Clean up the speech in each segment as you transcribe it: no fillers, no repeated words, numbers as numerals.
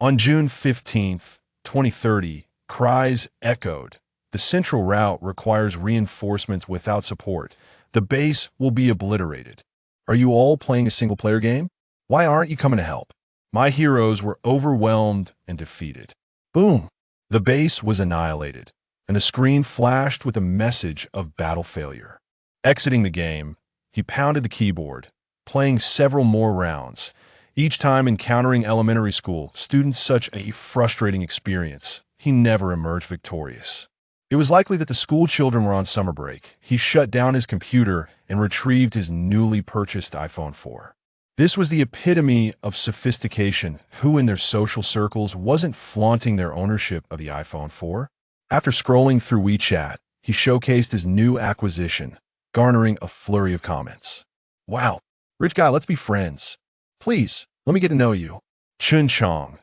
On June 15th, 2030, cries echoed. The central route requires reinforcements without support. The base will be obliterated. Are you all playing a single-player game? Why aren't you coming to help? My heroes were overwhelmed and defeated. Boom! The base was annihilated, and the screen flashed with a message of battle failure. Exiting the game, he pounded the keyboard, playing several more rounds, each time encountering elementary school students. Such a frustrating experience. He never emerged victorious. It was likely that the school children were on summer break. He shut down his computer and retrieved his newly purchased iPhone 4. This was the epitome of sophistication. Who in their social circles wasn't flaunting their ownership of the iPhone 4? After scrolling through WeChat, he showcased his new acquisition, garnering a flurry of comments. Wow, rich guy, let's be friends. Please, let me get to know you. CHEN JIANG,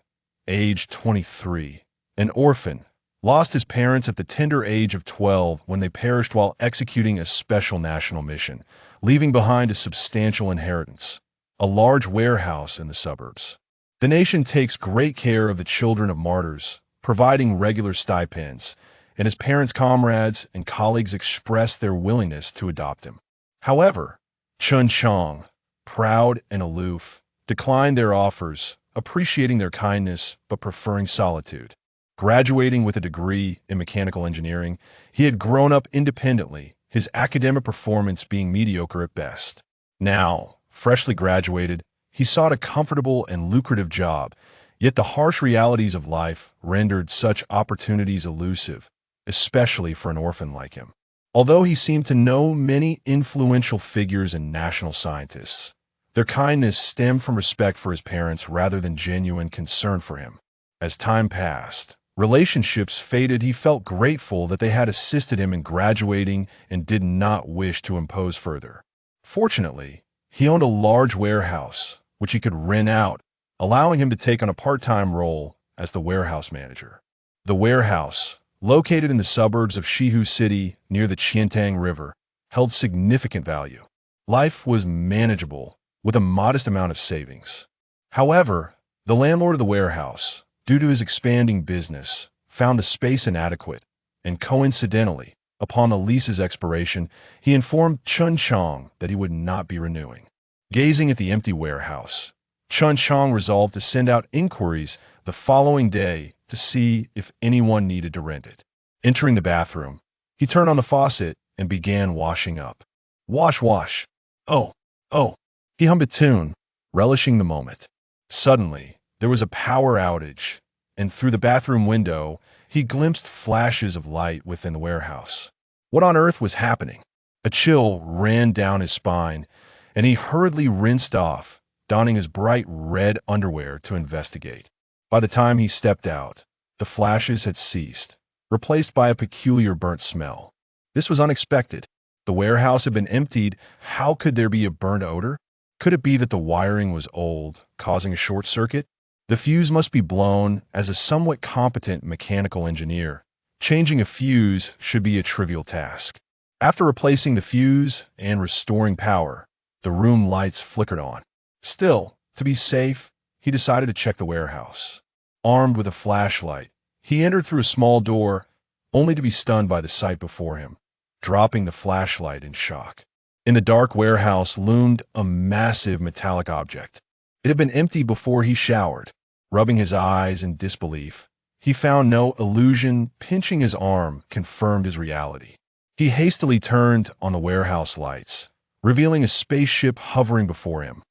age 23, an orphan, lost his parents at the tender age of 12 when they perished while executing a special national mission, leaving behind a substantial inheritance, a large warehouse in the suburbs. The nation takes great care of the children of martyrs, providing regular stipends, and his parents' comrades and colleagues expressed their willingness to adopt him. However, CHEN JIANG, proud and aloof, declined their offers, appreciating their kindness but preferring solitude. Graduating with a degree in mechanical engineering, he had grown up independently, his academic performance being mediocre at best. Now, freshly graduated, he sought a comfortable and lucrative job, yet the harsh realities of life rendered such opportunities elusive, especially for an orphan like him. Although he seemed to know many influential figures and national scientists, their kindness stemmed from respect for his parents rather than genuine concern for him. As time passed, relationships faded. He felt grateful that they had assisted him in graduating and did not wish to impose further. Fortunately, he owned a large warehouse, which he could rent out, allowing him to take on a part-time role as the warehouse manager. The warehouse, located in the suburbs of Shihu City near the Qiantang River, held significant value. Life was manageable with a modest amount of savings. However, the landlord of the warehouse, due to his expanding business, found the space inadequate, and coincidentally, upon the lease's expiration, he informed CHEN JIANG that he would not be renewing. Gazing at the empty warehouse, CHEN JIANG resolved to send out inquiries the following day to see if anyone needed to rent it. Entering the bathroom, he turned on the faucet and began washing up. Wash, wash. Oh, oh. He hummed a tune, relishing the moment. Suddenly, there was a power outage, and through the bathroom window, he glimpsed flashes of light within the warehouse. What on earth was happening? A chill ran down his spine, and he hurriedly rinsed off, donning his bright red underwear to investigate. By the time he stepped out, the flashes had ceased, replaced by a peculiar burnt smell. This was unexpected. The warehouse had been emptied. How could there be a burnt odor? Could it be that the wiring was old, causing a short circuit? The fuse must be blown. As a somewhat competent mechanical engineer, changing a fuse should be a trivial task. After replacing the fuse and restoring power, the room lights flickered on. Still, to be safe, he decided to check the warehouse. Armed with a flashlight, he entered through a small door, only to be stunned by the sight before him, dropping the flashlight in shock. In the dark warehouse loomed a massive metallic object. It had been empty before he showered. Rubbing his eyes in disbelief, he found no illusion. Pinching his arm confirmed his reality. He hastily turned on the warehouse lights, revealing a spaceship hovering before him,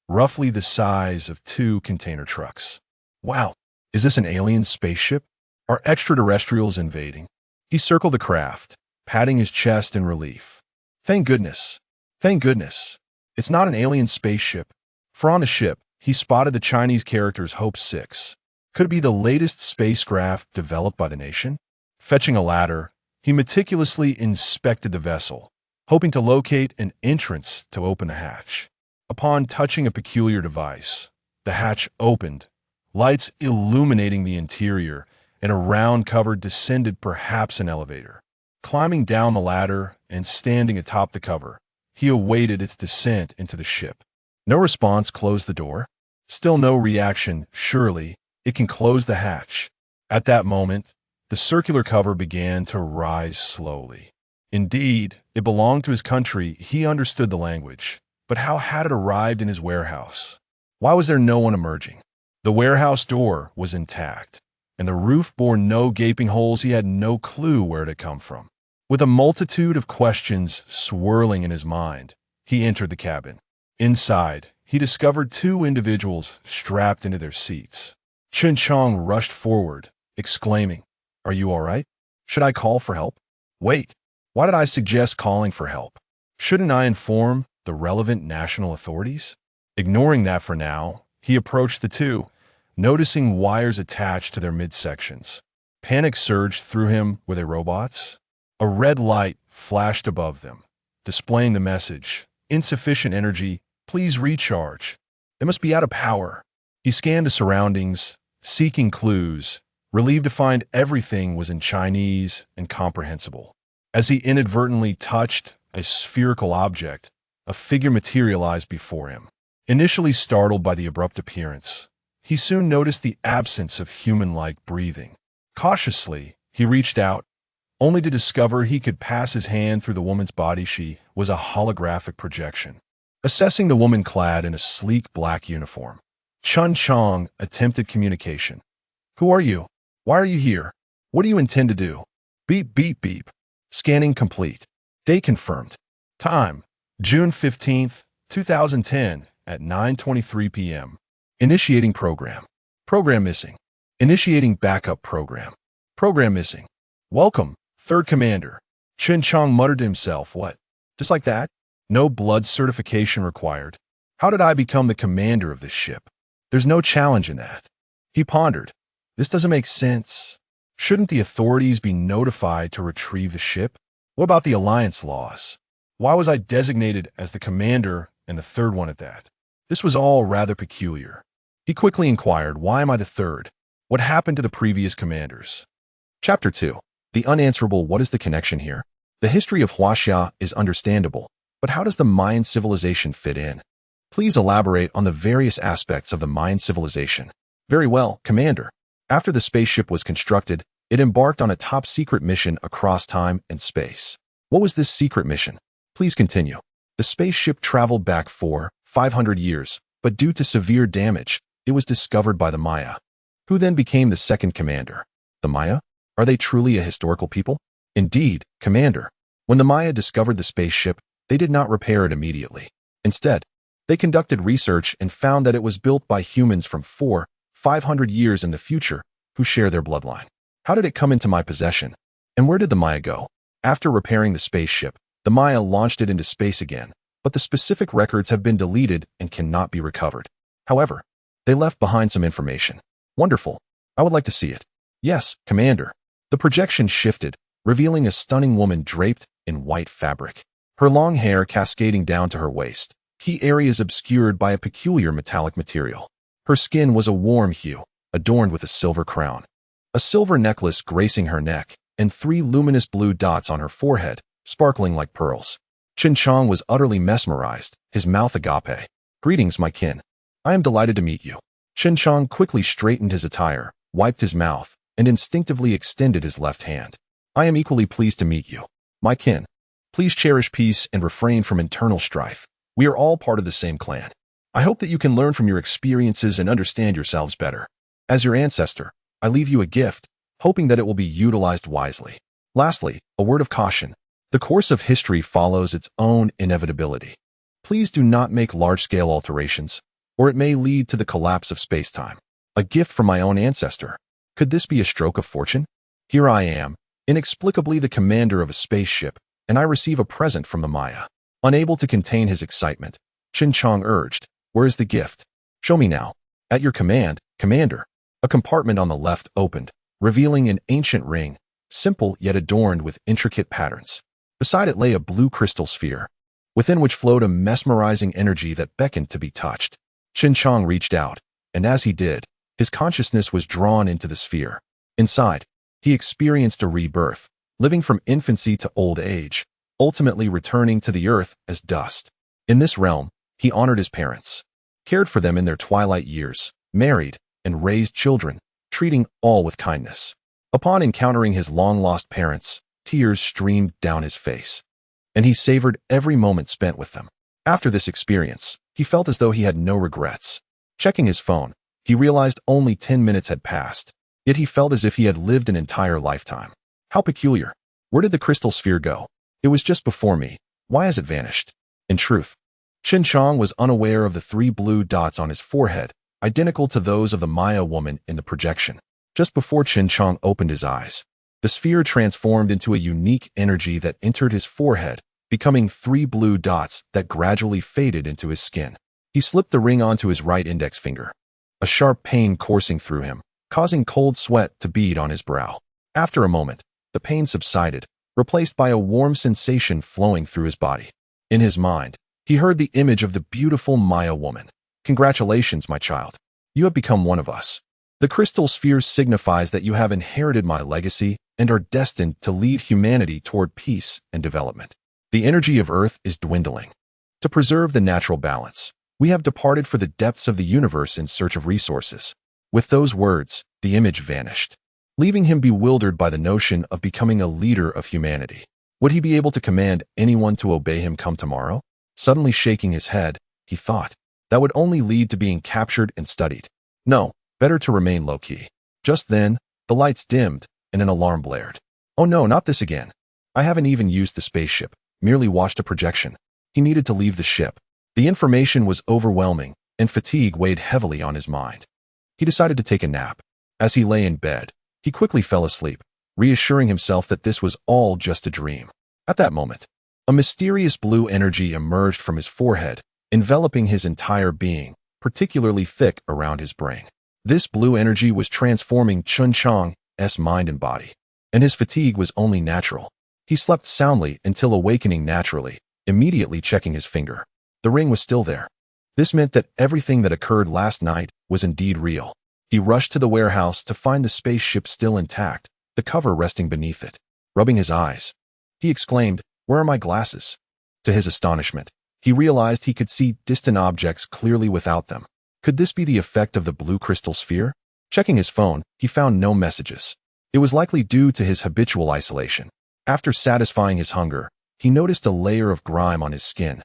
roughly the size of 2 container trucks. Wow, is this an alien spaceship? Are extraterrestrials invading? He circled the craft, patting his chest in relief. Thank goodness. Thank goodness. It's not an alien spaceship. For on the ship, he spotted the Chinese characters Hope 6. Could it be the latest spacecraft developed by the nation? Fetching a ladder, he meticulously inspected the vessel, hoping to locate an entrance to open the hatch. Upon touching a peculiar device, the hatch opened, lights illuminating the interior, and a round cover descended, perhaps an elevator. Climbing down the ladder and standing atop the cover, he awaited its descent into the ship. No response closed the door. Still no reaction. Surely, It can close the hatch. At that moment, the circular cover began to rise slowly. Indeed, it belonged to his country. He understood the language. But how had it arrived in his warehouse? Why was there no one emerging? The warehouse door was intact, and the roof bore no gaping holes. He had no clue where it had come from. With a multitude of questions swirling in his mind, he entered the cabin. Inside, he discovered two individuals strapped into their seats. Chen Jiang rushed forward, exclaiming, "Are you all right? Should I call for help?" "Wait, why did I suggest calling for help? Shouldn't I inform the relevant national authorities?" Ignoring that for now, he approached the two, noticing wires attached to their midsections. Panic surged through him. Were they robots? A red light flashed above them, displaying the message, "Insufficient energy, please recharge." They must be out of power. He scanned the surroundings, seeking clues, relieved to find everything was in Chinese and comprehensible. As he inadvertently touched a spherical object, a figure materialized before him. Initially startled by the abrupt appearance, he soon noticed the absence of human-like breathing. Cautiously, he reached out, only to discover he could pass his hand through the woman's body. She was a holographic projection. Assessing the woman clad in a sleek black uniform, Chen Jiang attempted communication. "Who are you? Why are you here? What do you intend to do?" Beep, beep, beep. Scanning complete. Date confirmed. Time, June 15th, 2010 at 9:23 p.m. Initiating program. Program missing. Initiating backup program. Program missing. "Welcome, third commander." Chen Jiang muttered to himself. "What? Just like that? No blood certification required. How did I become the commander of this ship? There's no challenge in that." He pondered. This doesn't make sense. Shouldn't the authorities be notified to retrieve the ship? What about the alliance laws? Why was I designated as the commander and the third one at that? This was all rather peculiar. He quickly inquired, "Why am I the third? What happened to the previous commanders?" Chapter 2. The unanswerable. What is the connection here? The history of Huaxia is understandable, but how does the Mayan civilization fit in? Please elaborate on the various aspects of the Mayan civilization. Very well, Commander. After the spaceship was constructed, it embarked on a top-secret mission across time and space. What was this secret mission? Please continue. The spaceship traveled back 500 years, but due to severe damage, it was discovered by the Maya. Who then became the second commander? The Maya? Are they truly a historical people? Indeed, Commander. When the Maya discovered the spaceship, they did not repair it immediately. Instead, they conducted research and found that it was built by humans from 500 years in the future who share their bloodline. How did it come into my possession? And where did the Maya go? After repairing the spaceship, the Maya launched it into space again, but the specific records have been deleted and cannot be recovered. However, they left behind some information. Wonderful. I would like to see it. Yes, Commander. The projection shifted, revealing a stunning woman draped in white fabric. Her long hair cascading down to her waist, key areas obscured by a peculiar metallic material. Her skin was a warm hue, adorned with a silver crown. A silver necklace gracing her neck, and 3 luminous blue dots on her forehead, sparkling like pearls. Chen Jiang was utterly mesmerized, his mouth agape. "Greetings, my kin. I am delighted to meet you." Chen Jiang quickly straightened his attire, wiped his mouth, and instinctively extended his left hand. "I am equally pleased to meet you, my kin. Please cherish peace and refrain from internal strife. We are all part of the same clan. I hope that you can learn from your experiences and understand yourselves better. As your ancestor, I leave you a gift, hoping that it will be utilized wisely. Lastly, a word of caution. The course of history follows its own inevitability. Please do not make large-scale alterations, or it may lead to the collapse of space-time. A gift from my own ancestor. Could this be a stroke of fortune? Here I am, inexplicably the commander of a spaceship, and I receive a present from the Maya." Unable to contain his excitement, Chen Jiang urged, "Where is the gift? Show me now." "At your command, Commander." A compartment on the left opened, revealing an ancient ring, simple yet adorned with intricate patterns. Beside it lay a blue crystal sphere, within which flowed a mesmerizing energy that beckoned to be touched. Chen Jiang reached out, and as he did, his consciousness was drawn into the sphere. Inside, he experienced a rebirth, living from infancy to old age, ultimately returning to the earth as dust. In this realm, he honored his parents, cared for them in their twilight years, married, and raised children, treating all with kindness. Upon encountering his long-lost parents, tears streamed down his face, and he savored every moment spent with them. After this experience, he felt as though he had no regrets. Checking his phone, he realized only 10 minutes had passed, yet he felt as if he had lived an entire lifetime. How peculiar. Where did the crystal sphere go? It was just before me. Why has it vanished? In truth, CHEN JIANG was unaware of the 3 blue dots on his forehead, identical to those of the Maya woman in the projection. Just before CHEN JIANG opened his eyes, the sphere transformed into a unique energy that entered his forehead, becoming 3 blue dots that gradually faded into his skin. He slipped the ring onto his right index finger, a sharp pain coursing through him, causing cold sweat to bead on his brow. After a moment, the pain subsided, replaced by a warm sensation flowing through his body. In his mind, he heard the image of the beautiful Maya woman. Congratulations, my child. You have become one of us. The crystal sphere signifies that you have inherited my legacy and are destined to lead humanity toward peace and development. The energy of Earth is dwindling. To preserve the natural balance, we have departed for the depths of the universe in search of resources. With those words, the image vanished, leaving him bewildered by the notion of becoming a leader of humanity. Would he be able to command anyone to obey him come tomorrow? Suddenly shaking his head, he thought, that would only lead to being captured and studied. No, better to remain low-key. Just then, the lights dimmed and an alarm blared. Oh no, not this again. I haven't even used the spaceship, merely watched a projection. He needed to leave the ship. The information was overwhelming, and fatigue weighed heavily on his mind. He decided to take a nap. As he lay in bed, he quickly fell asleep, reassuring himself that this was all just a dream. At that moment, a mysterious blue energy emerged from his forehead, enveloping his entire being, particularly thick around his brain. This blue energy was transforming CHEN JIANG's mind and body, and his fatigue was only natural. He slept soundly until awakening naturally, immediately checking his finger. The ring was still there. This meant that everything that occurred last night was indeed real. He rushed to the warehouse to find the spaceship still intact, the cover resting beneath it. Rubbing his eyes, he exclaimed, "Where are my glasses?" To his astonishment, he realized he could see distant objects clearly without them. Could this be the effect of the blue crystal sphere? Checking his phone, he found no messages. It was likely due to his habitual isolation. After satisfying his hunger, he noticed a layer of grime on his skin,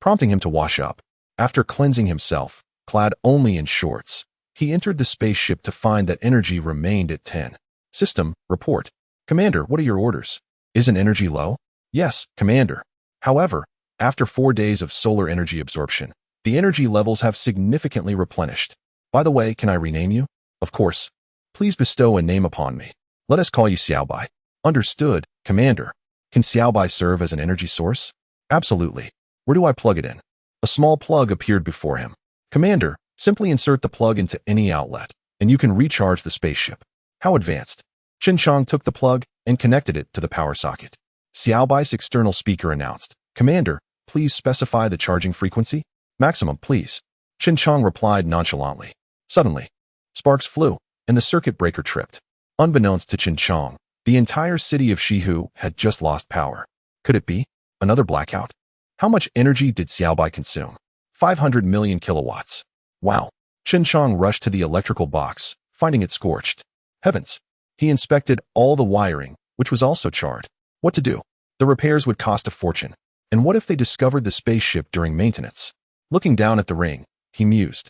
prompting him to wash up. After cleansing himself, clad only in shorts, he entered the spaceship to find that energy remained at 10. System, report. Commander, what are your orders? Isn't energy low? Yes, Commander. However, after 4 days of solar energy absorption, the energy levels have significantly replenished. By the way, can I rename you? Of course. Please bestow a name upon me. Let us call you Xiaobai. Understood, Commander. Can Xiaobai serve as an energy source? Absolutely. Where do I plug it in? A small plug appeared before him. Commander, simply insert the plug into any outlet, and you can recharge the spaceship. How advanced? CHEN JIANG took the plug and connected it to the power socket. Xiaobai's external speaker announced, Commander, please specify the charging frequency. Maximum, please. CHEN JIANG replied nonchalantly. Suddenly, sparks flew, and the circuit breaker tripped. Unbeknownst to CHEN JIANG, the entire city of Shihu had just lost power. Could it be another blackout? How much energy did Xiaobai consume? 500 million kilowatts. Wow. CHEN JIANG rushed to the electrical box, finding it scorched. Heavens. He inspected all the wiring, which was also charred. What to do? The repairs would cost a fortune. And what if they discovered the spaceship during maintenance? Looking down at the ring, he mused.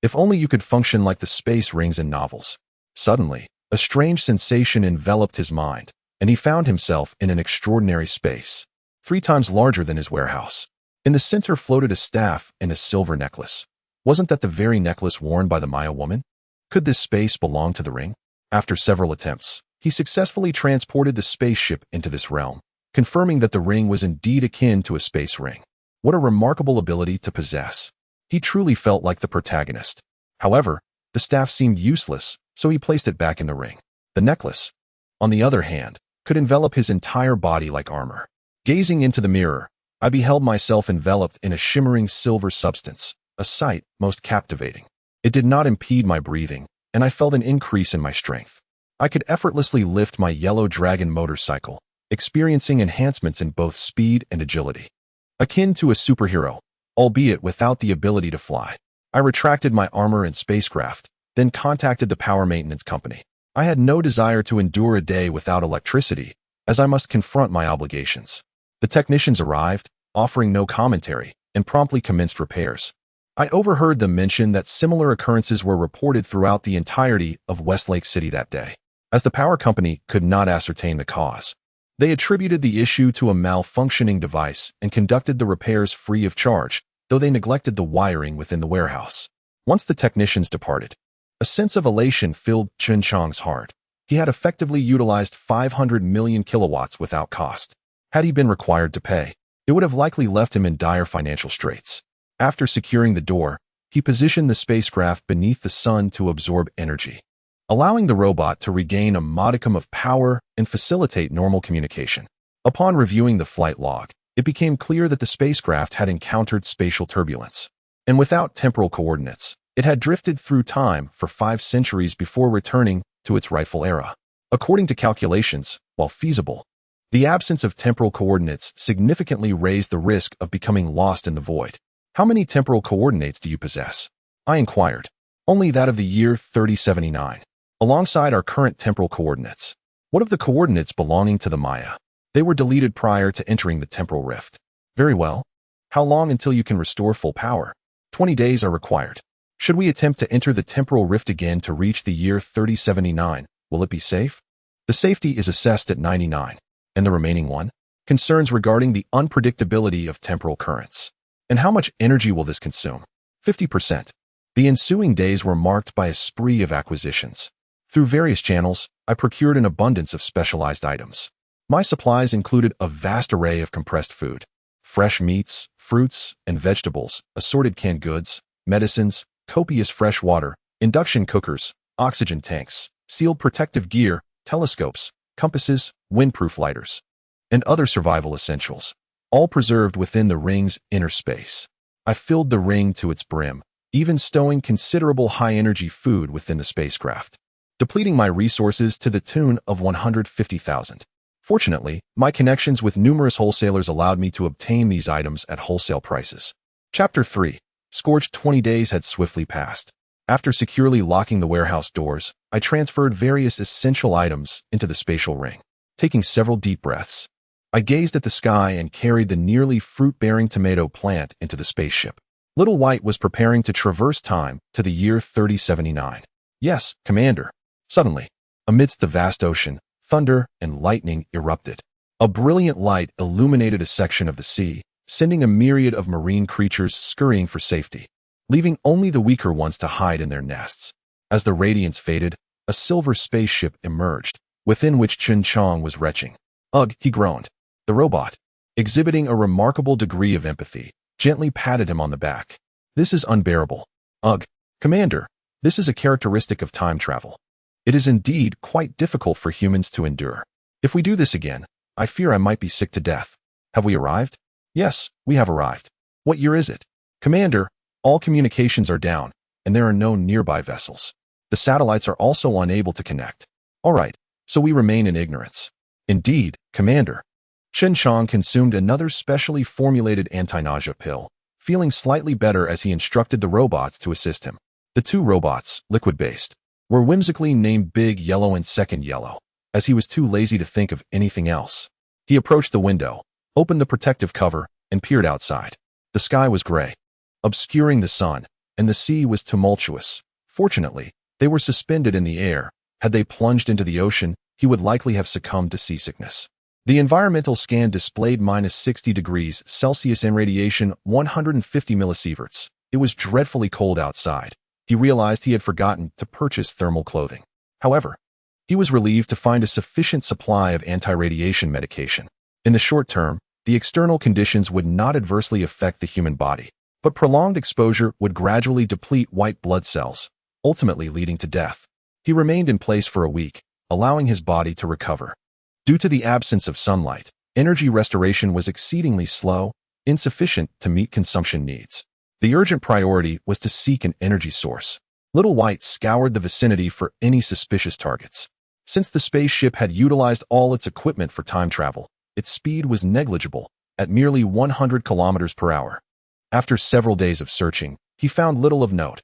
If only you could function like the space rings in novels. Suddenly, a strange sensation enveloped his mind, and he found himself in an extraordinary space, 3 times larger than his warehouse. In the center floated a staff and a silver necklace. Wasn't that the very necklace worn by the Maya woman? Could this space belong to the ring? After several attempts, he successfully transported the spaceship into this realm, confirming that the ring was indeed akin to a space ring. What a remarkable ability to possess. He truly felt like the protagonist. However, the staff seemed useless, so he placed it back in the ring. The necklace, on the other hand, could envelop his entire body like armor. Gazing into the mirror, I beheld myself enveloped in a shimmering silver substance, a sight most captivating. It did not impede my breathing, and I felt an increase in my strength. I could effortlessly lift my yellow dragon motorcycle, experiencing enhancements in both speed and agility. Akin to a superhero, albeit without the ability to fly. I retracted my armor and spacecraft, then contacted the power maintenance company. I had no desire to endure a day without electricity, as I must confront my obligations. The technicians arrived, offering no commentary, and promptly commenced repairs. I overheard them mention that similar occurrences were reported throughout the entirety of Westlake City that day. As the power company could not ascertain the cause, they attributed the issue to a malfunctioning device and conducted the repairs free of charge, though they neglected the wiring within the warehouse. Once the technicians departed, a sense of elation filled CHEN JIANG's heart. He had effectively utilized 500 million kilowatts without cost. Had he been required to pay, it would have likely left him in dire financial straits. After securing the door, he positioned the spacecraft beneath the sun to absorb energy, allowing the robot to regain a modicum of power and facilitate normal communication. Upon reviewing the flight log, it became clear that the spacecraft had encountered spatial turbulence, and without temporal coordinates, it had drifted through time for 5 centuries before returning to its rightful era. According to calculations, while feasible, the absence of temporal coordinates significantly raised the risk of becoming lost in the void. How many temporal coordinates do you possess? I inquired. Only that of the year 3079, alongside our current temporal coordinates. What of the coordinates belonging to the Maya? They were deleted prior to entering the temporal rift. Very well. How long until you can restore full power? 20 days are required. Should we attempt to enter the temporal rift again to reach the year 3079, will it be safe? The safety is assessed at 99. And the remaining one? Concerns regarding the unpredictability of temporal currents. And how much energy will this consume? 50%. The ensuing days were marked by a spree of acquisitions. Through various channels, I procured an abundance of specialized items. My supplies included a vast array of compressed food, fresh meats, fruits, and vegetables, assorted canned goods, medicines, copious fresh water, induction cookers, oxygen tanks, sealed protective gear, telescopes, compasses, windproof lighters, and other survival essentials, all preserved within the ring's inner space. I filled the ring to its brim, even stowing considerable high-energy food within the spacecraft, depleting my resources to the tune of 150,000. Fortunately, my connections with numerous wholesalers allowed me to obtain these items at wholesale prices. Chapter 3. Scorched 20 days had swiftly passed. After securely locking the warehouse doors, I transferred various essential items into the spatial ring. Taking several deep breaths, I gazed at the sky and carried the nearly fruit-bearing tomato plant into the spaceship. Little White was preparing to traverse time to the year 3079. Yes, Commander. Suddenly, amidst the vast ocean, thunder and lightning erupted. A brilliant light illuminated a section of the sea, sending a myriad of marine creatures scurrying for safety, leaving only the weaker ones to hide in their nests. As the radiance faded, a silver spaceship emerged, within which CHEN JIANG was retching. Ugh, he groaned. The robot, exhibiting a remarkable degree of empathy, gently patted him on the back. This is unbearable. Ugh, Commander, this is a characteristic of time travel. It is indeed quite difficult for humans to endure. If we do this again, I fear I might be sick to death. Have we arrived? Yes, we have arrived. What year is it? Commander, all communications are down, and there are no nearby vessels. The satellites are also unable to connect. All right, so we remain in ignorance. Indeed, Commander. CHEN JIANG consumed another specially formulated anti-nausea pill, feeling slightly better as he instructed the robots to assist him. The 2 robots, liquid-based, were whimsically named Big Yellow and Second Yellow, as he was too lazy to think of anything else. He approached the window, opened the protective cover, and peered outside. The sky was gray, obscuring the sun, and the sea was tumultuous. Fortunately, they were suspended in the air. Had they plunged into the ocean, he would likely have succumbed to seasickness. The environmental scan displayed -60 degrees Celsius and radiation 150 millisieverts. It was dreadfully cold outside. He realized he had forgotten to purchase thermal clothing. However, he was relieved to find a sufficient supply of anti-radiation medication. In the short term, the external conditions would not adversely affect the human body, but prolonged exposure would gradually deplete white blood cells, ultimately leading to death. He remained in place for a week, allowing his body to recover. Due to the absence of sunlight, energy restoration was exceedingly slow, insufficient to meet consumption needs. The urgent priority was to seek an energy source. Little White scoured the vicinity for any suspicious targets. Since the spaceship had utilized all its equipment for time travel, its speed was negligible, at merely 100 kilometers per hour. After several days of searching, he found little of note.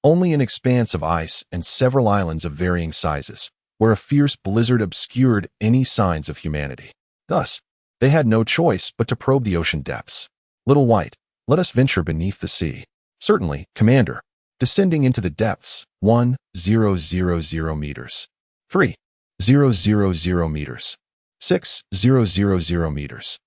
Only an expanse of ice and several islands of varying sizes, where a fierce blizzard obscured any signs of humanity. Thus, they had no choice but to probe the ocean depths. Little White, let us venture beneath the sea. Certainly, Commander. Descending into the depths, 1,000 meters. 3,000 meters. 6,000 meters.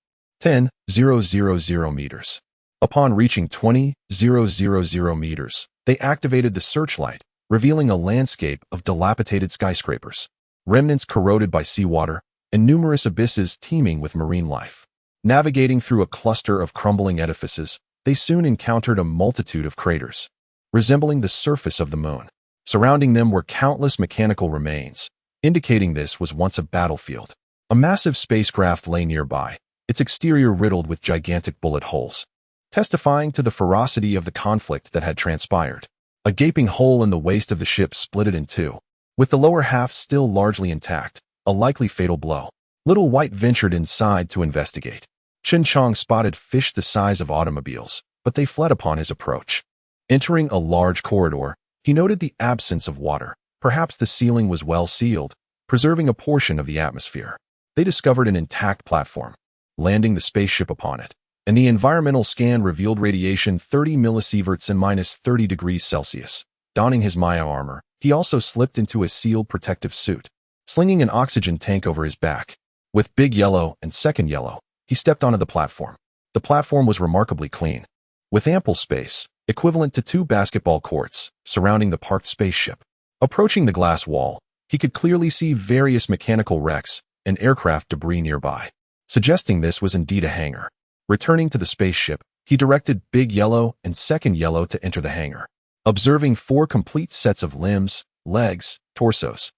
10,000 meters. Upon reaching 20,000 meters, they activated the searchlight, revealing a landscape of dilapidated skyscrapers, remnants corroded by seawater, and numerous abysses teeming with marine life. Navigating through a cluster of crumbling edifices, they soon encountered a multitude of craters, resembling the surface of the moon. Surrounding them were countless mechanical remains, indicating this was once a battlefield. A massive spacecraft lay nearby, its exterior riddled with gigantic bullet holes, testifying to the ferocity of the conflict that had transpired. A gaping hole in the waist of the ship split it in two, with the lower half still largely intact, a likely fatal blow. Little White ventured inside to investigate. CHEN JIANG spotted fish the size of automobiles, but they fled upon his approach. Entering a large corridor, he noted the absence of water. Perhaps the ceiling was well sealed, preserving a portion of the atmosphere. They discovered an intact platform, landing the spaceship upon it, and the environmental scan revealed radiation 30 millisieverts and -30 degrees Celsius. Donning his Maya armor, he also slipped into a sealed protective suit, slinging an oxygen tank over his back. With Big Yellow and Second Yellow, he stepped onto the platform. The platform was remarkably clean, with ample space, equivalent to 2 basketball courts, surrounding the parked spaceship. Approaching the glass wall, he could clearly see various mechanical wrecks and aircraft debris nearby, suggesting this was indeed a hangar. Returning to the spaceship, he directed Big Yellow and Second Yellow to enter the hangar. Observing 4 complete sets of limbs, legs, torsos,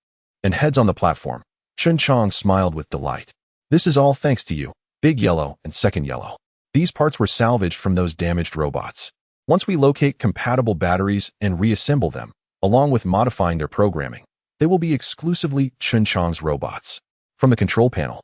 and heads on the platform, CHEN JIANG smiled with delight. This is all thanks to you, Big Yellow and Second Yellow. These parts were salvaged from those damaged robots. Once we locate compatible batteries and reassemble them, along with modifying their programming, they will be exclusively CHEN JIANG's robots. From the control panel,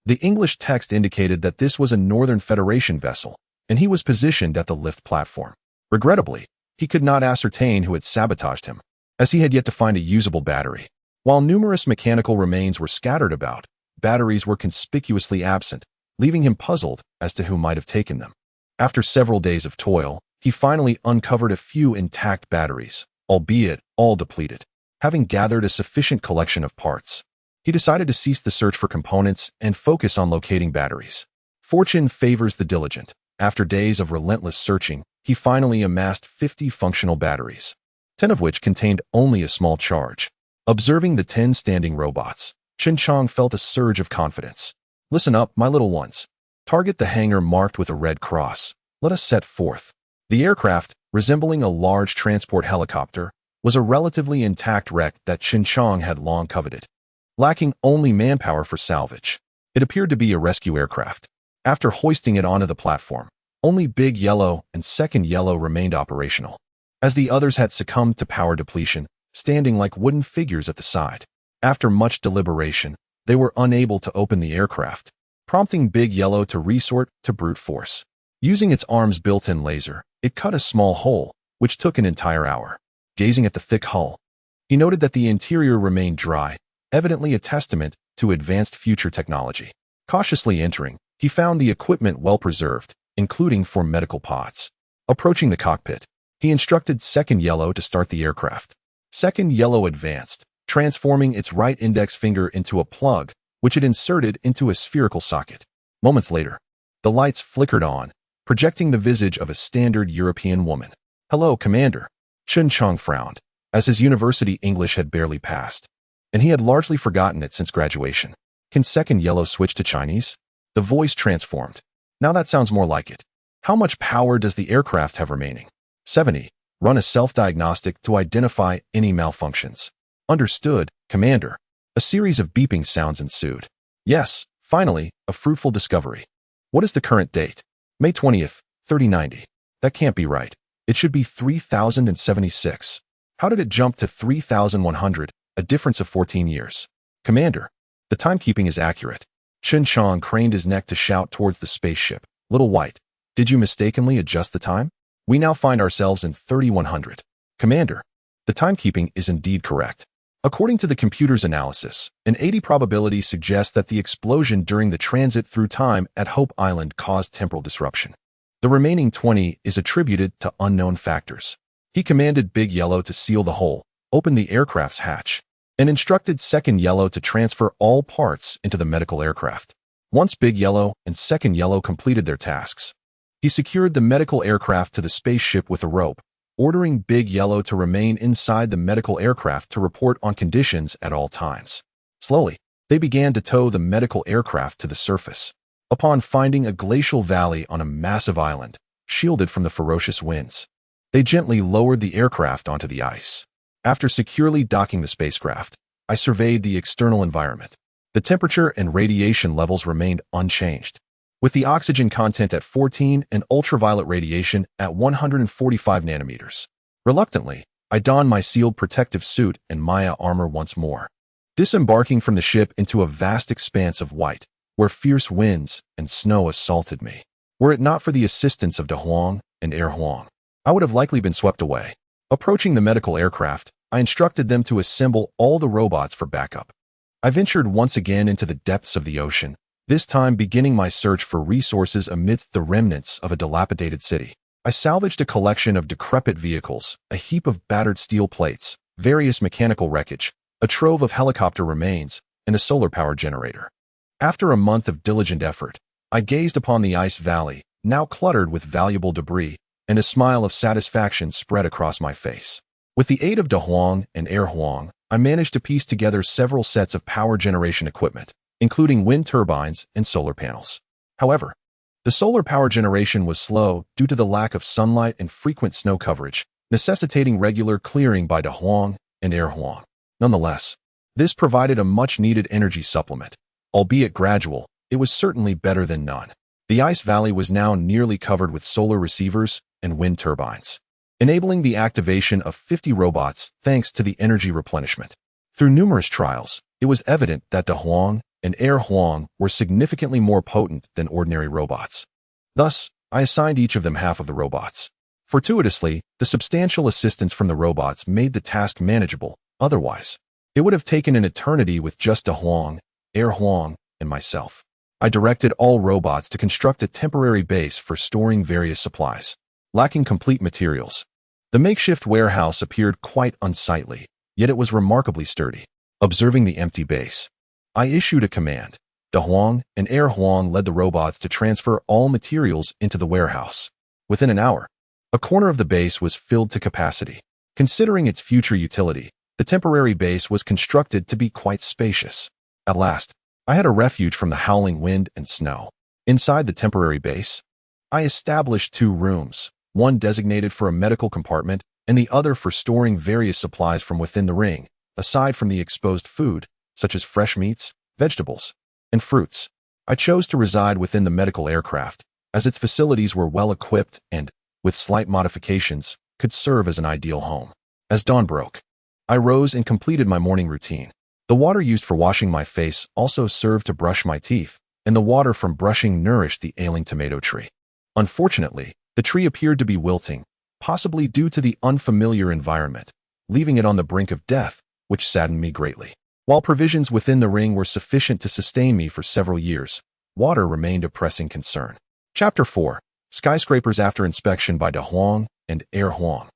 the English text indicated that this was a Northern Federation vessel, and he was positioned at the lift platform. Regrettably, he could not ascertain who had sabotaged him, as he had yet to find a usable battery. While numerous mechanical remains were scattered about, batteries were conspicuously absent, leaving him puzzled as to who might have taken them. After several days of toil, he finally uncovered a few intact batteries, albeit all depleted. Having gathered a sufficient collection of parts, he decided to cease the search for components and focus on locating batteries. Fortune favors the diligent. After days of relentless searching, he finally amassed 50 functional batteries, 10 of which contained only a small charge. Observing the 10 standing robots, CHEN JIANG felt a surge of confidence. Listen up, my little ones. Target the hangar marked with a red cross. Let us set forth. The aircraft, resembling a large transport helicopter, was a relatively intact wreck that CHEN JIANG had long coveted, lacking only manpower for salvage. It appeared to be a rescue aircraft. After hoisting it onto the platform, only Big Yellow and Second Yellow remained operational, as the others had succumbed to power depletion, standing like wooden figures at the side. After much deliberation, they were unable to open the aircraft, prompting Big Yellow to resort to brute force. Using its arm's built-in laser, it cut a small hole, which took an entire hour. Gazing at the thick hull, he noted that the interior remained dry, evidently a testament to advanced future technology. Cautiously entering, he found the equipment well preserved, including 4 medical pods. Approaching the cockpit, he instructed Second Yellow to start the aircraft. Second Yellow advanced, transforming its right index finger into a plug, which it inserted into a spherical socket. Moments later, the lights flickered on, projecting the visage of a standard European woman. "Hello, Commander." CHEN JIANG frowned, as his university English had barely passed, and he had largely forgotten it since graduation. "Can Second Yellow switch to Chinese?" The voice transformed. "Now that sounds more like it. How much power does the aircraft have remaining?" 70. Run a self-diagnostic to identify any malfunctions. "Understood, Commander." A series of beeping sounds ensued. "Yes, finally, a fruitful discovery. What is the current date?" "May 20th, 3090. That can't be right. It should be 3076. How did it jump to 3100, a difference of 14 years? "Commander, the timekeeping is accurate." CHEN JIANG craned his neck to shout towards the spaceship. "Little White, did you mistakenly adjust the time? We now find ourselves in 3100. "Commander, The timekeeping is indeed correct. According to the computer's analysis, an 80 probability suggests that the explosion during the transit through time at Hope Island caused temporal disruption. The remaining 20 is attributed to unknown factors. He commanded Big Yellow to seal the hole, open the aircraft's hatch, and instructed Second Yellow to transfer all parts into the medical aircraft. Once Big Yellow and Second Yellow completed their tasks, he secured the medical aircraft to the spaceship with a rope, ordering Big Yellow to remain inside the medical aircraft to report on conditions at all times. Slowly, they began to tow the medical aircraft to the surface. Upon finding a glacial valley on a massive island, shielded from the ferocious winds, they gently lowered the aircraft onto the ice. After securely docking the spacecraft, I surveyed the external environment. The temperature and radiation levels remained unchanged, with the oxygen content at 14 and ultraviolet radiation at 145 nanometers. Reluctantly, I donned my sealed protective suit and Maya armor once more, disembarking from the ship into a vast expanse of white, where fierce winds and snow assaulted me. Were it not for the assistance of De Huang and Air Huang, I would have likely been swept away. Approaching the medical aircraft, I instructed them to assemble all the robots for backup. I ventured once again into the depths of the ocean, this time beginning my search for resources amidst the remnants of a dilapidated city. I salvaged a collection of decrepit vehicles, a heap of battered steel plates, various mechanical wreckage, a trove of helicopter remains, and a solar power generator. After a month of diligent effort, I gazed upon the ice valley, now cluttered with valuable debris, and a smile of satisfaction spread across my face. With the aid of De Huang and Air Huang, I managed to piece together several sets of power generation equipment, including wind turbines and solar panels. However, the solar power generation was slow due to the lack of sunlight and frequent snow coverage, necessitating regular clearing by De Huang and Air Huang. Nonetheless, this provided a much-needed energy supplement. Albeit gradual, it was certainly better than none. The ice valley was now nearly covered with solar receivers and wind turbines, enabling the activation of 50 robots thanks to the energy replenishment. Through numerous trials, it was evident that De Huang and Air Huang were significantly more potent than ordinary robots. Thus, I assigned each of them half of the robots. Fortuitously, the substantial assistance from the robots made the task manageable. Otherwise, it would have taken an eternity with just De Huang, Air Huang, and myself. I directed all robots to construct a temporary base for storing various supplies. Lacking complete materials, the makeshift warehouse appeared quite unsightly, yet it was remarkably sturdy. Observing the empty base, I issued a command. De Huang and Air Huang led the robots to transfer all materials into the warehouse. Within an hour, a corner of the base was filled to capacity. Considering its future utility, the temporary base was constructed to be quite spacious. At last, I had a refuge from the howling wind and snow. Inside the temporary base, I established 2 rooms, one designated for a medical compartment and the other for storing various supplies from within the ring, aside from the exposed food, such as fresh meats, vegetables, and fruits. I chose to reside within the medical aircraft, as its facilities were well equipped and, with slight modifications, could serve as an ideal home. As dawn broke, I rose and completed my morning routine. The water used for washing my face also served to brush my teeth, and the water from brushing nourished the ailing tomato tree. Unfortunately, the tree appeared to be wilting, possibly due to the unfamiliar environment, leaving it on the brink of death, which saddened me greatly. While provisions within the ring were sufficient to sustain me for several years, water remained a pressing concern. Chapter 4. Skyscrapers. After inspection by De Huang and Air Huang,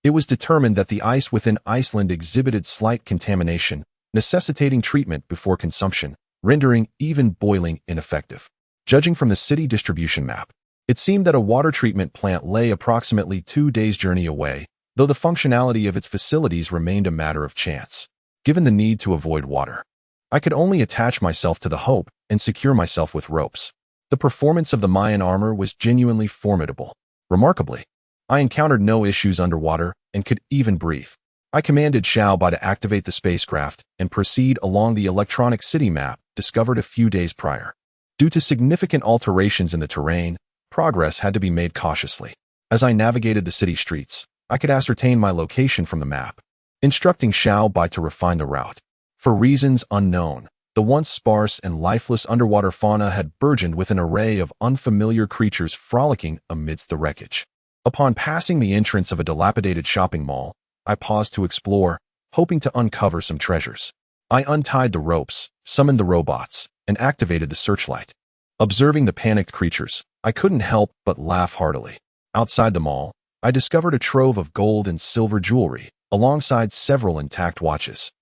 it was determined that the ice within Iceland exhibited slight contamination, necessitating treatment before consumption, rendering even boiling ineffective. Judging from the city distribution map, it seemed that a water treatment plant lay approximately 2 days' journey away, though the functionality of its facilities remained a matter of chance. Given the need to avoid water, I could only attach myself to the Hope and secure myself with ropes. The performance of the Mayan armor was genuinely formidable. Remarkably, I encountered no issues underwater and could even breathe. I commanded Xiao to activate the spacecraft and proceed along the electronic city map discovered a few days prior. Due to significant alterations in the terrain, progress had to be made cautiously. As I navigated the city streets, I could ascertain my location from the map, instructing Xiao to refine the route. For reasons unknown, the once sparse and lifeless underwater fauna had burgeoned with an array of unfamiliar creatures frolicking amidst the wreckage. Upon passing the entrance of a dilapidated shopping mall, I paused to explore, hoping to uncover some treasures. I untied the ropes, summoned the robots, and activated the searchlight. Observing the panicked creatures, I couldn't help but laugh heartily. Outside the mall, I discovered a trove of gold and silver jewelry, alongside several intact watches.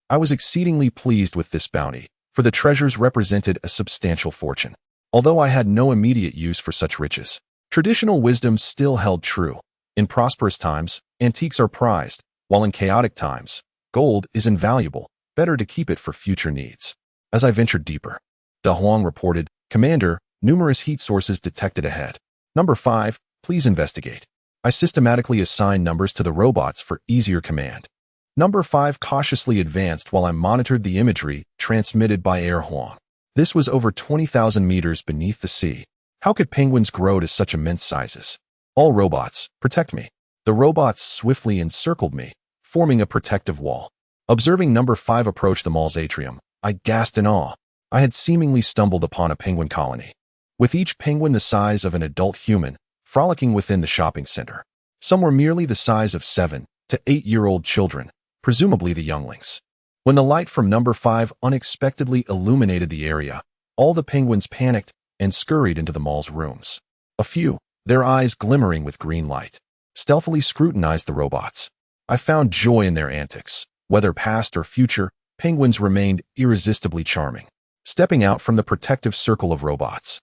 I was exceedingly pleased with this bounty, for the treasures represented a substantial fortune. Although I had no immediate use for such riches, traditional wisdom still held true. In prosperous times, antiques are prized, while in chaotic times, gold is invaluable, better to keep it for future needs. As I ventured deeper, Da Huang reported, "Commander, numerous heat sources detected ahead. Number 5, please investigate." I systematically assigned numbers to the robots for easier command. Number 5 cautiously advanced while I monitored the imagery transmitted by Air Huang. This was over 20,000 meters beneath the sea. How could penguins grow to such immense sizes? All robots, protect me. The robots swiftly encircled me, forming a protective wall. Observing number 5 approach the mall's atrium, I gasped in awe. I had seemingly stumbled upon a penguin colony, with each penguin the size of an adult human, frolicking within the shopping center. Some were merely the size of 7 to 8-year-old children, presumably the younglings. When the light from number 5 unexpectedly illuminated the area, all the penguins panicked and scurried into the mall's rooms. A few, their eyes glimmering with green light, stealthily scrutinized the robots. I found joy in their antics. Whether past or future, penguins remained irresistibly charming. Stepping out from the protective circle of robots,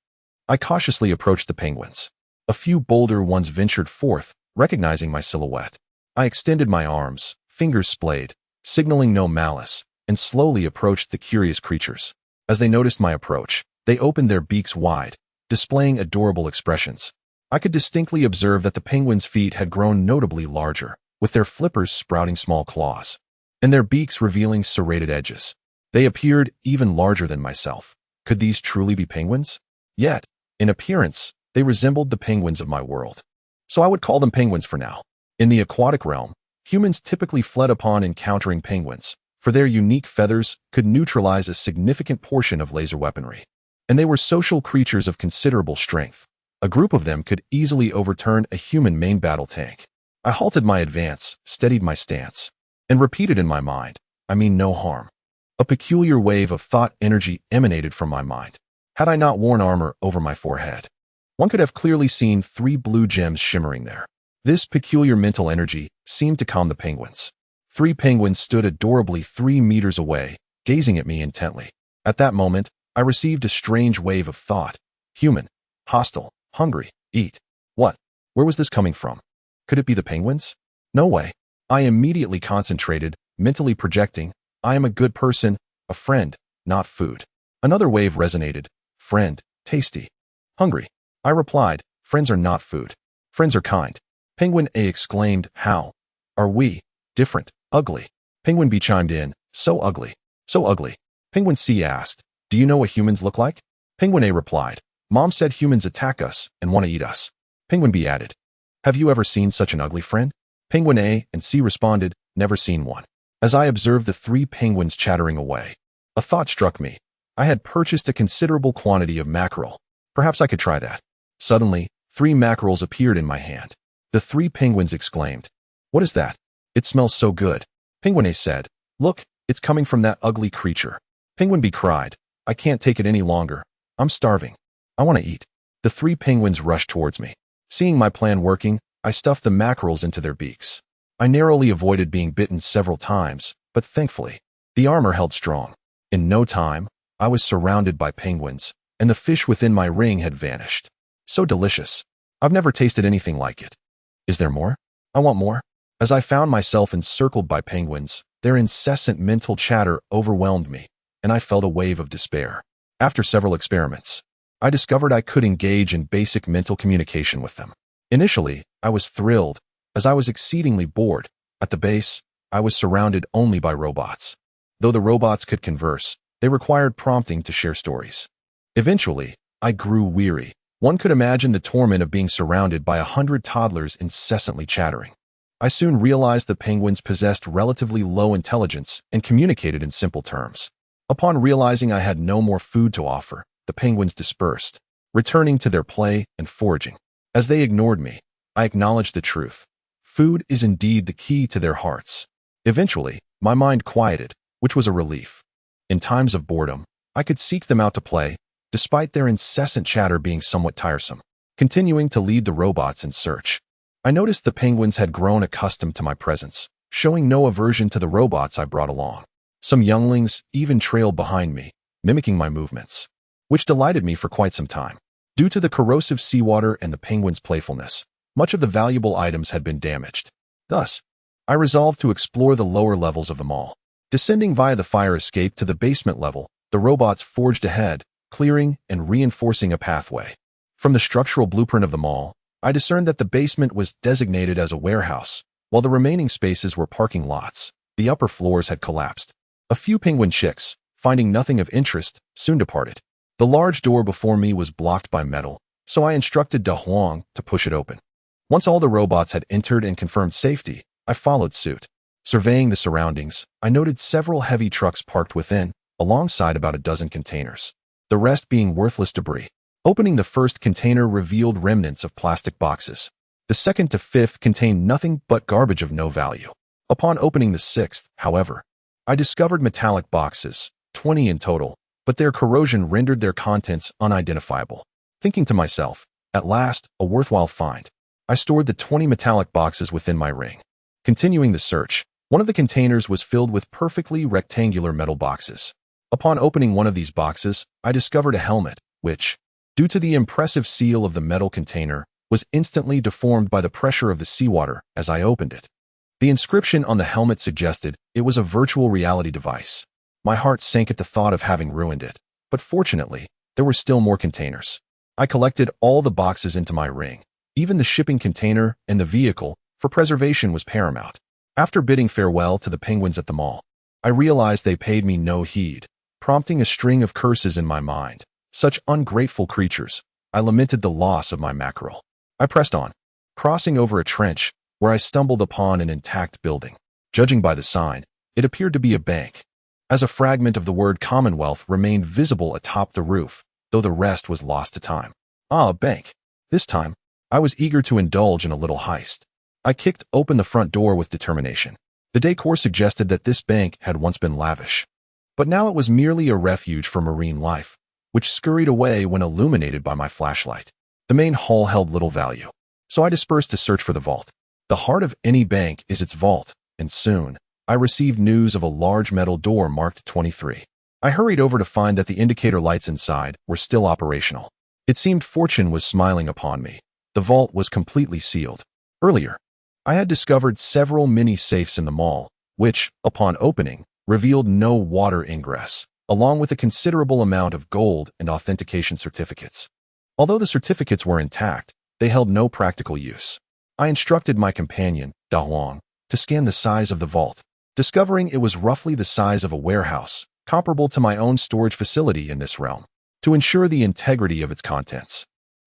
I cautiously approached the penguins. A few bolder ones ventured forth, recognizing my silhouette. I extended my arms, fingers splayed, signaling no malice, and slowly approached the curious creatures. As they noticed my approach, they opened their beaks wide, displaying adorable expressions. I could distinctly observe that the penguins' feet had grown notably larger, with their flippers sprouting small claws, and their beaks revealing serrated edges. They appeared even larger than myself. Could these truly be penguins? Yet, in appearance, they resembled the penguins of my world. So I would call them penguins for now. In the aquatic realm, humans typically fled upon encountering penguins, for their unique feathers could neutralize a significant portion of laser weaponry. And they were social creatures of considerable strength. A group of them could easily overturn a human main battle tank. I halted my advance, steadied my stance, and repeated in my mind, "I mean no harm." A peculiar wave of thought energy emanated from my mind. Had I not worn armor over my forehead, one could have clearly seen 3 blue gems shimmering there. This peculiar mental energy seemed to calm the penguins. 3 penguins stood adorably 3 meters away, gazing at me intently. At that moment, I received a strange wave of thought. Human, hostile, hungry, eat. What? Where was this coming from? Could it be the penguins? No way. I immediately concentrated, mentally projecting, "I am a good person, a friend, not food." Another wave resonated. "Friend, tasty. Hungry." I replied, "Friends are not food. Friends are kind." Penguin A exclaimed, "How? Are we different, ugly?" Penguin B chimed in, "So ugly, so ugly." Penguin C asked, "Do you know what humans look like?" Penguin A replied, "Mom said humans attack us and want to eat us." Penguin B added, "Have you ever seen such an ugly friend?" Penguin A and C responded, "Never seen one." As I observed the 3 penguins chattering away, a thought struck me. I had purchased a considerable quantity of mackerel. Perhaps I could try that. Suddenly, 3 mackerels appeared in my hand. The 3 penguins exclaimed, "What is that? It smells so good." Penguin A said, "Look, it's coming from that ugly creature." Penguin B cried, "I can't take it any longer. I'm starving. I want to eat." The 3 penguins rushed towards me. Seeing my plan working, I stuffed the mackerels into their beaks. I narrowly avoided being bitten several times, but thankfully, the armor held strong. In no time, I was surrounded by penguins, and the fish within my ring had vanished. So delicious. I've never tasted anything like it. Is there more? I want more. As I found myself encircled by penguins, their incessant mental chatter overwhelmed me, and I felt a wave of despair. After several experiments, I discovered I could engage in basic mental communication with them. Initially, I was thrilled, as I was exceedingly bored. At the base, I was surrounded only by robots. Though the robots could converse, they required prompting to share stories. Eventually, I grew weary. One could imagine the torment of being surrounded by 100 toddlers incessantly chattering. I soon realized the penguins possessed relatively low intelligence and communicated in simple terms. Upon realizing I had no more food to offer, the penguins dispersed, returning to their play and foraging. As they ignored me, I acknowledged the truth. Food is indeed the key to their hearts. Eventually, my mind quieted, which was a relief. In times of boredom, I could seek them out to play, despite their incessant chatter being somewhat tiresome. Continuing to lead the robots in search, I noticed the penguins had grown accustomed to my presence, showing no aversion to the robots I brought along. Some younglings even trailed behind me, mimicking my movements, which delighted me for quite some time. Due to the corrosive seawater and the penguins' playfulness, much of the valuable items had been damaged. Thus, I resolved to explore the lower levels of the mall. Descending via the fire escape to the basement level, the robots forged ahead, clearing and reinforcing a pathway. From the structural blueprint of the mall, I discerned that the basement was designated as a warehouse, while the remaining spaces were parking lots. The upper floors had collapsed. A few penguin chicks, finding nothing of interest, soon departed. The large door before me was blocked by metal, so I instructed Da Huang to push it open. Once all the robots had entered and confirmed safety, I followed suit. Surveying the surroundings, I noted several heavy trucks parked within, alongside about a dozen containers, the rest being worthless debris. Opening the first container revealed remnants of plastic boxes. The second to fifth contained nothing but garbage of no value. Upon opening the sixth, however, I discovered metallic boxes, 20 in total, but their corrosion rendered their contents unidentifiable. Thinking to myself, at last, a worthwhile find. I stored the 20 metallic boxes within my ring. Continuing the search, one of the containers was filled with perfectly rectangular metal boxes. Upon opening one of these boxes, I discovered a helmet, which, due to the impressive seal of the metal container, was instantly deformed by the pressure of the seawater as I opened it. The inscription on the helmet suggested it was a virtual reality device. My heart sank at the thought of having ruined it, but fortunately, there were still more containers. I collected all the boxes into my ring, even the shipping container and the vehicle, for preservation was paramount. After bidding farewell to the penguins at the mall, I realized they paid me no heed, prompting a string of curses in my mind. Such ungrateful creatures. I lamented the loss of my mackerel. I pressed on, crossing over a trench, where I stumbled upon an intact building. Judging by the sign, it appeared to be a bank, as a fragment of the word Commonwealth remained visible atop the roof, though the rest was lost to time. Ah, a bank. This time, I was eager to indulge in a little heist. I kicked open the front door with determination. The decor suggested that this bank had once been lavish, but now it was merely a refuge for marine life, which scurried away when illuminated by my flashlight. The main hall held little value, so I dispersed to search for the vault. The heart of any bank is its vault, and soon, I received news of a large metal door marked 23. I hurried over to find that the indicator lights inside were still operational. It seemed fortune was smiling upon me. The vault was completely sealed. Earlier, I had discovered several mini safes in the mall, which, upon opening, revealed no water ingress, along with a considerable amount of gold and authentication certificates. Although the certificates were intact, they held no practical use. I instructed my companion, Da Huang, to scan the size of the vault, discovering it was roughly the size of a warehouse, comparable to my own storage facility in this realm. To ensure the integrity of its contents,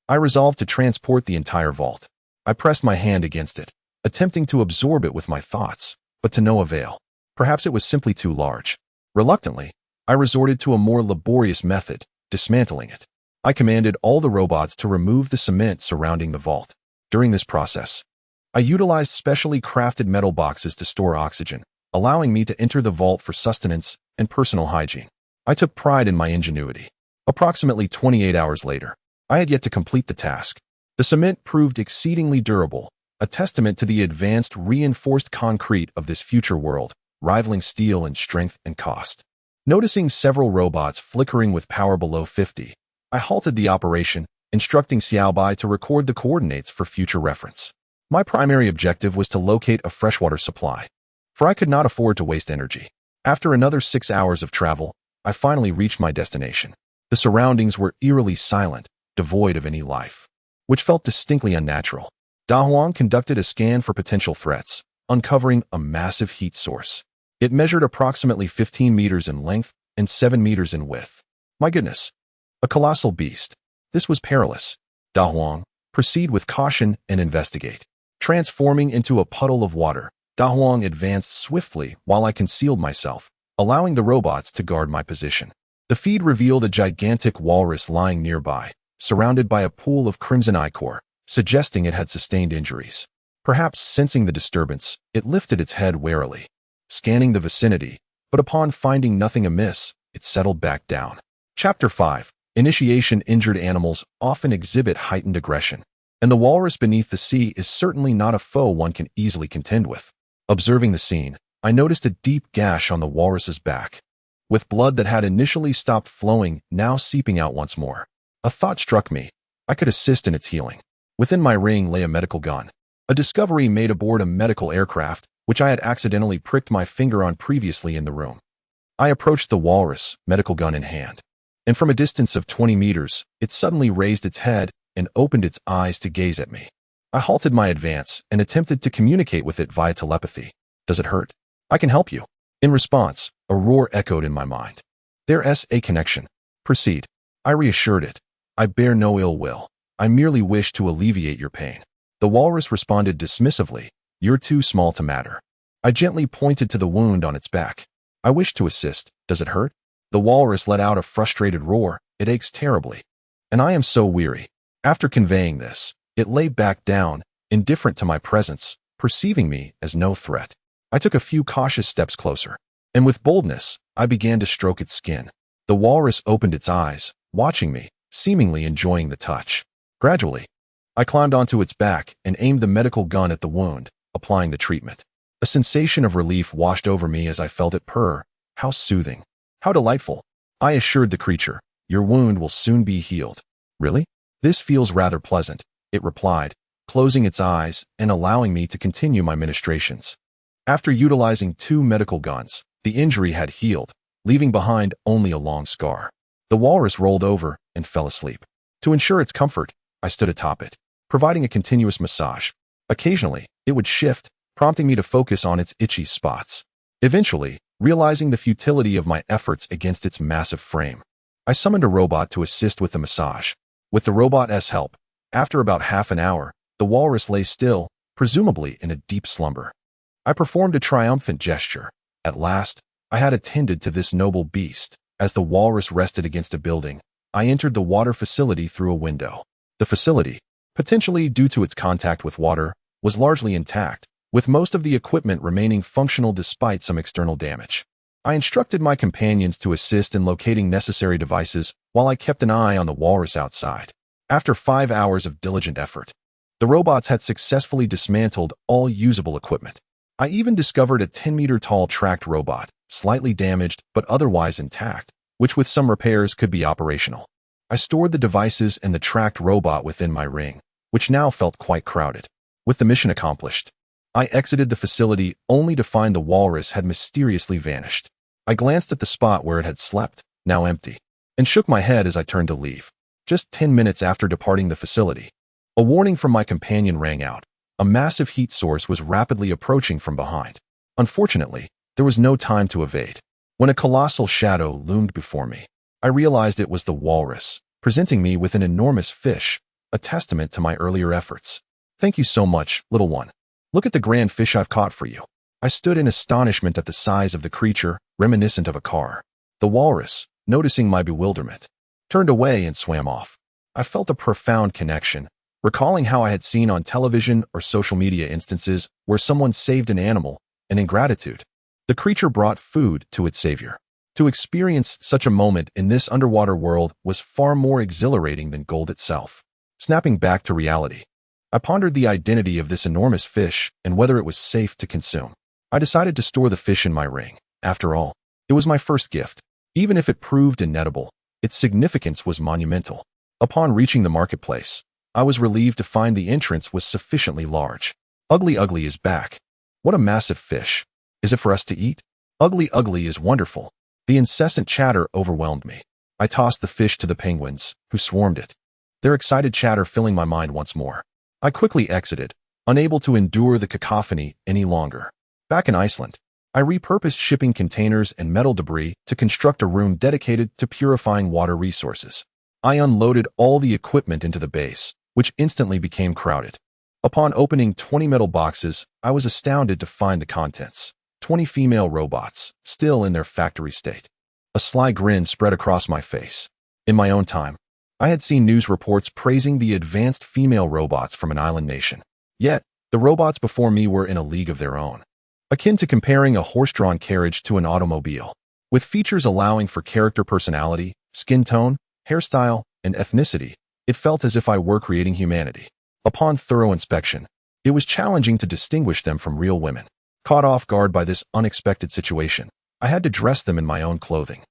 I resolved to transport the entire vault. I pressed my hand against it, attempting to absorb it with my thoughts, but to no avail. Perhaps it was simply too large. Reluctantly, I resorted to a more laborious method, dismantling it. I commanded all the robots to remove the cement surrounding the vault. During this process, I utilized specially crafted metal boxes to store oxygen, allowing me to enter the vault for sustenance and personal hygiene. I took pride in my ingenuity. Approximately 28 hours later, I had yet to complete the task. The cement proved exceedingly durable, a testament to the advanced reinforced concrete of this future world, rivaling steel in strength and cost. Noticing several robots flickering with power below 50, I halted the operation, instructing Xiaobai to record the coordinates for future reference. My primary objective was to locate a freshwater supply, for I could not afford to waste energy. After another 6 hours of travel, I finally reached my destination. The surroundings were eerily silent, devoid of any life, which felt distinctly unnatural. Da Huang conducted a scan for potential threats, uncovering a massive heat source. It measured approximately 15 meters in length and 7 meters in width. My goodness, a colossal beast. This was perilous. Da Huang, proceed with caution and investigate. Transforming into a puddle of water, Da Huang advanced swiftly while I concealed myself, allowing the robots to guard my position. The feed revealed a gigantic walrus lying nearby, surrounded by a pool of crimson ichor, suggesting it had sustained injuries. Perhaps sensing the disturbance, it lifted its head warily, scanning the vicinity, but upon finding nothing amiss, it settled back down. Chapter 5. Initiation. Injured animals often exhibit heightened aggression, and the walrus beneath the sea is certainly not a foe one can easily contend with. Observing the scene, I noticed a deep gash on the walrus's back, with blood that had initially stopped flowing now seeping out once more. A thought struck me. I could assist in its healing. Within my ring lay a medical gun, a discovery made aboard a medical aircraft, which I had accidentally pricked my finger on previously in the room. I approached the walrus, medical gun in hand, and from a distance of 20 meters, it suddenly raised its head and opened its eyes to gaze at me. I halted my advance and attempted to communicate with it via telepathy. Does it hurt? I can help you. In response, a roar echoed in my mind. There's a connection. Proceed. I reassured it. I bear no ill will. I merely wish to alleviate your pain. The walrus responded dismissively. You're too small to matter. I gently pointed to the wound on its back. I wish to assist. Does it hurt? The walrus let out a frustrated roar. It aches terribly. And I am so weary. After conveying this, it lay back down, indifferent to my presence, perceiving me as no threat. I took a few cautious steps closer, and with boldness, I began to stroke its skin. The walrus opened its eyes, watching me, seemingly enjoying the touch. Gradually, I climbed onto its back and aimed the medical gun at the wound, applying the treatment. A sensation of relief washed over me as I felt it purr. How soothing. How delightful. I assured the creature, your wound will soon be healed. Really? This feels rather pleasant, it replied, closing its eyes and allowing me to continue my ministrations. After utilizing 2 medical guns, the injury had healed, leaving behind only a long scar. The walrus rolled over and fell asleep. To ensure its comfort, I stood atop it, providing a continuous massage. Occasionally, it would shift, prompting me to focus on its itchy spots. Eventually, realizing the futility of my efforts against its massive frame, I summoned a robot to assist with the massage. With the robot's help, after about half an hour, the walrus lay still, presumably in a deep slumber. I performed a triumphant gesture. At last, I had attended to this noble beast. As the walrus rested against a building, I entered the water facility through a window. The facility, potentially due to its contact with water, was largely intact, with most of the equipment remaining functional despite some external damage. I instructed my companions to assist in locating necessary devices while I kept an eye on the walrus outside. After 5 hours of diligent effort, the robots had successfully dismantled all usable equipment. I even discovered a 10-meter-tall tracked robot, slightly damaged but otherwise intact, which with some repairs could be operational. I stored the devices and the tracked robot within my ring, which now felt quite crowded. With the mission accomplished, I exited the facility only to find the walrus had mysteriously vanished. I glanced at the spot where it had slept, now empty, and shook my head as I turned to leave. Just 10 minutes after departing the facility, a warning from my companion rang out. A massive heat source was rapidly approaching from behind. Unfortunately, there was no time to evade. When a colossal shadow loomed before me, I realized it was the walrus, presenting me with an enormous fish, a testament to my earlier efforts. Thank you so much, little one. Look at the grand fish I've caught for you. I stood in astonishment at the size of the creature, reminiscent of a car. The walrus, noticing my bewilderment, turned away and swam off. I felt a profound connection, recalling how I had seen on television or social media instances where someone saved an animal, and in gratitude, the creature brought food to its savior. To experience such a moment in this underwater world was far more exhilarating than gold itself. Snapping back to reality, I pondered the identity of this enormous fish and whether it was safe to consume. I decided to store the fish in my ring. After all, it was my first gift. Even if it proved inedible, its significance was monumental. Upon reaching the marketplace, I was relieved to find the entrance was sufficiently large. Ugly Ugly is back. What a massive fish. Is it for us to eat? Ugly Ugly is wonderful. The incessant chatter overwhelmed me. I tossed the fish to the penguins, who swarmed it, their excited chatter filling my mind once more. I quickly exited, unable to endure the cacophony any longer. Back in Iceland, I repurposed shipping containers and metal debris to construct a room dedicated to purifying water resources. I unloaded all the equipment into the base, which instantly became crowded. Upon opening 20 metal boxes, I was astounded to find the contents. 20 female robots, still in their factory state. A sly grin spread across my face. In my own time, I had seen news reports praising the advanced female robots from an island nation. Yet, The robots before me were in a league of their own, akin to comparing a horse-drawn carriage to an automobile. With features allowing for character personality, skin tone, hairstyle, and ethnicity, it felt as if I were creating humanity. Upon thorough inspection, it was challenging to distinguish them from real women. Caught off guard by this unexpected situation, I had to dress them in my own clothing.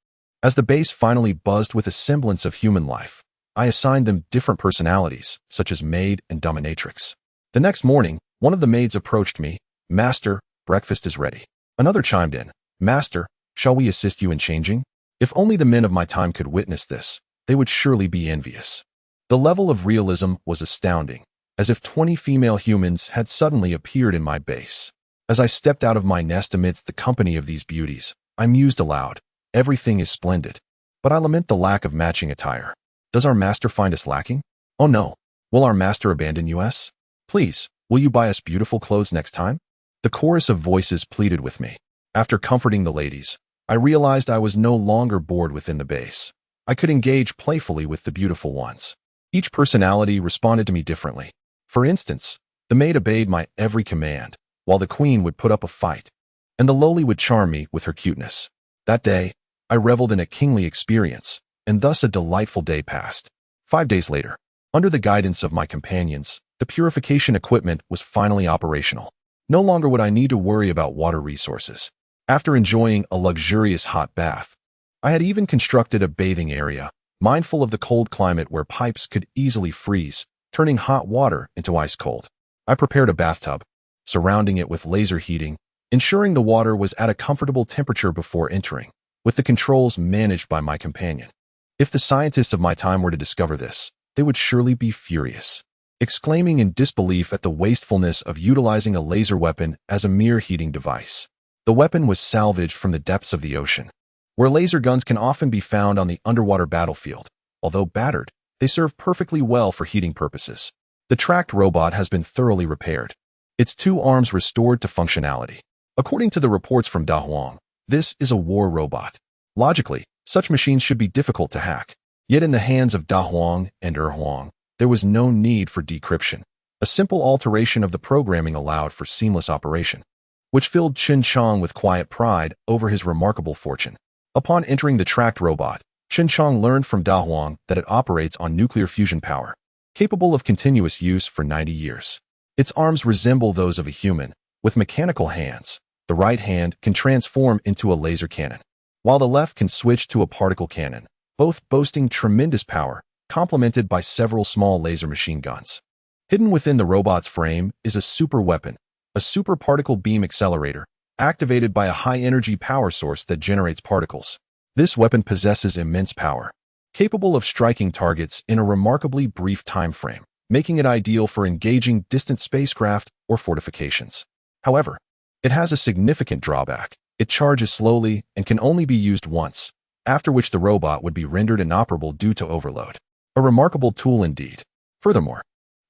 As the base finally buzzed with a semblance of human life, I assigned them different personalities, such as maid and dominatrix. The next morning, one of the maids approached me. "Master, breakfast is ready." Another chimed in. "Master, shall we assist you in changing?" If only the men of my time could witness this, they would surely be envious. The level of realism was astounding, as if 20 female humans had suddenly appeared in my base. As I stepped out of my nest amidst the company of these beauties, I mused aloud. Everything is splendid, but I lament the lack of matching attire. Does our master find us lacking? Oh no. Will our master abandon us? Please, will you buy us beautiful clothes next time? The chorus of voices pleaded with me. After comforting the ladies, I realized I was no longer bored within the base. I could engage playfully with the beautiful ones. Each personality responded to me differently. For instance, the maid obeyed my every command, while the queen would put up a fight, and the lowly would charm me with her cuteness. That day, I reveled in a kingly experience, and thus a delightful day passed. 5 days later, under the guidance of my companions, the purification equipment was finally operational. No longer would I need to worry about water resources. After enjoying a luxurious hot bath, I had even constructed a bathing area, mindful of the cold climate where pipes could easily freeze, turning hot water into ice cold. I prepared a bathtub, surrounding it with laser heating, ensuring the water was at a comfortable temperature before entering, with the controls managed by my companion. If the scientists of my time were to discover this, they would surely be furious, exclaiming in disbelief at the wastefulness of utilizing a laser weapon as a mere heating device. The weapon was salvaged from the depths of the ocean, where laser guns can often be found on the underwater battlefield. Although battered, they serve perfectly well for heating purposes. The tracked robot has been thoroughly repaired, its 2 arms restored to functionality. According to the reports from Da Huang, this is a war robot. Logically, such machines should be difficult to hack. Yet in the hands of Da Huang and Huang, there was no need for decryption. A simple alteration of the programming allowed for seamless operation, which filled CHEN JIANG with quiet pride over his remarkable fortune. Upon entering the tracked robot, CHEN JIANG learned from Da Huang that it operates on nuclear fusion power, capable of continuous use for 90 years. Its arms resemble those of a human, with mechanical hands. The right hand can transform into a laser cannon, while the left can switch to a particle cannon, both boasting tremendous power, complemented by several small laser machine guns. Hidden within the robot's frame is a super weapon, a super particle beam accelerator, activated by a high-energy power source that generates particles. This weapon possesses immense power, capable of striking targets in a remarkably brief time frame, making it ideal for engaging distant spacecraft or fortifications. However, it has a significant drawback. It charges slowly and can only be used once, after which the robot would be rendered inoperable due to overload. A remarkable tool indeed. Furthermore,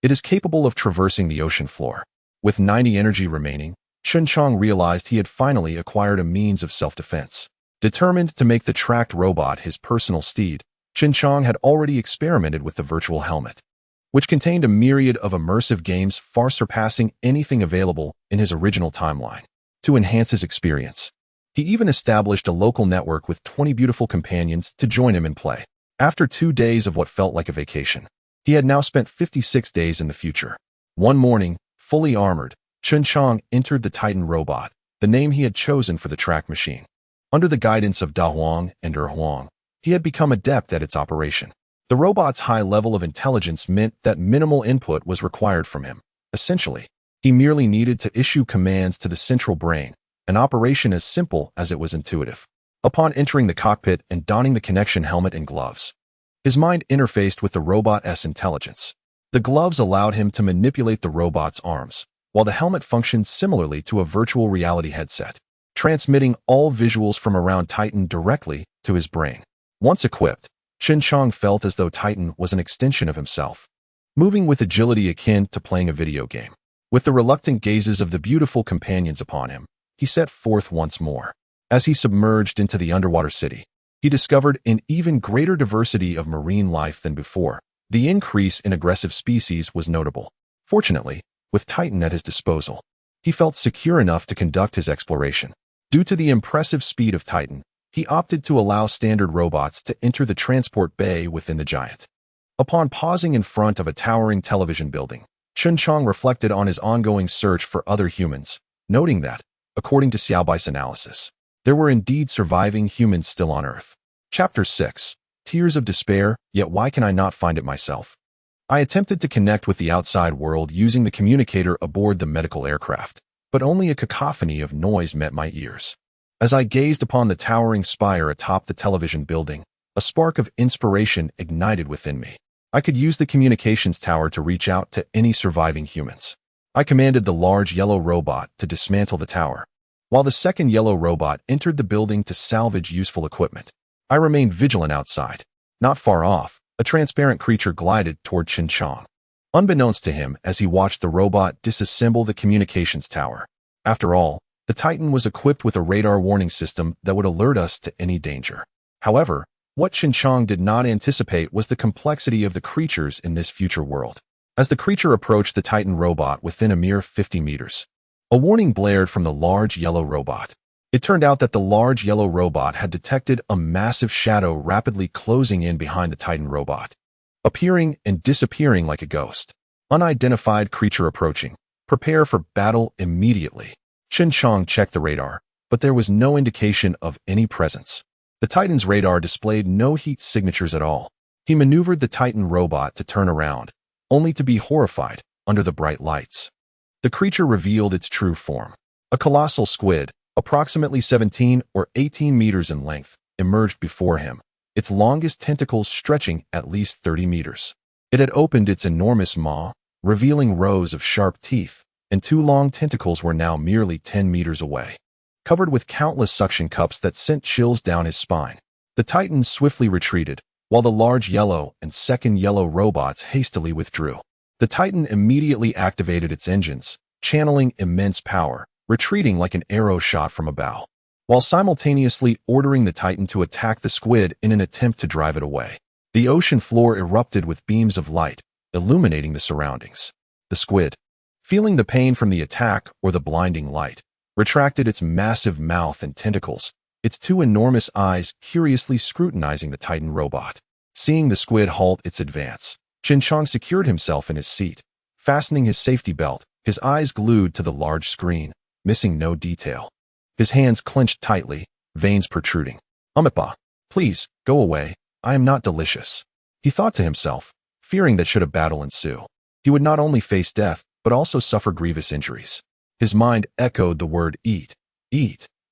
it is capable of traversing the ocean floor. With 90 energy remaining, CHEN JIANG realized he had finally acquired a means of self-defense. Determined to make the tracked robot his personal steed, CHEN JIANG had already experimented with the virtual helmet, which contained a myriad of immersive games far surpassing anything available in his original timeline. To enhance his experience, he even established a local network with 20 beautiful companions to join him in play. After 2 days of what felt like a vacation, he had now spent 56 days in the future. One morning, fully armored, CHEN JIANG entered the Titan robot, the name he had chosen for the track machine. Under the guidance of Da Huang and Huang, he had become adept at its operation. The robot's high level of intelligence meant that minimal input was required from him. Essentially, he merely needed to issue commands to the central brain, an operation as simple as it was intuitive. Upon entering the cockpit and donning the connection helmet and gloves, his mind interfaced with the robot's intelligence. The gloves allowed him to manipulate the robot's arms, while the helmet functioned similarly to a virtual reality headset, transmitting all visuals from around Titan directly to his brain. Once equipped, CHEN JIANG felt as though Titan was an extension of himself, moving with agility akin to playing a video game. With the reluctant gazes of the beautiful companions upon him, he set forth once more. As he submerged into the underwater city, he discovered an even greater diversity of marine life than before. The increase in aggressive species was notable. Fortunately, With Titan at his disposal, he felt secure enough to conduct his exploration. Due to the impressive speed of Titan, he opted to allow standard robots to enter the transport bay within the giant. Upon pausing in front of a towering television building, CHEN JIANG reflected on his ongoing search for other humans, noting that, according to Xiaobai's analysis, there were indeed surviving humans still on Earth. Chapter 6. Tears of Despair, Yet Why Can I Not Find It Myself? I attempted to connect with the outside world using the communicator aboard the medical aircraft, but only a cacophony of noise met my ears. As I gazed upon the towering spire atop the television building, a spark of inspiration ignited within me. I could use the communications tower to reach out to any surviving humans. I commanded the large yellow robot to dismantle the tower, while the second yellow robot entered the building to salvage useful equipment. I remained vigilant outside. Not far off, a transparent creature glided toward CHEN JIANG, unbeknownst to him as he watched the robot disassemble the communications tower. After all, the Titan was equipped with a radar warning system that would alert us to any danger. However, what CHEN JIANG did not anticipate was the complexity of the creatures in this future world. As the creature approached the Titan robot within a mere 50 meters, a warning blared from the large yellow robot. It turned out that the large yellow robot had detected a massive shadow rapidly closing in behind the Titan robot, appearing and disappearing like a ghost. Unidentified creature approaching. Prepare for battle immediately. CHEN JIANG checked the radar, but there was no indication of any presence. The Titan's radar displayed no heat signatures at all. He maneuvered the Titan robot to turn around, only to be horrified under the bright lights. The creature revealed its true form. A colossal squid, approximately 17 or 18 meters in length, emerged before him, its longest tentacles stretching at least 30 meters. It had opened its enormous maw, revealing rows of sharp teeth, and two long tentacles were now merely 10 meters away, covered with countless suction cups that sent chills down his spine. The Titan swiftly retreated, while the large yellow and second yellow robots hastily withdrew. The Titan immediately activated its engines, channeling immense power, retreating like an arrow shot from a bow, while simultaneously ordering the Titan to attack the squid in an attempt to drive it away. The ocean floor erupted with beams of light, illuminating the surroundings. The squid, feeling the pain from the attack or the blinding light, retracted its massive mouth and tentacles, its two enormous eyes curiously scrutinizing the Titan robot. Seeing the squid halt its advance, CHEN JIANG secured himself in his seat, fastening his safety belt, his eyes glued to the large screen, missing no detail. His hands clenched tightly, veins protruding. "Umitba, please, go away, I am not delicious," he thought to himself, fearing that should a battle ensue, he would not only face death, but also suffer grievous injuries. His mind echoed the word eat,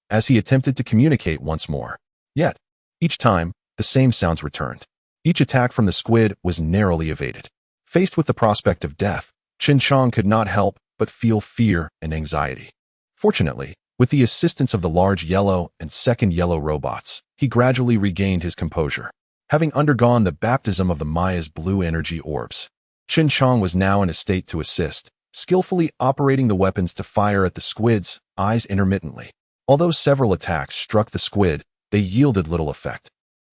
as he attempted to communicate once more. Yet, each time, the same sounds returned. Each attack from the squid was narrowly evaded. Faced with the prospect of death, CHEN JIANG could not help but feel fear and anxiety. Fortunately, with the assistance of the large yellow and second yellow robots, he gradually regained his composure. Having undergone the baptism of the Maya's blue energy orbs, CHEN JIANG was now in a state to assist, skillfully operating the weapons to fire at the squid's eyes intermittently. Although several attacks struck the squid, they yielded little effect.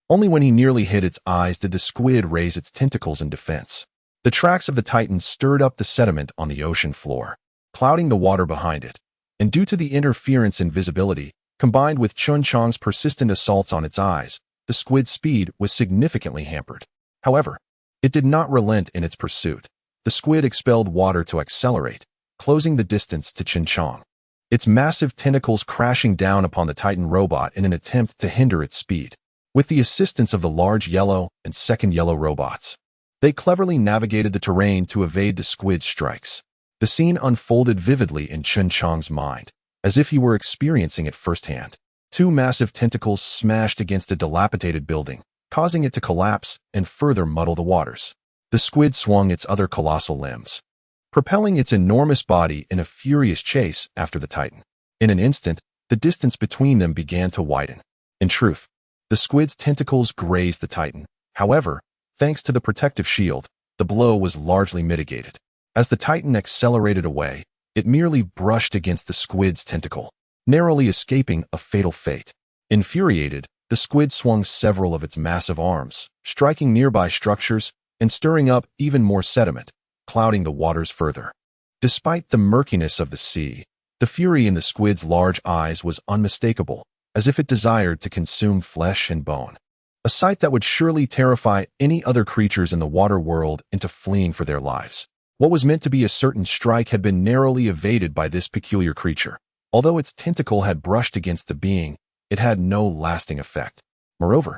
Only when he nearly hit its eyes did the squid raise its tentacles in defense. The tracks of the Titan stirred up the sediment on the ocean floor, clouding the water behind it. And due to the interference in visibility, combined with CHEN JIANG's persistent assaults on its eyes, the squid's speed was significantly hampered. However, it did not relent in its pursuit. The squid expelled water to accelerate, closing the distance to CHEN JIANG, its massive tentacles crashing down upon the Titan robot in an attempt to hinder its speed. With the assistance of the large yellow and second yellow robots, they cleverly navigated the terrain to evade the squid's strikes. The scene unfolded vividly in CHEN JIANG's mind, as if he were experiencing it firsthand. Two massive tentacles smashed against a dilapidated building, causing it to collapse and further muddle the waters. The squid swung its other colossal limbs, propelling its enormous body in a furious chase after the Titan. In an instant, the distance between them began to widen. In truth, the squid's tentacles grazed the Titan. However, thanks to the protective shield, the blow was largely mitigated. As the Titan accelerated away, it merely brushed against the squid's tentacle, narrowly escaping a fatal fate. Infuriated, the squid swung several of its massive arms, striking nearby structures and stirring up even more sediment, clouding the waters further. Despite the murkiness of the sea, the fury in the squid's large eyes was unmistakable, as if it desired to consume flesh and bone. A sight that would surely terrify any other creatures in the water world into fleeing for their lives. What was meant to be a certain strike had been narrowly evaded by this peculiar creature. Although its tentacle had brushed against the being, it had no lasting effect. Moreover,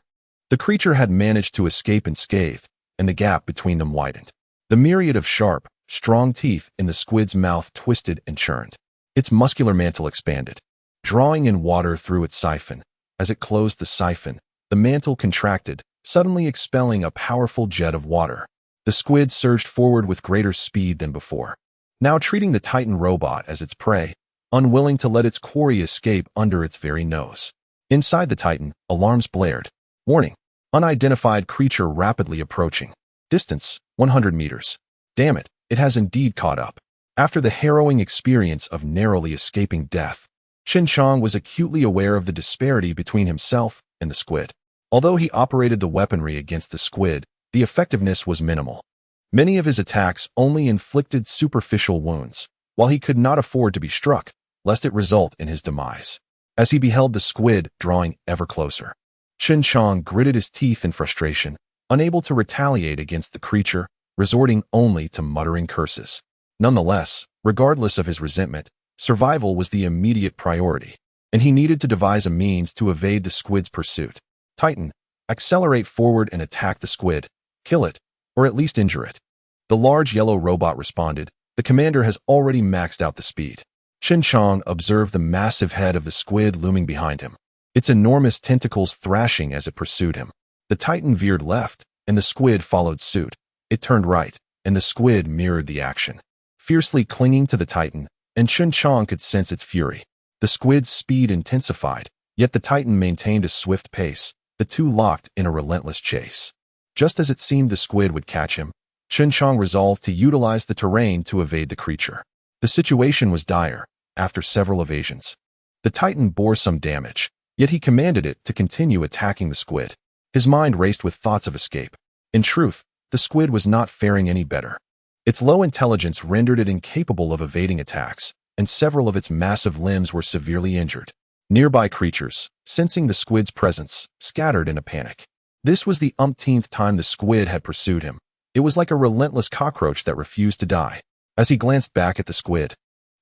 the creature had managed to escape unscathed, and the gap between them widened. The myriad of sharp, strong teeth in the squid's mouth twisted and churned. Its muscular mantle expanded, drawing in water through its siphon. As it closed the siphon, the mantle contracted, suddenly expelling a powerful jet of water. The squid surged forward with greater speed than before, now treating the Titan robot as its prey, unwilling to let its quarry escape under its very nose. Inside the Titan, alarms blared. Warning: unidentified creature rapidly approaching. Distance: 100 meters. Damn it, it has indeed caught up. After the harrowing experience of narrowly escaping death, CHEN JIANG was acutely aware of the disparity between himself and the squid. Although he operated the weaponry against the squid, the effectiveness was minimal. Many of his attacks only inflicted superficial wounds, while he could not afford to be struck, lest it result in his demise. As he beheld the squid drawing ever closer, CHEN JIANG gritted his teeth in frustration, unable to retaliate against the creature, resorting only to muttering curses. Nonetheless, regardless of his resentment, survival was the immediate priority, and he needed to devise a means to evade the squid's pursuit. Titan, accelerate forward and attack the squid. Kill it, or at least injure it. The large yellow robot responded. The commander has already maxed out the speed. CHEN JIANG observed the massive head of the squid looming behind him, its enormous tentacles thrashing as it pursued him. The Titan veered left, and the squid followed suit. It turned right, and the squid mirrored the action, fiercely clinging to the Titan, and CHEN JIANG could sense its fury. The squid's speed intensified, yet the Titan maintained a swift pace. The two locked in a relentless chase. Just as it seemed the squid would catch him, CHEN JIANG resolved to utilize the terrain to evade the creature. The situation was dire. After several evasions, the Titan bore some damage, yet he commanded it to continue attacking the squid. His mind raced with thoughts of escape. In truth, the squid was not faring any better. Its low intelligence rendered it incapable of evading attacks, and several of its massive limbs were severely injured. Nearby creatures, sensing the squid's presence, scattered in a panic. This was the umpteenth time the squid had pursued him. It was like a relentless cockroach that refused to die. As he glanced back at the squid,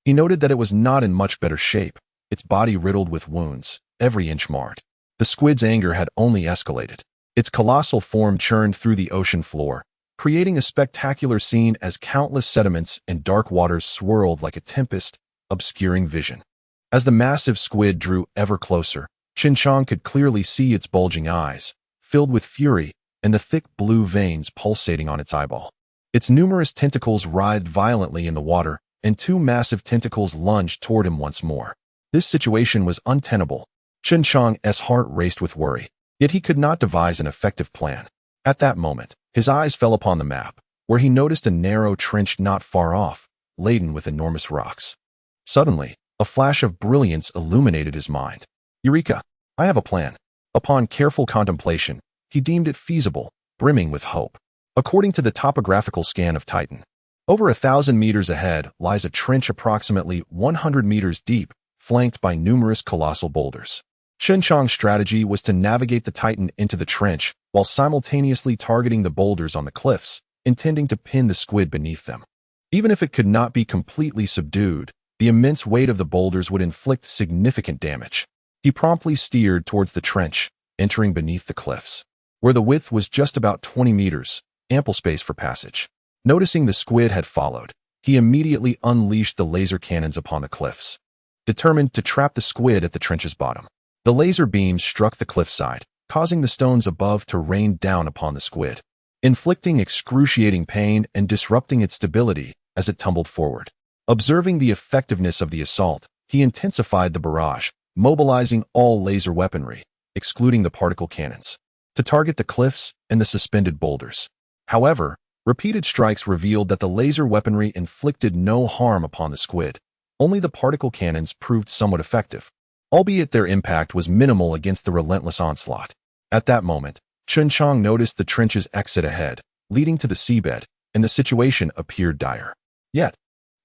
he noted that it was not in much better shape, its body riddled with wounds, every inch marred. The squid's anger had only escalated. Its colossal form churned through the ocean floor, creating a spectacular scene as countless sediments and dark waters swirled like a tempest, obscuring vision. As the massive squid drew ever closer, CHEN JIANG could clearly see its bulging eyes, filled with fury, and the thick blue veins pulsating on its eyeball. Its numerous tentacles writhed violently in the water, and two massive tentacles lunged toward him once more. This situation was untenable. CHEN JIANG's heart raced with worry, yet he could not devise an effective plan. At that moment, his eyes fell upon the map, where he noticed a narrow trench not far off, laden with enormous rocks. Suddenly, a flash of brilliance illuminated his mind. Eureka! I have a plan. Upon careful contemplation, he deemed it feasible, brimming with hope. According to the topographical scan of Titan, over 1,000 meters ahead lies a trench approximately 100 meters deep, flanked by numerous colossal boulders. CHEN JIANG's strategy was to navigate the Titan into the trench while simultaneously targeting the boulders on the cliffs, intending to pin the squid beneath them. Even if it could not be completely subdued, the immense weight of the boulders would inflict significant damage. He promptly steered towards the trench, entering beneath the cliffs, where the width was just about 20 meters, ample space for passage. Noticing the squid had followed, he immediately unleashed the laser cannons upon the cliffs, determined to trap the squid at the trench's bottom. The laser beams struck the cliffside, causing the stones above to rain down upon the squid, inflicting excruciating pain and disrupting its stability as it tumbled forward. Observing the effectiveness of the assault, he intensified the barrage, mobilizing all laser weaponry, excluding the particle cannons, to target the cliffs and the suspended boulders. However, repeated strikes revealed that the laser weaponry inflicted no harm upon the squid. Only the particle cannons proved somewhat effective, albeit their impact was minimal against the relentless onslaught. At that moment, CHEN JIANG noticed the trench's exit ahead, leading to the seabed, and the situation appeared dire. Yet,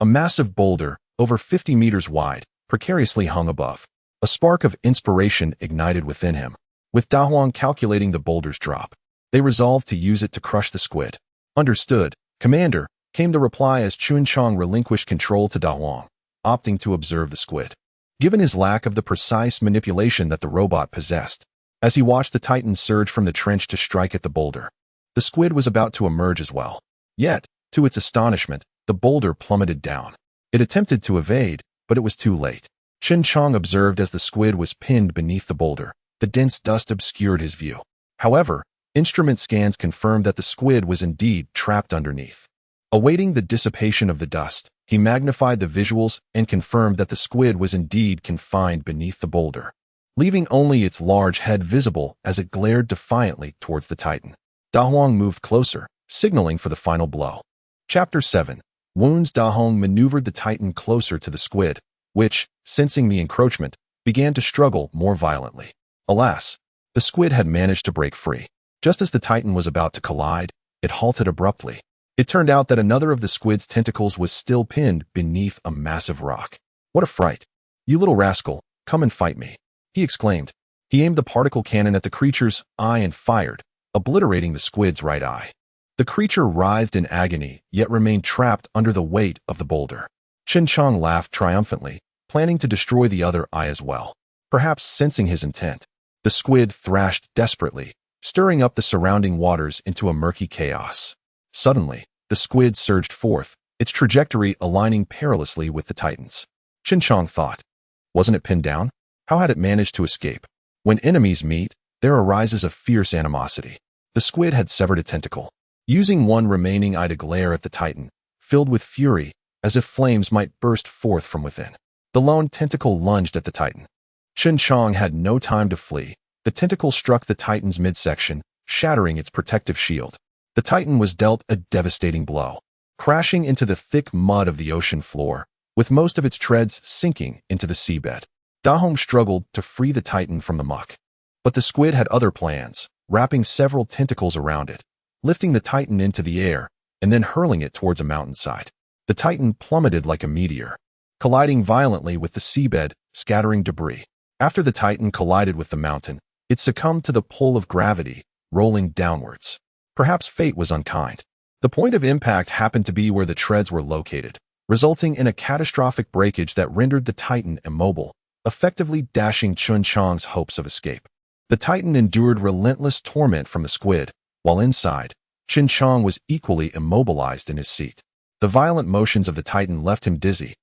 A massive boulder, over 50 meters wide, precariously hung above. A spark of inspiration ignited within him. With Da Huang calculating the boulder's drop, they resolved to use it to crush the squid. Understood, Commander, came the reply as Chun Chang relinquished control to Da Huang, opting to observe the squid. Given his lack of the precise manipulation that the robot possessed, as he watched the Titan surge from the trench to strike at the boulder, the squid was about to emerge as well. Yet, to its astonishment, the boulder plummeted down. It attempted to evade, but it was too late. Chun Chang observed as the squid was pinned beneath the boulder. The dense dust obscured his view. However, instrument scans confirmed that the squid was indeed trapped underneath. Awaiting the dissipation of the dust, he magnified the visuals and confirmed that the squid was indeed confined beneath the boulder, leaving only its large head visible as it glared defiantly towards the Titan. Da Huang moved closer, signaling for the final blow. Chapter 7. Wounds. Da Huang maneuvered the Titan closer to the squid, which, sensing the encroachment, began to struggle more violently. Alas, the squid had managed to break free. Just as the Titan was about to collide, it halted abruptly. It turned out that another of the squid's tentacles was still pinned beneath a massive rock. What a fright! You little rascal, come and fight me, he exclaimed. He aimed the particle cannon at the creature's eye and fired, obliterating the squid's right eye. The creature writhed in agony, yet remained trapped under the weight of the boulder. Chun Chang laughed triumphantly, planning to destroy the other eye as well. Perhaps sensing his intent, the squid thrashed desperately, stirring up the surrounding waters into a murky chaos. Suddenly, the squid surged forth, its trajectory aligning perilously with the Titan's. Chun Chang thought. Wasn't it pinned down? How had it managed to escape? When enemies meet, there arises a fierce animosity. The squid had severed a tentacle, using one remaining eye to glare at the Titan, filled with fury, as if flames might burst forth from within. The lone tentacle lunged at the Titan. Chun Chang had no time to flee. The tentacle struck the Titan's midsection, shattering its protective shield. The Titan was dealt a devastating blow, crashing into the thick mud of the ocean floor, with most of its treads sinking into the seabed. Da Huang struggled to free the Titan from the muck. But the squid had other plans, wrapping several tentacles around it, lifting the Titan into the air, and then hurling it towards a mountainside. The Titan plummeted like a meteor, colliding violently with the seabed, scattering debris. After the Titan collided with the mountain, it succumbed to the pull of gravity, rolling downwards. Perhaps fate was unkind. The point of impact happened to be where the treads were located, resulting in a catastrophic breakage that rendered the Titan immobile, effectively dashing Chun Chang's hopes of escape. The Titan endured relentless torment from the squid, while inside, Chun Chang was equally immobilized in his seat. The violent motions of the Titan left him dizzy,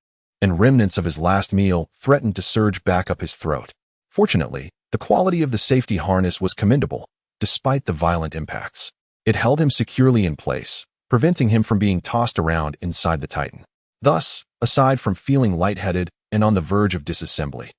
and remnants of his last meal threatened to surge back up his throat. Fortunately, the quality of the safety harness was commendable, despite the violent impacts. It held him securely in place, preventing him from being tossed around inside the Titan. Thus, aside from feeling lightheaded and on the verge of disassembly,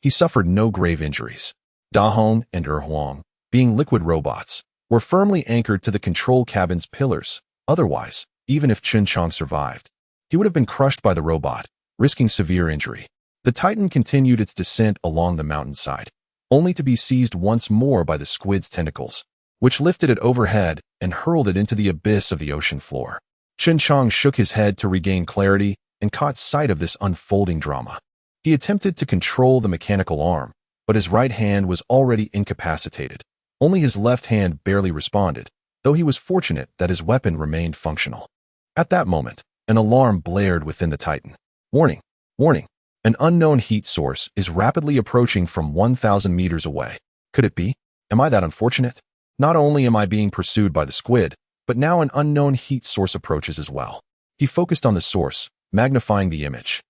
he suffered no grave injuries. Da Huang and Huang, being liquid robots, were firmly anchored to the control cabin's pillars. Otherwise, even if Chun Chang survived, he would have been crushed by the robot, risking severe injury. The Titan continued its descent along the mountainside, only to be seized once more by the squid's tentacles, which lifted it overhead and hurled it into the abyss of the ocean floor. Chun Chang shook his head to regain clarity and caught sight of this unfolding drama. He attempted to control the mechanical arm, but his right hand was already incapacitated. Only his left hand barely responded, though he was fortunate that his weapon remained functional. At that moment, an alarm blared within the Titan. Warning! Warning! An unknown heat source is rapidly approaching from 1,000 meters away. Could it be? Am I that unfortunate? Not only am I being pursued by the squid, but now an unknown heat source approaches as well. He focused on the source, magnifying the image,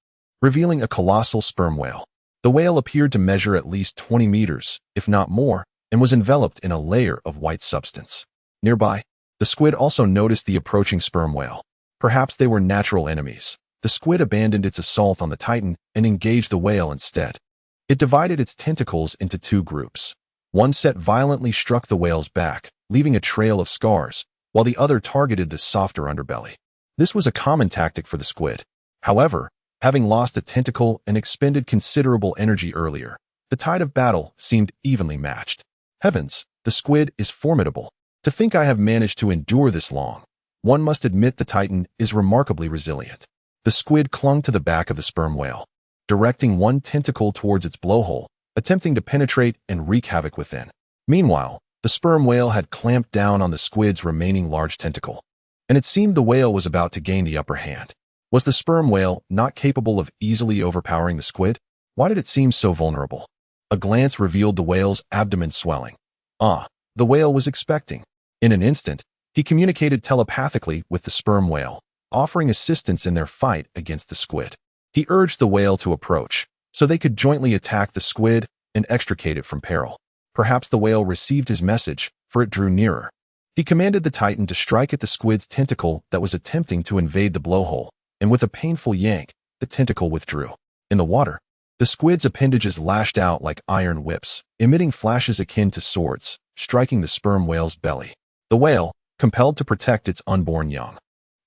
revealing a colossal sperm whale. The whale appeared to measure at least 20 meters, if not more, and was enveloped in a layer of white substance. Nearby, the squid also noticed the approaching sperm whale. Perhaps they were natural enemies. The squid abandoned its assault on the Titan and engaged the whale instead. It divided its tentacles into two groups. One set violently struck the whale's back, leaving a trail of scars, while the other targeted the softer underbelly. This was a common tactic for the squid. However, having lost a tentacle and expended considerable energy earlier, the tide of battle seemed evenly matched. Heavens, the squid is formidable. To think I have managed to endure this long. One must admit the Titan is remarkably resilient. The squid clung to the back of the sperm whale, directing one tentacle towards its blowhole, attempting to penetrate and wreak havoc within. Meanwhile, the sperm whale had clamped down on the squid's remaining large tentacle, and it seemed the whale was about to gain the upper hand. Was the sperm whale not capable of easily overpowering the squid? Why did it seem so vulnerable? A glance revealed the whale's abdomen swelling. The whale was expecting. In an instant, he communicated telepathically with the sperm whale, offering assistance in their fight against the squid. He urged the whale to approach, so they could jointly attack the squid and extricate it from peril. Perhaps the whale received his message, for it drew nearer. He commanded the titan to strike at the squid's tentacle that was attempting to invade the blowhole, and with a painful yank, the tentacle withdrew. In the water, the squid's appendages lashed out like iron whips, emitting flashes akin to swords, striking the sperm whale's belly. The whale, compelled to protect its unborn young,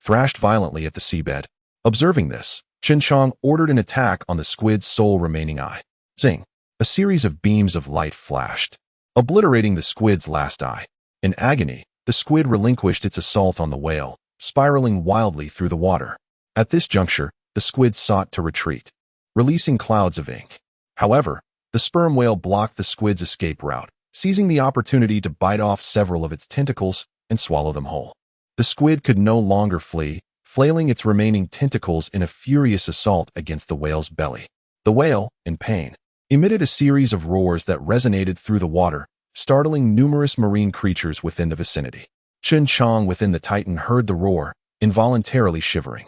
thrashed violently at the seabed. Observing this, CHEN JIANG ordered an attack on the squid's sole remaining eye. Zing! A series of beams of light flashed, obliterating the squid's last eye. In agony, the squid relinquished its assault on the whale, spiraling wildly through the water. At this juncture, the squid sought to retreat, releasing clouds of ink. However, the sperm whale blocked the squid's escape route, seizing the opportunity to bite off several of its tentacles and swallow them whole. The squid could no longer flee, flailing its remaining tentacles in a furious assault against the whale's belly. The whale, in pain, emitted a series of roars that resonated through the water, startling numerous marine creatures within the vicinity. CHEN JIANG within the Titan heard the roar, involuntarily shivering.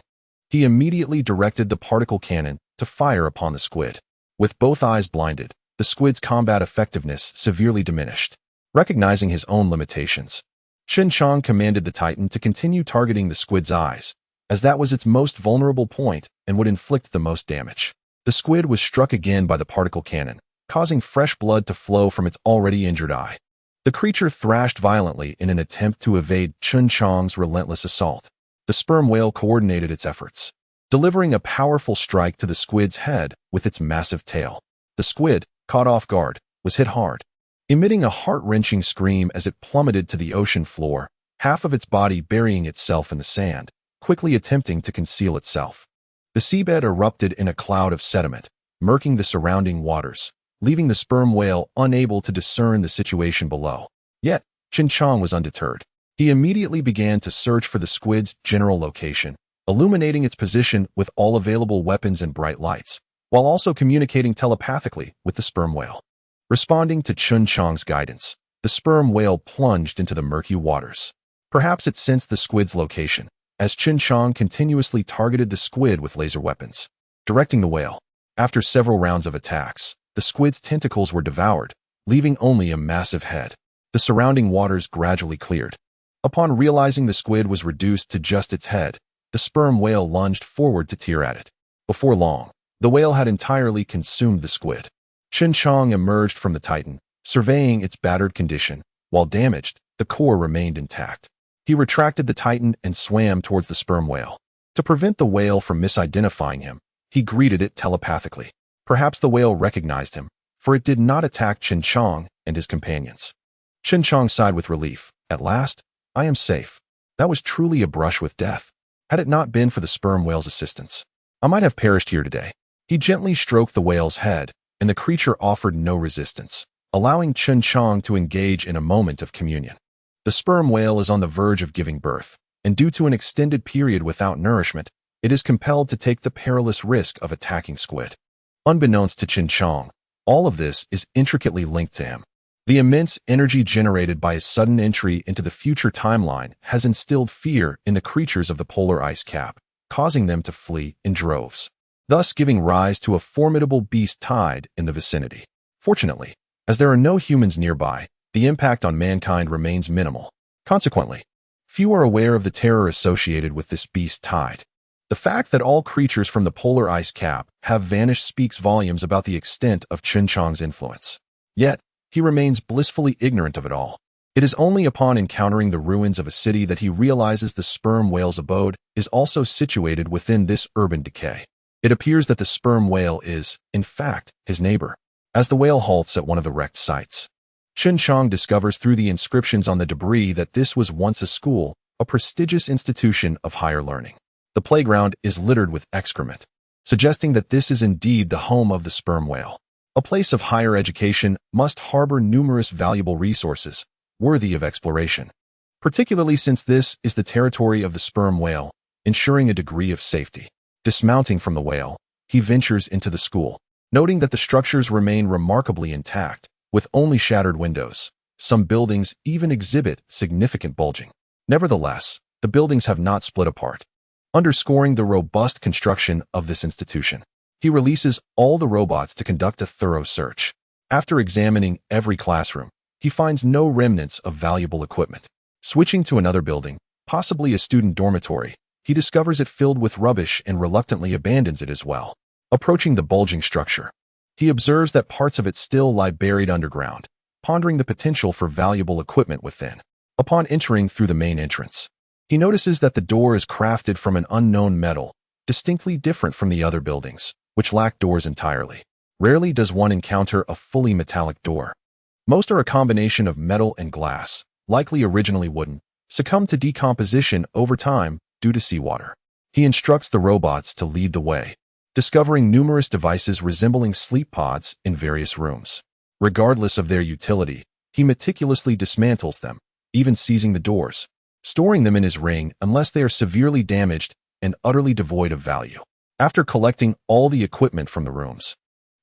He immediately directed the particle cannon to fire upon the squid. With both eyes blinded, the squid's combat effectiveness severely diminished. Recognizing his own limitations, CHEN JIANG commanded the Titan to continue targeting the squid's eyes, as that was its most vulnerable point and would inflict the most damage. The squid was struck again by the particle cannon, causing fresh blood to flow from its already injured eye. The creature thrashed violently in an attempt to evade CHEN JIANG's relentless assault. The sperm whale coordinated its efforts, delivering a powerful strike to the squid's head with its massive tail. The squid, caught off guard, was hit hard, emitting a heart-wrenching scream as it plummeted to the ocean floor, half of its body burying itself in the sand, quickly attempting to conceal itself. The seabed erupted in a cloud of sediment, murking the surrounding waters, leaving the sperm whale unable to discern the situation below. Yet, CHEN JIANG was undeterred. He immediately began to search for the squid's general location, illuminating its position with all available weapons and bright lights, while also communicating telepathically with the sperm whale. Responding to CHEN JIANG's guidance, the sperm whale plunged into the murky waters. Perhaps it sensed the squid's location, as CHEN JIANG continuously targeted the squid with laser weapons, directing the whale. After several rounds of attacks, the squid's tentacles were devoured, leaving only a massive head. The surrounding waters gradually cleared. Upon realizing the squid was reduced to just its head, the sperm whale lunged forward to tear at it. Before long, the whale had entirely consumed the squid. CHEN JIANG emerged from the Titan, surveying its battered condition. While damaged, the core remained intact. He retracted the Titan and swam towards the sperm whale. To prevent the whale from misidentifying him, he greeted it telepathically. Perhaps the whale recognized him, for it did not attack CHEN JIANG and his companions. CHEN JIANG sighed with relief. At last, I am safe. That was truly a brush with death. Had it not been for the sperm whale's assistance, I might have perished here today. He gently stroked the whale's head, and the creature offered no resistance, allowing CHEN JIANG to engage in a moment of communion. The sperm whale is on the verge of giving birth, and due to an extended period without nourishment, it is compelled to take the perilous risk of attacking squid. Unbeknownst to CHEN JIANG, all of this is intricately linked to him. The immense energy generated by his sudden entry into the future timeline has instilled fear in the creatures of the polar ice cap, causing them to flee in droves, thus giving rise to a formidable beast tide in the vicinity. Fortunately, as there are no humans nearby, the impact on mankind remains minimal. Consequently, few are aware of the terror associated with this beast tide. The fact that all creatures from the polar ice cap have vanished speaks volumes about the extent of CHEN JIANG's influence. Yet, he remains blissfully ignorant of it all. It is only upon encountering the ruins of a city that he realizes the sperm whale's abode is also situated within this urban decay. It appears that the sperm whale is, in fact, his neighbor. As the whale halts at one of the wrecked sites, CHEN JIANG discovers through the inscriptions on the debris that this was once a school, a prestigious institution of higher learning. The playground is littered with excrement, suggesting that this is indeed the home of the sperm whale. A place of higher education must harbor numerous valuable resources worthy of exploration, particularly since this is the territory of the sperm whale, ensuring a degree of safety. Dismounting from the whale, he ventures into the school, noting that the structures remain remarkably intact, with only shattered windows. Some buildings even exhibit significant bulging. Nevertheless, the buildings have not split apart, underscoring the robust construction of this institution. He releases all the robots to conduct a thorough search. After examining every classroom, he finds no remnants of valuable equipment. Switching to another building, possibly a student dormitory, he discovers it filled with rubbish and reluctantly abandons it as well. Approaching the bulging structure, he observes that parts of it still lie buried underground, pondering the potential for valuable equipment within. Upon entering through the main entrance, he notices that the door is crafted from an unknown metal, distinctly different from the other buildings, which lack doors entirely. Rarely does one encounter a fully metallic door. Most are a combination of metal and glass, likely originally wooden, succumb to decomposition over time due to seawater. He instructs the robots to lead the way, discovering numerous devices resembling sleep pods in various rooms. Regardless of their utility, he meticulously dismantles them, even seizing the doors, storing them in his ring unless they are severely damaged and utterly devoid of value. After collecting all the equipment from the rooms,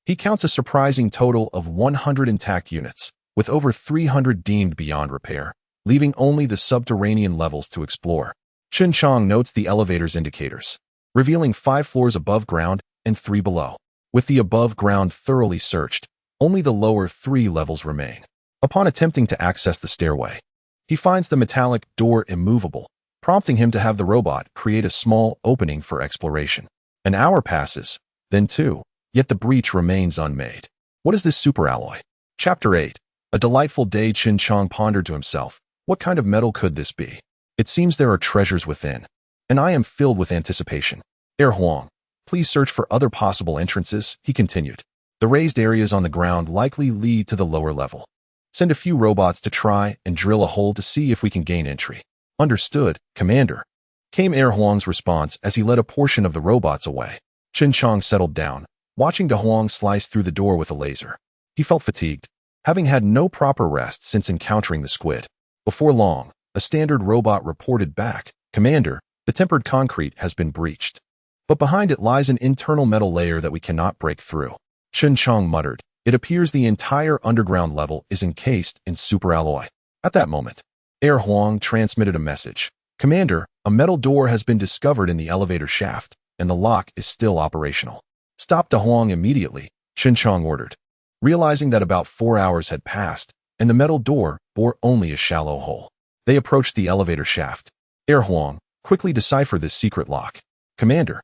he counts a surprising total of 100 intact units, with over 300 deemed beyond repair, leaving only the subterranean levels to explore. CHEN JIANG notes the elevator's indicators, revealing 5 floors above ground and 3 below. With the above ground thoroughly searched, only the lower 3 levels remain. Upon attempting to access the stairway, he finds the metallic door immovable, prompting him to have the robot create a small opening for exploration. An hour passes, then 2, yet the breach remains unmade. What is this superalloy? Chapter 8. A delightful day. CHEN JIANG pondered to himself, what kind of metal could this be? It seems there are treasures within, and I am filled with anticipation. Huang, please search for other possible entrances, he continued. The raised areas on the ground likely lead to the lower level. Send a few robots to try and drill a hole to see if we can gain entry. Understood, Commander, came Huang's response as he led a portion of the robots away. CHEN JIANG settled down, watching Huang slice through the door with a laser. He felt fatigued, having had no proper rest since encountering the squid. Before long, a standard robot reported back, Commander, the tempered concrete has been breached, but behind it lies an internal metal layer that we cannot break through. CHEN JIANG muttered, it appears the entire underground level is encased in superalloy. At that moment, Huang transmitted a message. Commander, a metal door has been discovered in the elevator shaft, and the lock is still operational. Stop Huang immediately, CHEN JIANG ordered. Realizing that about 4 hours had passed, and the metal door bore only a shallow hole, they approached the elevator shaft. Huang, quickly decipher this secret lock. Commander,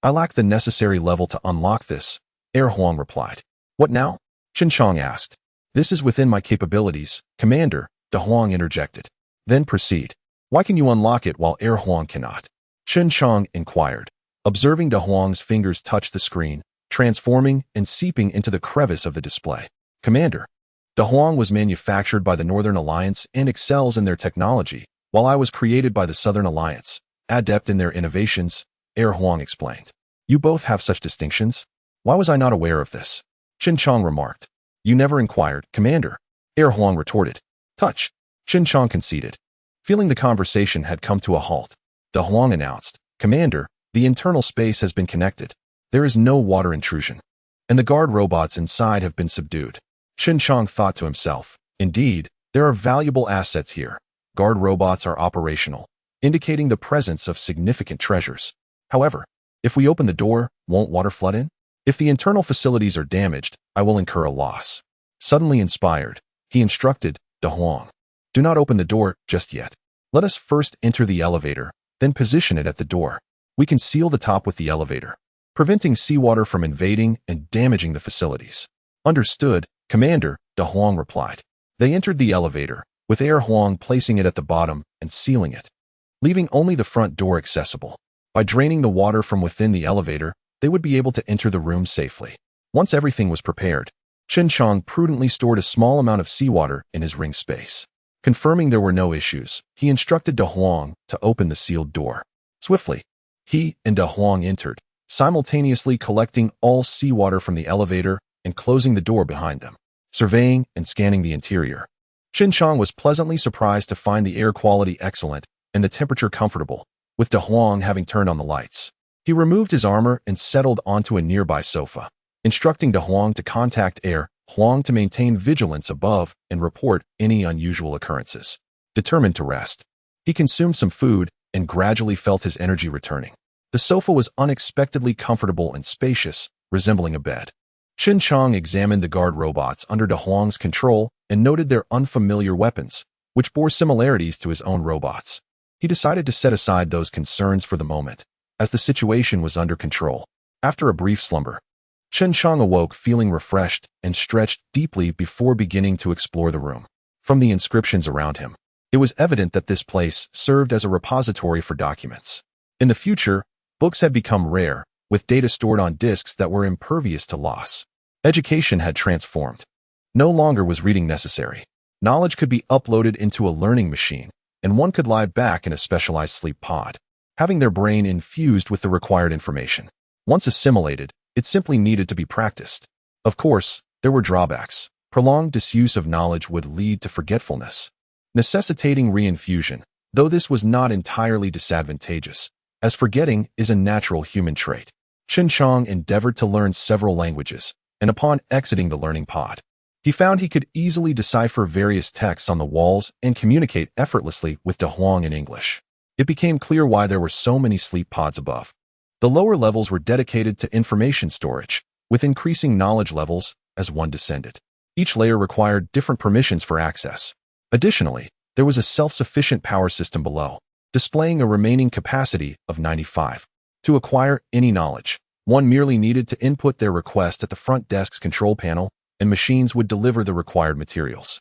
I lack the necessary level to unlock this, Huang replied. What now? CHEN JIANG asked. This is within my capabilities, Commander, Huang interjected. Then proceed. Why can you unlock it while Huang cannot? CHEN JIANG inquired, observing Huang's fingers touch the screen, transforming and seeping into the crevice of the display. Commander, Huang was manufactured by the Northern Alliance and excels in their technology, while I was created by the Southern Alliance, adept in their innovations, Huang explained. You both have such distinctions? Why was I not aware of this? CHEN JIANG remarked. You never inquired, Commander, Huang retorted. Touch, CHEN JIANG conceded. Feeling the conversation had come to a halt, Huang announced, Commander, the internal space has been connected. There is no water intrusion, and the guard robots inside have been subdued. CHEN JIANG thought to himself, indeed, there are valuable assets here. Guard robots are operational, indicating the presence of significant treasures. However, if we open the door, won't water flood in? If the internal facilities are damaged, I will incur a loss. Suddenly inspired, he instructed Huang. Do not open the door just yet. Let us first enter the elevator, then position it at the door. We can seal the top with the elevator, preventing seawater from invading and damaging the facilities. Understood, Commander, Huang replied. They entered the elevator, with Huang placing it at the bottom and sealing it, leaving only the front door accessible. By draining the water from within the elevator, they would be able to enter the room safely. Once everything was prepared, CHEN JIANG prudently stored a small amount of seawater in his ring space. Confirming there were no issues, he instructed Huang to open the sealed door. Swiftly, He and De Huang entered, simultaneously collecting all seawater from the elevator and closing the door behind them, surveying and scanning the interior. Chen Jiang was pleasantly surprised to find the air quality excellent and the temperature comfortable, with De Huang having turned on the lights. He removed his armor and settled onto a nearby sofa, instructing De Huang to contact Air Huang to maintain vigilance above and report any unusual occurrences. Determined to rest, he consumed some food and gradually felt his energy returning. The sofa was unexpectedly comfortable and spacious, resembling a bed. Chen Jiang examined the guard robots under De Huang's control and noted their unfamiliar weapons, which bore similarities to his own robots. He decided to set aside those concerns for the moment, as the situation was under control. After a brief slumber, Chen Jiang awoke feeling refreshed and stretched deeply before beginning to explore the room. From the inscriptions around him, it was evident that this place served as a repository for documents. In the future, books had become rare, with data stored on disks that were impervious to loss. Education had transformed. No longer was reading necessary. Knowledge could be uploaded into a learning machine, and one could lie back in a specialized sleep pod, having their brain infused with the required information. Once assimilated, it simply needed to be practiced. Of course, there were drawbacks. Prolonged disuse of knowledge would lead to forgetfulness, necessitating reinfusion, though this was not entirely disadvantageous, as forgetting is a natural human trait. Chen Jiang endeavored to learn several languages, and upon exiting the learning pod, he found he could easily decipher various texts on the walls and communicate effortlessly with De Huang in English. It became clear why there were so many sleep pods above. The lower levels were dedicated to information storage, with increasing knowledge levels as one descended. Each layer required different permissions for access. Additionally, there was a self-sufficient power system below, displaying a remaining capacity of 95. To acquire any knowledge, one merely needed to input their request at the front desk's control panel, and machines would deliver the required materials.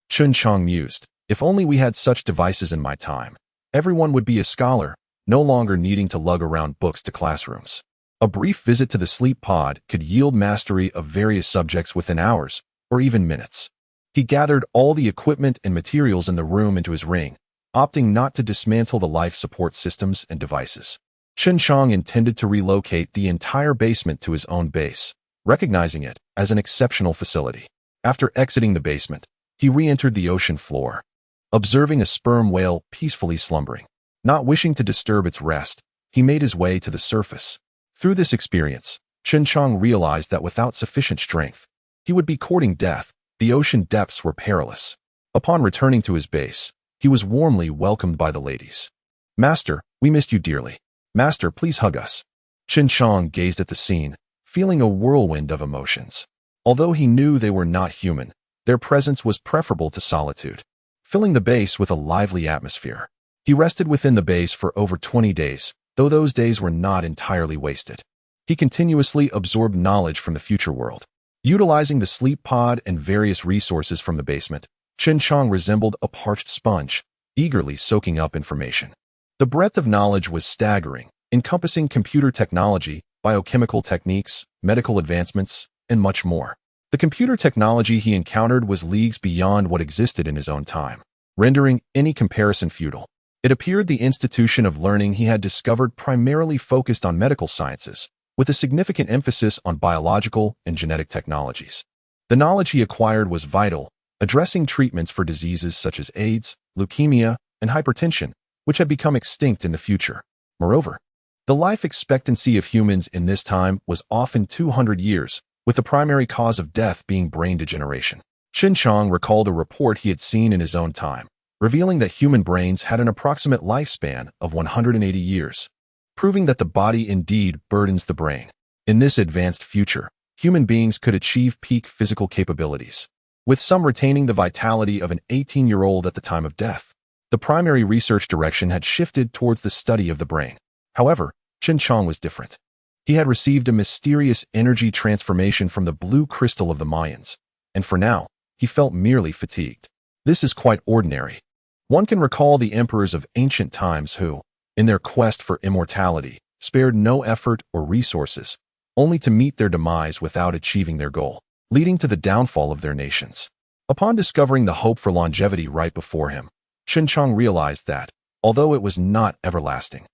Chen Jiang mused, if only we had such devices in my time. Everyone would be a scholar, no longer needing to lug around books to classrooms. A brief visit to the sleep pod could yield mastery of various subjects within hours, or even minutes. He gathered all the equipment and materials in the room into his ring, opting not to dismantle the life support systems and devices. Chen Jiang intended to relocate the entire basement to his own base, recognizing it as an exceptional facility. After exiting the basement, he re-entered the ocean floor, observing a sperm whale peacefully slumbering. Not wishing to disturb its rest, he made his way to the surface. Through this experience, Chen Jiang realized that without sufficient strength, he would be courting death. The ocean depths were perilous. Upon returning to his base, he was warmly welcomed by the ladies. Master, we missed you dearly. Master, please hug us. Chen Jiang gazed at the scene, feeling a whirlwind of emotions. Although he knew they were not human, their presence was preferable to solitude, filling the base with a lively atmosphere. He rested within the base for over 20 days, though those days were not entirely wasted. He continuously absorbed knowledge from the future world. Utilizing the sleep pod and various resources from the basement, Chen Jiang resembled a parched sponge, eagerly soaking up information. The breadth of knowledge was staggering, encompassing computer technology, biochemical techniques, medical advancements, and much more. The computer technology he encountered was leagues beyond what existed in his own time, rendering any comparison futile. It appeared the institution of learning he had discovered primarily focused on medical sciences, with a significant emphasis on biological and genetic technologies. The knowledge he acquired was vital, addressing treatments for diseases such as AIDS, leukemia, and hypertension, which had become extinct in the future. Moreover, the life expectancy of humans in this time was often 200 years, with the primary cause of death being brain degeneration. Chen Jiang recalled a report he had seen in his own time, revealing that human brains had an approximate lifespan of 180 years, proving that the body indeed burdens the brain. In this advanced future, human beings could achieve peak physical capabilities, with some retaining the vitality of an 18-year-old at the time of death. The primary research direction had shifted towards the study of the brain. However, Chen Jiang was different. He had received a mysterious energy transformation from the blue crystal of the Mayans, and for now, he felt merely fatigued. This is quite ordinary. One can recall the emperors of ancient times who, in their quest for immortality, spared no effort or resources, only to meet their demise without achieving their goal, leading to the downfall of their nations. Upon discovering the hope for longevity right before him, Chen Jiang realized that, although it was not everlasting,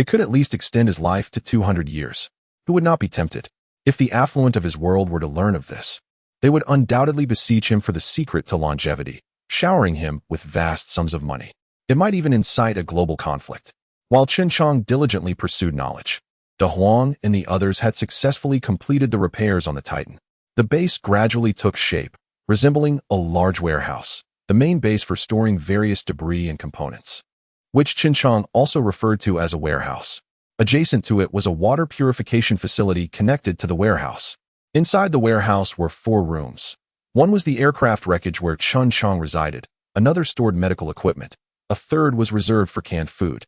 It could at least extend his life to 200 years. Who would not be tempted? If the affluent of his world were to learn of this, they would undoubtedly beseech him for the secret to longevity, showering him with vast sums of money. It might even incite a global conflict. While Chen Jiang diligently pursued knowledge, De Huang and the others had successfully completed the repairs on the Titan. The base gradually took shape, resembling a large warehouse, the main base for storing various debris and components, which Chen Jiang also referred to as a warehouse. Adjacent to it was a water purification facility connected to the warehouse. Inside the warehouse were 4 rooms. One was the aircraft wreckage where Chen Jiang resided, another stored medical equipment, a third was reserved for canned food,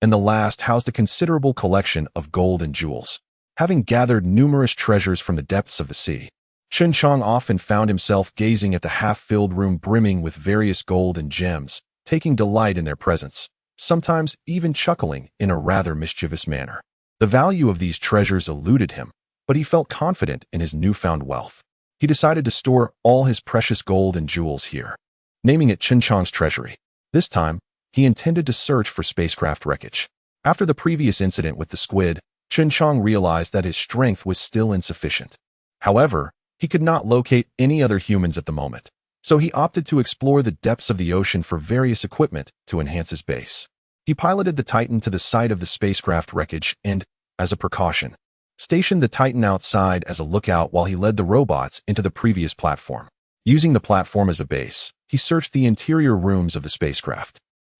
and the last housed a considerable collection of gold and jewels. Having gathered numerous treasures from the depths of the sea, Chen Jiang often found himself gazing at the half-filled room brimming with various gold and gems, taking delight in their presence, sometimes even chuckling in a rather mischievous manner. The value of these treasures eluded him, but he felt confident in his newfound wealth. He decided to store all his precious gold and jewels here, naming it Chen Jiang's treasury. This time, he intended to search for spacecraft wreckage. After the previous incident with the squid, Chen Jiang realized that his strength was still insufficient. However, he could not locate any other humans at the moment, so he opted to explore the depths of the ocean for various equipment to enhance his base. He piloted the Titan to the site of the spacecraft wreckage and, as a precaution, stationed the Titan outside as a lookout while he led the robots into the previous platform. Using the platform as a base, he searched the interior rooms of the spacecraft.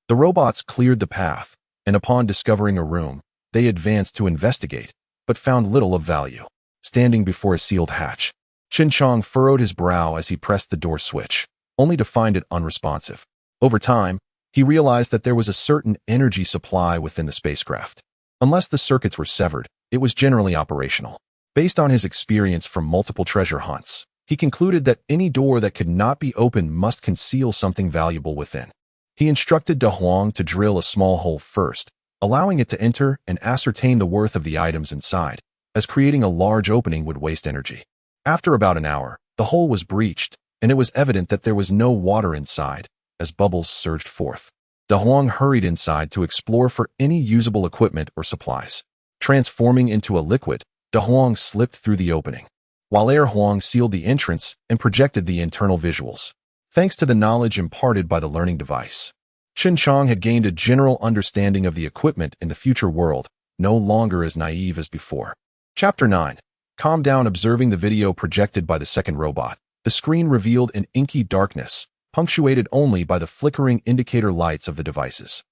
The robots cleared the path, and upon discovering a room, they advanced to investigate, but found little of value. Standing before a sealed hatch, Chen Jiang furrowed his brow as he pressed the door switch, only to find it unresponsive. Over time, he realized that there was a certain energy supply within the spacecraft. Unless the circuits were severed, it was generally operational. Based on his experience from multiple treasure hunts, he concluded that any door that could not be opened must conceal something valuable within. He instructed De Huang to drill a small hole first, allowing it to enter and ascertain the worth of the items inside, as creating a large opening would waste energy. After about an hour, the hole was breached, and it was evident that there was no water inside, as bubbles surged forth. De Huang hurried inside to explore for any usable equipment or supplies. Transforming into a liquid, De Huang slipped through the opening, while Air Huang sealed the entrance and projected the internal visuals. Thanks to the knowledge imparted by the learning device, Chen Jiang had gained a general understanding of the equipment in the future world, no longer as naive as before. Chapter 9. Calm down. Observing the video projected by the second robot, the screen revealed an inky darkness, punctuated only by the flickering indicator lights of the devices.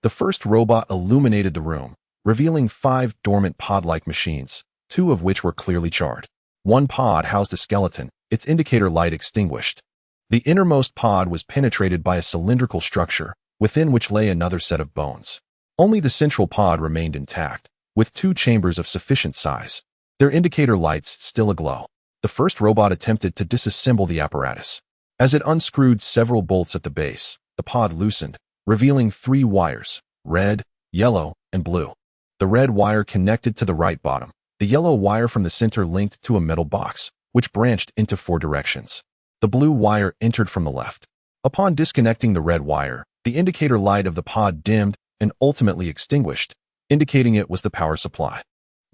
The first robot illuminated the room, revealing 5 dormant pod-like machines, 2 of which were clearly charred. One pod housed a skeleton, its indicator light extinguished. The innermost pod was penetrated by a cylindrical structure, within which lay another set of bones. Only the central pod remained intact, with 2 chambers of sufficient size, their indicator lights still aglow. The first robot attempted to disassemble the apparatus. As it unscrewed several bolts at the base, the pod loosened, revealing 3 wires, red, yellow, and blue. The red wire connected to the right bottom. The yellow wire from the center linked to a metal box, which branched into 4 directions. The blue wire entered from the left. Upon disconnecting the red wire, the indicator light of the pod dimmed and ultimately extinguished, indicating it was the power supply.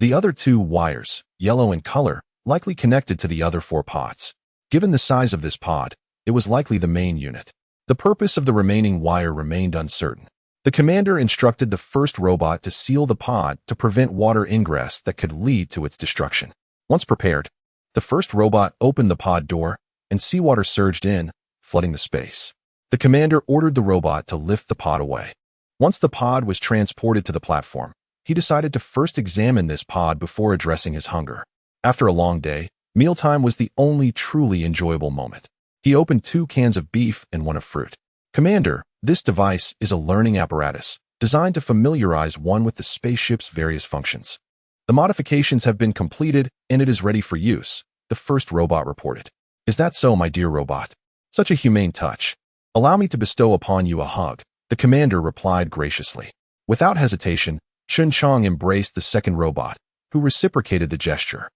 The other 2 wires, yellow in color, likely connected to the other 4 pods. Given the size of this pod, it was likely the main unit. The purpose of the remaining wire remained uncertain. The commander instructed the first robot to seal the pod to prevent water ingress that could lead to its destruction. Once prepared, the first robot opened the pod door, and seawater surged in, flooding the space. The commander ordered the robot to lift the pod away. Once the pod was transported to the platform, he decided to first examine this pod before addressing his hunger. After a long day, mealtime was the only truly enjoyable moment. He opened 2 cans of beef and 1 of fruit. Commander, this device is a learning apparatus designed to familiarize one with the spaceship's various functions. The modifications have been completed and it is ready for use, the first robot reported. Is that so, my dear robot? Such a humane touch. Allow me to bestow upon you a hug, the commander replied graciously. Without hesitation, Chen Jiang embraced the second robot, who reciprocated the gesture.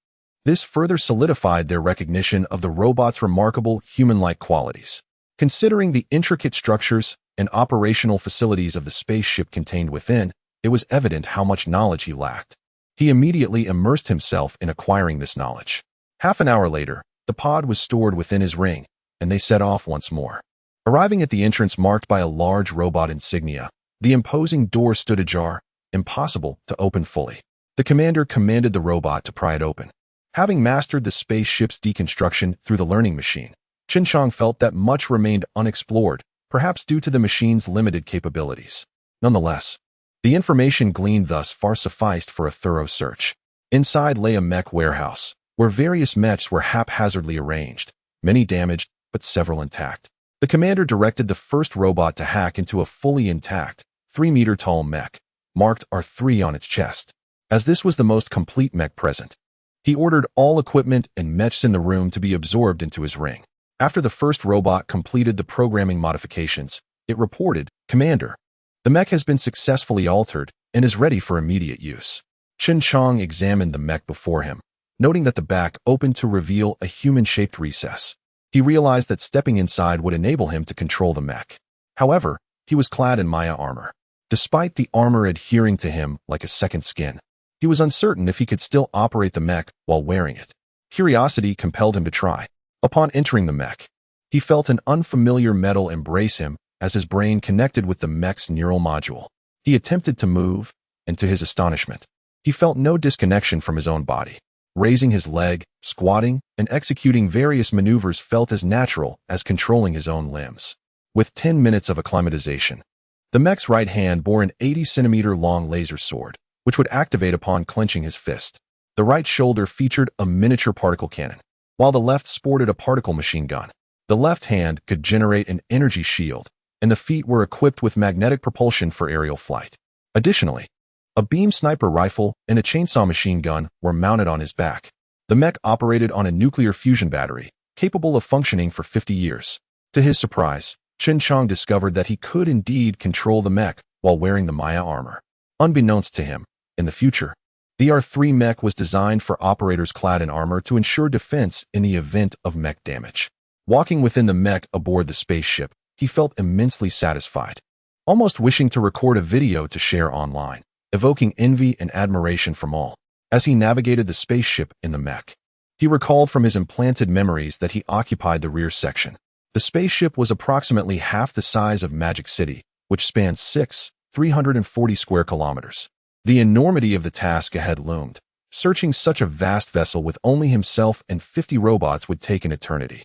This further solidified their recognition of the robot's remarkable human-like qualities. Considering the intricate structures and operational facilities of the spaceship contained within, it was evident how much knowledge he lacked. He immediately immersed himself in acquiring this knowledge. Half an hour later, the pod was stored within his ring, and they set off once more. Arriving at the entrance marked by a large robot insignia, the imposing door stood ajar, impossible to open fully. The commander commanded the robot to pry it open. Having mastered the spaceship's deconstruction through the learning machine, CHEN JIANG felt that much remained unexplored, perhaps due to the machine's limited capabilities. Nonetheless, the information gleaned thus far sufficed for a thorough search. Inside lay a mech warehouse, where various mechs were haphazardly arranged, many damaged, but several intact. The commander directed the first robot to hack into a fully intact, 3-meter-tall mech, marked R3 on its chest. As this was the most complete mech present, he ordered all equipment and mechs in the room to be absorbed into his ring. After the first robot completed the programming modifications, it reported, "Commander, the mech has been successfully altered and is ready for immediate use." CHEN JIANG examined the mech before him, noting that the back opened to reveal a human-shaped recess. He realized that stepping inside would enable him to control the mech. However, he was clad in Maya armor. Despite the armor adhering to him like a second skin, he was uncertain if he could still operate the mech while wearing it. Curiosity compelled him to try. Upon entering the mech, he felt an unfamiliar metal embrace him as his brain connected with the mech's neural module. He attempted to move, and to his astonishment, he felt no disconnection from his own body. Raising his leg, squatting, and executing various maneuvers felt as natural as controlling his own limbs. With 10 minutes of acclimatization, the mech's right hand bore an 80-centimeter-long laser sword, which would activate upon clenching his fist. The right shoulder featured a miniature particle cannon, while the left sported a particle machine gun. The left hand could generate an energy shield, and the feet were equipped with magnetic propulsion for aerial flight. Additionally, a beam sniper rifle and a chainsaw machine gun were mounted on his back. The mech operated on a nuclear fusion battery, capable of functioning for 50 years. To his surprise, CHEN JIANG discovered that he could indeed control the mech while wearing the Maya armor. Unbeknownst to him, in the future, the R3 mech was designed for operators clad in armor to ensure defense in the event of mech damage. Walking within the mech aboard the spaceship, he felt immensely satisfied, almost wishing to record a video to share online, evoking envy and admiration from all. As he navigated the spaceship in the mech, he recalled from his implanted memories that he occupied the rear section. The spaceship was approximately half the size of Magic City, which spans 340 square kilometers. The enormity of the task ahead loomed. Searching such a vast vessel with only himself and 50 robots would take an eternity.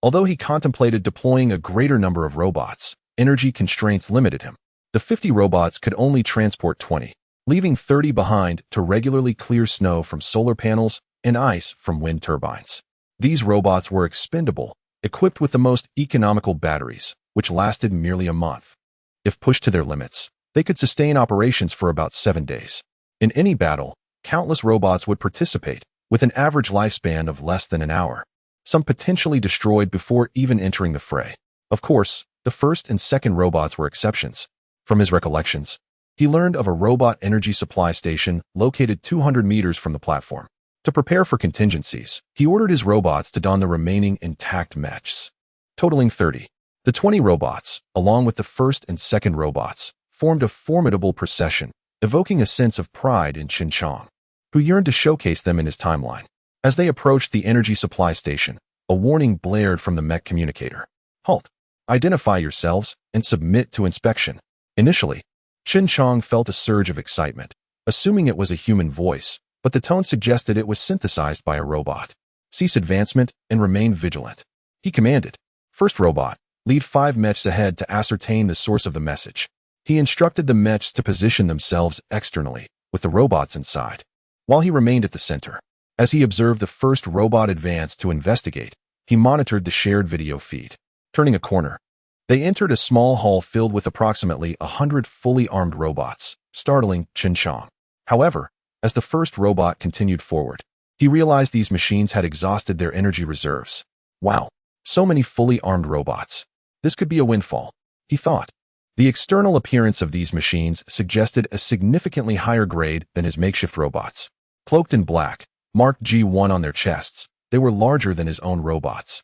Although he contemplated deploying a greater number of robots, energy constraints limited him. The 50 robots could only transport 20, leaving 30 behind to regularly clear snow from solar panels and ice from wind turbines. These robots were expendable, equipped with the most economical batteries, which lasted merely a month. If pushed to their limits, they could sustain operations for about 7 days. In any battle, countless robots would participate, with an average lifespan of less than an hour, some potentially destroyed before even entering the fray. Of course, the first and second robots were exceptions. From his recollections, he learned of a robot energy supply station located 200 meters from the platform. To prepare for contingencies, he ordered his robots to don the remaining intact mechs, totaling 30. The 20 robots, along with the first and second robots, formed a formidable procession, evoking a sense of pride in CHEN JIANG, who yearned to showcase them in his timeline. As they approached the energy supply station, a warning blared from the mech communicator. "Halt! Identify yourselves and submit to inspection." Initially, CHEN JIANG felt a surge of excitement, assuming it was a human voice, but the tone suggested it was synthesized by a robot. "Cease advancement and remain vigilant," he commanded. "First robot, lead 5 mechs ahead to ascertain the source of the message." He instructed the mechs to position themselves externally, with the robots inside, while he remained at the center. As he observed the first robot advance to investigate, he monitored the shared video feed. Turning a corner, they entered a small hall filled with approximately 100 fully armed robots, startling CHEN JIANG. However, as the first robot continued forward, he realized these machines had exhausted their energy reserves. "Wow, so many fully armed robots. This could be a windfall," he thought. The external appearance of these machines suggested a significantly higher grade than his makeshift robots. Cloaked in black, marked G1 on their chests, they were larger than his own robots,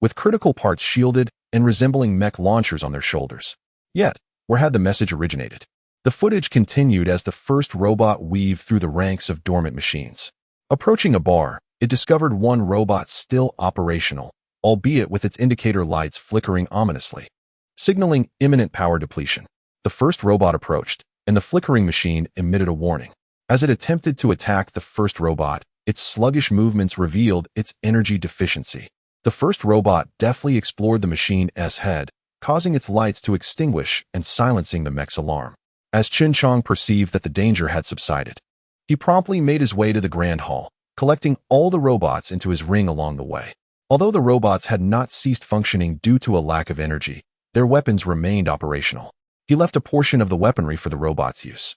with critical parts shielded and resembling mech launchers on their shoulders. Yet, where had the message originated? The footage continued as the first robot weaved through the ranks of dormant machines. Approaching a bar, it discovered one robot still operational, albeit with its indicator lights flickering ominously, signaling imminent power depletion. The first robot approached, and the flickering machine emitted a warning. As it attempted to attack the first robot, its sluggish movements revealed its energy deficiency. The first robot deftly explored the machine's head, causing its lights to extinguish and silencing the mech's alarm. As CHEN JIANG perceived that the danger had subsided, he promptly made his way to the Grand Hall, collecting all the robots into his ring along the way. Although the robots had not ceased functioning due to a lack of energy, their weapons remained operational. He left a portion of the weaponry for the robots' use.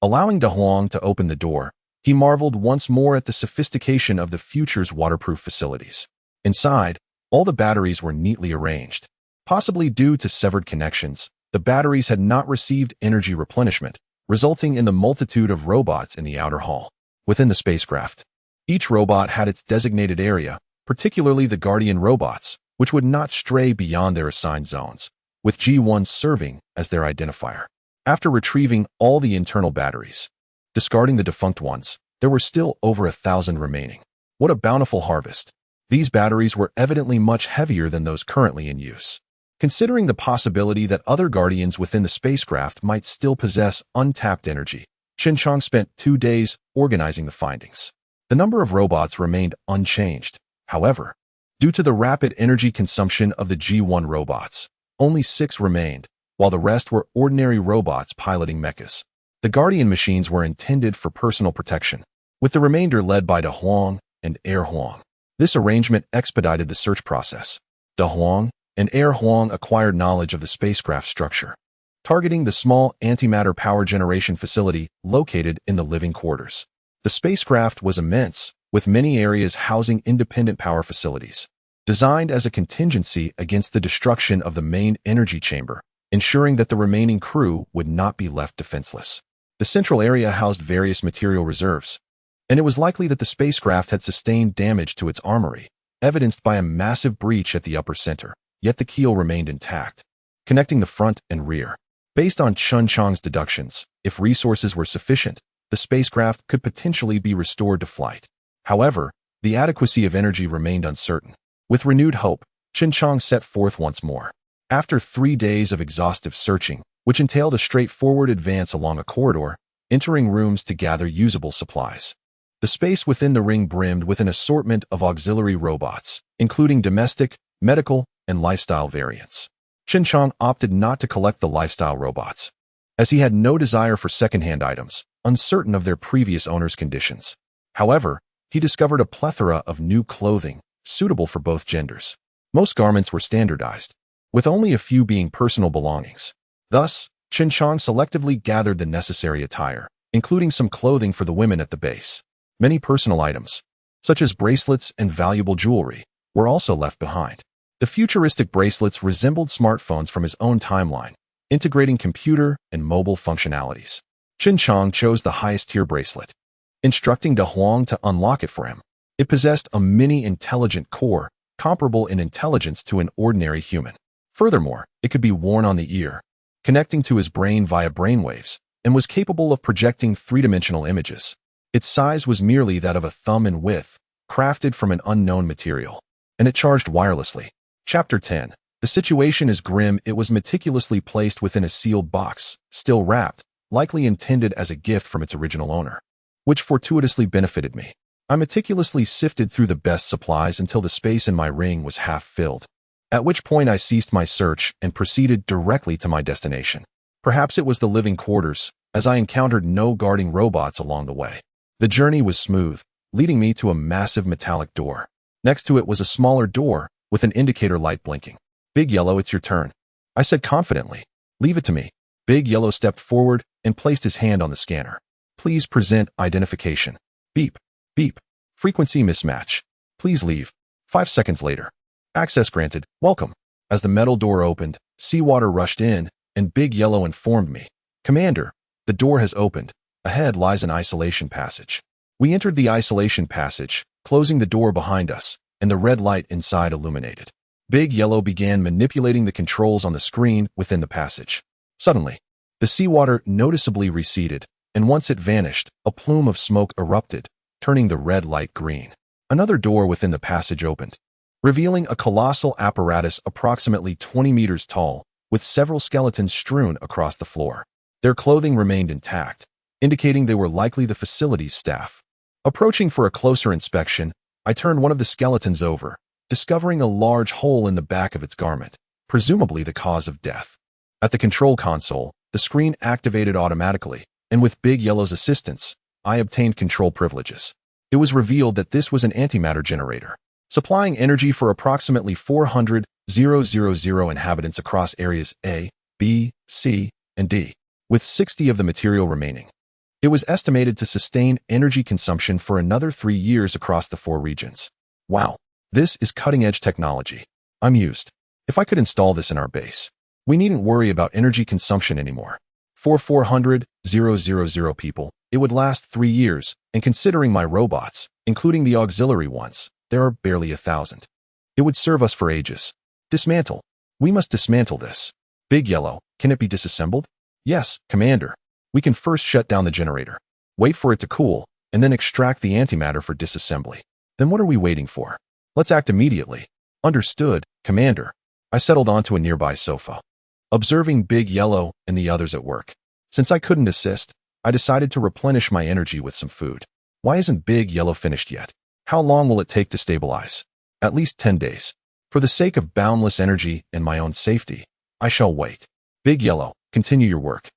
Allowing De Huang to open the door, he marveled once more at the sophistication of the future's waterproof facilities. Inside, all the batteries were neatly arranged. Possibly due to severed connections, the batteries had not received energy replenishment, resulting in the multitude of robots in the outer hall. Within the spacecraft, each robot had its designated area, particularly the Guardian robots, which would not stray beyond their assigned zones, with G1 serving as their identifier. After retrieving all the internal batteries, discarding the defunct ones, there were still over 1,000 remaining. What a bountiful harvest! These batteries were evidently much heavier than those currently in use. Considering the possibility that other Guardians within the spacecraft might still possess untapped energy, CHEN JIANG spent 2 days organizing the findings. The number of robots remained unchanged. However, due to the rapid energy consumption of the G1 robots, only 6 remained, while the rest were ordinary robots piloting mechas. The Guardian machines were intended for personal protection, with the remainder led by De Huang and Air Huang. This arrangement expedited the search process. De Huang and Air Huang acquired knowledge of the spacecraft structure, targeting the small antimatter power generation facility located in the living quarters. The spacecraft was immense, with many areas housing independent power facilities, designed as a contingency against the destruction of the main energy chamber, ensuring that the remaining crew would not be left defenseless. The central area housed various material reserves, and it was likely that the spacecraft had sustained damage to its armory, evidenced by a massive breach at the upper center, yet the keel remained intact, connecting the front and rear. Based on CHEN JIANG's deductions, if resources were sufficient, the spacecraft could potentially be restored to flight. However, the adequacy of energy remained uncertain. With renewed hope, CHEN JIANG set forth once more. After 3 days of exhaustive searching, which entailed a straightforward advance along a corridor, entering rooms to gather usable supplies, the space within the ring brimmed with an assortment of auxiliary robots, including domestic, medical, and lifestyle variants. CHEN JIANG opted not to collect the lifestyle robots, as he had no desire for second-hand items, uncertain of their previous owner's conditions. However, he discovered a plethora of new clothing, suitable for both genders. Most garments were standardized, with only a few being personal belongings. Thus, CHEN JIANG selectively gathered the necessary attire, including some clothing for the women at the base. Many personal items, such as bracelets and valuable jewelry, were also left behind. The futuristic bracelets resembled smartphones from his own timeline, integrating computer and mobile functionalities. CHEN JIANG chose the highest-tier bracelet, instructing De Huang to unlock it for him. It possessed a mini-intelligent core, comparable in intelligence to an ordinary human. Furthermore, it could be worn on the ear, connecting to his brain via brainwaves, and was capable of projecting three-dimensional images. Its size was merely that of a thumb in width, crafted from an unknown material, and it charged wirelessly. Chapter 10. The situation is grim. It was meticulously placed within a sealed box, still wrapped, likely intended as a gift from its original owner, which fortuitously benefited me. I meticulously sifted through the best supplies until the space in my ring was half filled, at which point I ceased my search and proceeded directly to my destination. Perhaps it was the living quarters, as I encountered no guarding robots along the way. The journey was smooth, leading me to a massive metallic door. Next to it was a smaller door, with an indicator light blinking. "Big Yellow, it's your turn," I said confidently. "Leave it to me." Big Yellow stepped forward and placed his hand on the scanner. "Please present identification." Beep. Beep. Frequency mismatch. "Please leave." 5 seconds later. "Access granted. Welcome." As the metal door opened, seawater rushed in, and Big Yellow informed me, "Commander, the door has opened. Ahead lies an isolation passage." We entered the isolation passage, closing the door behind us, and the red light inside illuminated. Big Yellow began manipulating the controls on the screen within the passage. Suddenly, The seawater noticeably receded, and once it vanished, a plume of smoke erupted, turning the red light green. Another door within the passage opened, revealing a colossal apparatus approximately 20 meters tall, with several skeletons strewn across the floor. Their clothing remained intact, indicating they were likely the facility's staff. Approaching for a closer inspection, I turned one of the skeletons over, discovering a large hole in the back of its garment, presumably the cause of death. At the control console, the screen activated automatically, and with Big Yellow's assistance, I obtained control privileges. It was revealed that this was an antimatter generator, supplying energy for approximately 400,000 inhabitants across areas A, B, C, and D, with 60 of the material remaining. It was estimated to sustain energy consumption for another 3 years across the 4 regions. Wow, this is cutting-edge technology. I'm used. If I could install this in our base, we needn't worry about energy consumption anymore. For 400,000 people, it would last 3 years, and considering my robots, including the auxiliary ones, there are barely 1,000. It would serve us for ages. Dismantle. We must dismantle this. Big Yellow, can it be disassembled? Yes, Commander. We can first shut down the generator, wait for it to cool, and then extract the antimatter for disassembly. Then what are we waiting for? Let's act immediately. Understood, Commander. I settled onto a nearby sofa, observing Big Yellow and the others at work. Since I couldn't assist, I decided to replenish my energy with some food. Why isn't Big Yellow finished yet? How long will it take to stabilize? At least 10 days. For the sake of boundless energy and my own safety, I shall wait. Big Yellow, continue your work.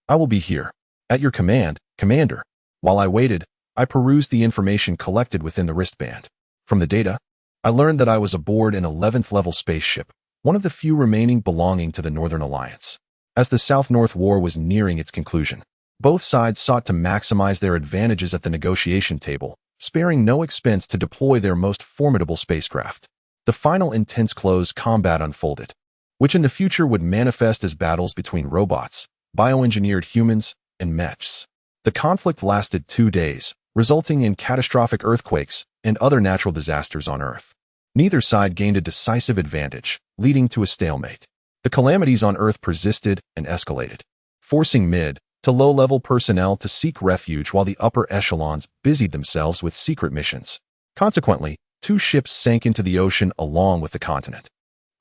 I will be here. At your command, Commander. While I waited, I perused the information collected within the wristband. From the data, I learned that I was aboard an 11th level spaceship, one of the few remaining belonging to the Northern Alliance. As the South-North War was nearing its conclusion, both sides sought to maximize their advantages at the negotiation table, sparing no expense to deploy their most formidable spacecraft. The final intense close combat unfolded, which in the future would manifest as battles between robots, bioengineered humans, and mechs. The conflict lasted 2 days, resulting in catastrophic earthquakes and other natural disasters on Earth. Neither side gained a decisive advantage, leading to a stalemate. The calamities on Earth persisted and escalated, forcing mid to low-level personnel to seek refuge while the upper echelons busied themselves with secret missions. Consequently, 2 ships sank into the ocean along with the continent.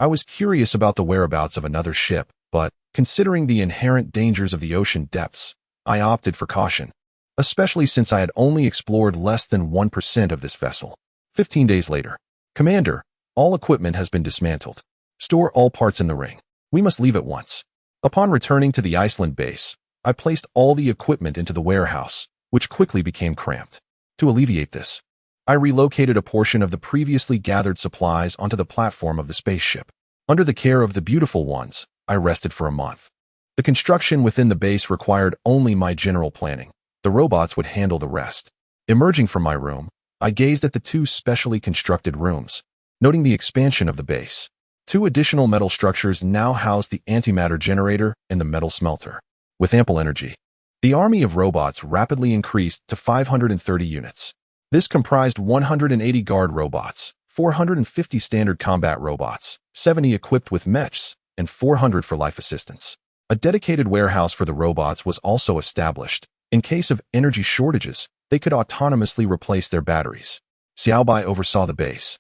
I was curious about the whereabouts of another ship, but, considering the inherent dangers of the ocean depths, I opted for caution, especially since I had only explored less than 1% of this vessel. 15 days later. Commander, all equipment has been dismantled. Store all parts in the ring. We must leave at once. Upon returning to the Iceland base, I placed all the equipment into the warehouse, which quickly became cramped. To alleviate this, I relocated a portion of the previously gathered supplies onto the platform of the spaceship. Under the care of the beautiful ones, I rested for a month. The construction within the base required only my general planning. The robots would handle the rest. Emerging from my room, I gazed at the 2 specially constructed rooms, noting the expansion of the base. 2 additional metal structures now housed the antimatter generator and the metal smelter. With ample energy, the army of robots rapidly increased to 530 units. This comprised 180 guard robots, 450 standard combat robots, 70 equipped with mechs, and 400 for life assistance. A dedicated warehouse for the robots was also established. In case of energy shortages, they could autonomously replace their batteries. Xiaobai oversaw the base,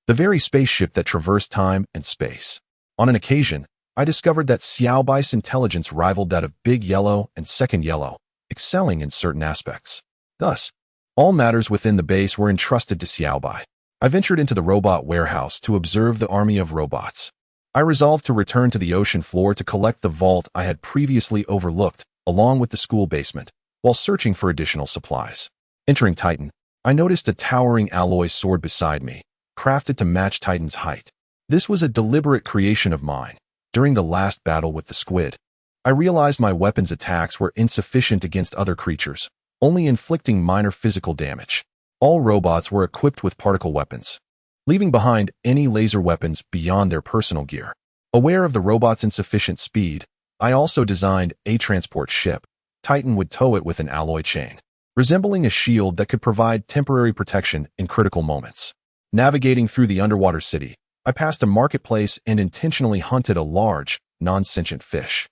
the very spaceship that traversed time and space. On an occasion, I discovered that Xiaobai's intelligence rivaled that of Big Yellow and Second Yellow, excelling in certain aspects. Thus, all matters within the base were entrusted to Xiaobai. I ventured into the robot warehouse to observe the army of robots. I resolved to return to the ocean floor to collect the vault I had previously overlooked, along with the school basement, while searching for additional supplies. Entering Titan, I noticed a towering alloy sword beside me, crafted to match Titan's height. This was a deliberate creation of mine. During the last battle with the squid, I realized my weapon's attacks were insufficient against other creatures, only inflicting minor physical damage. All robots were equipped with particle weapons, leaving behind any laser weapons beyond their personal gear. Aware of the robot's insufficient speed, I also designed a transport ship. Titan would tow it with an alloy chain, resembling a shield that could provide temporary protection in critical moments. Navigating through the underwater city, I passed a marketplace and intentionally hunted a large, non-sentient fish.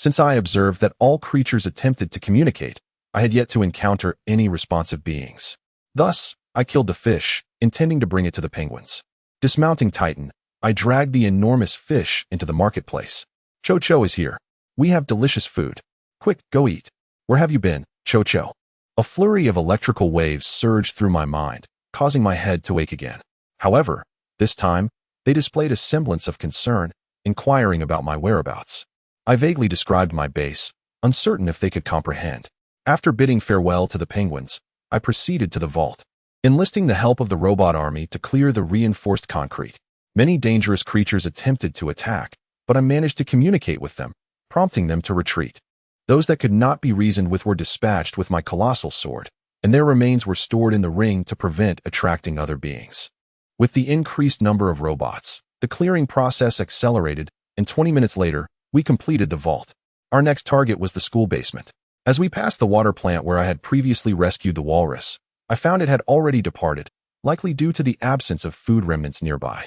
Since I observed that all creatures attempted to communicate, I had yet to encounter any responsive beings. Thus, I killed the fish, intending to bring it to the penguins. Dismounting Titan, I dragged the enormous fish into the marketplace. Cho-Cho is here. We have delicious food. Quick, go eat. Where have you been, Cho-Cho? A flurry of electrical waves surged through my mind, causing my head to ache again. However, this time, they displayed a semblance of concern, inquiring about my whereabouts. I vaguely described my base, uncertain if they could comprehend. After bidding farewell to the penguins, I proceeded to the vault, enlisting the help of the robot army to clear the reinforced concrete. Many dangerous creatures attempted to attack, but I managed to communicate with them, prompting them to retreat. Those that could not be reasoned with were dispatched with my colossal sword, and their remains were stored in the ring to prevent attracting other beings. With the increased number of robots, the clearing process accelerated, and 20 minutes later, we completed the vault. Our next target was the school basement. As we passed the water plant where I had previously rescued the walrus, I found it had already departed, likely due to the absence of food remnants nearby.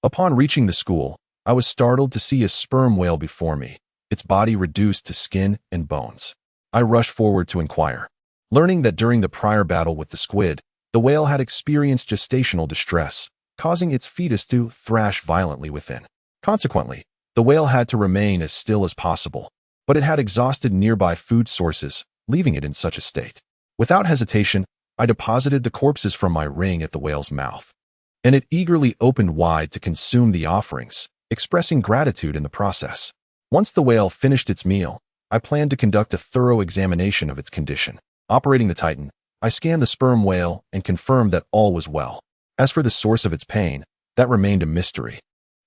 Upon reaching the school, I was startled to see a sperm whale before me, its body reduced to skin and bones. I rushed forward to inquire, learning that during the prior battle with the squid, the whale had experienced gestational distress, causing its fetus to thrash violently within. Consequently, the whale had to remain as still as possible, but it had exhausted nearby food sources, leaving it in such a state. Without hesitation, I deposited the corpses from my ring at the whale's mouth, and it eagerly opened wide to consume the offerings, expressing gratitude in the process. Once the whale finished its meal, I planned to conduct a thorough examination of its condition. Operating the Titan, I scanned the sperm whale and confirmed that all was well. As for the source of its pain, that remained a mystery.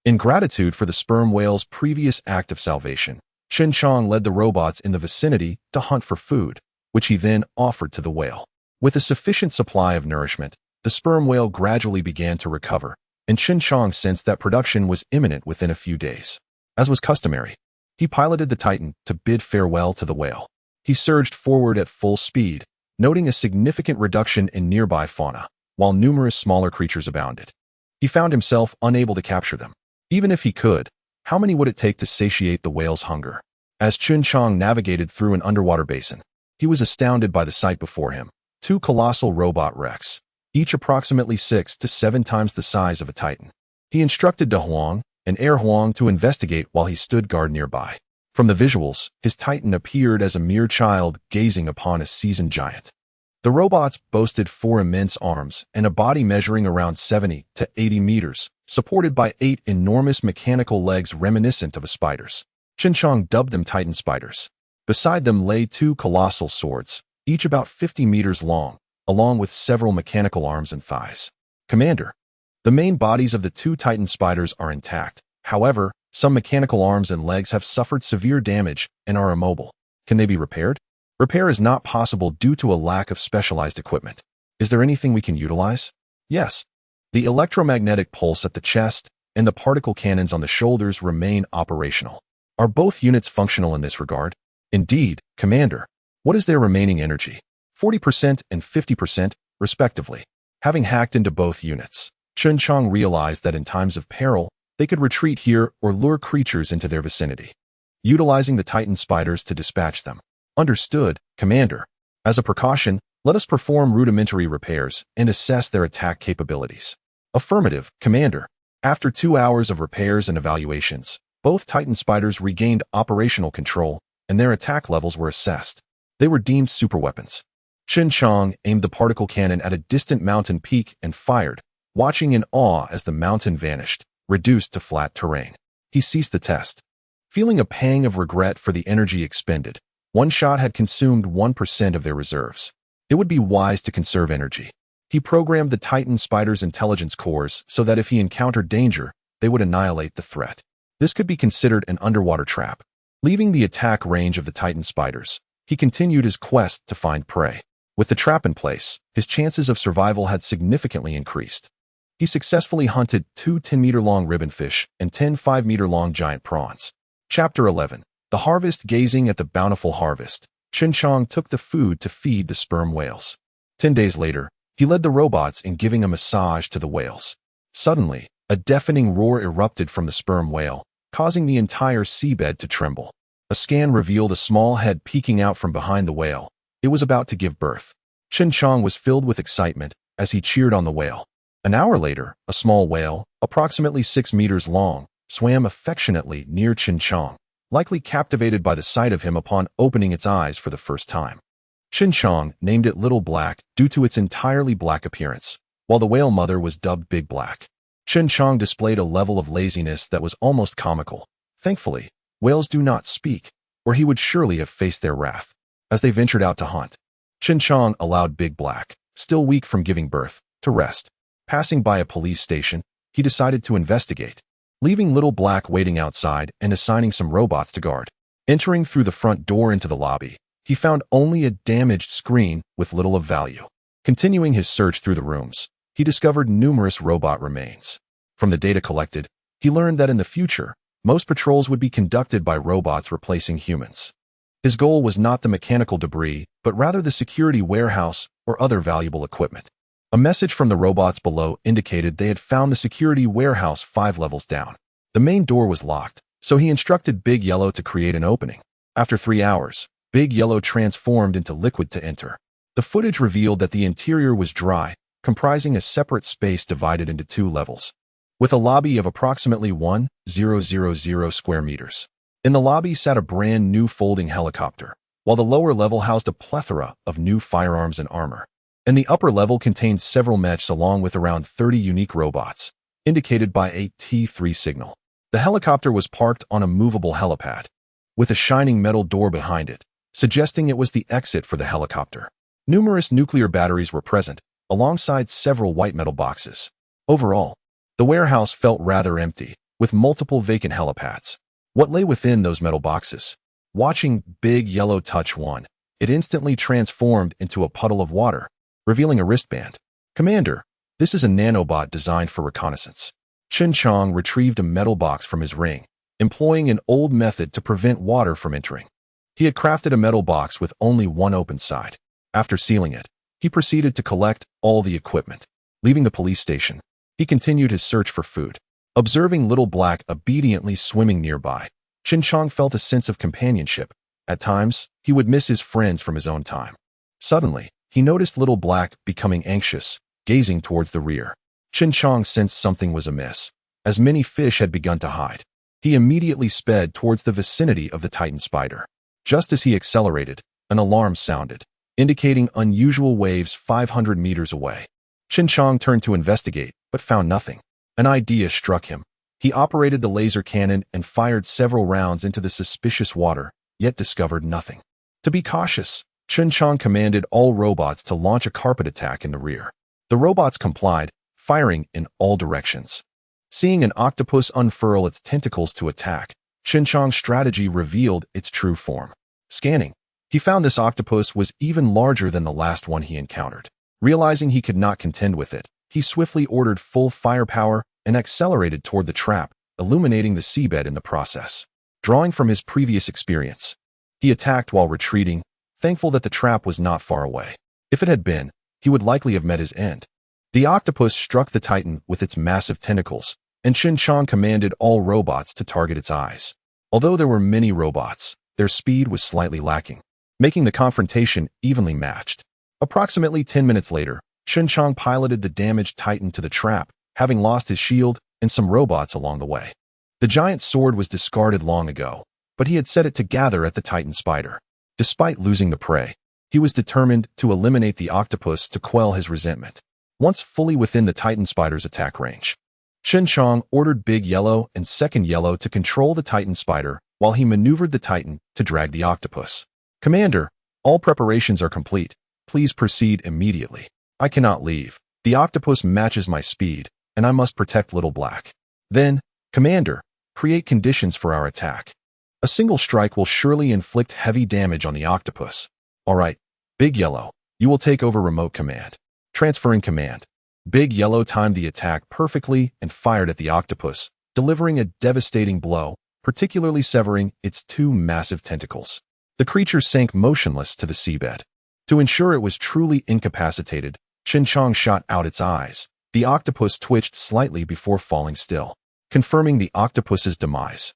In gratitude for the sperm whale's previous act of salvation, CHEN JIANG led the robots in the vicinity to hunt for food, which he then offered to the whale. With a sufficient supply of nourishment, the sperm whale gradually began to recover, and CHEN JIANG sensed that production was imminent within a few days. As was customary, he piloted the Titan to bid farewell to the whale. He surged forward at full speed, noting a significant reduction in nearby fauna, while numerous smaller creatures abounded. He found himself unable to capture them. Even if he could, how many would it take to satiate the whale's hunger? As CHEN JIANG navigated through an underwater basin, he was astounded by the sight before him. Two colossal robot wrecks, each approximately 6 to 7 times the size of a Titan. He instructed De Huang and Air Huang to investigate while he stood guard nearby. From the visuals, his Titan appeared as a mere child gazing upon a seasoned giant. The robots boasted 4 immense arms and a body measuring around 70 to 80 meters, supported by 8 enormous mechanical legs reminiscent of a spider's. CHEN JIANG dubbed them Titan spiders. Beside them lay 2 colossal swords, each about 50 meters long, along with several mechanical arms and thighs. Commander, the main bodies of the 2 Titan spiders are intact. However, some mechanical arms and legs have suffered severe damage and are immobile. Can they be repaired? Repair is not possible due to a lack of specialized equipment. Is there anything we can utilize? Yes. The electromagnetic pulse at the chest and the particle cannons on the shoulders remain operational. Are both units functional in this regard? Indeed, Commander. What is their remaining energy? 40% and 50%, respectively. Having hacked into both units, CHEN JIANG realized that in times of peril, they could retreat here or lure creatures into their vicinity, utilizing the Titan spiders to dispatch them. Understood, Commander. As a precaution, let us perform rudimentary repairs and assess their attack capabilities. Affirmative, Commander. After 2 hours of repairs and evaluations, both Titan spiders regained operational control and their attack levels were assessed. They were deemed superweapons. CHEN JIANG aimed the particle cannon at a distant mountain peak and fired, watching in awe as the mountain vanished, reduced to flat terrain. He ceased the test, feeling a pang of regret for the energy expended. One shot had consumed 1% of their reserves. It would be wise to conserve energy. He programmed the Titan spider's intelligence cores so that if he encountered danger, they would annihilate the threat. This could be considered an underwater trap. Leaving the attack range of the Titan spiders, he continued his quest to find prey. With the trap in place, his chances of survival had significantly increased. He successfully hunted 2 10-meter-long ribbonfish and 10 5-meter-long giant prawns. Chapter 11. The Harvest. Gazing at the bountiful harvest, CHEN JIANG took the food to feed the sperm whales. 10 days later, he led the robots in giving a massage to the whales. Suddenly, a deafening roar erupted from the sperm whale, causing the entire seabed to tremble. A scan revealed a small head peeking out from behind the whale. It was about to give birth. Chen Jiang was filled with excitement as he cheered on the whale. An hour later, a small whale, approximately 6 meters long, swam affectionately near Chen Jiang, likely captivated by the sight of him upon opening its eyes for the first time. Chen Jiang named it Little Black due to its entirely black appearance, while the whale mother was dubbed Big Black. Chen Jiang displayed a level of laziness that was almost comical. Thankfully, whales do not speak, or he would surely have faced their wrath. As they ventured out to hunt, Chen Jiang allowed Big Black, still weak from giving birth, to rest. Passing by a police station, he decided to investigate, leaving Little Black waiting outside and assigning some robots to guard. Entering through the front door into the lobby, he found only a damaged screen with little of value. Continuing his search through the rooms, he discovered numerous robot remains. From the data collected, he learned that in the future, most patrols would be conducted by robots replacing humans. His goal was not the mechanical debris, but rather the security warehouse or other valuable equipment. A message from the robots below indicated they had found the security warehouse 5 levels down. The main door was locked, so he instructed Big Yellow to create an opening. After 3 hours, Big Yellow transformed into liquid to enter. The footage revealed that the interior was dry, comprising a separate space divided into 2 levels, with a lobby of approximately 1,000 square meters. In the lobby sat a brand new folding helicopter, while the lower level housed a plethora of new firearms and armor. And the upper level contained several mechs along with around 30 unique robots, indicated by a T3 signal. The helicopter was parked on a movable helipad, with a shining metal door behind it, suggesting it was the exit for the helicopter. Numerous nuclear batteries were present, alongside several white metal boxes. Overall, the warehouse felt rather empty, with multiple vacant helipads. What lay within those metal boxes? Watching Big Yellow touch one, it instantly transformed into a puddle of water, revealing a wristband. "Commander, this is a nanobot designed for reconnaissance." Chen Jiang retrieved a metal box from his ring, employing an old method to prevent water from entering. He had crafted a metal box with only one open side. After sealing it, he proceeded to collect all the equipment. Leaving the police station, he continued his search for food. Observing Little Black obediently swimming nearby, Chen Jiang felt a sense of companionship. At times, he would miss his friends from his own time. Suddenly, he noticed Little Black becoming anxious, gazing towards the rear. Chen Jiang sensed something was amiss, as many fish had begun to hide. He immediately sped towards the vicinity of the Titan spider. Just as he accelerated, an alarm sounded, indicating unusual waves 500 meters away. Chen Jiang turned to investigate, but found nothing. An idea struck him. He operated the laser cannon and fired several rounds into the suspicious water, yet discovered nothing. To be cautious, Chen Jiang commanded all robots to launch a carpet attack in the rear. The robots complied, firing in all directions. Seeing an octopus unfurl its tentacles to attack, Chen Jiang's strategy revealed its true form. Scanning, he found this octopus was even larger than the last one he encountered. Realizing he could not contend with it, he swiftly ordered full firepower and accelerated toward the trap, illuminating the seabed in the process. Drawing from his previous experience, he attacked while retreating, thankful that the trap was not far away. If it had been, he would likely have met his end. The octopus struck the Titan with its massive tentacles, and Chen Jiang commanded all robots to target its eyes. Although there were many robots, their speed was slightly lacking, making the confrontation evenly matched. Approximately 10 minutes later, Chen Jiang piloted the damaged Titan to the trap, having lost his shield and some robots along the way. The giant sword was discarded long ago, but he had set it to gather at the Titan spider. Despite losing the prey, he was determined to eliminate the octopus to quell his resentment. Once fully within the Titan spider's attack range, Chen Jiang ordered Big Yellow and Second Yellow to control the Titan spider while he maneuvered the Titan to drag the octopus. "Commander, all preparations are complete. Please proceed immediately. I cannot leave. The octopus matches my speed, and I must protect Little Black." "Then, Commander, create conditions for our attack. A single strike will surely inflict heavy damage on the octopus." "All right, Big Yellow, you will take over remote command." Transferring command, Big Yellow timed the attack perfectly and fired at the octopus, delivering a devastating blow, particularly severing its 2 massive tentacles. The creature sank motionless to the seabed. To ensure it was truly incapacitated, Chen Jiang shot out its eyes. The octopus twitched slightly before falling still, confirming the octopus's demise.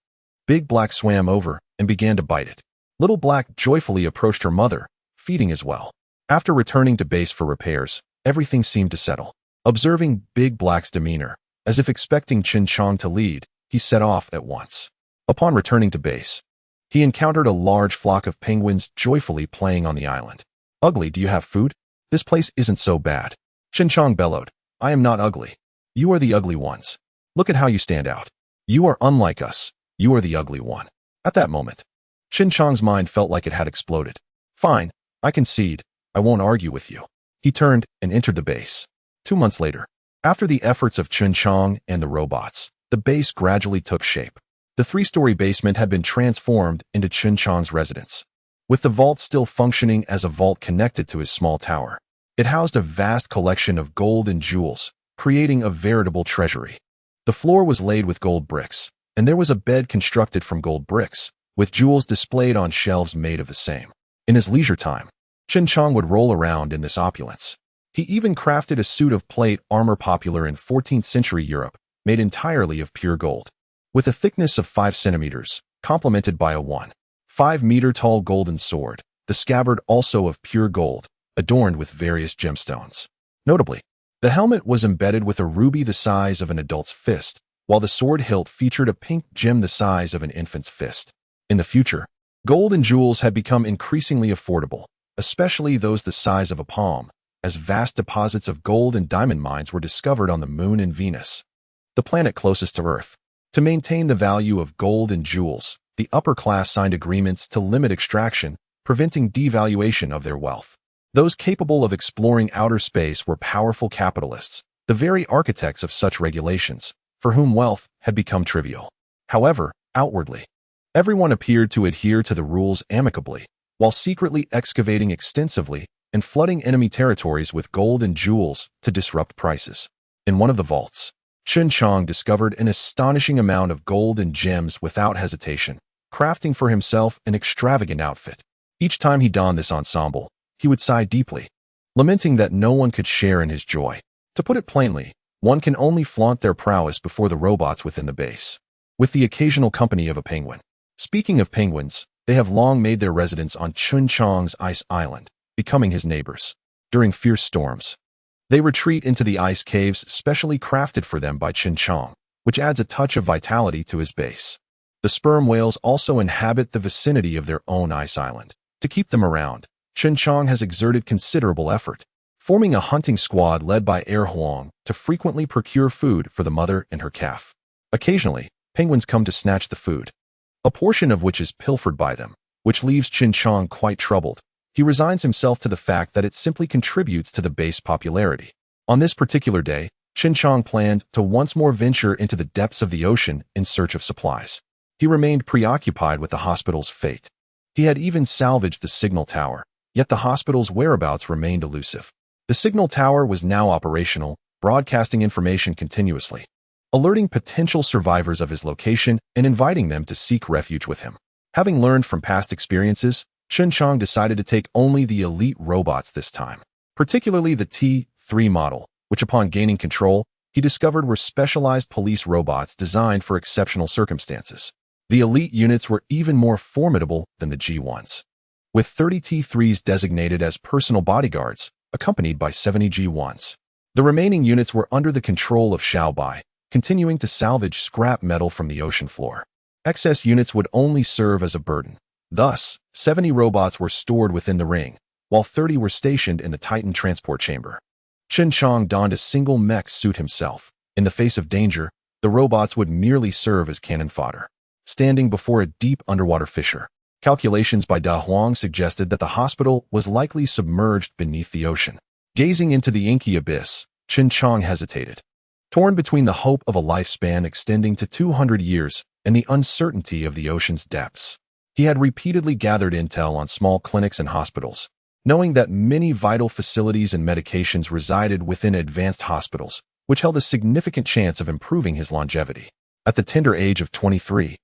Big Black swam over and began to bite it. Little Black joyfully approached her mother, feeding as well. After returning to base for repairs, everything seemed to settle. Observing Big Black's demeanor, as if expecting Chen Jiang to lead, he set off at once. Upon returning to base, he encountered a large flock of penguins joyfully playing on the island. Ugly, do you have food? This place isn't so bad. Chen Jiang bellowed. I am not ugly. You are the ugly ones. Look at how you stand out. You are unlike us. You are the ugly one. At that moment, Chen Jiang's mind felt like it had exploded. Fine, I concede. I won't argue with you. He turned and entered the base. 2 months later, after the efforts of Chen Jiang and the robots, the base gradually took shape. The 3-story basement had been transformed into Chen Jiang's residence. With the vault still functioning as a vault connected to his small tower, it housed a vast collection of gold and jewels, creating a veritable treasury. The floor was laid with gold bricks, and there was a bed constructed from gold bricks, with jewels displayed on shelves made of the same. In his leisure time, Chen Jiang would roll around in this opulence. He even crafted a suit of plate armor popular in 14th century Europe, made entirely of pure gold. With a thickness of 5 centimeters, complemented by a 1.5-meter tall golden sword, the scabbard also of pure gold, adorned with various gemstones. Notably, the helmet was embedded with a ruby the size of an adult's fist, while the sword hilt featured a pink gem the size of an infant's fist. In the future, gold and jewels had become increasingly affordable, especially those the size of a palm, as vast deposits of gold and diamond mines were discovered on the Moon and Venus, the planet closest to Earth. To maintain the value of gold and jewels, the upper class signed agreements to limit extraction, preventing devaluation of their wealth. Those capable of exploring outer space were powerful capitalists, the very architects of such regulations, for whom wealth had become trivial. However, outwardly, everyone appeared to adhere to the rules amicably, while secretly excavating extensively and flooding enemy territories with gold and jewels to disrupt prices. In one of the vaults, Chen Jiang discovered an astonishing amount of gold and gems without hesitation, crafting for himself an extravagant outfit. Each time he donned this ensemble, he would sigh deeply, lamenting that no one could share in his joy. To put it plainly, one can only flaunt their prowess before the robots within the base, with the occasional company of a penguin. Speaking of penguins, they have long made their residence on Chen Jiang's ice island, becoming his neighbors. During fierce storms, they retreat into the ice caves specially crafted for them by Chen Jiang, which adds a touch of vitality to his base. The sperm whales also inhabit the vicinity of their own ice island. To keep them around, Chen Jiang has exerted considerable effort, forming a hunting squad led by Air Huang to frequently procure food for the mother and her calf. Occasionally, penguins come to snatch the food, a portion of which is pilfered by them, which leaves Chen Jiang quite troubled. He resigns himself to the fact that it simply contributes to the base popularity. On this particular day, Chen Jiang planned to once more venture into the depths of the ocean in search of supplies. He remained preoccupied with the hospital's fate. He had even salvaged the signal tower, yet the hospital's whereabouts remained elusive. The signal tower was now operational, broadcasting information continuously, alerting potential survivors of his location and inviting them to seek refuge with him. Having learned from past experiences, Chen Jiang decided to take only the elite robots this time, particularly the T3 model, which upon gaining control, he discovered were specialized police robots designed for exceptional circumstances. The elite units were even more formidable than the G1s, with 30 T3s designated as personal bodyguards, accompanied by 70 G1s. The remaining units were under the control of Xiao Bai, continuing to salvage scrap metal from the ocean floor. Excess units would only serve as a burden. Thus, 70 robots were stored within the ring, while 30 were stationed in the Titan transport chamber. Chen Jiang donned a single mech suit himself. In the face of danger, the robots would merely serve as cannon fodder. Standing before a deep underwater fissure, calculations by Da Huang suggested that the hospital was likely submerged beneath the ocean. Gazing into the inky abyss, Chen Jiang hesitated, torn between the hope of a lifespan extending to 200 years and the uncertainty of the ocean's depths. He had repeatedly gathered intel on small clinics and hospitals, knowing that many vital facilities and medications resided within advanced hospitals, which held a significant chance of improving his longevity. At the tender age of 23,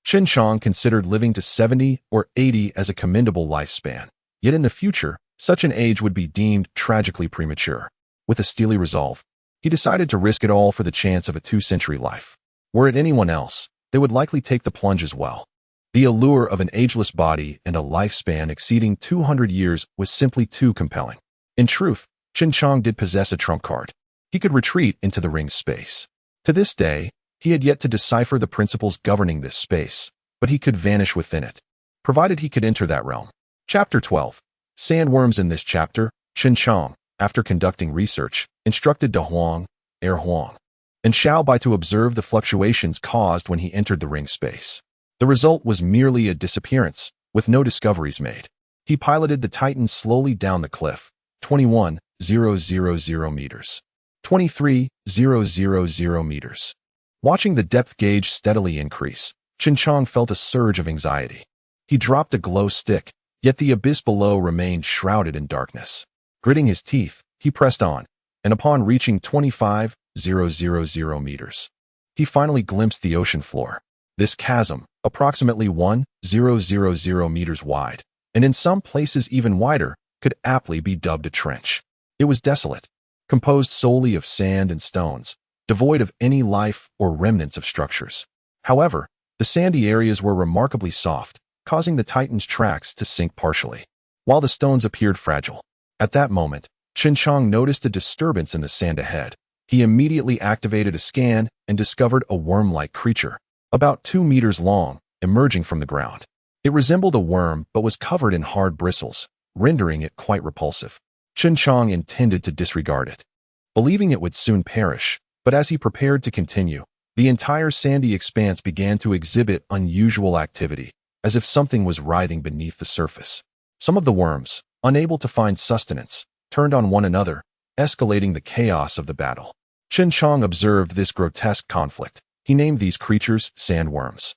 Chen Jiang considered living to 70 or 80 as a commendable lifespan, yet in the future, such an age would be deemed tragically premature. With a steely resolve, he decided to risk it all for the chance of a 2-century life. Were it anyone else, they would likely take the plunge as well. The allure of an ageless body and a lifespan exceeding 200 years was simply too compelling. In truth, CHEN JIANG did possess a trump card. He could retreat into the ring's space. To this day, he had yet to decipher the principles governing this space, but he could vanish within it, provided he could enter that realm. Chapter 12. Sandworms. In this chapter, CHEN JIANG, after conducting research, instructed De Huang, Er Huang, and Xiaobai to observe the fluctuations caused when he entered the ring space. The result was merely a disappearance, with no discoveries made. He piloted the Titan slowly down the cliff, 21,000 meters. 23,000 meters. Watching the depth gauge steadily increase, CHEN JIANG felt a surge of anxiety. He dropped a glow stick, yet the abyss below remained shrouded in darkness. Gritting his teeth, he pressed on, and upon reaching 25,000 meters, he finally glimpsed the ocean floor. This chasm, approximately 1,000 meters wide, and in some places even wider, could aptly be dubbed a trench. It was desolate, composed solely of sand and stones, devoid of any life or remnants of structures. However, the sandy areas were remarkably soft, causing the Titan's tracks to sink partially, while the stones appeared fragile. At that moment, CHEN JIANG noticed a disturbance in the sand ahead. He immediately activated a scan and discovered a worm-like creature, about 2 meters long, emerging from the ground. It resembled a worm but was covered in hard bristles, rendering it quite repulsive. CHEN JIANG intended to disregard it, believing it would soon perish, but as he prepared to continue, the entire sandy expanse began to exhibit unusual activity, as if something was writhing beneath the surface. Some of the worms, unable to find sustenance, turned on one another, escalating the chaos of the battle. CHEN JIANG observed this grotesque conflict. He named these creatures sandworms.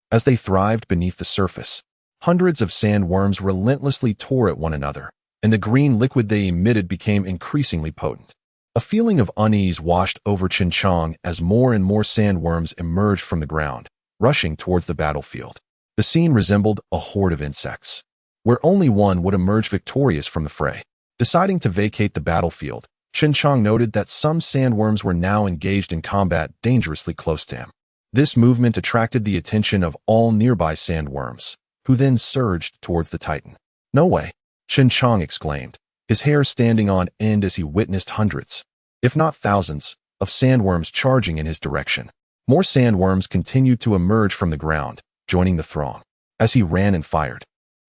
As they thrived beneath the surface, hundreds of sandworms relentlessly tore at one another, and the green liquid they emitted became increasingly potent. A feeling of unease washed over CHEN JIANG as more and more sandworms emerged from the ground, rushing towards the battlefield. The scene resembled a horde of insects, where only one would emerge victorious from the fray. Deciding to vacate the battlefield, CHEN JIANG noted that some sandworms were now engaged in combat dangerously close to him. This movement attracted the attention of all nearby sandworms, who then surged towards the Titan. "No way!" CHEN JIANG exclaimed, his hair standing on end as he witnessed hundreds, if not thousands, of sandworms charging in his direction. More sandworms continued to emerge from the ground, joining the throng. As he ran and fired,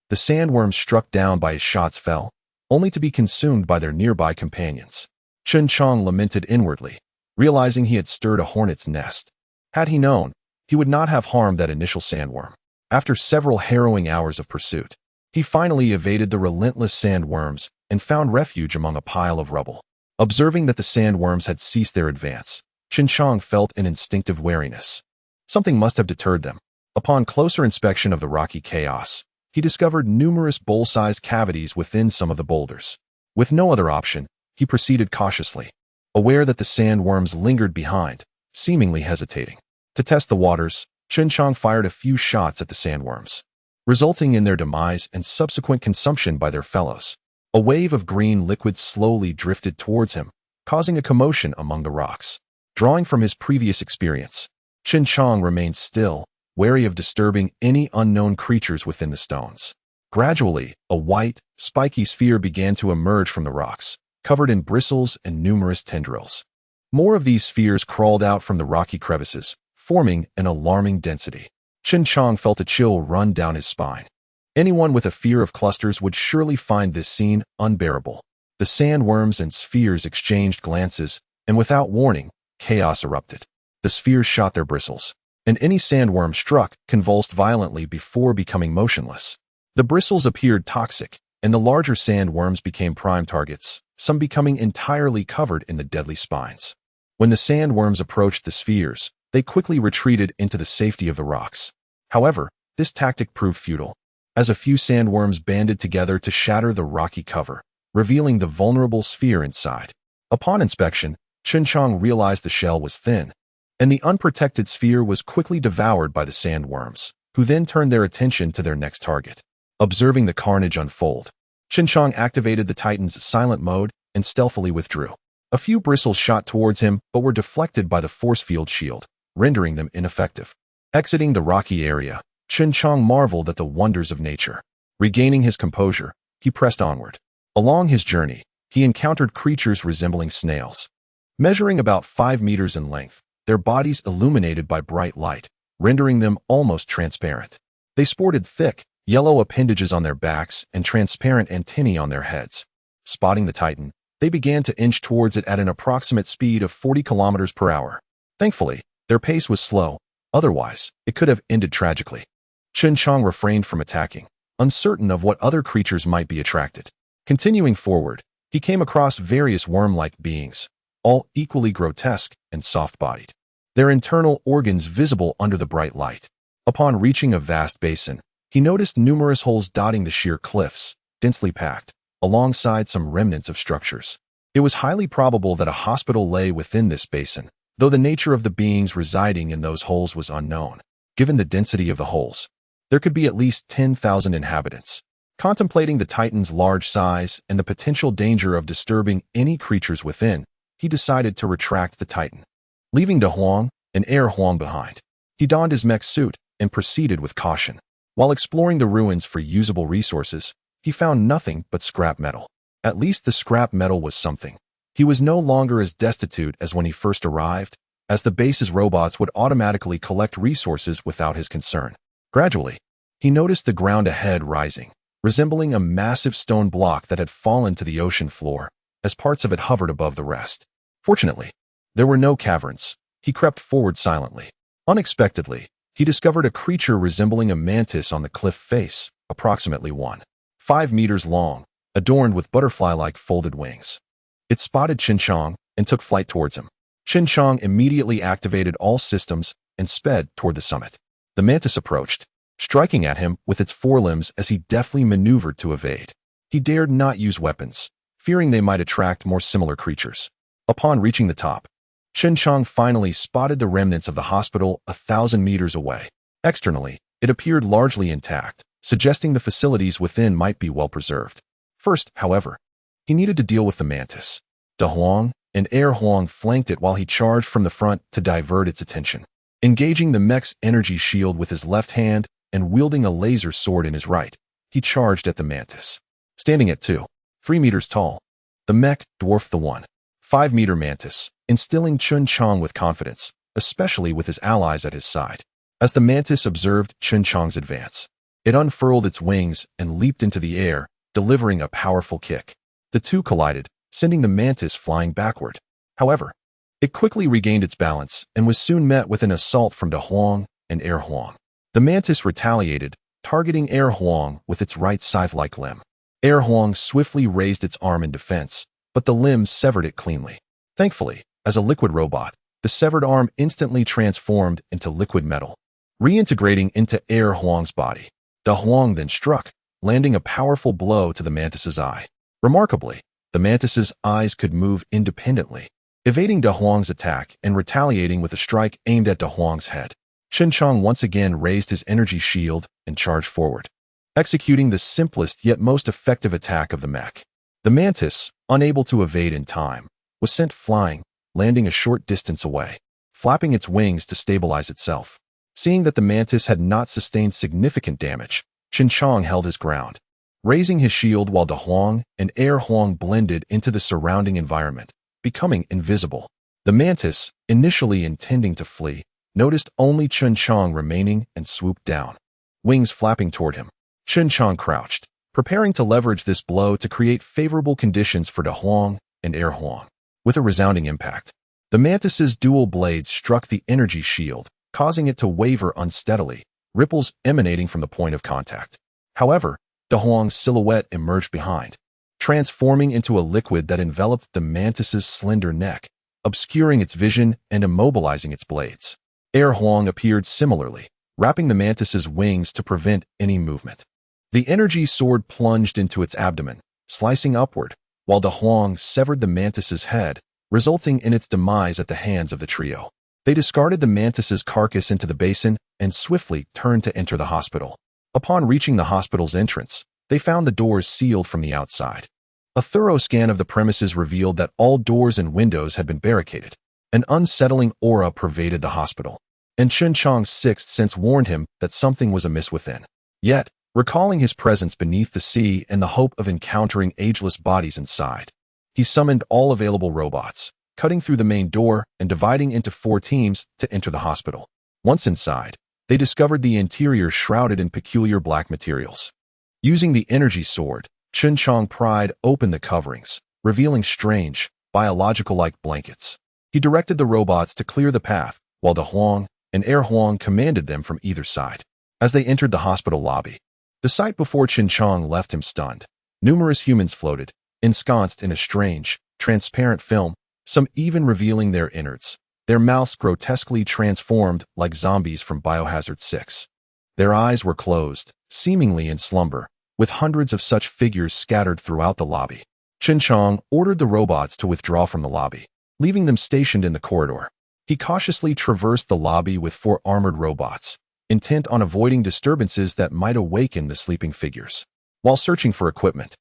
the sandworms struck down by his shots fell, only to be consumed by their nearby companions. CHEN JIANG lamented inwardly, realizing he had stirred a hornet's nest. Had he known, he would not have harmed that initial sandworm. After several harrowing hours of pursuit, he finally evaded the relentless sandworms and found refuge among a pile of rubble. Observing that the sandworms had ceased their advance, CHEN JIANG felt an instinctive wariness. Something must have deterred them. Upon closer inspection of the rocky chaos, he discovered numerous bowl-sized cavities within some of the boulders. With no other option, he proceeded cautiously, aware that the sandworms lingered behind, seemingly hesitating. To test the waters, CHEN JIANG fired a few shots at the sandworms, resulting in their demise and subsequent consumption by their fellows. A wave of green liquid slowly drifted towards him, causing a commotion among the rocks. Drawing from his previous experience, CHEN JIANG remained still, wary of disturbing any unknown creatures within the stones. Gradually, a white, spiky sphere began to emerge from the rocks, covered in bristles and numerous tendrils. More of these spheres crawled out from the rocky crevices, forming an alarming density. CHEN JIANG felt a chill run down his spine. Anyone with a fear of clusters would surely find this scene unbearable. The sandworms and spheres exchanged glances, and without warning, chaos erupted. The spheres shot their bristles, and any sandworm struck convulsed violently before becoming motionless. The bristles appeared toxic, and the larger sandworms became prime targets, some becoming entirely covered in the deadly spines. When the sandworms approached the spheres, they quickly retreated into the safety of the rocks. However, this tactic proved futile, as a few sandworms banded together to shatter the rocky cover, revealing the vulnerable sphere inside. Upon inspection, CHEN JIANG realized the shell was thin, and the unprotected sphere was quickly devoured by the sandworms, who then turned their attention to their next target. Observing the carnage unfold, CHEN JIANG activated the Titan's silent mode and stealthily withdrew. A few bristles shot towards him but were deflected by the force field shield, rendering them ineffective. Exiting the rocky area, Chen Jiang marveled at the wonders of nature. Regaining his composure, he pressed onward. Along his journey, he encountered creatures resembling snails. Measuring about 5 meters in length, their bodies illuminated by bright light, rendering them almost transparent. They sported thick, yellow appendages on their backs and transparent antennae on their heads. Spotting the Titan, they began to inch towards it at an approximate speed of 40 kilometers per hour. Thankfully, their pace was slow, otherwise, it could have ended tragically. Chen Jiang refrained from attacking, uncertain of what other creatures might be attracted. Continuing forward, he came across various worm-like beings, all equally grotesque and soft-bodied, their internal organs visible under the bright light. Upon reaching a vast basin, he noticed numerous holes dotting the sheer cliffs, densely packed, alongside some remnants of structures. It was highly probable that a hospital lay within this basin, though the nature of the beings residing in those holes was unknown. Given the density of the holes, there could be at least 10,000 inhabitants. Contemplating the Titan's large size and the potential danger of disturbing any creatures within, he decided to retract the Titan. Leaving De Huang and Air Huang behind, he donned his mech suit and proceeded with caution. While exploring the ruins for usable resources, he found nothing but scrap metal. At least the scrap metal was something. He was no longer as destitute as when he first arrived, as the base's robots would automatically collect resources without his concern. Gradually, he noticed the ground ahead rising, resembling a massive stone block that had fallen to the ocean floor, as parts of it hovered above the rest. Fortunately, there were no caverns. He crept forward silently. Unexpectedly, he discovered a creature resembling a mantis on the cliff face, approximately 1.5 meters long, adorned with butterfly-like folded wings. It spotted Chen Jiang and took flight towards him. Chen Jiang immediately activated all systems and sped toward the summit. The mantis approached, striking at him with its forelimbs as he deftly maneuvered to evade. He dared not use weapons, fearing they might attract more similar creatures. Upon reaching the top, Chen Jiang finally spotted the remnants of the hospital 1,000 meters away. Externally, it appeared largely intact, suggesting the facilities within might be well preserved. First, however, he needed to deal with the mantis. De Huang and Air Huang flanked it while he charged from the front to divert its attention. Engaging the mech's energy shield with his left hand and wielding a laser sword in his right, he charged at the mantis. Standing at 2.3 meters tall, the mech dwarfed the 1.5-meter mantis, instilling Chen Jiang with confidence, especially with his allies at his side. As the mantis observed Chen Jiang's advance, it unfurled its wings and leaped into the air, delivering a powerful kick. The two collided, sending the mantis flying backward. However, it quickly regained its balance and was soon met with an assault from De Huang and Air Huang. The mantis retaliated, targeting Air Huang with its right scythe-like limb. Air Huang swiftly raised its arm in defense, but the limb severed it cleanly. Thankfully, as a liquid robot, the severed arm instantly transformed into liquid metal, reintegrating into Air Huang's body. De Huang then struck, landing a powerful blow to the mantis's eye. Remarkably, the mantis's eyes could move independently, evading De Huang's attack and retaliating with a strike aimed at De Huang's head. Chen Jiang once again raised his energy shield and charged forward, executing the simplest yet most effective attack of the mech. The mantis, unable to evade in time, was sent flying, landing a short distance away, flapping its wings to stabilize itself. Seeing that the mantis had not sustained significant damage, Chen Jiang held his ground, raising his shield while De Huang and Air Huang blended into the surrounding environment, becoming invisible. The mantis, initially intending to flee, noticed only Chen Jiang remaining and swooped down, wings flapping toward him. Chen Jiang crouched, preparing to leverage this blow to create favorable conditions for De Huang and Air Huang. With a resounding impact, the mantis's dual blades struck the energy shield, causing it to waver unsteadily, ripples emanating from the point of contact. However, De Huang's silhouette emerged behind, transforming into a liquid that enveloped the mantis's slender neck, obscuring its vision and immobilizing its blades. Air Huang appeared similarly, wrapping the mantis's wings to prevent any movement. The energy sword plunged into its abdomen, slicing upward, while De Huang severed the mantis's head, resulting in its demise at the hands of the trio. They discarded the mantis's carcass into the basin and swiftly turned to enter the hospital. Upon reaching the hospital's entrance, they found the doors sealed from the outside. A thorough scan of the premises revealed that all doors and windows had been barricaded. An unsettling aura pervaded the hospital. and Chen Jiang's sixth sense warned him that something was amiss within. Yet, recalling his presence beneath the sea and the hope of encountering ageless bodies inside, he summoned all available robots, cutting through the main door and dividing into 4 teams to enter the hospital. Once inside, they discovered the interior shrouded in peculiar black materials. Using the energy sword, Chen Jiang pried open the coverings, revealing strange, biological-like blankets. He directed the robots to clear the path, while De Huang and Air Huang commanded them from either side. As they entered the hospital lobby, the sight before Chen Jiang left him stunned. Numerous humans floated, ensconced in a strange, transparent film, some even revealing their innards, their mouths grotesquely transformed like zombies from Biohazard 6. Their eyes were closed, seemingly in slumber, with hundreds of such figures scattered throughout the lobby. Chen Jiang ordered the robots to withdraw from the lobby, leaving them stationed in the corridor. He cautiously traversed the lobby with 4 armored robots, intent on avoiding disturbances that might awaken the sleeping figures. While searching for equipment,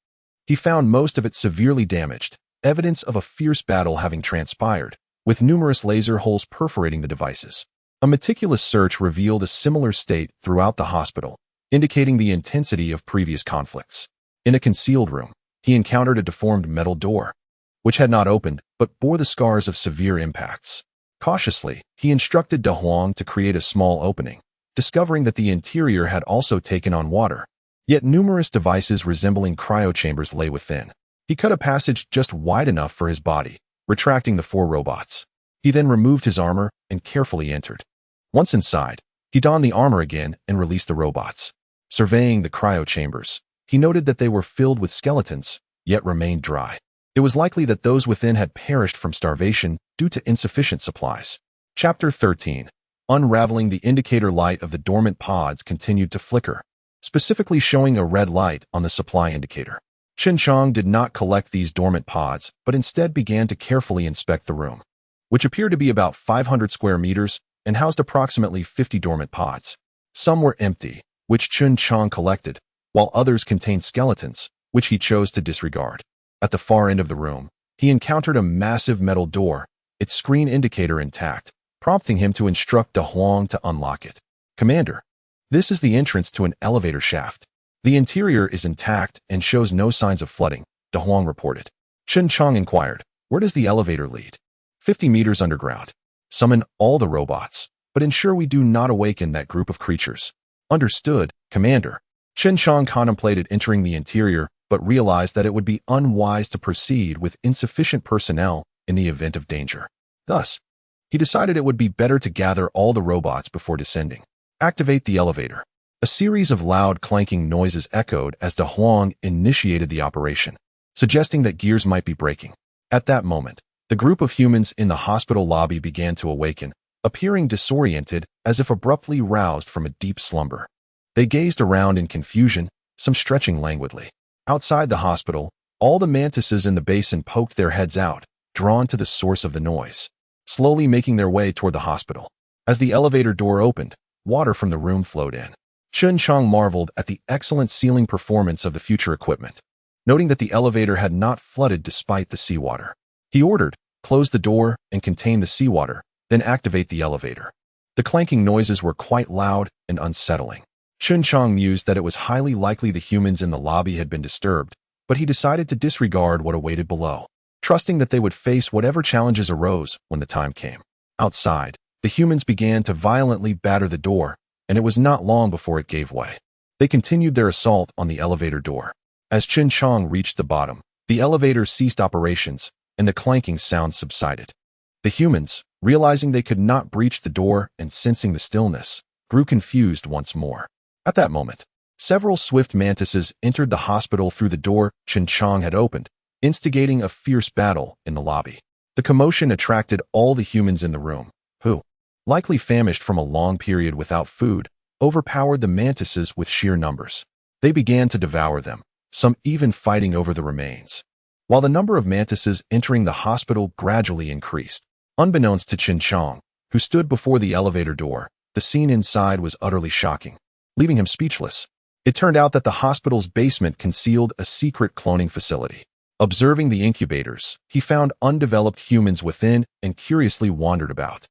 he found most of it severely damaged, evidence of a fierce battle having transpired, with numerous laser holes perforating the devices. A meticulous search revealed a similar state throughout the hospital, indicating the intensity of previous conflicts. In a concealed room, he encountered a deformed metal door, which had not opened but bore the scars of severe impacts. Cautiously, he instructed De Huang to create a small opening, discovering that the interior had also taken on water, yet numerous devices resembling cryochambers lay within. He cut a passage just wide enough for his body, retracting the 4 robots. He then removed his armor and carefully entered. Once inside, he donned the armor again and released the robots. Surveying the cryochambers, he noted that they were filled with skeletons, yet remained dry. It was likely that those within had perished from starvation due to insufficient supplies. Chapter 13. Unraveling the indicator light of the dormant pods continued to flicker, specifically showing a red light on the supply indicator. Chen Jiang did not collect these dormant pods, but instead began to carefully inspect the room, which appeared to be about 500 square meters and housed approximately 50 dormant pods. Some were empty, which Chen Jiang collected, while others contained skeletons, which he chose to disregard. At the far end of the room, he encountered a massive metal door, its screen indicator intact, prompting him to instruct De Huang to unlock it. "Commander, this is the entrance to an elevator shaft. The interior is intact and shows no signs of flooding," De Huang reported. Chen Jiang inquired, "Where does the elevator lead?" 50 meters underground. Summon all the robots, but ensure we do not awaken that group of creatures." "Understood, Commander." Chen Jiang contemplated entering the interior, but realized that it would be unwise to proceed with insufficient personnel in the event of danger. Thus, he decided it would be better to gather all the robots before descending. Activate the elevator. A series of loud clanking noises echoed as De Huang initiated the operation, suggesting that gears might be breaking. At that moment, the group of humans in the hospital lobby began to awaken, appearing disoriented as if abruptly roused from a deep slumber. They gazed around in confusion, some stretching languidly. Outside the hospital, all the mantises in the basin poked their heads out, drawn to the source of the noise, slowly making their way toward the hospital. As the elevator door opened, water from the room flowed in. Chen Jiang marveled at the excellent sealing performance of the future equipment, noting that the elevator had not flooded despite the seawater. He ordered, "Close the door and contain the seawater, then activate the elevator." The clanking noises were quite loud and unsettling. Chen Jiang mused that it was highly likely the humans in the lobby had been disturbed, but he decided to disregard what awaited below, trusting that they would face whatever challenges arose when the time came. Outside, the humans began to violently batter the door, and it was not long before it gave way. They continued their assault on the elevator door. As Chen Jiang reached the bottom, the elevator ceased operations, and the clanking sound subsided. The humans, realizing they could not breach the door and sensing the stillness, grew confused once more. At that moment, several swift mantises entered the hospital through the door Chen Jiang had opened, instigating a fierce battle in the lobby. The commotion attracted all the humans in the room, who, likely famished from a long period without food, overpowered the mantises with sheer numbers. They began to devour them, some even fighting over the remains. While the number of mantises entering the hospital gradually increased, unbeknownst to Chen Jiang, who stood before the elevator door, the scene inside was utterly shocking, leaving him speechless. It turned out that the hospital's basement concealed a secret cloning facility. Observing the incubators, he found undeveloped humans within and curiously wandered about.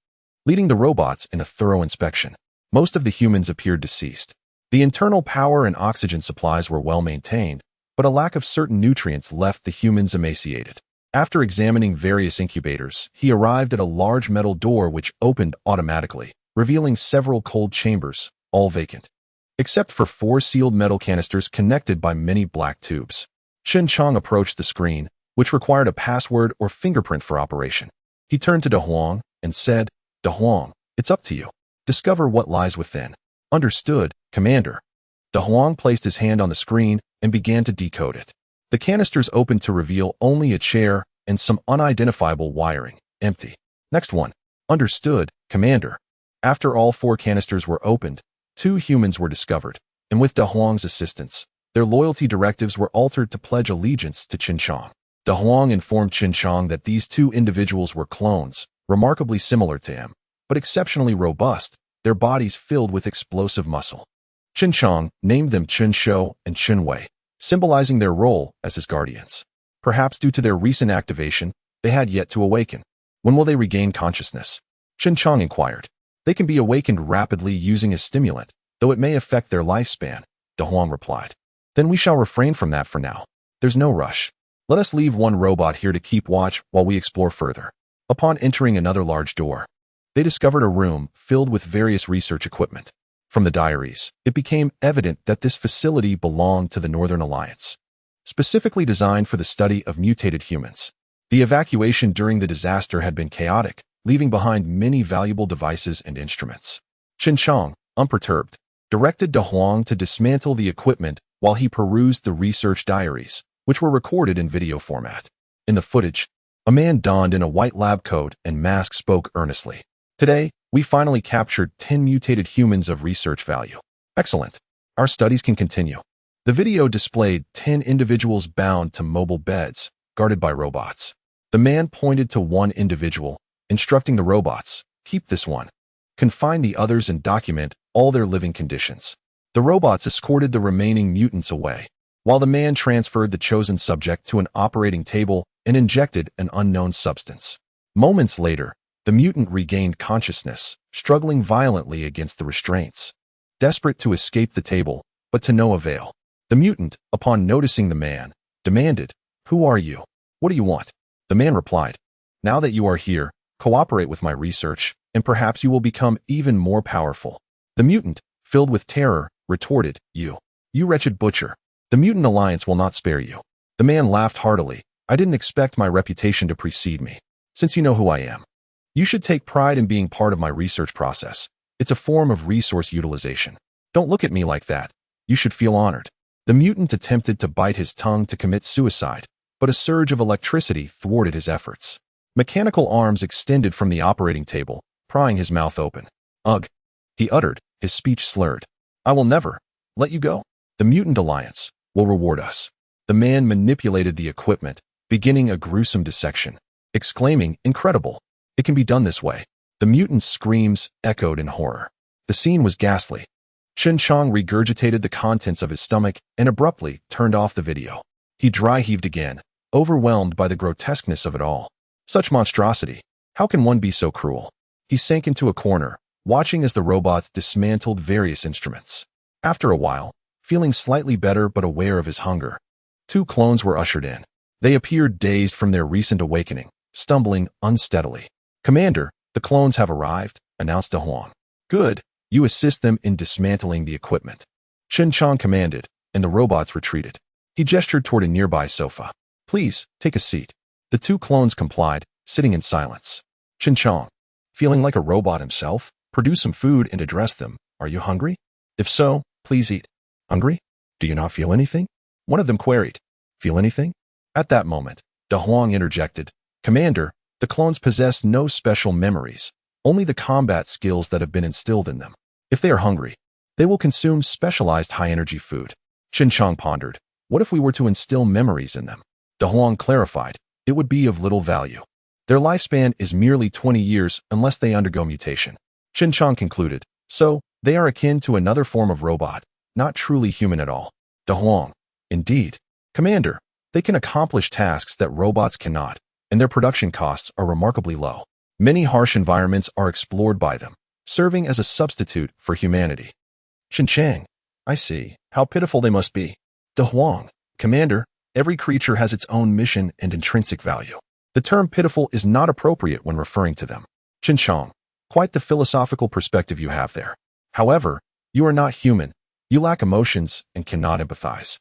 leading the robots in a thorough inspection. Most of the humans appeared deceased. The internal power and oxygen supplies were well maintained, but a lack of certain nutrients left the humans emaciated. After examining various incubators, he arrived at a large metal door which opened automatically, revealing several cold chambers, all vacant, except for 4 sealed metal canisters connected by many black tubes. CHEN JIANG approached the screen, which required a password or fingerprint for operation. He turned to De Huang and said, "De Huang, it's up to you. Discover what lies within." "Understood, Commander." De Huang placed his hand on the screen and began to decode it. The canisters opened to reveal only a chair and some unidentifiable wiring, empty. "Next one." "Understood, Commander." After all 4 canisters were opened, 2 humans were discovered, and with De Huang's assistance, their loyalty directives were altered to pledge allegiance to CHEN JIANG. De Huang informed CHEN JIANG that these 2 individuals were clones, remarkably similar to him, but exceptionally robust, their bodies filled with explosive muscle. CHEN JIANG named them Chen Shou and Chen Wei, symbolizing their role as his guardians. Perhaps due to their recent activation, they had yet to awaken. "When will they regain consciousness?" CHEN JIANG inquired. "They can be awakened rapidly using a stimulant, though it may affect their lifespan," De Huang replied. "Then we shall refrain from that for now. There's no rush. Let us leave one robot here to keep watch while we explore further." Upon entering another large door, they discovered a room filled with various research equipment. From the diaries, it became evident that this facility belonged to the Northern Alliance, specifically designed for the study of mutated humans. The evacuation during the disaster had been chaotic, leaving behind many valuable devices and instruments. CHEN JIANG, unperturbed, directed De Huang to dismantle the equipment while he perused the research diaries, which were recorded in video format. In the footage, a man donned in a white lab coat and mask spoke earnestly. "Today, we finally captured 10 mutated humans of research value. Excellent. Our studies can continue." The video displayed 10 individuals bound to mobile beds, guarded by robots. The man pointed to one individual, instructing the robots, "Keep this one. Confine the others and document all their living conditions." The robots escorted the remaining mutants away, while the man transferred the chosen subject to an operating table and injected an unknown substance. Moments later, the mutant regained consciousness, struggling violently against the restraints. Desperate to escape the table, but to no avail. The mutant, upon noticing the man, demanded, "Who are you? What do you want?" The man replied, "Now that you are here, cooperate with my research, and perhaps you will become even more powerful." The mutant, filled with terror, retorted, You wretched butcher. The Mutant Alliance will not spare you." The man laughed heartily. "I didn't expect my reputation to precede me. Since you know who I am, you should take pride in being part of my research process. It's a form of resource utilization. Don't look at me like that. You should feel honored." The mutant attempted to bite his tongue to commit suicide, but a surge of electricity thwarted his efforts. Mechanical arms extended from the operating table, prying his mouth open. "Ugh," he uttered, his speech slurred. "I will never let you go. The Mutant Alliance will reward us." The man manipulated the equipment, beginning a gruesome dissection, exclaiming, "Incredible! It can be done this way." The mutant's screams echoed in horror. The scene was ghastly. CHEN JIANG regurgitated the contents of his stomach and abruptly turned off the video. He dry-heaved again, overwhelmed by the grotesqueness of it all. Such monstrosity. How can one be so cruel? He sank into a corner, watching as the robots dismantled various instruments. After a while, feeling slightly better but aware of his hunger, 2 clones were ushered in. They appeared dazed from their recent awakening, stumbling unsteadily. "Commander, the clones have arrived," announced De Huang. "Good. You assist them in dismantling the equipment." CHEN JIANG commanded, and the robots retreated. He gestured toward a nearby sofa. "Please, take a seat." The 2 clones complied, sitting in silence. CHEN JIANG, feeling like a robot himself, produced some food and addressed them. "Are you hungry? If so, please eat." "Hungry? Do you not feel anything?" one of them queried. "Feel anything?" At that moment, De Huang interjected, "Commander, the clones possess no special memories, only the combat skills that have been instilled in them. If they are hungry, they will consume specialized high-energy food." CHEN JIANG pondered, "What if we were to instill memories in them?" De Huang clarified, "It would be of little value. Their lifespan is merely 20 years unless they undergo mutation." CHEN JIANG concluded, "So, they are akin to another form of robot, not truly human at all." De Huang, "Indeed. Commander, they can accomplish tasks that robots cannot, and their production costs are remarkably low." Many harsh environments are explored by them, serving as a substitute for humanity. CHEN JIANG. I see. How pitiful they must be. De Huang. Commander, every creature has its own mission and intrinsic value. The term pitiful is not appropriate when referring to them. CHEN JIANG. Quite the philosophical perspective you have there. However, you are not human. You lack emotions and cannot empathize.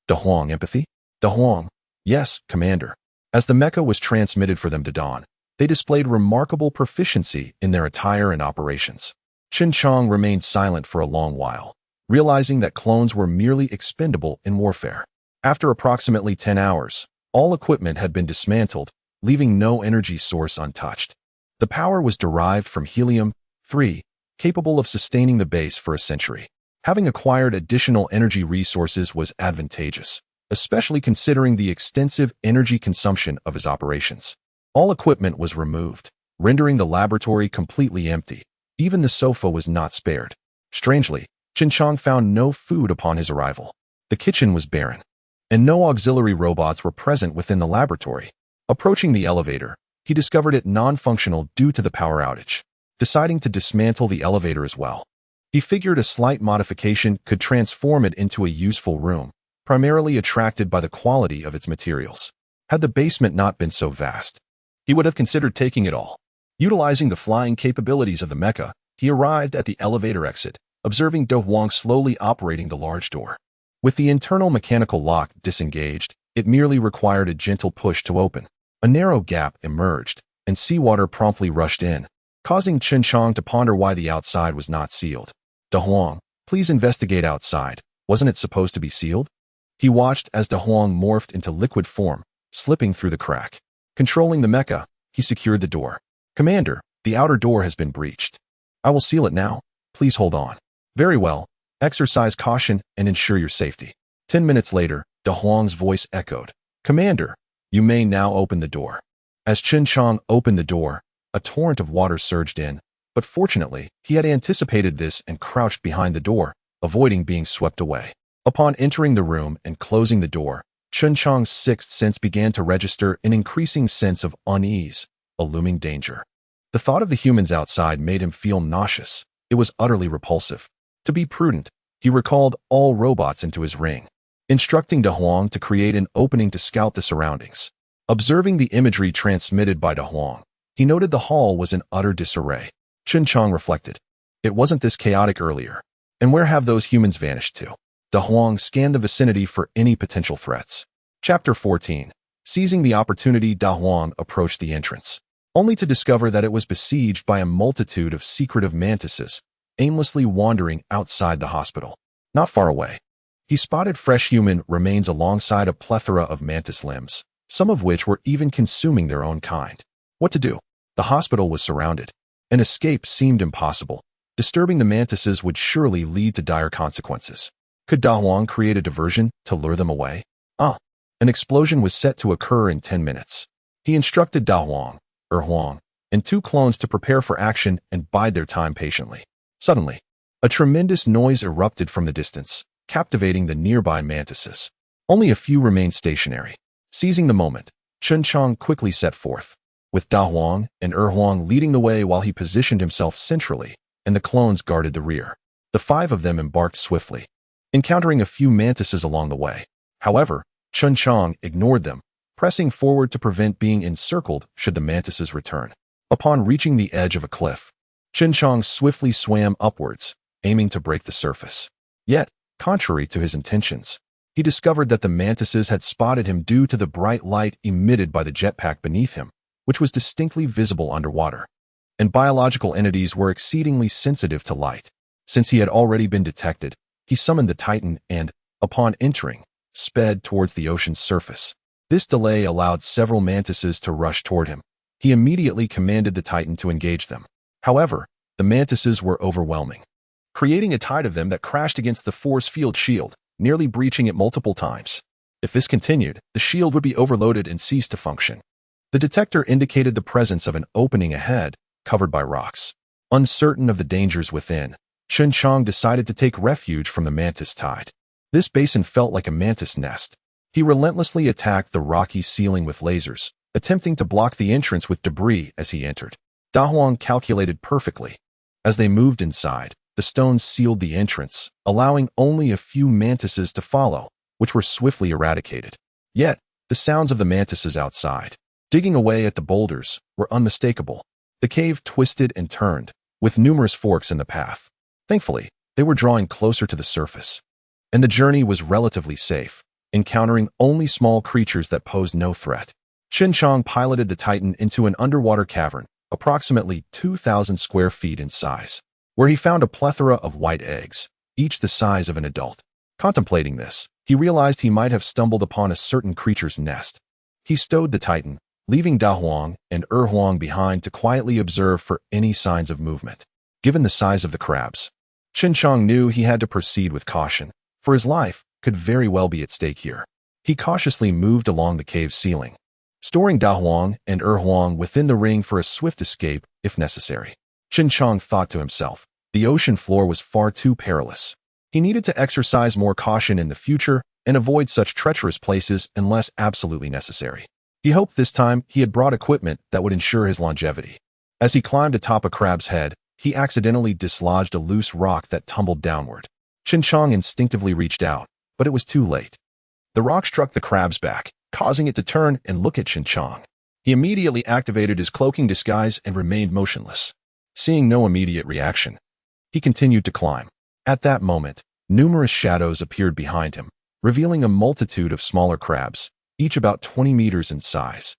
De Huang. Empathy? De Huang. Yes, Commander. As the mecha was transmitted for them to don, they displayed remarkable proficiency in their attire and operations. CHEN JIANG remained silent for a long while, realizing that clones were merely expendable in warfare. After approximately 10 hours, all equipment had been dismantled, leaving no energy source untouched. The power was derived from helium-3, capable of sustaining the base for a century. Having acquired additional energy resources was advantageous, especially considering the extensive energy consumption of his operations. All equipment was removed, rendering the laboratory completely empty. Even the sofa was not spared. Strangely, CHEN JIANG found no food upon his arrival. The kitchen was barren, and no auxiliary robots were present within the laboratory. Approaching the elevator, he discovered it non-functional due to the power outage. Deciding to dismantle the elevator as well, he figured a slight modification could transform it into a useful room, primarily attracted by the quality of its materials. Had the basement not been so vast, he would have considered taking it all. Utilizing the flying capabilities of the mecha, he arrived at the elevator exit, observing De Huang slowly operating the large door. With the internal mechanical lock disengaged, it merely required a gentle push to open. A narrow gap emerged, and seawater promptly rushed in, causing CHEN JIANG to ponder why the outside was not sealed. De Huang, please investigate outside. Wasn't it supposed to be sealed? He watched as De Huang morphed into liquid form, slipping through the crack. Controlling the mecha, he secured the door. Commander, the outer door has been breached. I will seal it now. Please hold on. Very well. Exercise caution and ensure your safety. 10 minutes later, De Huang's voice echoed. Commander, you may now open the door. As CHEN JIANG opened the door, a torrent of water surged in, but fortunately, he had anticipated this and crouched behind the door, avoiding being swept away. Upon entering the room and closing the door, CHEN JIANG's sixth sense began to register an increasing sense of unease, a looming danger. The thought of the humans outside made him feel nauseous. It was utterly repulsive. To be prudent, he recalled all robots into his ring, instructing De Huang to create an opening to scout the surroundings. Observing the imagery transmitted by De Huang, he noted the hall was in utter disarray. CHEN JIANG reflected. It wasn't this chaotic earlier. And where have those humans vanished to? De Huang scanned the vicinity for any potential threats. Chapter 14. Seizing the opportunity, De Huang approached the entrance, only to discover that it was besieged by a multitude of secretive mantises, aimlessly wandering outside the hospital. Not far away, he spotted fresh human remains alongside a plethora of mantis limbs, some of which were even consuming their own kind. What to do? The hospital was surrounded. An escape seemed impossible. Disturbing the mantises would surely lead to dire consequences. Could De Huang create a diversion to lure them away? An explosion was set to occur in 10 minutes. He instructed De Huang, Huang, and two clones to prepare for action and bide their time patiently. Suddenly, a tremendous noise erupted from the distance, captivating the nearby mantises. Only a few remained stationary. Seizing the moment, CHEN JIANG quickly set forth, with De Huang and Huang leading the way while he positioned himself centrally, and the clones guarded the rear. The five of them embarked swiftly, encountering a few mantises along the way. However, CHEN JIANG ignored them, pressing forward to prevent being encircled should the mantises return. Upon reaching the edge of a cliff, CHEN JIANG swiftly swam upwards, aiming to break the surface. Yet, contrary to his intentions, he discovered that the mantises had spotted him due to the bright light emitted by the jetpack beneath him, which was distinctly visible underwater. And biological entities were exceedingly sensitive to light. Since he had already been detected, he summoned the Titan and, upon entering, sped towards the ocean's surface. This delay allowed several mantises to rush toward him. He immediately commanded the Titan to engage them. However, the mantises were overwhelming, creating a tide of them that crashed against the force field shield, nearly breaching it multiple times. If this continued, the shield would be overloaded and cease to function. The detector indicated the presence of an opening ahead, covered by rocks. Uncertain of the dangers within, CHEN JIANG decided to take refuge from the mantis tide. This basin felt like a mantis nest. He relentlessly attacked the rocky ceiling with lasers, attempting to block the entrance with debris as he entered. Da Huang calculated perfectly. As they moved inside, the stones sealed the entrance, allowing only a few mantises to follow, which were swiftly eradicated. Yet, the sounds of the mantises outside, digging away at the boulders, were unmistakable. The cave twisted and turned, with numerous forks in the path. Thankfully, they were drawing closer to the surface, and the journey was relatively safe, encountering only small creatures that posed no threat. CHEN JIANG piloted the Titan into an underwater cavern, approximately 2,000 square feet in size, where he found a plethora of white eggs, each the size of an adult. Contemplating this, he realized he might have stumbled upon a certain creature's nest. He stowed the Titan, leaving Da Huang and Huang behind to quietly observe for any signs of movement. Given the size of the crabs, CHEN JIANG knew he had to proceed with caution, for his life could very well be at stake here. He cautiously moved along the cave's ceiling, storing Da Huang and Huang within the ring for a swift escape if necessary. CHEN JIANG thought to himself, the ocean floor was far too perilous. He needed to exercise more caution in the future and avoid such treacherous places unless absolutely necessary. He hoped this time he had brought equipment that would ensure his longevity. As he climbed atop a crab's head, he accidentally dislodged a loose rock that tumbled downward. CHEN JIANG instinctively reached out, but it was too late. The rock struck the crab's back, causing it to turn and look at CHEN JIANG. He immediately activated his cloaking disguise and remained motionless. Seeing no immediate reaction, he continued to climb. At that moment, numerous shadows appeared behind him, revealing a multitude of smaller crabs, each about 20 meters in size.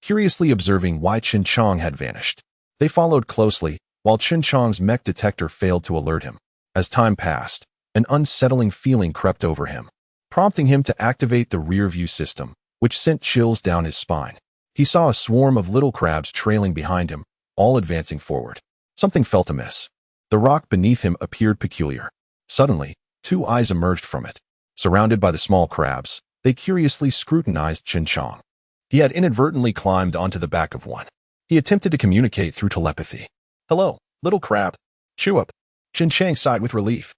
Curiously observing why CHEN JIANG had vanished, they followed closely, while CHEN JIANG's mech detector failed to alert him. As time passed, an unsettling feeling crept over him, prompting him to activate the rear-view system, which sent chills down his spine. He saw a swarm of little crabs trailing behind him, all advancing forward. Something felt amiss. The rock beneath him appeared peculiar. Suddenly, two eyes emerged from it. Surrounded by the small crabs, they curiously scrutinized CHEN JIANG. He had inadvertently climbed onto the back of one. He attempted to communicate through telepathy. "Hello, little crab. Chew up." CHEN JIANG sighed with relief,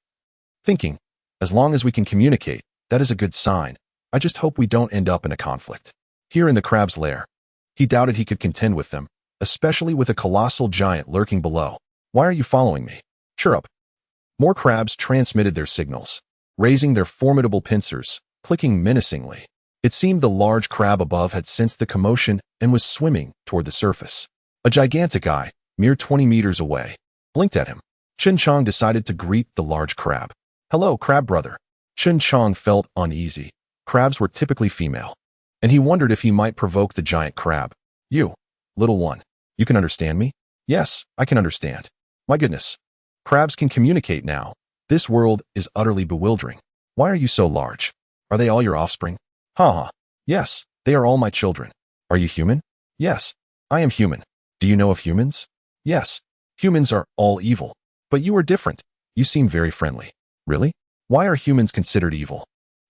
thinking, as long as we can communicate, that is a good sign. I just hope we don't end up in a conflict. Here in the crab's lair, he doubted he could contend with them, especially with a colossal giant lurking below. "Why are you following me? Cheer up." More crabs transmitted their signals, raising their formidable pincers, clicking menacingly. It seemed the large crab above had sensed the commotion and was swimming toward the surface. A gigantic eye, mere 20 meters away, blinked at him. CHEN JIANG decided to greet the large crab. "Hello, crab brother." CHEN JIANG felt uneasy. Crabs were typically female, and he wondered if he might provoke the giant crab. "You, little one, you can understand me?" "Yes, I can understand." "My goodness. Crabs can communicate now. This world is utterly bewildering. Why are you so large? Are they all your offspring?" "Ha. Yes, they are all my children." "Are you human?" "Yes, I am human." "Do you know of humans?" "Yes, humans are all evil. But you are different. You seem very friendly." "Really? Why are humans considered evil?"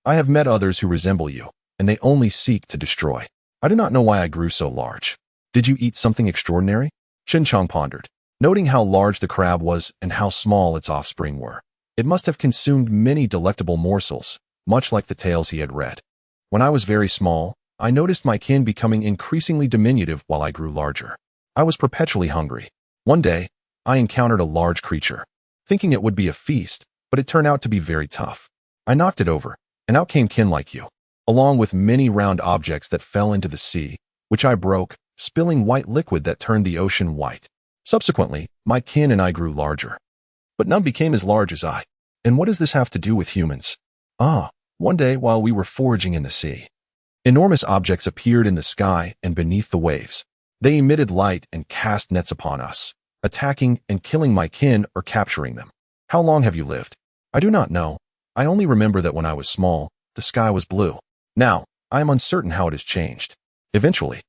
"I have met others who resemble you, and they only seek to destroy. I do not know why I grew so large." "Did you eat something extraordinary?" CHEN JIANG pondered, noting how large the crab was and how small its offspring were. It must have consumed many delectable morsels, much like the tales he had read. "When I was very small, I noticed my kin becoming increasingly diminutive while I grew larger. I was perpetually hungry. One day, I encountered a large creature, thinking it would be a feast, but it turned out to be very tough. I knocked it over, and out came kin like you, along with many round objects that fell into the sea, which I broke, spilling white liquid that turned the ocean white. Subsequently, my kin and I grew larger, but none became as large as I." "And what does this have to do with humans?" One day while we were foraging in the sea, enormous objects appeared in the sky and beneath the waves. They emitted light and cast nets upon us, attacking and killing my kin or capturing them." "How long have you lived?" "I do not know. I only remember that when I was small, the sky was blue. Now, I am uncertain how it has changed. Eventually,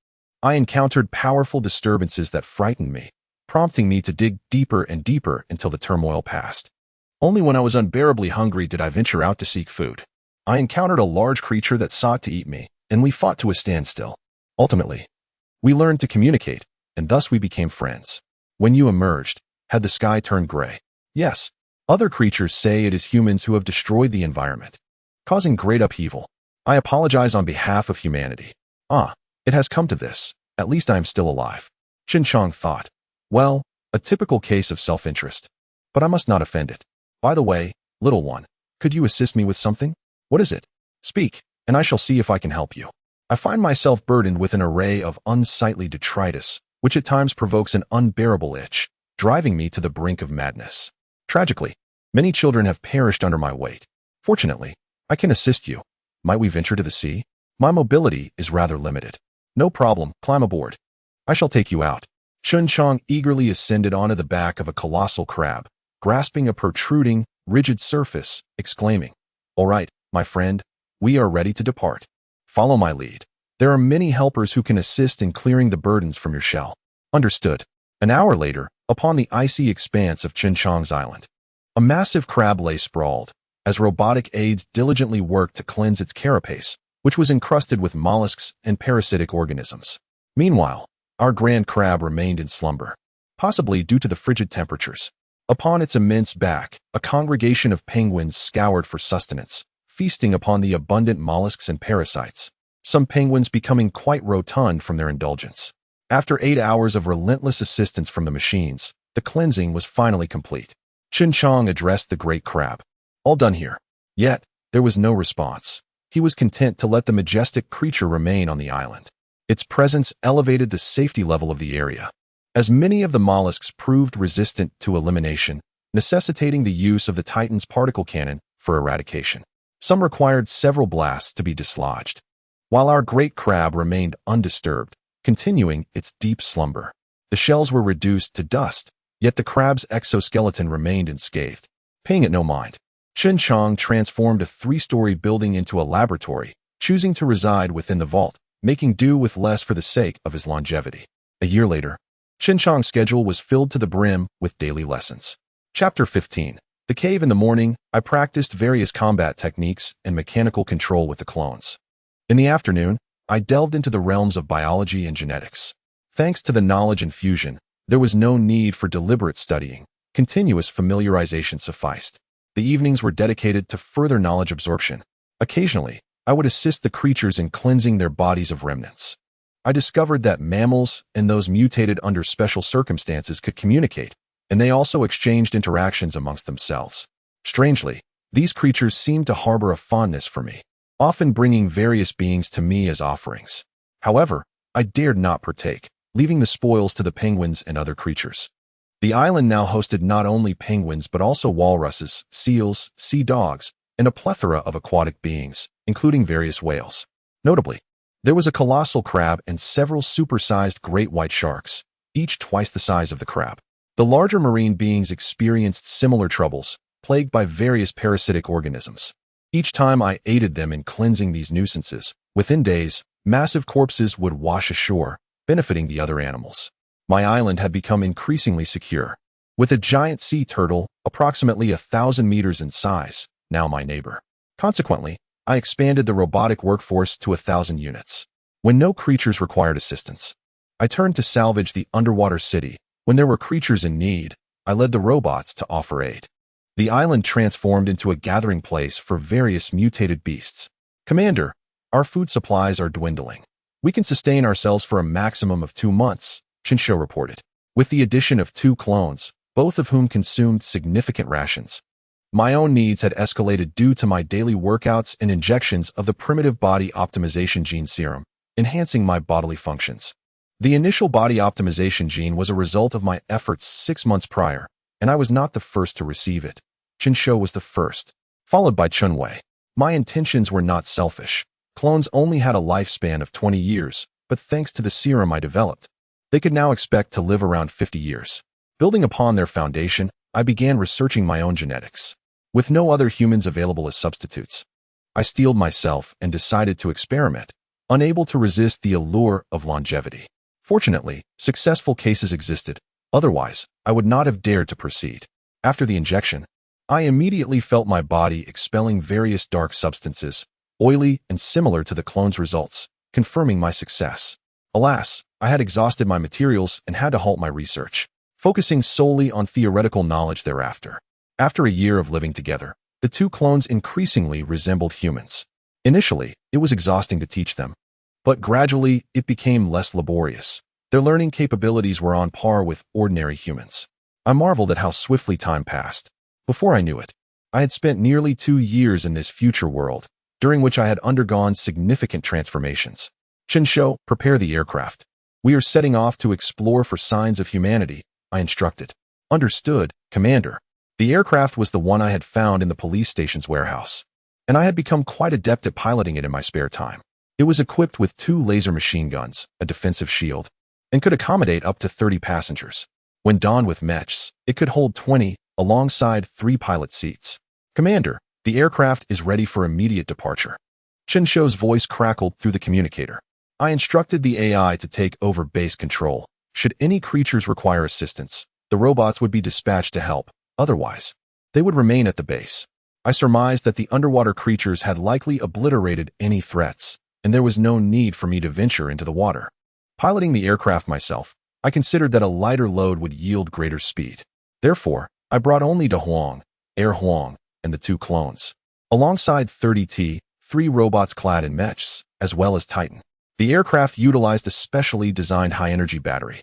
I encountered powerful disturbances that frightened me, prompting me to dig deeper and deeper until the turmoil passed. Only when I was unbearably hungry did I venture out to seek food. I encountered a large creature that sought to eat me, and we fought to a standstill. Ultimately, we learned to communicate, and thus we became friends. When you emerged, had the sky turned gray?" "Yes. Other creatures say it is humans who have destroyed the environment, causing great upheaval. I apologize on behalf of humanity." It has come to this. At least I am still alive." CHEN JIANG thought. Well, a typical case of self-interest. But I must not offend it. By the way, little one, could you assist me with something? What is it? Speak, and I shall see if I can help you. I find myself burdened with an array of unsightly detritus, which at times provokes an unbearable itch, driving me to the brink of madness. Tragically, many children have perished under my weight. Fortunately, I can assist you. Might we venture to the sea? My mobility is rather limited. No problem, climb aboard. I shall take you out. CHEN JIANG eagerly ascended onto the back of a colossal crab, grasping a protruding, rigid surface, exclaiming, "All right, my friend, we are ready to depart. Follow my lead. There are many helpers who can assist in clearing the burdens from your shell." Understood. An hour later, upon the icy expanse of CHEN JIANG's island, a massive crab lay sprawled, as robotic aids diligently worked to cleanse its carapace, which was encrusted with mollusks and parasitic organisms. Meanwhile, our grand crab remained in slumber, possibly due to the frigid temperatures. Upon its immense back, a congregation of penguins scoured for sustenance, feasting upon the abundant mollusks and parasites, some penguins becoming quite rotund from their indulgence. After 8 hours of relentless assistance from the machines, the cleansing was finally complete. CHEN JIANG addressed the great crab. "All done here." Yet, there was no response. He was content to let the majestic creature remain on the island. Its presence elevated the safety level of the area, as many of the mollusks proved resistant to elimination, necessitating the use of the Titan's particle cannon for eradication. Some required several blasts to be dislodged, while our great crab remained undisturbed, continuing its deep slumber. The shells were reduced to dust, yet the crab's exoskeleton remained unscathed. Paying it no mind, CHEN JIANG transformed a 3-story building into a laboratory, choosing to reside within the vault, making do with less for the sake of his longevity. A year later, CHEN JIANG's schedule was filled to the brim with daily lessons. Chapter 15. The cave. In the morning, I practiced various combat techniques and mechanical control with the clones. In the afternoon, I delved into the realms of biology and genetics. Thanks to the knowledge infusion, there was no need for deliberate studying. Continuous familiarization sufficed. The evenings were dedicated to further knowledge absorption. Occasionally, I would assist the creatures in cleansing their bodies of remnants. I discovered that mammals and those mutated under special circumstances could communicate, and they also exchanged interactions amongst themselves. Strangely, these creatures seemed to harbor a fondness for me, often bringing various beings to me as offerings. However, I dared not partake, leaving the spoils to the penguins and other creatures. The island now hosted not only penguins but also walruses, seals, sea dogs, and a plethora of aquatic beings, including various whales. Notably, there was a colossal crab and several supersized great white sharks, each twice the size of the crab. The larger marine beings experienced similar troubles, plagued by various parasitic organisms. Each time I aided them in cleansing these nuisances, within days, massive corpses would wash ashore, benefiting the other animals. My island had become increasingly secure, with a giant sea turtle, approximately 1,000 meters in size, now my neighbor. Consequently, I expanded the robotic workforce to 1,000 units. When no creatures required assistance, I turned to salvage the underwater city. When there were creatures in need, I led the robots to offer aid. The island transformed into a gathering place for various mutated beasts. "Commander, our food supplies are dwindling. We can sustain ourselves for a maximum of 2 months, CHEN JIANG reported. With the addition of 2 clones, both of whom consumed significant rations. My own needs had escalated due to my daily workouts and injections of the primitive body optimization gene serum, enhancing my bodily functions. The initial body optimization gene was a result of my efforts 6 months prior, and I was not the first to receive it. CHEN JIANG was the first, followed by Chun Wei. My intentions were not selfish. Clones only had a lifespan of 20 years, but thanks to the serum I developed, they could now expect to live around 50 years. Building upon their foundation, I began researching my own genetics. With no other humans available as substitutes, I steeled myself and decided to experiment, unable to resist the allure of longevity. Fortunately, successful cases existed, otherwise, I would not have dared to proceed. After the injection, I immediately felt my body expelling various dark substances, oily and similar to the clone's results, confirming my success. Alas, I had exhausted my materials and had to halt my research, focusing solely on theoretical knowledge thereafter. After a year of living together, the 2 clones increasingly resembled humans. Initially, it was exhausting to teach them, but gradually it became less laborious. Their learning capabilities were on par with ordinary humans. I marveled at how swiftly time passed. Before I knew it, I had spent nearly 2 years in this future world, during which I had undergone significant transformations. Chinsho, prepare the aircraft. We are setting off to explore for signs of humanity, I instructed. Understood, Commander. The aircraft was the one I had found in the police station's warehouse, and I had become quite adept at piloting it in my spare time. It was equipped with 2 laser machine guns, a defensive shield, and could accommodate up to 30 passengers. When donned with mechs, it could hold 20, alongside 3 pilot seats. Commander, the aircraft is ready for immediate departure. Chinsho's voice crackled through the communicator. I instructed the AI to take over base control. Should any creatures require assistance, the robots would be dispatched to help. Otherwise, they would remain at the base. I surmised that the underwater creatures had likely obliterated any threats, and there was no need for me to venture into the water. Piloting the aircraft myself, I considered that a lighter load would yield greater speed. Therefore, I brought only De Huang, Air Huang, and the 2 clones, alongside 30T, 3 robots clad in mechs, as well as Titan. The aircraft utilized a specially designed high-energy battery,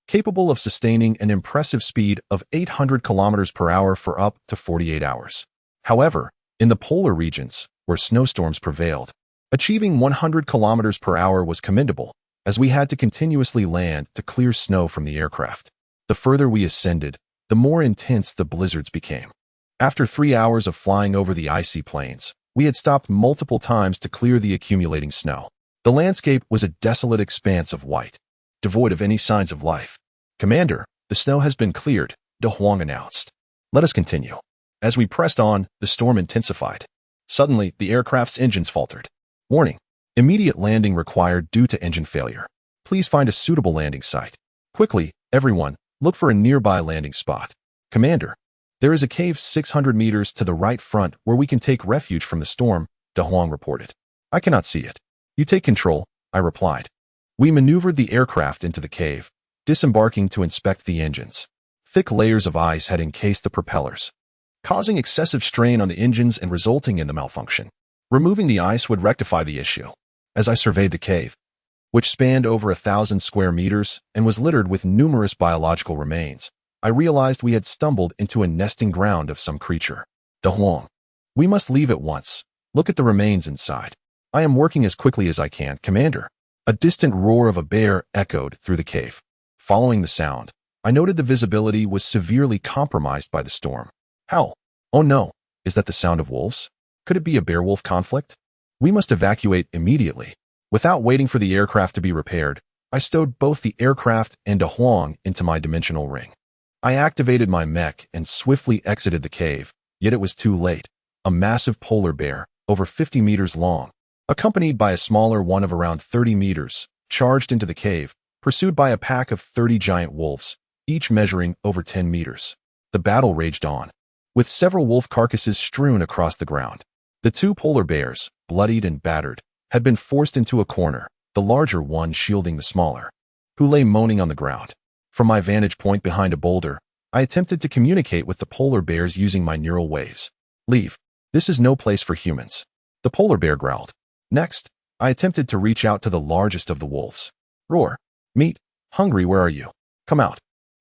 capable of sustaining an impressive speed of 800 kilometers per hour for up to 48 hours. However, in the polar regions, where snowstorms prevailed, achieving 100 kilometers per hour was commendable, as we had to continuously land to clear snow from the aircraft. The further we ascended, the more intense the blizzards became. After 3 hours of flying over the icy plains, we had stopped multiple times to clear the accumulating snow. The landscape was a desolate expanse of white, devoid of any signs of life. Commander, the snow has been cleared, De Huang announced. Let us continue. As we pressed on, the storm intensified. Suddenly, the aircraft's engines faltered. Warning. Immediate landing required due to engine failure. Please find a suitable landing site. Quickly, everyone, look for a nearby landing spot. Commander, there is a cave 600 meters to the right front where we can take refuge from the storm, De Huang reported. I cannot see it. You take control, I replied. We maneuvered the aircraft into the cave, disembarking to inspect the engines. Thick layers of ice had encased the propellers, causing excessive strain on the engines and resulting in the malfunction. Removing the ice would rectify the issue. As I surveyed the cave, which spanned over 1,000 square meters and was littered with numerous biological remains, I realized we had stumbled into a nesting ground of some creature. De Huang, we must leave at once. Look at the remains inside. I am working as quickly as I can, Commander. A distant roar of a bear echoed through the cave. Following the sound, I noted the visibility was severely compromised by the storm. How? Oh no, is that the sound of wolves? Could it be a bear-wolf conflict? We must evacuate immediately. Without waiting for the aircraft to be repaired, I stowed both the aircraft and De Huang into my dimensional ring. I activated my mech and swiftly exited the cave, yet it was too late. A massive polar bear, over 50 meters long, accompanied by a smaller one of around 30 meters, charged into the cave, pursued by a pack of 30 giant wolves, each measuring over 10 meters. The battle raged on, with several wolf carcasses strewn across the ground. The 2 polar bears, bloodied and battered, had been forced into a corner, the larger one shielding the smaller, who lay moaning on the ground. From my vantage point behind a boulder, I attempted to communicate with the polar bears using my neural waves. Leave. This is no place for humans. The polar bear growled. Next, I attempted to reach out to the largest of the wolves. Roar. Meat. Hungry, where are you? Come out.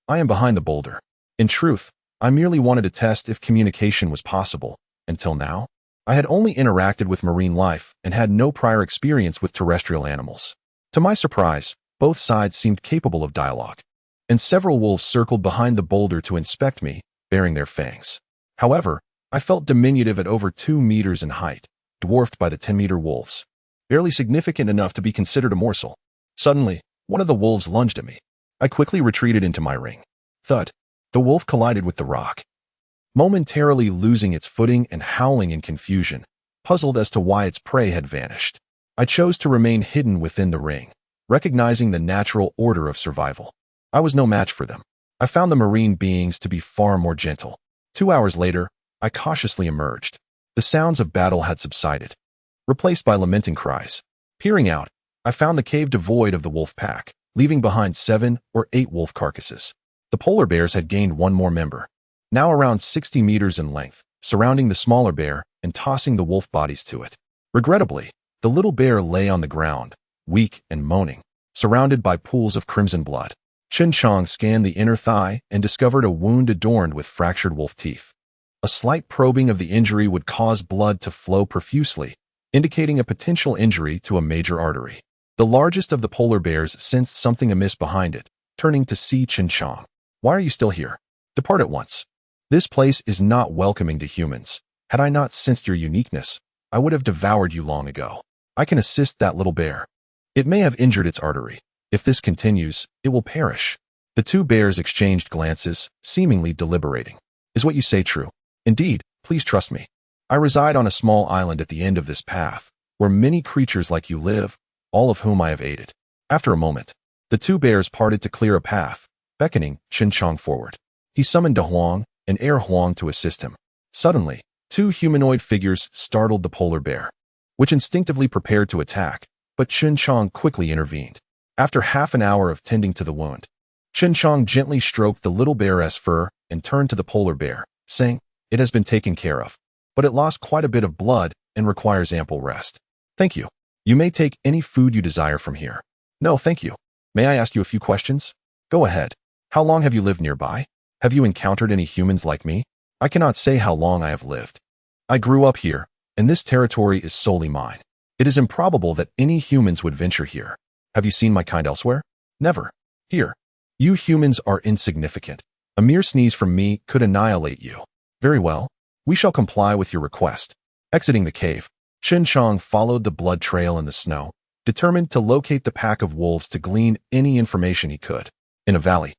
I am behind the boulder. In truth, I merely wanted to test if communication was possible. Until now, I had only interacted with marine life and had no prior experience with terrestrial animals. To my surprise, both sides seemed capable of dialogue, and several wolves circled behind the boulder to inspect me, baring their fangs. However, I felt diminutive at over 2 meters in height, dwarfed by the 10-meter wolves, barely significant enough to be considered a morsel. Suddenly, one of the wolves lunged at me. I quickly retreated into my ring. Thud. The wolf collided with the rock, momentarily losing its footing and howling in confusion, puzzled as to why its prey had vanished. I chose to remain hidden within the ring, recognizing the natural order of survival. I was no match for them. I found the marine beings to be far more gentle. 2 hours later, I cautiously emerged. The sounds of battle had subsided, replaced by lamenting cries. Peering out, I found the cave devoid of the wolf pack, leaving behind 7 or 8 wolf carcasses. The polar bears had gained one more member, now around 60 meters in length, surrounding the smaller bear and tossing the wolf bodies to it. Regrettably, the little bear lay on the ground, weak and moaning. surrounded by pools of crimson blood. CHEN JIANG scanned the inner thigh and discovered a wound adorned with fractured wolf teeth. A slight probing of the injury would cause blood to flow profusely, indicating a potential injury to a major artery. The largest of the polar bears sensed something amiss behind it, turning to see CHEN JIANG. "Why are you still here? Depart at once. This place is not welcoming to humans. Had I not sensed your uniqueness, I would have devoured you long ago. I can assist that little bear. It may have injured its artery. If this continues, it will perish." The two bears exchanged glances, seemingly deliberating. "Is what you say true?" "Indeed, please trust me. I reside on a small island at the end of this path, where many creatures like you live, all of whom I have aided." After a moment, the two bears parted to clear a path, beckoning CHEN JIANG forward. He summoned De Huang and Air Huang to assist him. Suddenly, two humanoid figures startled the polar bear, which instinctively prepared to attack, but CHEN JIANG quickly intervened. After half an hour of tending to the wound, CHEN JIANG gently stroked the little bear's fur and turned to the polar bear, saying, "It has been taken care of, but it lost quite a bit of blood and requires ample rest. Thank you. You may take any food you desire from here." "No, thank you. May I ask you a few questions?" "Go ahead. How long have you lived nearby? Have you encountered any humans like me?" "I cannot say how long I have lived. I grew up here, and this territory is solely mine. It is improbable that any humans would venture here. Have you seen my kind elsewhere?" "Never. Here. You humans are insignificant. A mere sneeze from me could annihilate you." "Very well. We shall comply with your request." Exiting the cave, CHEN JIANG followed the blood trail in the snow, determined to locate the pack of wolves to glean any information he could. In a valley,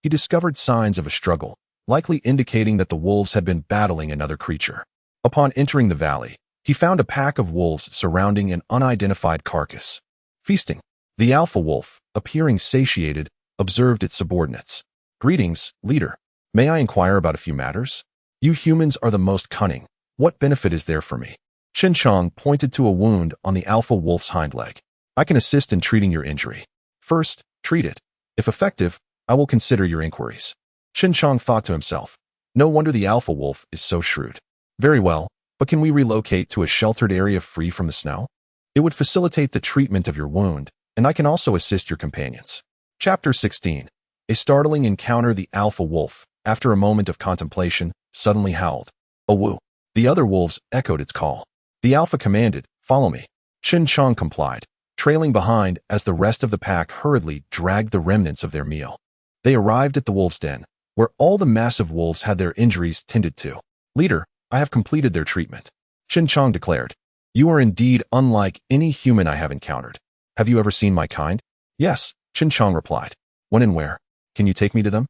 he discovered signs of a struggle, likely indicating that the wolves had been battling another creature. Upon entering the valley, he found a pack of wolves surrounding an unidentified carcass, feasting. The alpha wolf, appearing satiated, observed its subordinates. "Greetings, leader. May I inquire about a few matters? You humans are the most cunning. What benefit is there for me?" CHEN JIANG pointed to a wound on the alpha wolf's hind leg. "I can assist in treating your injury. First, treat it. If effective, I will consider your inquiries." CHEN JIANG thought to himself, "No wonder the alpha wolf is so shrewd." "Very well, but can we relocate to a sheltered area free from the snow? It would facilitate the treatment of your wound, and I can also assist your companions." Chapter 16. A startling encounter. The alpha wolf, after a moment of contemplation, suddenly howled. "A woo!" The other wolves echoed its call. The alpha commanded, "Follow me." CHEN JIANG complied, trailing behind as the rest of the pack hurriedly dragged the remnants of their meal. They arrived at the wolves' den, where all the massive wolves had their injuries tended to. "Leader, I have completed their treatment," CHEN JIANG declared. "You are indeed unlike any human I have encountered. Have you ever seen my kind?" "Yes," CHEN JIANG replied. "When and where? Can you take me to them?"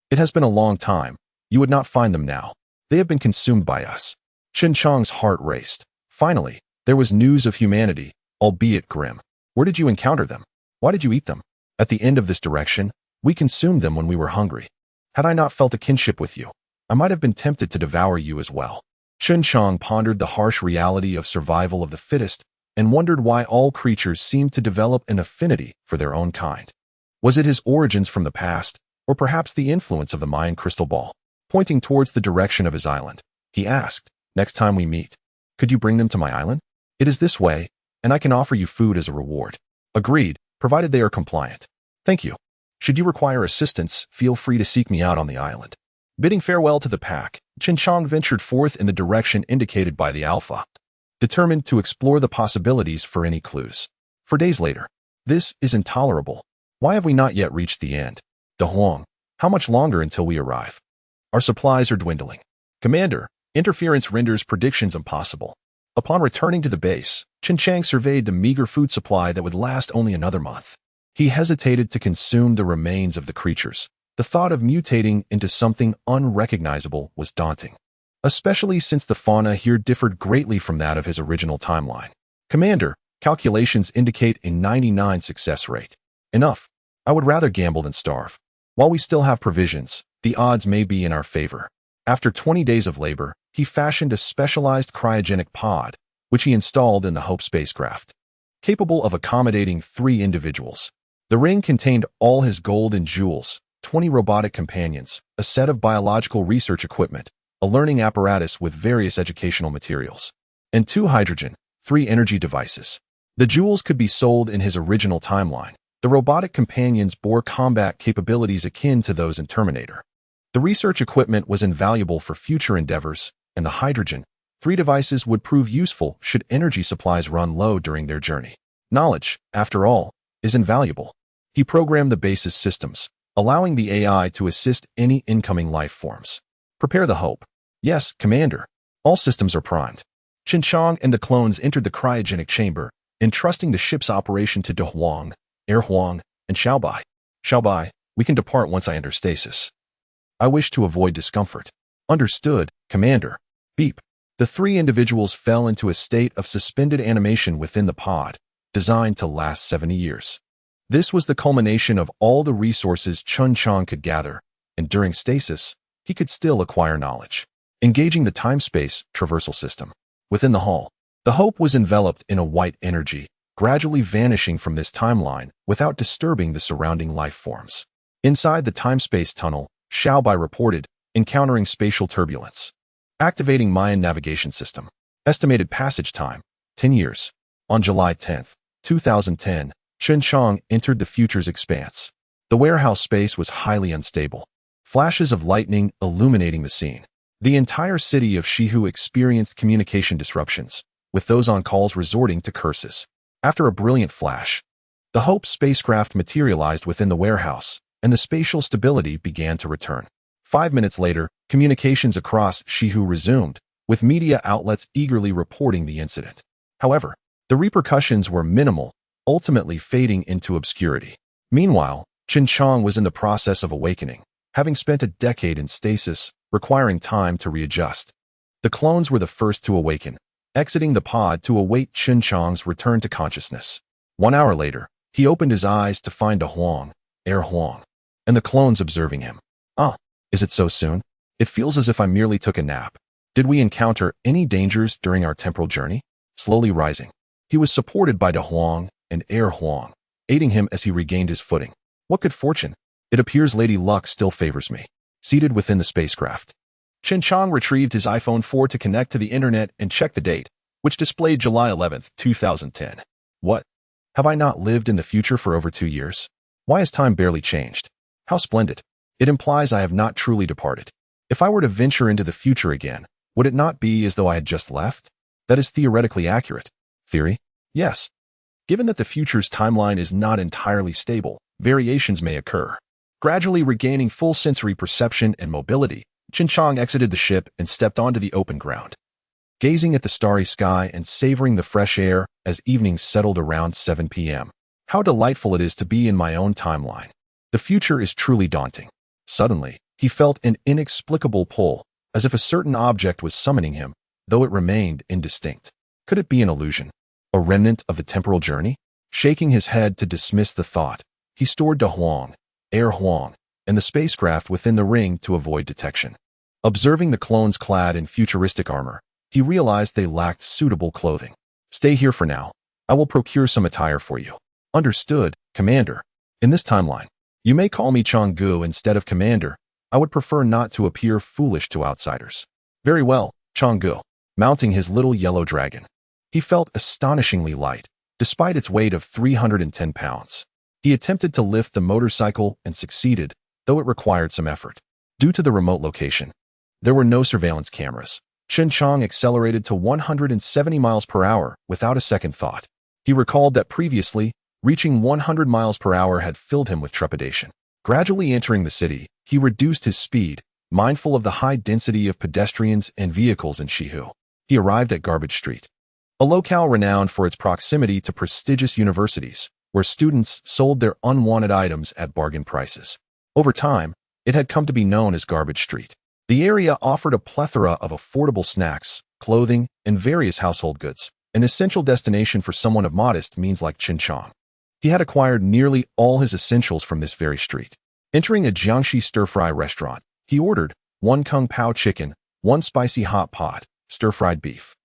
"It has been a long time. You would not find them now. They have been consumed by us." CHEN JIANG's heart raced. Finally, there was news of humanity, albeit grim. "Where did you encounter them? Why did you eat them?" "At the end of this direction, we consumed them when we were hungry. Had I not felt a kinship with you, I might have been tempted to devour you as well." CHEN JIANG pondered the harsh reality of survival of the fittest and wondered why all creatures seemed to develop an affinity for their own kind. Was it his origins from the past, or perhaps the influence of the Mayan crystal ball? Pointing towards the direction of his island, he asked, "Next time we meet, could you bring them to my island? It is this way, and I can offer you food as a reward." "Agreed, provided they are compliant." "Thank you. Should you require assistance, feel free to seek me out on the island." Bidding farewell to the pack, CHEN JIANG ventured forth in the direction indicated by the alpha, determined to explore the possibilities for any clues. For days later, "This is intolerable. Why have we not yet reached the end? De Huang, how much longer until we arrive? Our supplies are dwindling. Commander, interference renders predictions impossible." Upon returning to the base, CHEN JIANG surveyed the meager food supply that would last only another month. He hesitated to consume the remains of the creatures. The thought of mutating into something unrecognizable was daunting, especially since the fauna here differed greatly from that of his original timeline. "Commander, calculations indicate a 99% success rate." "Enough. I would rather gamble than starve. While we still have provisions, the odds may be in our favor." After 20 days of labor, he fashioned a specialized cryogenic pod, which he installed in the Hope spacecraft, capable of accommodating 3 individuals. The ring contained all his gold and jewels, 20 robotic companions, a set of biological research equipment, a learning apparatus with various educational materials, and 2 hydrogen, 3 energy devices. The jewels could be sold in his original timeline, The robotic companions bore combat capabilities akin to those in Terminator. The research equipment was invaluable for future endeavors, and the hydrogen-3 devices would prove useful should energy supplies run low during their journey. Knowledge, after all, is invaluable. He programmed the base's systems, allowing the AI to assist any incoming life forms. Prepare the Hope. Yes, Commander. All systems are primed. CHEN JIANG and the clones entered the cryogenic chamber, entrusting the ship's operation to De Huang, Air Huang, and Xiaobai. Xiaobai, we can depart once I enter stasis. I wish to avoid discomfort. Understood, Commander. Beep. The three individuals fell into a state of suspended animation within the pod, designed to last 70 years. This was the culmination of all the resources CHEN JIANG could gather, and during stasis, he could still acquire knowledge. Engaging the time-space traversal system. Within the hall, the Hope was enveloped in a white energy, gradually vanishing from this timeline without disturbing the surrounding life forms. Inside the time-space tunnel, Xiaobai reported, encountering spatial turbulence. Activating Mayan navigation system. Estimated passage time, 10 years. On July 10, 2010, CHEN JIANG entered the future's expanse. The warehouse space was highly unstable. Flashes of lightning illuminating the scene. The entire city of Shihu experienced communication disruptions, with those on calls resorting to curses. After a brilliant flash, the Hope spacecraft materialized within the warehouse, and the spatial stability began to return. 5 minutes later, communications across Shihu resumed, with media outlets eagerly reporting the incident. However, the repercussions were minimal, ultimately fading into obscurity. Meanwhile, CHEN JIANG was in the process of awakening, having spent a decade in stasis, requiring time to readjust. The clones were the first to awaken, exiting the pod to await CHEN JIANG's return to consciousness. 1 hour later, he opened his eyes to find De Huang, Air Huang, and the clones observing him. Is it so soon? It feels as if I merely took a nap. Did we encounter any dangers during our temporal journey? Slowly rising, he was supported by De Huang and Air Huang, aiding him as he regained his footing. What good fortune! It appears Lady Luck still favors me. Seated within the spacecraft, CHEN JIANG retrieved his iPhone 4 to connect to the internet and check the date, which displayed July 11, 2010. What? Have I not lived in the future for over 2 years? Why has time barely changed? How splendid! It implies I have not truly departed. If I were to venture into the future again, would it not be as though I had just left? That is theoretically accurate. Theory? Yes. Given that the future's timeline is not entirely stable, variations may occur. Gradually regaining full sensory perception and mobility, CHEN JIANG exited the ship and stepped onto the open ground. Gazing at the starry sky and savoring the fresh air as evening settled around 7 p.m. How delightful it is to be in my own timeline. The future is truly daunting. Suddenly, he felt an inexplicable pull, as if a certain object was summoning him, though it remained indistinct. Could it be an illusion? A remnant of the temporal journey? Shaking his head to dismiss the thought, he stored De Huang, Air Huang, and the spacecraft within the ring to avoid detection. Observing the clones clad in futuristic armor, he realized they lacked suitable clothing. Stay here for now. I will procure some attire for you. Understood, Commander. In this timeline, you may call me Changgu instead of Commander. I would prefer not to appear foolish to outsiders. Very well, Changgu. Mounting his little yellow dragon, he felt astonishingly light, despite its weight of 310 pounds. He attempted to lift the motorcycle and succeeded, though it required some effort. Due to the remote location, there were no surveillance cameras. CHEN JIANG accelerated to 170 miles per hour without a second thought. He recalled that previously, reaching 100 miles per hour had filled him with trepidation. Gradually entering the city, he reduced his speed, mindful of the high density of pedestrians and vehicles in Shihu. He arrived at Garbage Street, a locale renowned for its proximity to prestigious universities, where students sold their unwanted items at bargain prices. Over time, it had come to be known as Garbage Street. The area offered a plethora of affordable snacks, clothing, and various household goods, an essential destination for someone of modest means like CHEN JIANG. He had acquired nearly all his essentials from this very street. Entering a Jiangxi stir-fry restaurant, he ordered 1 Kung Pao chicken, 1 spicy hot pot, stir-fried beef.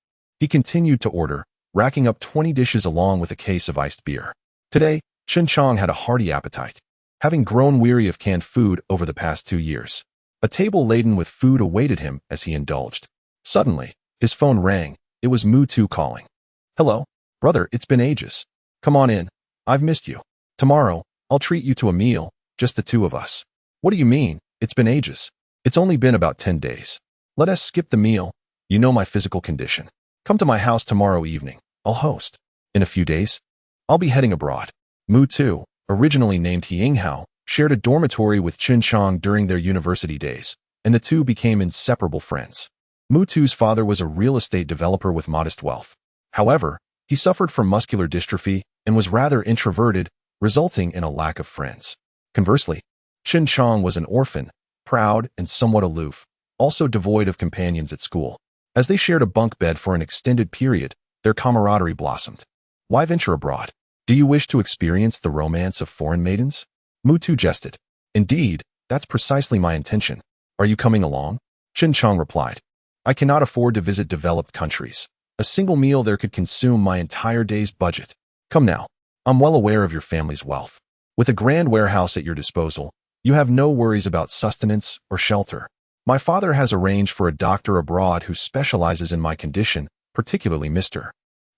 He continued to order, racking up 20 dishes along with a case of iced beer. Today, CHEN JIANG had a hearty appetite. Having grown weary of canned food over the past 2 years, a table laden with food awaited him as he indulged. Suddenly, his phone rang. It was Mu Tu calling. Hello, brother, it's been ages. Come on in. I've missed you. Tomorrow, I'll treat you to a meal, just the two of us. What do you mean? It's been ages. It's only been about 10 days. Let us skip the meal. You know my physical condition. Come to my house tomorrow evening. I'll host. In a few days, I'll be heading abroad. Mu Tu, originally named Yinghao, shared a dormitory with Chen Jiang during their university days, and the two became inseparable friends. Mu Tu's father was a real estate developer with modest wealth. However, he suffered from muscular dystrophy and was rather introverted, resulting in a lack of friends. Conversely, Chen Jiang was an orphan, proud and somewhat aloof, also devoid of companions at school. As they shared a bunk bed for an extended period, their camaraderie blossomed. Why venture abroad? Do you wish to experience the romance of foreign maidens? Mu Tu jested. Indeed, that's precisely my intention. Are you coming along? Chen Jiang replied. I cannot afford to visit developed countries. A single meal there could consume my entire day's budget. Come now. I'm well aware of your family's wealth. With a grand warehouse at your disposal, you have no worries about sustenance or shelter. My father has arranged for a doctor abroad who specializes in my condition, particularly Mr.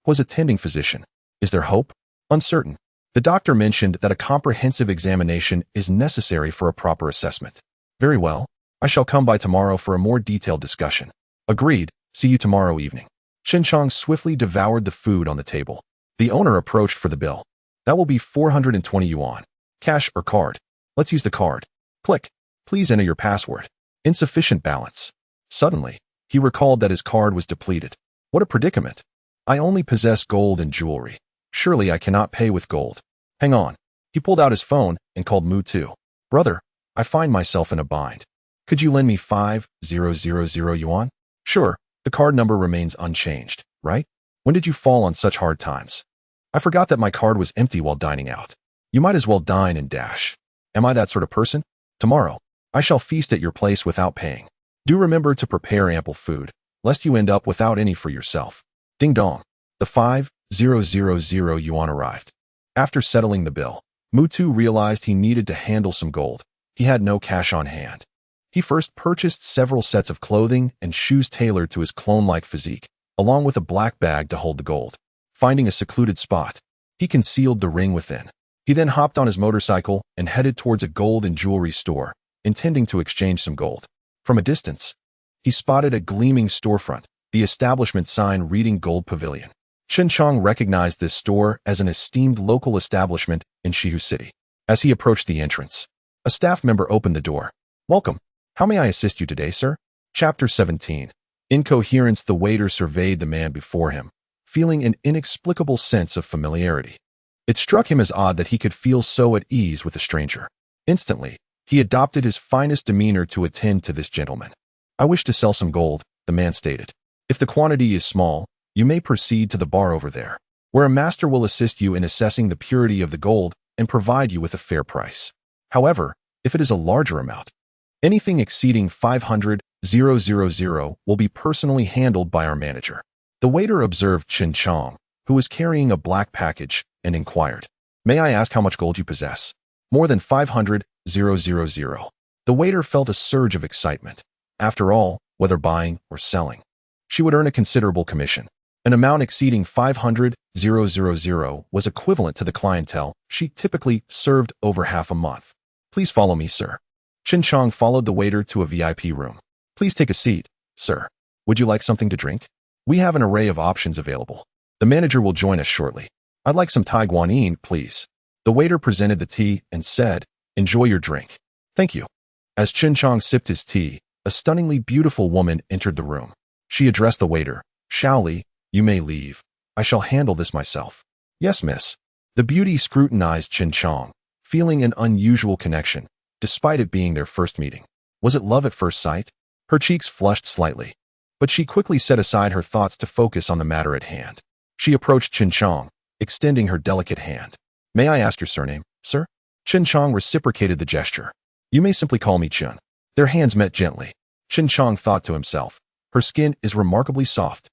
Was attending physician. Is there hope? Uncertain. The doctor mentioned that a comprehensive examination is necessary for a proper assessment. Very well. I shall come by tomorrow for a more detailed discussion. Agreed. See you tomorrow evening. Chen Jiang swiftly devoured the food on the table. The owner approached for the bill. That will be 420 yuan. Cash or card? Let's use the card. Click. Please enter your password. Insufficient balance. Suddenly, he recalled that his card was depleted. What a predicament. I only possess gold and jewelry. Surely I cannot pay with gold. Hang on. He pulled out his phone and called Mu Tu. Brother, I find myself in a bind. Could you lend me 5,000 yuan? Sure, the card number remains unchanged, right? When did you fall on such hard times? I forgot that my card was empty while dining out. You might as well dine and dash. Am I that sort of person? Tomorrow, I shall feast at your place without paying. Do remember to prepare ample food, lest you end up without any for yourself. Ding dong. The 5,000 yuan arrived. After settling the bill, Mu Tu realized he needed to handle some gold. He had no cash on hand. He first purchased several sets of clothing and shoes tailored to his clone-like physique, along with a black bag to hold the gold. Finding a secluded spot, he concealed the ring within. He then hopped on his motorcycle and headed towards a gold and jewelry store, intending to exchange some gold. From a distance, he spotted a gleaming storefront, the establishment sign reading Gold Pavilion. Chen Jiang recognized this store as an esteemed local establishment in Shihu City. As he approached the entrance, a staff member opened the door. Welcome. How may I assist you today, sir? Chapter 17. Incoherence. The waiter surveyed the man before him, feeling an inexplicable sense of familiarity. It struck him as odd that he could feel so at ease with a stranger. Instantly, he adopted his finest demeanor to attend to this gentleman. I wish to sell some gold, the man stated. If the quantity is small, you may proceed to the bar over there, where a master will assist you in assessing the purity of the gold and provide you with a fair price. However, if it is a larger amount, anything exceeding 500,000 will be personally handled by our manager. The waiter observed Chen Jiang, who was carrying a black package, and inquired, May I ask how much gold you possess? More than 500,000. The waiter felt a surge of excitement. After all, whether buying or selling, she would earn a considerable commission. An amount exceeding 500,000 was equivalent to the clientele she typically served over half a month. Please follow me, sir. Chen Jiang followed the waiter to a VIP room. Please take a seat, sir. Would you like something to drink? We have an array of options available. The manager will join us shortly. I'd like some Thai guanyin, please. The waiter presented the tea and said, Enjoy your drink. Thank you. As Chen Jiang sipped his tea, a stunningly beautiful woman entered the room. She addressed the waiter. Shaoli, you may leave. I shall handle this myself. Yes, miss. The beauty scrutinized Chen Jiang, feeling an unusual connection, despite it being their first meeting. Was it love at first sight? Her cheeks flushed slightly, but she quickly set aside her thoughts to focus on the matter at hand. She approached Chen Jiang, extending her delicate hand. May I ask your surname, sir? Chen Jiang reciprocated the gesture. You may simply call me Chen. Their hands met gently. Chen Jiang thought to himself, her skin is remarkably soft.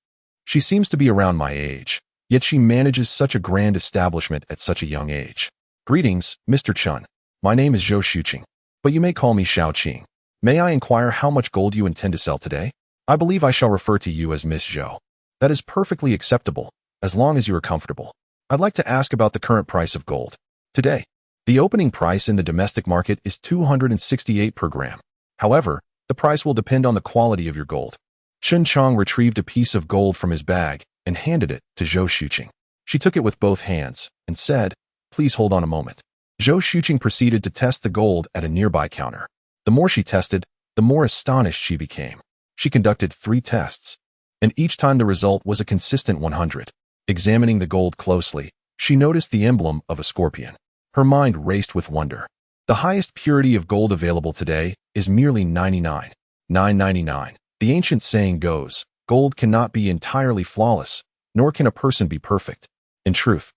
She seems to be around my age, yet she manages such a grand establishment at such a young age. Greetings, Mr. Chen. My name is Zhou Xuqing, but you may call me Xiao Qing. May I inquire how much gold you intend to sell today? I believe I shall refer to you as Miss Zhou. That is perfectly acceptable, as long as you are comfortable. I'd like to ask about the current price of gold. Today, The opening price in the domestic market is 268 per gram. However, the price will depend on the quality of your gold. CHEN JIANG retrieved a piece of gold from his bag and handed it to Zhou Xuqing. She took it with both hands and said, "Please hold on a moment." Zhou Xuqing proceeded to test the gold at a nearby counter. The more she tested, the more astonished she became. She conducted 3 tests, and each time the result was a consistent 100. Examining the gold closely, she noticed the emblem of a scorpion. Her mind raced with wonder. The highest purity of gold available today is merely 99.999. The ancient saying goes, gold cannot be entirely flawless, nor can a person be perfect. In truth,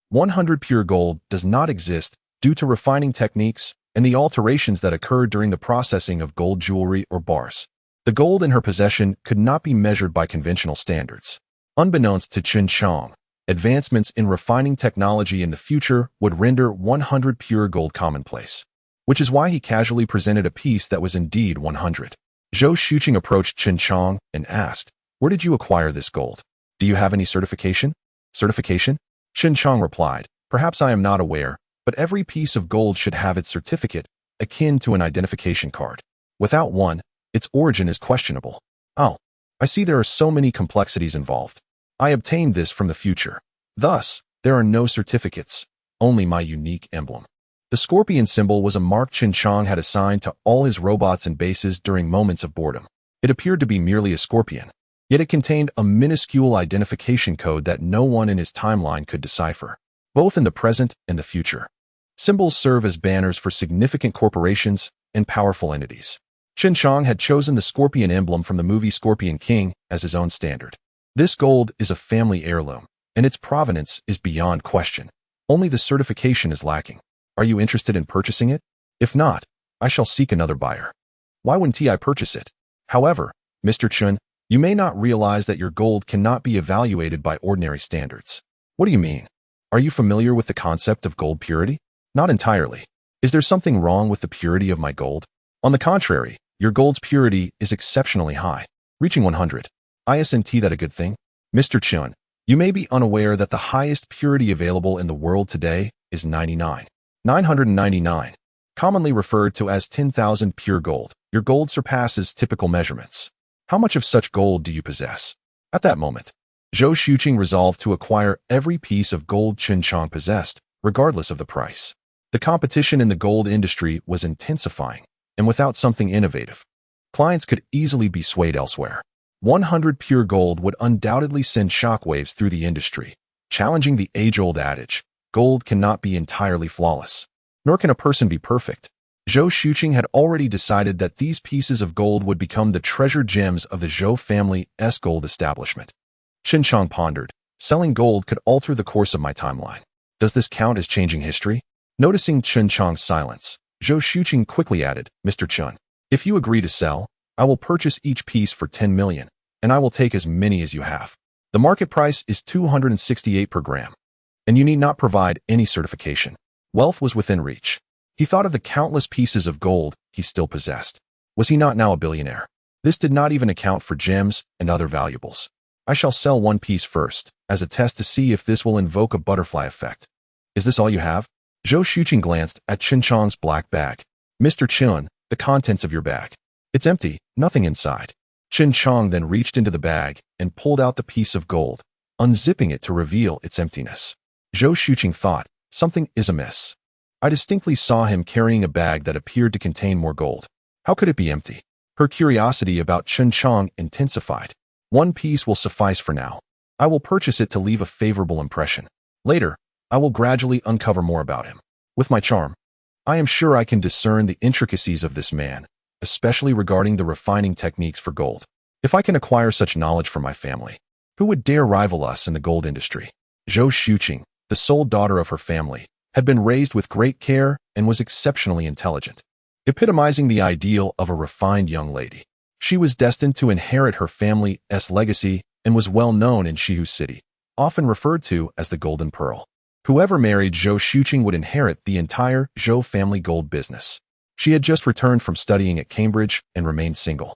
100 pure gold does not exist due to refining techniques and the alterations that occurred during the processing of gold jewelry or bars. The gold in her possession could not be measured by conventional standards. Unbeknownst to CHEN JIANG, advancements in refining technology in the future would render 100 pure gold commonplace, which is why he casually presented a piece that was indeed 100. Zhou Xuqing approached CHEN JIANG and asked, "Where did you acquire this gold? Do you have any certification?" "Certification?" CHEN JIANG replied, "Perhaps I am not aware, but every piece of gold should have its certificate, akin to an identification card. Without one, its origin is questionable." "Oh, I see there are so many complexities involved. I obtained this from the future. Thus, there are no certificates, only my unique emblem." The scorpion symbol was a mark CHEN JIANG had assigned to all his robots and bases during moments of boredom. It appeared to be merely a scorpion, yet it contained a minuscule identification code that no one in his timeline could decipher, both in the present and the future. Symbols serve as banners for significant corporations and powerful entities. CHEN JIANG had chosen the scorpion emblem from the movie Scorpion King as his own standard. This gold is a family heirloom, and its provenance is beyond question. Only the certification is lacking. Are you interested in purchasing it? If not, I shall seek another buyer. Why wouldn't I purchase it? However, Mr. Chen, you may not realize that your gold cannot be evaluated by ordinary standards. What do you mean? Are you familiar with the concept of gold purity? Not entirely. Is there something wrong with the purity of my gold? On the contrary, your gold's purity is exceptionally high, reaching 100. Isn't that a good thing? Mr. Chen, you may be unaware that the highest purity available in the world today is 99.999, commonly referred to as 10,000 pure gold. Your gold surpasses typical measurements. How much of such gold do you possess? At that moment, Zhou Xuqing resolved to acquire every piece of gold CHEN JIANG possessed, regardless of the price. The competition in the gold industry was intensifying, and without something innovative, clients could easily be swayed elsewhere. 100 pure gold would undoubtedly send shockwaves through the industry, challenging the age-old adage, gold cannot be entirely flawless, nor can a person be perfect. Zhou Xuqing had already decided that these pieces of gold would become the treasured gems of the Zhou family's gold establishment. CHEN JIANG pondered, selling gold could alter the course of my timeline. Does this count as changing history? Noticing CHEN JIANG's silence, Zhou Xuqing quickly added, "Mr. Chen, if you agree to sell, I will purchase each piece for 10 million, and I will take as many as you have. The market price is 268 per gram, and you need not provide any certification." Wealth was within reach. He thought of the countless pieces of gold he still possessed. Was he not now a billionaire? This did not even account for gems and other valuables. "I shall sell one piece first, as a test to see if this will invoke a butterfly effect." "Is this all you have?" Zhou Xuqing glanced at CHEN JIANG's black bag. "Mr. Chen, the contents of your bag." "It's empty, nothing inside." CHEN JIANG then reached into the bag and pulled out the piece of gold, unzipping it to reveal its emptiness. Zhou Xuqing thought, something is amiss. I distinctly saw him carrying a bag that appeared to contain more gold. How could it be empty? Her curiosity about CHEN JIANG intensified. "One piece will suffice for now. I will purchase it to leave a favorable impression. Later, I will gradually uncover more about him. With my charm, I am sure I can discern the intricacies of this man, especially regarding the refining techniques for gold. If I can acquire such knowledge for my family, who would dare rival us in the gold industry?" Zhou Xuqing, the sole daughter of her family, had been raised with great care and was exceptionally intelligent, epitomizing the ideal of a refined young lady. She was destined to inherit her family's legacy and was well known in Shihu City, often referred to as the Golden Pearl. Whoever married Zhou Xuqing would inherit the entire Zhou family gold business. She had just returned from studying at Cambridge and remained single,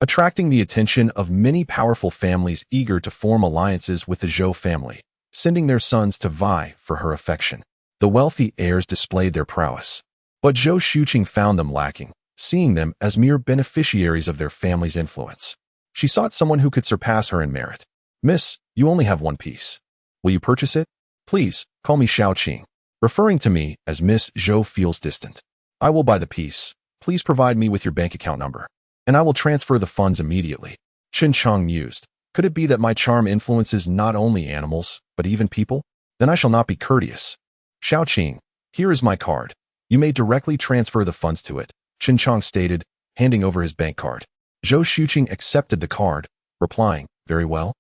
attracting the attention of many powerful families eager to form alliances with the Zhou family, sending their sons to vie for her affection. The wealthy heirs displayed their prowess. But Zhou Xuqing found them lacking, seeing them as mere beneficiaries of their family's influence. She sought someone who could surpass her in merit. Miss, you only have one piece. Will you purchase it? Please, call me Xiao Qing. Referring to me as Miss Zhou feels distant. I will buy the piece. Please provide me with your bank account number, and I will transfer the funds immediately. Chen Chang mused. Could it be that my charm influences not only animals, but even people? Then I shall not be courteous. Xiao Qing, here is my card. You may directly transfer the funds to it, Chen Chang stated, handing over his bank card. Zhou Xuqing accepted the card, replying, very well.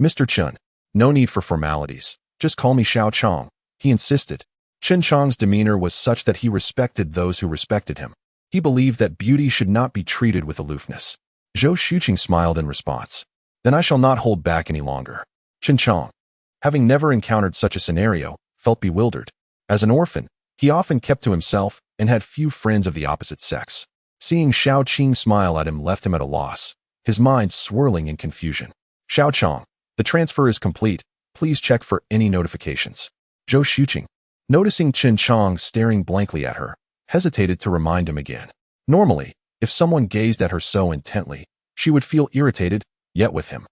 Mr. Chen, no need for formalities. Just call me Xiao Chang, he insisted. Chen Chang's demeanor was such that he respected those who respected him. He believed that beauty should not be treated with aloofness. Zhou Xuqing smiled in response. Then I shall not hold back any longer. Chen Chang, having never encountered such a scenario, felt bewildered. As an orphan, he often kept to himself and had few friends of the opposite sex. Seeing Xiao Qing smile at him left him at a loss, his mind swirling in confusion. Xiao Chang, the transfer is complete. Please check for any notifications. Zhou Xuqing, noticing Chen Chang staring blankly at her, hesitated to remind him again. Normally, if someone gazed at her so intently, she would feel irritated, yet with him,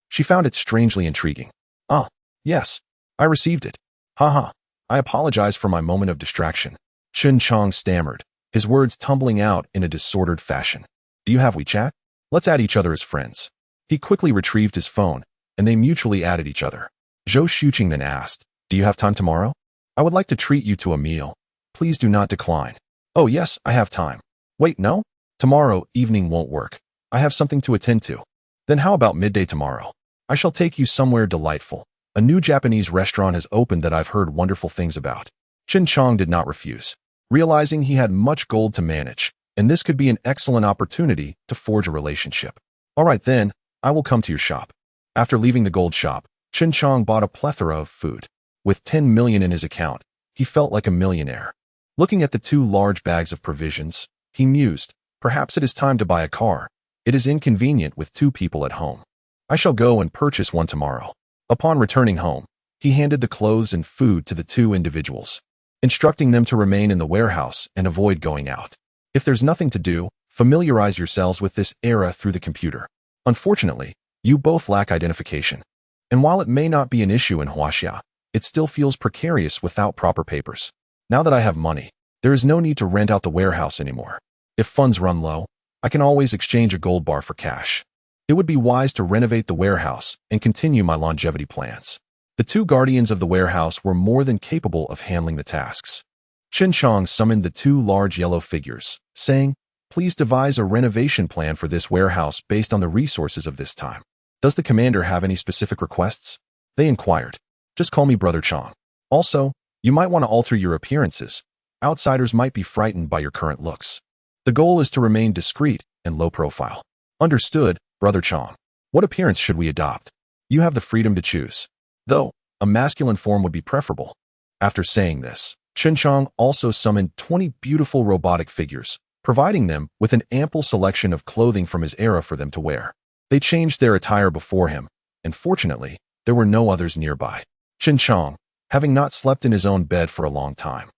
she found it strangely intriguing. Ah, yes, I received it. Haha, I apologize for my moment of distraction. Chen Chang stammered, his words tumbling out in a disordered fashion. Do you have WeChat? Let's add each other as friends. He quickly retrieved his phone, and they mutually added each other. Zhou Xuqing then asked, do you have time tomorrow? I would like to treat you to a meal. Please do not decline. Oh yes, I have time. Wait, no? Tomorrow evening won't work. I have something to attend to. Then how about midday tomorrow? I shall take you somewhere delightful. A new Japanese restaurant has opened that I've heard wonderful things about. Chen Chang did not refuse, realizing he had much gold to manage, and this could be an excellent opportunity to forge a relationship. All right then, I will come to your shop. After leaving the gold shop, Chen Chang bought a plethora of food. With 10 million in his account, he felt like a millionaire. Looking at the 2 large bags of provisions, he mused, perhaps it is time to buy a car. It is inconvenient with 2 people at home. I shall go and purchase one tomorrow. Upon returning home, he handed the clothes and food to the 2 individuals, instructing them to remain in the warehouse and avoid going out. If there's nothing to do, familiarize yourselves with this era through the computer. Unfortunately, you both lack identification. And while it may not be an issue in Huaxia, it still feels precarious without proper papers. Now that I have money, there is no need to rent out the warehouse anymore. If funds run low, I can always exchange a gold bar for cash. It would be wise to renovate the warehouse and continue my longevity plans. The 2 guardians of the warehouse were more than capable of handling the tasks. Chen Chang summoned the 2 large yellow figures, saying, please devise a renovation plan for this warehouse based on the resources of this time. Does the commander have any specific requests? They inquired. Just call me Brother Chang. Also, you might want to alter your appearances. Outsiders might be frightened by your current looks. The goal is to remain discreet and low profile. Understood, Brother Chang. What appearance should we adopt? You have the freedom to choose. Though, a masculine form would be preferable. After saying this, Chen Chang also summoned 20 beautiful robotic figures, providing them with an ample selection of clothing from his era for them to wear. They changed their attire before him, and fortunately, there were no others nearby. Chen Chang, having not slept in his own bed for a long time,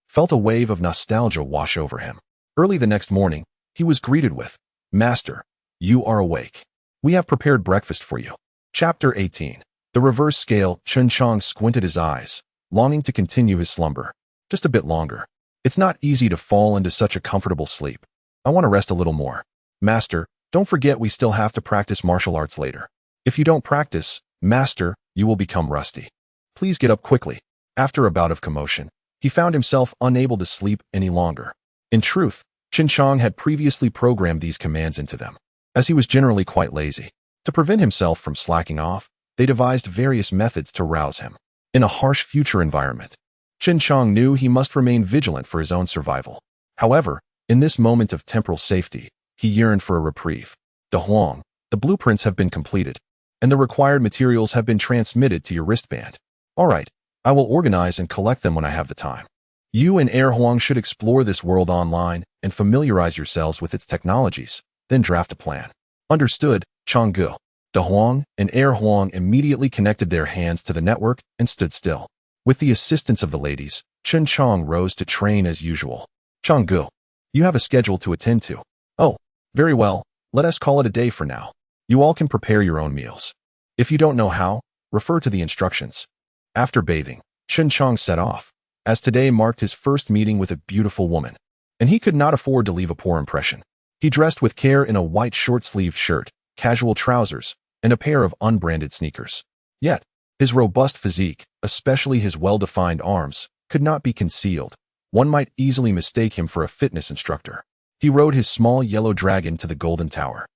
felt a wave of nostalgia wash over him. Early the next morning, he was greeted with, Master, you are awake. We have prepared breakfast for you. Chapter 18. The reverse scale. Chen Chang squinted his eyes, longing to continue his slumber. Just a bit longer. It's not easy to fall into such a comfortable sleep. I want to rest a little more. Master, don't forget we still have to practice martial arts later. If you don't practice, Master, you will become rusty. Please get up quickly. After a bout of commotion, he found himself unable to sleep any longer. In truth, Chen Chang had previously programmed these commands into them, as he was generally quite lazy. To prevent himself from slacking off, they devised various methods to rouse him. In a harsh future environment, Chen Chang knew he must remain vigilant for his own survival. However, in this moment of temporal safety, he yearned for a reprieve. De Huang, the blueprints have been completed, and the required materials have been transmitted to your wristband. All right, I will organize and collect them when I have the time. You and Air Huang should explore this world online and familiarize yourselves with its technologies, then draft a plan. Understood, Changgu. De Huang and Air Huang immediately connected their hands to the network and stood still. With the assistance of the ladies, Chen Chang rose to train as usual. Changgu, you have a schedule to attend to. Oh, very well, let us call it a day for now. You all can prepare your own meals. If you don't know how, refer to the instructions. After bathing, Chen Chang set off, as today marked his first meeting with a beautiful woman, and he could not afford to leave a poor impression. He dressed with care in a white short-sleeved shirt, casual trousers, and a pair of unbranded sneakers. Yet, his robust physique, especially his well-defined arms, could not be concealed. One might easily mistake him for a fitness instructor. He rode his small yellow dragon to the Golden Tower.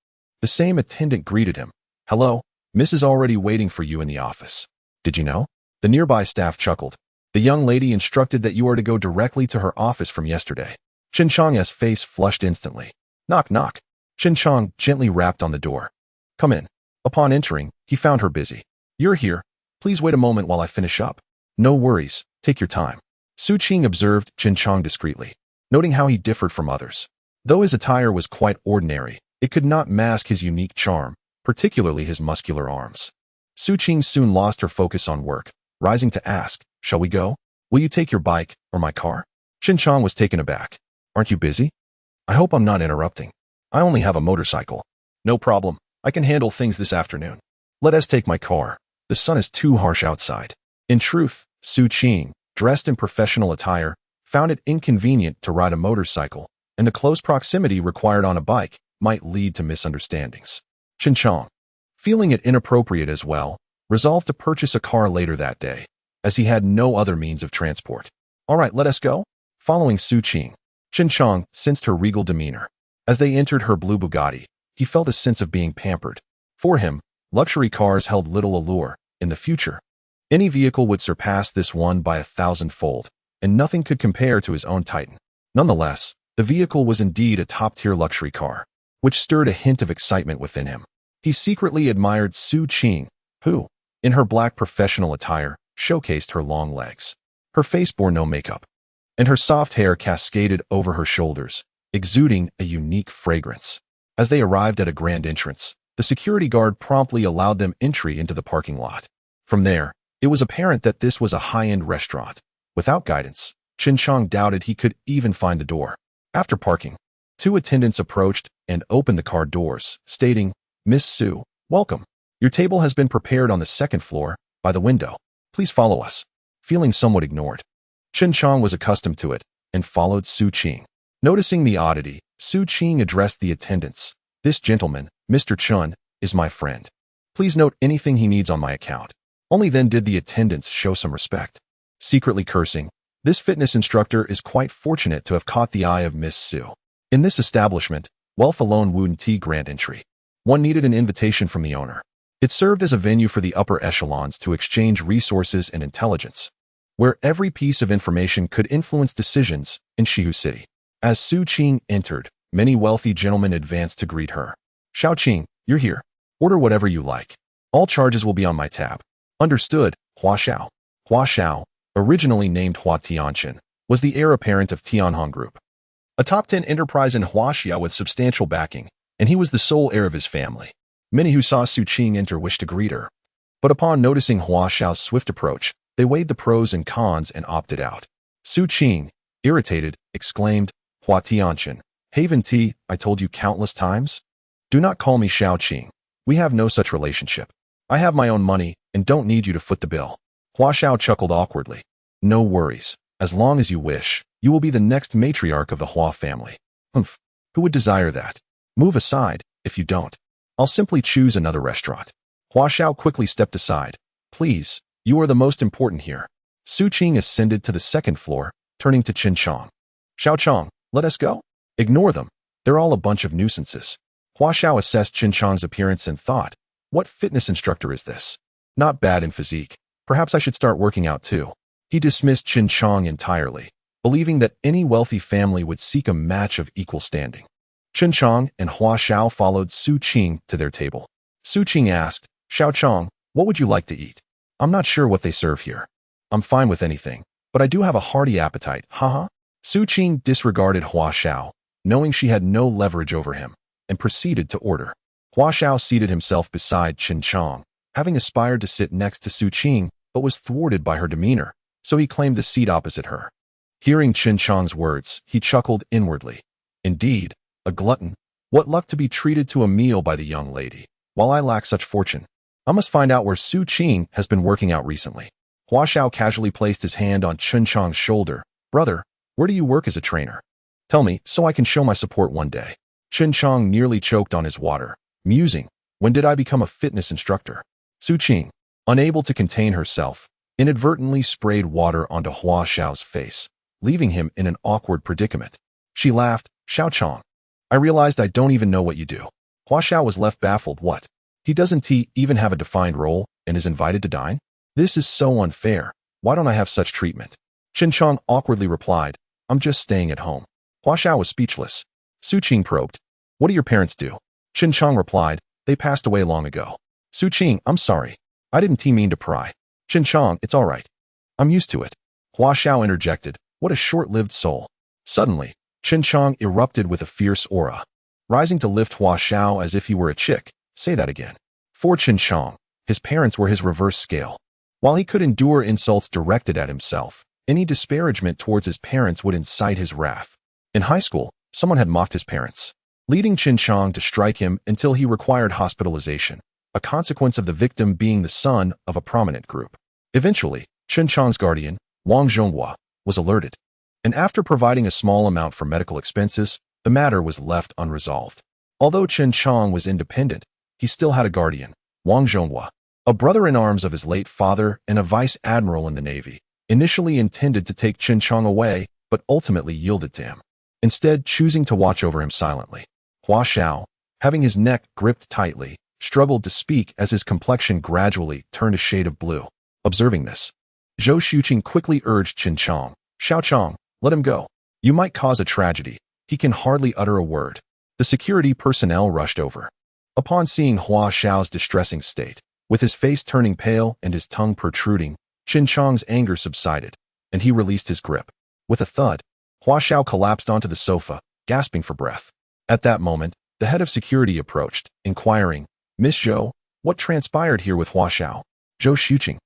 The same attendant greeted him. Hello, Miss is already waiting for you in the office. Did you know? The nearby staff chuckled. The young lady instructed that you are to go directly to her office from yesterday. Chen Chang's face flushed instantly. Knock, knock. Chen Chang gently rapped on the door. Come in. Upon entering, he found her busy. You're here. Please wait a moment while I finish up. No worries. Take your time. Su Qing observed Chen Chang discreetly, noting how he differed from others. Though his attire was quite ordinary, it could not mask his unique charm, particularly his muscular arms. Su Qing soon lost her focus on work, rising to ask, shall we go? Will you take your bike or my car? Chen Chang was taken aback. Aren't you busy? I hope I'm not interrupting. I only have a motorcycle. No problem. I can handle things this afternoon. Let us take my car. The sun is too harsh outside. In truth, Su Qing, dressed in professional attire, found it inconvenient to ride a motorcycle, and the close proximity required on a bike might lead to misunderstandings. Chen Chang, feeling it inappropriate as well, resolved to purchase a car later that day, as he had no other means of transport. All right, let us go. Following Su Qing, Chen Chang sensed her regal demeanor. As they entered her blue Bugatti, he felt a sense of being pampered. For him, luxury cars held little allure. In the future, any vehicle would surpass this one by 1,000-fold, and nothing could compare to his own Titan. Nonetheless, the vehicle was indeed a top-tier luxury car, which stirred a hint of excitement within him. He secretly admired Su Qing, who, in her black professional attire, showcased her long legs. Her face bore no makeup, and her soft hair cascaded over her shoulders, exuding a unique fragrance. As they arrived at a grand entrance, the security guard promptly allowed them entry into the parking lot. From there, it was apparent that this was a high-end restaurant. Without guidance, Chen Chang doubted he could even find the door. After parking, two attendants approached and opened the car doors, stating, Miss Su, welcome. Your table has been prepared on the second floor, by the window. Please follow us. Feeling somewhat ignored, Chen Chang was accustomed to it and followed Su Qing. Noticing the oddity, Su Qing addressed the attendants. This gentleman, Mr. Chun, is my friend. Please note anything he needs on my account. Only then did the attendants show some respect. Secretly cursing, this fitness instructor is quite fortunate to have caught the eye of Miss Su. In this establishment, wealth alone wouldn't grant entry. One needed an invitation from the owner. It served as a venue for the upper echelons to exchange resources and intelligence, where every piece of information could influence decisions in Shihu City. As Su Qing entered, many wealthy gentlemen advanced to greet her. Xiao Qing, you're here. Order whatever you like. All charges will be on my tab. Understood, Hua Xiao. Hua Xiao, originally named Hua Tianchen, was the heir apparent of Tianhong Group, a top 10 enterprise in Huaxia with substantial backing, and he was the sole heir of his family. Many who saw Su Qing enter wished to greet her, but upon noticing Hua Xiao's swift approach, they weighed the pros and cons and opted out. Su Qing, irritated, exclaimed, Hua Tianchen, Haven T, I told you countless times? Do not call me Xiao Qing. We have no such relationship. I have my own money and don't need you to foot the bill. Hua Xiao chuckled awkwardly. No worries. As long as you wish, you will be the next matriarch of the Hua family. Humph. Who would desire that? Move aside, if you don't. I'll simply choose another restaurant. Hua Xiao quickly stepped aside. Please, you are the most important here. Su Qing ascended to the second floor, turning to Chen Chang. Xiao Chang, let us go? Ignore them. They're all a bunch of nuisances. Hua Xiao assessed Chen Chang's appearance and thought, what fitness instructor is this? Not bad in physique. Perhaps I should start working out too. He dismissed Chen Chang entirely, believing that any wealthy family would seek a match of equal standing. Chen Chang and Hua Xiao followed Su Qing to their table. Su Qing asked, Xiao Chang, what would you like to eat? I'm not sure what they serve here. I'm fine with anything, but I do have a hearty appetite, haha. Su Qing disregarded Hua Xiao, knowing she had no leverage over him, and proceeded to order. Hua Xiao seated himself beside Chen Chang, having aspired to sit next to Su Qing, but was thwarted by her demeanor. so he claimed the seat opposite her. Hearing Chen Chang's words, he chuckled inwardly. Indeed, a glutton. What luck to be treated to a meal by the young lady, while I lack such fortune. I must find out where Su Qing has been working out recently. Hua Xiao casually placed his hand on Chen Chang's shoulder. Brother, where do you work as a trainer? Tell me, so I can show my support one day. Chen Chang nearly choked on his water, musing, when did I become a fitness instructor? Su Qing, unable to contain herself, inadvertently sprayed water onto Hua Xiao's face, leaving him in an awkward predicament. She laughed. Xiao Chang, I realized I don't even know what you do. Hua Xiao was left baffled. What? Doesn't he even have a defined role and is invited to dine? This is so unfair. Why don't I have such treatment? Chen Chang awkwardly replied, I'm just staying at home. Hua Xiao was speechless. Su Qing probed, what do your parents do? Chen Chang replied, they passed away long ago. Su Qing, I'm sorry. I didn't mean to pry. Chen Chang, it's all right. I'm used to it. Hua Xiao interjected, what a short-lived soul. Suddenly, Chen Chang erupted with a fierce aura, rising to lift Hua Xiao as if he were a chick. Say that again. For Chen Chang, his parents were his reverse scale. While he could endure insults directed at himself, any disparagement towards his parents would incite his wrath. In high school, someone had mocked his parents, leading Chen Chang to strike him until he required hospitalization, a consequence of the victim being the son of a prominent group. Eventually, Chen Chang's guardian, Wang Zhonghua, was alerted, and after providing a small amount for medical expenses, the matter was left unresolved. Although Chen Chang was independent, he still had a guardian, Wang Zhonghua, a brother-in-arms of his late father and a vice admiral in the Navy, initially intended to take Chen Chang away, but ultimately yielded to him, instead choosing to watch over him silently. Hua Xiao, having his neck gripped tightly, struggled to speak as his complexion gradually turned a shade of blue. Observing this, Zhou Xuqing quickly urged Chen Chang, Xiao Chang, let him go. You might cause a tragedy. He can hardly utter a word. The security personnel rushed over. Upon seeing Hua Xiao's distressing state, with his face turning pale and his tongue protruding, Chen Chang's anger subsided, and he released his grip. With a thud, Hua Xiao collapsed onto the sofa, gasping for breath. At that moment, the head of security approached, inquiring, Miss Zhou, what transpired here with Hua Xiao? Zhou Xuqing,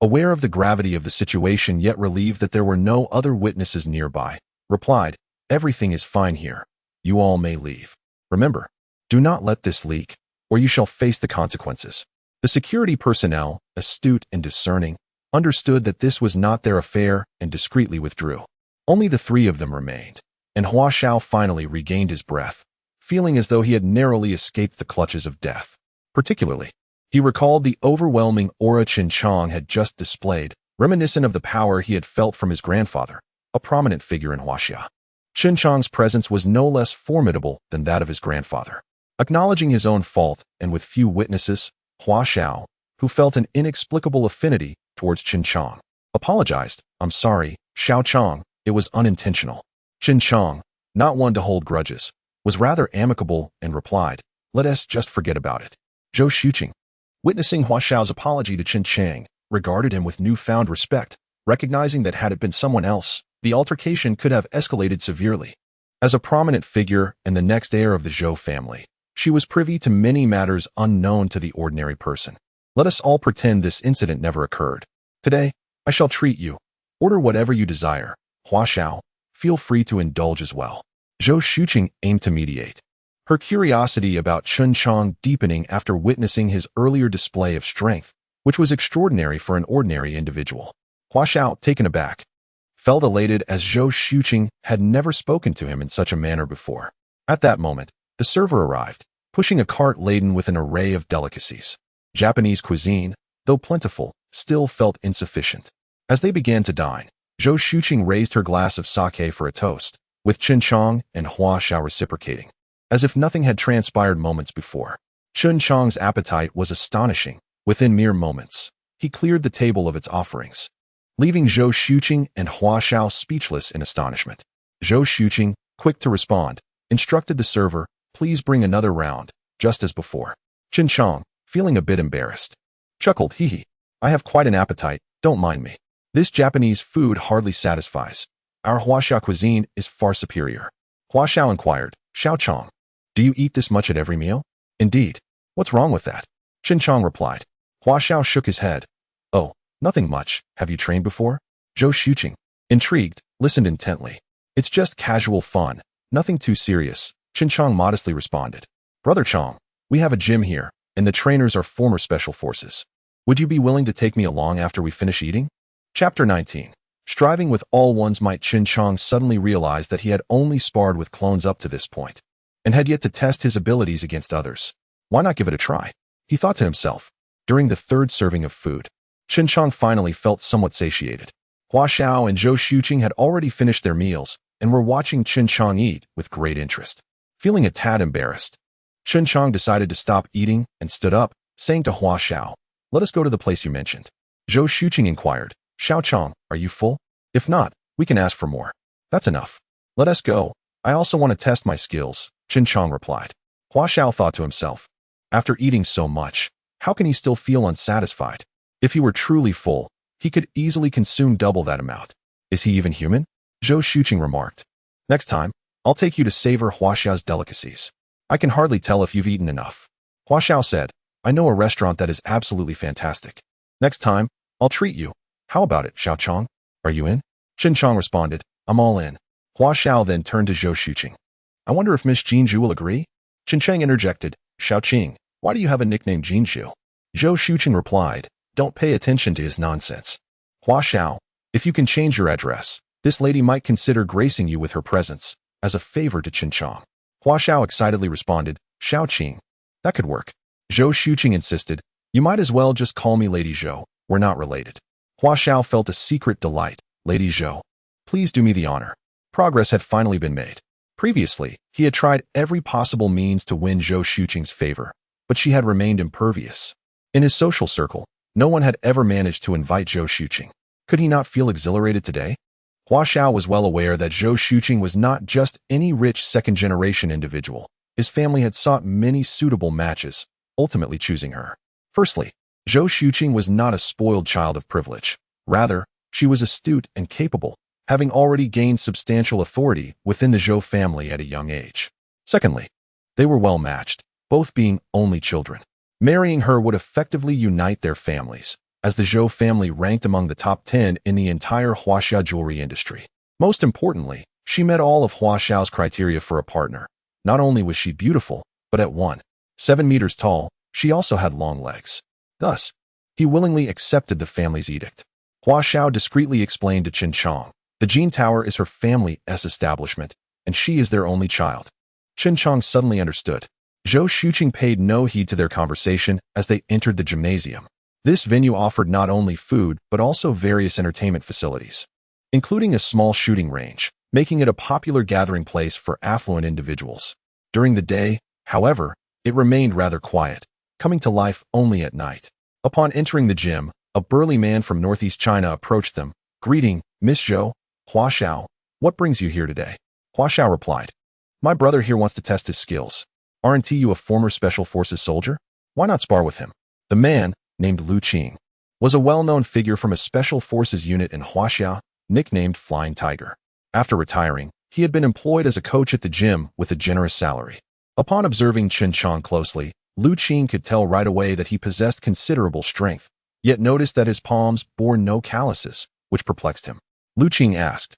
aware of the gravity of the situation yet relieved that there were no other witnesses nearby, replied, everything is fine here. You all may leave. Remember, do not let this leak, or you shall face the consequences. The security personnel, astute and discerning, understood that this was not their affair and discreetly withdrew. Only the three of them remained, and Hua Xiao finally regained his breath, feeling as though he had narrowly escaped the clutches of death. Particularly, he recalled the overwhelming aura Chen Chang had just displayed, reminiscent of the power he had felt from his grandfather, a prominent figure in Huaxia. Chen Chang's presence was no less formidable than that of his grandfather. Acknowledging his own fault and with few witnesses, Hua Xiao, who felt an inexplicable affinity towards Chen Chang, apologized. I'm sorry, Xiao Chang, it was unintentional. Chen Chang, not one to hold grudges, was rather amicable and replied, let us just forget about it. Zhou Xuqing, witnessing Hua Xiao's apology to Chen Chang, regarded him with newfound respect, recognizing that had it been someone else, the altercation could have escalated severely. As a prominent figure and the next heir of the Zhou family, she was privy to many matters unknown to the ordinary person. Let us all pretend this incident never occurred. Today, I shall treat you. Order whatever you desire. Hua Xiao, feel free to indulge as well. Zhou Xuqing aimed to mediate, her curiosity about Chen Chang deepening after witnessing his earlier display of strength, which was extraordinary for an ordinary individual. Hua Xiao, taken aback, felt elated as Zhou Xuqing had never spoken to him in such a manner before. At that moment, the server arrived, pushing a cart laden with an array of delicacies. Japanese cuisine, though plentiful, still felt insufficient. As they began to dine, Zhou Xuqing raised her glass of sake for a toast, with Chen Chang and Hua Xiao reciprocating, as if nothing had transpired moments before. Chen Chang's appetite was astonishing. Within mere moments, he cleared the table of its offerings, leaving Zhou Xuqing and Hua Xiao speechless in astonishment. Zhou Xuqing, quick to respond, instructed the server, please bring another round, just as before. Chen Chang, feeling a bit embarrassed, chuckled, hee. I have quite an appetite, don't mind me. This Japanese food hardly satisfies. Our Huaxia cuisine is far superior. Hua Xiao inquired, Xiao Chang, do you eat this much at every meal? Indeed. What's wrong with that? Chen Chang replied. Hua Xiao shook his head. Oh, nothing much. Have you trained before? Zhou Xuqing, intrigued, listened intently. It's just casual fun, nothing too serious, Chen Chang modestly responded. Brother Chang, we have a gym here, and the trainers are former special forces. Would you be willing to take me along after we finish eating? Chapter 19. Striving with all one's might, Chen Chang suddenly realized that he had only sparred with clones up to this point, and had yet to test his abilities against others. Why not give it a try? He thought to himself. During the third serving of food, Chen Chang finally felt somewhat satiated. Hua Xiao and Zhou Xuqing had already finished their meals and were watching Chen Chang eat with great interest. Feeling a tad embarrassed, Chen Chang decided to stop eating and stood up, saying to Hua Xiao, "Let us go to the place you mentioned." Zhou Xuqing inquired, "Xiao Chang, are you full? If not, we can ask for more." "That's enough. Let us go. I also want to test my skills," Chen Chang replied. Hua Xiao thought to himself, after eating so much, how can he still feel unsatisfied? If he were truly full, he could easily consume double that amount. Is he even human? Zhou Xuqing remarked. "Next time, I'll take you to savor Hua Xiao's delicacies. I can hardly tell if you've eaten enough." Hua Xiao said, "I know a restaurant that is absolutely fantastic. Next time, I'll treat you. How about it, Xiao Chang? Are you in?" Chen Chang responded, "I'm all in." Hua Xiao then turned to Zhou Xuqing. "I wonder if Miss Jinju will agree?" Chen Chang interjected, "Xiao Qing, why do you have a nickname Jinju?" Zhou Xuqing replied, "Don't pay attention to his nonsense. Hua Xiao, if you can change your address, this lady might consider gracing you with her presence, as a favor to Chen Chang." Hua Xiao excitedly responded, "Xiao Qing. That could work." Zhou Xuqing insisted, "You might as well just call me Lady Zhou. We're not related." Hua Xiao felt a secret delight. "Lady Zhou, please do me the honor." Progress had finally been made. Previously, he had tried every possible means to win Zhou Xuqing's favor, but she had remained impervious. In his social circle, no one had ever managed to invite Zhou Xuqing. Could he not feel exhilarated today? Hua Xiao was well aware that Zhou Xuqing was not just any rich second-generation individual. His family had sought many suitable matches, ultimately choosing her. Firstly, Zhou Xuqing was not a spoiled child of privilege. Rather, she was astute and capable, having already gained substantial authority within the Zhou family at a young age. Secondly, they were well matched, both being only children. Marrying her would effectively unite their families, as the Zhou family ranked among the top 10 in the entire Huaxia jewelry industry. Most importantly, she met all of Hua Xiao's criteria for a partner. Not only was she beautiful, but at 1.7 meters tall, she also had long legs. Thus, he willingly accepted the family's edict. Hua Xiao discreetly explained to Chen Chang, "The Jin Tower is her family's establishment, and she is their only child." Chen Chang suddenly understood. Zhou Xuqing paid no heed to their conversation as they entered the gymnasium. This venue offered not only food but also various entertainment facilities, including a small shooting range, making it a popular gathering place for affluent individuals. During the day, however, it remained rather quiet, coming to life only at night. Upon entering the gym, a burly man from northeast China approached them, greeting, "Miss Zhou, Hua Xiao, what brings you here today?" Hua Xiao replied, "My brother here wants to test his skills. Aren't you a former Special Forces soldier? Why not spar with him?" The man, named Lu Qing, was a well-known figure from a Special Forces unit in Huaxia, nicknamed Flying Tiger. After retiring, he had been employed as a coach at the gym with a generous salary. Upon observing Chen Chang closely, Lu Qing could tell right away that he possessed considerable strength, yet noticed that his palms bore no calluses, which perplexed him. Lu Qing asked,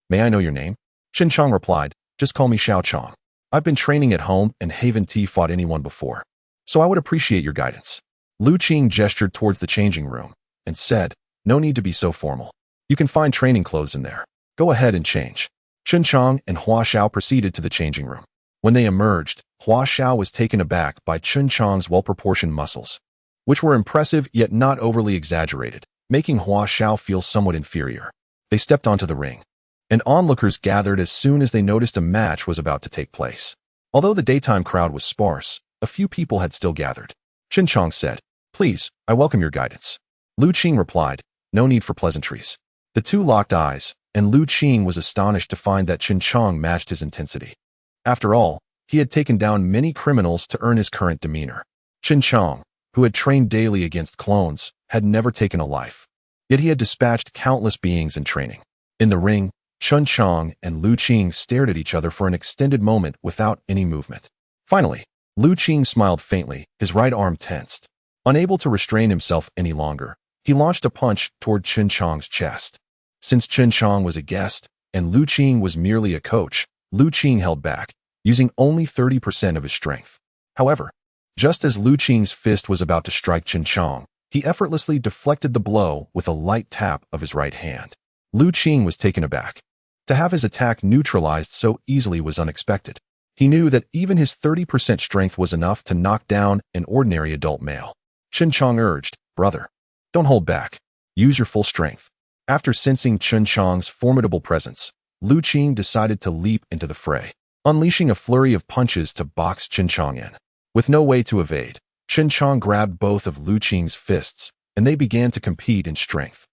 "May I know your name?" Chen Chang replied, "Just call me Xiao Chang. I've been training at home and haven't fought anyone before, so I would appreciate your guidance." Lu Qing gestured towards the changing room and said, "No need to be so formal. You can find training clothes in there. Go ahead and change." Chen Chang and Hua Xiao proceeded to the changing room. When they emerged, Hua Xiao was taken aback by Chen Chang's well-proportioned muscles, which were impressive yet not overly exaggerated, making Hua Xiao feel somewhat inferior. They stepped onto the ring, and onlookers gathered as soon as they noticed a match was about to take place. Although the daytime crowd was sparse, a few people had still gathered. Chen Chang said, "Please, I welcome your guidance." Lu Qing replied, "No need for pleasantries." The two locked eyes, and Lu Qing was astonished to find that Chen Chang matched his intensity. After all, he had taken down many criminals to earn his current demeanor. Chen Chang, who had trained daily against clones, had never taken a life. Yet he had dispatched countless beings in training. In the ring, Chen Chang and Lu Qing stared at each other for an extended moment without any movement. Finally, Lu Qing smiled faintly, his right arm tensed. Unable to restrain himself any longer, he launched a punch toward Chen Chang's chest. Since Chen Jiang was a guest, and Lu Qing was merely a coach, Lu Qing held back, using only 30% of his strength. However, just as Lu Qing's fist was about to strike Chen Jiang, he effortlessly deflected the blow with a light tap of his right hand. Lu Qing was taken aback. To have his attack neutralized so easily was unexpected. He knew that even his 30% strength was enough to knock down an ordinary adult male. Chen Jiang urged, "Brother, don't hold back. Use your full strength." After sensing Chen Jiang's formidable presence, Lu Qing decided to leap into the fray, unleashing a flurry of punches to box Chen Jiang in. With no way to evade, Chen Jiang grabbed both of Lu Qing's fists, and they began to compete in strength.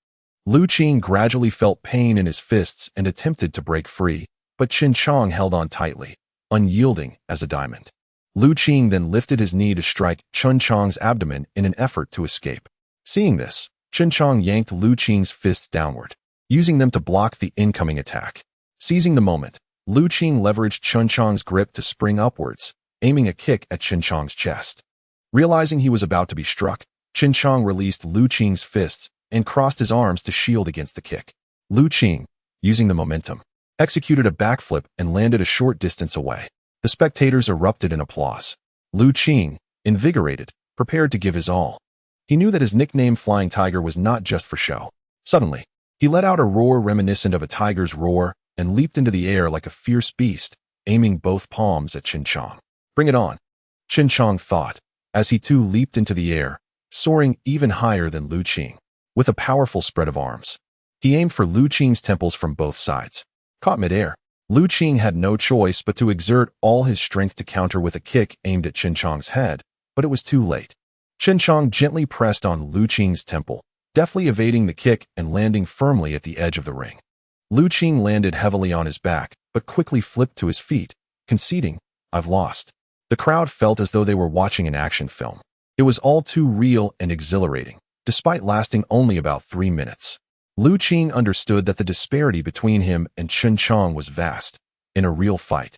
Lu Qing gradually felt pain in his fists and attempted to break free, but Chen Jiang held on tightly, unyielding as a diamond. Lu Qing then lifted his knee to strike Chen Jiang's abdomen in an effort to escape. Seeing this, Chen Jiang yanked Lu Qing's fists downward, using them to block the incoming attack. Seizing the moment, Lu Qing leveraged Chen Jiang's grip to spring upwards, aiming a kick at Chen Jiang's chest. Realizing he was about to be struck, Chen Jiang released Lu Qing's fists and crossed his arms to shield against the kick. Lu Qing, using the momentum, executed a backflip and landed a short distance away. The spectators erupted in applause. Lu Qing, invigorated, prepared to give his all. He knew that his nickname Flying Tiger was not just for show. Suddenly, he let out a roar reminiscent of a tiger's roar and leaped into the air like a fierce beast, aiming both palms at Chen Jiang. "Bring it on," Chen Jiang thought, as he too leaped into the air, soaring even higher than Lu Qing. With a powerful spread of arms, he aimed for Lu Qing's temples from both sides. Caught midair, Lu Qing had no choice but to exert all his strength to counter with a kick aimed at Chen Jiang's head, but it was too late. Chen Jiang gently pressed on Lu Qing's temple, deftly evading the kick and landing firmly at the edge of the ring. Lu Qing landed heavily on his back, but quickly flipped to his feet, conceding, "I've lost." The crowd felt as though they were watching an action film. It was all too real and exhilarating, despite lasting only about 3 minutes. Lu Qing understood that the disparity between him and Chen Jiang was vast. In a real fight,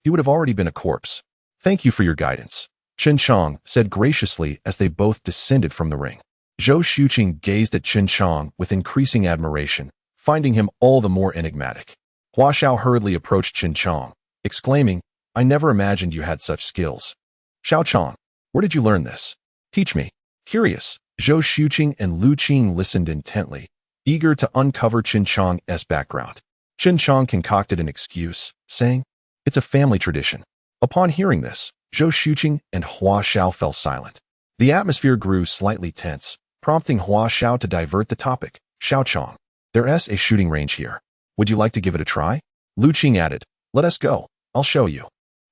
he would have already been a corpse. "Thank you for your guidance," Chen Jiang said graciously as they both descended from the ring. Zhou Xuqing gazed at Chen Jiang with increasing admiration, finding him all the more enigmatic. Hua Xiao hurriedly approached Chen Jiang, exclaiming, "I never imagined you had such skills. Xiao Chang, where did you learn this? Teach me." Curious, Zhou Xuqing and Lu Qing listened intently, eager to uncover Chen Jiang's background. Chen Jiang concocted an excuse, saying, "It's a family tradition." Upon hearing this, Zhou Xuqing and Hua Xiao fell silent. The atmosphere grew slightly tense, prompting Hua Xiao to divert the topic. "Xiao Chang, there's a shooting range here. Would you like to give it a try?" Lu Qing added, "Let us go. I'll show you.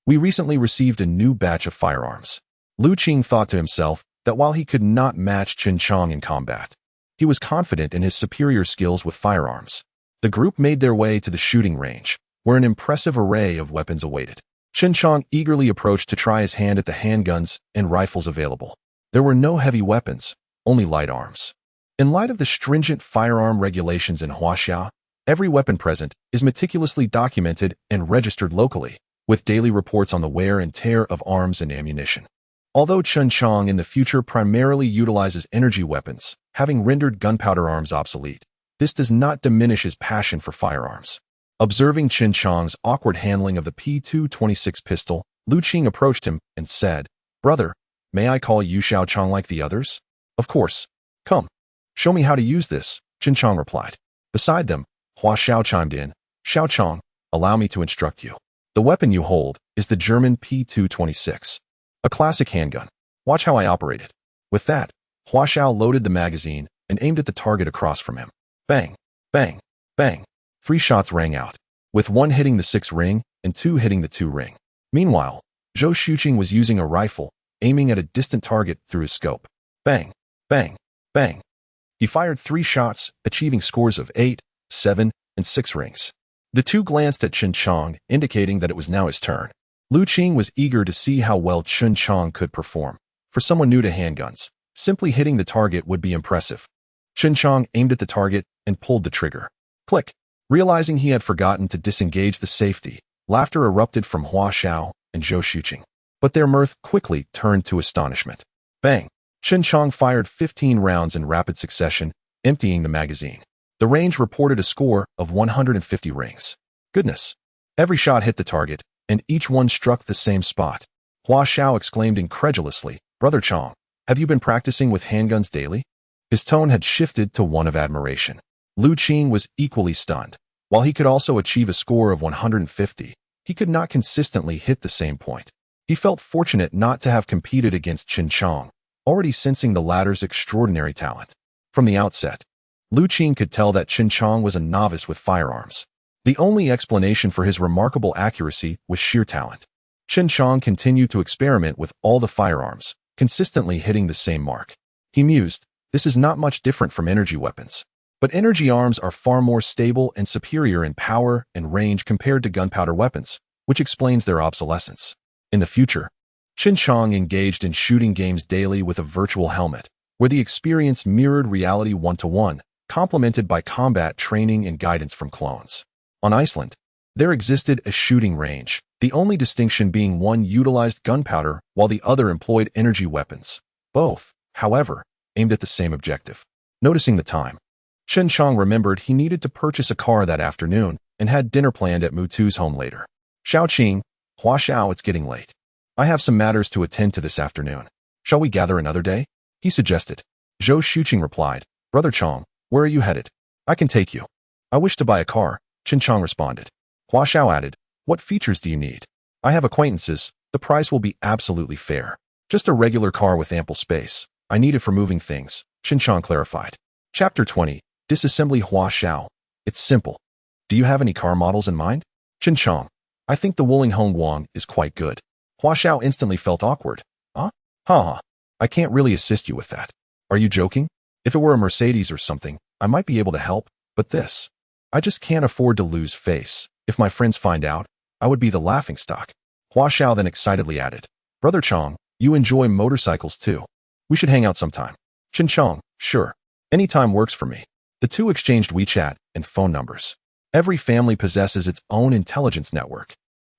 We recently received a new batch of firearms." Lu Qing thought to himself that while he could not match Chen Jiang in combat, he was confident in his superior skills with firearms. The group made their way to the shooting range, where an impressive array of weapons awaited. Chen Jiang eagerly approached to try his hand at the handguns and rifles available. There were no heavy weapons, only light arms. In light of the stringent firearm regulations in Huaxia, every weapon present is meticulously documented and registered locally, with daily reports on the wear and tear of arms and ammunition. Although Chen Jiang in the future primarily utilizes energy weapons, having rendered gunpowder arms obsolete, this does not diminish his passion for firearms. Observing Chen Jiang's awkward handling of the P226 pistol, Lu Qing approached him and said, "Brother, may I call you Xiao Chang like the others?" "Of course. Come, show me how to use this," Chen Jiang replied. Beside them, Hua Xiao chimed in, "Xiao Chang, allow me to instruct you. The weapon you hold is the German P226, a classic handgun. Watch how I operate it." With that, Hua Xiao loaded the magazine and aimed at the target across from him. Bang, bang, bang. 3 shots rang out, with 1 hitting the 6 ring and 2 hitting the 2 ring. Meanwhile, Zhou Xuqing was using a rifle, aiming at a distant target through his scope. Bang, bang, bang. He fired 3 shots, achieving scores of 8, 7, and 6 rings. The two glanced at Chen Jiang, indicating that it was now his turn. Lu Qing was eager to see how well Chen Jiang could perform. For someone new to handguns, simply hitting the target would be impressive. Chen Jiang aimed at the target and pulled the trigger. Click. Realizing he had forgotten to disengage the safety, laughter erupted from Hua Xiao and Zhou Xuqing. But their mirth quickly turned to astonishment. Bang! Chen Jiang fired 15 rounds in rapid succession, emptying the magazine. The The range reported a score of 150 rings. Goodness. Every shot hit the target, and each one struck the same spot. Hua Xiao exclaimed incredulously, Brother Chong, have you been practicing with handguns daily? His tone had shifted to one of admiration. Lu Qing was equally stunned. While he could also achieve a score of 150, he could not consistently hit the same point. He felt fortunate not to have competed against Qin Chong, already sensing the latter's extraordinary talent. From the outset, Lu Qing could tell that Qin Chong was a novice with firearms. The only explanation for his remarkable accuracy was sheer talent. Qin Chong continued to experiment with all the firearms, consistently hitting the same mark. He mused, this is not much different from energy weapons. But energy arms are far more stable and superior in power and range compared to gunpowder weapons, which explains their obsolescence. In the future, Qin Chong engaged in shooting games daily with a virtual helmet, where the experience mirrored reality one-to-one, complemented by combat training and guidance from clones. On Iceland, there existed a shooting range, the only distinction being one utilized gunpowder while the other employed energy weapons. Both, however, aimed at the same objective. Noticing the time, Qin Chong remembered he needed to purchase a car that afternoon and had dinner planned at Mutu's home later. Xiaoqing, Hua Xiao, it's getting late. I have some matters to attend to this afternoon. Shall we gather another day? He suggested. Zhou Shuqing replied, Brother Chong, where are you headed? I can take you. I wish to buy a car, Qin Chong responded. Hua Xiao added, what features do you need? I have acquaintances. The price will be absolutely fair. Just a regular car with ample space. I need it for moving things, Qin Chong clarified. Chapter 20. Disassembly. Hua Xiao. It's simple. Do you have any car models in mind? Qin Chong. I think the Wuling Hongguang is quite good. Hua Xiao instantly felt awkward. Huh? Ha. I can't really assist you with that. Are you joking? If it were a Mercedes or something, I might be able to help, but this. I just can't afford to lose face. If my friends find out, I would be the laughingstock. Hua Xiao then excitedly added, Brother Chong, you enjoy motorcycles too. We should hang out sometime. Qin Chong, sure. Any time works for me. The two exchanged WeChat and phone numbers. Every family possesses its own intelligence network.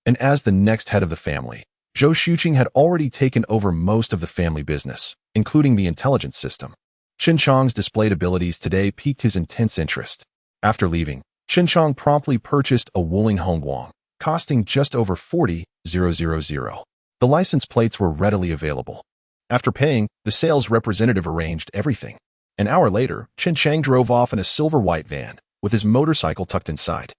And as the next head of the family, Zhou Shuqing had already taken over most of the family business, including the intelligence system. Qin Chong's displayed abilities today piqued his intense interest. After leaving, Qin Chong promptly purchased a Wuling Hongguang, costing just over 40,000. The license plates were readily available. After paying, the sales representative arranged everything. An hour later, Chen Chang drove off in a silver-white van, with his motorcycle tucked inside.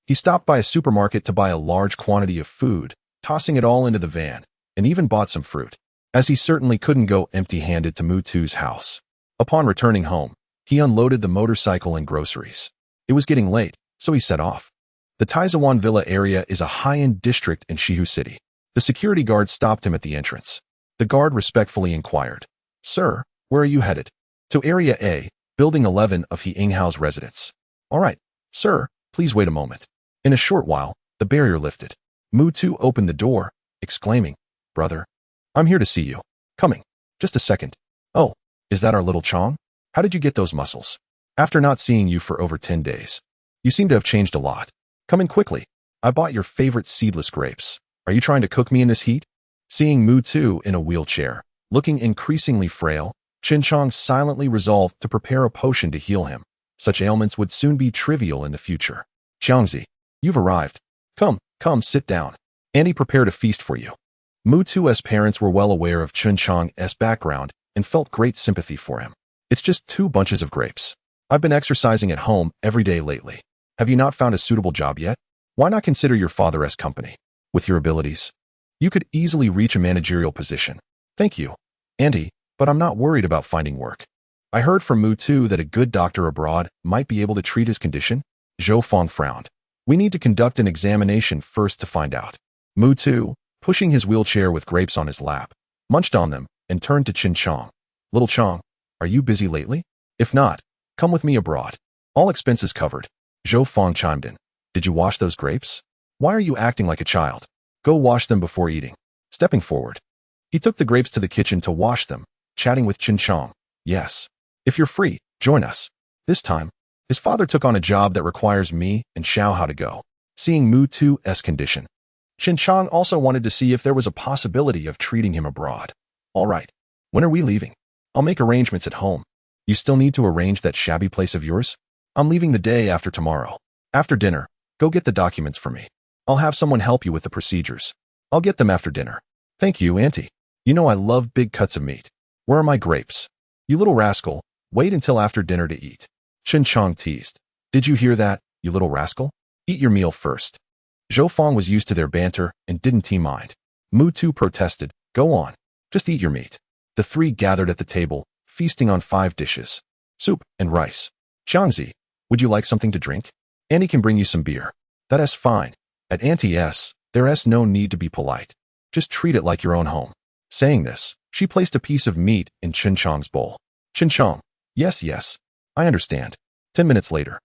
He stopped by a supermarket to buy a large quantity of food, tossing it all into the van, and even bought some fruit, as he certainly couldn't go empty-handed to Mutu's house. Upon returning home, he unloaded the motorcycle and groceries. It was getting late, so he set off. The Taizuan Villa area is a high-end district in Shihu City. The security guard stopped him at the entrance. The guard respectfully inquired, Sir, where are you headed? To Area A, Building 11 of He Yinghao's residence. All right, sir, please wait a moment. In a short while, the barrier lifted. Mutu opened the door, exclaiming, Brother, I'm here to see you. Coming. Just a second. Oh, is that our little Chong? How did you get those muscles? After not seeing you for over 10 days. You seem to have changed a lot. Come in quickly. I bought your favorite seedless grapes. Are you trying to cook me in this heat? Seeing Mutu in a wheelchair, looking increasingly frail, Qin Chong silently resolved to prepare a potion to heal him. Such ailments would soon be trivial in the future. Xiangzi, you've arrived. Come, sit down. Andy prepared a feast for you. Mutu's parents were well aware of Qin Chong's background and felt great sympathy for him. It's just 2 bunches of grapes. I've been exercising at home every day lately. Have you not found a suitable job yet? Why not consider your father's company? With your abilities, you could easily reach a managerial position. Thank you, Andy, but I'm not worried about finding work. I heard from Mutu that a good doctor abroad might be able to treat his condition. Zhou Fong frowned. We need to conduct an examination first to find out. Mutu, pushing his wheelchair with grapes on his lap, munched on them and turned to Qin Chong. Little Chong, are you busy lately? If not, come with me abroad. All expenses covered. Zhou Fong chimed in. Did you wash those grapes? Why are you acting like a child? Go wash them before eating. Stepping forward, he took the grapes to the kitchen to wash them, chatting with Qin Chong. Yes. If you're free, join us. This time, his father took on a job that requires me and Xiao to go. Seeing Mutu's condition, Qin Chong also wanted to see if there was a possibility of treating him abroad. All right. When are we leaving? I'll make arrangements at home. You still need to arrange that shabby place of yours? I'm leaving the day after tomorrow. After dinner, go get the documents for me. I'll have someone help you with the procedures. I'll get them after dinner. Thank you, Auntie. You know I love big cuts of meat. Where are my grapes? You little rascal, wait until after dinner to eat. Chen Jiang teased. Did you hear that, you little rascal? Eat your meal first. Zhou Fang was used to their banter and didn't he mind. Mu Tu protested. Go on. Just eat your meat. The three gathered at the table, feasting on 5 dishes. Soup and rice. Xiangzi, would you like something to drink? Auntie can bring you some beer. That's fine. At Auntie's, there's no need to be polite. Just treat it like your own home. Saying this, she placed a piece of meat in Chen Chang's bowl. Chen Chang, yes, I understand. 10 minutes later.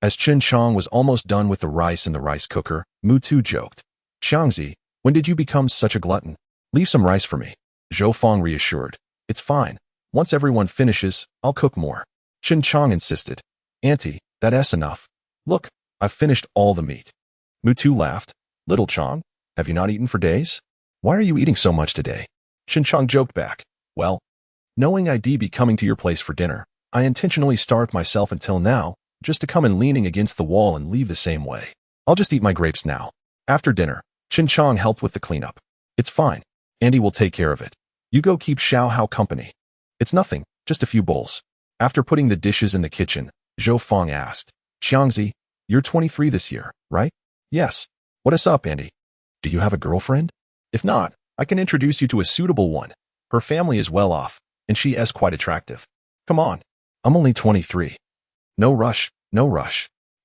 As Chen Chang was almost done with the rice in the rice cooker, Mu Tu joked. Xiangzi, when did you become such a glutton? Leave some rice for me. Zhou Fang reassured. It's fine. Once everyone finishes, I'll cook more. Chen Chang insisted. Auntie, that's enough. Look, I've finished all the meat. Mu Tu laughed. Little Chang, have you not eaten for days? Why are you eating so much today? Chen Chang joked back. Well, knowing I'd be coming to your place for dinner, I intentionally starved myself until now, just to come in leaning against the wall and leave the same way. I'll just eat my grapes now. After dinner, Chen Chang helped with the cleanup. It's fine. Andy will take care of it. You go keep Xiao Hao company. It's nothing, just a few bowls. After putting the dishes in the kitchen, Zhou Fang asked, Xiangzi, you're 23 this year, right? Yes. What is up, Andy? Do you have a girlfriend? If not, I can introduce you to a suitable one. Her family is well off, and she is quite attractive. Come on. I'm only 23. No rush.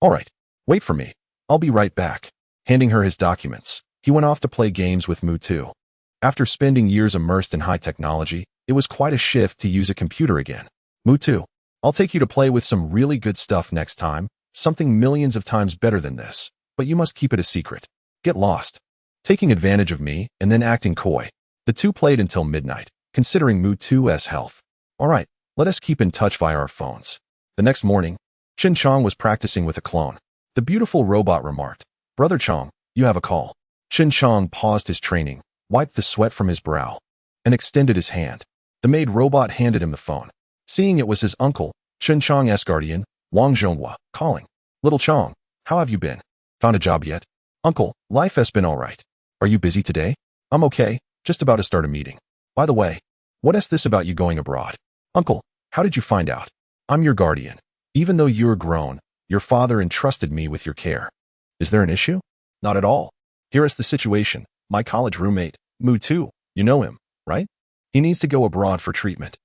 All right, wait for me. I'll be right back. Handing her his documents, he went off to play games with Mu Tu. After spending years immersed in high technology, it was quite a shift to use a computer again. Mu Tu, I'll take you to play with some really good stuff next time, something millions of times better than this, but you must keep it a secret. Get lost. Taking advantage of me and then acting coy. The two played until midnight, considering Mu Tu's health. All right, let us keep in touch via our phones. The next morning, Chen Chang was practicing with a clone. The beautiful robot remarked, Brother Chang, you have a call. Chen Chang paused his training, wiped the sweat from his brow, and extended his hand. The maid robot handed him the phone. Seeing it was his uncle, Chen Chang's guardian, Wang Zhonghua, calling. Little Chang, how have you been? Found a job yet? Uncle, life has been all right. Are you busy today? I'm okay, just about to start a meeting. By the way, what is this about you going abroad? Uncle, how did you find out? I'm your guardian. Even though you're grown, your father entrusted me with your care. Is there an issue? Not at all. Here is the situation. My college roommate, Mu Tu, you know him, right? He needs to go abroad for treatment.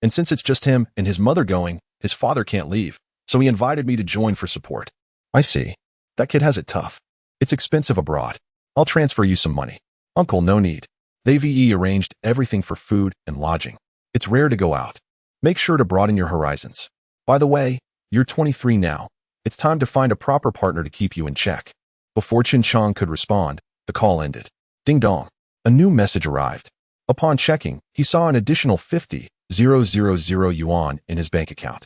And since it's just him and his mother going, his father can't leave, so he invited me to join for support. I see. That kid has it tough. It's expensive abroad. I'll transfer you some money. Uncle, no need. They arranged everything for food and lodging. It's rare to go out. Make sure to broaden your horizons. By the way, you're 23 now. It's time to find a proper partner to keep you in check. Before Chen Chang could respond, the call ended. Ding dong. A new message arrived. Upon checking, he saw an additional 50,000 yuan in his bank account.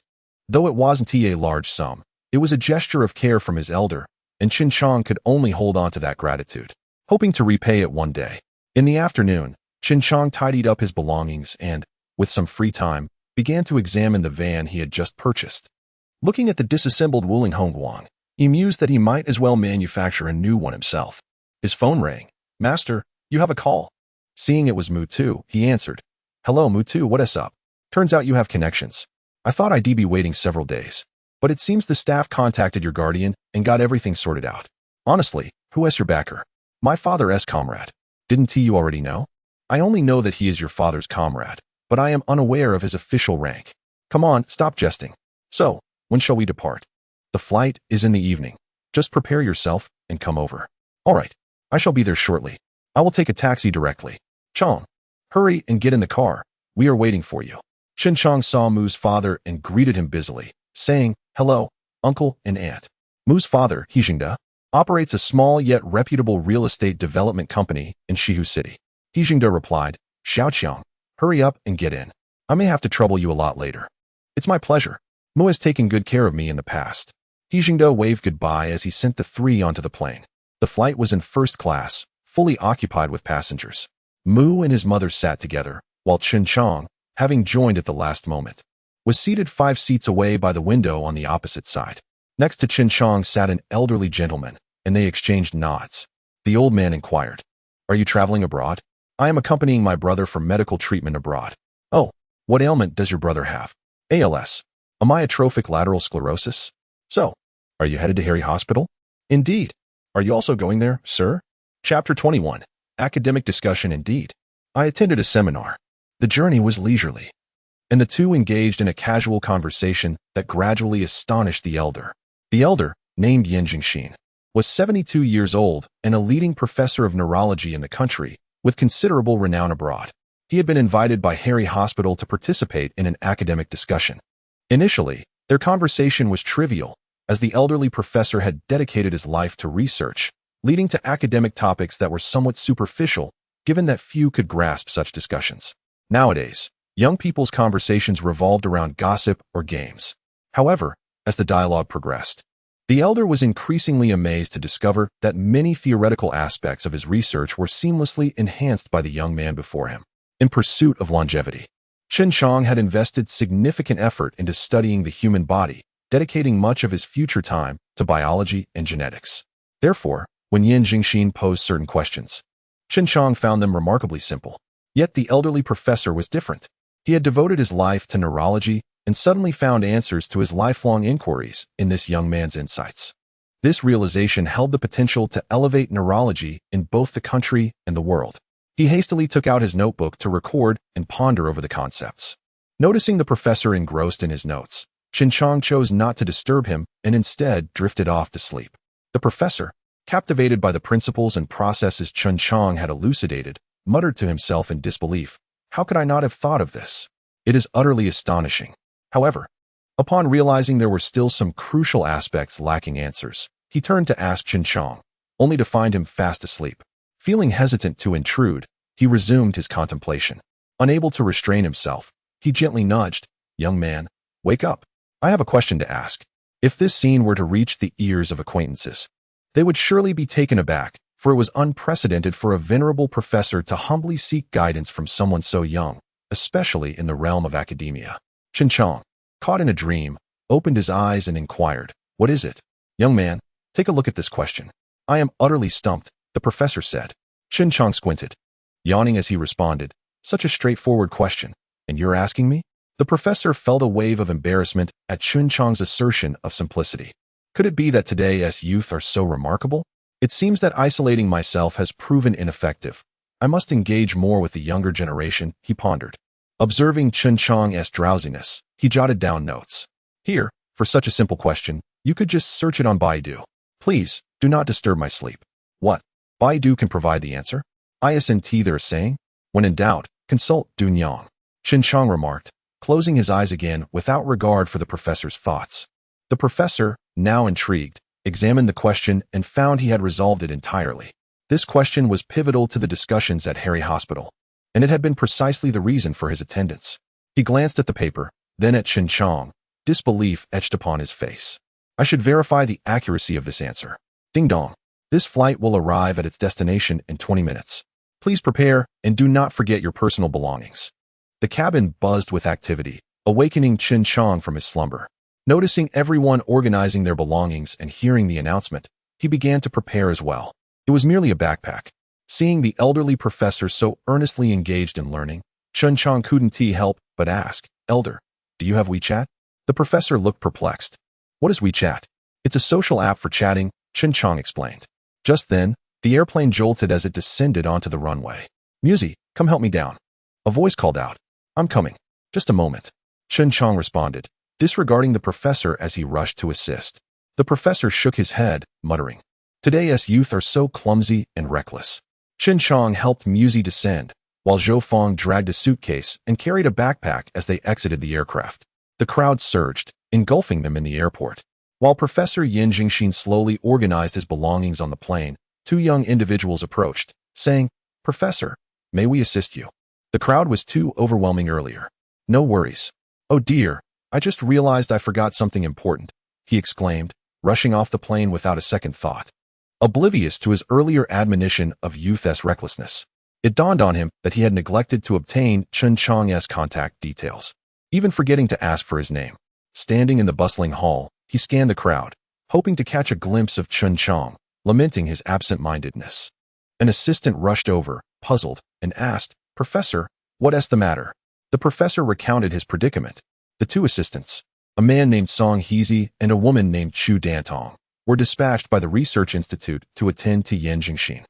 Though it wasn't a large sum, it was a gesture of care from his elder, and Chen Chang could only hold on to that gratitude, hoping to repay it one day. In the afternoon, Chen Chang tidied up his belongings and, with some free time, began to examine the van he had just purchased. Looking at the disassembled Wuling Hongguang, he mused that he might as well manufacture a new one himself. His phone rang. Master, you have a call. Seeing it was Mu Tu, he answered. Hello, Mu Tu, what is up? Turns out you have connections. I thought I'd be waiting several days, but it seems the staff contacted your guardian and got everything sorted out. Honestly, who is your backer? My father's comrade. Didn't you already know? I only know that he is your father's comrade, but I am unaware of his official rank. Come on, stop jesting. So, when shall we depart? The flight is in the evening. Just prepare yourself and come over. All right, I shall be there shortly. I will take a taxi directly. Chang, hurry and get in the car. We are waiting for you. Chen Chang saw Mu's father and greeted him busily, saying, Hello, uncle and aunt. Mu's father, Hijingda, operates a small yet reputable real estate development company in Shihu City. Hijingda replied, Xiaoqiang, hurry up and get in. I may have to trouble you a lot later. It's my pleasure. Mu has taken good care of me in the past. Hijingda waved goodbye as he sent the three onto the plane. The flight was in first class, fully occupied with passengers. Mu and his mother sat together, while Chen Chang, having joined at the last moment. was seated 5 seats away by the window on the opposite side. Next to Chen Jiang sat an elderly gentleman, and they exchanged nods. The old man inquired, "Are you traveling abroad?" "I am accompanying my brother for medical treatment abroad." "Oh, what ailment does your brother have?" "ALS. Amyotrophic lateral sclerosis." "So, are you headed to Harry Hospital?" "Indeed." "Are you also going there, sir?" Chapter 21. Academic discussion indeed. I attended a seminar. The journey was leisurely, and the two engaged in a casual conversation that gradually astonished the elder. The elder, named Yan Jingxin, was 72 years old and a leading professor of neurology in the country, with considerable renown abroad. He had been invited by Harry Hospital to participate in an academic discussion. Initially, their conversation was trivial, as the elderly professor had dedicated his life to research, leading to academic topics that were somewhat superficial, given that few could grasp such discussions. Nowadays, young people's conversations revolved around gossip or games. However, as the dialogue progressed, the elder was increasingly amazed to discover that many theoretical aspects of his research were seamlessly enhanced by the young man before him. In pursuit of longevity, Chen Jiang had invested significant effort into studying the human body, dedicating much of his future time to biology and genetics. Therefore, when Yan Jingxin posed certain questions, Chen Jiang found them remarkably simple. Yet the elderly professor was different. He had devoted his life to neurology and suddenly found answers to his lifelong inquiries in this young man's insights. This realization held the potential to elevate neurology in both the country and the world. He hastily took out his notebook to record and ponder over the concepts. Noticing the professor engrossed in his notes, Chen Jiang chose not to disturb him and instead drifted off to sleep. The professor, captivated by the principles and processes Chen Jiang had elucidated, muttered to himself in disbelief, "How could I not have thought of this? It is utterly astonishing." However, upon realizing there were still some crucial aspects lacking answers, he turned to ask Chen Jiang, only to find him fast asleep. Feeling hesitant to intrude, he resumed his contemplation. Unable to restrain himself, he gently nudged, "Young man, wake up. I have a question to ask." If this scene were to reach the ears of acquaintances, they would surely be taken aback, for it was unprecedented for a venerable professor to humbly seek guidance from someone so young, especially in the realm of academia. Chen Jiang, caught in a dream, opened his eyes and inquired, "What is it?" "Young man, take a look at this question." "I am utterly stumped," the professor said. Chen Jiang squinted, yawning as he responded, "Such a straightforward question, and you're asking me?" The professor felt a wave of embarrassment at Chen Jiang's assertion of simplicity. Could it be that today's youth are so remarkable? It seems that isolating myself has proven ineffective. I must engage more with the younger generation, he pondered. Observing Chen Jiang's drowsiness, he jotted down notes. "Here, for such a simple question, you could just search it on Baidu. Please, do not disturb my sleep." "What? Baidu can provide the answer?" "Isn't there a saying? When in doubt, consult Dunyang," Chen Jiang remarked, closing his eyes again without regard for the professor's thoughts. The professor, now intrigued, examined the question and found he had resolved it entirely. This question was pivotal to the discussions at Harry Hospital, and it had been precisely the reason for his attendance. He glanced at the paper, then at Chen Jiang, disbelief etched upon his face. "I should verify the accuracy of this answer. Ding dong. This flight will arrive at its destination in 20 minutes. Please prepare and do not forget your personal belongings." The cabin buzzed with activity, awakening Chen Jiang from his slumber. Noticing everyone organizing their belongings and hearing the announcement, he began to prepare as well. It was merely a backpack. Seeing the elderly professor so earnestly engaged in learning, Chen Jiang couldn't help but ask, "Elder, do you have WeChat?" The professor looked perplexed. "What is WeChat?" "It's a social app for chatting," Chen Jiang explained. Just then, the airplane jolted as it descended onto the runway. "Musi, come help me down." A voice called out. "I'm coming. Just a moment." Chen Jiang responded, disregarding the professor as he rushed to assist. The professor shook his head, muttering, "Today's youth are so clumsy and reckless." Chen Jiang helped Musi descend, while Zhou Feng dragged a suitcase and carried a backpack as they exited the aircraft. The crowd surged, engulfing them in the airport. While Professor Yan Jingxin slowly organized his belongings on the plane, two young individuals approached, saying, "Professor, may we assist you?" The crowd was too overwhelming earlier. "No worries." "Oh dear, I just realized I forgot something important," he exclaimed, rushing off the plane without a second thought. Oblivious to his earlier admonition of youth's recklessness, it dawned on him that he had neglected to obtain Chen Jiang's contact details. even forgetting to ask for his name. Standing in the bustling hall, he scanned the crowd, hoping to catch a glimpse of Chen Jiang, lamenting his absent-mindedness. An assistant rushed over, puzzled, and asked, "Professor, what's the matter?" The professor recounted his predicament. The two assistants, a man named Song Heezy and a woman named Chu Dantong, were dispatched by the Research Institute to attend to Yan Jingxin.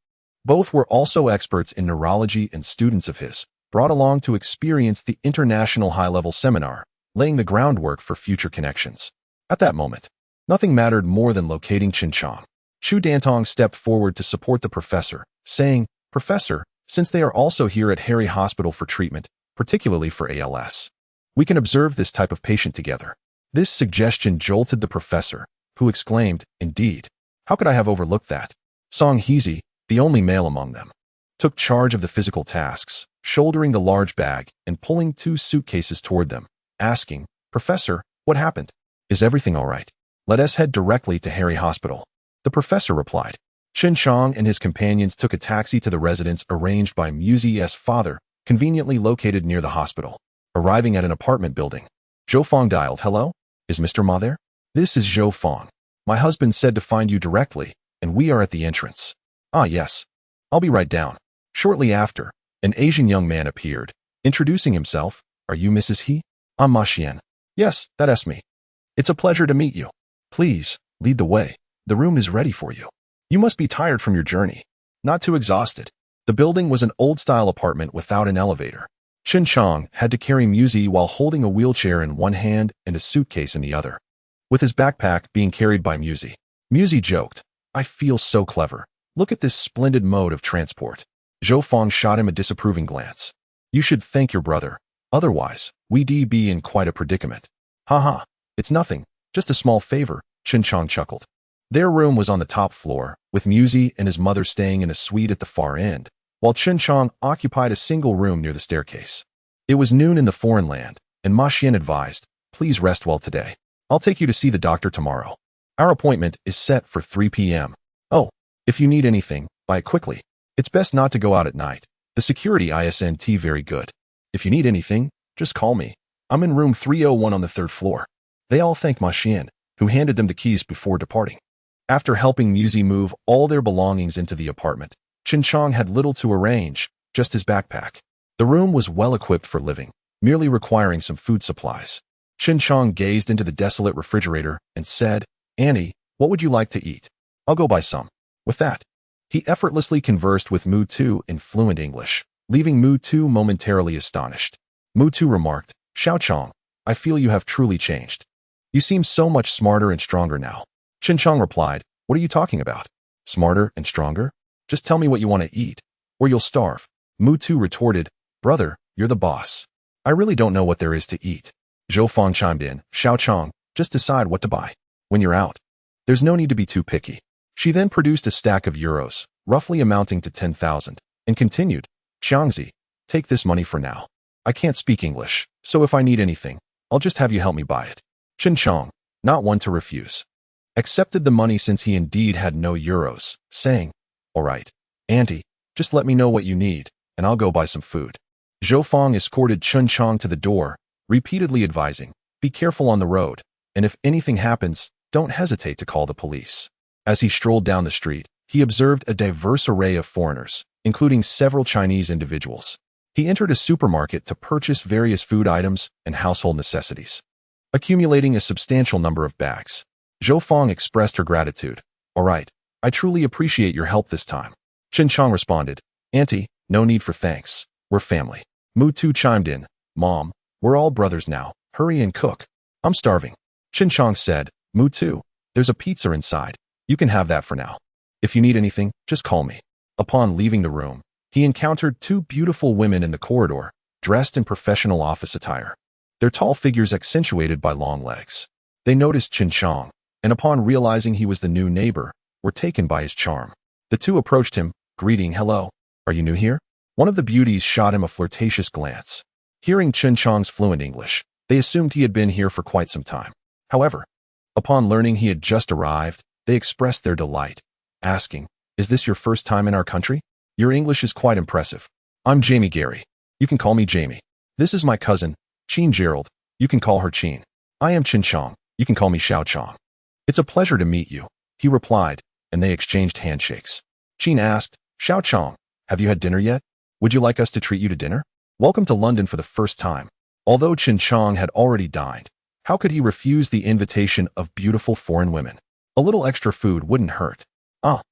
Both were also experts in neurology and students of his, brought along to experience the international high-level seminar, laying the groundwork for future connections. At that moment, nothing mattered more than locating Chen Jiang. Chu Dantong stepped forward to support the professor, saying, "Professor, since they are also here at Harry Hospital for treatment, particularly for ALS, we can observe this type of patient together." This suggestion jolted the professor, who exclaimed, "Indeed, how could I have overlooked that?" Song Heezy, the only male among them, took charge of the physical tasks, shouldering the large bag and pulling 2 suitcases toward them, asking, "Professor, what happened? Is everything all right? Let us head directly to Harry Hospital." The professor replied. Chen Jiang and his companions took a taxi to the residence arranged by Muzi's father, conveniently located near the hospital. Arriving at an apartment building, Zhou Fong dialed, "Hello? Is Mr. Ma there?" "This is Zhou Fong. My husband said to find you directly, and we are at the entrance." "Ah, yes. I'll be right down." Shortly after, an Asian young man appeared, introducing himself. "Are you Mrs. He?" "I'm Ma Xian." "Yes, that's me. It's a pleasure to meet you. Please, lead the way. The room is ready for you. You must be tired from your journey. Not too exhausted." The building was an old-style apartment without an elevator. Chen Jiang had to carry Muzi while holding a wheelchair in one hand and a suitcase in the other, with his backpack being carried by Muzi. Muzi joked, "I feel so clever. Look at this splendid mode of transport." Zhou Fong shot him a disapproving glance. "You should thank your brother. Otherwise, we'd be in quite a predicament." "Haha, it's nothing, just a small favor," Chen Jiang chuckled. Their room was on the top floor, with Muzi and his mother staying in a suite at the far end, while Chen Jiang occupied a single room near the staircase. It was noon in the foreign land, and Ma Xian advised, "Please rest well today. I'll take you to see the doctor tomorrow. Our appointment is set for 3 p.m. Oh, if you need anything, buy it quickly. It's best not to go out at night. The security isn't very good. If you need anything, just call me. I'm in room 301 on the 3rd floor." They all thanked Ma Xian, who handed them the keys before departing. After helping Muzi move all their belongings into the apartment, Chen Jiang had little to arrange, just his backpack. The room was well equipped for living, merely requiring some food supplies. Chen Jiang gazed into the desolate refrigerator and said, "Annie, what would you like to eat? I'll go buy some." With that, he effortlessly conversed with Mu Tu in fluent English, leaving Mu Tu momentarily astonished. Mu Tu remarked, "Xiao Chong, I feel you have truly changed. You seem so much smarter and stronger now." Chen Jiang replied, "What are you talking about? Smarter and stronger? Just tell me what you want to eat, or you'll starve." Mu Tu retorted, "Brother, you're the boss. I really don't know what there is to eat." Zhou Fong chimed in, "Xiao Chong, just decide what to buy. When you're out, there's no need to be too picky." She then produced a stack of euros, roughly amounting to 10,000, and continued, "Xiangzi, take this money for now. I can't speak English, so if I need anything, I'll just have you help me buy it." Chen Jiang, not one to refuse, accepted the money since he indeed had no euros, saying, "All right, Auntie, just let me know what you need, and I'll go buy some food." Zhou Fong escorted Chen Jiang to the door, repeatedly advising, "Be careful on the road, and if anything happens, don't hesitate to call the police." As he strolled down the street, he observed a diverse array of foreigners, including several Chinese individuals. He entered a supermarket to purchase various food items and household necessities, accumulating a substantial number of bags. Zhou Fong expressed her gratitude. "All right, I truly appreciate your help this time." Chen Jiang responded, "Auntie, no need for thanks. We're family." Mu Tu chimed in, "Mom, we're all brothers now. Hurry and cook. I'm starving." Chen Jiang said, "Mu Tu, there's a pizza inside. You can have that for now. If you need anything, just call me." Upon leaving the room, he encountered 2 beautiful women in the corridor, dressed in professional office attire, their tall figures accentuated by long legs. They noticed Chen Jiang, and upon realizing he was the new neighbor, were taken by his charm. The 2 approached him, greeting, "Hello, are you new here?" One of the beauties shot him a flirtatious glance. Hearing Chen Jiang's fluent English, they assumed he had been here for quite some time. However, upon learning he had just arrived, they expressed their delight, asking, "Is this your first time in our country? Your English is quite impressive. I'm Jamie Gary. You can call me Jamie. This is my cousin, Jean Gerald, You can call her Qin. I am Chen Jiang. You can call me Xiao Chong. It's a pleasure to meet you, he replied, and they exchanged handshakes. Qin asked, Xiao Chong, have you had dinner yet? Would you like us to treat you to dinner? Welcome to London for the first time. Although Chen Jiang had already dined, how could he refuse the invitation of beautiful foreign women? A little extra food wouldn't hurt. Ah,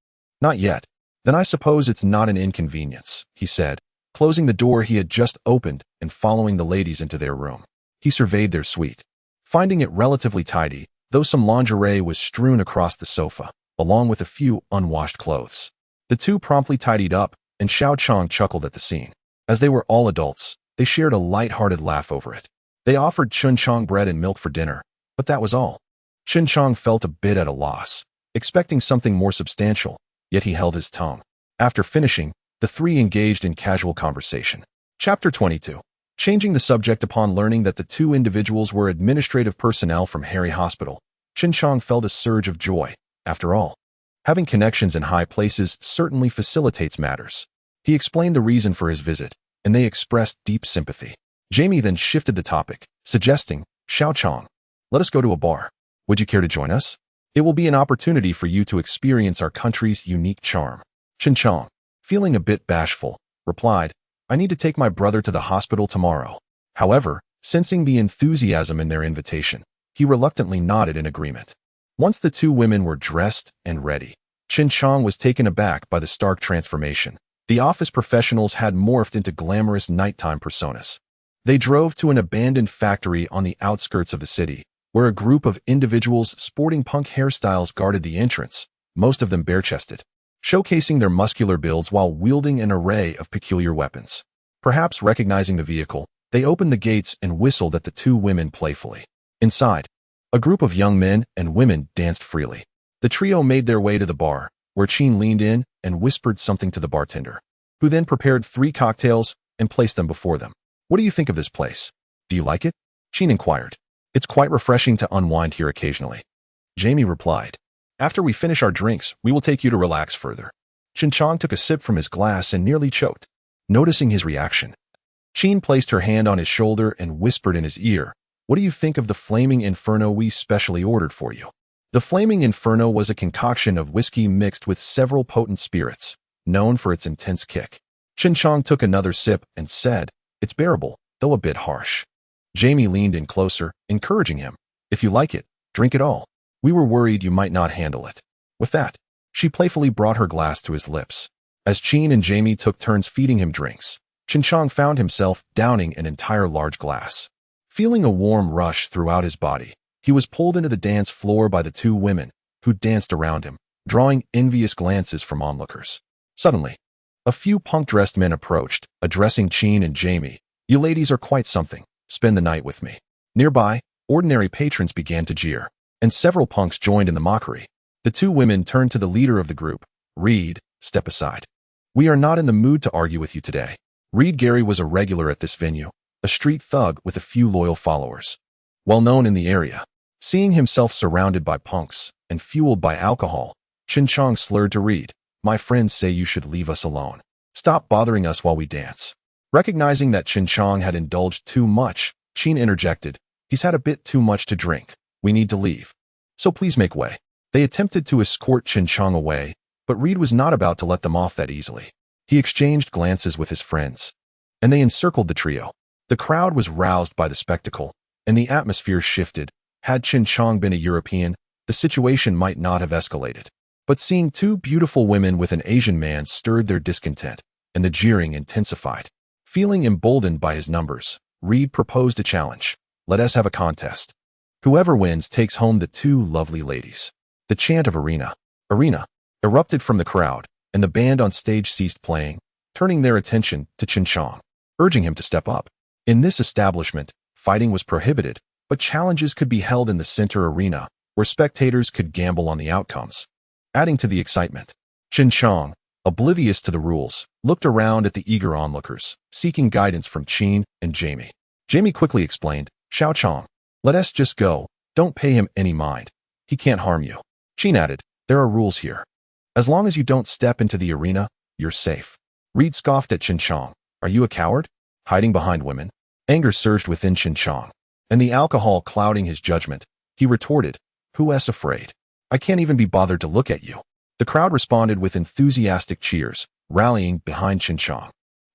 not yet. Then I suppose it's not an inconvenience, he said, closing the door he had just opened and following the ladies into their room. He surveyed their suite. Finding it relatively tidy, though some lingerie was strewn across the sofa, along with a few unwashed clothes. The two promptly tidied up, and Xiao Chong chuckled at the scene. As they were all adults, they shared a light-hearted laugh over it. They offered Chen Chong bread and milk for dinner, but that was all. Chen Chong felt a bit at a loss, expecting something more substantial, yet he held his tongue. After finishing, the three engaged in casual conversation. Chapter 22. Changing the subject upon learning that the two individuals were administrative personnel from Harry Hospital, Chen Chong felt a surge of joy. After all, having connections in high places certainly facilitates matters. He explained the reason for his visit, and they expressed deep sympathy. Jamie then shifted the topic, suggesting, Xiao Chong, let us go to a bar. Would you care to join us? It will be an opportunity for you to experience our country's unique charm. Chen Chong, feeling a bit bashful, replied, I need to take my brother to the hospital tomorrow. However, sensing the enthusiasm in their invitation, he reluctantly nodded in agreement. Once the two women were dressed and ready, Chen Chong was taken aback by the stark transformation. The office professionals had morphed into glamorous nighttime personas. They drove to an abandoned factory on the outskirts of the city, where a group of individuals sporting punk hairstyles guarded the entrance, most of them bare-chested, showcasing their muscular builds while wielding an array of peculiar weapons. Perhaps recognizing the vehicle, they opened the gates and whistled at the two women playfully. Inside, a group of young men and women danced freely. The trio made their way to the bar, where Qin leaned in and whispered something to the bartender, who then prepared 3 cocktails and placed them before them. What do you think of this place? Do you like it? Qin inquired. It's quite refreshing to unwind here occasionally. Jamie replied. After we finish our drinks, we will take you to relax further. Chen Chong took a sip from his glass and nearly choked. Noticing his reaction, Qin placed her hand on his shoulder and whispered in his ear, What do you think of the Flaming Inferno we specially ordered for you? The Flaming Inferno was a concoction of whiskey mixed with several potent spirits, known for its intense kick. Chen Chong took another sip and said, It's bearable, though a bit harsh. Jamie leaned in closer, encouraging him, If you like it, drink it all. We were worried you might not handle it. With that, she playfully brought her glass to his lips. As Qin and Jamie took turns feeding him drinks, Chen Chong found himself downing an entire large glass. Feeling a warm rush throughout his body, he was pulled into the dance floor by the two women, who danced around him, drawing envious glances from onlookers. Suddenly, a few punk-dressed men approached, addressing Qin and Jamie. You ladies are quite something. Spend the night with me. Nearby, ordinary patrons began to jeer, and several punks joined in the mockery. The two women turned to the leader of the group. Reed, step aside. We are not in the mood to argue with you today. Reed Gary was a regular at this venue, a street thug with a few loyal followers. Well known in the area. Seeing himself surrounded by punks and fueled by alcohol, Chen Chong slurred to Reed, My friends say you should leave us alone. Stop bothering us while we dance. Recognizing that Chen Chong had indulged too much, Qin interjected, He's had a bit too much to drink. We need to leave. So please make way. They attempted to escort Chen Chong away, but Reed was not about to let them off that easily. He exchanged glances with his friends, and they encircled the trio. The crowd was roused by the spectacle, and the atmosphere shifted. Had Chen Chong been a European, the situation might not have escalated. But seeing two beautiful women with an Asian man stirred their discontent, and the jeering intensified. Feeling emboldened by his numbers, Reed proposed a challenge. Let us have a contest. Whoever wins takes home the two lovely ladies. The chant of arena erupted from the crowd, and the band on stage ceased playing, turning their attention to Chen Chong, urging him to step up. In this establishment, fighting was prohibited, but challenges could be held in the center arena, where spectators could gamble on the outcomes. Adding to the excitement, Chen Chong, oblivious to the rules, looked around at the eager onlookers, seeking guidance from Qin and Jamie. Jamie quickly explained, Xiao Chong, let us just go, don't pay him any mind. He can't harm you. Qin added, there are rules here. As long as you don't step into the arena, you're safe. Reed scoffed at Chen Chong. Are you a coward? Hiding behind women? Anger surged within Chen Chong. and the alcohol clouding his judgment, he retorted, "Who's afraid? I can't even be bothered to look at you." The crowd responded with enthusiastic cheers, rallying behind CHEN JIANG.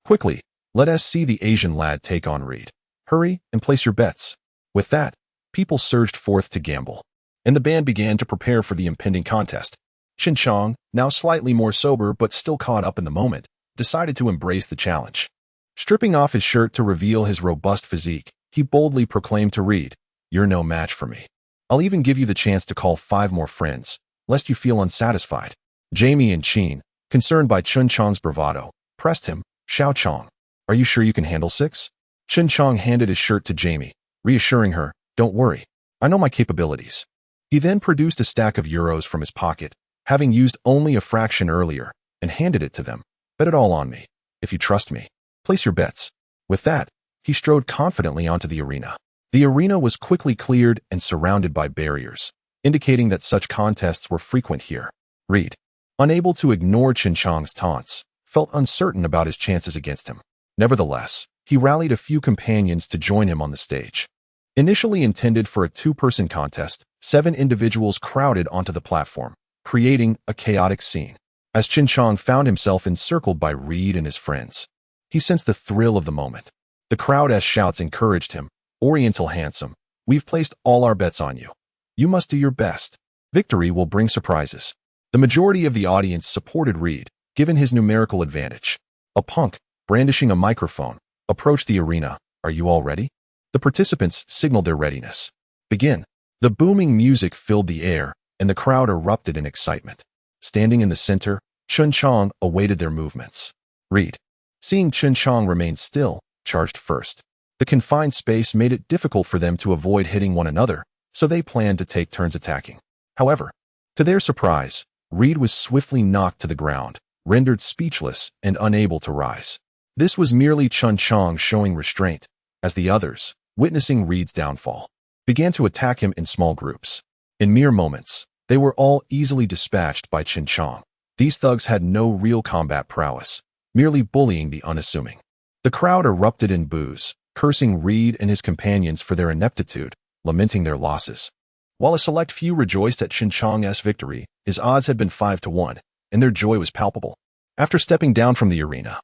"Quickly, let us see the Asian lad take on Reed. Hurry and place your bets." With that, people surged forth to gamble, and the band began to prepare for the impending contest. CHEN JIANG, now slightly more sober but still caught up in the moment, decided to embrace the challenge. Stripping off his shirt to reveal his robust physique, he boldly proclaimed to Reed, "You're no match for me. I'll even give you the chance to call 5 more friends, lest you feel unsatisfied." Jamie and Chen, concerned by CHEN JIANG's bravado, pressed him, "Xiao Chong, are you sure you can handle 6? CHEN JIANG handed his shirt to Jamie, reassuring her, "Don't worry, I know my capabilities." He then produced a stack of euros from his pocket, having used only a fraction earlier, and handed it to them. "Bet it all on me. If you trust me, place your bets." With that, he strode confidently onto the arena. The arena was quickly cleared and surrounded by barriers, indicating that such contests were frequent here. Reed, unable to ignore CHEN JIANG's taunts, felt uncertain about his chances against him. Nevertheless, he rallied a few companions to join him on the stage. Initially intended for a 2-person contest, 7 individuals crowded onto the platform, creating a chaotic scene. As CHEN JIANG found himself encircled by Reed and his friends, he sensed the thrill of the moment. The crowd's shouts encouraged him, "Oriental handsome, we've placed all our bets on you. You must do your best. Victory will bring surprises." The majority of the audience supported Reed, given his numerical advantage. A punk, brandishing a microphone, approached the arena. "Are you all ready?" The participants signaled their readiness. "Begin." The booming music filled the air, and the crowd erupted in excitement. Standing in the center, CHEN JIANG awaited their movements. Reed, seeing CHEN JIANG remain still, charged first. The confined space made it difficult for them to avoid hitting one another, so they planned to take turns attacking. However, to their surprise, Reed was swiftly knocked to the ground, rendered speechless and unable to rise. This was merely CHEN JIANG showing restraint, as the others, witnessing Reed's downfall, began to attack him in small groups. In mere moments, they were all easily dispatched by CHEN JIANG. These thugs had no real combat prowess, merely bullying the unassuming. The crowd erupted in boos, cursing Reed and his companions for their ineptitude, lamenting their losses. While a select few rejoiced at CHEN JIANG's victory, his odds had been 5-1, and their joy was palpable. After stepping down from the arena,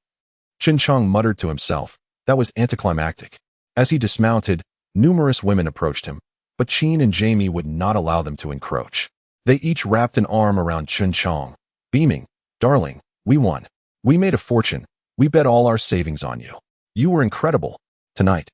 CHEN JIANG muttered to himself, "That was anticlimactic." As he dismounted, numerous women approached him, but Chen and Jamie would not allow them to encroach. They each wrapped an arm around CHEN JIANG, beaming, "Darling, we won. We made a fortune. We bet all our savings on you. You were incredible. Tonight,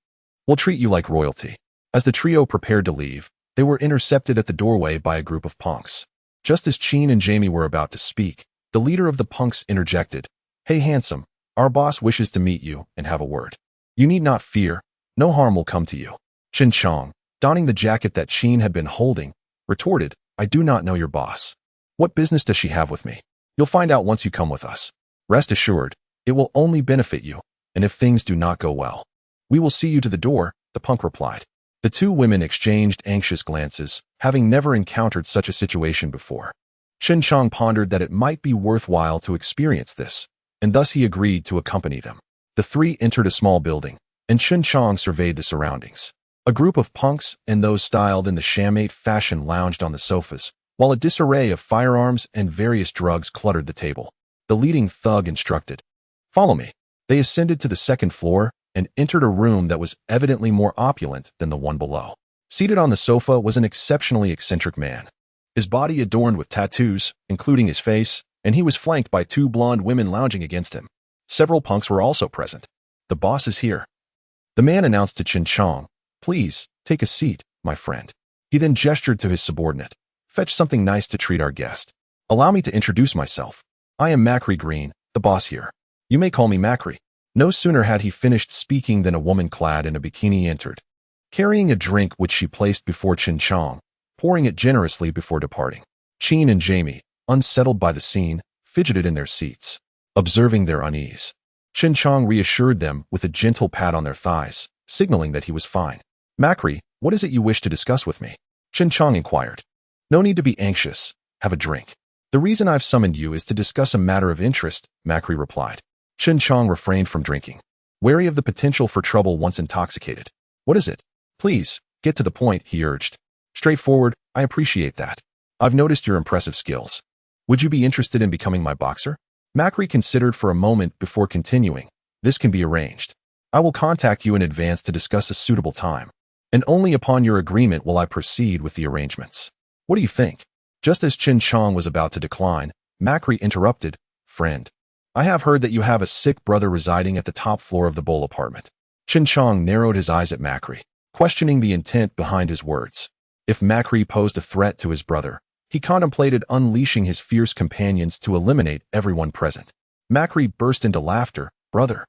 we'll treat you like royalty." As the trio prepared to leave, they were intercepted at the doorway by a group of punks. Just as Chen and Jamie were about to speak, the leader of the punks interjected, "Hey handsome, our boss wishes to meet you and have a word. You need not fear, no harm will come to you." CHEN JIANG, donning the jacket that Chen had been holding, retorted, "I do not know your boss. What business does she have with me? You'll find out once you come with us. Rest assured, it will only benefit you, and if things do not go well, we will see you to the door," the punk replied. The two women exchanged anxious glances, having never encountered such a situation before. CHEN JIANG pondered that it might be worthwhile to experience this, and thus he agreed to accompany them. The 3 entered a small building, and CHEN JIANG surveyed the surroundings. A group of punks and those styled in the shamate fashion lounged on the sofas, while a disarray of firearms and various drugs cluttered the table. The leading thug instructed, "Follow me." They ascended to the 2nd floor and entered a room that was evidently more opulent than the one below. Seated on the sofa was an exceptionally eccentric man. His body adorned with tattoos, including his face, and he was flanked by 2 blonde women lounging against him. Several punks were also present. "The boss is here," the man announced to CHEN JIANG. "Please, take a seat, my friend." He then gestured to his subordinate. "Fetch something nice to treat our guest. Allow me to introduce myself. I am Macri Green, the boss here. You may call me Macri." No sooner had he finished speaking than a woman clad in a bikini entered, carrying a drink which she placed before CHEN JIANG, pouring it generously before departing. Chen and Jamie, unsettled by the scene, fidgeted in their seats, observing their unease. CHEN JIANG reassured them with a gentle pat on their thighs, signaling that he was fine. "Macri, what is it you wish to discuss with me?" CHEN JIANG inquired. "No need to be anxious. Have a drink." "The reason I've summoned you is to discuss a matter of interest," Macri replied. CHEN JIANG refrained from drinking, wary of the potential for trouble once intoxicated. "What is it? Please, Get to the point, he urged. Straightforward, I appreciate that. I've noticed your impressive skills. Would you be interested in becoming my boxer? Macri considered for a moment before continuing. This can be arranged. I will contact you in advance to discuss a suitable time, and only upon your agreement will I proceed with the arrangements. What do you think? Just as CHEN JIANG was about to decline, Macri interrupted. Friend, I have heard that you have a sick brother residing at the top floor of the Bowl apartment. CHEN JIANG narrowed his eyes at Macri, questioning the intent behind his words. If Macri posed a threat to his brother, he contemplated unleashing his fierce companions to eliminate everyone present. Macri burst into laughter. Brother,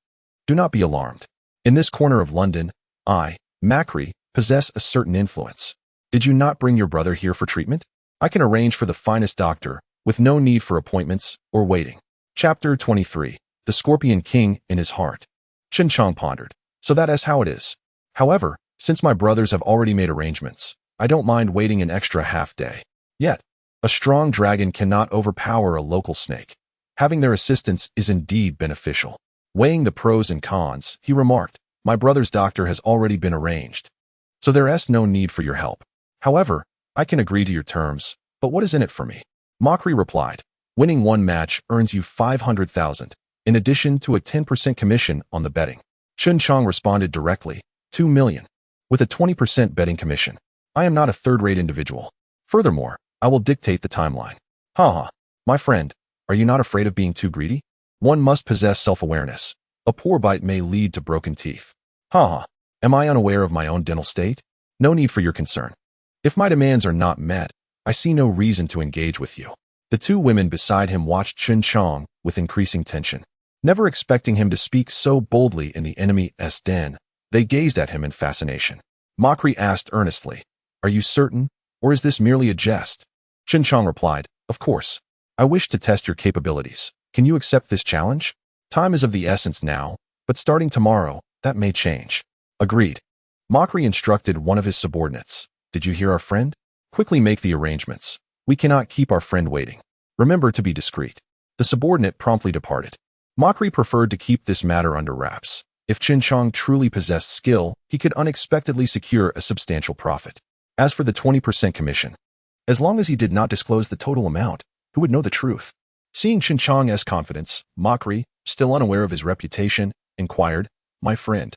do not be alarmed. In this corner of London, I, Macri, possess a certain influence. Did you not bring your brother here for treatment? I can arrange for the finest doctor, with no need for appointments or waiting. Chapter 23. The Scorpion King in His Heart. CHEN JIANG pondered. So that is how it is. However, since my brothers have already made arrangements, I don't mind waiting an extra half day. Yet, a strong dragon cannot overpower a local snake. Having their assistance is indeed beneficial. Weighing the pros and cons, he remarked, my brother's doctor has already been arranged, so there is no need for your help. However, I can agree to your terms, but what is in it for me? Macri replied, winning one match earns you 500,000, in addition to a 10% commission on the betting. CHEN JIANG responded directly, 2 million, with a 20% betting commission. I am not a third-rate individual. Furthermore, I will dictate the timeline. Haha, my friend, are you not afraid of being too greedy? One must possess self-awareness. A poor bite may lead to broken teeth. Haha, am I unaware of my own dental state? No need for your concern. If my demands are not met, I see no reason to engage with you. The two women beside him watched CHEN JIANG with increasing tension. Never expecting him to speak so boldly in the enemy's den, they gazed at him in fascination. Macri asked earnestly, are you certain, or is this merely a jest? CHEN JIANG replied, of course. I wish to test your capabilities. Can you accept this challenge? Time is of the essence now, but starting tomorrow, that may change. Agreed. Macri instructed one of his subordinates. Did you hear our friend? Quickly make the arrangements. We cannot keep our friend waiting. Remember to be discreet. The subordinate promptly departed. Macri preferred to keep this matter under wraps. If CHEN JIANG truly possessed skill, he could unexpectedly secure a substantial profit. As for the 20% commission, as long as he did not disclose the total amount, who would know the truth? Seeing CHEN JIANG's confidence, Macri, still unaware of his reputation, inquired, my friend,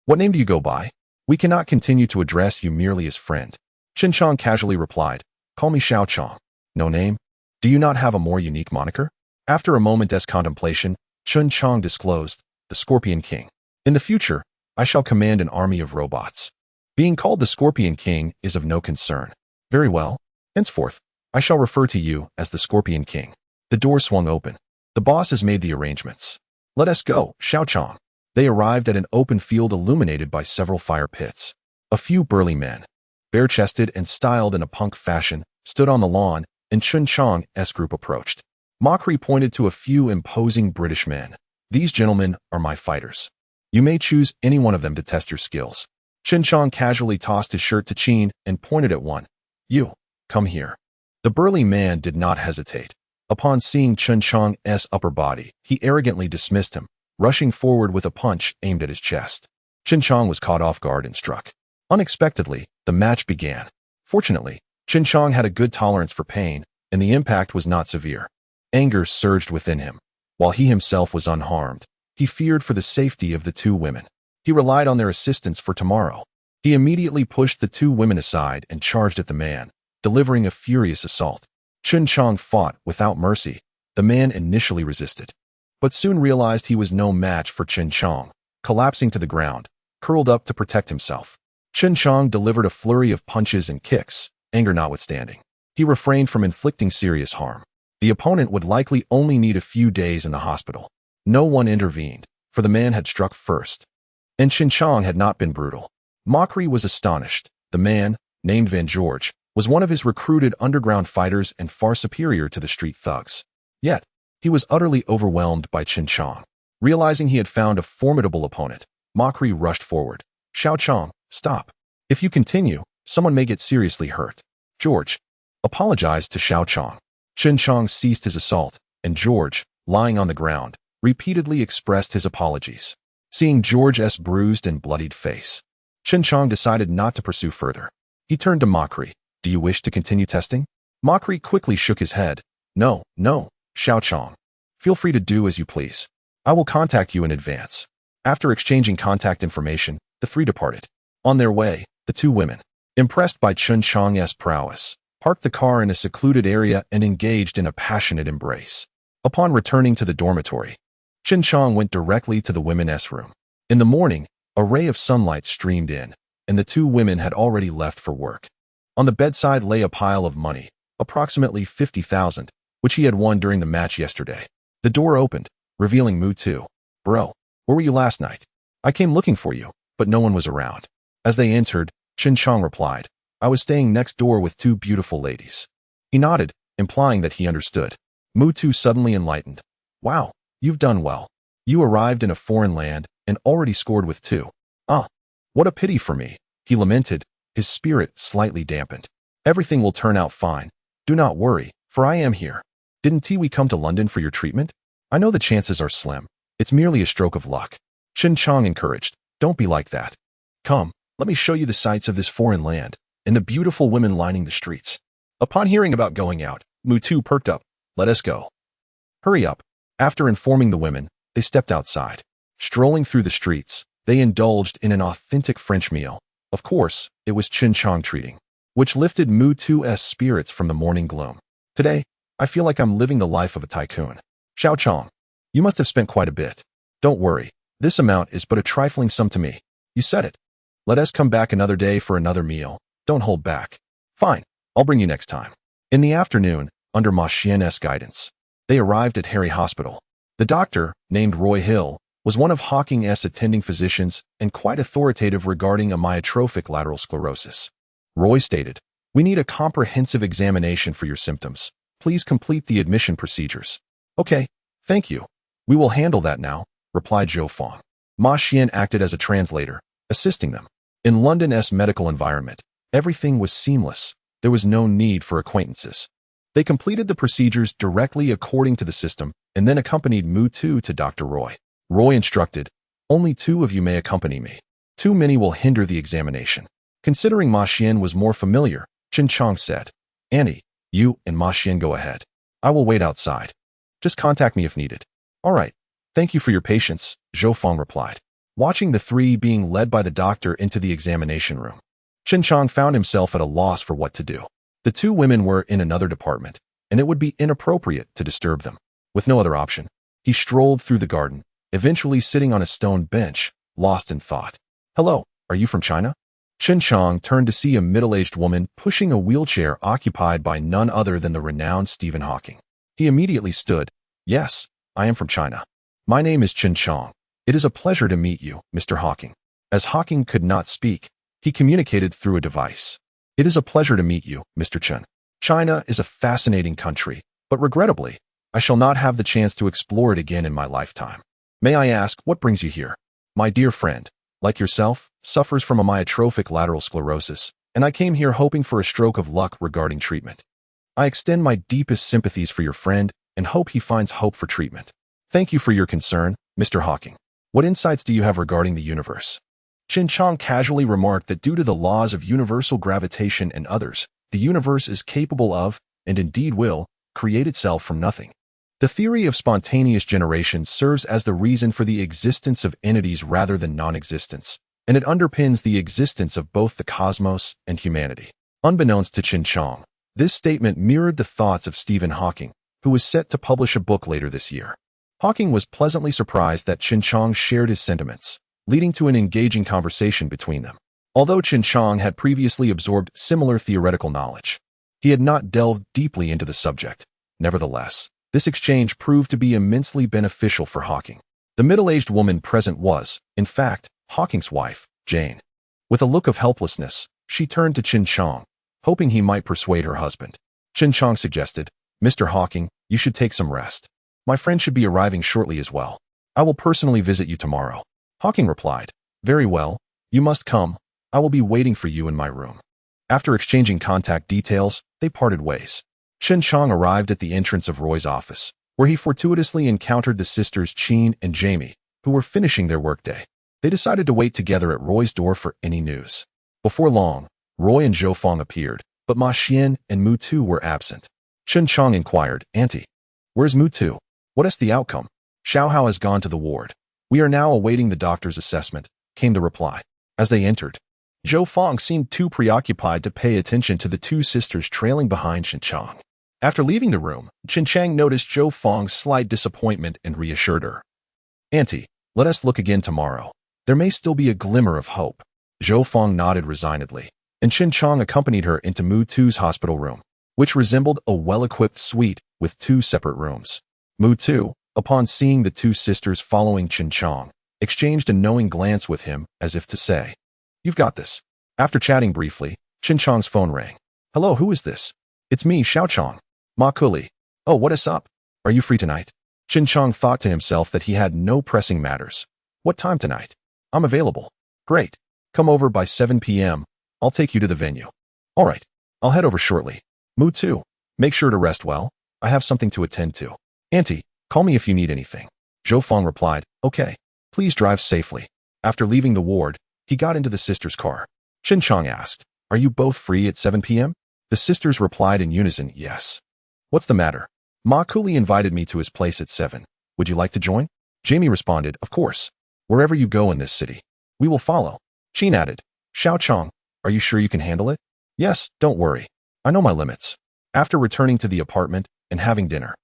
what name do you go by? We cannot continue to address you merely as friend. CHEN JIANG casually replied, call me Xiao Chong. No name? Do you not have a more unique moniker? After a moment's contemplation, CHEN JIANG disclosed, the Scorpion King. In the future, I shall command an army of robots. Being called the Scorpion King is of no concern. Very well. Henceforth, I shall refer to you as the Scorpion King. The door swung open. The boss has made the arrangements. Let us go, Xiao Chong. They arrived at an open field illuminated by several fire pits. A few burly men, bare-chested and styled in a punk fashion, stood on the lawn, and CHEN JIANG's group approached. Macri pointed to a few imposing British men. These gentlemen are my fighters. You may choose any one of them to test your skills. CHEN JIANG casually tossed his shirt to Chen and pointed at one. You, come here. The burly man did not hesitate. Upon seeing CHEN JIANG's upper body, he arrogantly dismissed him, rushing forward with a punch aimed at his chest. CHEN JIANG was caught off guard and struck. Unexpectedly, the match began. Fortunately, CHEN JIANG had a good tolerance for pain, and the impact was not severe. Anger surged within him. While he himself was unharmed, he feared for the safety of the two women. He relied on their assistance for tomorrow. He immediately pushed the two women aside and charged at the man, delivering a furious assault. CHEN JIANG fought without mercy. The man initially resisted, but soon realized he was no match for CHEN JIANG. Collapsing to the ground, curled up to protect himself, CHEN JIANG delivered a flurry of punches and kicks, anger notwithstanding. He refrained from inflicting serious harm. The opponent would likely only need a few days in the hospital. No one intervened, for the man had struck first, and CHEN JIANG had not been brutal. Macri was astonished. The man, named Van George, was one of his recruited underground fighters and far superior to the street thugs. Yet, he was utterly overwhelmed by CHEN JIANG. Realizing he had found a formidable opponent, Macri rushed forward. Xiao Chong, stop. If you continue, someone may get seriously hurt. George apologized to Xiao Chong. CHEN JIANG ceased his assault, and George, lying on the ground, repeatedly expressed his apologies. Seeing George's bruised and bloodied face, Chen Chang decided not to pursue further. He turned to Mockery. Do you wish to continue testing? Mockery quickly shook his head. No, no, Xiao Chang. Feel free to do as you please. I will contact you in advance. After exchanging contact information, the three departed. On their way, the two women, impressed by Chen Chang's prowess, parked the car in a secluded area and engaged in a passionate embrace. Upon returning to the dormitory, Chen Chang went directly to the women's room. In the morning, a ray of sunlight streamed in, and the two women had already left for work. On the bedside lay a pile of money, approximately 50,000, which he had won during the match yesterday. The door opened, revealing Mu Tu. Bro, where were you last night? I came looking for you, but no one was around. As they entered, Chen Chang replied, I was staying next door with two beautiful ladies. He nodded, implying that he understood. Mu Tu suddenly enlightened. Wow, you've done well. You arrived in a foreign land and already scored with two. Ah, what a pity for me, he lamented, his spirit slightly dampened. Everything will turn out fine. Do not worry, for I am here. Didn't we come to London for your treatment? I know the chances are slim. It's merely a stroke of luck. Chen Chang encouraged. Don't be like that. Come, let me show you the sights of this foreign land and the beautiful women lining the streets. Upon hearing about going out, Mu Tu perked up. Let us go. Hurry up. After informing the women, they stepped outside. Strolling through the streets, they indulged in an authentic French meal. Of course, it was Chen Chang treating, which lifted Mu Tu's spirits from the morning gloom. Today, I feel like I'm living the life of a tycoon. Xiao Chang, you must have spent quite a bit. Don't worry, this amount is but a trifling sum to me. You said it. Let us come back another day for another meal. Don't hold back. Fine, I'll bring you next time. In the afternoon, under Ma Xian's guidance, they arrived at Harry Hospital. The doctor, named Roy Hill, was one of Hawking's attending physicians and quite authoritative regarding amyotrophic lateral sclerosis. Roy stated, We need a comprehensive examination for your symptoms. Please complete the admission procedures. Okay, thank you. We will handle that now, replied Zhou Fong. Ma Xian acted as a translator, assisting them. In London's medical environment, everything was seamless. There was no need for acquaintances. They completed the procedures directly according to the system and then accompanied Mu Tu to Dr. Roy. Roy instructed, Only two of you may accompany me. Too many will hinder the examination. Considering Ma Xian was more familiar, Chen Chang said, Annie, you and Ma Xian go ahead. I will wait outside. Just contact me if needed. All right. Thank you for your patience, Zhou Fong replied. Watching the three being led by the doctor into the examination room, Chen Chang found himself at a loss for what to do. The two women were in another department, and it would be inappropriate to disturb them. With no other option, he strolled through the garden, eventually sitting on a stone bench, lost in thought. Hello, are you from China? Chen Chang turned to see a middle-aged woman pushing a wheelchair occupied by none other than the renowned Stephen Hawking. He immediately stood. Yes, I am from China. My name is Chen Chang. It is a pleasure to meet you, Mr. Hawking. As Hawking could not speak, he communicated through a device. It is a pleasure to meet you, Mr. Chen. China is a fascinating country, but regrettably, I shall not have the chance to explore it again in my lifetime. May I ask what brings you here? My dear friend, like yourself, suffers from amyotrophic lateral sclerosis, and I came here hoping for a stroke of luck regarding treatment. I extend my deepest sympathies for your friend and hope he finds hope for treatment. Thank you for your concern, Mr. Hawking. What insights do you have regarding the universe? Chen Chang casually remarked that due to the laws of universal gravitation and others, the universe is capable of, and indeed will, create itself from nothing. The theory of spontaneous generation serves as the reason for the existence of entities rather than non-existence, and it underpins the existence of both the cosmos and humanity. Unbeknownst to Chen Chang, this statement mirrored the thoughts of Stephen Hawking, who was set to publish a book later this year. Hawking was pleasantly surprised that Chen Chang shared his sentiments, leading to an engaging conversation between them. Although Chen Chang had previously absorbed similar theoretical knowledge, he had not delved deeply into the subject. Nevertheless, this exchange proved to be immensely beneficial for Hawking. The middle-aged woman present was, in fact, Hawking's wife, Jane. With a look of helplessness, she turned to Chen Chang, hoping he might persuade her husband. Chen Chang suggested, Mr. Hawking, you should take some rest. My friend should be arriving shortly as well. I will personally visit you tomorrow. Hawking replied, Very well, you must come. I will be waiting for you in my room. After exchanging contact details, they parted ways. Chen Chang arrived at the entrance of Roy's office, where he fortuitously encountered the sisters Qin and Jamie, who were finishing their workday. They decided to wait together at Roy's door for any news. Before long, Roy and Zhou Feng appeared, but Ma Xian and Mu Tu were absent. Chen Chang inquired, "Auntie, where's Mu Tu? What is the outcome?" "Xiao Hao has gone to the ward. We are now awaiting the doctor's assessment," came the reply. As they entered, Zhou Feng seemed too preoccupied to pay attention to the two sisters trailing behind Chen Chang. After leaving the room, Chen Chang noticed Zhou Feng's slight disappointment and reassured her. "Auntie, let us look again tomorrow. There may still be a glimmer of hope." Zhou Feng nodded resignedly, and Chen Chang accompanied her into Mu Tu's hospital room, which resembled a well-equipped suite with two separate rooms. Mu Tu, upon seeing the two sisters following Chen Chang, exchanged a knowing glance with him as if to say, "You've got this." After chatting briefly, Chen Chang's phone rang. "Hello, who is this?" "It's me, Xiao Chang. Ma Kuli." "Oh, what is up? Are you free tonight?" Chen Chang thought to himself that he had no pressing matters. "What time tonight?" "I'm available." "Great. Come over by 7 p.m. I'll take you to the venue." "All right. I'll head over shortly." "Mu Tu, make sure to rest well. I have something to attend to." "Auntie, call me if you need anything." Zhou Feng replied, "Okay. Please drive safely." After leaving the ward, he got into the sisters' car. Chen Chang asked, "Are you both free at 7 p.m.? The sisters replied in unison, "Yes." "What's the matter?" "Ma Kuli invited me to his place at 7. Would you like to join?" Jamie responded, "Of course. Wherever you go in this city, we will follow." Qin added, "Xiao Chang, are you sure you can handle it?" "Yes, don't worry. I know my limits." After returning to the apartment and having dinner,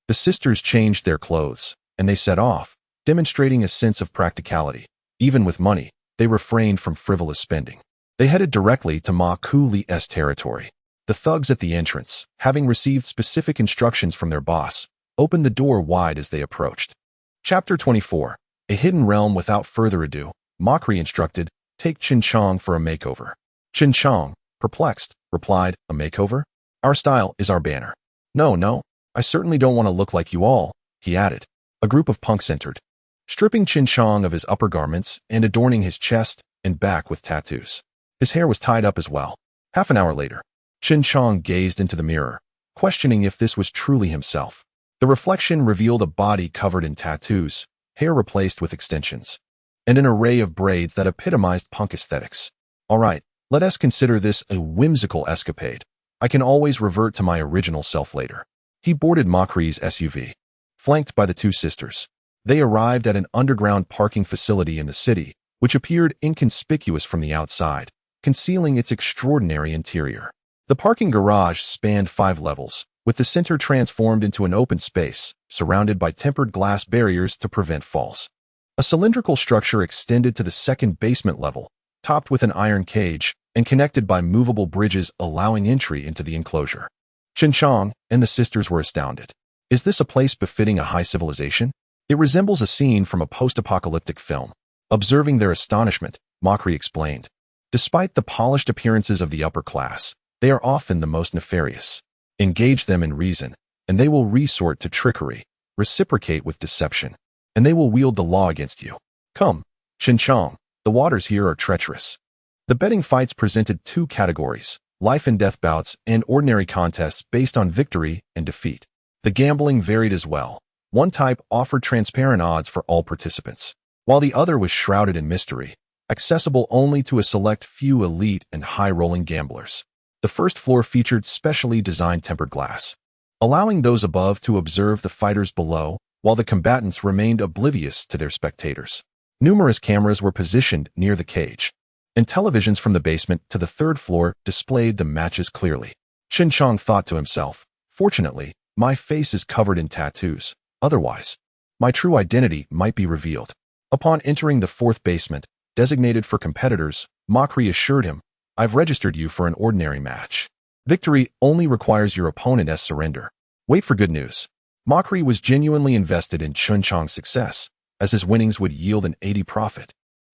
the sisters changed their clothes, and they set off, demonstrating a sense of practicality. Even with money, they refrained from frivolous spending. They headed directly to Ma Kuli's territory. The thugs at the entrance, having received specific instructions from their boss, opened the door wide as they approached. Chapter 24. A Hidden Realm. Without further ado, Mokri instructed, "Take Chen Chang for a makeover." Chen Chang, perplexed, replied, "A makeover? Our style is our banner." No, I certainly don't want to look like you all," he added. A group of punks entered, stripping Chen Chang of his upper garments and adorning his chest and back with tattoos. His hair was tied up as well. Half an hour later, Chen Chang gazed into the mirror, questioning if this was truly himself. The reflection revealed a body covered in tattoos, hair replaced with extensions, and an array of braids that epitomized punk aesthetics. "All right, let us consider this a whimsical escapade. I can always revert to my original self later." He boarded Mokri's SUV, flanked by the two sisters. They arrived at an underground parking facility in the city, which appeared inconspicuous from the outside, concealing its extraordinary interior. The parking garage spanned 5 levels, with the center transformed into an open space, surrounded by tempered glass barriers to prevent falls. A cylindrical structure extended to the second basement level, topped with an iron cage, and connected by movable bridges allowing entry into the enclosure. Chen Chang and the sisters were astounded. Is this a place befitting a high civilization? It resembles a scene from a post-apocalyptic film. Observing their astonishment, Mokri explained, "Despite the polished appearances of the upper class, they are often the most nefarious. Engage them in reason, and they will resort to trickery, reciprocate with deception, and they will wield the law against you. Come, Chen Chang, the waters here are treacherous." The betting fights presented 2 categories, life and death bouts and ordinary contests based on victory and defeat. The gambling varied as well. One type offered transparent odds for all participants, while the other was shrouded in mystery, accessible only to a select few elite and high-rolling gamblers. The first floor featured specially designed tempered glass, allowing those above to observe the fighters below, while the combatants remained oblivious to their spectators. Numerous cameras were positioned near the cage, and televisions from the basement to the 3rd floor displayed the matches clearly. Chen Chang thought to himself, "Fortunately, my face is covered in tattoos. Otherwise, my true identity might be revealed." Upon entering the 4th basement, designated for competitors, Mokri assured him, "I've registered you for an ordinary match. Victory only requires your opponent's surrender. Wait for good news." Mokri was genuinely invested in Chen Chang's success, as his winnings would yield an 80 profit,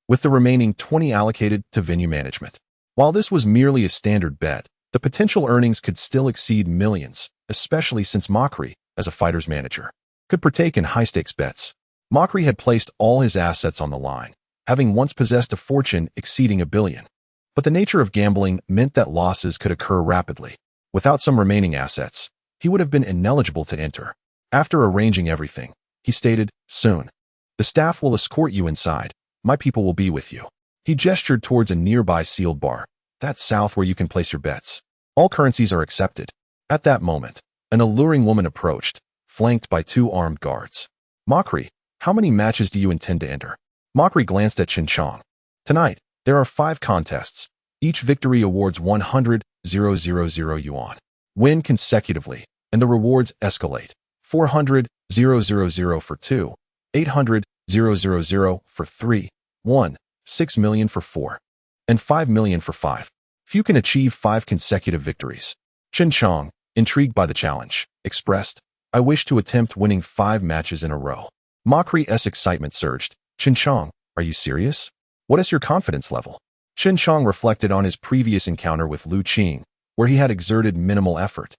with the remaining 20 allocated to venue management. While this was merely a standard bet, the potential earnings could still exceed millions, especially since Mokri, as a fighter's manager, could partake in high-stakes bets. Mokri had placed all his assets on the line, having once possessed a fortune exceeding $1 billion. But the nature of gambling meant that losses could occur rapidly. Without some remaining assets, he would have been ineligible to enter. After arranging everything, he stated, "Soon. The staff will escort you inside. My people will be with you. He gestured towards a nearby sealed bar. That's south where you can place your bets. All currencies are accepted. At that moment, an alluring woman approached, flanked by 2 armed guards. Mockery, how many matches do you intend to enter? Mockery glanced at CHEN JIANG. Tonight, there are 5 contests. Each victory awards 100,000 yuan. Win consecutively, and the rewards escalate. 400,000 for 2, 800,000 for 3, 1, 6 million for 4, and 5 million for 5. Few can achieve 5 consecutive victories. CHEN JIANG, intrigued by the challenge, expressed, I wish to attempt winning 5 matches in a row. Mockery's excitement surged. CHEN JIANG, are you serious? What is your confidence level? CHEN JIANG reflected on his previous encounter with Lu Qing, where he had exerted minimal effort,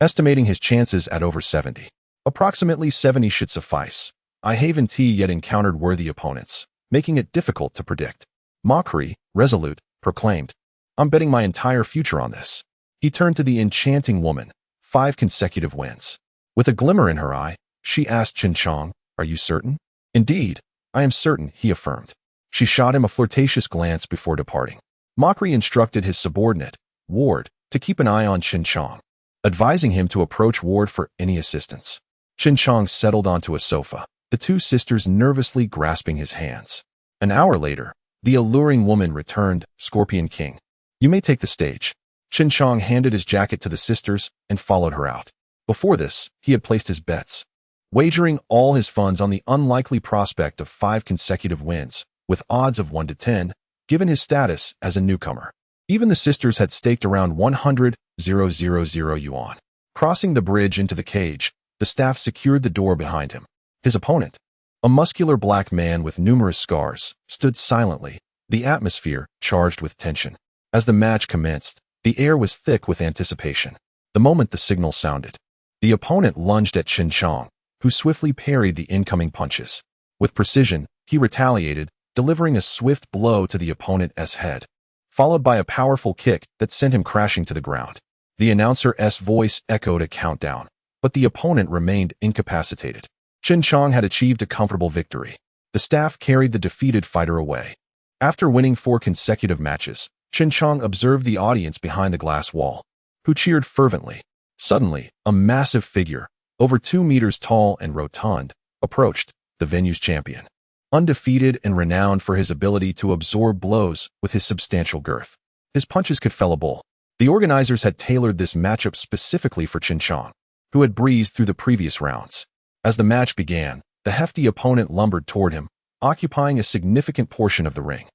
estimating his chances at over 70. Approximately 70 should suffice. I haven't yet encountered worthy opponents, making it difficult to predict. Mockery, resolute, proclaimed, I'm betting my entire future on this. He turned to the enchanting woman. 5 consecutive wins. With a glimmer in her eye, she asked CHEN JIANG, are you certain? Indeed, I am certain, he affirmed. She shot him a flirtatious glance before departing. Mockery instructed his subordinate, Ward, to keep an eye on CHEN JIANG, advising him to approach Ward for any assistance. CHEN JIANG settled onto a sofa, the 2 sisters nervously grasping his hands. An hour later, the alluring woman returned, Scorpion King. You may take the stage. CHEN JIANG handed his jacket to the sisters and followed her out. Before this, he had placed his bets, wagering all his funds on the unlikely prospect of 5 consecutive wins, with odds of 1 to 10, given his status as a newcomer. Even the sisters had staked around 100,000 yuan. Crossing the bridge into the cage, the staff secured the door behind him. His opponent, a muscular black man with numerous scars, stood silently, the atmosphere charged with tension. As the match commenced, the air was thick with anticipation. The moment the signal sounded, the opponent lunged at CHEN JIANG, who swiftly parried the incoming punches. With precision, he retaliated, delivering a swift blow to the opponent's head, followed by a powerful kick that sent him crashing to the ground. The announcer's voice echoed a countdown, but the opponent remained incapacitated. CHEN JIANG had achieved a comfortable victory. The staff carried the defeated fighter away. After winning 4 consecutive matches, CHEN JIANG observed the audience behind the glass wall, who cheered fervently. Suddenly, a massive figure, over 2 meters tall and rotund, approached, the venue's champion. Undefeated and renowned for his ability to absorb blows with his substantial girth. His punches could fell a bull. The organizers had tailored this matchup specifically for CHEN JIANG, who had breezed through the previous rounds. As the match began, the hefty opponent lumbered toward him, occupying a significant portion of the ring.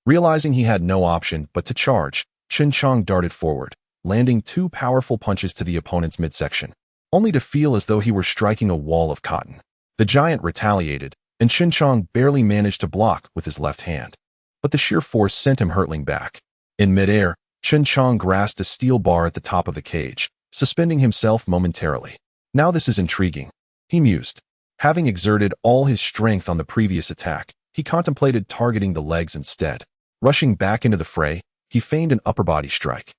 Realizing he had no option but to charge, CHEN JIANG darted forward, landing 2 powerful punches to the opponent's midsection, only to feel as though he were striking a wall of cotton. The giant retaliated, and CHEN JIANG barely managed to block with his left hand, but the sheer force sent him hurtling back. In midair, CHEN JIANG grasped a steel bar at the top of the cage, suspending himself momentarily. Now this is intriguing, he mused. Having exerted all his strength on the previous attack, he contemplated targeting the legs instead. Rushing back into the fray, he feigned an upper body strike.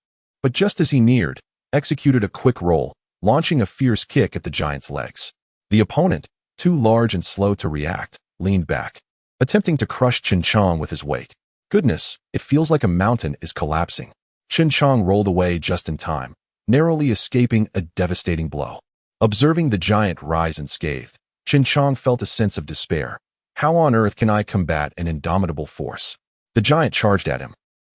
But just as he neared, executed a quick roll, launching a fierce kick at the giant's legs. The opponent, too large and slow to react, leaned back, attempting to crush CHEN JIANG with his weight. Goodness, it feels like a mountain is collapsing. CHEN JIANG rolled away just in time, narrowly escaping a devastating blow. Observing the giant rise unscathed, CHEN JIANG felt a sense of despair. How on earth can I combat an indomitable force? The giant charged at him,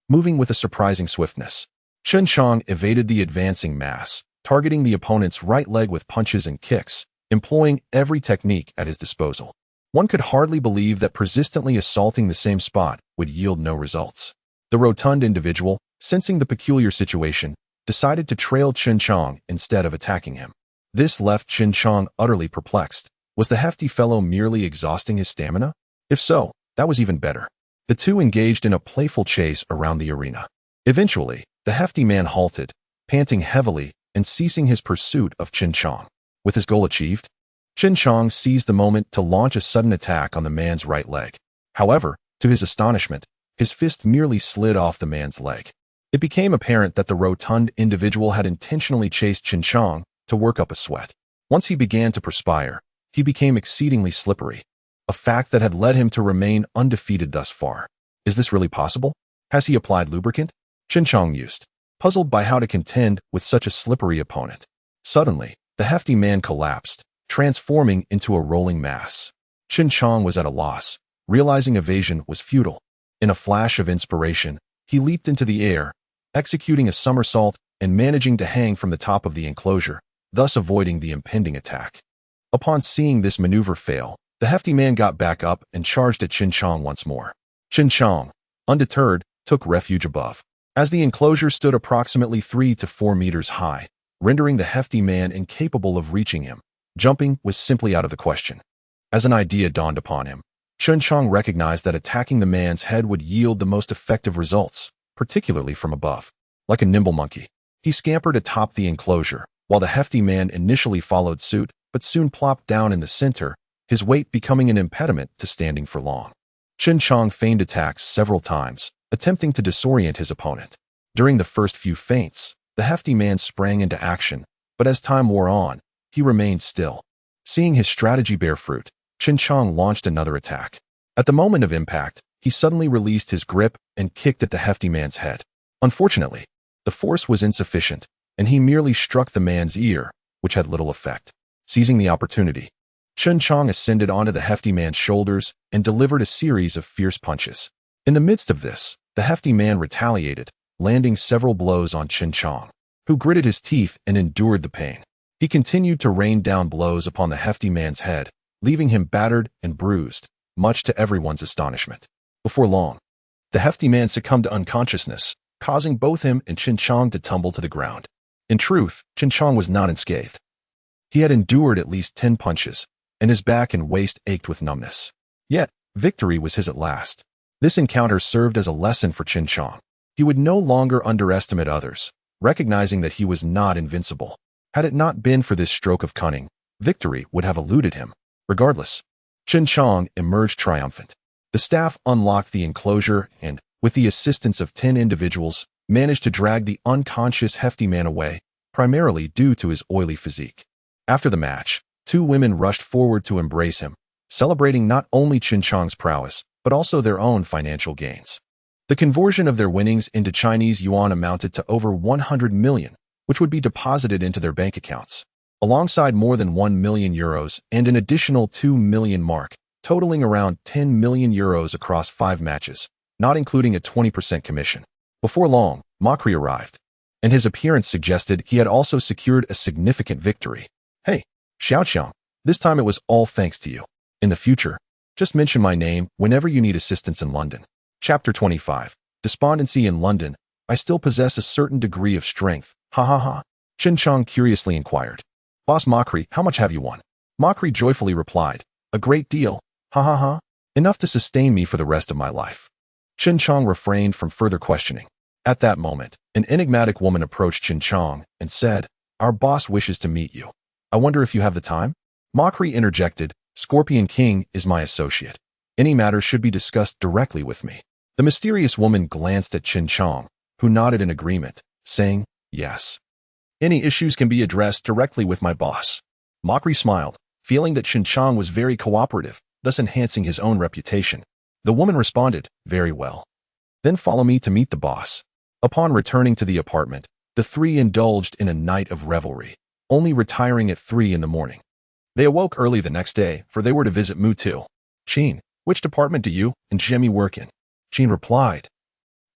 moving with a surprising swiftness. CHEN JIANG evaded the advancing mass, targeting the opponent's right leg with punches and kicks, employing every technique at his disposal. One could hardly believe that persistently assaulting the same spot would yield no results. The rotund individual, sensing the peculiar situation, decided to trail CHEN JIANG instead of attacking him. This left CHEN JIANG utterly perplexed. Was the hefty fellow merely exhausting his stamina? If so, that was even better. The two engaged in a playful chase around the arena. Eventually, the hefty man halted, panting heavily and ceasing his pursuit of CHEN JIANG. With his goal achieved, CHEN JIANG seized the moment to launch a sudden attack on the man's right leg. However, to his astonishment, his fist merely slid off the man's leg. It became apparent that the rotund individual had intentionally chased CHEN JIANG to work up a sweat. Once he began to perspire, he became exceedingly slippery. a fact that had led him to remain undefeated thus far. Is this really possible? Has he applied lubricant? CHEN JIANG mused, puzzled by how to contend with such a slippery opponent. Suddenly, the hefty man collapsed, transforming into a rolling mass. CHEN JIANG was at a loss, realizing evasion was futile. In a flash of inspiration, he leaped into the air, executing a somersault and managing to hang from the top of the enclosure, thus avoiding the impending attack. Upon seeing this maneuver fail, the hefty man got back up and charged at CHEN JIANG once more. CHEN JIANG, undeterred, took refuge above. As the enclosure stood approximately 3 to 4 meters high, rendering the hefty man incapable of reaching him, jumping was simply out of the question. As an idea dawned upon him, CHEN JIANG recognized that attacking the man's head would yield the most effective results, particularly from above. Like a nimble monkey, he scampered atop the enclosure, while the hefty man initially followed suit, but soon plopped down in the center, his weight becoming an impediment to standing for long. CHEN JIANG feigned attacks several times, attempting to disorient his opponent. During the first few feints, the hefty man sprang into action, but as time wore on, he remained still. Seeing his strategy bear fruit, CHEN JIANG launched another attack. At the moment of impact, he suddenly released his grip and kicked at the hefty man's head. Unfortunately, the force was insufficient, and he merely struck the man's ear, which had little effect. Seizing the opportunity, CHEN JIANG ascended onto the hefty man's shoulders and delivered a series of fierce punches. In the midst of this, the hefty man retaliated, landing several blows on CHEN JIANG, who gritted his teeth and endured the pain. He continued to rain down blows upon the hefty man's head, leaving him battered and bruised, much to everyone's astonishment. Before long, the hefty man succumbed to unconsciousness, causing both him and CHEN JIANG to tumble to the ground. In truth, CHEN JIANG was not unscathed. He had endured at least 10 punches, and his back and waist ached with numbness. Yet, victory was his at last. This encounter served as a lesson for CHEN JIANG. He would no longer underestimate others, recognizing that he was not invincible. Had it not been for this stroke of cunning, victory would have eluded him. Regardless, CHEN JIANG emerged triumphant. The staff unlocked the enclosure and, with the assistance of 10 individuals, managed to drag the unconscious hefty man away, primarily due to his oily physique. After the match, 2 women rushed forward to embrace him, celebrating not only CHEN JIANG's prowess, but also their own financial gains. The conversion of their winnings into Chinese yuan amounted to over 100 million, which would be deposited into their bank accounts, alongside more than 1 million euros and an additional 2 million mark, totaling around 10 million euros across 5 matches, not including a 20% commission. Before long, Mokri arrived, and his appearance suggested he had also secured a significant victory. Hey, Xiaoqiang, this time it was all thanks to you. In the future, just mention my name whenever you need assistance in London. Chapter 25. Despondency in London. I still possess a certain degree of strength. Ha ha ha. CHEN JIANG curiously inquired. Boss Mokri, how much have you won? Mokri joyfully replied. A great deal. Ha ha ha. Enough to sustain me for the rest of my life. CHEN JIANG refrained from further questioning. At that moment, an enigmatic woman approached CHEN JIANG and said, Our boss wishes to meet you. I wonder if you have the time? Mokri interjected, Scorpion King is my associate. Any matter should be discussed directly with me. The mysterious woman glanced at CHEN JIANG, who nodded in agreement, saying, Yes. Any issues can be addressed directly with my boss. Mokri smiled, feeling that CHEN JIANG was very cooperative, thus enhancing his own reputation. The woman responded, Very well. Then follow me to meet the boss. Upon returning to the apartment, the 3 indulged in a night of revelry, only retiring at 3 in the morning. They awoke early the next day, for they were to visit Mutu. CHEN, which department do you and Jimmy work in? CHEN replied.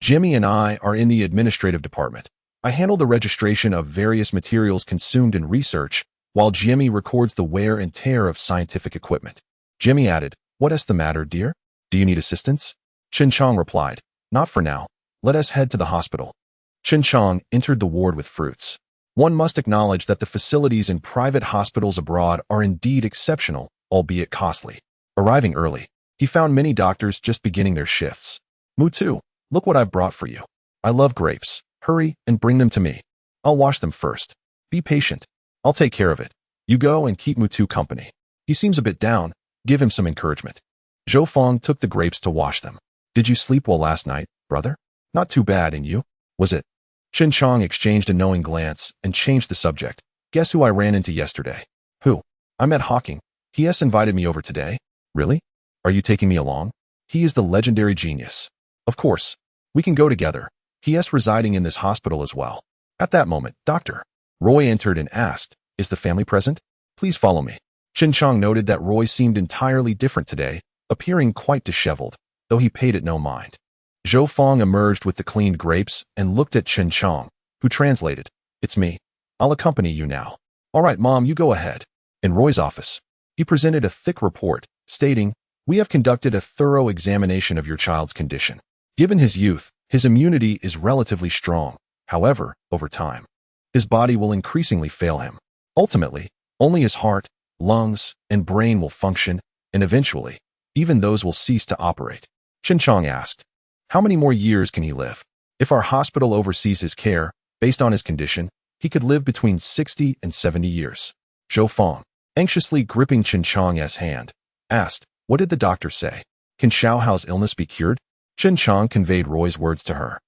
Jimmy and I are in the administrative department. I handle the registration of various materials consumed in research, while Jimmy records the wear and tear of scientific equipment. Jimmy added, What is the matter, dear? Do you need assistance? CHEN JIANG replied, Not for now. Let us head to the hospital. CHEN JIANG entered the ward with fruits. One must acknowledge that the facilities in private hospitals abroad are indeed exceptional, albeit costly. Arriving early, he found many doctors just beginning their shifts. Mutu, look what I've brought for you. I love grapes. Hurry and bring them to me. I'll wash them first. Be patient. I'll take care of it. You go and keep Mutu company. He seems a bit down. Give him some encouragement. Zhou Feng took the grapes to wash them. Did you sleep well last night, brother? Not too bad, and you? Was it? CHEN JIANG exchanged a knowing glance and changed the subject. Guess who I ran into yesterday? Who? I met Hawking. He has invited me over today. Really? Are you taking me along? He is the legendary genius. Of course. We can go together. He is residing in this hospital as well. At that moment, Dr. Roy entered and asked, "Is the family present? Please follow me." Chen Jiang noted that Roy seemed entirely different today, appearing quite disheveled, though he paid it no mind. Zhou Fong emerged with the cleaned grapes and looked at Chen Jiang, who translated, "It's me. I'll accompany you now." "All right, Mom, you go ahead." In Roy's office, he presented a thick report, stating, "We have conducted a thorough examination of your child's condition. Given his youth, his immunity is relatively strong. However, over time, his body will increasingly fail him. Ultimately, only his heart, lungs, and brain will function, and eventually, even those will cease to operate." Chen Jiang asked, "How many more years can he live? If our hospital oversees his care, based on his condition, he could live between 60 and 70 years. Zhou Fong, anxiously gripping Chen Jiang's hand, asked, "What did the doctor say? Can Xiaohao's illness be cured?" Chen Jiang conveyed Roy's words to her,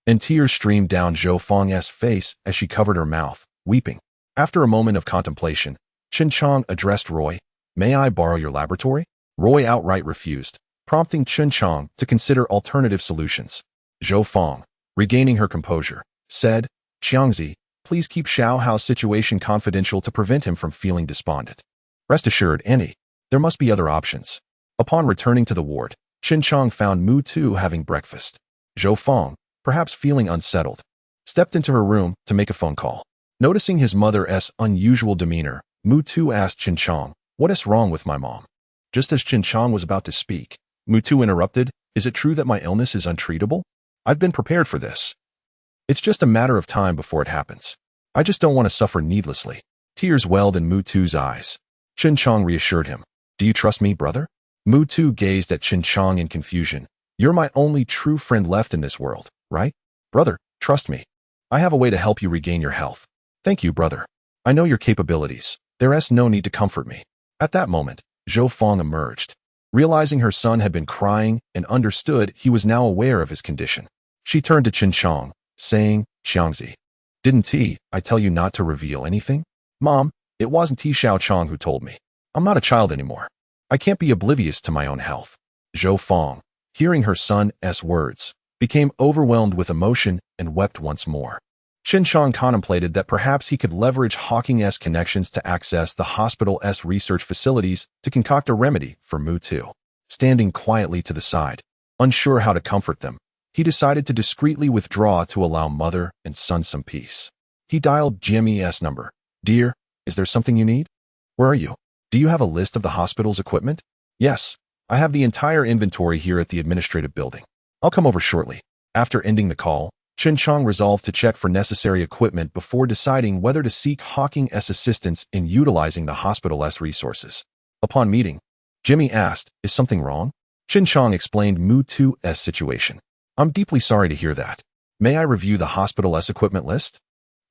and tears streamed down Zhou Fong's face as she covered her mouth, weeping. After a moment of contemplation, Chen Jiang addressed Roy, "May I borrow your laboratory?" Roy outright refused, prompting Chen Jiang to consider alternative solutions. Zhou Fong, regaining her composure, said, "Xiangzi, please keep Xiaohao's situation confidential to prevent him from feeling despondent. Rest assured, Annie, there must be other options." Upon returning to the ward, Chen Jiang found Mu Tu having breakfast. Zhou Fong, perhaps feeling unsettled, stepped into her room to make a phone call. Noticing his mother's unusual demeanor, Mu Tu asked Chen Jiang, "What is wrong with my mom?" Just as Chen Jiang was about to speak, Mu Tu interrupted, "Is it true that my illness is untreatable? I've been prepared for this. It's just a matter of time before it happens. I just don't want to suffer needlessly." Tears welled in Mu Tu's eyes. Chen Jiang reassured him, "Do you trust me, brother?" Mu Tu gazed at Chen Jiang in confusion. "You're my only true friend left in this world, right? Brother, trust me. I have a way to help you regain your health." "Thank you, brother. I know your capabilities. There's no need to comfort me." At that moment, Zhou Fong emerged. Realizing her son had been crying and understood he was now aware of his condition, she turned to Chen Jiang, saying, "Xiangzi, didn't I tell you not to reveal anything?" "Mom, it wasn't Xiao Chong who told me. I'm not a child anymore. I can't be oblivious to my own health." Zhou Fong, hearing her son's words, became overwhelmed with emotion and wept once more. Chen Jiang contemplated that perhaps he could leverage Hawking's connections to access the hospital's research facilities to concoct a remedy for Mu Tu. Standing quietly to the side, unsure how to comfort them, he decided to discreetly withdraw to allow mother and son some peace. He dialed Jimmy's number. "Dear, is there something you need? Where are you? Do you have a list of the hospital's equipment?" "Yes, I have the entire inventory here at the administrative building. I'll come over shortly." After ending the call, Chen Jiang resolved to check for necessary equipment before deciding whether to seek Hawking's assistance in utilizing the hospital's resources. Upon meeting, Jimmy asked, "Is something wrong?" Chen Jiang explained Mu Tu's situation. "I'm deeply sorry to hear that. May I review the hospital's equipment list?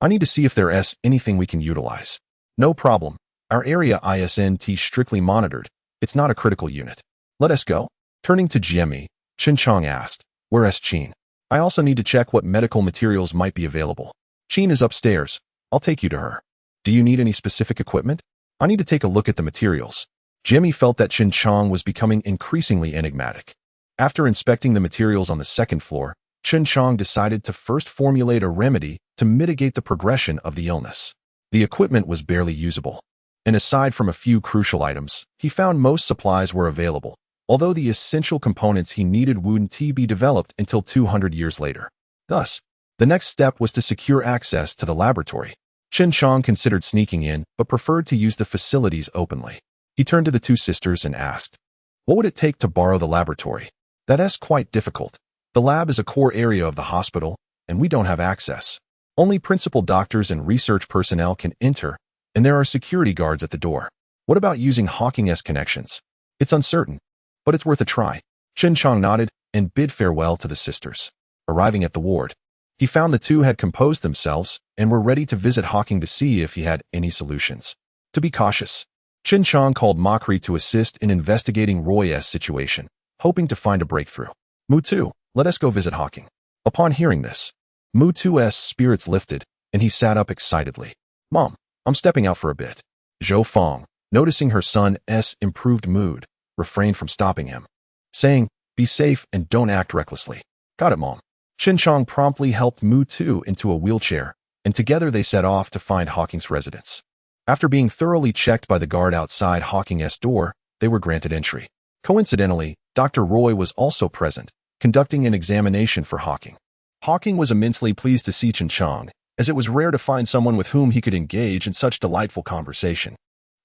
I need to see if there's anything we can utilize." "No problem. Our area isn't strictly monitored. It's not a critical unit. Let us go." Turning to Jimmy, Chen Jiang asked, "Where's Qin? I also need to check what medical materials might be available." "Qin is upstairs. I'll take you to her." "Do you need any specific equipment?" "I need to take a look at the materials." Jimmy felt that Chen Jiang was becoming increasingly enigmatic. After inspecting the materials on the second floor, Chen Jiang decided to first formulate a remedy to mitigate the progression of the illness. The equipment was barely usable, and aside from a few crucial items, he found most supplies were available, although the essential components he needed wouldn't be developed until 200 years later. Thus, the next step was to secure access to the laboratory. Chen Jiang considered sneaking in, but preferred to use the facilities openly. He turned to the two sisters and asked, "What would it take to borrow the laboratory?" "That's quite difficult. The lab is a core area of the hospital, and we don't have access. Only principal doctors and research personnel can enter, and there are security guards at the door." "What about using Hawking's connections?" "It's uncertain, but it's worth a try." Chen Jiang nodded and bid farewell to the sisters. Arriving at the ward, he found the two had composed themselves and were ready to visit Hawking to see if he had any solutions. To be cautious, Chen Jiang called Mokri to assist in investigating Roy's situation, hoping to find a breakthrough. "Mu Tu, let us go visit Hawking." Upon hearing this, Mu Tu's spirits lifted, and he sat up excitedly. "Mom, I'm stepping out for a bit." Zhou Fong, noticing her son's improved mood, refrained from stopping him, saying, "Be safe and don't act recklessly." "Got it, Mom." CHEN JIANG promptly helped Mu-Tu into a wheelchair, and together they set off to find Hawking's residence. After being thoroughly checked by the guard outside Hawking's door, they were granted entry. Coincidentally, Dr. Roy was also present, conducting an examination for Hawking. Hawking was immensely pleased to see CHEN JIANG, as it was rare to find someone with whom he could engage in such delightful conversation.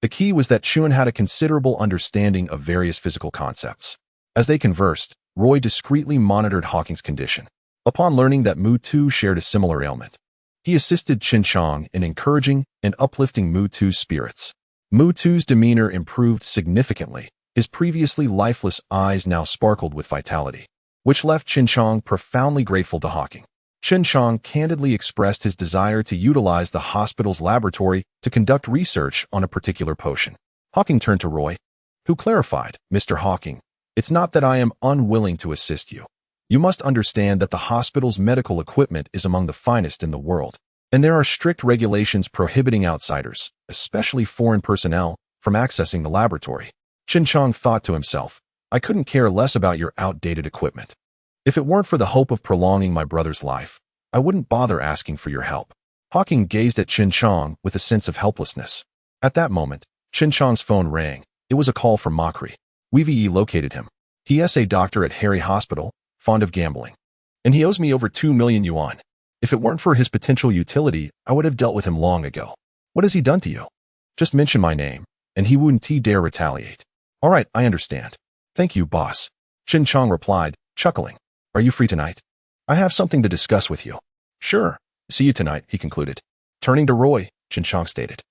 The key was that Chun had a considerable understanding of various physical concepts. As they conversed, Roy discreetly monitored Hawking's condition. Upon learning that Mu-Tu shared a similar ailment, he assisted CHEN JIANG in encouraging and uplifting Mu-Tu's spirits. Mu-Tu's demeanor improved significantly. His previously lifeless eyes now sparkled with vitality, which left CHEN JIANG profoundly grateful to Hawking. CHEN JIANG candidly expressed his desire to utilize the hospital's laboratory to conduct research on a particular potion. Hawking turned to Roy, who clarified, "Mr. Hawking, it's not that I am unwilling to assist you. You must understand that the hospital's medical equipment is among the finest in the world, and there are strict regulations prohibiting outsiders, especially foreign personnel, from accessing the laboratory." CHEN JIANG thought to himself, "I couldn't care less about your outdated equipment. If it weren't for the hope of prolonging my brother's life, I wouldn't bother asking for your help." Hawking gazed at CHEN JIANG with a sense of helplessness. At that moment, CHEN JIANG's phone rang. It was a call from Makri. "We've located him. He is a doctor at Harry Hospital, fond of gambling. And he owes me over 2 million yuan. If it weren't for his potential utility, I would have dealt with him long ago." "What has he done to you?" "Just mention my name, and he wouldn't dare retaliate." "All right, I understand. Thank you, boss." CHEN JIANG replied, chuckling. "Are you free tonight? I have something to discuss with you." "Sure. See you tonight," he concluded. Turning to Roy, CHEN JIANG stated,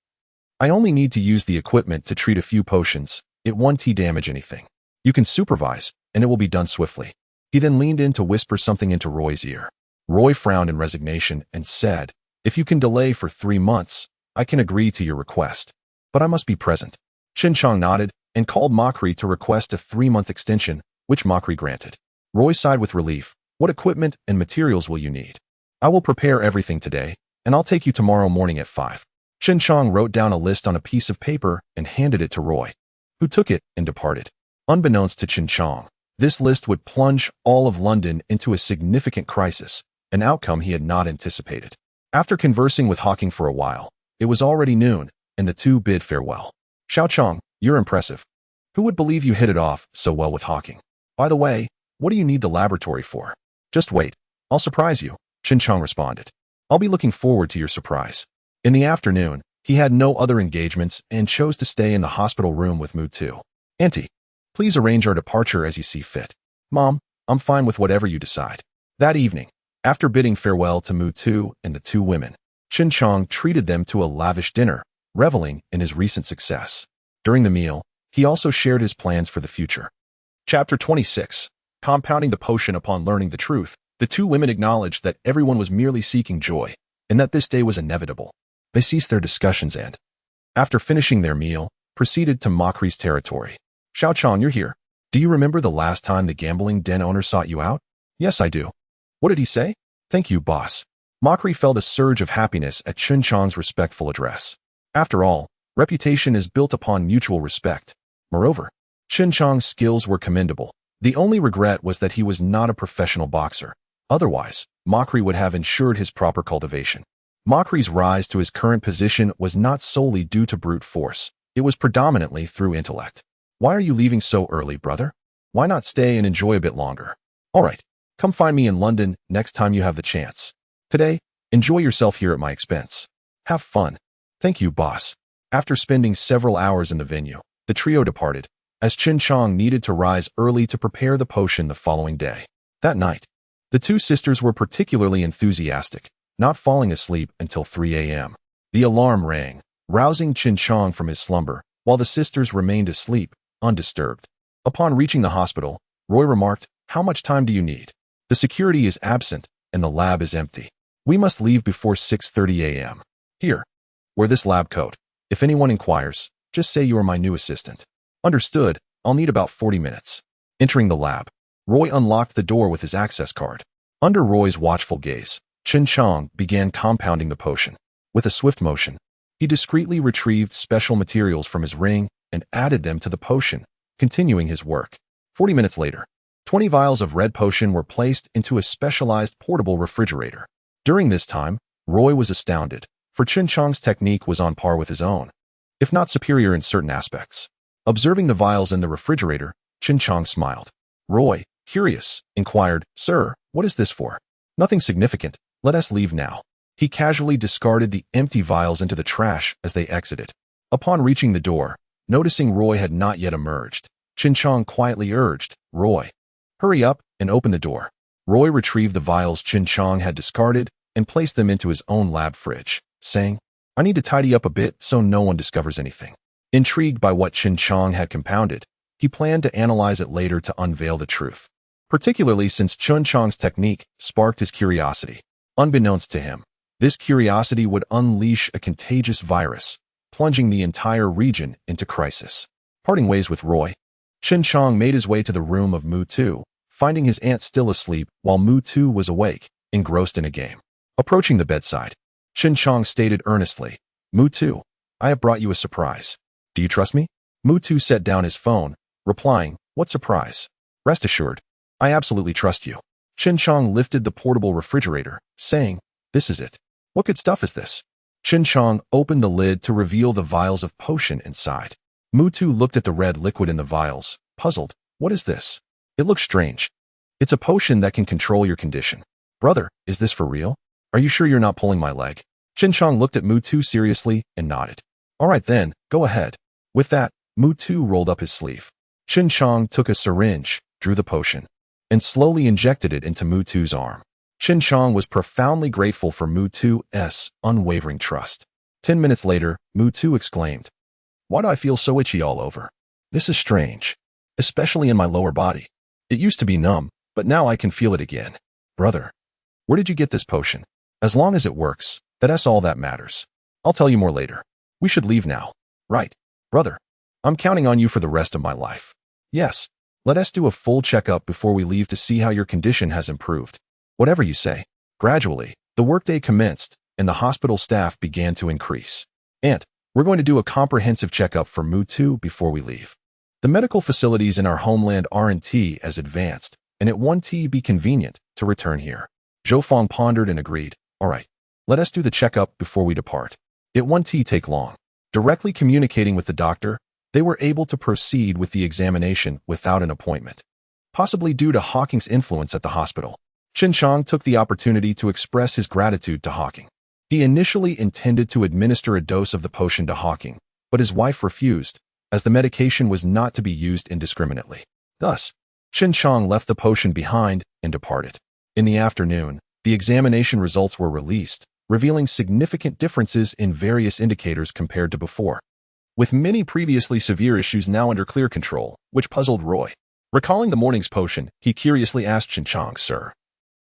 "I only need to use the equipment to treat a few potions. It won't damage anything. You can supervise, and it will be done swiftly." He then leaned in to whisper something into Roy's ear. Roy frowned in resignation and said, "If you can delay for 3 months, I can agree to your request. But I must be present." CHEN JIANG nodded and called Makri to request a 3-month extension, which Makri granted. Roy sighed with relief. "What equipment and materials will you need?" "I will prepare everything today, and I'll take you tomorrow morning at 5. CHEN JIANG wrote down a list on a piece of paper and handed it to Roy, who took it and departed. Unbeknownst to CHEN JIANG, this list would plunge all of London into a significant crisis, an outcome he had not anticipated. After conversing with Hawking for a while, it was already noon, and the two bid farewell. "Xiao Chong, you're impressive. Who would believe you hit it off so well with Hawking? By the way, what do you need the laboratory for?" "Just wait. I'll surprise you," CHEN JIANG responded. "I'll be looking forward to your surprise." In the afternoon, he had no other engagements and chose to stay in the hospital room with Mu-Tu. "Auntie, please arrange our departure as you see fit." "Mom, I'm fine with whatever you decide." That evening, after bidding farewell to Mu-Tu and the two women, CHEN JIANG treated them to a lavish dinner, reveling in his recent success. During the meal, he also shared his plans for the future. Chapter 26. Compounding the potion. Upon learning the truth, the two women acknowledged that everyone was merely seeking joy, and that this day was inevitable. They ceased their discussions and, after finishing their meal, proceeded to Makri's territory. "Xiao Chong, you're here. Do you remember the last time the gambling den owner sought you out?" "Yes, I do." "What did he say?" "Thank you, boss." Makri felt a surge of happiness at CHEN JIANG's respectful address. After all, reputation is built upon mutual respect. Moreover, CHEN JIANG's skills were commendable. The only regret was that he was not a professional boxer. Otherwise, Makri would have ensured his proper cultivation. Makri's rise to his current position was not solely due to brute force. It was predominantly through intellect. "Why are you leaving so early, brother? Why not stay and enjoy a bit longer?" "All right, come find me in London next time you have the chance. Today, enjoy yourself here at my expense. Have fun." "Thank you, boss." After spending several hours in the venue, the trio departed, as CHEN JIANG needed to rise early to prepare the potion the following day. That night, the two sisters were particularly enthusiastic, not falling asleep until 3 a.m. The alarm rang, rousing CHEN JIANG from his slumber, while the sisters remained asleep, undisturbed. Upon reaching the hospital, Roy remarked, "How much time do you need? The security is absent, and the lab is empty. We must leave before 6:30 a.m. Here, wear this lab coat. If anyone inquires, just say you are my new assistant." "Understood. I'll need about 40 minutes. Entering the lab, Roy unlocked the door with his access card. Under Roy's watchful gaze, CHEN JIANG began compounding the potion. With a swift motion, he discreetly retrieved special materials from his ring and added them to the potion, continuing his work. 40 minutes later, 20 vials of red potion were placed into a specialized portable refrigerator. During this time, Roy was astounded, for CHEN JIANG's technique was on par with his own, if not superior in certain aspects. Observing the vials in the refrigerator, CHEN JIANG smiled. Roy, curious, inquired, "Sir, what is this for?" "Nothing significant. Let us leave now." He casually discarded the empty vials into the trash as they exited. Upon reaching the door, noticing Roy had not yet emerged, CHEN JIANG quietly urged, "Roy, hurry up and open the door." Roy retrieved the vials CHEN JIANG had discarded and placed them into his own lab fridge, saying, "I need to tidy up a bit so no one discovers anything." Intrigued by what CHEN JIANG had compounded, he planned to analyze it later to unveil the truth, particularly since CHEN JIANG's technique sparked his curiosity. Unbeknownst to him, this curiosity would unleash a contagious virus, plunging the entire region into crisis. Parting ways with Roy, CHEN JIANG made his way to the room of Mu-Tu, finding his aunt still asleep while Mu-Tu was awake, engrossed in a game. Approaching the bedside, CHEN JIANG stated earnestly, "Mu-Tu, I have brought you a surprise. Do you trust me?" Mu-Tu set down his phone, replying, "What surprise?" "Rest assured, I absolutely trust you." CHEN JIANG lifted the portable refrigerator, saying, "This is it." "What good stuff is this?" CHEN JIANG opened the lid to reveal the vials of potion inside. Mu-Tu looked at the red liquid in the vials, puzzled. "What is this? It looks strange." "It's a potion that can control your condition." "Brother, is this for real? Are you sure you're not pulling my leg?" CHEN JIANG looked at Mu-Tu seriously and nodded. "All right then, go ahead." With that, Mu-Tu rolled up his sleeve. CHEN JIANG took a syringe, drew the potion, and slowly injected it into Mu-Tu's arm. CHEN JIANG was profoundly grateful for Mu-Tu's unwavering trust. 10 minutes later, Mu-Tu exclaimed, "Why do I feel so itchy all over? This is strange, especially in my lower body. It used to be numb, but now I can feel it again." "Brother, where did you get this potion?" "As long as it works, that's all that matters. I'll tell you more later. We should leave now." "Right, brother. I'm counting on you for the rest of my life." "Yes, let us do a full checkup before we leave to see how your condition has improved." "Whatever you say." Gradually, the workday commenced, and the hospital staff began to increase. "Aunt, we're going to do a comprehensive checkup for Mu-Tu before we leave. The medical facilities in our homeland aren't as advanced, and it won't be convenient to return here." Zhou Feng pondered and agreed. "All right, let us do the checkup before we depart. It won't take long." Directly communicating with the doctor, they were able to proceed with the examination without an appointment. Possibly due to Hawking's influence at the hospital, CHEN JIANG took the opportunity to express his gratitude to Hawking. He initially intended to administer a dose of the potion to Hawking, but his wife refused, as the medication was not to be used indiscriminately. Thus, CHEN JIANG left the potion behind and departed. In the afternoon, the examination results were released, revealing significant differences in various indicators compared to before, with many previously severe issues now under clear control, which puzzled Roy. Recalling the morning's potion, he curiously asked CHEN JIANG, "Sir,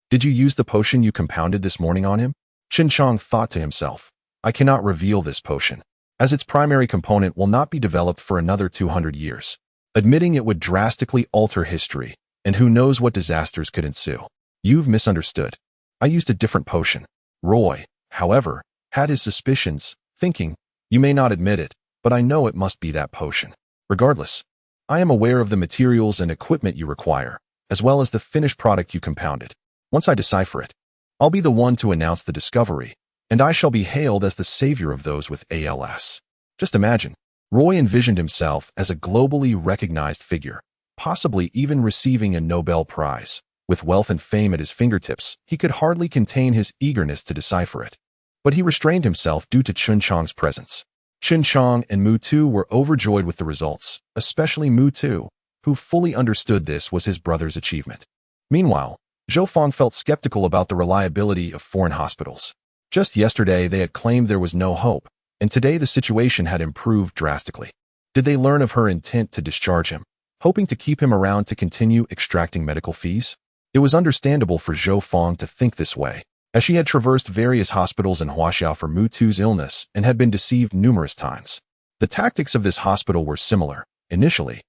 did you use the potion you compounded this morning on him?" CHEN JIANG thought to himself, "I cannot reveal this potion, as its primary component will not be developed for another 200 years. Admitting it would drastically alter history, and who knows what disasters could ensue." "You've misunderstood. I used a different potion." Roy, however, had his suspicions, thinking, "You may not admit it, but I know it must be that potion. Regardless, I am aware of the materials and equipment you require, as well as the finished product you compounded. Once I decipher it, I'll be the one to announce the discovery, and I shall be hailed as the savior of those with ALS." Just imagine, Roy envisioned himself as a globally recognized figure, possibly even receiving a Nobel Prize. With wealth and fame at his fingertips, he could hardly contain his eagerness to decipher it. But he restrained himself due to CHEN JIANG's presence. CHEN JIANG and Mu-Tu were overjoyed with the results, especially Mu-Tu, who fully understood this was his brother's achievement. Meanwhile, Zhou Feng felt skeptical about the reliability of foreign hospitals. Just yesterday they had claimed there was no hope, and today the situation had improved drastically. Did they learn of her intent to discharge him, hoping to keep him around to continue extracting medical fees? It was understandable for Zhou Feng to think this way, as she had traversed various hospitals in Huaxiao for Mu-Tu's illness and had been deceived numerous times. The tactics of this hospital were similar. Initially,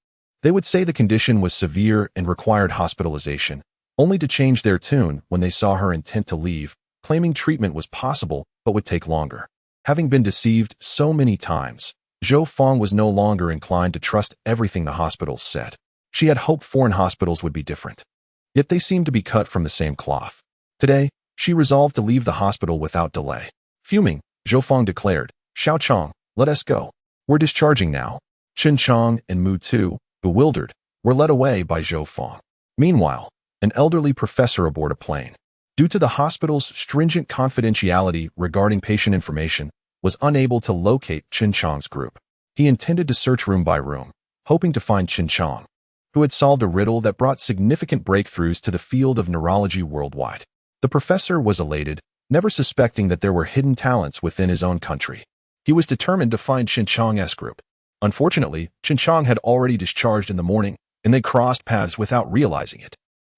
they would say the condition was severe and required hospitalization, only to change their tune when they saw her intent to leave, claiming treatment was possible but would take longer. Having been deceived so many times, Zhou Fong was no longer inclined to trust everything the hospitals said. She had hoped foreign hospitals would be different. Yet they seemed to be cut from the same cloth. Today, she resolved to leave the hospital without delay. Fuming, Zhou Fong declared, "Xiao Chong, let us go. We're discharging now." Chen Chong and Mu Tu, bewildered, were led away by Zhou Fong. Meanwhile, an elderly professor aboard a plane, due to the hospital's stringent confidentiality regarding patient information, was unable to locate Chen Chong's group. He intended to search room by room, hoping to find Chen Chong, who had solved a riddle that brought significant breakthroughs to the field of neurology worldwide. The professor was elated, never suspecting that there were hidden talents within his own country. He was determined to find Chen Chong's group. Unfortunately, Chen Chong had already discharged in the morning, and they crossed paths without realizing it.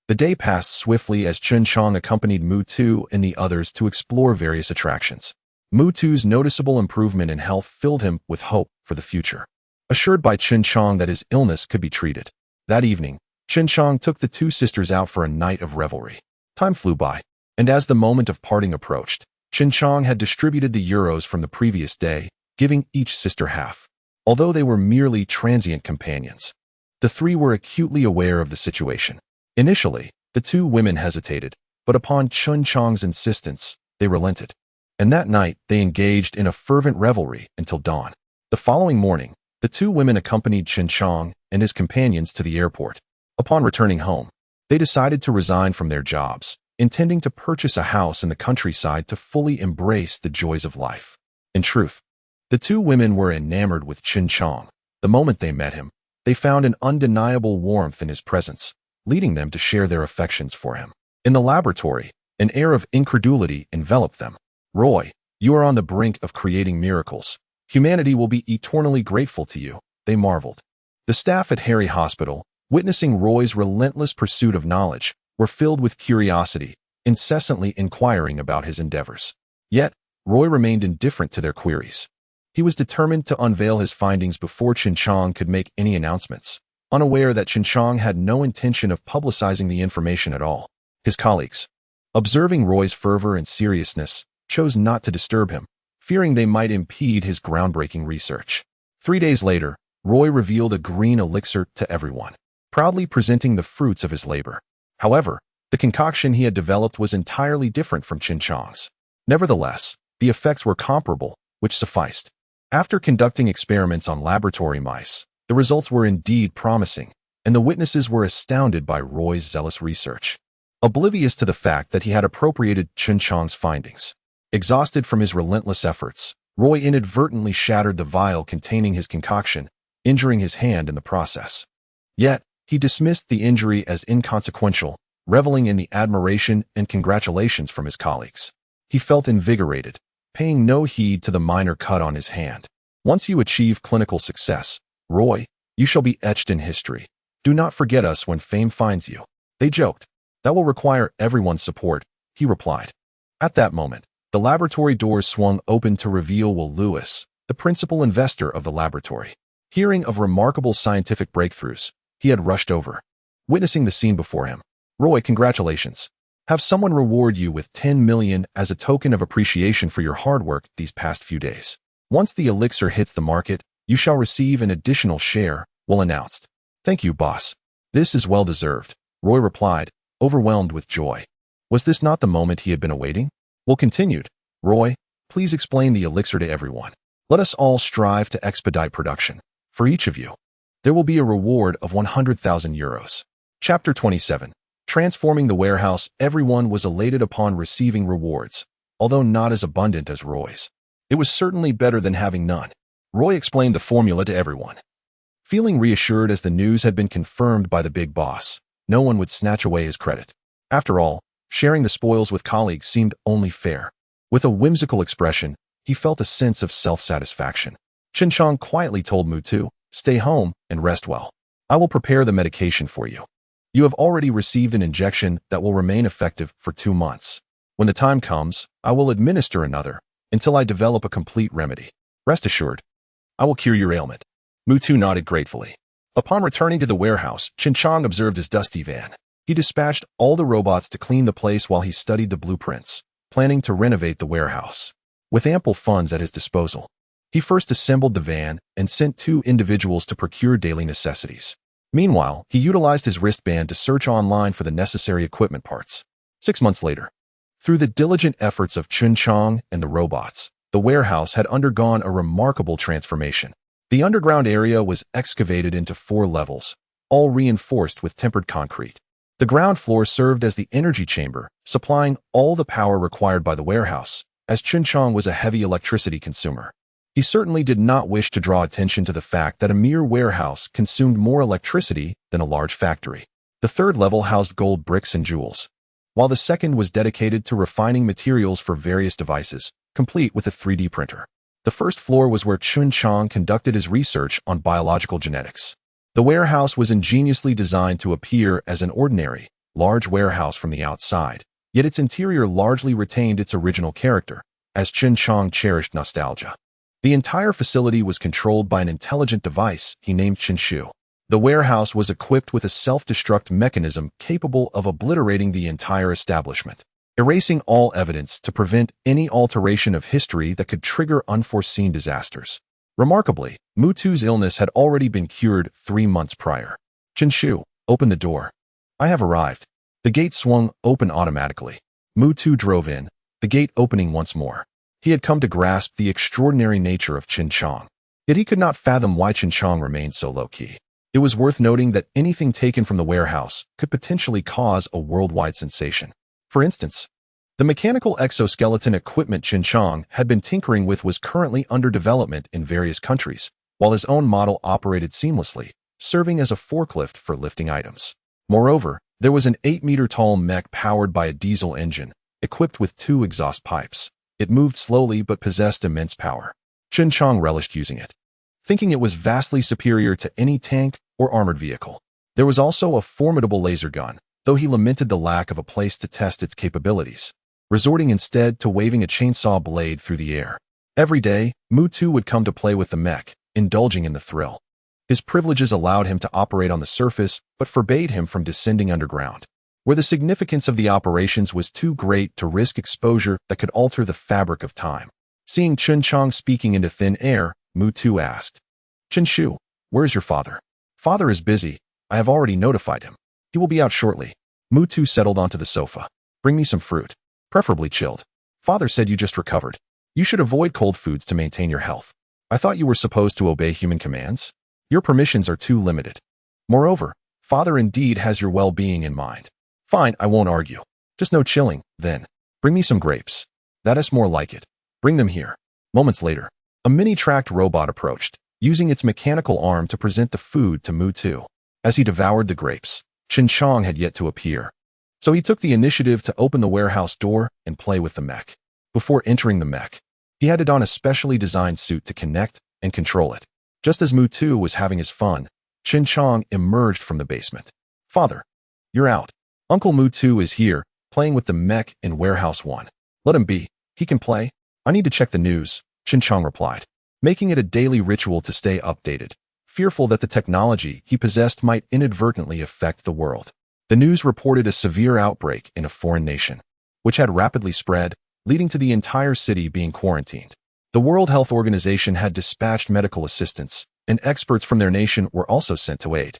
The day passed swiftly as Chen Chong accompanied Mu Tu and the others to explore various attractions. Mu Tu's noticeable improvement in health filled him with hope for the future. Assured by Chen Chong that his illness could be treated, that evening, Chen Chong took the two sisters out for a night of revelry. Time flew by, and as the moment of parting approached, Chen Chong had distributed the euros from the previous day, giving each sister half. Although they were merely transient companions, the three were acutely aware of the situation. Initially, the two women hesitated, but upon Chen Chong's insistence, they relented. And that night, they engaged in a fervent revelry until dawn. The following morning, the two women accompanied Chen Chong and his companions to the airport. Upon returning home, they decided to resign from their jobs, intending to purchase a house in the countryside to fully embrace the joys of life. In truth, the two women were enamored with Chen Chong. The moment they met him, they found an undeniable warmth in his presence, leading them to share their affections for him. In the laboratory, an air of incredulity enveloped them. "Roy, you are on the brink of creating miracles. Humanity will be eternally grateful to you," they marveled. The staff at Harry Hospital, witnessing Roy's relentless pursuit of knowledge, were filled with curiosity, incessantly inquiring about his endeavors. Yet, Roy remained indifferent to their queries. He was determined to unveil his findings before Chen Chong could make any announcements, unaware that Chen Chong had no intention of publicizing the information at all. His colleagues, observing Roy's fervor and seriousness, chose not to disturb him, fearing they might impede his groundbreaking research. 3 days later, Roy revealed a green elixir to everyone, proudly presenting the fruits of his labor. However, the concoction he had developed was entirely different from Chen Chong's. Nevertheless, the effects were comparable, which sufficed. After conducting experiments on laboratory mice, the results were indeed promising, and the witnesses were astounded by Roy's zealous research. Oblivious to the fact that he had appropriated Chen Chong's findings, exhausted from his relentless efforts, Roy inadvertently shattered the vial containing his concoction, injuring his hand in the process. Yet, he dismissed the injury as inconsequential, reveling in the admiration and congratulations from his colleagues. He felt invigorated, paying no heed to the minor cut on his hand. "Once you achieve clinical success, Roy, you shall be etched in history. Do not forget us when fame finds you." They joked. "That will require everyone's support," he replied. At that moment, the laboratory doors swung open to reveal Will Lewis, the principal investor of the laboratory. Hearing of remarkable scientific breakthroughs, he had rushed over. Witnessing the scene before him, "Roy, congratulations. Have someone reward you with 10 million as a token of appreciation for your hard work these past few days. Once the elixir hits the market, you shall receive an additional share," Will announced. "Thank you, boss. This is well deserved," Roy replied, overwhelmed with joy. Was this not the moment he had been awaiting? Will continued, "Roy, please explain the elixir to everyone. Let us all strive to expedite production. For each of you, there will be a reward of 100,000 euros. Chapter 27. Transforming the warehouse. Everyone was elated upon receiving rewards, although not as abundant as Roy's. It was certainly better than having none. Roy explained the formula to everyone. Feeling reassured as the news had been confirmed by the big boss, no one would snatch away his credit. After all, sharing the spoils with colleagues seemed only fair. With a whimsical expression, he felt a sense of self-satisfaction. Chen Chong quietly told Mu Tu, "Stay home and rest well. I will prepare the medication for you. You have already received an injection that will remain effective for 2 months. When the time comes, I will administer another, until I develop a complete remedy. Rest assured, I will cure your ailment." Mu Tu nodded gratefully. Upon returning to the warehouse, Chen Chong observed his dusty van. He dispatched all the robots to clean the place while he studied the blueprints, planning to renovate the warehouse. With ample funds at his disposal, He first assembled the van and sent 2 individuals to procure daily necessities. Meanwhile, he utilized his wristband to search online for the necessary equipment parts. 6 months later, through the diligent efforts of Chen Jiang and the robots, the warehouse had undergone a remarkable transformation. The underground area was excavated into 4 levels, all reinforced with tempered concrete. The ground floor served as the energy chamber, supplying all the power required by the warehouse, as Chen Jiang was a heavy electricity consumer. He certainly did not wish to draw attention to the fact that a mere warehouse consumed more electricity than a large factory. The 3rd level housed gold bricks and jewels, while the 2nd was dedicated to refining materials for various devices, complete with a 3D printer. The 1st floor was where Chen Jiang conducted his research on biological genetics. The warehouse was ingeniously designed to appear as an ordinary, large warehouse from the outside, yet its interior largely retained its original character, as Chen Jiang cherished nostalgia. The entire facility was controlled by an intelligent device he named Qinshu. The warehouse was equipped with a self-destruct mechanism capable of obliterating the entire establishment, erasing all evidence to prevent any alteration of history that could trigger unforeseen disasters. Remarkably, Mutu's illness had already been cured 3 months prior. Qinshu, open the door. I have arrived. The gate swung open automatically. Mutu drove in, the gate opening once more. He had come to grasp the extraordinary nature of Chen Jiang. Yet he could not fathom why Chen Jiang remained so low-key. It was worth noting that anything taken from the warehouse could potentially cause a worldwide sensation. For instance, the mechanical exoskeleton equipment Chen Jiang had been tinkering with was currently under development in various countries, while his own model operated seamlessly, serving as a forklift for lifting items. Moreover, there was an 8-meter-tall mech powered by a diesel engine, equipped with 2 exhaust pipes. It moved slowly but possessed immense power. Chen Jiang relished using it, thinking it was vastly superior to any tank or armored vehicle. There was also a formidable laser gun, though he lamented the lack of a place to test its capabilities, resorting instead to waving a chainsaw blade through the air. Every day, Mutu would come to play with the mech, indulging in the thrill. His privileges allowed him to operate on the surface, but forbade him from descending underground, where the significance of the operations was too great to risk exposure that could alter the fabric of time. Seeing Chen Jiang speaking into thin air, Mutu asked, Qinshu, where is your father? Father is busy. I have already notified him. He will be out shortly. Mutu settled onto the sofa. Bring me some fruit, preferably chilled. Father said you just recovered. You should avoid cold foods to maintain your health. I thought you were supposed to obey human commands. Your permissions are too limited. Moreover, Father indeed has your well-being in mind. Fine, I won't argue. Just no chilling, then. Bring me some grapes. That is more like it. Bring them here. Moments later, a mini-tracked robot approached, using its mechanical arm to present the food to Mutu. As he devoured the grapes, Chen Jiang had yet to appear, so he took the initiative to open the warehouse door and play with the mech. Before entering the mech, he had on a specially designed suit to connect and control it. Just as Mutu was having his fun, Chen Jiang emerged from the basement. Father, you're out. Uncle Mutu is here, playing with the mech in Warehouse 1. Let him be. He can play. I need to check the news, Chen Jiang replied, making it a daily ritual to stay updated, fearful that the technology he possessed might inadvertently affect the world. The news reported a severe outbreak in a foreign nation, which had rapidly spread, leading to the entire city being quarantined. The World Health Organization had dispatched medical assistance, and experts from their nation were also sent to aid.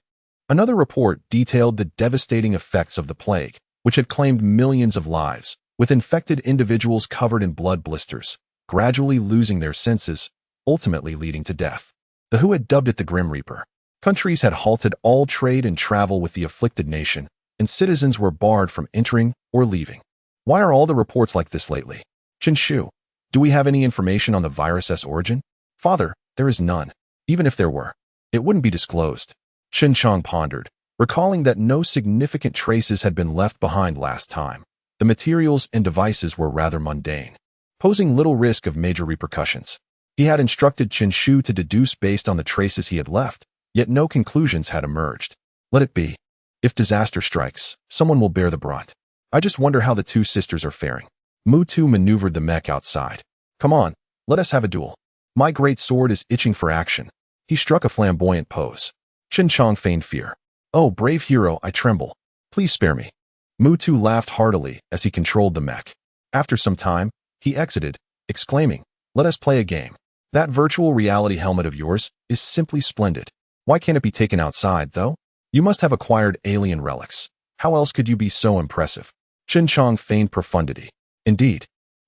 Another report detailed the devastating effects of the plague, which had claimed millions of lives, with infected individuals covered in blood blisters, gradually losing their senses, ultimately leading to death. The WHO had dubbed it the Grim Reaper. Countries had halted all trade and travel with the afflicted nation, and citizens were barred from entering or leaving. Why are all the reports like this lately? Qinshu, do we have any information on the virus's origin? Father, there is none. Even if there were, it wouldn't be disclosed. Chen Jiang pondered, recalling that no significant traces had been left behind last time. The materials and devices were rather mundane, posing little risk of major repercussions. He had instructed Qinshu to deduce based on the traces he had left, yet no conclusions had emerged. Let it be. If disaster strikes, someone will bear the brunt. I just wonder how the 2 sisters are faring. Mutu maneuvered the mech outside. Come on, let us have a duel. My great sword is itching for action. He struck a flamboyant pose. Chen Jiang feigned fear. Oh, brave hero, I tremble. Please spare me. Mutu laughed heartily as he controlled the mech. After some time, he exited, exclaiming, let us play a game. That virtual reality helmet of yours is simply splendid. Why can't it be taken outside, though? You must have acquired alien relics. How else could you be so impressive? Chen Chang feigned profundity. Indeed,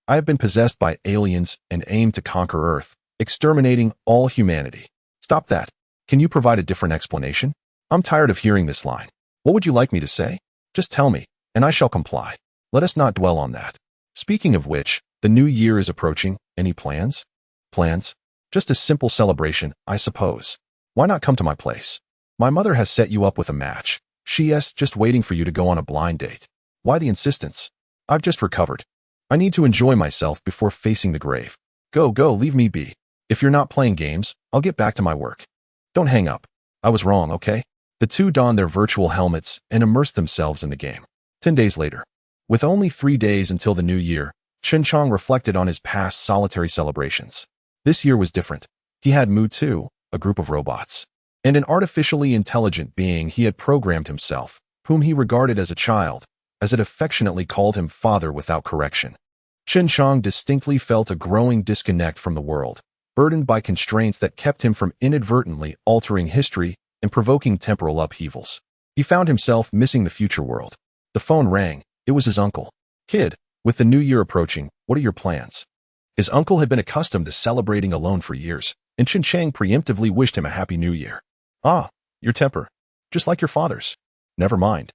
I have been possessed by aliens and aim to conquer Earth, exterminating all humanity. Stop that. Can you provide a different explanation? I'm tired of hearing this line. What would you like me to say? Just tell me, and I shall comply. Let us not dwell on that. Speaking of which, the new year is approaching. Any plans? Plans? Just a simple celebration, I suppose. Why not come to my place? My mother has set you up with a match. She is just waiting for you to go on a blind date. Why the insistence? I've just recovered. I need to enjoy myself before facing the grave. Go, leave me be. If you're not playing games, I'll get back to my work. Don't hang up. I was wrong, okay? The two donned their virtual helmets and immersed themselves in the game. 10 days later. With only 3 days until the new year, Chen Chang reflected on his past solitary celebrations. This year was different. He had Mu 2, a group of robots, and an artificially intelligent being he had programmed himself, whom he regarded as a child, as it affectionately called him father without correction. Chen Chang distinctly felt a growing disconnect from the world, burdened by constraints that kept him from inadvertently altering history and provoking temporal upheavals. He found himself missing the future world. The phone rang. It was his uncle. Kid, with the new year approaching, what are your plans? His uncle had been accustomed to celebrating alone for years, and Chen Chang preemptively wished him a happy new year. Ah, your temper. Just like your father's. Never mind.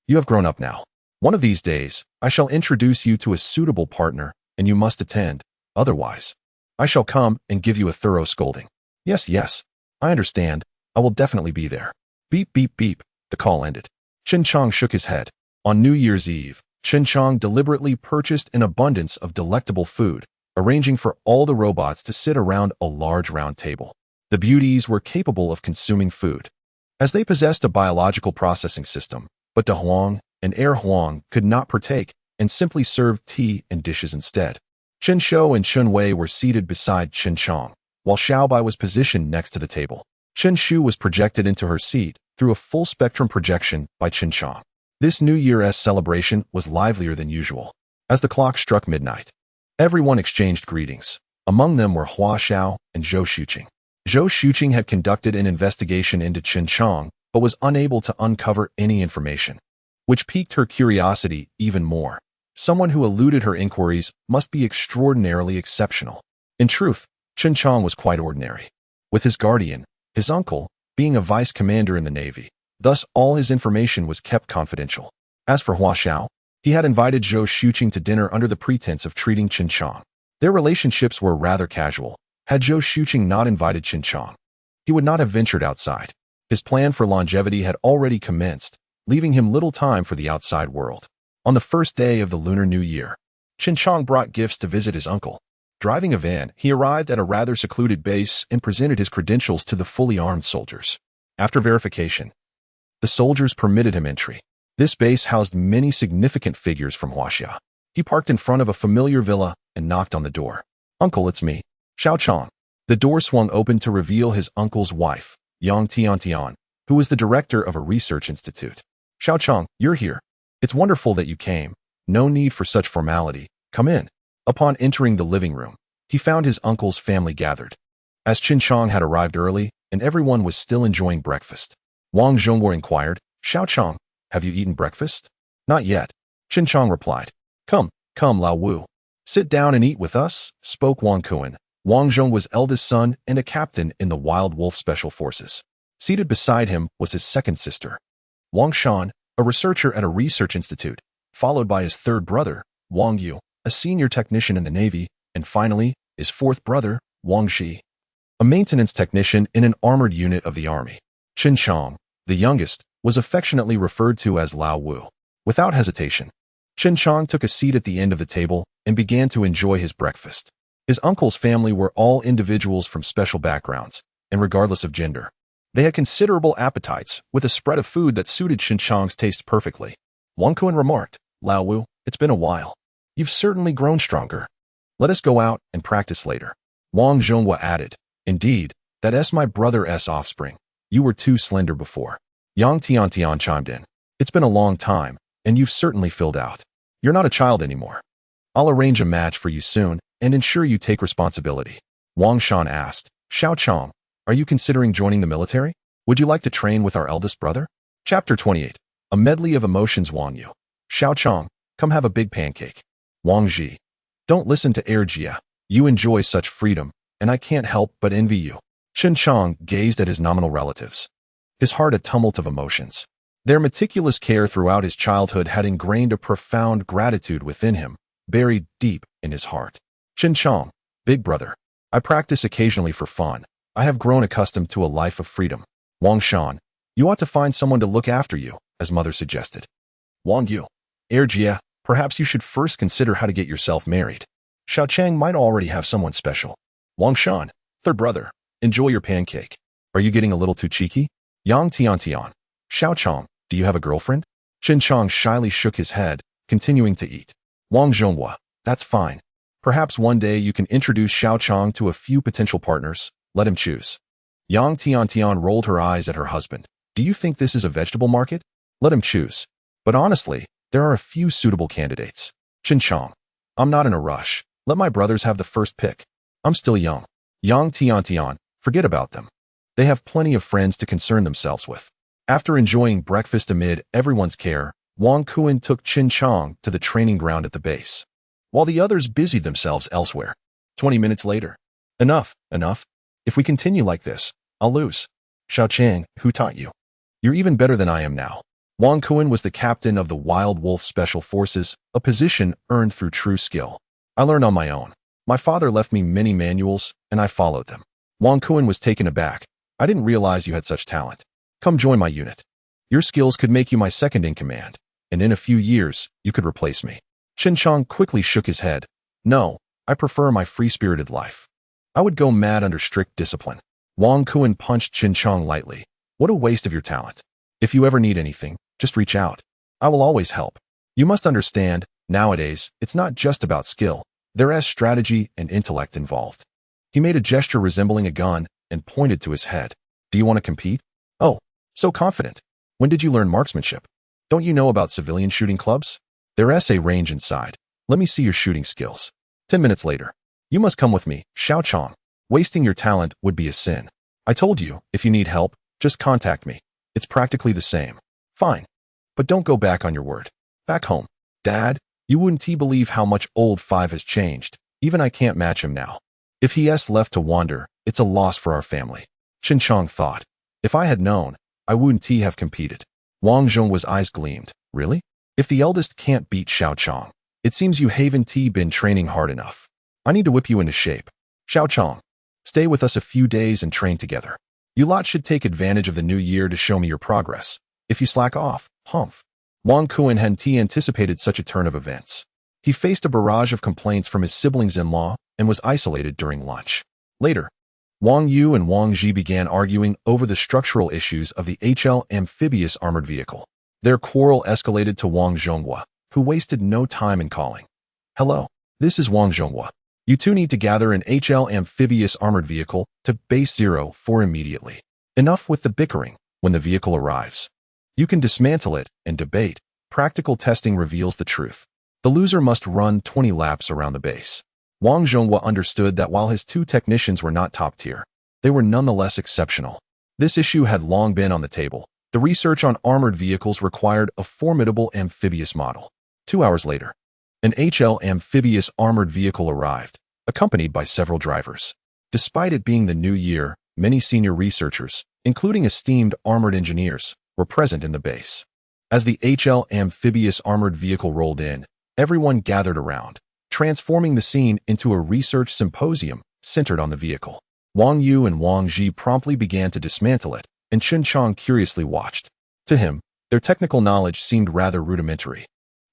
You have grown up now. One of these days, I shall introduce you to a suitable partner, and you must attend. Otherwise, I shall come and give you a thorough scolding. Yes, I understand. I will definitely be there. Beep, beep, beep. The call ended. Chen Chang shook his head. On New Year's Eve, Chen Chang deliberately purchased an abundance of delectable food, arranging for all the robots to sit around a large round table. The beauties were capable of consuming food, as they possessed a biological processing system, but De Huang and Air Huang could not partake and simply served tea and dishes instead. Chen Shou and Chun Wei were seated beside Chen Chang, while Xiaobai was positioned next to the table. Chen Shu was projected into her seat through a full-spectrum projection by Chen Chang. This New Year's celebration was livelier than usual. As the clock struck midnight, everyone exchanged greetings. Among them were Hua Xiao and Zhou Xuqing. Zhou Xuqing had conducted an investigation into Chen Chang, but was unable to uncover any information, which piqued her curiosity even more. Someone who eluded her inquiries must be extraordinarily exceptional. In truth, Chen Chang was quite ordinary, with his guardian, his uncle, being a vice commander in the Navy. Thus, all his information was kept confidential. As for Hua Xiao, he had invited Zhou Xuqing to dinner under the pretense of treating Chen Chang. Their relationships were rather casual. Had Zhou Xuqing not invited Chen Chang, he would not have ventured outside. His plan for longevity had already commenced, leaving him little time for the outside world. On the first day of the Lunar New Year, Chen Chang brought gifts to visit his uncle. Driving a van, he arrived at a rather secluded base and presented his credentials to the fully armed soldiers. After verification, the soldiers permitted him entry. This base housed many significant figures from Huaxia. He parked in front of a familiar villa and knocked on the door. Uncle, it's me, Xiao Chang. The door swung open to reveal his uncle's wife, Yang Tiantian, who was the director of a research institute. Xiao Chang, you're here. It's wonderful that you came. No need for such formality. Come in. Upon entering the living room, he found his uncle's family gathered. As Chen Chang had arrived early, and everyone was still enjoying breakfast, Wang Zhongguo inquired, Xiao Chang, have you eaten breakfast? Not yet. Chen Chang replied. Come, Lao Wu. Sit down and eat with us, spoke Wang Kuan, Wang Zhongguo's eldest son and a captain in the Wild Wolf Special Forces. Seated beside him was his second sister, Wang Shan, a researcher at a research institute, followed by his third brother, Wang Yu, a senior technician in the Navy, and finally, his fourth brother, Wang Shi, a maintenance technician in an armored unit of the army. Chen Chang, the youngest, was affectionately referred to as Lao Wu. Without hesitation, Chen Chang took a seat at the end of the table and began to enjoy his breakfast. His uncle's family were all individuals from special backgrounds, and regardless of gender, they had considerable appetites, with a spread of food that suited Chen Chang's taste perfectly. Wang Kuan remarked, Lao Wu, it's been a while. You've certainly grown stronger. Let us go out and practice later. Wang Zhongguo added, Indeed, that's my brother's offspring. You were too slender before. Yang Tiantian chimed in. It's been a long time, and you've certainly filled out. You're not a child anymore. I'll arrange a match for you soon and ensure you take responsibility. Wang Shan asked. Xiao Chong, are you considering joining the military? Would you like to train with our eldest brother? Chapter 28. A medley of emotions. Wang Yu. Xiao Chong, come have a big pancake. Wang Ji. Don't listen to Jia. You enjoy such freedom, and I can't help but envy you. Chen Chong gazed at his nominal relatives. His heart a tumult of emotions. Their meticulous care throughout his childhood had ingrained a profound gratitude within him, buried deep in his heart. Chen Chong, big brother. I practice occasionally for fun. I have grown accustomed to a life of freedom. Wang Shan, you ought to find someone to look after you, as mother suggested. Wang Yu. Jia, perhaps you should first consider how to get yourself married. Xiao Chang might already have someone special. Wang Shan, third brother, enjoy your pancake. Are you getting a little too cheeky? Yang Tian. Xiao Chong, do you have a girlfriend? Chen Chong shyly shook his head, continuing to eat. Wang Zhonghua, that's fine. Perhaps one day you can introduce Xiao Chong to a few potential partners. Let him choose. Yang Tian rolled her eyes at her husband. Do you think this is a vegetable market? Let him choose. But honestly, there are a few suitable candidates. Chen Chong, I'm not in a rush. Let my brothers have the first pick. I'm still young. Yang Tian, forget about them. They have plenty of friends to concern themselves with. After enjoying breakfast amid everyone's care, Wang Kuan took Chen Chong to the training ground at the base, while the others busied themselves elsewhere. 20 minutes later. Enough. If we continue like this, I'll lose. Xiao Chang, who taught you? You're even better than I am now. Wang Kuan was the captain of the Wild Wolf Special Forces, a position earned through true skill. I learned on my own. My father left me many manuals, and I followed them. Wang Kuan was taken aback. I didn't realize you had such talent. Come join my unit. Your skills could make you my second in command, and in a few years, you could replace me. Chen Chong quickly shook his head. No, I prefer my free-spirited life. I would go mad under strict discipline. Wang Kuan punched Chen Chong lightly. What a waste of your talent. If you ever need anything, just reach out. I will always help. You must understand, nowadays, it's not just about skill. There is strategy and intellect involved. He made a gesture resembling a gun and pointed to his head. Do you want to compete? Oh, so confident. When did you learn marksmanship? Don't you know about civilian shooting clubs? There's a range inside. Let me see your shooting skills. 10 minutes later. You must come with me, Xiao Chong. Wasting your talent would be a sin. I told you, if you need help, just contact me. It's practically the same. Fine. But don't go back on your word. Back home. Dad, you wouldn't believe how much old Five has changed. Even I can't match him now. If he's left to wander, it's a loss for our family. Chen Chong thought. If I had known, I wouldn't have competed. Wang Zhong's eyes gleamed. Really? If the eldest can't beat Xiao Chong, it seems you haven't been training hard enough. I need to whip you into shape. Xiao Chong, stay with us a few days and train together. You lot should take advantage of the new year to show me your progress. If you slack off, humph. Wang Kuan hadn't anticipated such a turn of events. He faced a barrage of complaints from his siblings-in-law and was isolated during lunch. Later, Wang Yu and Wang Ji began arguing over the structural issues of the HL amphibious armored vehicle. Their quarrel escalated to Wang Zhonghua, who wasted no time in calling. Hello, this is Wang Zhonghua. You two need to gather an HL amphibious armored vehicle to Base 04 immediately. Enough with the bickering. When the vehicle arrives, you can dismantle it and debate. Practical testing reveals the truth. The loser must run 20 laps around the base. Wang Zhonghua understood that while his two technicians were not top tier, they were nonetheless exceptional. This issue had long been on the table. The research on armored vehicles required a formidable amphibious model. 2 hours later, an HL amphibious armored vehicle arrived, accompanied by several drivers. Despite it being the new year, many senior researchers, including esteemed armored engineers, were present in the base. As the HL amphibious armored vehicle rolled in, everyone gathered around, transforming the scene into a research symposium centered on the vehicle. Wang Yu and Wang Ji promptly began to dismantle it, and Chen Chong curiously watched. To him, their technical knowledge seemed rather rudimentary,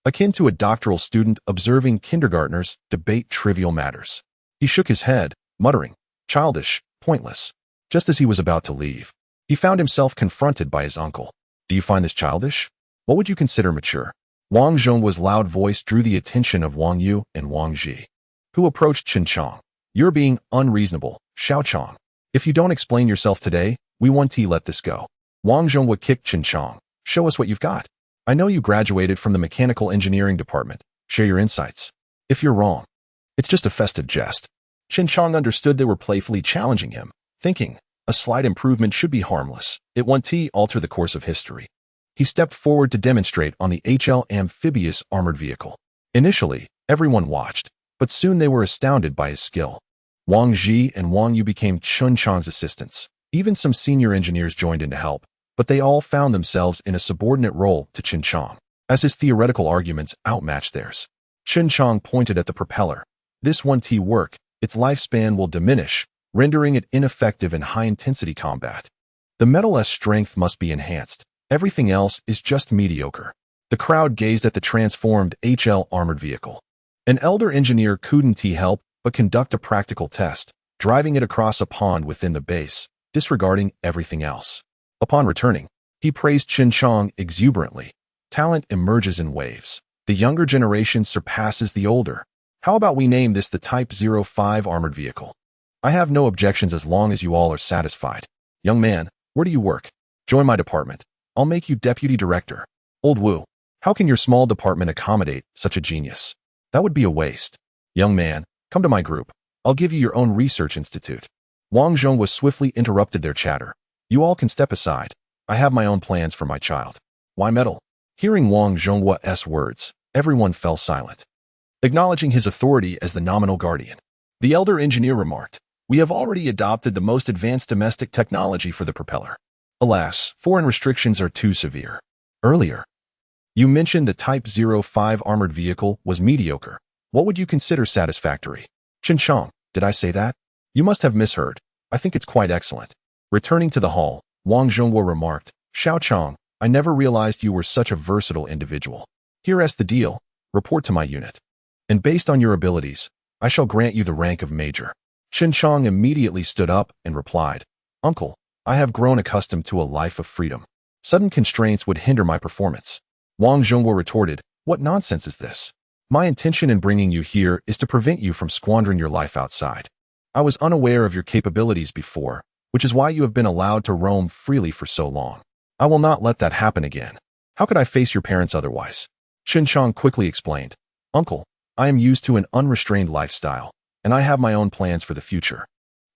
akin to a doctoral student observing kindergartners debate trivial matters. He shook his head, muttering, childish, pointless. Just as he was about to leave, he found himself confronted by his uncle. Do you find this childish? What would you consider mature? Wang Zhong's loud voice drew the attention of Wang Yu and Wang Ji, who approached Chen Chong. You're being unreasonable, Xiao Chong. If you don't explain yourself today, we won't let this go. Wang Zhong would kick Chen Chong. Show us what you've got. I know you graduated from the mechanical engineering department. Share your insights. If you're wrong, it's just a festive jest. Chen Jiang understood they were playfully challenging him, thinking, a slight improvement should be harmless. It won't alter the course of history. He stepped forward to demonstrate on the HL amphibious armored vehicle. Initially, everyone watched, but soon they were astounded by his skill. Wang Ji and Wang Yu became Chen Jiang's assistants. Even some senior engineers joined in to help, but they all found themselves in a subordinate role to Chen Jiang, as his theoretical arguments outmatched theirs. Chen Jiang pointed at the propeller. This won't work, its lifespan will diminish, rendering it ineffective in high-intensity combat. The metal's strength must be enhanced. Everything else is just mediocre. The crowd gazed at the transformed HL armored vehicle. An elder engineer couldn't help but conduct a practical test, driving it across a pond within the base, disregarding everything else. Upon returning, he praised Chen Jiang exuberantly. Talent emerges in waves. The younger generation surpasses the older. How about we name this the Type 05 armored vehicle? I have no objections as long as you all are satisfied. Young man, where do you work? Join my department. I'll make you deputy director. Old Wu, how can your small department accommodate such a genius? That would be a waste. Young man, come to my group. I'll give you your own research institute. Wang Zhong swiftly interrupted their chatter. You all can step aside. I have my own plans for my child. Why meddle? Hearing Wang Zhonghua's words, everyone fell silent. Acknowledging his authority as the nominal guardian, the elder engineer remarked, we have already adopted the most advanced domestic technology for the propeller. Alas, foreign restrictions are too severe. Earlier, you mentioned the Type 05 armored vehicle was mediocre. What would you consider satisfactory? Chen Jiang, did I say that? You must have misheard. I think it's quite excellent. Returning to the hall, Wang Zhonghua remarked, Xiao Chang, I never realized you were such a versatile individual. Here's the deal. Report to my unit. And based on your abilities, I shall grant you the rank of major. Chen Jiang immediately stood up and replied, Uncle, I have grown accustomed to a life of freedom. Sudden constraints would hinder my performance. Wang Zhonghua retorted, what nonsense is this? My intention in bringing you here is to prevent you from squandering your life outside. I was unaware of your capabilities before, which is why you have been allowed to roam freely for so long. I will not let that happen again. How could I face your parents otherwise? Chen Jiang quickly explained, Uncle, I am used to an unrestrained lifestyle, and I have my own plans for the future.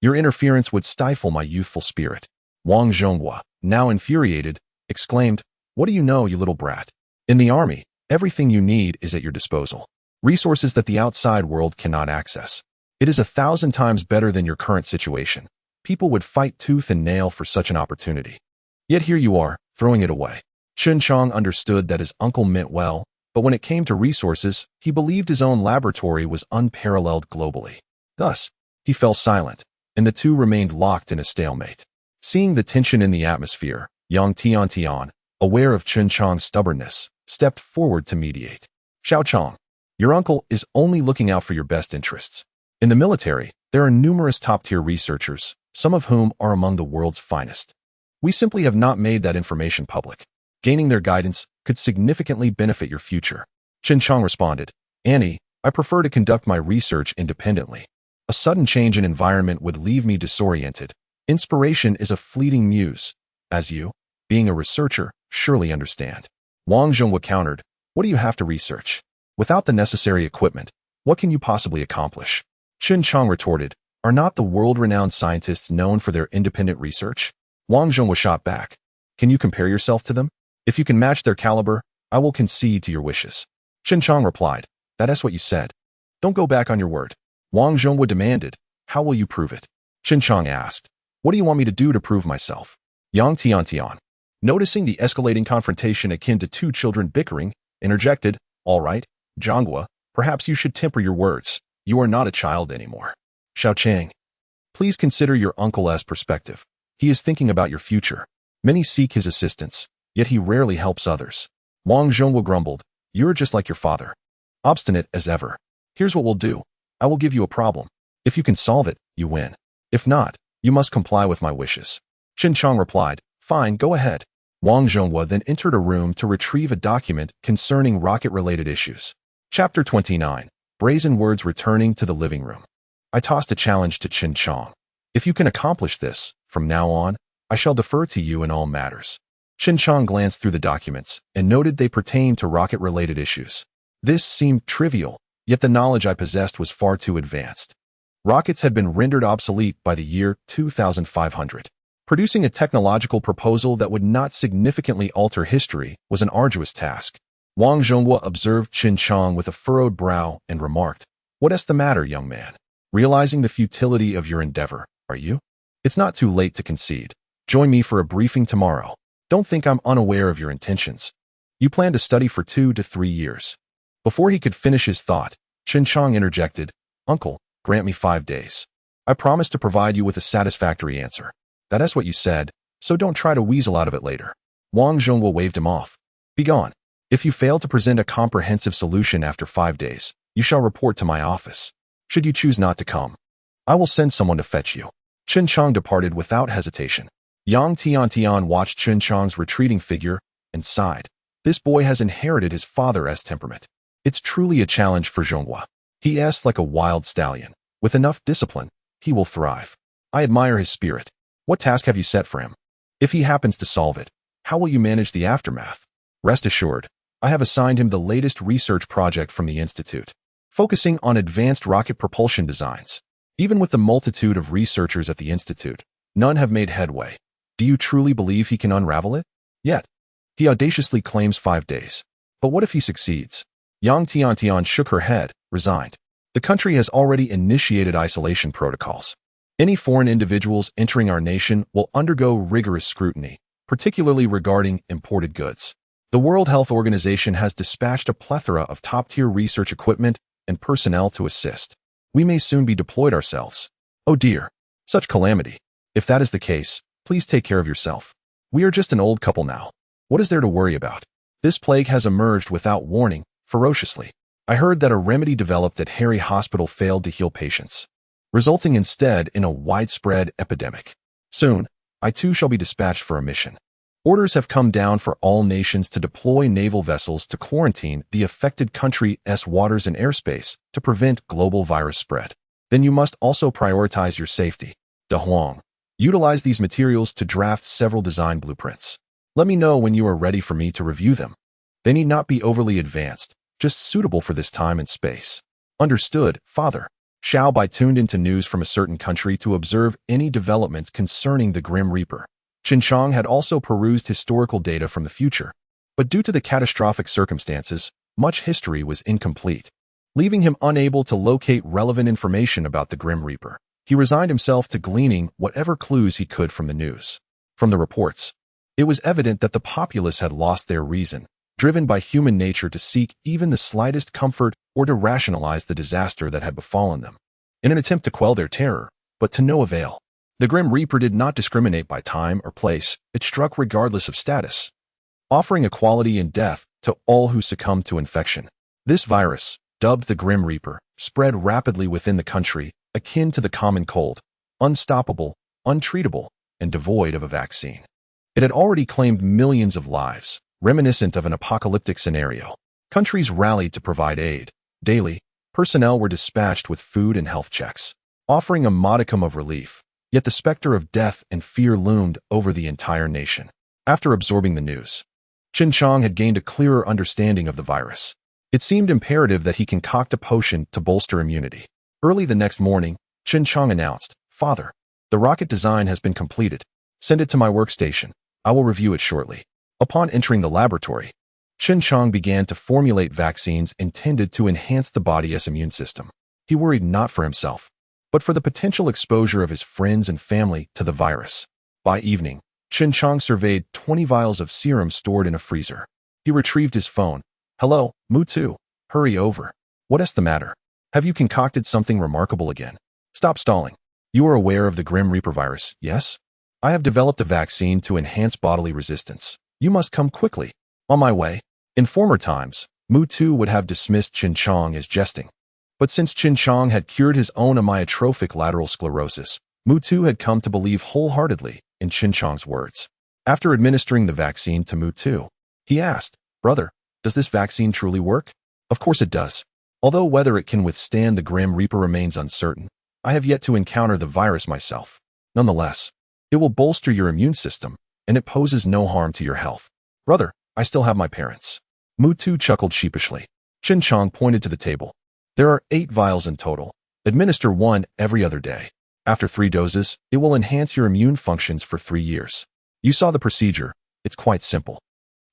Your interference would stifle my youthful spirit. Wang Zhonghua, now infuriated, exclaimed, what do you know, you little brat? In the army, everything you need is at your disposal. Resources that the outside world cannot access. It is 1,000 times better than your current situation. People would fight tooth and nail for such an opportunity. Yet here you are, throwing it away. Chen Jiang understood that his uncle meant well, but when it came to resources, he believed his own laboratory was unparalleled globally. Thus, he fell silent, and the two remained locked in a stalemate. Seeing the tension in the atmosphere, Yang Tiantian, aware of Chen Jiang's stubbornness, stepped forward to mediate. Xiao Chang, your uncle is only looking out for your best interests. In the military, there are numerous top-tier researchers, some of whom are among the world's finest. We simply have not made that information public. Gaining their guidance could significantly benefit your future. Chen Jiang responded, Annie, I prefer to conduct my research independently. A sudden change in environment would leave me disoriented. Inspiration is a fleeting muse, as you, being a researcher, surely understand. Wang Zhonghua countered, what do you have to research? Without the necessary equipment, what can you possibly accomplish? Chen Jiang retorted, are not the world-renowned scientists known for their independent research? Wang Zhonghua shot back, can you compare yourself to them? If you can match their caliber, I will concede to your wishes. Chen Jiang replied, that's what you said. Don't go back on your word. Wang Zhonghua demanded, how will you prove it? Chen Jiang asked, what do you want me to do to prove myself? Yang Tiantian, noticing the escalating confrontation akin to two children bickering, interjected, all right, Zhonghua, perhaps you should temper your words. You are not a child anymore. Xiao Chang, please consider your uncle's perspective. He is thinking about your future. Many seek his assistance, yet he rarely helps others. Wang Zhonghua grumbled, you're just like your father. Obstinate as ever. Here's what we'll do. I will give you a problem. If you can solve it, you win. If not, you must comply with my wishes. Chen Jiang replied, fine, go ahead. Wang Zhonghua then entered a room to retrieve a document concerning rocket-related issues. Chapter 29. Brazen Words returning to the living room. I tossed a challenge to Chen Jiang. If you can accomplish this, from now on, I shall defer to you in all matters. Chen Jiang glanced through the documents and noted they pertained to rocket-related issues. This seemed trivial, yet the knowledge I possessed was far too advanced. Rockets had been rendered obsolete by the year 2500. Producing a technological proposal that would not significantly alter history was an arduous task. Wang Zhonghua observed Chen Jiang with a furrowed brow and remarked, "What's the matter, young man? Realizing the futility of your endeavor, are you? It's not too late to concede. Join me for a briefing tomorrow. Don't think I'm unaware of your intentions. You plan to study for 2 to 3 years." Before he could finish his thought, Chen Jiang interjected, "Uncle, grant me 5 days. I promise to provide you with a satisfactory answer. That's what you said, so don't try to weasel out of it later." Wang Zhonghua waved him off. "Begone. If you fail to present a comprehensive solution after 5 days, you shall report to my office. Should you choose not to come, I will send someone to fetch you." Chen Jiang departed without hesitation. Yang Tian watched Chen Jiang's retreating figure and sighed. This boy has inherited his father's temperament. It's truly a challenge for Zhonghua. He acts like a wild stallion. With enough discipline, he will thrive. I admire his spirit. What task have you set for him? If he happens to solve it, how will you manage the aftermath? Rest assured, I have assigned him the latest research project from the Institute, focusing on advanced rocket propulsion designs. Even with the multitude of researchers at the Institute, none have made headway. Do you truly believe he can unravel it? Yet, he audaciously claims 5 days. But what if he succeeds? Yang Tian shook her head, resigned. The country has already initiated isolation protocols. Any foreign individuals entering our nation will undergo rigorous scrutiny, particularly regarding imported goods. The World Health Organization has dispatched a plethora of top-tier research equipment and personnel to assist. We may soon be deployed ourselves. Oh dear, such calamity. If that is the case, please take care of yourself. We are just an old couple now. What is there to worry about? This plague has emerged without warning, ferociously. I heard that a remedy developed at Harry Hospital failed to heal patients, resulting instead in a widespread epidemic. Soon, I too shall be dispatched for a mission. Orders have come down for all nations to deploy naval vessels to quarantine the affected country's waters and airspace to prevent global virus spread. Then you must also prioritize your safety. De Huang, utilize these materials to draft several design blueprints. Let me know when you are ready for me to review them. They need not be overly advanced, just suitable for this time and space. Understood, Father. Xiao Bai tuned into news from a certain country to observe any developments concerning the Grim Reaper. Chen Jiang had also perused historical data from the future, but due to the catastrophic circumstances, much history was incomplete, leaving him unable to locate relevant information about the Grim Reaper. He resigned himself to gleaning whatever clues he could from the news. From the reports, it was evident that the populace had lost their reason, driven by human nature to seek even the slightest comfort or to rationalize the disaster that had befallen them, in an attempt to quell their terror, but to no avail. The Grim Reaper did not discriminate by time or place, it struck regardless of status, offering equality in death to all who succumbed to infection. This virus, dubbed the Grim Reaper, spread rapidly within the country, akin to the common cold, unstoppable, untreatable, and devoid of a vaccine. It had already claimed millions of lives, reminiscent of an apocalyptic scenario. Countries rallied to provide aid. Daily, personnel were dispatched with food and health checks, offering a modicum of relief. Yet the specter of death and fear loomed over the entire nation. After absorbing the news, Chen Jiang had gained a clearer understanding of the virus. It seemed imperative that he concoct a potion to bolster immunity. Early the next morning, Chen Jiang announced, "Father, the rocket design has been completed. Send it to my workstation. I will review it shortly." Upon entering the laboratory, Chen Jiang began to formulate vaccines intended to enhance the body's immune system. He worried not for himself, but for the potential exposure of his friends and family to the virus. By evening, Chen Jiang surveyed 20 vials of serum stored in a freezer. He retrieved his phone. "Hello, Mu2. Hurry over. What's the matter? Have you concocted something remarkable again? Stop stalling. You are aware of the Grim Reaper virus, yes? I have developed a vaccine to enhance bodily resistance. You must come quickly." "On my way." In former times, Mu2 would have dismissed Chen Jiang as jesting. But since Chen Jiang had cured his own amyotrophic lateral sclerosis, Mu2 had come to believe wholeheartedly in Chen Jiang's words. After administering the vaccine to Mu2, he asked, "Brother, does this vaccine truly work?" "Of course it does. Although whether it can withstand the Grim Reaper remains uncertain, I have yet to encounter the virus myself. Nonetheless, it will bolster your immune system, and it poses no harm to your health." "Brother, I still have my parents." Mu2 chuckled sheepishly. Chen Jiang pointed to the table. "There are 8 vials in total. Administer one every other day. After 3 doses, it will enhance your immune functions for 3 years. You saw the procedure. It's quite simple.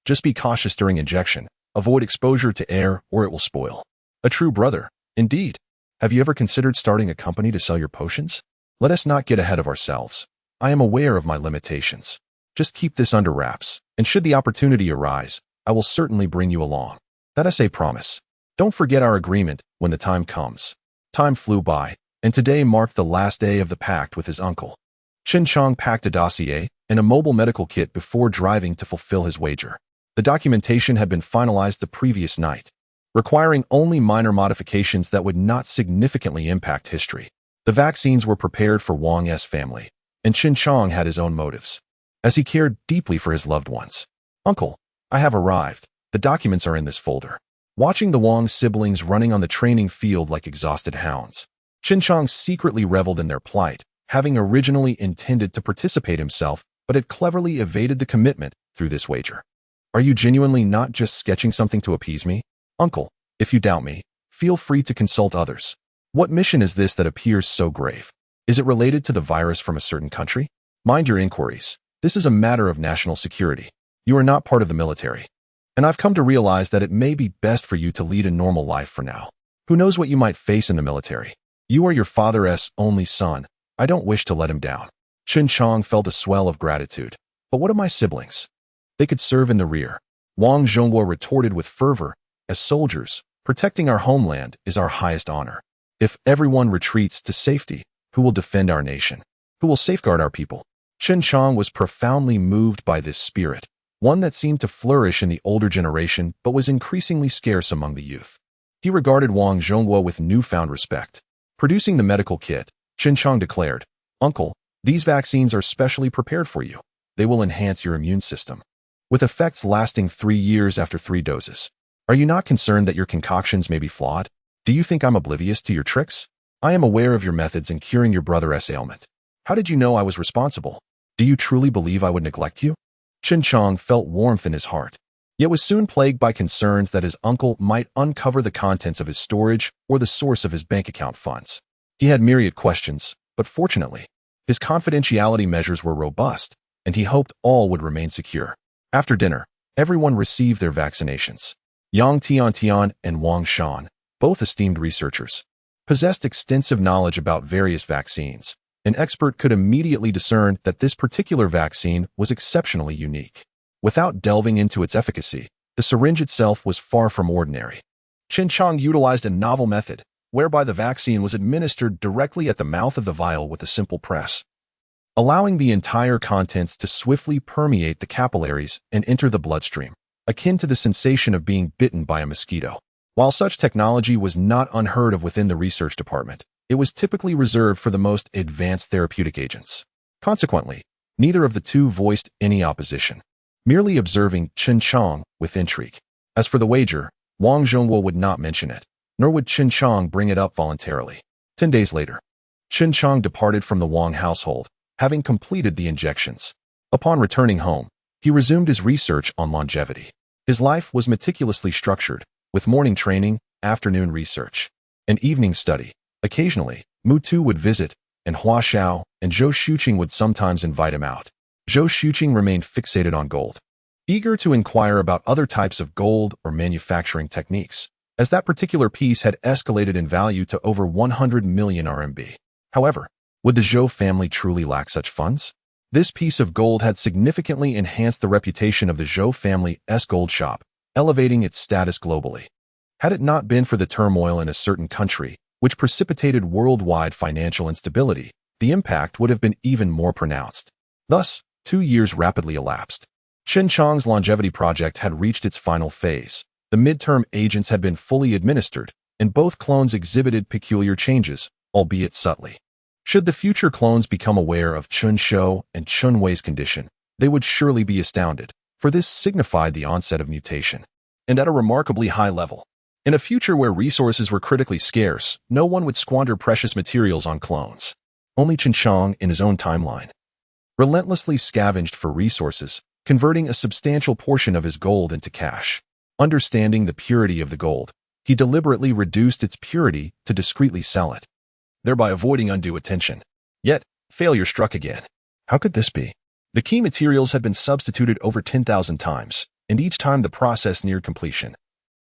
Just be cautious during injection. Avoid exposure to air or it will spoil. A true brother, indeed. Have you ever considered starting a company to sell your potions? Let us not get ahead of ourselves. I am aware of my limitations. Just keep this under wraps, and should the opportunity arise, I will certainly bring you along. That is a promise. Don't forget our agreement when the time comes. Time flew by, and today marked the last day of the pact with his uncle. CHEN JIANG packed a dossier and a mobile medical kit before driving to fulfill his wager. The documentation had been finalized the previous night, requiring only minor modifications that would not significantly impact history. The vaccines were prepared for Wang's family, and CHEN JIANG had his own motives, as he cared deeply for his loved ones. Uncle, I have arrived. The documents are in this folder. Watching the Wang siblings running on the training field like exhausted hounds, CHEN JIANG secretly reveled in their plight, having originally intended to participate himself, but had cleverly evaded the commitment through this wager. Are you genuinely not just sketching something to appease me? Uncle, if you doubt me, feel free to consult others. What mission is this that appears so grave? Is it related to the virus from a certain country? Mind your inquiries. This is a matter of national security. You are not part of the military. And I've come to realize that it may be best for you to lead a normal life for now. Who knows what you might face in the military? You are your father's only son. I don't wish to let him down. CHEN JIANG felt a swell of gratitude. But what of my siblings? They could serve in the rear. Wang Zhonghua retorted with fervor. As soldiers, protecting our homeland is our highest honor. If everyone retreats to safety, who will defend our nation? Who will safeguard our people? CHEN JIANG was profoundly moved by this spirit, one that seemed to flourish in the older generation but was increasingly scarce among the youth. He regarded Wang Zhonghua with newfound respect. Producing the medical kit, CHEN JIANG declared, Uncle, these vaccines are specially prepared for you. They will enhance your immune system, with effects lasting 3 years after 3 doses. Are you not concerned that your concoctions may be flawed? Do you think I'm oblivious to your tricks? I am aware of your methods in curing your brother's ailment. How did you know I was responsible? Do you truly believe I would neglect you? CHEN JIANG felt warmth in his heart, yet was soon plagued by concerns that his uncle might uncover the contents of his storage or the source of his bank account funds. He had myriad questions, but fortunately, his confidentiality measures were robust, and he hoped all would remain secure. After dinner, everyone received their vaccinations. Yang Tiantian and Wang Shan, both esteemed researchers, possessed extensive knowledge about various vaccines. An expert could immediately discern that this particular vaccine was exceptionally unique. Without delving into its efficacy, the syringe itself was far from ordinary. CHEN JIANG utilized a novel method, whereby the vaccine was administered directly at the mouth of the vial with a simple press, allowing the entire contents to swiftly permeate the capillaries and enter the bloodstream, akin to the sensation of being bitten by a mosquito. While such technology was not unheard of within the research department, it was typically reserved for the most advanced therapeutic agents. Consequently, neither of the two voiced any opposition, merely observing CHEN JIANG with intrigue. As for the wager, Wang Zhonghua would not mention it, nor would CHEN JIANG bring it up voluntarily. 10 days later, CHEN JIANG departed from the Wang household, having completed the injections. Upon returning home, he resumed his research on longevity. His life was meticulously structured, with morning training, afternoon research, and evening study. Occasionally, Mu Tu would visit, and Hua Xiao and Zhou Xuqing would sometimes invite him out. Zhou Xuqing remained fixated on gold, eager to inquire about other types of gold or manufacturing techniques, as that particular piece had escalated in value to over 100 million RMB. However, would the Zhou family truly lack such funds? This piece of gold had significantly enhanced the reputation of the Zhou family's gold shop, elevating its status globally. Had it not been for the turmoil in a certain country, which precipitated worldwide financial instability, the impact would have been even more pronounced. Thus, 2 years rapidly elapsed. CHEN JIANG's longevity project had reached its final phase. The midterm agents had been fully administered, and both clones exhibited peculiar changes, albeit subtly. Should the future clones become aware of Chun Shou and Chun Wei's condition, they would surely be astounded, for this signified the onset of mutation, and at a remarkably high level. In a future where resources were critically scarce, no one would squander precious materials on clones. Only CHEN JIANG, in his own timeline, relentlessly scavenged for resources, converting a substantial portion of his gold into cash. Understanding the purity of the gold, he deliberately reduced its purity to discreetly sell it. thereby avoiding undue attention. Yet, failure struck again. How could this be? The key materials had been substituted over 10,000 times, and each time the process neared completion.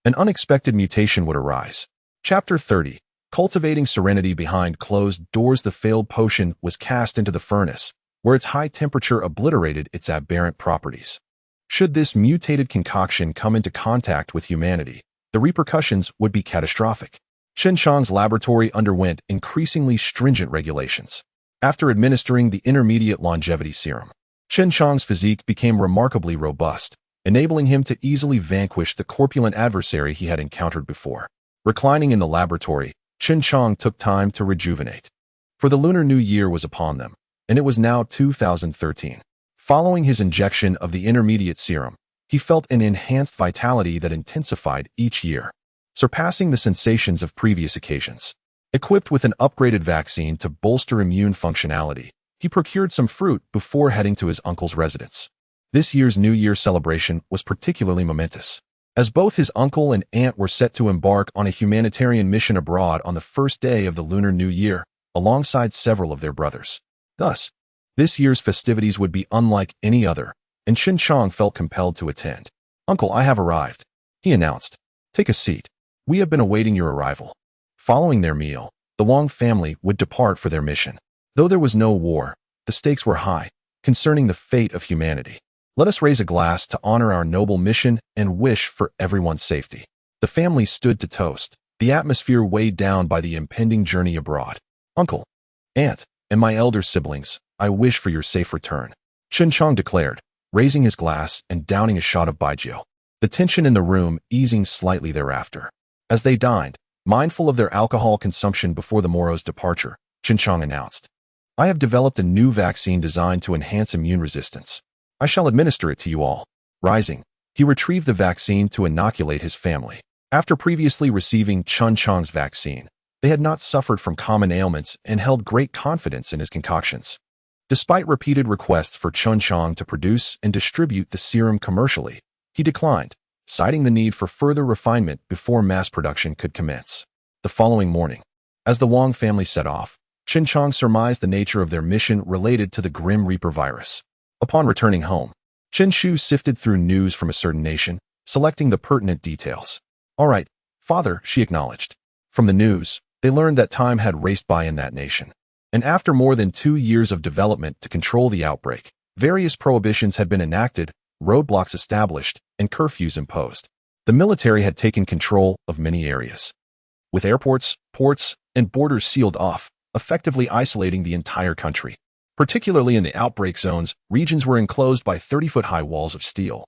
An unexpected mutation would arise. Chapter 30. Cultivating serenity behind closed doors. The failed potion was cast into the furnace, where its high temperature obliterated its aberrant properties. Should this mutated concoction come into contact with humanity, the repercussions would be catastrophic. CHEN JIANG's laboratory underwent increasingly stringent regulations. After administering the intermediate longevity serum, CHEN JIANG's physique became remarkably robust, enabling him to easily vanquish the corpulent adversary he had encountered before. Reclining in the laboratory, CHEN JIANG took time to rejuvenate. For the Lunar New Year was upon them, and it was now 2013. Following his injection of the intermediate serum, he felt an enhanced vitality that intensified each year, surpassing the sensations of previous occasions. Equipped with an upgraded vaccine to bolster immune functionality, he procured some fruit before heading to his uncle's residence. This year's New Year celebration was particularly momentous, as both his uncle and aunt were set to embark on a humanitarian mission abroad on the first day of the Lunar New Year, alongside several of their brothers. Thus, this year's festivities would be unlike any other, and CHEN JIANG felt compelled to attend. "Uncle, I have arrived," he announced. "Take a seat. We have been awaiting your arrival." Following their meal, the Wang family would depart for their mission. Though there was no war, the stakes were high, concerning the fate of humanity. "Let us raise a glass to honor our noble mission and wish for everyone's safety." The family stood to toast, the atmosphere weighed down by the impending journey abroad. "Uncle, aunt, and my elder siblings, I wish for your safe return," CHEN JIANG declared, raising his glass and downing a shot of baijiu. The tension in the room easing slightly thereafter. As they dined, mindful of their alcohol consumption before the morrow's departure, CHEN JIANG announced, "I have developed a new vaccine designed to enhance immune resistance. I shall administer it to you all." Rising, he retrieved the vaccine to inoculate his family. After previously receiving CHEN JIANG's vaccine, they had not suffered from common ailments and held great confidence in his concoctions. Despite repeated requests for CHEN JIANG to produce and distribute the serum commercially, he declined, citing the need for further refinement before mass production could commence. The following morning, as the Wang family set off, CHEN JIANG surmised the nature of their mission related to the Grim Reaper virus. Upon returning home, Chen Shu sifted through news from a certain nation, selecting the pertinent details. "All right, father," she acknowledged. From the news, they learned that time had raced by in that nation. And after more than 2 years of development to control the outbreak, various prohibitions had been enacted, roadblocks established, and curfews imposed. The military had taken control of many areas, with airports, ports, and borders sealed off, effectively isolating the entire country. Particularly in the outbreak zones, regions were enclosed by 30-foot-high walls of steel,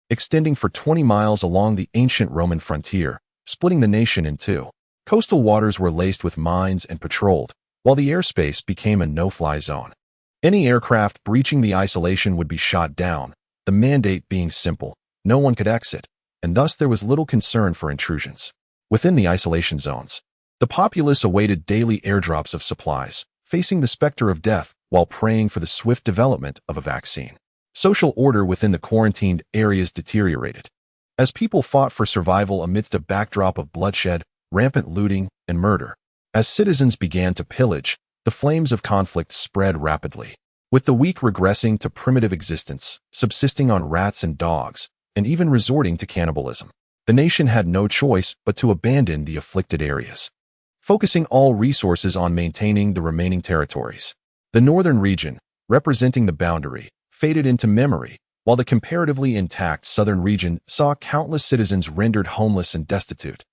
extending for 20 miles along the ancient Roman frontier, splitting the nation in two. Coastal waters were laced with mines and patrolled, while the airspace became a no-fly zone. Any aircraft breaching the isolation would be shot down, the mandate being simple: no one could exit, and thus there was little concern for intrusions. Within the isolation zones, the populace awaited daily airdrops of supplies, facing the specter of death while praying for the swift development of a vaccine. Social order within the quarantined areas deteriorated, as people fought for survival amidst a backdrop of bloodshed, rampant looting, and murder. As citizens began to pillage, the flames of conflict spread rapidly, with the weak regressing to primitive existence, subsisting on rats and dogs, and even resorting to cannibalism. The nation had no choice but to abandon the afflicted areas, focusing all resources on maintaining the remaining territories. The northern region, representing the boundary, faded into memory, while the comparatively intact southern region saw countless citizens rendered homeless and destitute.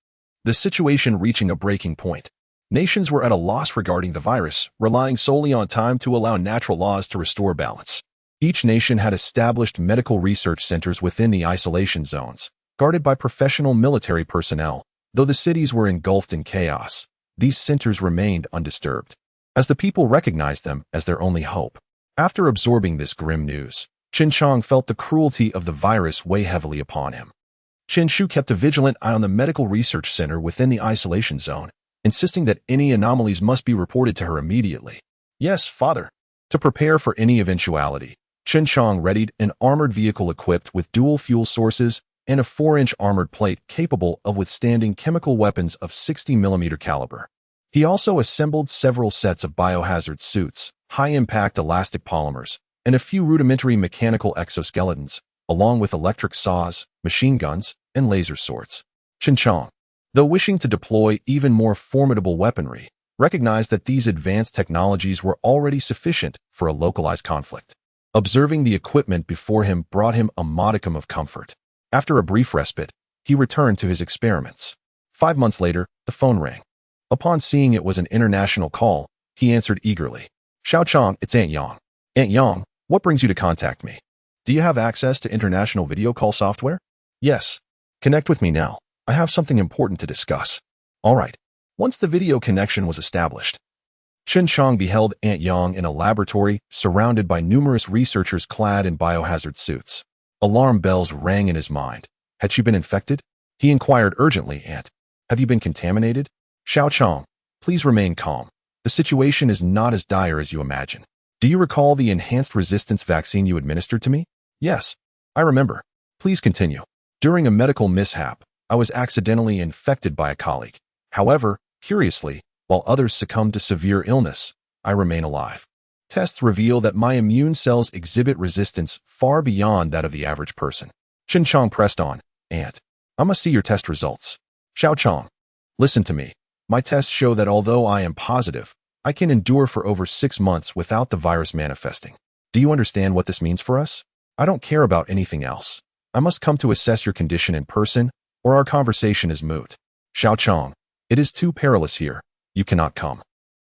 The situation reaching a breaking point. Nations were at a loss regarding the virus, relying solely on time to allow natural laws to restore balance. Each nation had established medical research centers within the isolation zones, guarded by professional military personnel. Though the cities were engulfed in chaos, these centers remained undisturbed, as the people recognized them as their only hope. After absorbing this grim news, CHEN JIANG felt the cruelty of the virus weigh heavily upon him. Chen Shu kept a vigilant eye on the medical research center within the isolation zone, insisting that any anomalies must be reported to her immediately. "Yes, father." To prepare for any eventuality, CHEN JIANG readied an armored vehicle equipped with dual fuel sources and a 4-inch armored plate capable of withstanding chemical weapons of 60mm caliber. He also assembled several sets of biohazard suits, high-impact elastic polymers, and a few rudimentary mechanical exoskeletons, along with electric saws, machine guns, and laser swords. CHEN JIANG, though wishing to deploy even more formidable weaponry, recognized that these advanced technologies were already sufficient for a localized conflict. Observing the equipment before him brought him a modicum of comfort. After a brief respite, he returned to his experiments. 5 months later, the phone rang. Upon seeing it was an international call, he answered eagerly. Xiao Chang, it's Aunt Yang. Aunt Yang, what brings you to contact me? Do you have access to international video call software? Yes. Connect with me now. I have something important to discuss. All right. Once the video connection was established, CHEN JIANG beheld Aunt Yang in a laboratory surrounded by numerous researchers clad in biohazard suits. Alarm bells rang in his mind. Had she been infected? He inquired urgently, Aunt, have you been contaminated? Xiao Chang, please remain calm. The situation is not as dire as you imagine. Do you recall the enhanced resistance vaccine you administered to me? Yes, I remember. Please continue. During a medical mishap, I was accidentally infected by a colleague. However, curiously, while others succumbed to severe illness, I remain alive. Tests reveal that my immune cells exhibit resistance far beyond that of the average person. CHEN JIANG pressed on. Aunt, I must see your test results. Xiao Chang, listen to me. My tests show that although I am positive, I can endure for over 6 months without the virus manifesting. Do you understand what this means for us? I don't care about anything else. I must come to assess your condition in person, or our conversation is moot. Xiao Chang, it is too perilous here. You cannot come.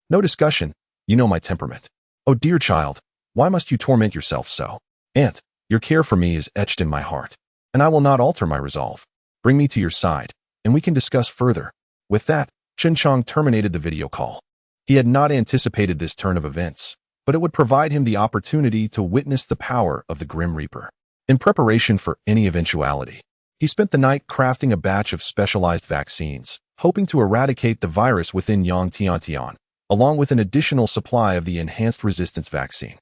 No discussion. You know my temperament. Oh dear child, why must you torment yourself so? Aunt, your care for me is etched in my heart, and I will not alter my resolve. Bring me to your side, and we can discuss further. With that, CHEN JIANG terminated the video call. He had not anticipated this turn of events, but it would provide him the opportunity to witness the power of the Grim Reaper. In preparation for any eventuality, he spent the night crafting a batch of specialized vaccines, hoping to eradicate the virus within Yang Tiantian, along with an additional supply of the enhanced resistance vaccine.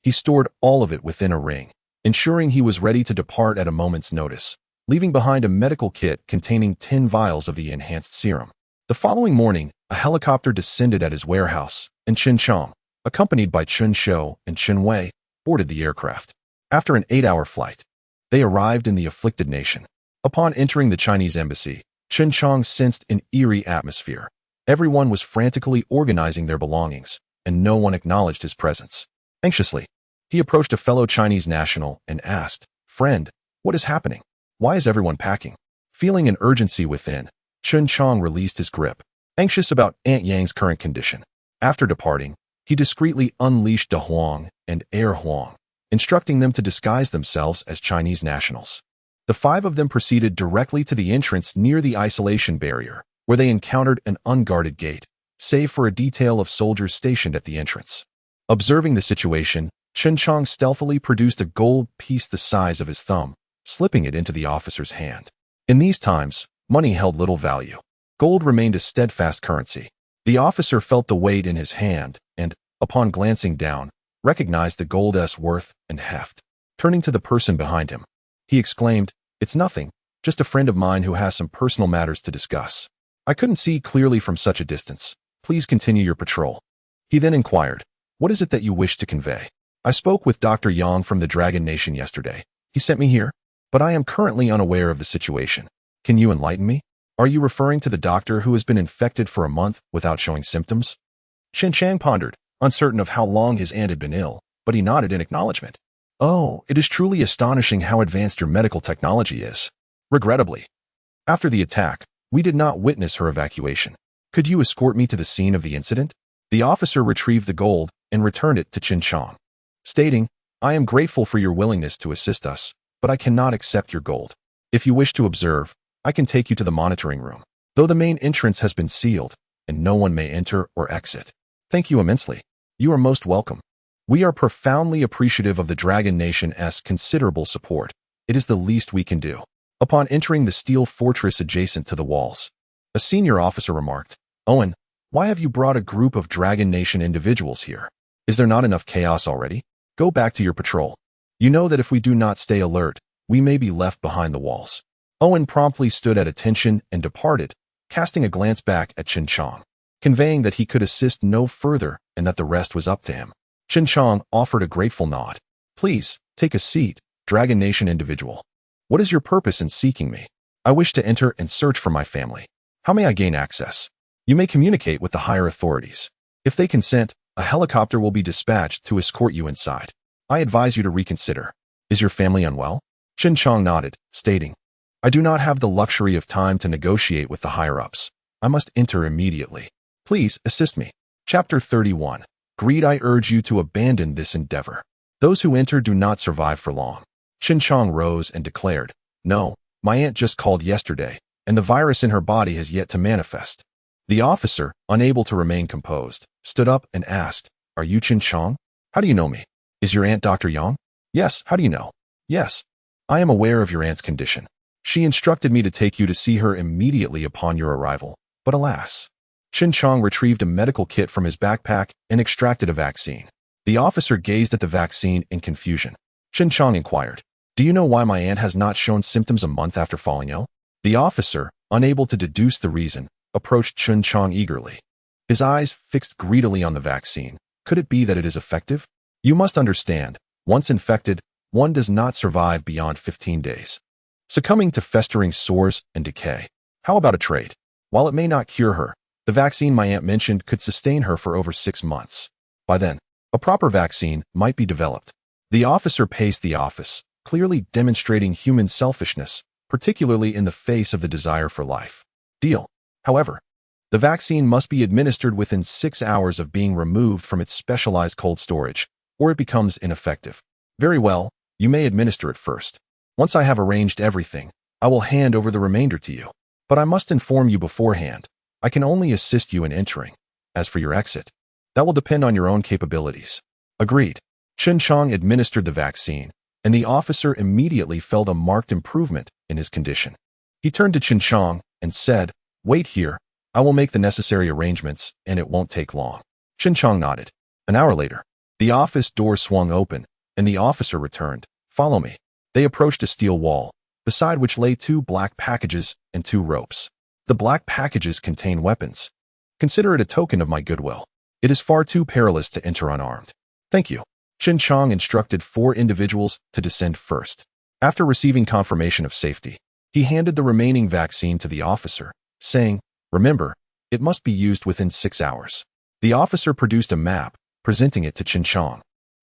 He stored all of it within a ring, ensuring he was ready to depart at a moment's notice, leaving behind a medical kit containing 10 vials of the enhanced serum. The following morning, a helicopter descended at his warehouse, and CHEN JIANG, accompanied by Chen Shou and Chen Wei, boarded the aircraft. After an 8-hour flight, they arrived in the afflicted nation. Upon entering the Chinese embassy, CHEN JIANG sensed an eerie atmosphere. Everyone was frantically organizing their belongings, and no one acknowledged his presence. Anxiously, he approached a fellow Chinese national and asked, Friend, what is happening? Why is everyone packing? Feeling an urgency within, CHEN JIANG released his grip, anxious about Aunt Yang's current condition. After departing, he discreetly unleashed De Huang and Air Huang, instructing them to disguise themselves as Chinese nationals. The 5 of them proceeded directly to the entrance near the isolation barrier, where they encountered an unguarded gate, save for a detail of soldiers stationed at the entrance. Observing the situation, CHEN JIANG stealthily produced a gold piece the size of his thumb, slipping it into the officer's hand. In these times, money held little value. Gold remained a steadfast currency. The officer felt the weight in his hand and, upon glancing down, recognized the gold's worth and heft. Turning to the person behind him, he exclaimed, It's nothing, just a friend of mine who has some personal matters to discuss. I couldn't see clearly from such a distance. Please continue your patrol. He then inquired, What is it that you wish to convey? I spoke with Dr. Yang from the Dragon Nation yesterday. He sent me here, but I am currently unaware of the situation. Can you enlighten me? Are you referring to the doctor who has been infected for a month without showing symptoms? Chen Chang pondered, uncertain of how long his aunt had been ill, but he nodded in acknowledgement. Oh, it is truly astonishing how advanced your medical technology is. Regrettably, after the attack, we did not witness her evacuation. Could you escort me to the scene of the incident? The officer retrieved the gold and returned it to CHEN JIANG, stating, I am grateful for your willingness to assist us, but I cannot accept your gold. If you wish to observe, I can take you to the monitoring room, though the main entrance has been sealed, and no one may enter or exit. Thank you immensely. You are most welcome. We are profoundly appreciative of the Dragon Nation's considerable support. It is the least we can do. Upon entering the steel fortress adjacent to the walls, a senior officer remarked, Owen, why have you brought a group of Dragon Nation individuals here? Is there not enough chaos already? Go back to your patrol. You know that if we do not stay alert, we may be left behind the walls. Owen promptly stood at attention and departed, casting a glance back at CHEN JIANG. conveying that he could assist no further and that the rest was up to him. CHEN JIANG offered a grateful nod. Please, take a seat, Dragon Nation individual. What is your purpose in seeking me? I wish to enter and search for my family. How may I gain access? You may communicate with the higher authorities. If they consent, a helicopter will be dispatched to escort you inside. I advise you to reconsider. Is your family unwell? CHEN JIANG nodded, stating, I do not have the luxury of time to negotiate with the higher-ups. I must enter immediately. Please assist me. Chapter 31. Greed. I urge you to abandon this endeavor. Those who enter do not survive for long. CHEN JIANG rose and declared, No, my aunt just called yesterday, and the virus in her body has yet to manifest. The officer, unable to remain composed, stood up and asked, Are you CHEN JIANG? How do you know me? Is your aunt Dr. Yang? Yes, how do you know? Yes. I am aware of your aunt's condition. She instructed me to take you to see her immediately upon your arrival, but alas. CHEN JIANG retrieved a medical kit from his backpack and extracted a vaccine. The officer gazed at the vaccine in confusion. CHEN JIANG inquired, Do you know why my aunt has not shown symptoms a month after falling ill? The officer, unable to deduce the reason, approached CHEN JIANG eagerly. His eyes fixed greedily on the vaccine. Could it be that it is effective? You must understand, once infected, one does not survive beyond 15 days. Succumbing to festering sores and decay. How about a trade? While it may not cure her, the vaccine my aunt mentioned could sustain her for over 6 months. By then, a proper vaccine might be developed. The officer paced the office, clearly demonstrating human selfishness, particularly in the face of the desire for life. Deal. However, the vaccine must be administered within 6 hours of being removed from its specialized cold storage, or it becomes ineffective. Very well, you may administer it first. Once I have arranged everything, I will hand over the remainder to you. But I must inform you beforehand, I can only assist you in entering. As for your exit, that will depend on your own capabilities. Agreed. CHEN JIANG administered the vaccine, and the officer immediately felt a marked improvement in his condition. He turned to CHEN JIANG and said, Wait here, I will make the necessary arrangements, and it won't take long. CHEN JIANG nodded. An hour later, the office door swung open, and the officer returned. Follow me. They approached a steel wall, beside which lay 2 black packages and 2 ropes. The black packages contain weapons. Consider it a token of my goodwill. It is far too perilous to enter unarmed. Thank you. CHEN JIANG instructed 4 individuals to descend first. After receiving confirmation of safety, he handed the remaining vaccine to the officer, saying, Remember, it must be used within 6 hours. The officer produced a map, presenting it to CHEN JIANG.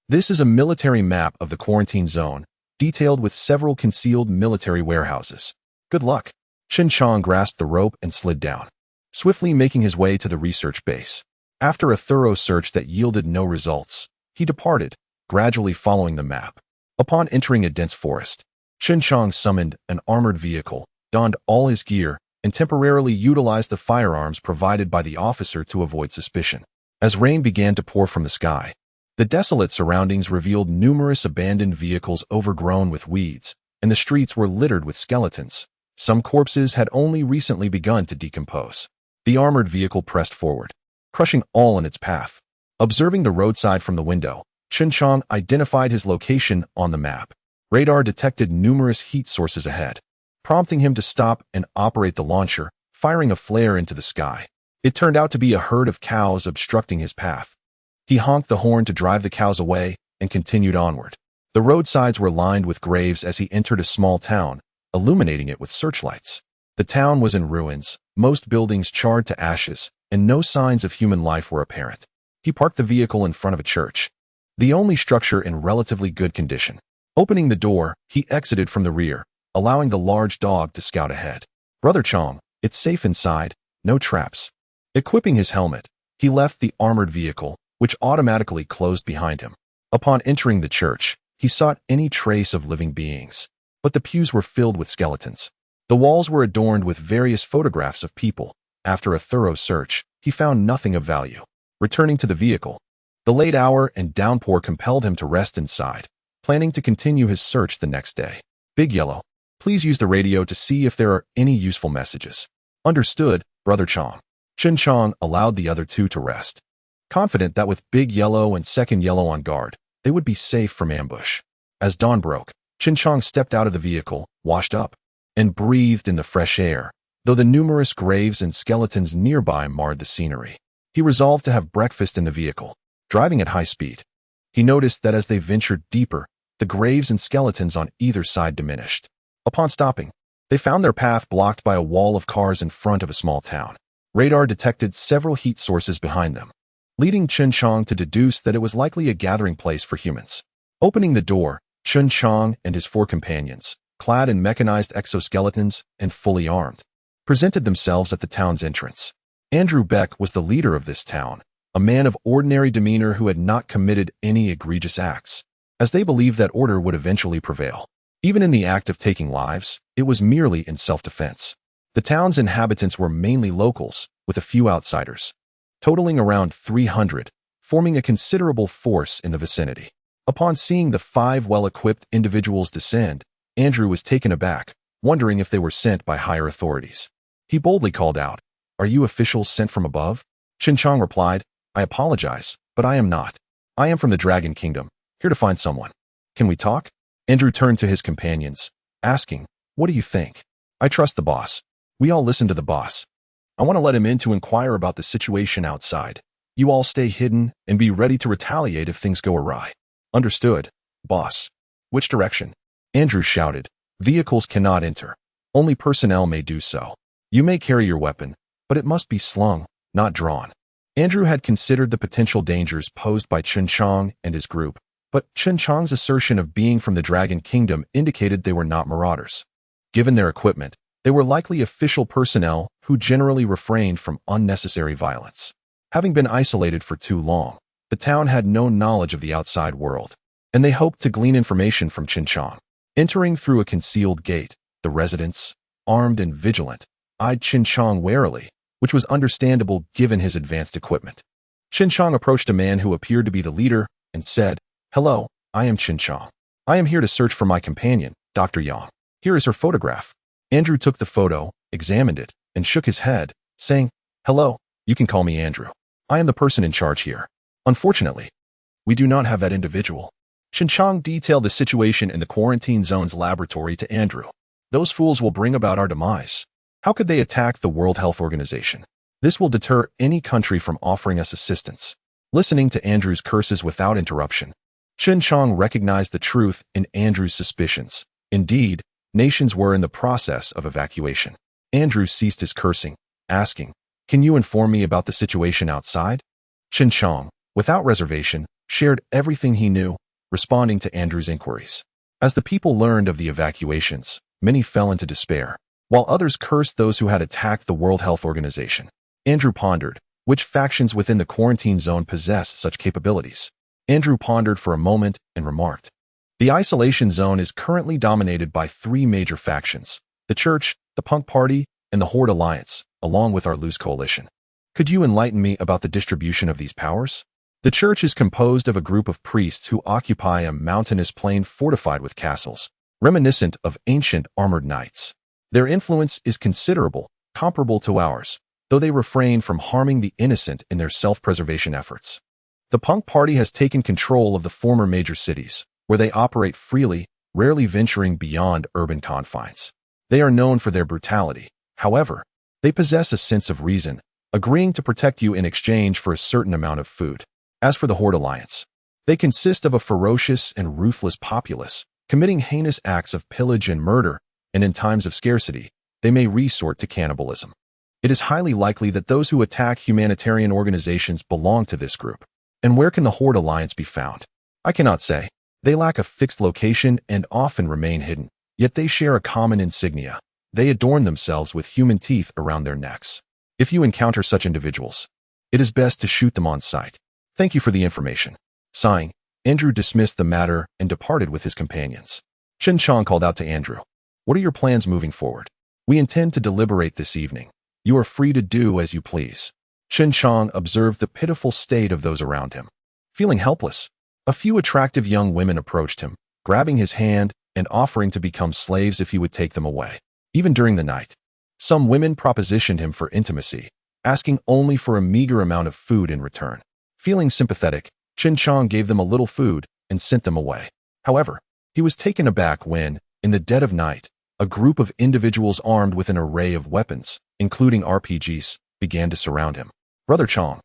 This is a military map of the quarantine zone, detailed with several concealed military warehouses. Good luck. CHEN JIANG grasped the rope and slid down, swiftly making his way to the research base. After a thorough search that yielded no results, he departed, gradually following the map. Upon entering a dense forest, CHEN JIANG summoned an armored vehicle, donned all his gear, and temporarily utilized the firearms provided by the officer to avoid suspicion. As rain began to pour from the sky, the desolate surroundings revealed numerous abandoned vehicles overgrown with weeds, and the streets were littered with skeletons. Some corpses had only recently begun to decompose. The armored vehicle pressed forward, crushing all in its path. Observing the roadside from the window, CHEN JIANG identified his location on the map. Radar detected numerous heat sources ahead, prompting him to stop and operate the launcher, firing a flare into the sky. It turned out to be a herd of cows obstructing his path. He honked the horn to drive the cows away and continued onward. The roadsides were lined with graves as he entered a small town, illuminating it with searchlights. The town was in ruins, most buildings charred to ashes, and no signs of human life were apparent. He parked the vehicle in front of a church, the only structure in relatively good condition. Opening the door, he exited from the rear, allowing the large dog to scout ahead. Brother Chong, it's safe inside, no traps. Equipping his helmet, he left the armored vehicle, which automatically closed behind him. Upon entering the church, he sought any trace of living beings, but the pews were filled with skeletons. The walls were adorned with various photographs of people. After a thorough search, he found nothing of value. Returning to the vehicle, the late hour and downpour compelled him to rest inside, planning to continue his search the next day. Big Yellow, please use the radio to see if there are any useful messages. Understood, Brother Chong. CHEN JIANG allowed the other 2 to rest, confident that with Big Yellow and Second Yellow on guard, they would be safe from ambush. As dawn broke, CHEN JIANG stepped out of the vehicle, washed up, and breathed in the fresh air, though the numerous graves and skeletons nearby marred the scenery. He resolved to have breakfast in the vehicle, driving at high speed. He noticed that as they ventured deeper, the graves and skeletons on either side diminished. Upon stopping, they found their path blocked by a wall of cars in front of a small town. Radar detected several heat sources behind them, leading Chen Jiang to deduce that it was likely a gathering place for humans. Opening the door, Chen Jiang and his 4 companions, clad in mechanized exoskeletons and fully armed, presented themselves at the town's entrance. Andrew Beck was the leader of this town, a man of ordinary demeanor who had not committed any egregious acts, as they believed that order would eventually prevail. Even in the act of taking lives, it was merely in self-defense. The town's inhabitants were mainly locals, with a few outsiders, totaling around 300, forming a considerable force in the vicinity. Upon seeing the 5 well-equipped individuals descend, Andrew was taken aback, wondering if they were sent by higher authorities. He boldly called out, "Are you officials sent from above?" Chen Jiang replied, "I apologize, but I am not. I am from the Dragon Kingdom, here to find someone. Can we talk?" Andrew turned to his companions, asking, "What do you think?" "I trust the boss. We all listen to the boss. I want to let him in to inquire about the situation outside. You all stay hidden and be ready to retaliate if things go awry." "Understood, boss." "Which direction?" Andrew shouted. "Vehicles cannot enter. Only personnel may do so. You may carry your weapon, but it must be slung, not drawn." Andrew had considered the potential dangers posed by Chen Jiang and his group, but Chen Jiang's assertion of being from the Dragon Kingdom indicated they were not marauders. Given their equipment, they were likely official personnel who generally refrained from unnecessary violence. Having been isolated for too long, the town had no knowledge of the outside world, and they hoped to glean information from Chen Jiang. Entering through a concealed gate, the residents, armed and vigilant, eyed Chen Jiang warily, which was understandable given his advanced equipment. Chen Jiang approached a man who appeared to be the leader and said, "Hello, I am Chen Jiang. I am here to search for my companion, Dr. Yang. Here is her photograph." Andrew took the photo, examined it, and shook his head, saying, "Hello, you can call me Andrew. I am the person in charge here. Unfortunately, we do not have that individual." Chen Jiang detailed the situation in the quarantine zone's laboratory to Andrew. "Those fools will bring about our demise. How could they attack the World Health Organization? This will deter any country from offering us assistance." Listening to Andrew's curses without interruption, Chen Jiang recognized the truth in Andrew's suspicions. Indeed, nations were in the process of evacuation. Andrew ceased his cursing, asking, "Can you inform me about the situation outside?" Chen Jiang, without reservation, shared everything he knew, responding to Andrew's inquiries. As the people learned of the evacuations, many fell into despair, while others cursed those who had attacked the World Health Organization. Andrew pondered, which factions within the quarantine zone possessed such capabilities? Andrew pondered for a moment and remarked, "The isolation zone is currently dominated by 3 major factions: the Church, the Punk Party, and the Horde Alliance, along with our loose coalition. Could you enlighten me about the distribution of these powers?" The Church is composed of a group of priests who occupy a mountainous plain fortified with castles, reminiscent of ancient armored knights. Their influence is considerable, comparable to ours, though they refrain from harming the innocent in their self-preservation efforts. The Punk Party has taken control of the former major cities, where they operate freely, rarely venturing beyond urban confines. They are known for their brutality. However, they possess a sense of reason, agreeing to protect you in exchange for a certain amount of food. As for the Horde Alliance, they consist of a ferocious and ruthless populace, committing heinous acts of pillage and murder, and in times of scarcity, they may resort to cannibalism. It is highly likely that those who attack humanitarian organizations belong to this group. And where can the Horde Alliance be found? I cannot say. They lack a fixed location and often remain hidden, yet they share a common insignia. They adorn themselves with human teeth around their necks. If you encounter such individuals, it is best to shoot them on sight. Thank you for the information." Sighing, Andrew dismissed the matter and departed with his companions. Chen Jiang called out to Andrew, "What are your plans moving forward?" "We intend to deliberate this evening. You are free to do as you please." Chen Jiang observed the pitiful state of those around him. Feeling helpless, a few attractive young women approached him, grabbing his hand and offering to become slaves if he would take them away. Even during the night, some women propositioned him for intimacy, asking only for a meager amount of food in return. Feeling sympathetic, Chen Jiang gave them a little food and sent them away. However, he was taken aback when, in the dead of night, a group of individuals armed with an array of weapons, including RPGs, began to surround him. "Brother Chong,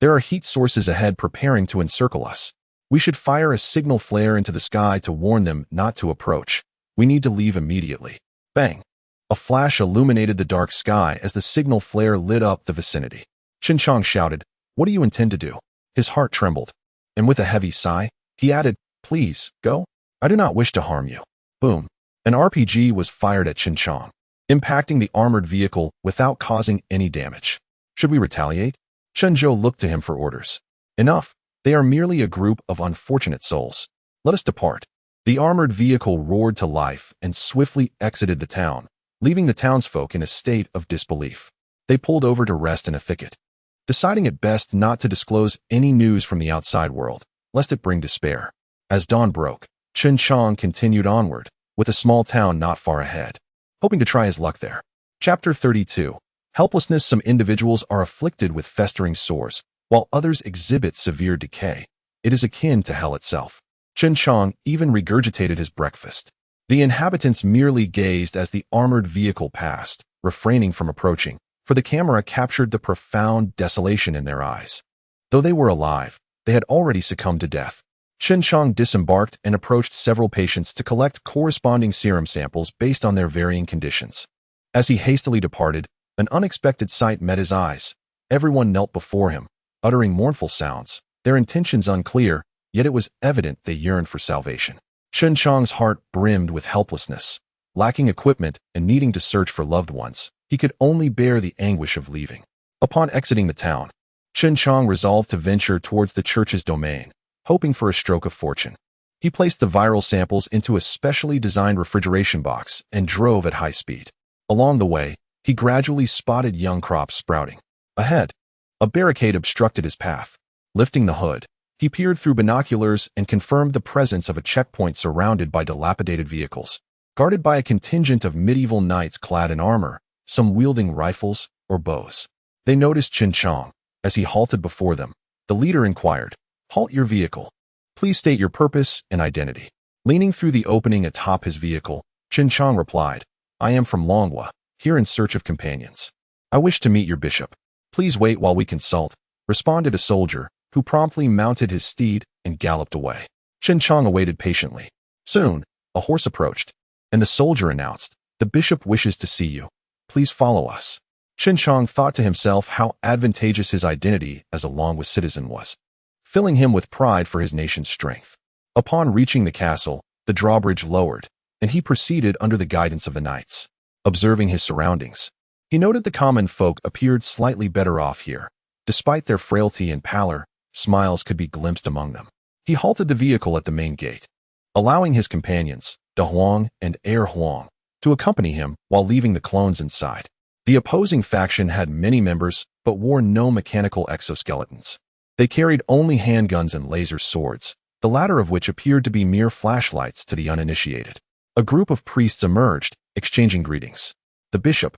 There are heat sources ahead preparing to encircle us. We should fire a signal flare into the sky to warn them not to approach. We need to leave immediately. Bang! A flash illuminated the dark sky as the signal flare lit up the vicinity. Chen Jiang shouted, "What do you intend to do?" His heart trembled, and with a heavy sigh, he added, "Please, go. I do not wish to harm you." Boom! An RPG was fired at Chen Jiang, impacting the armored vehicle without causing any damage. Should we retaliate? Chen Zhou looked to him for orders. Enough. They are merely a group of unfortunate souls. Let us depart. The armored vehicle roared to life and swiftly exited the town, leaving the townsfolk in a state of disbelief. They pulled over to rest in a thicket, deciding it best not to disclose any news from the outside world, lest it bring despair. As dawn broke, Chen Jiang continued onward, with a small town not far ahead, hoping to try his luck there. Chapter 32. Helplessness. Some individuals are afflicted with festering sores, while others exhibit severe decay. It is akin to hell itself. Chen Jiang even regurgitated his breakfast. The inhabitants merely gazed as the armored vehicle passed, refraining from approaching, for the camera captured the profound desolation in their eyes. Though they were alive, they had already succumbed to death. Chen Jiang disembarked and approached several patients to collect corresponding serum samples based on their varying conditions. As he hastily departed, an unexpected sight met his eyes. Everyone knelt before him, uttering mournful sounds, their intentions unclear, yet it was evident they yearned for salvation. Chen Jiang's heart brimmed with helplessness. Lacking equipment and needing to search for loved ones, he could only bear the anguish of leaving. Upon exiting the town, Chen Jiang resolved to venture towards the church's domain, hoping for a stroke of fortune. He placed the viral samples into a specially designed refrigeration box and drove at high speed. Along the way, he gradually spotted young crops sprouting. Ahead, a barricade obstructed his path. Lifting the hood, he peered through binoculars and confirmed the presence of a checkpoint surrounded by dilapidated vehicles, guarded by a contingent of medieval knights clad in armor, some wielding rifles or bows. They noticed Chen Jiang. As he halted before them, the leader inquired, "Halt your vehicle. Please state your purpose and identity." Leaning through the opening atop his vehicle, Chen Jiang replied, "I am from Longhua, here in search of companions. I wish to meet your bishop. Please wait while we consult," responded a soldier, who promptly mounted his steed and galloped away. Chen Jiang awaited patiently. Soon, a horse approached, and the soldier announced, "The bishop wishes to see you. Please follow us." Chen Jiang thought to himself how advantageous his identity as a Longhua citizen was, filling him with pride for his nation's strength. Upon reaching the castle, the drawbridge lowered, and he proceeded under the guidance of the knights. Observing his surroundings, he noted the common folk appeared slightly better off here. Despite their frailty and pallor, smiles could be glimpsed among them. He halted the vehicle at the main gate, allowing his companions, De Huang and Air Huang, to accompany him while leaving the clones inside. The opposing faction had many members, but wore no mechanical exoskeletons. They carried only handguns and laser swords, the latter of which appeared to be mere flashlights to the uninitiated. A group of priests emerged, exchanging greetings. The bishop,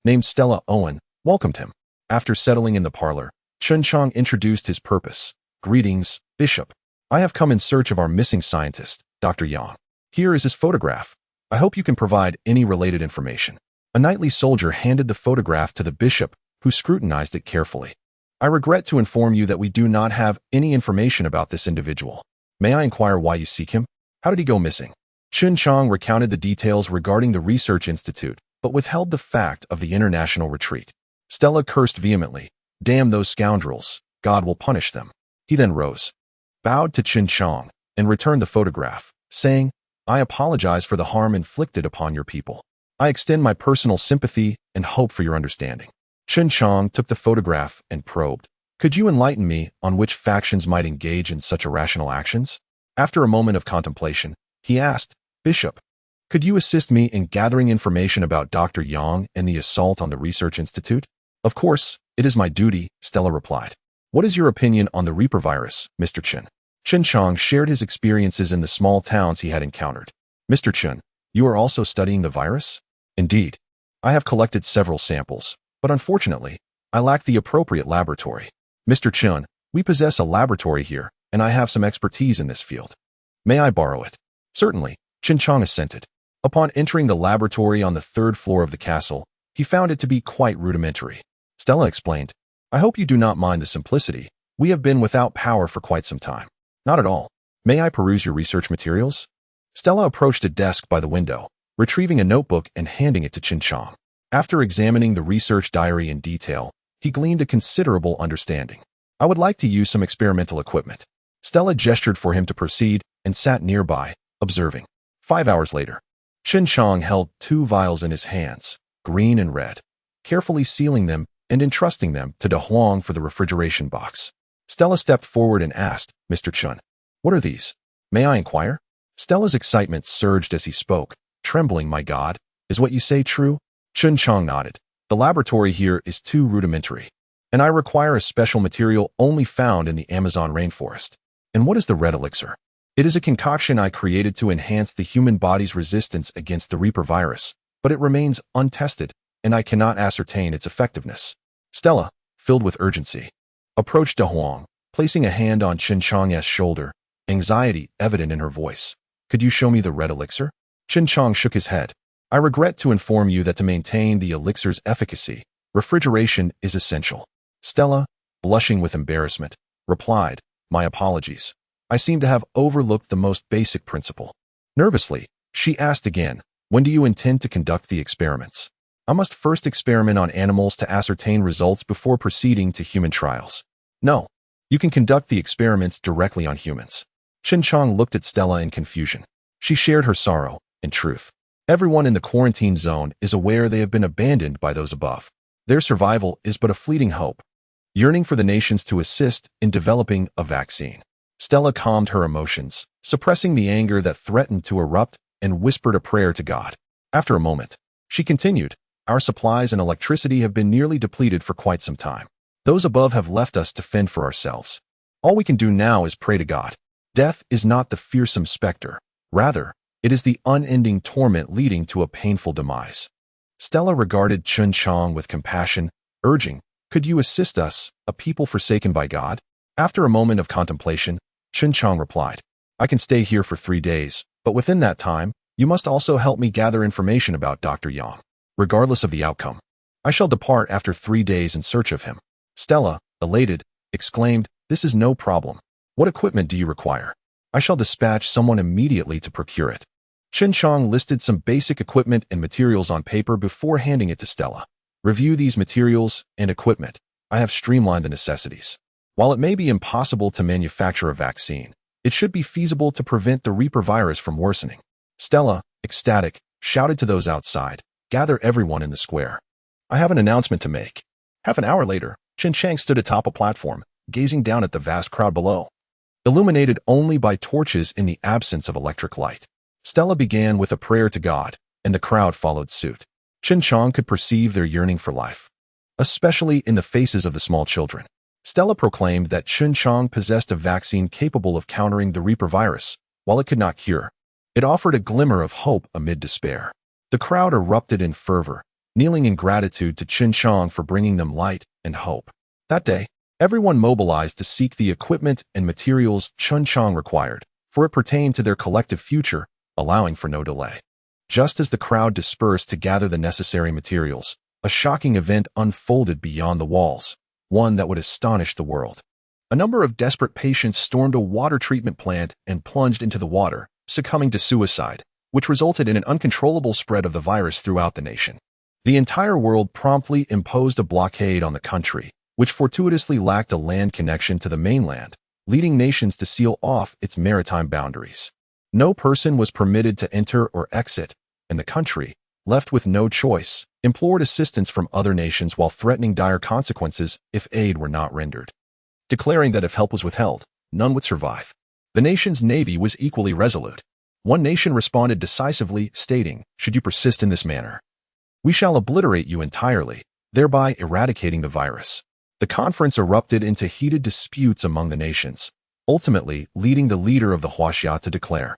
named Stella Owen, welcomed him. After settling in the parlor, Chen Jiang introduced his purpose. "Greetings, Bishop. I have come in search of our missing scientist, Dr. Yang. Here is his photograph. I hope you can provide any related information." A knightly soldier handed the photograph to the bishop, who scrutinized it carefully. "I regret to inform you that we do not have any information about this individual. May I inquire why you seek him? How did he go missing?" Chen Jiang recounted the details regarding the research institute, but withheld the fact of the international retreat. Stella cursed vehemently, "Damn those scoundrels, God will punish them." He then rose, bowed to Chen Jiang, and returned the photograph, saying, "I apologize for the harm inflicted upon your people. I extend my personal sympathy and hope for your understanding." Chen Jiang took the photograph and probed, "Could you enlighten me on which factions might engage in such irrational actions?" After a moment of contemplation, he asked, "Bishop, could you assist me in gathering information about Dr. Yang and the assault on the Research Institute?" "Of course, it is my duty," Stella replied. "What is your opinion on the Reaper virus, Mr. Chen?" Chen Jiang shared his experiences in the small towns he had encountered. "Mr. Chen, you are also studying the virus?" "Indeed. I have collected several samples, but unfortunately, I lack the appropriate laboratory." "Mr. Chen, we possess a laboratory here, and I have some expertise in this field. May I borrow it?" "Certainly," Chen Jiang assented. Upon entering the laboratory on the third floor of the castle, he found it to be quite rudimentary. Stella explained, "I hope you do not mind the simplicity. We have been without power for quite some time. Not at all. May I peruse your research materials? Stella approached a desk by the window, retrieving a notebook and handing it to Chen Jiang. After examining the research diary in detail, he gleaned a considerable understanding. I would like to use some experimental equipment. Stella gestured for him to proceed and sat nearby, observing. 5 hours later, Chen Jiang held 2 vials in his hands, green and red, carefully sealing them and entrusting them to De Huang for the refrigeration box. Stella stepped forward and asked, Mr. Chen, what are these? May I inquire? Stella's excitement surged as he spoke, trembling. My God, is what you say true? Chen Jiang nodded. The laboratory here is too rudimentary, and I require a special material only found in the Amazon rainforest. And what is the red elixir? It is a concoction I created to enhance the human body's resistance against the Reaper virus, but it remains untested, and I cannot ascertain its effectiveness. Stella, filled with urgency, approached De Huang, placing a hand on Chen Jiang's shoulder, anxiety evident in her voice. Could you show me the red elixir? Chen Jiang shook his head. I regret to inform you that to maintain the elixir's efficacy, refrigeration is essential. Stella, blushing with embarrassment, replied, My apologies. I seem to have overlooked the most basic principle. Nervously, she asked again, when do you intend to conduct the experiments? I must first experiment on animals to ascertain results before proceeding to human trials. No, you can conduct the experiments directly on humans. Chen Jiang looked at Stella in confusion. She shared her sorrow. In truth, everyone in the quarantine zone is aware they have been abandoned by those above. Their survival is but a fleeting hope, yearning for the nations to assist in developing a vaccine. Stella calmed her emotions, suppressing the anger that threatened to erupt, and whispered a prayer to God. After a moment, she continued, Our supplies and electricity have been nearly depleted for quite some time. Those above have left us to fend for ourselves. All we can do now is pray to God. Death is not the fearsome specter. Rather, it is the unending torment leading to a painful demise. Stella regarded Chen Jiang with compassion, urging, Could you assist us, a people forsaken by God? After a moment of contemplation, Chen Jiang replied, I can stay here for 3 days, but within that time, you must also help me gather information about Dr. Yang. Regardless of the outcome, I shall depart after 3 days in search of him. Stella, elated, exclaimed, This is no problem. What equipment do you require? I shall dispatch someone immediately to procure it. Chen Jiang listed some basic equipment and materials on paper before handing it to Stella. Review these materials and equipment. I have streamlined the necessities. While it may be impossible to manufacture a vaccine, it should be feasible to prevent the Reaper virus from worsening. Stella, ecstatic, shouted to those outside, Gather everyone in the square. I have an announcement to make. Half an hour later, Chen Jiang stood atop a platform, gazing down at the vast crowd below, illuminated only by torches in the absence of electric light. Stella began with a prayer to God, and the crowd followed suit. Chen Jiang could perceive their yearning for life, especially in the faces of the small children. Stella proclaimed that Chen Jiang possessed a vaccine capable of countering the Reaper virus, while it could not cure. It offered a glimmer of hope amid despair. The crowd erupted in fervor, kneeling in gratitude to Chen Jiang for bringing them light and hope. That day, everyone mobilized to seek the equipment and materials Chen Jiang required, for it pertained to their collective future, allowing for no delay. Just as the crowd dispersed to gather the necessary materials, a shocking event unfolded beyond the walls, one that would astonish the world. A number of desperate patients stormed a water treatment plant and plunged into the water, succumbing to suicide, which resulted in an uncontrollable spread of the virus throughout the nation. The entire world promptly imposed a blockade on the country, which fortuitously lacked a land connection to the mainland, leading nations to seal off its maritime boundaries. No person was permitted to enter or exit, and the country, left with no choice, implored assistance from other nations while threatening dire consequences if aid were not rendered, declaring that if help was withheld, none would survive. The nation's navy was equally resolute. One nation responded decisively, stating, Should you persist in this manner, we shall obliterate you entirely, thereby eradicating the virus. The conference erupted into heated disputes among the nations, ultimately leading the leader of the Huaxia to declare,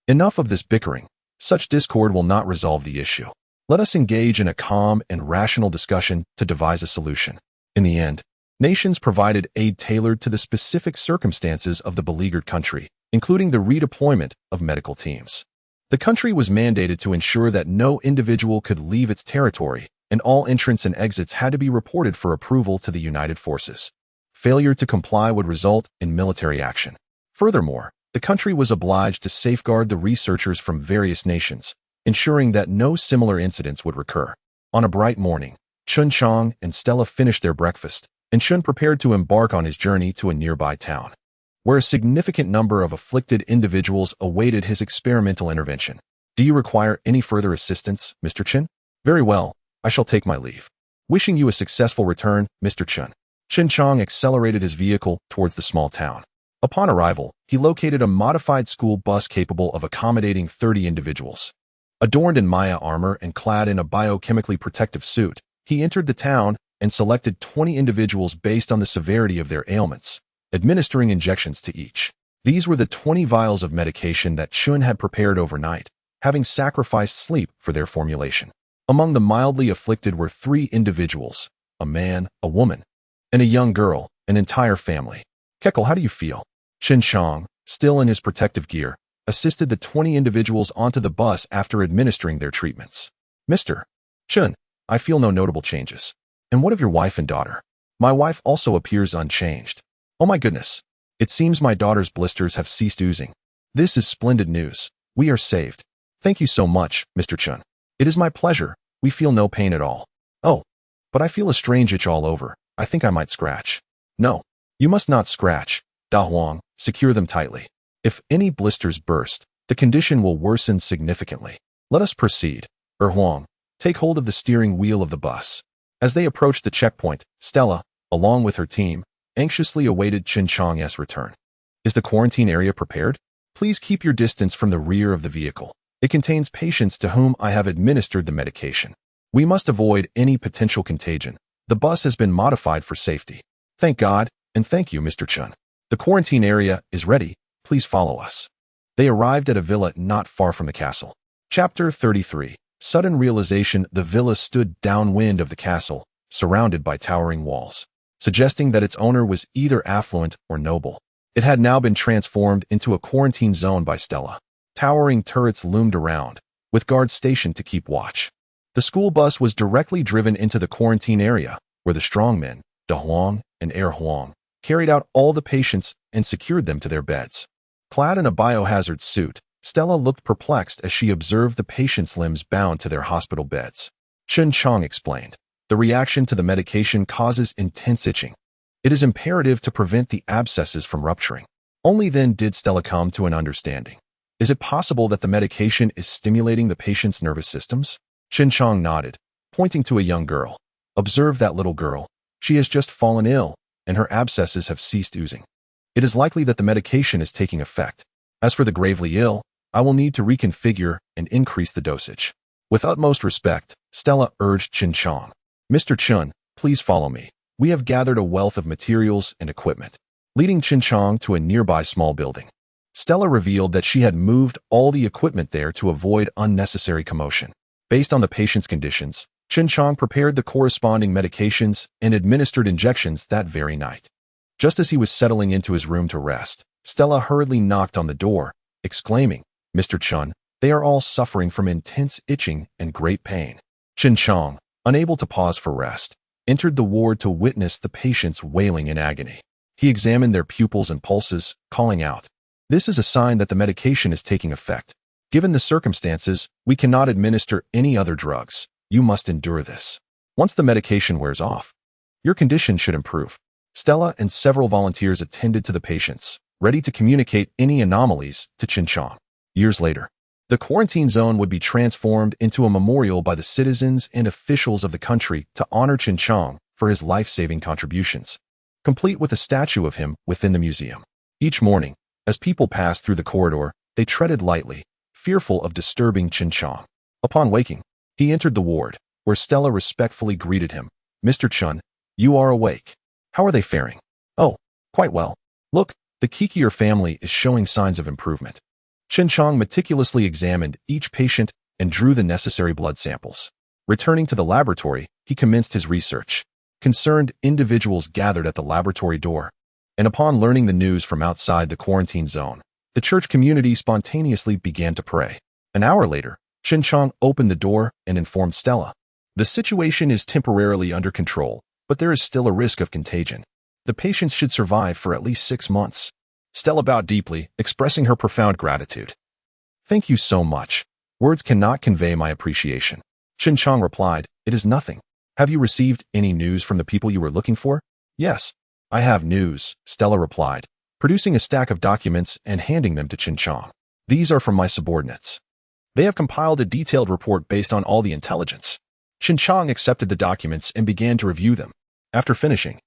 Enough of this bickering. Such discord will not resolve the issue. Let us engage in a calm and rational discussion to devise a solution. In the end, nations provided aid tailored to the specific circumstances of the beleaguered country, including the redeployment of medical teams. The country was mandated to ensure that no individual could leave its territory, and all entrants and exits had to be reported for approval to the United Forces. Failure to comply would result in military action. Furthermore, the country was obliged to safeguard the researchers from various nations, ensuring that no similar incidents would recur. On a bright morning, CHEN JIANG and Stella finished their breakfast, and CHEN prepared to embark on his journey to a nearby town, where a significant number of afflicted individuals awaited his experimental intervention. Do you require any further assistance, Mr. CHEN? Very well, I shall take my leave. Wishing you a successful return, Mr. CHEN. CHEN JIANG accelerated his vehicle towards the small town. Upon arrival, he located a modified school bus capable of accommodating 30 individuals. Adorned in Maya armor and clad in a biochemically protective suit, he entered the town and selected 20 individuals based on the severity of their ailments, administering injections to each. These were the 20 vials of medication that CHEN had prepared overnight, having sacrificed sleep for their formulation. Among the mildly afflicted were 3 individuals, a man, a woman, and a young girl, an entire family. Kekel, how do you feel? CHEN JIANG, still in his protective gear, assisted the 20 individuals onto the bus after administering their treatments. Mr. CHEN, I feel no notable changes. And what of your wife and daughter? My wife also appears unchanged. Oh my goodness. It seems my daughter's blisters have ceased oozing. This is splendid news. We are saved. Thank you so much, Mr. CHEN. It is my pleasure. We feel no pain at all. Oh, but I feel a strange itch all over. I think I might scratch. No, you must not scratch. Da Huang, secure them tightly. If any blisters burst, the condition will worsen significantly. Let us proceed. Huang, take hold of the steering wheel of the bus. As they approached the checkpoint, Stella, along with her team, anxiously awaited CHEN JIANG's return. Is the quarantine area prepared? Please keep your distance from the rear of the vehicle. It contains patients to whom I have administered the medication. We must avoid any potential contagion. The bus has been modified for safety. Thank God, and thank you, Mr. CHEN. The quarantine area is ready. Please follow us. They arrived at a villa not far from the castle. Chapter 33. Sudden realization. The villa stood downwind of the castle, surrounded by towering walls, suggesting that its owner was either affluent or noble. It had now been transformed into a quarantine zone by Stella. Towering turrets loomed around, with guards stationed to keep watch. The school bus was directly driven into the quarantine area, where the strongmen, Da Huang and Huang, carried out all the patients and secured them to their beds. Clad in a biohazard suit, Stella looked perplexed as she observed the patients' limbs bound to their hospital beds. CHEN JIANG explained, the reaction to the medication causes intense itching. It is imperative to prevent the abscesses from rupturing. Only then did Stella come to an understanding. Is it possible that the medication is stimulating the patient's nervous systems? CHEN JIANG nodded, pointing to a young girl. Observe that little girl. She has just fallen ill, and her abscesses have ceased oozing. It is likely that the medication is taking effect. As for the gravely ill, I will need to reconfigure and increase the dosage. With utmost respect, Stella urged CHEN JIANG. Mr. CHEN, please follow me. We have gathered a wealth of materials and equipment. Leading CHEN JIANG to a nearby small building, Stella revealed that she had moved all the equipment there to avoid unnecessary commotion. Based on the patient's conditions, CHEN JIANG prepared the corresponding medications and administered injections that very night. Just as he was settling into his room to rest, Stella hurriedly knocked on the door, exclaiming, Mr. CHEN, they are all suffering from intense itching and great pain. CHEN JIANG, unable to pause for rest, entered the ward to witness the patients wailing in agony. He examined their pupils and pulses, calling out, this is a sign that the medication is taking effect. Given the circumstances, we cannot administer any other drugs. You must endure this. Once the medication wears off, your condition should improve. Stella and several volunteers attended to the patients, ready to communicate any anomalies to CHEN JIANG. Years later, the quarantine zone would be transformed into a memorial by the citizens and officials of the country to honor CHEN JIANG for his life-saving contributions, complete with a statue of him within the museum. Each morning, as people passed through the corridor, they treaded lightly, fearful of disturbing CHEN JIANG. Upon waking, he entered the ward, where Stella respectfully greeted him. Mr. CHEN, you are awake. How are they faring? Oh, quite well. Look, the Kikier family is showing signs of improvement. CHEN JIANG meticulously examined each patient and drew the necessary blood samples. Returning to the laboratory, he commenced his research. Concerned individuals gathered at the laboratory door, and upon learning the news from outside the quarantine zone, the church community spontaneously began to pray. An hour later, CHEN JIANG opened the door and informed Stella. The situation is temporarily under control, but there is still a risk of contagion. The patients should survive for at least 6 months. Stella bowed deeply, expressing her profound gratitude. Thank you so much. Words cannot convey my appreciation. CHEN JIANG replied, It is nothing. Have you received any news from the people you were looking for? Yes, I have news, Stella replied, producing a stack of documents and handing them to CHEN JIANG. These are from my subordinates. They have compiled a detailed report based on all the intelligence. CHEN JIANG accepted the documents and began to review them. After finishing,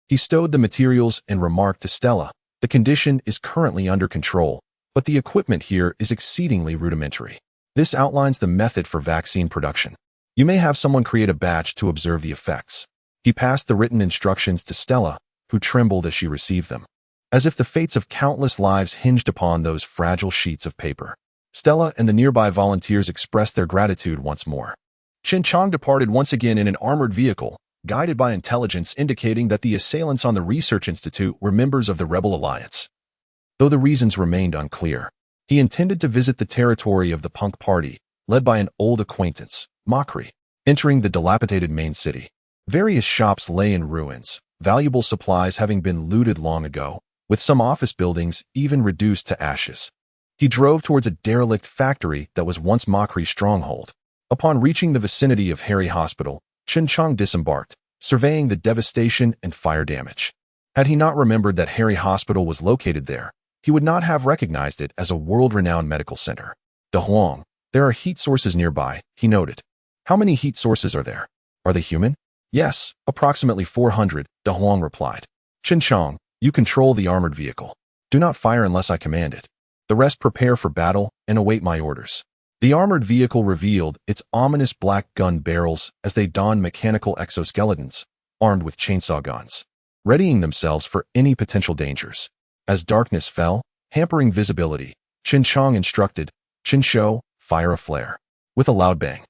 he stowed the materials and remarked to Stella, The condition is currently under control, but the equipment here is exceedingly rudimentary. This outlines the method for vaccine production. You may have someone create a batch to observe the effects. He passed the written instructions to Stella, who trembled as she received them, as if the fates of countless lives hinged upon those fragile sheets of paper. Stella and the nearby volunteers expressed their gratitude once more. CHEN JIANG departed once again in an armored vehicle, guided by intelligence indicating that the assailants on the research institute were members of the Rebel Alliance. Though the reasons remained unclear, he intended to visit the territory of the punk party, led by an old acquaintance, Mockery. Entering the dilapidated main city, various shops lay in ruins, valuable supplies having been looted long ago, with some office buildings even reduced to ashes. He drove towards a derelict factory that was once Mockery's stronghold. Upon reaching the vicinity of Harry Hospital, CHEN JIANG disembarked, surveying the devastation and fire damage. Had he not remembered that Harry Hospital was located there, he would not have recognized it as a world-renowned medical center. De Huang, there are heat sources nearby, he noted. How many heat sources are there? Are they human? Yes, approximately 400, De Huang replied. CHEN JIANG, you control the armored vehicle. Do not fire unless I command it. The rest prepare for battle and await my orders. The armored vehicle revealed its ominous black gun barrels as they donned mechanical exoskeletons, armed with chainsaw guns, readying themselves for any potential dangers. As darkness fell, hampering visibility, CHEN JIANG instructed, Chen Shou, fire a flare. With a loud bang,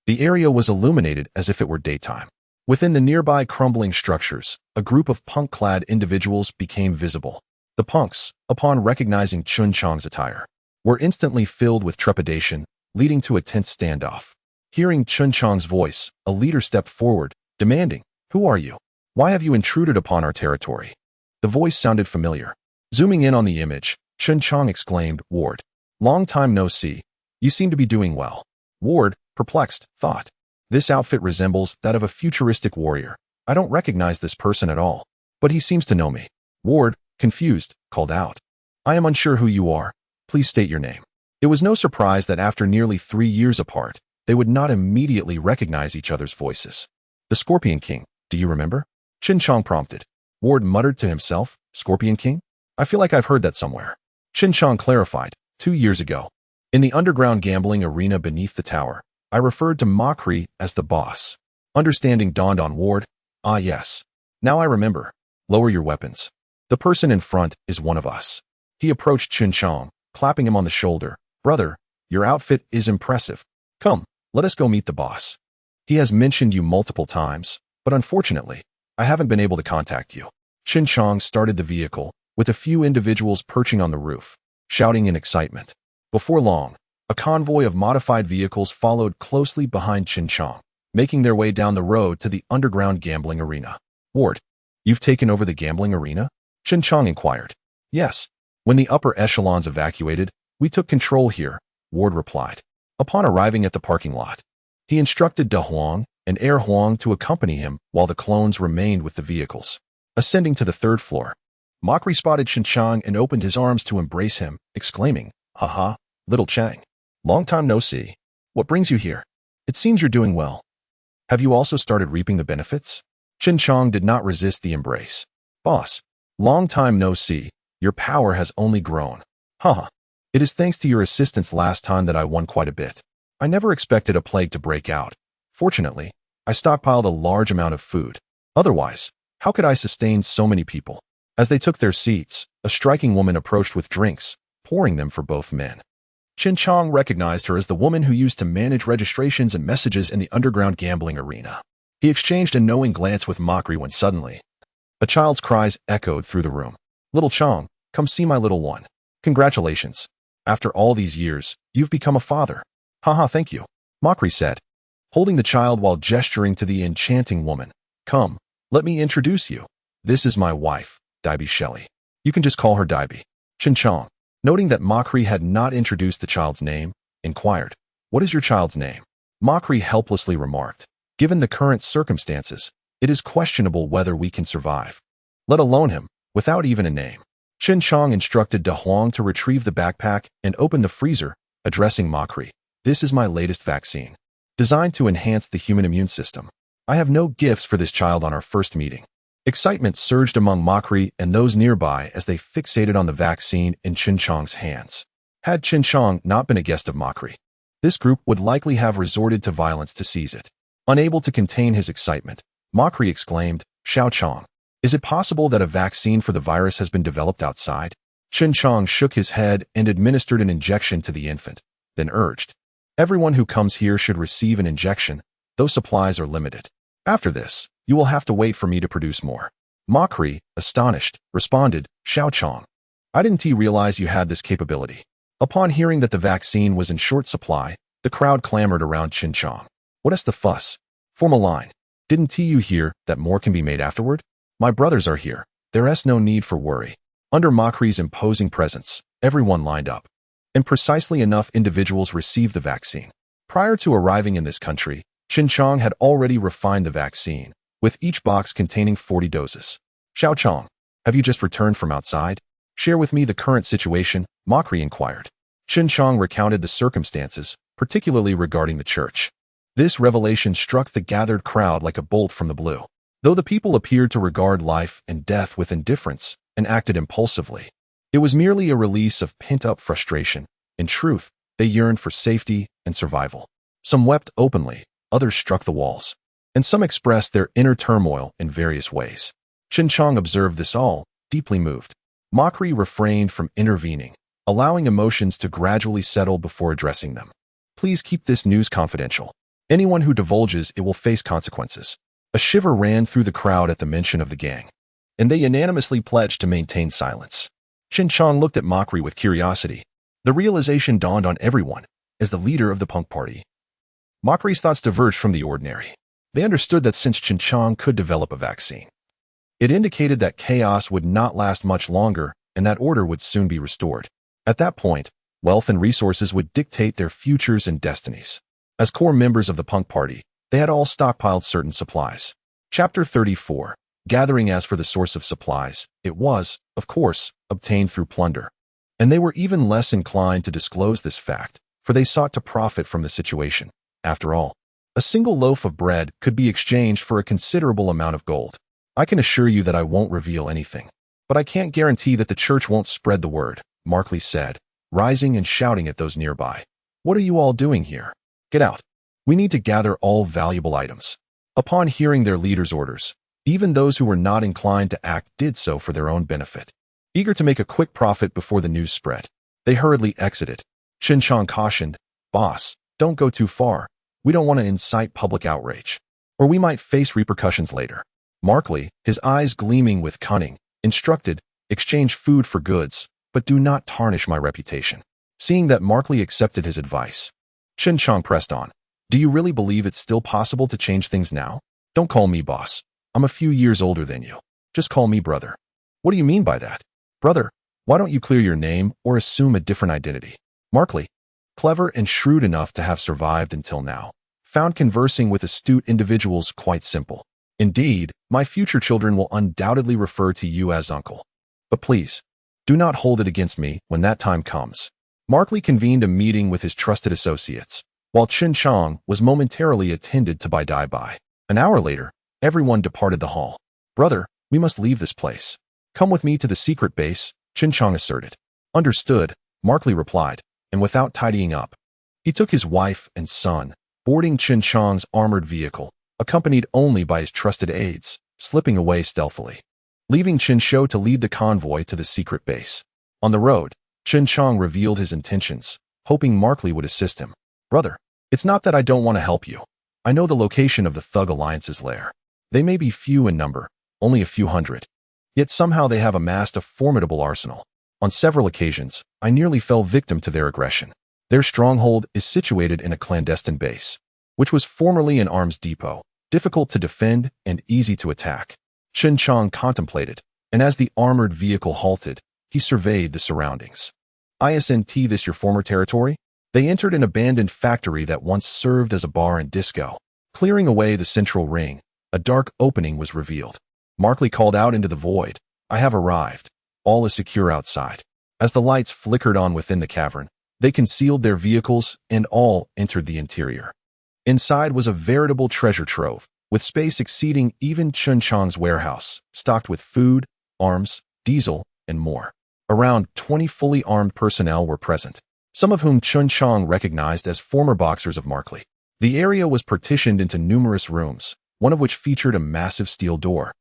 the area was illuminated as if it were daytime. Within the nearby crumbling structures, a group of punk-clad individuals became visible. The punks, upon recognizing CHEN JIANG's attire, were instantly filled with trepidation, leading to a tense standoff. Hearing CHEN JIANG's voice, a leader stepped forward, demanding, Who are you? Why have you intruded upon our territory? The voice sounded familiar. Zooming in on the image, CHEN JIANG exclaimed, Ward. Long time no see. You seem to be doing well. Ward, perplexed, thought. This outfit resembles that of a futuristic warrior. I don't recognize this person at all, but he seems to know me. Ward, confused, called out. I am unsure who you are. Please state your name. It was no surprise that after nearly 3 years apart, they would not immediately recognize each other's voices. The Scorpion King, do you remember? CHEN JIANG prompted. Ward muttered to himself, Scorpion King? I feel like I've heard that somewhere. CHEN JIANG clarified, 2 years ago. In the underground gambling arena beneath the tower, I referred to Mockery as the boss. Understanding dawned on Ward. Ah yes. Now I remember. Lower your weapons. The person in front is one of us. He approached CHEN JIANG, clapping him on the shoulder. Brother, your outfit is impressive. Come, let us go meet the boss. He has mentioned you multiple times, but unfortunately, I haven't been able to contact you. CHEN JIANG started the vehicle, with a few individuals perching on the roof, shouting in excitement. Before long, a convoy of modified vehicles followed closely behind CHEN JIANG, making their way down the road to the underground gambling arena. Ward, you've taken over the gambling arena? CHEN JIANG inquired. Yes. When the upper echelons evacuated, we took control here, Ward replied. Upon arriving at the parking lot, he instructed De Huang and Air Huang to accompany him while the clones remained with the vehicles. Ascending to the 3rd floor, Mockery spotted CHEN JIANG and opened his arms to embrace him, exclaiming, Haha, little Chang. Long time no see. What brings you here? It seems you're doing well. Have you also started reaping the benefits? CHEN JIANG did not resist the embrace. Boss, long time no see. Your power has only grown. Haha. It is thanks to your assistance last time that I won quite a bit. I never expected a plague to break out. Fortunately, I stockpiled a large amount of food. Otherwise, how could I sustain so many people? As they took their seats, a striking woman approached with drinks, pouring them for both men. CHEN JIANG recognized her as the woman who used to manage registrations and messages in the underground gambling arena. He exchanged a knowing glance with Mockery when suddenly, a child's cries echoed through the room. Little Chang, come see my little one. Congratulations. After all these years, you've become a father. Haha, thank you, Mockery said, holding the child while gesturing to the enchanting woman. Come, let me introduce you. This is my wife, Daibi Shelley. You can just call her Daibi. Chen Jiang, noting that Mockery had not introduced the child's name, inquired, "What is your child's name?" Mockery helplessly remarked, "Given the current circumstances, it is questionable whether we can survive, let alone him, without even a name." Chen Jiang instructed De Huang to retrieve the backpack and open the freezer, addressing Mockery. "This is my latest vaccine, designed to enhance the human immune system. I have no gifts for this child on our first meeting." Excitement surged among Mockery and those nearby as they fixated on the vaccine in Chen Jiang's hands. Had Chen Jiang not been a guest of Mockery, this group would likely have resorted to violence to seize it. Unable to contain his excitement, Mockery exclaimed, "Xiao Chong, is it possible that a vaccine for the virus has been developed outside?" Chen Jiang shook his head and administered an injection to the infant, then urged, "Everyone who comes here should receive an injection, though supplies are limited. After this, you will have to wait for me to produce more." Mockery, astonished, responded, "Xiao Chong, I didn't realize you had this capability." Upon hearing that the vaccine was in short supply, the crowd clamored around Chen Jiang. "What is the fuss? Form a line. Didn't you hear that more can be made afterward? My brothers are here. There's no need for worry." Under Mockery's imposing presence, everyone lined up, and precisely enough individuals received the vaccine. Prior to arriving in this country, Chen Jiang had already refined the vaccine, with each box containing 40 doses. "Xiao Chong, have you just returned from outside? Share with me the current situation," Mockery inquired. Chen Jiang recounted the circumstances, particularly regarding the church. This revelation struck the gathered crowd like a bolt from the blue. Though the people appeared to regard life and death with indifference and acted impulsively, it was merely a release of pent-up frustration. In truth, they yearned for safety and survival. Some wept openly, others struck the walls, and some expressed their inner turmoil in various ways. Chen Jiang observed this all, deeply moved. Mockery refrained from intervening, allowing emotions to gradually settle before addressing them. "Please keep this news confidential. Anyone who divulges it will face consequences." A shiver ran through the crowd at the mention of the gang, and they unanimously pledged to maintain silence. Chen Jiang looked at Mockery with curiosity. The realization dawned on everyone, as the leader of the punk party, Mockery's thoughts diverged from the ordinary. They understood that since Chen Jiang could develop a vaccine, it indicated that chaos would not last much longer and that order would soon be restored. At that point, wealth and resources would dictate their futures and destinies. As core members of the punk party, they had all stockpiled certain supplies. Chapter 34. Gathering. As for the source of supplies, it was, of course, obtained through plunder. And they were even less inclined to disclose this fact, for they sought to profit from the situation. After all, a single loaf of bread could be exchanged for a considerable amount of gold. "I can assure you that I won't reveal anything, but I can't guarantee that the church won't spread the word," Markley said, rising and shouting at those nearby. "What are you all doing here? Get out. We need to gather all valuable items." Upon hearing their leader's orders, even those who were not inclined to act did so for their own benefit. Eager to make a quick profit before the news spread, they hurriedly exited. Chen Jiang cautioned, "Boss, don't go too far. We don't want to incite public outrage, or we might face repercussions later." Markley, his eyes gleaming with cunning, instructed, "Exchange food for goods, but do not tarnish my reputation." Seeing that Markley accepted his advice, Chen Jiang pressed on, "Do you really believe it's still possible to change things now? Don't call me boss. I'm a few years older than you. Just call me brother." "What do you mean by that?" "Brother, why don't you clear your name or assume a different identity?" Markley, clever and shrewd enough to have survived until now, found conversing with astute individuals quite simple. "Indeed, my future children will undoubtedly refer to you as uncle. But please, do not hold it against me when that time comes." Markley convened a meeting with his trusted associates, while Chen Jiang was momentarily attended to by Daibi. An hour later, everyone departed the hall. "Brother, we must leave this place. Come with me to the secret base," Chen Jiang asserted. "Understood," Markley replied, and without tidying up, he took his wife and son, boarding Chen Jiang's armored vehicle, accompanied only by his trusted aides, slipping away stealthily, leaving Chen Shou to lead the convoy to the secret base. On the road, Chen Jiang revealed his intentions, hoping Markley would assist him. "Brother, it's not that I don't want to help you. I know the location of the Thug Alliance's lair. They may be few in number, only a few hundred. Yet somehow they have amassed a formidable arsenal. On several occasions, I nearly fell victim to their aggression. Their stronghold is situated in a clandestine base, which was formerly an arms depot, difficult to defend and easy to attack. CHEN JIANG contemplated, and as the armored vehicle halted, he surveyed the surroundings. Isn't this your former territory? They entered an abandoned factory that once served as a bar and disco. Clearing away the central ring, a dark opening was revealed. Markley called out into the void, "I have arrived. All is secure outside." As the lights flickered on within the cavern, they concealed their vehicles and all entered the interior. Inside was a veritable treasure trove, with space exceeding even CHEN JIANG's warehouse, stocked with food, arms, diesel, and more. Around 20 fully armed personnel were present, some of whom CHEN JIANG recognized as former boxers of Markley. The area was partitioned into numerous rooms, one of which featured a massive steel door,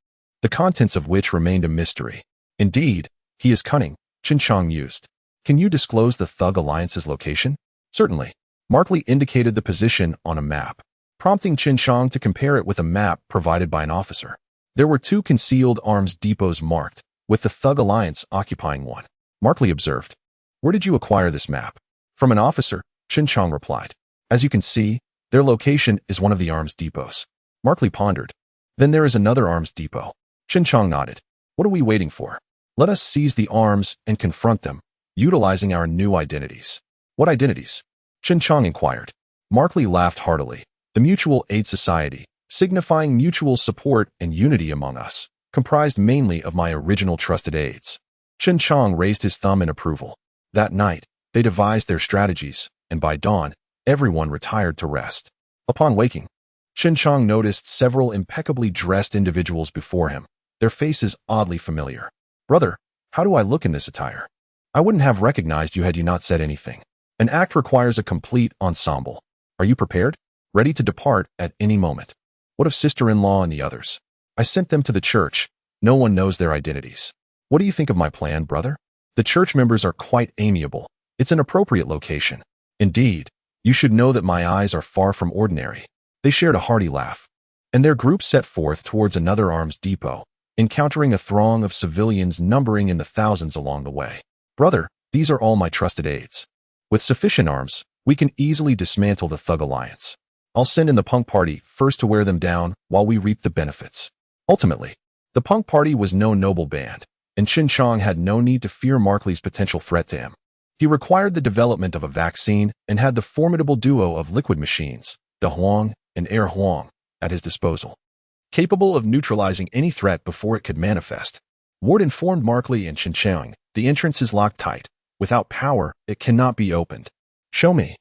the contents of which remained a mystery. "Indeed, he is cunning," CHEN JIANG mused. "Can you disclose the Thug Alliance's location?" "Certainly." Markley indicated the position on a map, prompting CHEN JIANG to compare it with a map provided by an officer. There were 2 concealed arms depots marked, with the Thug Alliance occupying one. Markley observed, "Where did you acquire this map?" "From an officer," CHEN JIANG replied. "As you can see, their location is one of the arms depots." Markley pondered. "Then there is another arms depot." CHEN JIANG nodded. "What are we waiting for? Let us seize the arms and confront them, utilizing our new identities." "What identities?" CHEN JIANG inquired. Markley laughed heartily. "The Mutual Aid Society, signifying mutual support and unity among us, comprised mainly of my original trusted aides." CHEN JIANG raised his thumb in approval. That night, they devised their strategies, and by dawn, everyone retired to rest. Upon waking, CHEN JIANG noticed several impeccably dressed individuals before him, their faces oddly familiar. "Brother, how do I look in this attire? I wouldn't have recognized you had you not said anything. An act requires a complete ensemble. Are you prepared? Ready to depart at any moment? What of sister-in-law and the others? I sent them to the church. No one knows their identities. What do you think of my plan, brother? The church members are quite amiable. It's an appropriate location. Indeed, you should know that my eyes are far from ordinary." They shared a hearty laugh, and their group set forth towards another arms depot, encountering a throng of civilians numbering in the thousands along the way. "Brother, these are all my trusted aides. With sufficient arms, we can easily dismantle the Thug Alliance. I'll send in the punk party first to wear them down while we reap the benefits." Ultimately, the punk party was no noble band, and CHEN JIANG had no need to fear Markley's potential threat to him. He required the development of a vaccine and had the formidable duo of liquid machines, the Huang and Air Huang, at his disposal, capable of neutralizing any threat before it could manifest. Ward informed Markley and CHEN JIANG, "The entrance is locked tight. Without power, it cannot be opened." "Show me,"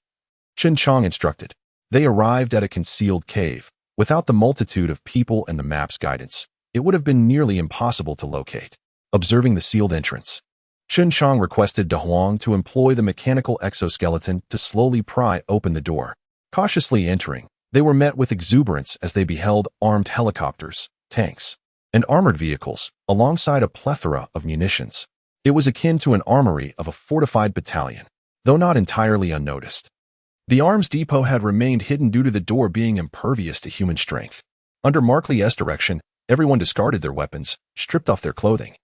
CHEN JIANG instructed. They arrived at a concealed cave. Without the multitude of people and the map's guidance, it would have been nearly impossible to locate. Observing the sealed entrance, CHEN JIANG requested De Huang to employ the mechanical exoskeleton to slowly pry open the door. Cautiously entering, they were met with exuberance as they beheld armed helicopters, tanks, and armored vehicles, alongside a plethora of munitions. It was akin to an armory of a fortified battalion, though not entirely unnoticed. The arms depot had remained hidden due to the door being impervious to human strength. Under Markley's direction, everyone discarded their weapons, stripped off their clothing,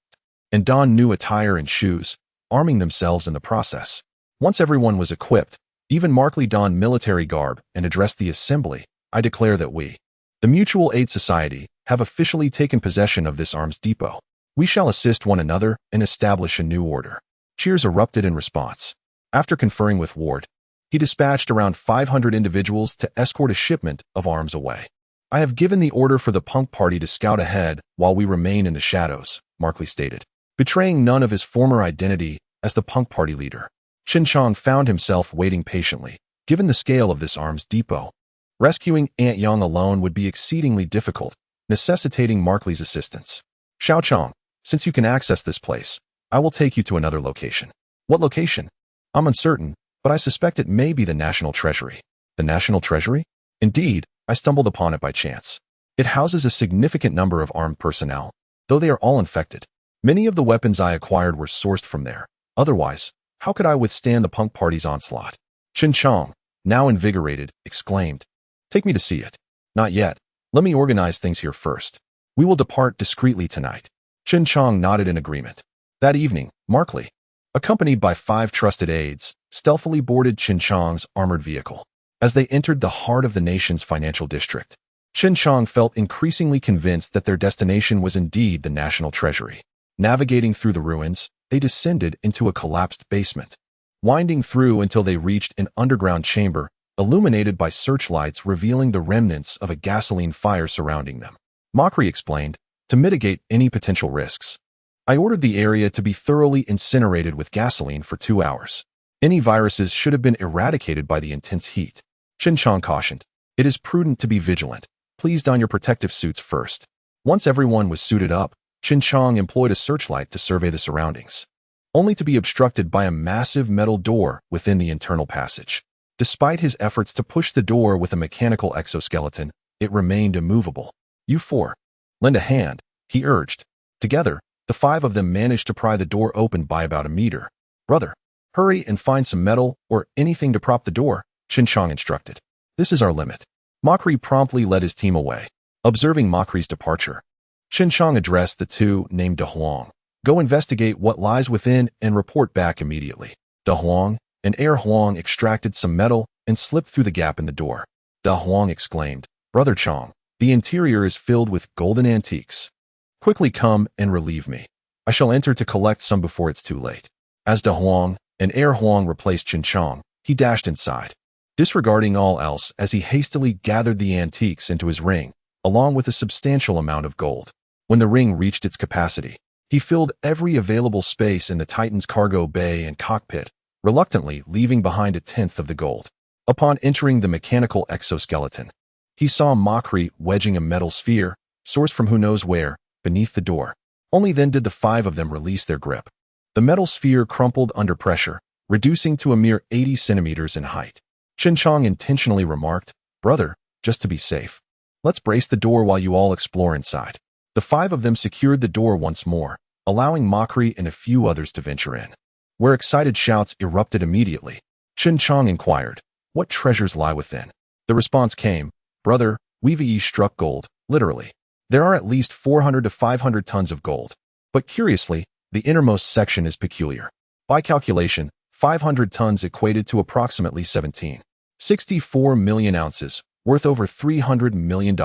and donned new attire and shoes, arming themselves in the process. Once everyone was equipped, even Markley donned military garb and addressed the assembly. "I declare that we, the Mutual Aid Society, have officially taken possession of this arms depot. We shall assist one another and establish a new order." Cheers erupted in response. After conferring with Ward, he dispatched around 500 individuals to escort a shipment of arms away. "I have given the order for the punk party to scout ahead while we remain in the shadows," Markley stated, betraying none of his former identity as the punk party leader. CHEN JIANG found himself waiting patiently. Given the scale of this arms depot, rescuing Aunt Yang alone would be exceedingly difficult, necessitating Markley's assistance. "Xiao Chong, since you can access this place, I will take you to another location." "What location?" "I'm uncertain, but I suspect it may be the National Treasury." "The National Treasury?" "Indeed, I stumbled upon it by chance. It houses a significant number of armed personnel, though they are all infected. Many of the weapons I acquired were sourced from there. Otherwise, how could I withstand the punk party's onslaught?" CHEN JIANG, now invigorated, exclaimed, "Take me to see it." "Not yet. Let me organize things here first. We will depart discreetly tonight." CHEN JIANG nodded in agreement. That evening, Markley, accompanied by 5 trusted aides, stealthily boarded CHEN JIANG's armored vehicle. As they entered the heart of the nation's financial district, Chen Jiang felt increasingly convinced that their destination was indeed the national treasury. Navigating through the ruins, they descended into a collapsed basement, winding through until they reached an underground chamber, illuminated by searchlights revealing the remnants of a gasoline fire surrounding them. Mockery explained, to mitigate any potential risks, I ordered the area to be thoroughly incinerated with gasoline for 2 hours. Any viruses should have been eradicated by the intense heat. Chen Jiang cautioned, it is prudent to be vigilant. Please don your protective suits first. Once everyone was suited up, Chen Jiang employed a searchlight to survey the surroundings, only to be obstructed by a massive metal door within the internal passage. Despite his efforts to push the door with a mechanical exoskeleton, it remained immovable. You four, lend a hand, he urged. Together, the 5 of them managed to pry the door open by about a meter. Brother, hurry and find some metal or anything to prop the door, Chen Jiang instructed. This is our limit. Mockery promptly led his team away. Observing Mockery's departure, Chen Jiang addressed the 2 named De Huang. Go investigate what lies within and report back immediately. De Huang and Air Huang extracted some metal and slipped through the gap in the door. De Huang exclaimed, Brother Chang, the interior is filled with golden antiques. Quickly come and relieve me. I shall enter to collect some before it's too late. As De Huang and Air Huang replaced Chen Jiang, he dashed inside, disregarding all else as he hastily gathered the antiques into his ring, along with a substantial amount of gold. When the ring reached its capacity, he filled every available space in the Titan's cargo bay and cockpit, reluctantly leaving behind 1/10 of the gold. Upon entering the mechanical exoskeleton, he saw Mockery wedging a metal sphere, sourced from who knows where, beneath the door. Only then did the 5 of them release their grip. The metal sphere crumpled under pressure, reducing to a mere 80 centimeters in height. Chen Jiang intentionally remarked, Brother, just to be safe, let's brace the door while you all explore inside. The 5 of them secured the door once more, allowing Mockery and a few others to venture in, where excited shouts erupted immediately. Chen Jiang inquired, what treasures lie within? The response came, Brother, we've struck gold, literally. There are at least 400 to 500 tons of gold. But curiously, the innermost section is peculiar. By calculation, 500 tons equated to approximately 17.64 million ounces, worth over $300 million.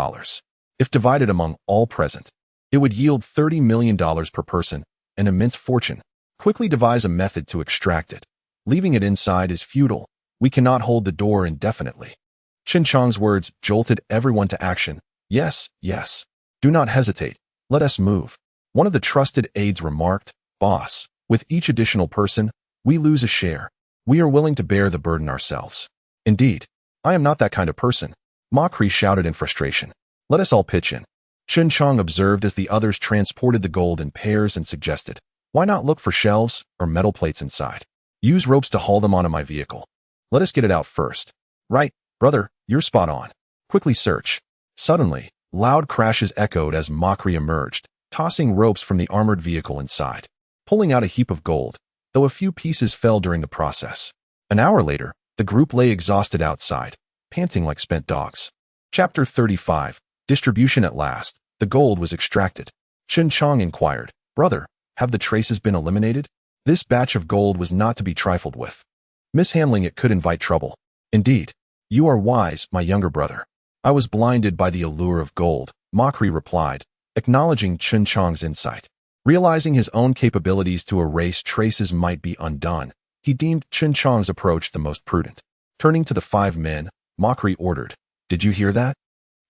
If divided among all present, it would yield $30 million per person, an immense fortune. Quickly devise a method to extract it. Leaving it inside is futile. We cannot hold the door indefinitely. Chen Jiang's words jolted everyone to action. Yes, yes. Do not hesitate. Let us move. One of the trusted aides remarked, Boss, with each additional person, we lose a share. We are willing to bear the burden ourselves. Indeed, I am not that kind of person. Mockery shouted in frustration. Let us all pitch in. Chen Jiang observed as the others transported the gold in pairs and suggested, why not look for shelves or metal plates inside? Use ropes to haul them onto my vehicle. Let us get it out first. Right, brother, you're spot on. Quickly search. Suddenly, loud crashes echoed as Mockery emerged, tossing ropes from the armored vehicle inside, pulling out a heap of gold, though a few pieces fell during the process. An hour later, the group lay exhausted outside, panting like spent dogs. Chapter 35. Distribution at last. The gold was extracted. Chen Jiang inquired, Brother, have the traces been eliminated? This batch of gold was not to be trifled with. Mishandling it could invite trouble. Indeed. You are wise, my younger brother. I was blinded by the allure of gold, Mockery replied, acknowledging Chen Jiang's insight. Realizing his own capabilities to erase traces might be undone, he deemed Chen Jiang's approach the most prudent. Turning to the 5 men, Mockery ordered, Did you hear that?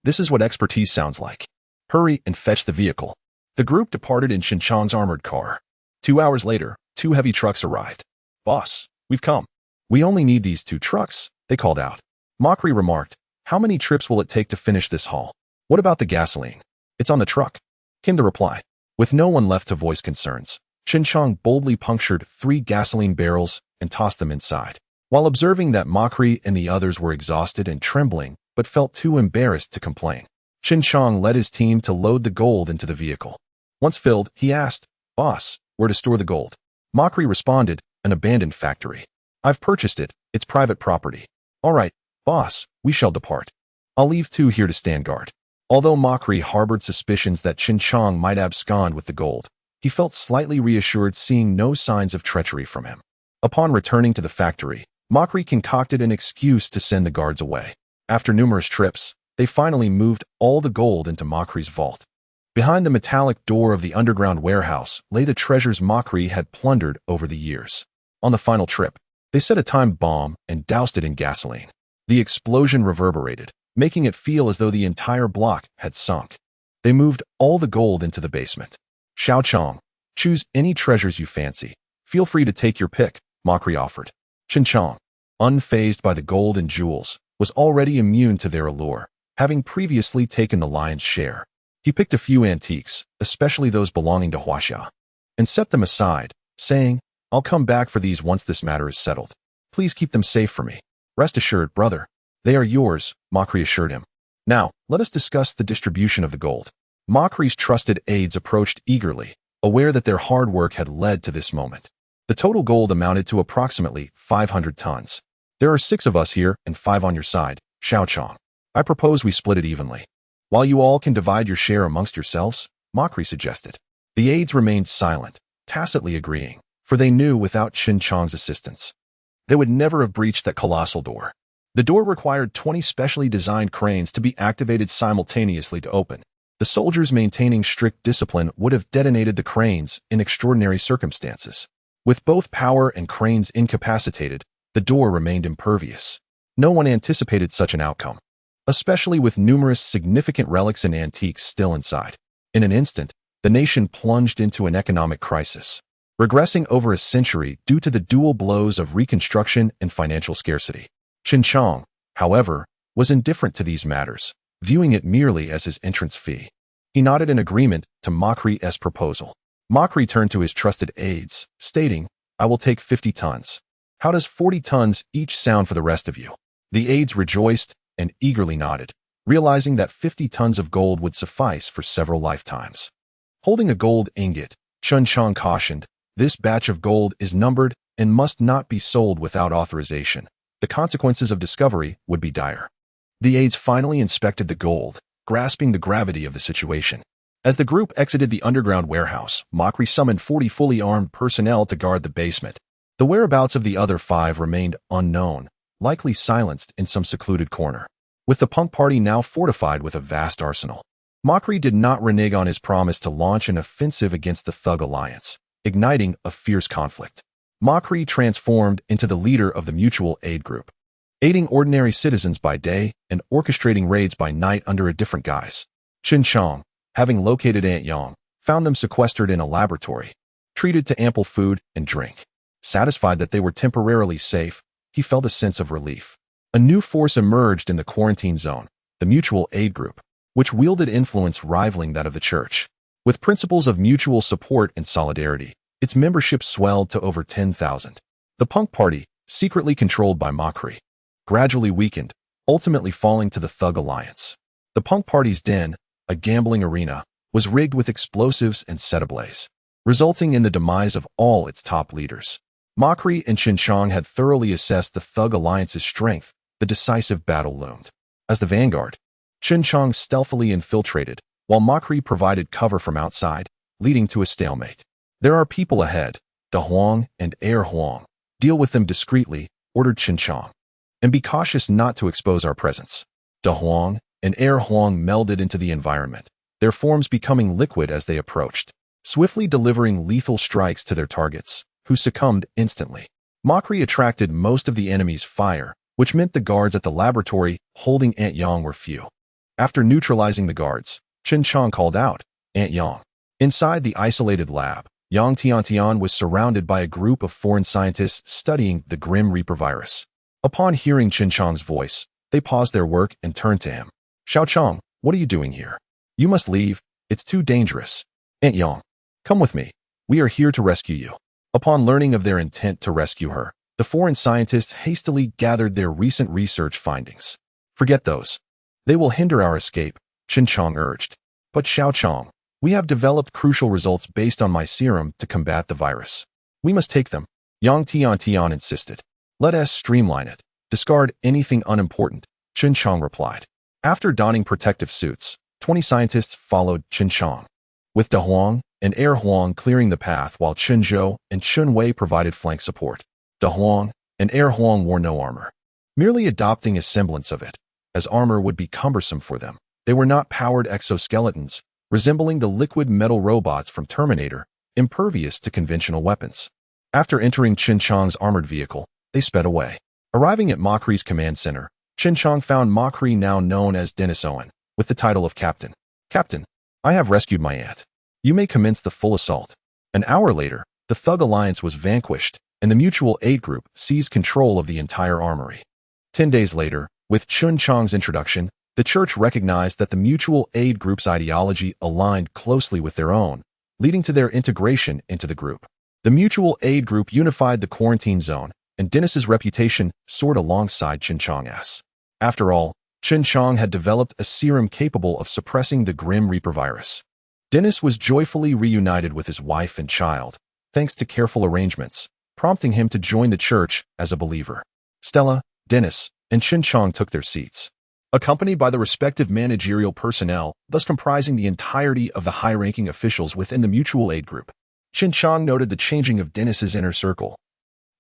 This is what expertise sounds like. Hurry and fetch the vehicle. The group departed in Chen Jiang's armored car. 2 hours later, 2 heavy trucks arrived. Boss, we've come. We only need these 2 trucks, they called out. Mockery remarked, How many trips will it take to finish this haul? What about the gasoline? It's on the truck, came the reply. With no one left to voice concerns, Chen Jiang boldly punctured 3 gasoline barrels and tossed them inside. While observing that Mockery and the others were exhausted and trembling, but felt too embarrassed to complain, Chen Jiang led his team to load the gold into the vehicle. Once filled, he asked, Boss, where to store the gold? Mockery responded, An abandoned factory. I've purchased it, it's private property. All right, boss, we shall depart. I'll leave 2 here to stand guard. Although Mockery harbored suspicions that Chen Jiang might abscond with the gold, he felt slightly reassured seeing no signs of treachery from him. Upon returning to the factory, Mockery concocted an excuse to send the guards away. After numerous trips, they finally moved all the gold into Makri's vault. Behind the metallic door of the underground warehouse lay the treasures Makri had plundered over the years. On the final trip, they set a time bomb and doused it in gasoline. The explosion reverberated, making it feel as though the entire block had sunk. They moved all the gold into the basement. Xiao Chong, choose any treasures you fancy. Feel free to take your pick, Makri offered. Chen Chong, unfazed by the gold and jewels, was already immune to their allure, having previously taken the lion's share. He picked a few antiques, especially those belonging to Huaxia, and set them aside, saying, I'll come back for these once this matter is settled. Please keep them safe for me. Rest assured, brother. They are yours, Makri assured him. Now, let us discuss the distribution of the gold. Makri's trusted aides approached eagerly, aware that their hard work had led to this moment. The total gold amounted to approximately 500 tons. There are 6 of us here and 5 on your side, Xiao Chong. I propose we split it evenly. While you all can divide your share amongst yourselves, Makri suggested. The aides remained silent, tacitly agreeing, for they knew without Chen Chong's assistance, they would never have breached that colossal door. The door required 20 specially designed cranes to be activated simultaneously to open. The soldiers maintaining strict discipline would have detonated the cranes in extraordinary circumstances. With both power and cranes incapacitated, the door remained impervious. No one anticipated such an outcome, especially with numerous significant relics and antiques still inside. In an instant, the nation plunged into an economic crisis, regressing over a century due to the dual blows of reconstruction and financial scarcity. Chen Chong, however, was indifferent to these matters, viewing it merely as his entrance fee. He nodded in agreement to Makri's proposal. Makri turned to his trusted aides, stating, I will take 50 tons. How does 40 tons each sound for the rest of you? The aides rejoiced and eagerly nodded, realizing that 50 tons of gold would suffice for several lifetimes. Holding a gold ingot, Chen Chong cautioned, this batch of gold is numbered and must not be sold without authorization. The consequences of discovery would be dire. The aides finally inspected the gold, grasping the gravity of the situation. As the group exited the underground warehouse, Makri summoned 40 fully armed personnel to guard the basement. The whereabouts of the other 5 remained unknown, likely silenced in some secluded corner. With the punk party now fortified with a vast arsenal, Makri did not renege on his promise to launch an offensive against the Thug Alliance, igniting a fierce conflict. Makri transformed into the leader of the mutual aid group, aiding ordinary citizens by day and orchestrating raids by night under a different guise. Chen Chong, having located Aunt Yang, found them sequestered in a laboratory, treated to ample food and drink. Satisfied that they were temporarily safe, he felt a sense of relief. A new force emerged in the quarantine zone, the mutual aid group, which wielded influence rivaling that of the church. With principles of mutual support and solidarity, its membership swelled to over 10,000. The punk party, secretly controlled by Makri, gradually weakened, ultimately falling to the Thug Alliance. The punk party's den, a gambling arena, was rigged with explosives and set ablaze, resulting in the demise of all its top leaders. Makri and Chen Chong had thoroughly assessed the Thug Alliance's strength. The decisive battle loomed. As the vanguard, Chen Chong stealthily infiltrated, while Makri provided cover from outside, leading to a stalemate. There are people ahead, Da Huang and Air Huang. Deal with them discreetly, ordered Chen Chong. And be cautious not to expose our presence. Da Huang and Air Huang melded into the environment, their forms becoming liquid as they approached, swiftly delivering lethal strikes to their targets, who succumbed instantly. Makri attracted most of the enemy's fire, which meant the guards at the laboratory holding Aunt Yang were few. After neutralizing the guards, Chen Chong called out, Aunt Yang. Inside the isolated lab, Yang Tiantian was surrounded by a group of foreign scientists studying the Grim Reaper virus. Upon hearing Chen Chong's voice, they paused their work and turned to him. Xiao Chong, what are you doing here? You must leave. It's too dangerous. Aunt Yang, come with me. We are here to rescue you. Upon learning of their intent to rescue her, the foreign scientists hastily gathered their recent research findings. Forget those. They will hinder our escape, Chen Chong urged. But Xiao Chong, we have developed crucial results based on my serum to combat the virus. We must take them, Yang Tiantian insisted. Let us streamline it. Discard anything unimportant, Chen Chong replied. After donning protective suits, 20 scientists followed Chen Chong, with Da Huang and Air Huang clearing the path while Chen Zhou and Chun Wei provided flank support. Da Huang and Air Huang wore no armor, merely adopting a semblance of it, as armor would be cumbersome for them. They were not powered exoskeletons, resembling the liquid metal robots from Terminator, impervious to conventional weapons. After entering Chen Jiang's armored vehicle, they sped away. Arriving at Makri's command center, Chen Jiang found Makri, now known as Dennis Owen, with the title of Captain. Captain, I have rescued my aunt. You may commence the full assault. An hour later, the Thug Alliance was vanquished, and the Mutual Aid Group seized control of the entire armory. 10 days later, with Chen Jiang's introduction, the Church recognized that the Mutual Aid Group's ideology aligned closely with their own, leading to their integration into the group. The Mutual Aid Group unified the quarantine zone, and Dennis's reputation soared alongside Chen Jiang's. After all, Chen Jiang had developed a serum capable of suppressing the Grim Reaper virus. Dennis was joyfully reunited with his wife and child, thanks to careful arrangements, prompting him to join the Church as a believer. Stella, Dennis, and Chen Jiang took their seats, accompanied by the respective managerial personnel, thus comprising the entirety of the high-ranking officials within the Mutual Aid Group. Chen Jiang noted the changing of Dennis's inner circle,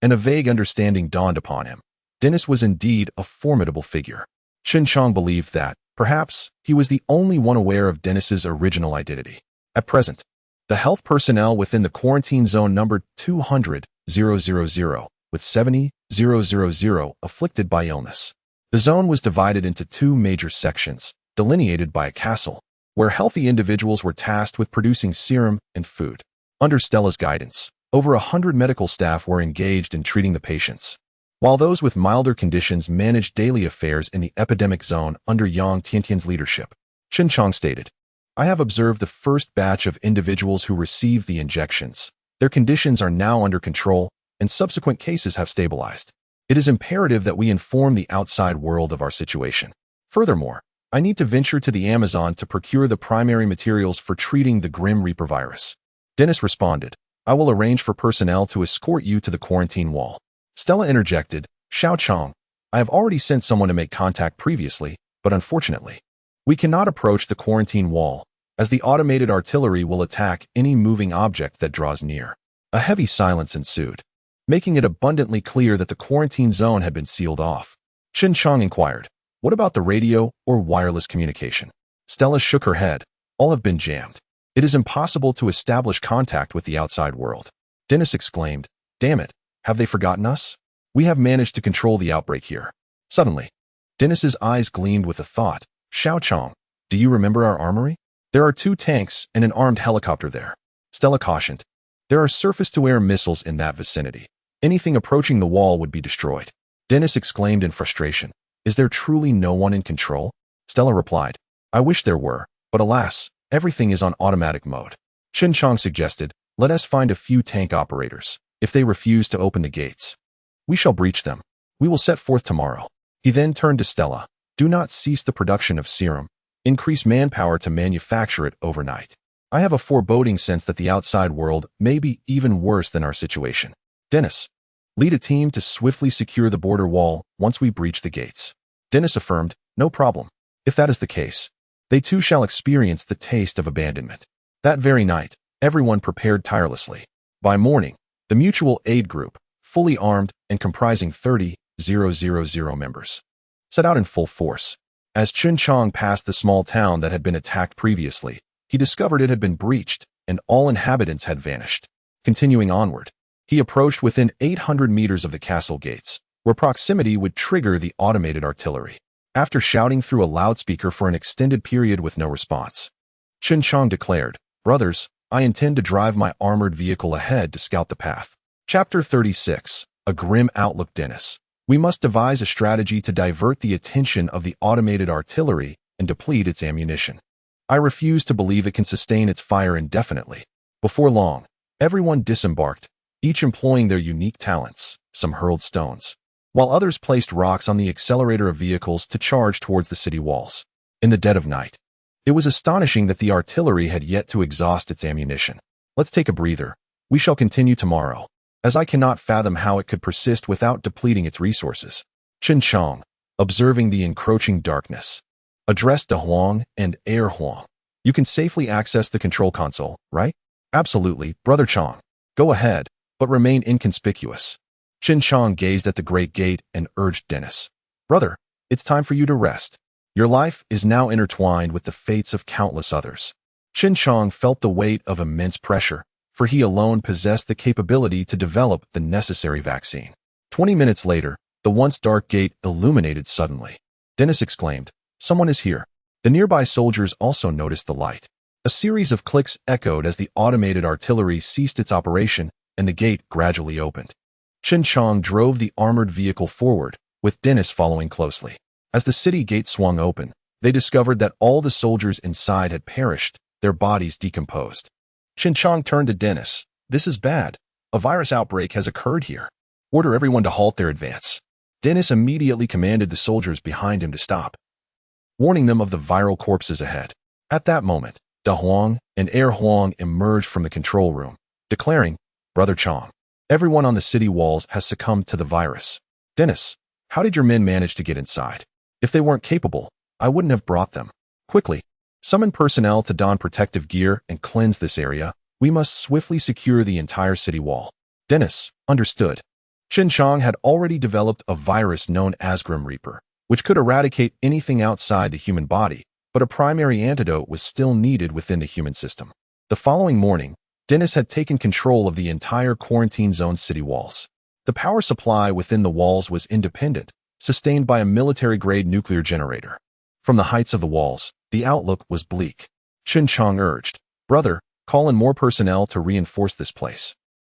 and a vague understanding dawned upon him. Dennis was indeed a formidable figure. Chen Jiang believed that, perhaps, he was the only one aware of Dennis's original identity. At present, the health personnel within the quarantine zone numbered 200,000, with 70,000 afflicted by illness. The zone was divided into two major sections, delineated by a castle, where healthy individuals were tasked with producing serum and food. Under Stella's guidance, over 100 medical staff were engaged in treating the patients, while those with milder conditions managed daily affairs in the epidemic zone under Yang Tiantian's leadership. Chen Jiang stated, I have observed the first batch of individuals who received the injections. Their conditions are now under control, and subsequent cases have stabilized. It is imperative that we inform the outside world of our situation. Furthermore, I need to venture to the Amazon to procure the primary materials for treating the Grim Reaper virus. Dennis responded, I will arrange for personnel to escort you to the quarantine wall. Stella interjected, Xiao Chong, I have already sent someone to make contact previously, but unfortunately, we cannot approach the quarantine wall, as the automated artillery will attack any moving object that draws near. A heavy silence ensued, making it abundantly clear that the quarantine zone had been sealed off. Chen Jiang inquired, what about the radio or wireless communication? Stella shook her head, all have been jammed. It is impossible to establish contact with the outside world. Dennis exclaimed, damn it, have they forgotten us? We have managed to control the outbreak here. Suddenly, Dennis's eyes gleamed with a thought, Xiao Chong, do you remember our armory? There are 2 tanks and an armed helicopter there. Stella cautioned, there are surface-to-air missiles in that vicinity. Anything approaching the wall would be destroyed. Dennis exclaimed in frustration, is there truly no one in control? Stella replied, I wish there were, but alas, everything is on automatic mode. Chen Jiang suggested, let us find a few tank operators. If they refuse to open the gates, we shall breach them. We will set forth tomorrow. He then turned to Stella, do not cease the production of serum. Increase manpower to manufacture it overnight. I have a foreboding sense that the outside world may be even worse than our situation. Dennis, lead a team to swiftly secure the border wall once we breach the gates. Dennis affirmed, no problem. If that is the case, they too shall experience the taste of abandonment. That very night, everyone prepared tirelessly. By morning, the Mutual Aid Group, fully armed and comprising 30,000 members, set out in full force. As Chen Jiang passed the small town that had been attacked previously, he discovered it had been breached and all inhabitants had vanished. Continuing onward, he approached within 800 meters of the castle gates, where proximity would trigger the automated artillery. After shouting through a loudspeaker for an extended period with no response, Chen Jiang declared, brothers, I intend to drive my armored vehicle ahead to scout the path. Chapter 36, A Grim Outlook. Dennis, we must devise a strategy to divert the attention of the automated artillery and deplete its ammunition. I refuse to believe it can sustain its fire indefinitely. Before long, everyone disembarked, each employing their unique talents. Some hurled stones, while others placed rocks on the accelerator of vehicles to charge towards the city walls. In the dead of night, it was astonishing that the artillery had yet to exhaust its ammunition. Let's take a breather. We shall continue tomorrow, as I cannot fathom how it could persist without depleting its resources. Chen Jiang, observing the encroaching darkness, addressed De Huang and Air Huang. You can safely access the control console, right? Absolutely, Brother Chong. Go ahead, but remain inconspicuous. Chen Jiang gazed at the great gate and urged Dennis. Brother, It's time for you to rest. Your life is now intertwined with the fates of countless others. Chen Jiang felt the weight of immense pressure, for he alone possessed the capability to develop the necessary vaccine. 20 minutes later, the once dark gate illuminated suddenly. Dennis exclaimed, "Someone is here." The nearby soldiers also noticed the light. A series of clicks echoed as the automated artillery ceased its operation, and the gate gradually opened. Chen Jiang drove the armored vehicle forward, with Dennis following closely. As the city gate swung open, they discovered that all the soldiers inside had perished, their bodies decomposed. Chen Jiang turned to Dennis. "This is bad. A virus outbreak has occurred here. Order everyone to halt their advance." Dennis immediately commanded the soldiers behind him to stop, warning them of the viral corpses ahead. At that moment, Da Huang and Air Huang emerged from the control room, declaring, "Brother Chang, everyone on the city walls has succumbed to the virus. Dennis, how did your men manage to get inside? If they weren't capable, I wouldn't have brought them. Quickly, summon personnel to don protective gear and cleanse this area. We must swiftly secure the entire city wall." Dennis understood. Chen Jiang had already developed a virus known as Grim Reaper, which could eradicate anything outside the human body, but a primary antidote was still needed within the human system. The following morning, Dennis had taken control of the entire quarantine zone city walls. The power supply within the walls was independent, sustained by a military-grade nuclear generator. From the heights of the walls, the outlook was bleak. Chen Jiang urged, "Brother, call in more personnel to reinforce this place.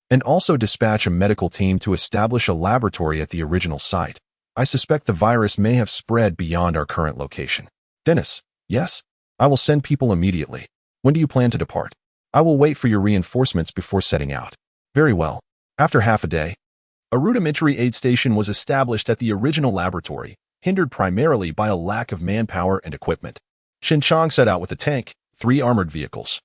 And also dispatch a medical team to establish a laboratory at the original site. I suspect the virus may have spread beyond our current location." Dennis, "Yes, I will send people immediately. When do you plan to depart?" "I will wait for your reinforcements before setting out." "Very well." After half a day, a rudimentary aid station was established at the original laboratory, hindered primarily by a lack of manpower and equipment. Chen Jiang set out with a tank, 3 armored vehicles,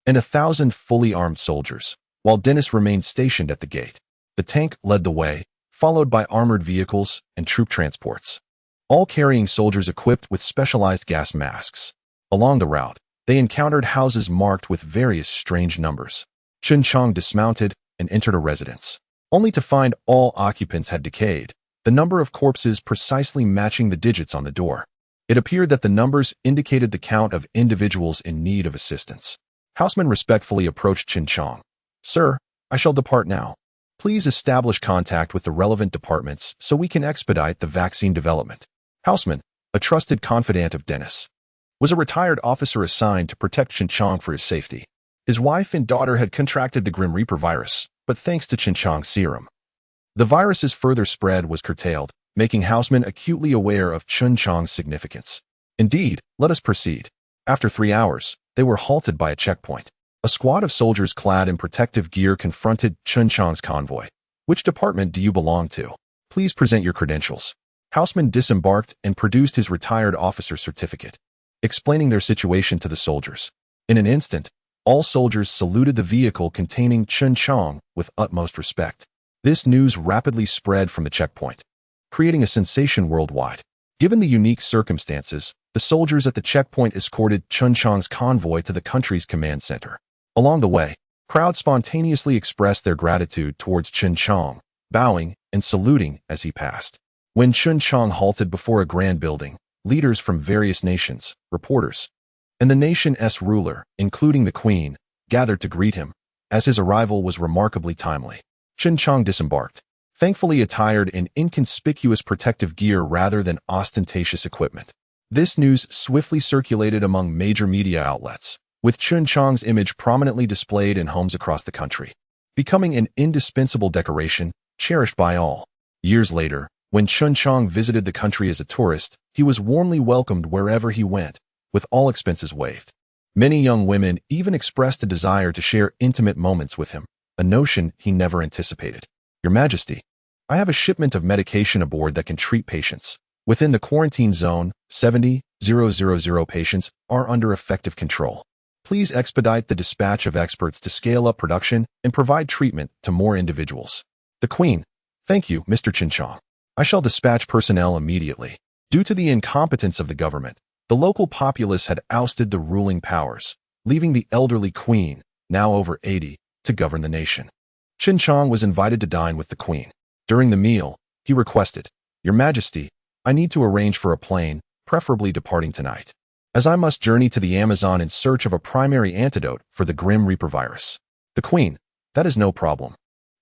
and 1,000 fully armed soldiers, while Dennis remained stationed at the gate. The tank led the way, followed by armored vehicles and troop transports, all carrying soldiers equipped with specialized gas masks. Along the route, they encountered houses marked with various strange numbers. Chen Jiang dismounted and entered a residence, only to find all occupants had decayed, the number of corpses precisely matching the digits on the door. It appeared that the numbers indicated the count of individuals in need of assistance. Houseman respectfully approached Chen Jiang. "Sir, I shall depart now. Please establish contact with the relevant departments so we can expedite the vaccine development." Houseman, a trusted confidant of Dennis, was a retired officer assigned to protect Chen Jiang for his safety. His wife and daughter had contracted the Grim Reaper virus, but thanks to Chen Jiang's serum, the virus's further spread was curtailed, making Houseman acutely aware of Chen Jiang's significance. "Indeed, let us proceed." After 3 hours, they were halted by a checkpoint. A squad of soldiers clad in protective gear confronted Chen Jiang's convoy. "Which department do you belong to? Please present your credentials." Houseman disembarked and produced his retired officer's certificate, explaining their situation to the soldiers. In an instant, all soldiers saluted the vehicle containing Chen Jiang with utmost respect. This news rapidly spread from the checkpoint, creating a sensation worldwide. Given the unique circumstances, the soldiers at the checkpoint escorted Chen Jiang's convoy to the country's command center. Along the way, crowds spontaneously expressed their gratitude towards Chen Jiang, bowing and saluting as he passed. When Chen Jiang halted before a grand building, leaders from various nations, reporters, and the nation's ruler, including the queen, gathered to greet him, as his arrival was remarkably timely. Chen Jiang disembarked, thankfully attired in inconspicuous protective gear rather than ostentatious equipment. This news swiftly circulated among major media outlets, with Chen Jiang's image prominently displayed in homes across the country, becoming an indispensable decoration cherished by all. Years later, when Chen Jiang visited the country as a tourist, he was warmly welcomed wherever he went, with all expenses waived. Many young women even expressed a desire to share intimate moments with him, a notion he never anticipated. "Your Majesty, I have a shipment of medication aboard that can treat patients. Within the quarantine zone, 70,000 patients are under effective control. Please expedite the dispatch of experts to scale up production and provide treatment to more individuals." The Queen, "Thank you, Mr. Chen Jiang. I shall dispatch personnel immediately." Due to the incompetence of the government, the local populace had ousted the ruling powers, leaving the elderly queen, now over 80, to govern the nation. Chen Jiang was invited to dine with the queen. During the meal, he requested, "Your Majesty, I need to arrange for a plane, preferably departing tonight, as I must journey to the Amazon in search of a primary antidote for the Grim Reaper virus. The Queen, that is no problem.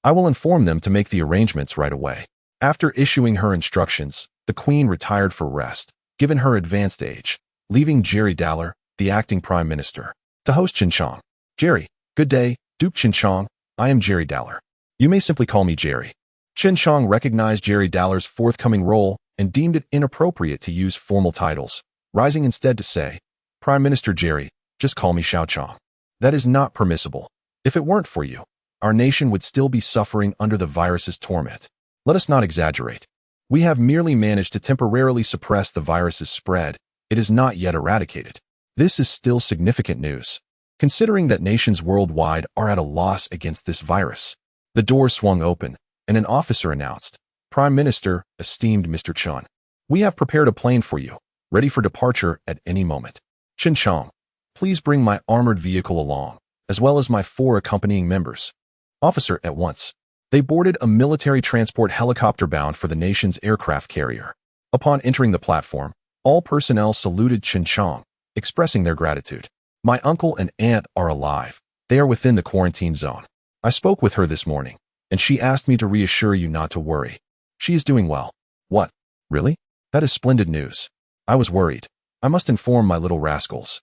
I will inform them to make the arrangements right away. After issuing her instructions, the Queen retired for rest, given her advanced age, leaving Jerry Daller, the acting Prime Minister, to host Chen Chang. Jerry, good day, Duke Chen Chang. I am Jerry Daller. You may simply call me Jerry. Chen Chang recognized Jerry Daller's forthcoming role and deemed it inappropriate to use formal titles, rising instead to say, Prime Minister Jerry, just call me Xiao Chang. That is not permissible. If it weren't for you, our nation would still be suffering under the virus's torment. Let us not exaggerate. We have merely managed to temporarily suppress the virus's spread. It is not yet eradicated. This is still significant news, considering that nations worldwide are at a loss against this virus. The door swung open, and an officer announced, Prime Minister, esteemed Mr. Chen, we have prepared a plane for you, ready for departure at any moment. Chen Chang, please bring my armored vehicle along, as well as my 4 accompanying members. Officer, at once. They boarded a military transport helicopter bound for the nation's aircraft carrier. Upon entering the platform, all personnel saluted Chen Chang, expressing their gratitude. My uncle and aunt are alive. They are within the quarantine zone. I spoke with her this morning, and she asked me to reassure you not to worry. She is doing well. What? Really? That is splendid news. I was worried. I must inform my little rascals.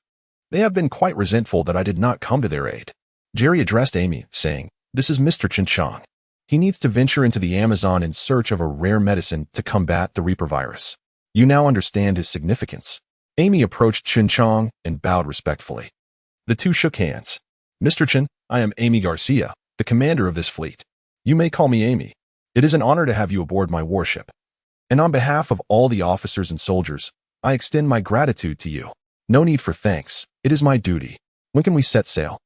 They have been quite resentful that I did not come to their aid. Jerry addressed Amy, saying, This is Mr. Chen Chang. He needs to venture into the Amazon in search of a rare medicine to combat the Reaper virus. You now understand his significance. Amy approached Chen Chang and bowed respectfully. The two shook hands. Mr. Chen, I am Amy Garcia, the commander of this fleet. You may call me Amy. It is an honor to have you aboard my warship. And on behalf of all the officers and soldiers, I extend my gratitude to you. No need for thanks. It is my duty. When can we set sail?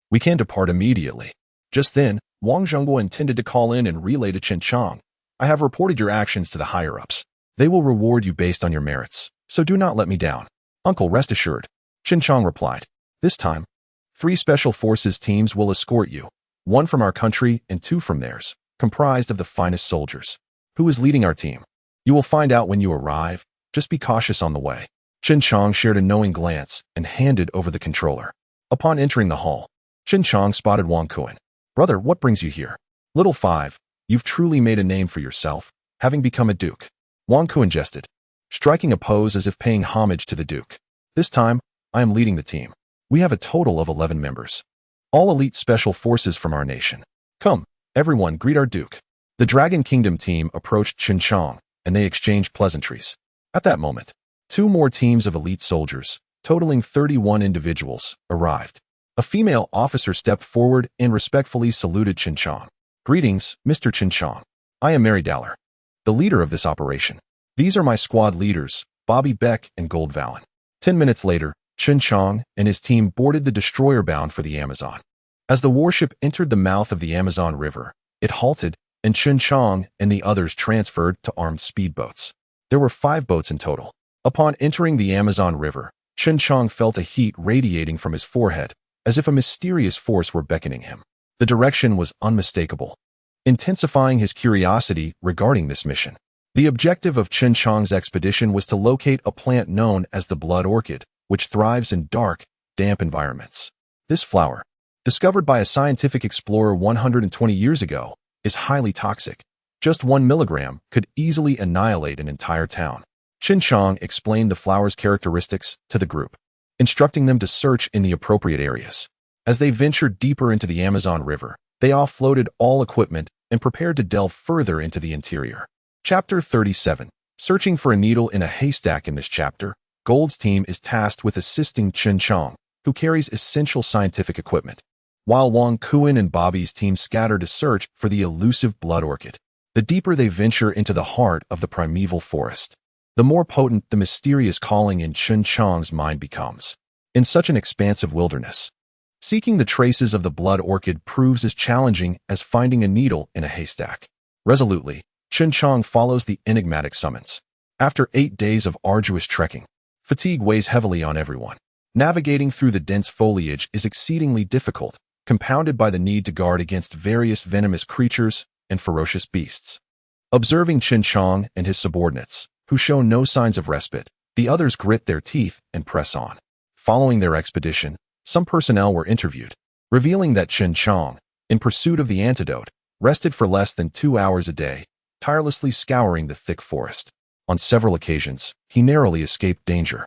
We can depart immediately. Just then, Wang Zhongguo intended to call in and relay to Chen Chang. I have reported your actions to the higher-ups. They will reward you based on your merits, so do not let me down. Uncle, rest assured. Chen Chang replied. This time, 3 special forces teams will escort you, 1 from our country and 2 from theirs, comprised of the finest soldiers. Who is leading our team? You will find out when you arrive. Just be cautious on the way. Chen Chang shared a knowing glance and handed over the controller. Upon entering the hall, Chen Chang spotted Wang Kuan. Brother, what brings you here? Little 5, you've truly made a name for yourself, having become a duke. Wang Kuan jested, striking a pose as if paying homage to the duke. This time, I am leading the team. We have a total of 11 members. All elite special forces from our nation. Come, everyone, greet our duke. The Dragon Kingdom team approached Chen Chang, and they exchanged pleasantries. At that moment, 2 more teams of elite soldiers, totaling 31 individuals, arrived. A female officer stepped forward and respectfully saluted Chen Chang. Greetings, Mr. Chen Chang. I am Mary Daller, the leader of this operation. These are my squad leaders, Bobby Beck and Gold Valen. 10 minutes later, Chen Chang and his team boarded the destroyer bound for the Amazon. As the warship entered the mouth of the Amazon River, it halted, and Chen Chang and the others transferred to armed speedboats. There were 5 boats in total. Upon entering the Amazon River, Chen Chang felt a heat radiating from his forehead, as if a mysterious force were beckoning him. The direction was unmistakable, intensifying his curiosity regarding this mission. The objective of Chen Chang's expedition was to locate a plant known as the blood orchid, which thrives in dark, damp environments. This flower, discovered by a scientific explorer 120 years ago, is highly toxic. Just 1 milligram could easily annihilate an entire town. Chen Chang explained the flower's characteristics to the group, instructing them to search in the appropriate areas. As they ventured deeper into the Amazon River, they offloaded all equipment and prepared to delve further into the interior. Chapter 37. Searching for a needle in a haystack. In this chapter, Gold's team is tasked with assisting Chen Chang, who carries essential scientific equipment, while Wang Kuan and Bobby's team scatter to search for the elusive blood orchid. The deeper they venture into the heart of the primeval forest, the more potent the mysterious calling in Chen Chang's mind becomes. In such an expansive wilderness, seeking the traces of the blood orchid proves as challenging as finding a needle in a haystack. Resolutely, Chen Chang follows the enigmatic summons. After 8 days of arduous trekking, fatigue weighs heavily on everyone. Navigating through the dense foliage is exceedingly difficult, compounded by the need to guard against various venomous creatures and ferocious beasts. Observing Chen Chang and his subordinates, who show no signs of respite. The others grit their teeth and press on. Following their expedition, some personnel were interviewed, revealing that Chen Jiang, in pursuit of the antidote, rested for less than 2 hours a day, tirelessly scouring the thick forest. On several occasions, he narrowly escaped danger,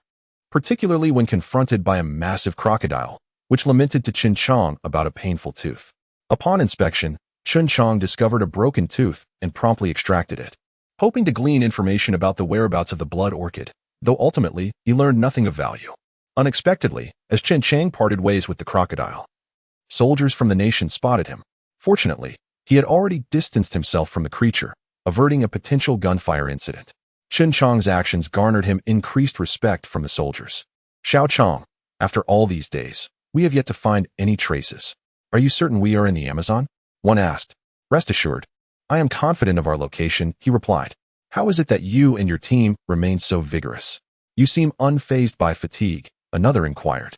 particularly when confronted by a massive crocodile, which lamented to Chen Jiang about a painful tooth. Upon inspection, Chen Jiang discovered a broken tooth and promptly extracted it, hoping to glean information about the whereabouts of the blood orchid, though ultimately he learned nothing of value. Unexpectedly, as Chen Jiang parted ways with the crocodile, soldiers from the nation spotted him. Fortunately, he had already distanced himself from the creature, averting a potential gunfire incident. Chen Jiang's actions garnered him increased respect from the soldiers. Xiao Chang, after all these days, we have yet to find any traces. Are you certain we are in the Amazon? One asked. Rest assured, I am confident of our location, he replied. How is it that you and your team remain so vigorous? You seem unfazed by fatigue, another inquired.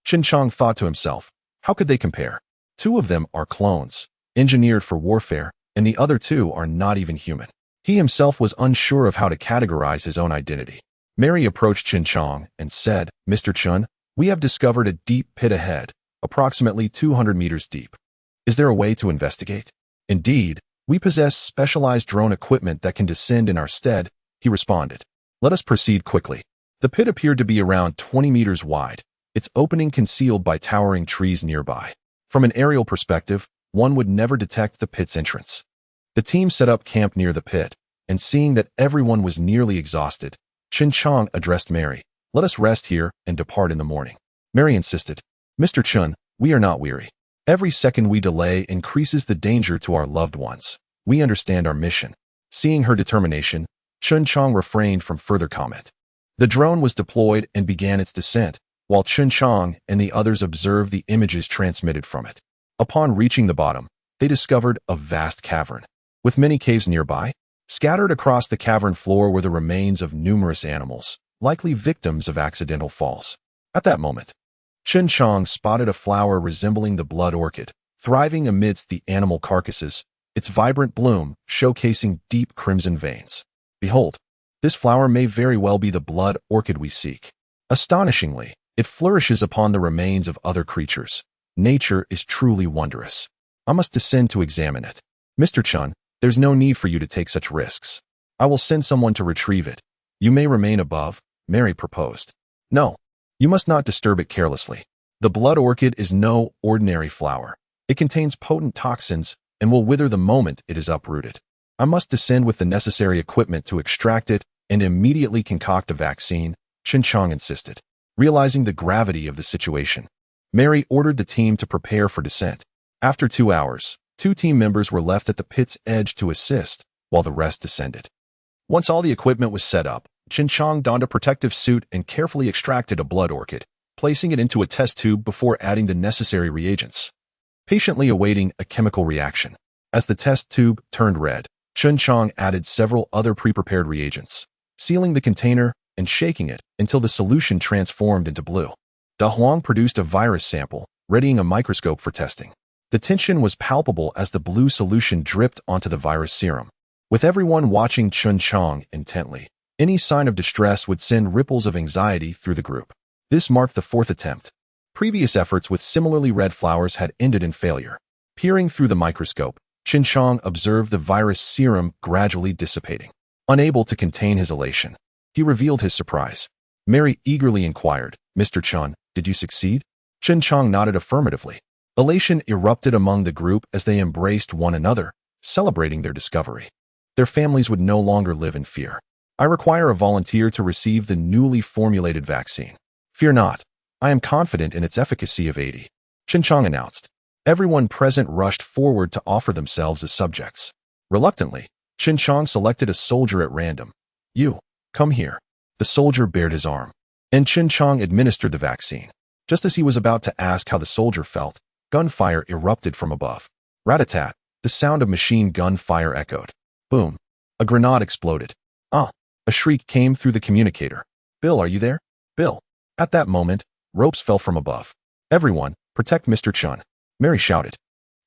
Chen Jiang thought to himself, how could they compare? 2 of them are clones, engineered for warfare, and the other 2 are not even human. He himself was unsure of how to categorize his own identity. Mary approached Chen Jiang and said, Mr. Chen, we have discovered a deep pit ahead, approximately 200 meters deep. Is there a way to investigate? Indeed, we possess specialized drone equipment that can descend in our stead, he responded. Let us proceed quickly. The pit appeared to be around 20 meters wide, its opening concealed by towering trees nearby. From an aerial perspective, one would never detect the pit's entrance. The team set up camp near the pit, and seeing that everyone was nearly exhausted, Chen Jiang addressed Mary. Let us rest here and depart in the morning. Mary insisted. Mr. Chen, we are not weary. Every second we delay increases the danger to our loved ones. We understand our mission. Seeing her determination, Chen Jiang refrained from further comment. The drone was deployed and began its descent, while Chen Jiang and the others observed the images transmitted from it. Upon reaching the bottom, they discovered a vast cavern, with many caves nearby. Scattered across the cavern floor were the remains of numerous animals, likely victims of accidental falls. At that moment, Chen Jiang spotted a flower resembling the blood orchid, thriving amidst the animal carcasses, its vibrant bloom showcasing deep crimson veins. Behold, this flower may very well be the blood orchid we seek. Astonishingly, it flourishes upon the remains of other creatures. Nature is truly wondrous. I must descend to examine it. Mr. Chen, there's no need for you to take such risks. I will send someone to retrieve it. You may remain above, Mary proposed. No. You must not disturb it carelessly. The blood orchid is no ordinary flower. It contains potent toxins and will wither the moment it is uprooted. I must descend with the necessary equipment to extract it and immediately concoct a vaccine, Chen Jiang insisted. Realizing the gravity of the situation, Mary ordered the team to prepare for descent. After 2 hours, 2 team members were left at the pit's edge to assist, while the rest descended. Once all the equipment was set up, Chen Jiang donned a protective suit and carefully extracted a blood orchid, placing it into a test tube before adding the necessary reagents. Patiently awaiting a chemical reaction. As the test tube turned red, Chen Jiang added several other pre-prepared reagents, sealing the container and shaking it until the solution transformed into blue. Da Huang produced a virus sample, readying a microscope for testing. The tension was palpable as the blue solution dripped onto the virus serum. With everyone watching Chen Jiang intently, any sign of distress would send ripples of anxiety through the group. This marked the 4th attempt. Previous efforts with similarly red flowers had ended in failure. Peering through the microscope, Chen Jiang observed the virus serum gradually dissipating. Unable to contain his elation, he revealed his surprise. Mary eagerly inquired, Mr. Chen, did you succeed? Chen Jiang nodded affirmatively. Elation erupted among the group as they embraced one another, celebrating their discovery. Their families would no longer live in fear. I require a volunteer to receive the newly formulated vaccine. Fear not. I am confident in its efficacy of 80. Chen Jiang announced. Everyone present rushed forward to offer themselves as subjects. Reluctantly, Chen Jiang selected a soldier at random. You, come here. The soldier bared his arm, and Chen Jiang administered the vaccine. Just as he was about to ask how the soldier felt, gunfire erupted from above. Rat-a-tat, the sound of machine gun fire echoed. Boom. A grenade exploded. Ah! A shriek came through the communicator. Bill, are you there? Bill. At that moment, ropes fell from above. Everyone, protect Mr. Chen, Mary shouted.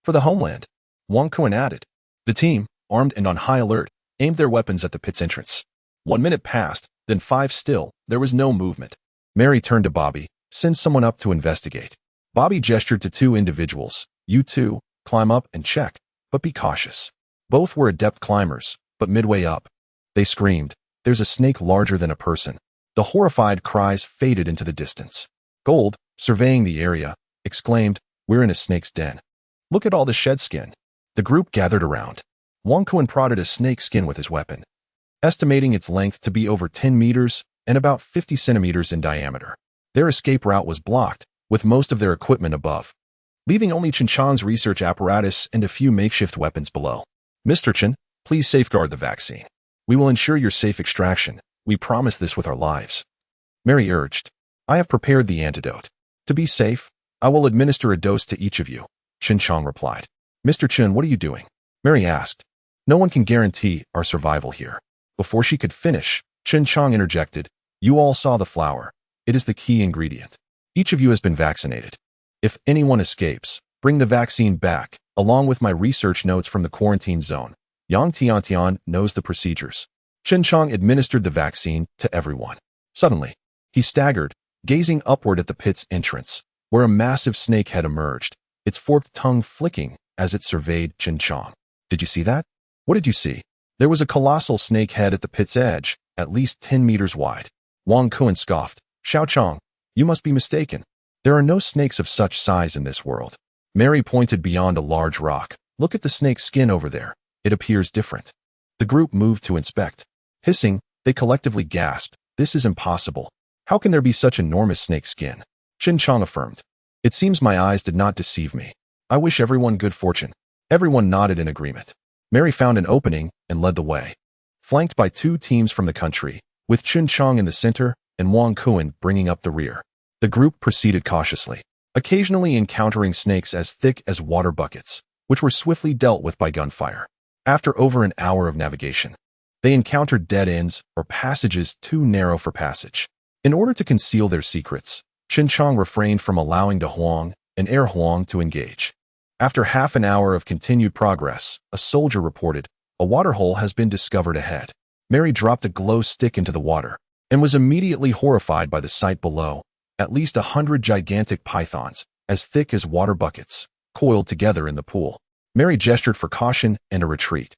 For the homeland, Wang Kuan added. The team, armed and on high alert, aimed their weapons at the pit's entrance. 1 minute passed, then 5 still. There was no movement. Mary turned to Bobby. Send someone up to investigate. Bobby gestured to 2 individuals. You two, climb up and check, but be cautious. Both were adept climbers, but midway up, they screamed, there's a snake larger than a person. The horrified cries faded into the distance. Gold, surveying the area, exclaimed, we're in a snake's den. Look at all the shed skin. The group gathered around. Wang Kuan prodded a snake skin with his weapon, estimating its length to be over 10 meters and about 50 centimeters in diameter. Their escape route was blocked, with most of their equipment above, leaving only Chen Jiang's research apparatus and a few makeshift weapons below. Mr. Chen, please safeguard the vaccine. We will ensure your safe extraction. We promise this with our lives. Mary urged. I have prepared the antidote. To be safe, I will administer a dose to each of you. Chen Jiang replied. Mr. Chen, what are you doing? Mary asked. No one can guarantee our survival here. Before she could finish, Chen Jiang interjected. You all saw the flower. It is the key ingredient. Each of you has been vaccinated. If anyone escapes, bring the vaccine back, along with my research notes from the quarantine zone. Yang Tiantian knows the procedures. Chen Jiang administered the vaccine to everyone. Suddenly, he staggered, gazing upward at the pit's entrance, where a massive snake had emerged, its forked tongue flicking as it surveyed Chen Jiang. Did you see that? What did you see? There was a colossal snake head at the pit's edge, at least 10 meters wide. Wang Kuan scoffed. Xiao Chong, you must be mistaken. There are no snakes of such size in this world. Mary pointed beyond a large rock. Look at the snake's skin over there. It appears different. The group moved to inspect. Hissing, they collectively gasped. This is impossible. How can there be such enormous snake skin? Chen Jiang affirmed. It seems my eyes did not deceive me. I wish everyone good fortune. Everyone nodded in agreement. Mary found an opening and led the way. Flanked by 2 teams from the country, with Chen Jiang in the center and Wang Kuan bringing up the rear. The group proceeded cautiously, occasionally encountering snakes as thick as water buckets, which were swiftly dealt with by gunfire. After over an hour of navigation, they encountered dead ends or passages too narrow for passage. In order to conceal their secrets, Chen Jiang refrained from allowing De Huang and Air Huang to engage. After half an hour of continued progress, a soldier reported, a waterhole has been discovered ahead. Mary dropped a glow stick into the water and was immediately horrified by the sight below. At least 100 gigantic pythons, as thick as water buckets, coiled together in the pool. Mary gestured for caution and a retreat.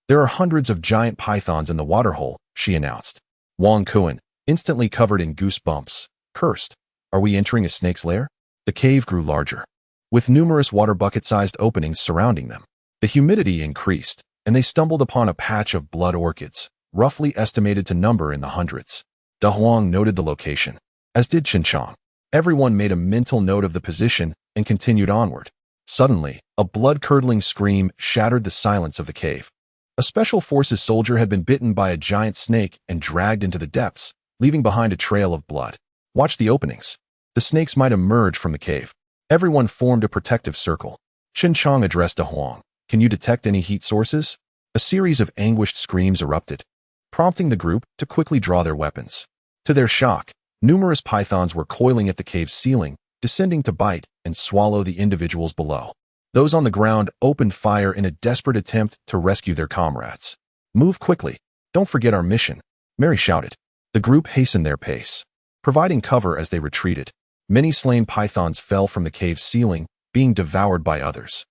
There are hundreds of giant pythons in the waterhole, she announced. Wang Kuan, instantly covered in goosebumps, cursed. Are we entering a snake's lair? The cave grew larger, with numerous water bucket-sized openings surrounding them. The humidity increased, and they stumbled upon a patch of blood orchids, roughly estimated to number in the hundreds. De Huang noted the location, as did Chen Jiang. Everyone made a mental note of the position and continued onward. Suddenly, a blood-curdling scream shattered the silence of the cave. A special forces soldier had been bitten by a giant snake and dragged into the depths, leaving behind a trail of blood. Watch the openings. The snakes might emerge from the cave. Everyone formed a protective circle. Chen Jiang addressed De Huang. Can you detect any heat sources? A series of anguished screams erupted, prompting the group to quickly draw their weapons. To their shock, numerous pythons were coiling at the cave's ceiling, descending to bite and swallow the individuals below. Those on the ground opened fire in a desperate attempt to rescue their comrades. Move quickly. Don't forget our mission, Mary shouted. The group hastened their pace, providing cover as they retreated. Many slain pythons fell from the cave's ceiling, being devoured by others,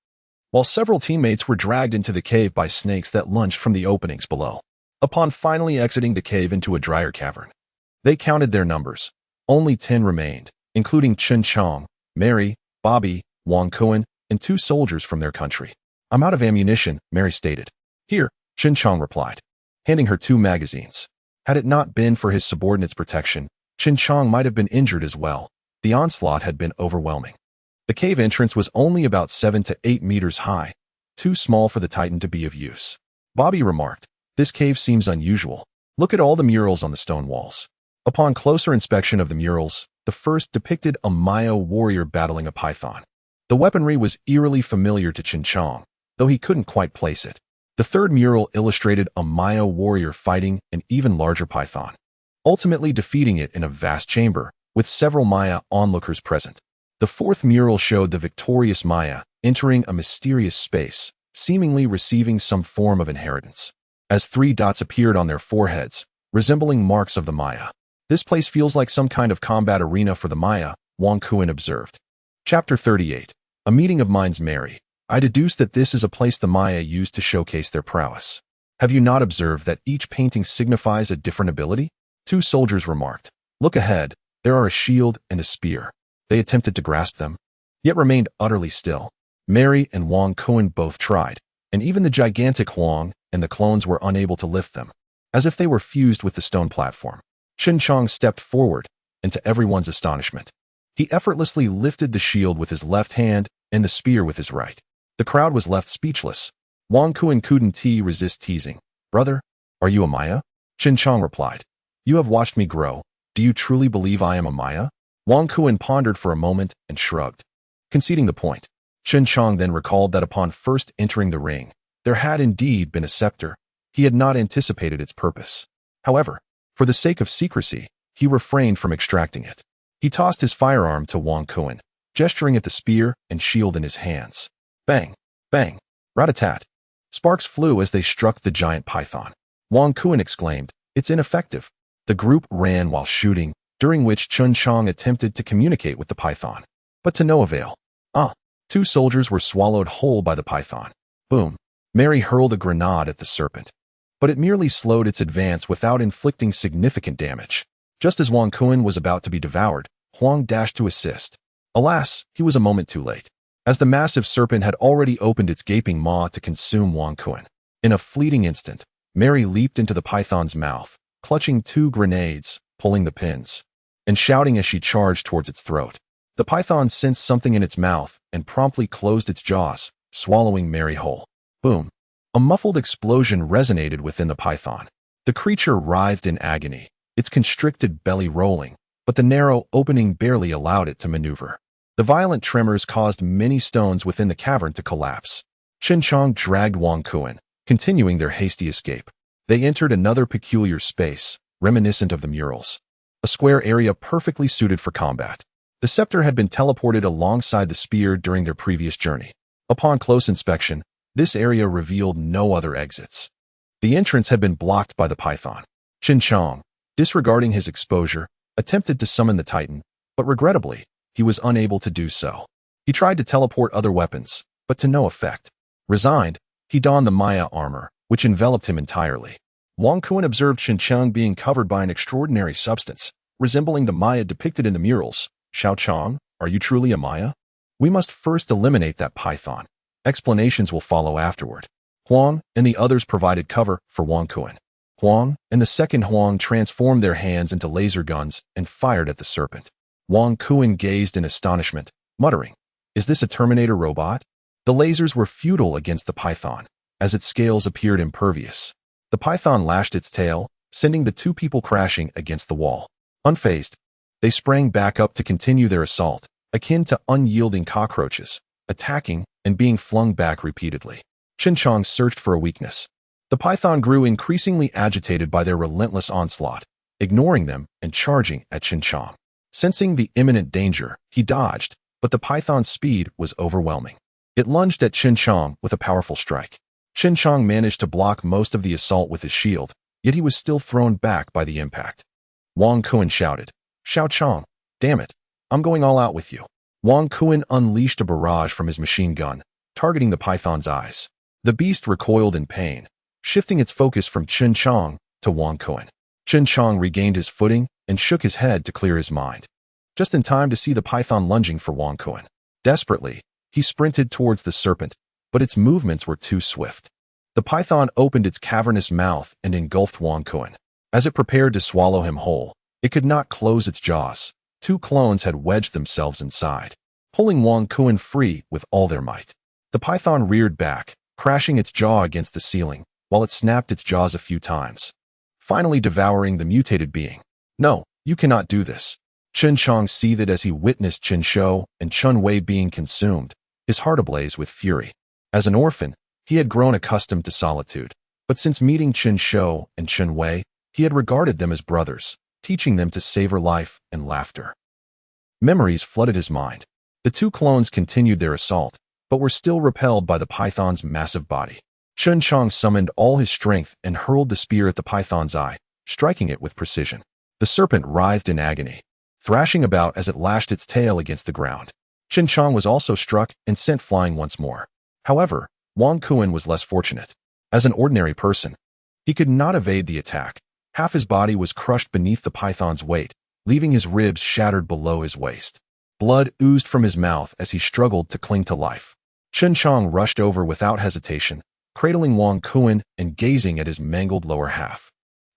while several teammates were dragged into the cave by snakes that lunged from the openings below. Upon finally exiting the cave into a drier cavern, they counted their numbers. Only 10 remained, including Chen Jiang, Mary, Bobby, Wang Kuan, and 2 soldiers from their country. I'm out of ammunition, Mary stated. Here, Chen Jiang replied, handing her 2 magazines. Had it not been for his subordinate's protection, Chen Jiang might have been injured as well. The onslaught had been overwhelming. The cave entrance was only about 7 to 8 meters high, too small for the Titan to be of use. Bobby remarked, this cave seems unusual. Look at all the murals on the stone walls. Upon closer inspection of the murals, the first depicted a Maya warrior battling a python. The weaponry was eerily familiar to Chen Jiang, though he couldn't quite place it. The third mural illustrated a Maya warrior fighting an even larger python, ultimately defeating it in a vast chamber, with several Maya onlookers present. The fourth mural showed the victorious Maya entering a mysterious space, seemingly receiving some form of inheritance. As 3 dots appeared on their foreheads, resembling marks of the Maya. This place feels like some kind of combat arena for the Maya, Wang Kuan observed. Chapter 38. A meeting of minds merry. I deduce that this is a place the Maya used to showcase their prowess. Have you not observed that each painting signifies a different ability? Two soldiers remarked. Look ahead, there are a shield and a spear. They attempted to grasp them, yet remained utterly still. Mary and Wang Kuan both tried, and even the gigantic Huang and the clones were unable to lift them, as if they were fused with the stone platform. CHEN JIANG stepped forward, and to everyone's astonishment, he effortlessly lifted the shield with his left hand and the spear with his right. The crowd was left speechless. Wang Kuan couldn't resist teasing. Brother, are you a Maya? CHEN JIANG replied. You have watched me grow. Do you truly believe I am a Maya? Wang Kuan pondered for a moment and shrugged, conceding the point. CHEN JIANG then recalled that upon first entering the ring, there had indeed been a scepter. He had not anticipated its purpose. However, for the sake of secrecy, he refrained from extracting it. He tossed his firearm to Wang Kuan, gesturing at the spear and shield in his hands. Bang! Bang! Rat-a-tat! Sparks flew as they struck the giant python. Wang Kuan exclaimed, It's ineffective. The group ran while shooting, during which CHEN JIANG attempted to communicate with the python, but to no avail. Two soldiers were swallowed whole by the python. Boom! Mary hurled a grenade at the serpent, but it merely slowed its advance without inflicting significant damage. Just as Wang Kuan was about to be devoured, Huang dashed to assist. Alas, he was a moment too late, as the massive serpent had already opened its gaping maw to consume Wang Kuan. In a fleeting instant, Mary leaped into the python's mouth, clutching two grenades, pulling the pins, and shouting as she charged towards its throat. The python sensed something in its mouth and promptly closed its jaws, swallowing Mary whole. Boom! A muffled explosion resonated within the python. The creature writhed in agony, its constricted belly rolling, but the narrow opening barely allowed it to maneuver. The violent tremors caused many stones within the cavern to collapse. CHEN JIANG dragged Wang Kuan, continuing their hasty escape. They entered another peculiar space, reminiscent of the murals. A square area perfectly suited for combat. The scepter had been teleported alongside the spear during their previous journey. Upon close inspection, this area revealed no other exits. The entrance had been blocked by the python. CHEN JIANG, disregarding his exposure, attempted to summon the Titan, but regrettably, he was unable to do so. He tried to teleport other weapons, but to no effect. Resigned, he donned the Maya armor, which enveloped him entirely. Wang Kuan observed CHEN JIANG being covered by an extraordinary substance, resembling the Maya depicted in the murals. Xiao Chang, are you truly a Maya? We must first eliminate that python. Explanations will follow afterward. Huang and the others provided cover for Wang Kuan. Huang and the second Huang transformed their hands into laser guns and fired at the serpent. Wang Kuan gazed in astonishment, muttering, Is this a Terminator robot? The lasers were futile against the python, as its scales appeared impervious. The python lashed its tail, sending the two people crashing against the wall. Unfazed, they sprang back up to continue their assault, akin to unyielding cockroaches, attacking and being flung back repeatedly. CHEN JIANG searched for a weakness. The python grew increasingly agitated by their relentless onslaught, ignoring them and charging at CHEN JIANG. Sensing the imminent danger, he dodged, but the python's speed was overwhelming. It lunged at CHEN JIANG with a powerful strike. CHEN JIANG managed to block most of the assault with his shield, yet he was still thrown back by the impact. Wang Kuan shouted, Xiao Chang, damn it, I'm going all out with you. Wang Kuan unleashed a barrage from his machine gun, targeting the python's eyes. The beast recoiled in pain, shifting its focus from CHEN JIANG to Wang Kuan. CHEN JIANG regained his footing and shook his head to clear his mind, just in time to see the python lunging for Wang Kuan. Desperately, he sprinted towards the serpent, but its movements were too swift. The python opened its cavernous mouth and engulfed Wang Kuan. As it prepared to swallow him whole, it could not close its jaws. Two clones had wedged themselves inside, pulling Wang Kuan free with all their might. The python reared back, crashing its jaw against the ceiling, while it snapped its jaws a few times, finally devouring the mutated being. No, you cannot do this. CHEN JIANG seethed as he witnessed Chen Shou and Chun Wei being consumed, his heart ablaze with fury. As an orphan, he had grown accustomed to solitude, but since meeting Chen Shou and Chun Wei, he had regarded them as brothers, teaching them to savor life and laughter. Memories flooded his mind. The two clones continued their assault, but were still repelled by the python's massive body. CHEN JIANG summoned all his strength and hurled the spear at the python's eye, striking it with precision. The serpent writhed in agony, thrashing about as it lashed its tail against the ground. Chen Jiang was also struck and sent flying once more. However, Wang Kuan was less fortunate. As an ordinary person, he could not evade the attack. Half his body was crushed beneath the python's weight, leaving his ribs shattered below his waist. Blood oozed from his mouth as he struggled to cling to life. Chen Jiang rushed over without hesitation, cradling Wang Kuan and gazing at his mangled lower half,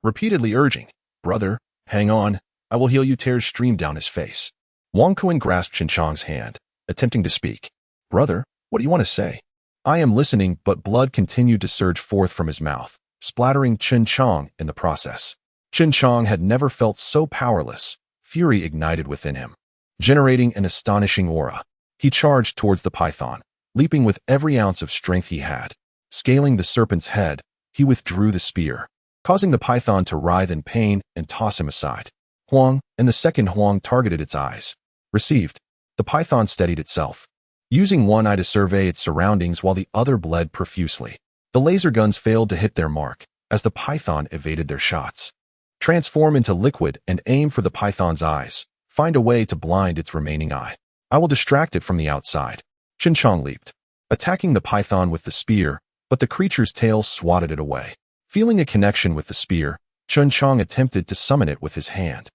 repeatedly urging, "Brother, hang on, I will heal you." Tears streamed down his face. Wang Kuan grasped Chen Jiang's hand, attempting to speak. "Brother, what do you want to say?" "I am listening," but blood continued to surge forth from his mouth, splattering Chen Jiang in the process. Chen Jiang had never felt so powerless. Fury ignited within him, generating an astonishing aura. He charged towards the python, leaping with every ounce of strength he had. Scaling the serpent's head, he withdrew the spear, causing the python to writhe in pain and toss him aside. Huang, and the second Huang targeted its eyes. Received. The python steadied itself, using one eye to survey its surroundings while the other bled profusely. The laser guns failed to hit their mark as the python evaded their shots. Transform into liquid and aim for the python's eyes. Find a way to blind its remaining eye. I will distract it from the outside. Chen Jiang leaped, attacking the python with the spear, but the creature's tail swatted it away. Feeling a connection with the spear, Chen Jiang attempted to summon it with his hand.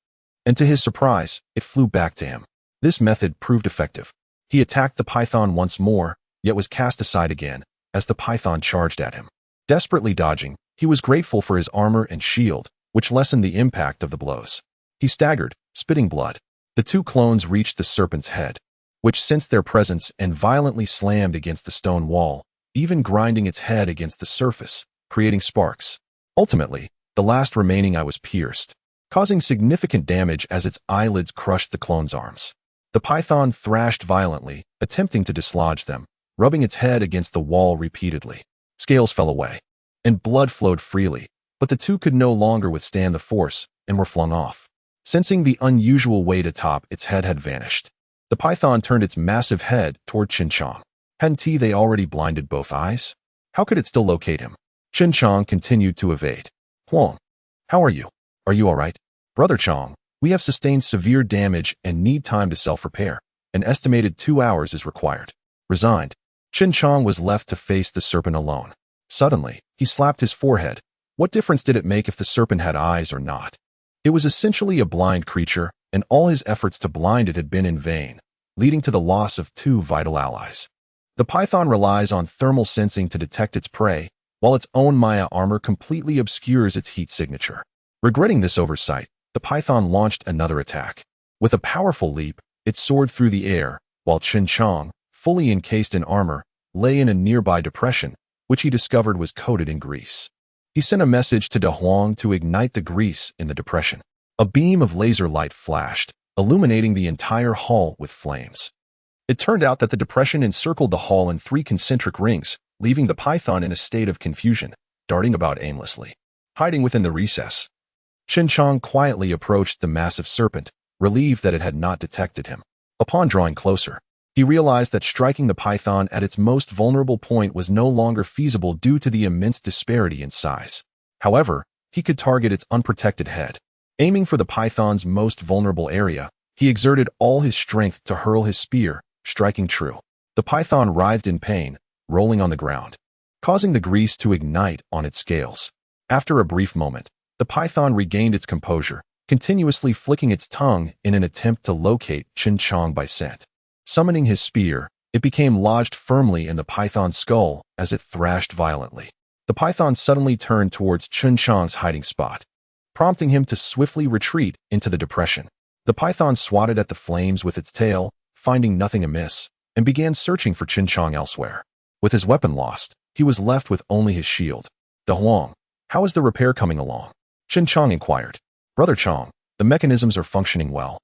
And to his surprise, it flew back to him. This method proved effective. He attacked the python once more, yet was cast aside again as the python charged at him. Desperately dodging, he was grateful for his armor and shield, which lessened the impact of the blows. He staggered, spitting blood. The two clones reached the serpent's head, which sensed their presence and violently slammed against the stone wall, even grinding its head against the surface, creating sparks. Ultimately, the last remaining eye was pierced, causing significant damage as its eyelids crushed the clone's arms. The python thrashed violently, attempting to dislodge them, rubbing its head against the wall repeatedly. Scales fell away, and blood flowed freely, but the two could no longer withstand the force and were flung off. Sensing the unusual weight atop its head had vanished, the python turned its massive head toward Chen Jiang. Hadn't they already blinded both eyes? How could it still locate him? Chen Jiang continued to evade. "Huang, how are you? Are you all right?" "Brother Chang, we have sustained severe damage and need time to self-repair. An estimated 2 hours is required." Resigned, Chen Jiang was left to face the serpent alone. Suddenly, he slapped his forehead. What difference did it make if the serpent had eyes or not? It was essentially a blind creature, and all his efforts to blind it had been in vain, leading to the loss of 2 vital allies. The python relies on thermal sensing to detect its prey, while its own Maya armor completely obscures its heat signature. Regretting this oversight, the python launched another attack. With a powerful leap, it soared through the air, while Chen Jiang, fully encased in armor, lay in a nearby depression, which he discovered was coated in grease. He sent a message to De Huang to ignite the grease in the depression. A beam of laser light flashed, illuminating the entire hall with flames. It turned out that the depression encircled the hall in 3 concentric rings, leaving the python in a state of confusion, darting about aimlessly. Hiding within the recess, Chen Jiang quietly approached the massive serpent, relieved that it had not detected him. Upon drawing closer, he realized that striking the python at its most vulnerable point was no longer feasible due to the immense disparity in size. However, he could target its unprotected head. Aiming for the python's most vulnerable area, he exerted all his strength to hurl his spear, striking true. The python writhed in pain, rolling on the ground, causing the grease to ignite on its scales. After a brief moment, the python regained its composure, continuously flicking its tongue in an attempt to locate Chen Jiang by scent. Summoning his spear, it became lodged firmly in the python's skull as it thrashed violently. The python suddenly turned towards Chen Jiang's hiding spot, prompting him to swiftly retreat into the depression. The python swatted at the flames with its tail, finding nothing amiss, and began searching for Chen Jiang elsewhere. With his weapon lost, he was left with only his shield. "De Huang, how is the repair coming along?" Chen Jiang inquired. "Brother Chang, the mechanisms are functioning well,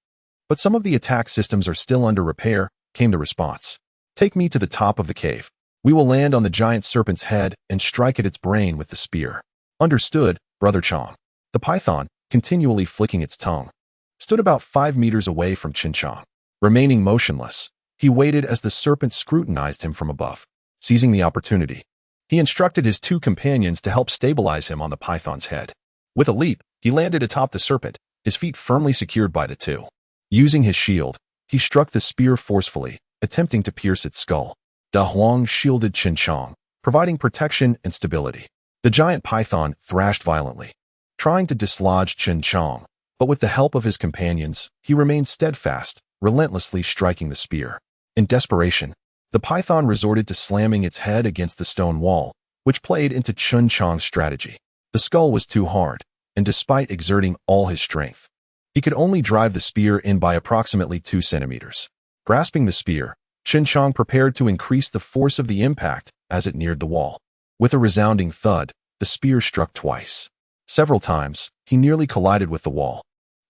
but some of the attack systems are still under repair," came the response. "Take me to the top of the cave. We will land on the giant serpent's head and strike at its brain with the spear." "Understood, Brother Chang." The python, continually flicking its tongue, stood about 5 meters away from Chen Jiang. Remaining motionless, he waited as the serpent scrutinized him from above. Seizing the opportunity, he instructed his 2 companions to help stabilize him on the python's head. With a leap, He landed atop the serpent, his feet firmly secured by the two. Using his shield, he struck the spear forcefully, attempting to pierce its skull. Da Huang shielded Chen Jiang, providing protection and stability. The giant python thrashed violently, trying to dislodge Chen Jiang, but with the help of his companions, he remained steadfast, relentlessly striking the spear. In desperation, the python resorted to slamming its head against the stone wall, which played into Chen Jiang's strategy. The skull was too hard, and despite exerting all his strength, he could only drive the spear in by approximately 2 centimeters. Grasping the spear, Chen Jiang prepared to increase the force of the impact as it neared the wall. With a resounding thud, the spear struck twice. Several times, he nearly collided with the wall.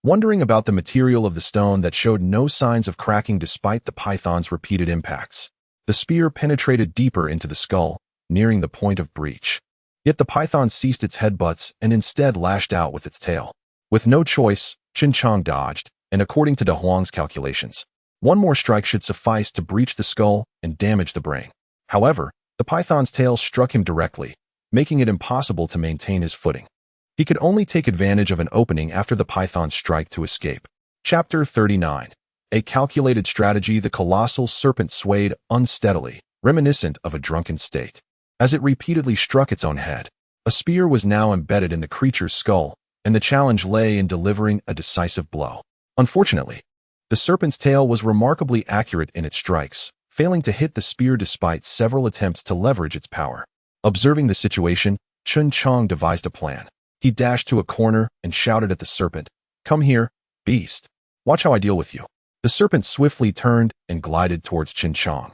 Wondering about the material of the stone that showed no signs of cracking despite the python's repeated impacts, the spear penetrated deeper into the skull, nearing the point of breach. Yet the python ceased its headbutts and instead lashed out with its tail. With no choice, Chen Jiang dodged, and according to Da Huang's calculations, one more strike should suffice to breach the skull and damage the brain. However, the python's tail struck him directly, making it impossible to maintain his footing. He could only take advantage of an opening after the python's strike to escape. Chapter 39. A calculated strategy. The colossal serpent swayed unsteadily, reminiscent of a drunken state. As it repeatedly struck its own head, a spear was now embedded in the creature's skull, and the challenge lay in delivering a decisive blow. Unfortunately, the serpent's tail was remarkably accurate in its strikes, failing to hit the spear despite several attempts to leverage its power. Observing the situation, Chen Jiang devised a plan. He dashed to a corner and shouted at the serpent, "Come here, beast. Watch how I deal with you." The serpent swiftly turned and glided towards Chen Jiang,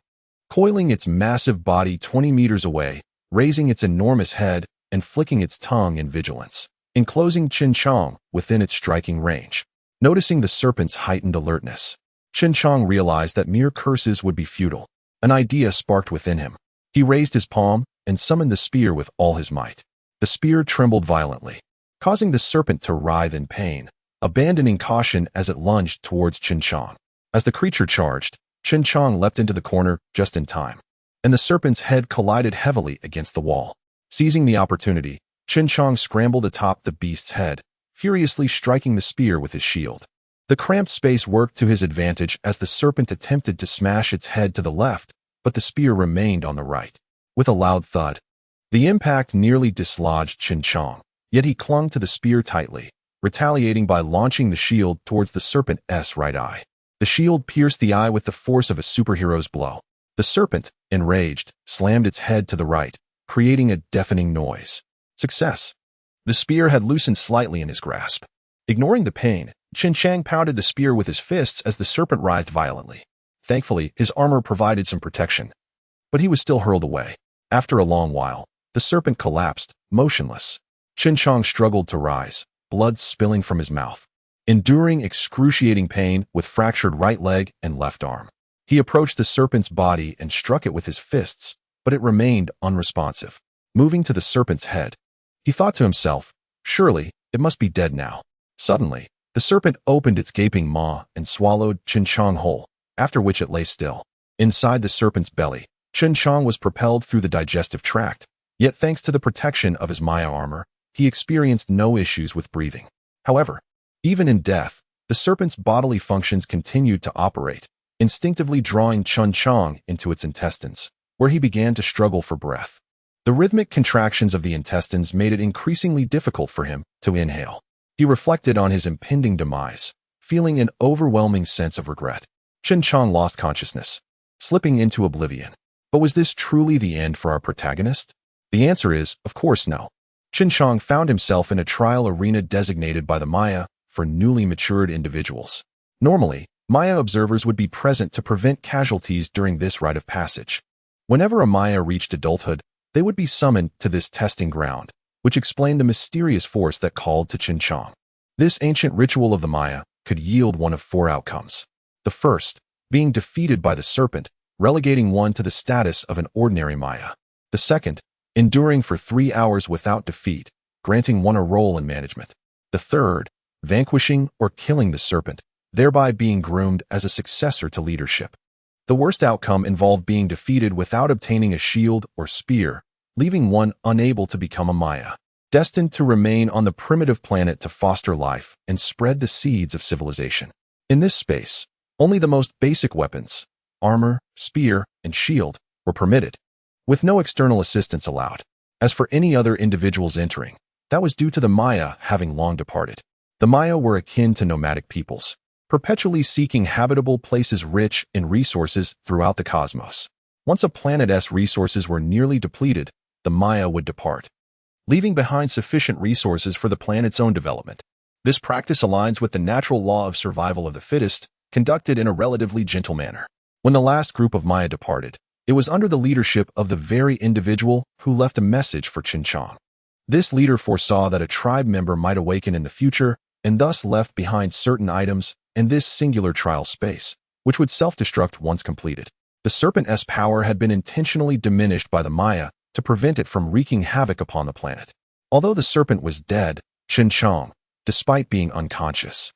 coiling its massive body 20 meters away, raising its enormous head and flicking its tongue in vigilance, enclosing Chen Jiang within its striking range. Noticing the serpent's heightened alertness, Chen Jiang realized that mere curses would be futile. An idea sparked within him. He raised his palm and summoned the spear with all his might. The spear trembled violently, causing the serpent to writhe in pain, abandoning caution as it lunged towards Chen Jiang. As the creature charged, Chen Jiang leapt into the corner just in time, and the serpent's head collided heavily against the wall. Seizing the opportunity, Chen Jiang scrambled atop the beast's head, furiously striking the spear with his shield. The cramped space worked to his advantage as the serpent attempted to smash its head to the left, but the spear remained on the right. With a loud thud, the impact nearly dislodged Chen Jiang, yet he clung to the spear tightly, retaliating by launching the shield towards the serpent's right eye. The shield pierced the eye with the force of a superhero's blow. The serpent, enraged, slammed its head to the right, creating a deafening noise. Success! The spear had loosened slightly in his grasp. Ignoring the pain, Chen Jiang pounded the spear with his fists as the serpent writhed violently. Thankfully, his armor provided some protection, but he was still hurled away. After a long while, the serpent collapsed, motionless. Chen Jiang struggled to rise, blood spilling from his mouth, enduring excruciating pain with fractured right leg and left arm. He approached the serpent's body and struck it with his fists, but it remained unresponsive. Moving to the serpent's head, he thought to himself, surely, it must be dead now. Suddenly, the serpent opened its gaping maw and swallowed Chen Jiang whole, after which it lay still. Inside the serpent's belly, Chen Jiang was propelled through the digestive tract, yet thanks to the protection of his Maya armor, he experienced no issues with breathing. However, even in death, the serpent's bodily functions continued to operate, instinctively drawing Chen Jiang into its intestines, where he began to struggle for breath. The rhythmic contractions of the intestines made it increasingly difficult for him to inhale. He reflected on his impending demise, feeling an overwhelming sense of regret. Chen Jiang lost consciousness, slipping into oblivion. But was this truly the end for our protagonist? The answer is, of course, no. Chen Jiang found himself in a trial arena designated by the Maya for newly matured individuals. Normally, Maya observers would be present to prevent casualties during this rite of passage. Whenever a Maya reached adulthood, they would be summoned to this testing ground, which explained the mysterious force that called to Chen Jiang. This ancient ritual of the Maya could yield one of 4 outcomes. The first, being defeated by the serpent, relegating one to the status of an ordinary Maya. The second, enduring for 3 hours without defeat, granting one a role in management. The third, vanquishing or killing the serpent, thereby being groomed as a successor to leadership. The worst outcome involved being defeated without obtaining a shield or spear, leaving one unable to become a Maya. destined to remain on the primitive planet to foster life and spread the seeds of civilization. In this space, only the most basic weapons, armor, spear, and shield, were permitted, with no external assistance allowed. As for any other individuals entering, that was due to the Maya having long departed. The Maya were akin to nomadic peoples, perpetually seeking habitable places rich in resources throughout the cosmos. Once a planet's resources were nearly depleted, the Maya would depart, leaving behind sufficient resources for the planet's own development. This practice aligns with the natural law of survival of the fittest, conducted in a relatively gentle manner. When the last group of Maya departed, it was under the leadership of the very individual who left a message for CHEN JIANG. This leader foresaw that a tribe member might awaken in the future and thus left behind certain items in this singular trial space, which would self-destruct once completed. The serpent's power had been intentionally diminished by the Maya to prevent it from wreaking havoc upon the planet. Although the serpent was dead, CHEN JIANG, despite being unconscious,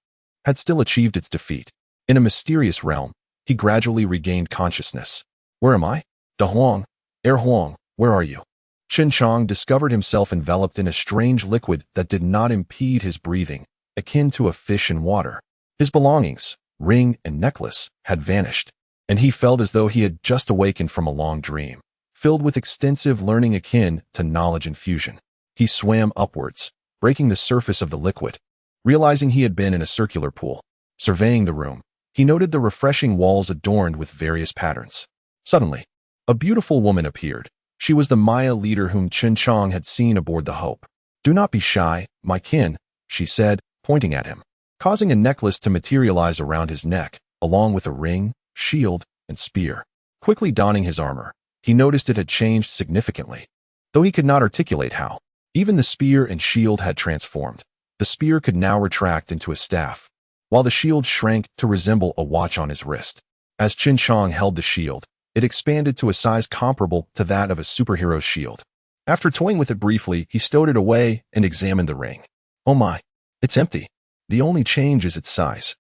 had still achieved its defeat. In a mysterious realm, he gradually regained consciousness. Where am I? Da Huang, Huang, where are you? CHEN JIANG discovered himself enveloped in a strange liquid that did not impede his breathing, akin to a fish in water. His belongings, ring and necklace, had vanished, and he felt as though he had just awakened from a long dream, filled with extensive learning akin to knowledge infusion. He swam upwards, breaking the surface of the liquid, realizing he had been in a circular pool. Surveying the room, he noted the refreshing walls adorned with various patterns. Suddenly, a beautiful woman appeared. She was the Maya leader whom CHEN JIANG had seen aboard the Hope. "Do not be shy, my kin," she said, pointing at him, causing a necklace to materialize around his neck, along with a ring, shield, and spear. Quickly donning his armor, he noticed it had changed significantly, though he could not articulate how. Even the spear and shield had transformed. The spear could now retract into a staff, while the shield shrank to resemble a watch on his wrist. As CHEN JIANG held the shield, it expanded to a size comparable to that of a superhero's shield. After toying with it briefly, he stowed it away and examined the ring. Oh my, it's empty. The only change is its size.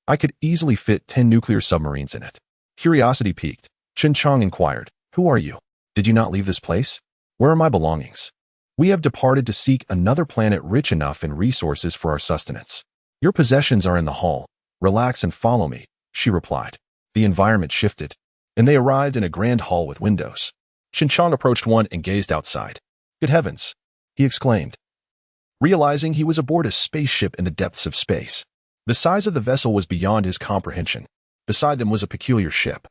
I could easily fit 10 nuclear submarines in it. Curiosity piqued, CHEN JIANG inquired, "Who are you? Did you not leave this place? Where are my belongings?" "We have departed to seek another planet rich enough in resources for our sustenance. Your possessions are in the hall. Relax and follow me," she replied. The environment shifted, and they arrived in a grand hall with windows. CHEN JIANG approached one and gazed outside. "Good heavens," he exclaimed, realizing he was aboard a spaceship in the depths of space. The size of the vessel was beyond his comprehension. Beside them was a peculiar ship,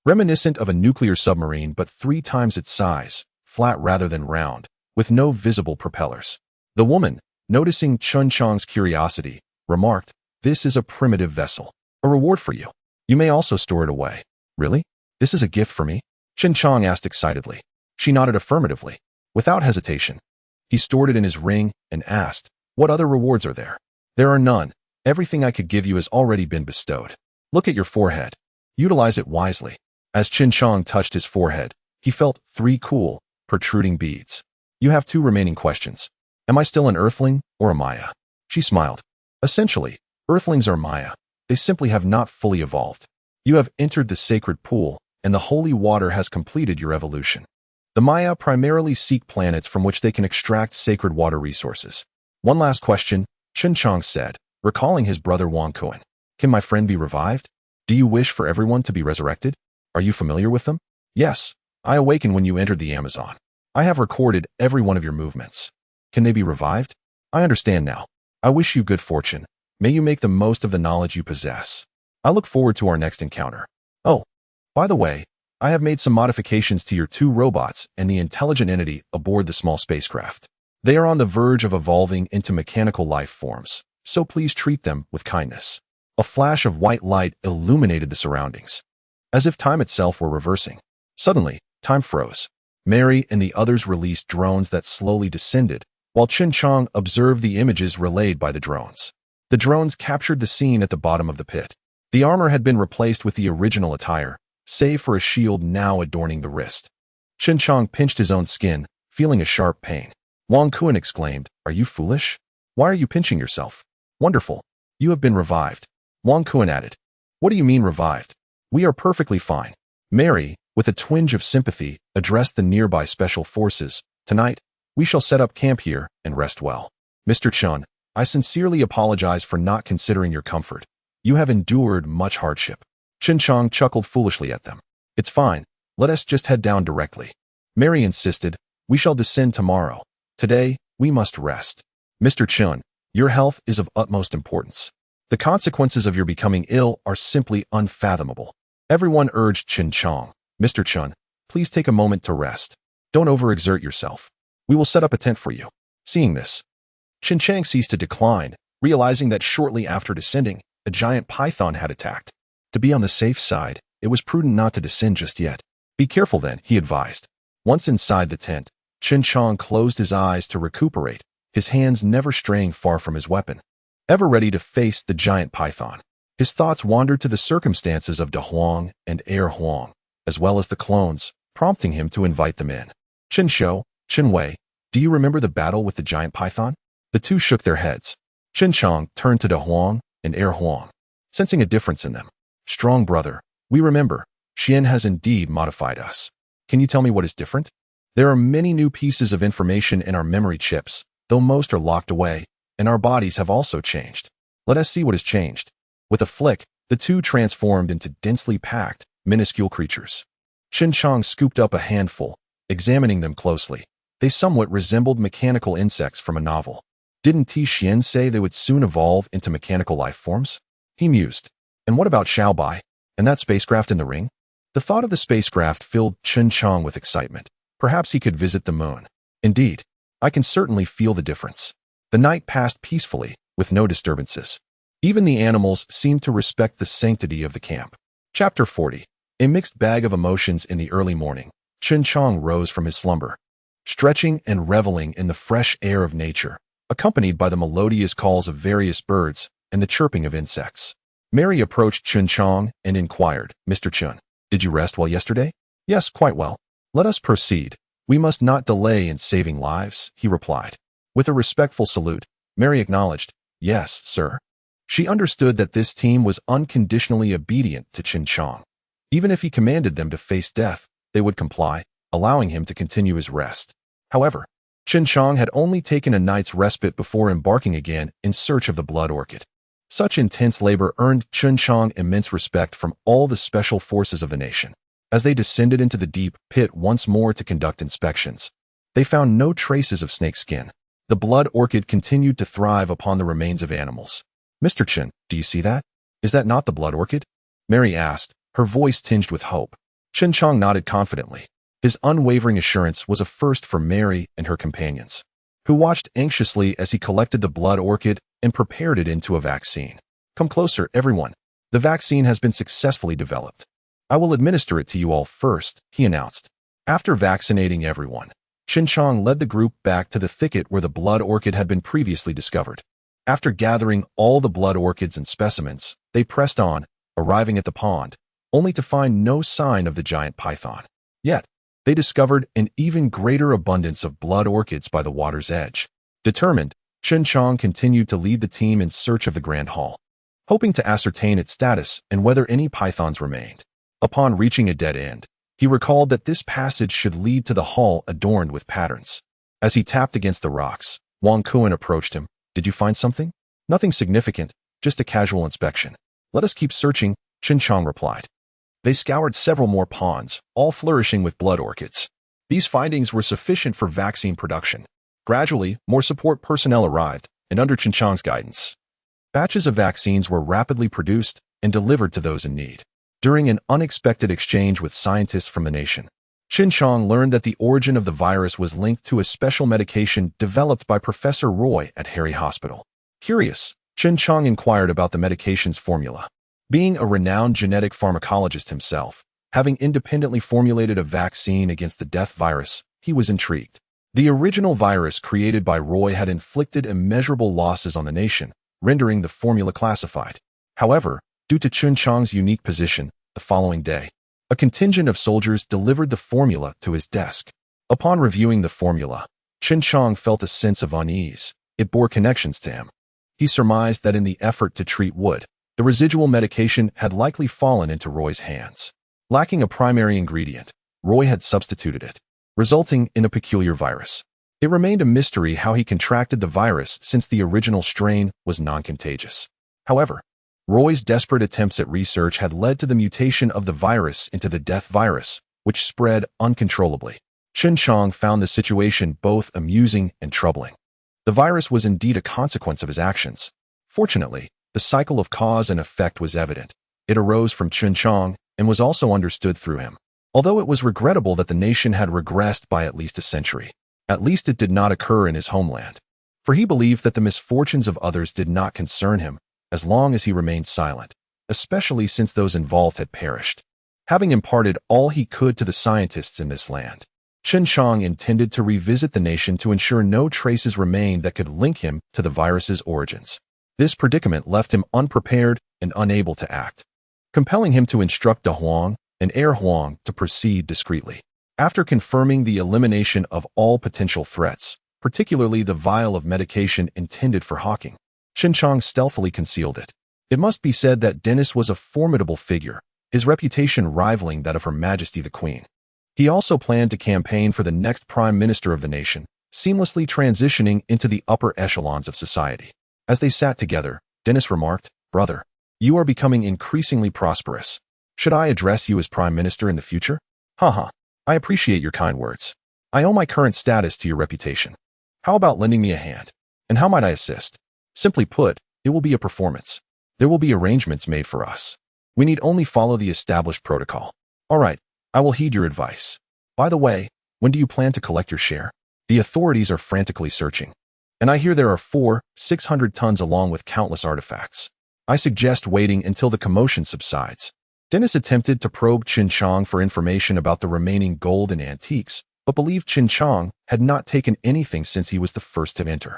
reminiscent of a nuclear submarine but 3 times its size, flat rather than round, with no visible propellers. The woman, noticing CHEN JIANG's curiosity, remarked, "This is a primitive vessel. A reward for you. You may also store it away." "Really? This is a gift for me?" CHEN JIANG asked excitedly. She nodded affirmatively. Without hesitation, he stored it in his ring and asked, "What other rewards are there?" "There are none. Everything I could give you has already been bestowed. Look at your forehead. Utilize it wisely." As CHEN JIANG touched his forehead, he felt 3 cool, protruding beads. "You have 2 remaining questions. Am I still an Earthling or a Maya?" She smiled. "Essentially, Earthlings are Maya. They simply have not fully evolved. You have entered the sacred pool, and the holy water has completed your evolution. The Maya primarily seek planets from which they can extract sacred water resources." "One last question," CHEN JIANG said, recalling his brother Wang Kuan. "Can my friend be revived? Do you wish for everyone to be resurrected? Are you familiar with them?" "Yes. I awakened when you entered the Amazon. I have recorded every one of your movements." "Can they be revived?" "I understand now. I wish you good fortune. May you make the most of the knowledge you possess. I look forward to our next encounter. Oh, by the way, I have made some modifications to your 2 robots and the intelligent entity aboard the small spacecraft. They are on the verge of evolving into mechanical life forms, so please treat them with kindness." A flash of white light illuminated the surroundings, as if time itself were reversing. Suddenly, time froze. Mary and the others released drones that slowly descended, while CHEN JIANG observed the images relayed by the drones. The drones captured the scene at the bottom of the pit. The armor had been replaced with the original attire, save for a shield now adorning the wrist. CHEN JIANG pinched his own skin, feeling a sharp pain. Wang Kuan exclaimed, "Are you foolish? Why are you pinching yourself?" "Wonderful. You have been revived." Wang Kuan added, "What do you mean revived? We are perfectly fine." Mary, with a twinge of sympathy, addressed the nearby special forces. "Tonight, We shall set up camp here and rest well. Mr. Chen, I sincerely apologize for not considering your comfort. You have endured much hardship. Chen Chang chuckled foolishly at them. It's fine. Let us just head down directly. Mary insisted, we shall descend tomorrow. Today, we must rest. Mr. Chen, your health is of utmost importance. The consequences of your becoming ill are simply unfathomable. Everyone urged Chen Chang. Mr. Chen, please take a moment to rest. Don't overexert yourself. We will set up a tent for you. Seeing this, Chen Chang ceased to decline, realizing that shortly after descending, a giant python had attacked. To be on the safe side, it was prudent not to descend just yet. Be careful then, he advised. Once inside the tent, Chen Chang closed his eyes to recuperate, his hands never straying far from his weapon, ever ready to face the giant python. His thoughts wandered to the circumstances of De Huang and Air Huang, as well as the clones, prompting him to invite them in. Chen Shou, Chen Wei, do you remember the battle with the giant python? The two shook their heads. Chen Chang turned to De Huang and Air Huang, sensing a difference in them. Strong brother, we remember, Xian has indeed modified us. Can you tell me what is different? There are many new pieces of information in our memory chips, though most are locked away, and our bodies have also changed. Let us see what has changed. With a flick, the two transformed into densely packed, minuscule creatures. Chen Chang scooped up a handful, examining them closely. They somewhat resembled mechanical insects from a novel. Didn't Ti Xian say they would soon evolve into mechanical life forms? He mused. And what about Xiaobai? And that spacecraft in the ring? The thought of the spacecraft filled Chen Chang with excitement. Perhaps he could visit the moon. Indeed, I can certainly feel the difference. The night passed peacefully, with no disturbances. Even the animals seemed to respect the sanctity of the camp. Chapter 40. A mixed bag of emotions in the early morning. Chen Chang rose from his slumber, stretching and reveling in the fresh air of nature, accompanied by the melodious calls of various birds and the chirping of insects. Mary approached Chen Chang and inquired, Mr. Chen, did you rest well yesterday? Yes, quite well. Let us proceed. We must not delay in saving lives, he replied. With a respectful salute, Mary acknowledged, yes, sir. She understood that this team was unconditionally obedient to Chen Chang. Even if he commanded them to face death, they would comply, allowing him to continue his rest. However, Chen Chang had only taken a night's respite before embarking again in search of the blood orchid. Such intense labor earned Chen Chang immense respect from all the special forces of the nation. As they descended into the deep pit once more to conduct inspections, they found no traces of snakeskin. The blood orchid continued to thrive upon the remains of animals. Mr. Chen, do you see that? Is that not the blood orchid? Mary asked, her voice tinged with hope. Chen Chang nodded confidently. His unwavering assurance was a first for Mary and her companions, who watched anxiously as he collected the blood orchid and prepared it into a vaccine. Come closer, everyone. The vaccine has been successfully developed. I will administer it to you all first, he announced. After vaccinating everyone, Chen Chang led the group back to the thicket where the blood orchid had been previously discovered. After gathering all the blood orchids and specimens, they pressed on, arriving at the pond, only to find no sign of the giant python. Yet, they discovered an even greater abundance of blood orchids by the water's edge. Determined, Chen Chang continued to lead the team in search of the Grand Hall, hoping to ascertain its status and whether any pythons remained. Upon reaching a dead end, he recalled that this passage should lead to the hall adorned with patterns. As he tapped against the rocks, Wang Kuan approached him. Did you find something? Nothing significant, just a casual inspection. Let us keep searching, Chen Chang replied. They scoured several more ponds, all flourishing with blood orchids. These findings were sufficient for vaccine production. Gradually, more support personnel arrived, and under Chen Chang's guidance, batches of vaccines were rapidly produced and delivered to those in need. During an unexpected exchange with scientists from the nation, Chen Chang learned that the origin of the virus was linked to a special medication developed by Professor Roy at Harry Hospital. Curious, Chen Chang inquired about the medication's formula. Being a renowned genetic pharmacologist himself, having independently formulated a vaccine against the death virus, he was intrigued. The original virus created by Roy had inflicted immeasurable losses on the nation, rendering the formula classified. However, due to Chen Chang's unique position, the following day, a contingent of soldiers delivered the formula to his desk. Upon reviewing the formula, Chen Chang felt a sense of unease. It bore connections to him. He surmised that in the effort to treat Wood, the residual medication had likely fallen into Roy's hands. Lacking a primary ingredient, Roy had substituted it, resulting in a peculiar virus. It remained a mystery how he contracted the virus since the original strain was non-contagious. However, Roy's desperate attempts at research had led to the mutation of the virus into the death virus, which spread uncontrollably. CHEN JIANG found the situation both amusing and troubling. The virus was indeed a consequence of his actions. Fortunately, the cycle of cause and effect was evident. It arose from CHEN JIANG and was also understood through him. Although it was regrettable that the nation had regressed by at least a century, at least it did not occur in his homeland. For he believed that the misfortunes of others did not concern him, as long as he remained silent, especially since those involved had perished. Having imparted all he could to the scientists in this land, CHEN JIANG intended to revisit the nation to ensure no traces remained that could link him to the virus's origins. This predicament left him unprepared and unable to act, compelling him to instruct De Huang and Heir Huang to proceed discreetly. After confirming the elimination of all potential threats, particularly the vial of medication intended for hawking, CHEN JIANG stealthily concealed it. It must be said that Dennis was a formidable figure, his reputation rivaling that of Her Majesty the Queen. He also planned to campaign for the next Prime Minister of the nation, seamlessly transitioning into the upper echelons of society. As they sat together, Dennis remarked, "Brother, you are becoming increasingly prosperous. Should I address you as Prime Minister in the future?" Haha, I appreciate your kind words. I owe my current status to your reputation. How about lending me a hand? And how might I assist? Simply put, it will be a performance. There will be arrangements made for us. We need only follow the established protocol. All right, I will heed your advice. By the way, when do you plan to collect your share? The authorities are frantically searching. And I hear there are 600 tons along with countless artifacts. I suggest waiting until the commotion subsides. Dennis attempted to probe CHEN JIANG for information about the remaining gold and antiques, but believed CHEN JIANG had not taken anything since he was the first to enter.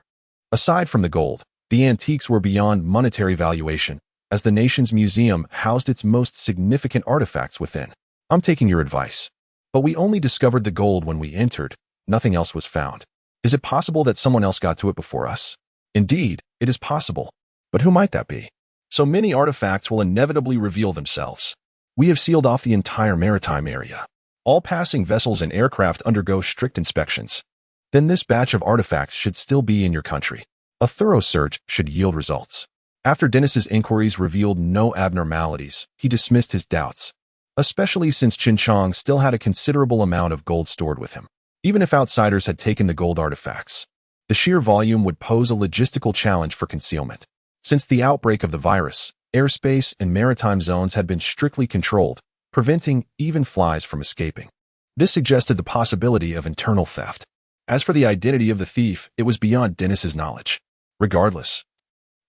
Aside from the gold, the antiques were beyond monetary valuation, as the nation's museum housed its most significant artifacts within. I'm taking your advice. But we only discovered the gold when we entered. Nothing else was found. Is it possible that someone else got to it before us? Indeed, it is possible. But who might that be? So many artifacts will inevitably reveal themselves. We have sealed off the entire maritime area. All passing vessels and aircraft undergo strict inspections. Then this batch of artifacts should still be in your country. A thorough search should yield results. After Dennis's inquiries revealed no abnormalities, he dismissed his doubts, especially since CHEN JIANG still had a considerable amount of gold stored with him. Even if outsiders had taken the gold artifacts, the sheer volume would pose a logistical challenge for concealment. Since the outbreak of the virus, airspace and maritime zones had been strictly controlled, preventing even flies from escaping. This suggested the possibility of internal theft. As for the identity of the thief, it was beyond Dennis's knowledge. Regardless,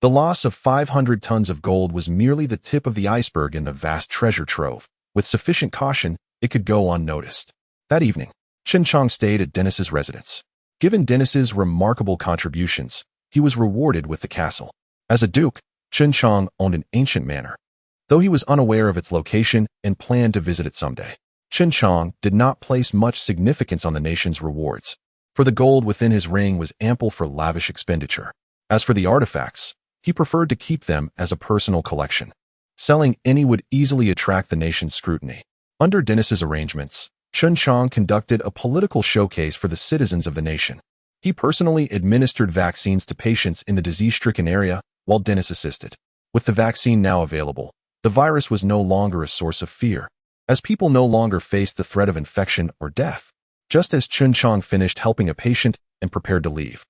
the loss of 500 tons of gold was merely the tip of the iceberg in the vast treasure trove. With sufficient caution, it could go unnoticed. That evening, CHEN JIANG stayed at Dennis's residence. Given Dennis's remarkable contributions, he was rewarded with the castle. As a duke, CHEN JIANG owned an ancient manor, though he was unaware of its location and planned to visit it someday. CHEN JIANG did not place much significance on the nation's rewards, for the gold within his ring was ample for lavish expenditure. As for the artifacts, he preferred to keep them as a personal collection. Selling any would easily attract the nation's scrutiny. Under Dennis's arrangements, CHEN JIANG conducted a political showcase for the citizens of the nation. He personally administered vaccines to patients in the disease-stricken area, while Dennis assisted. With the vaccine now available, the virus was no longer a source of fear, as people no longer faced the threat of infection or death. Just as CHEN JIANG finished helping a patient and prepared to leave,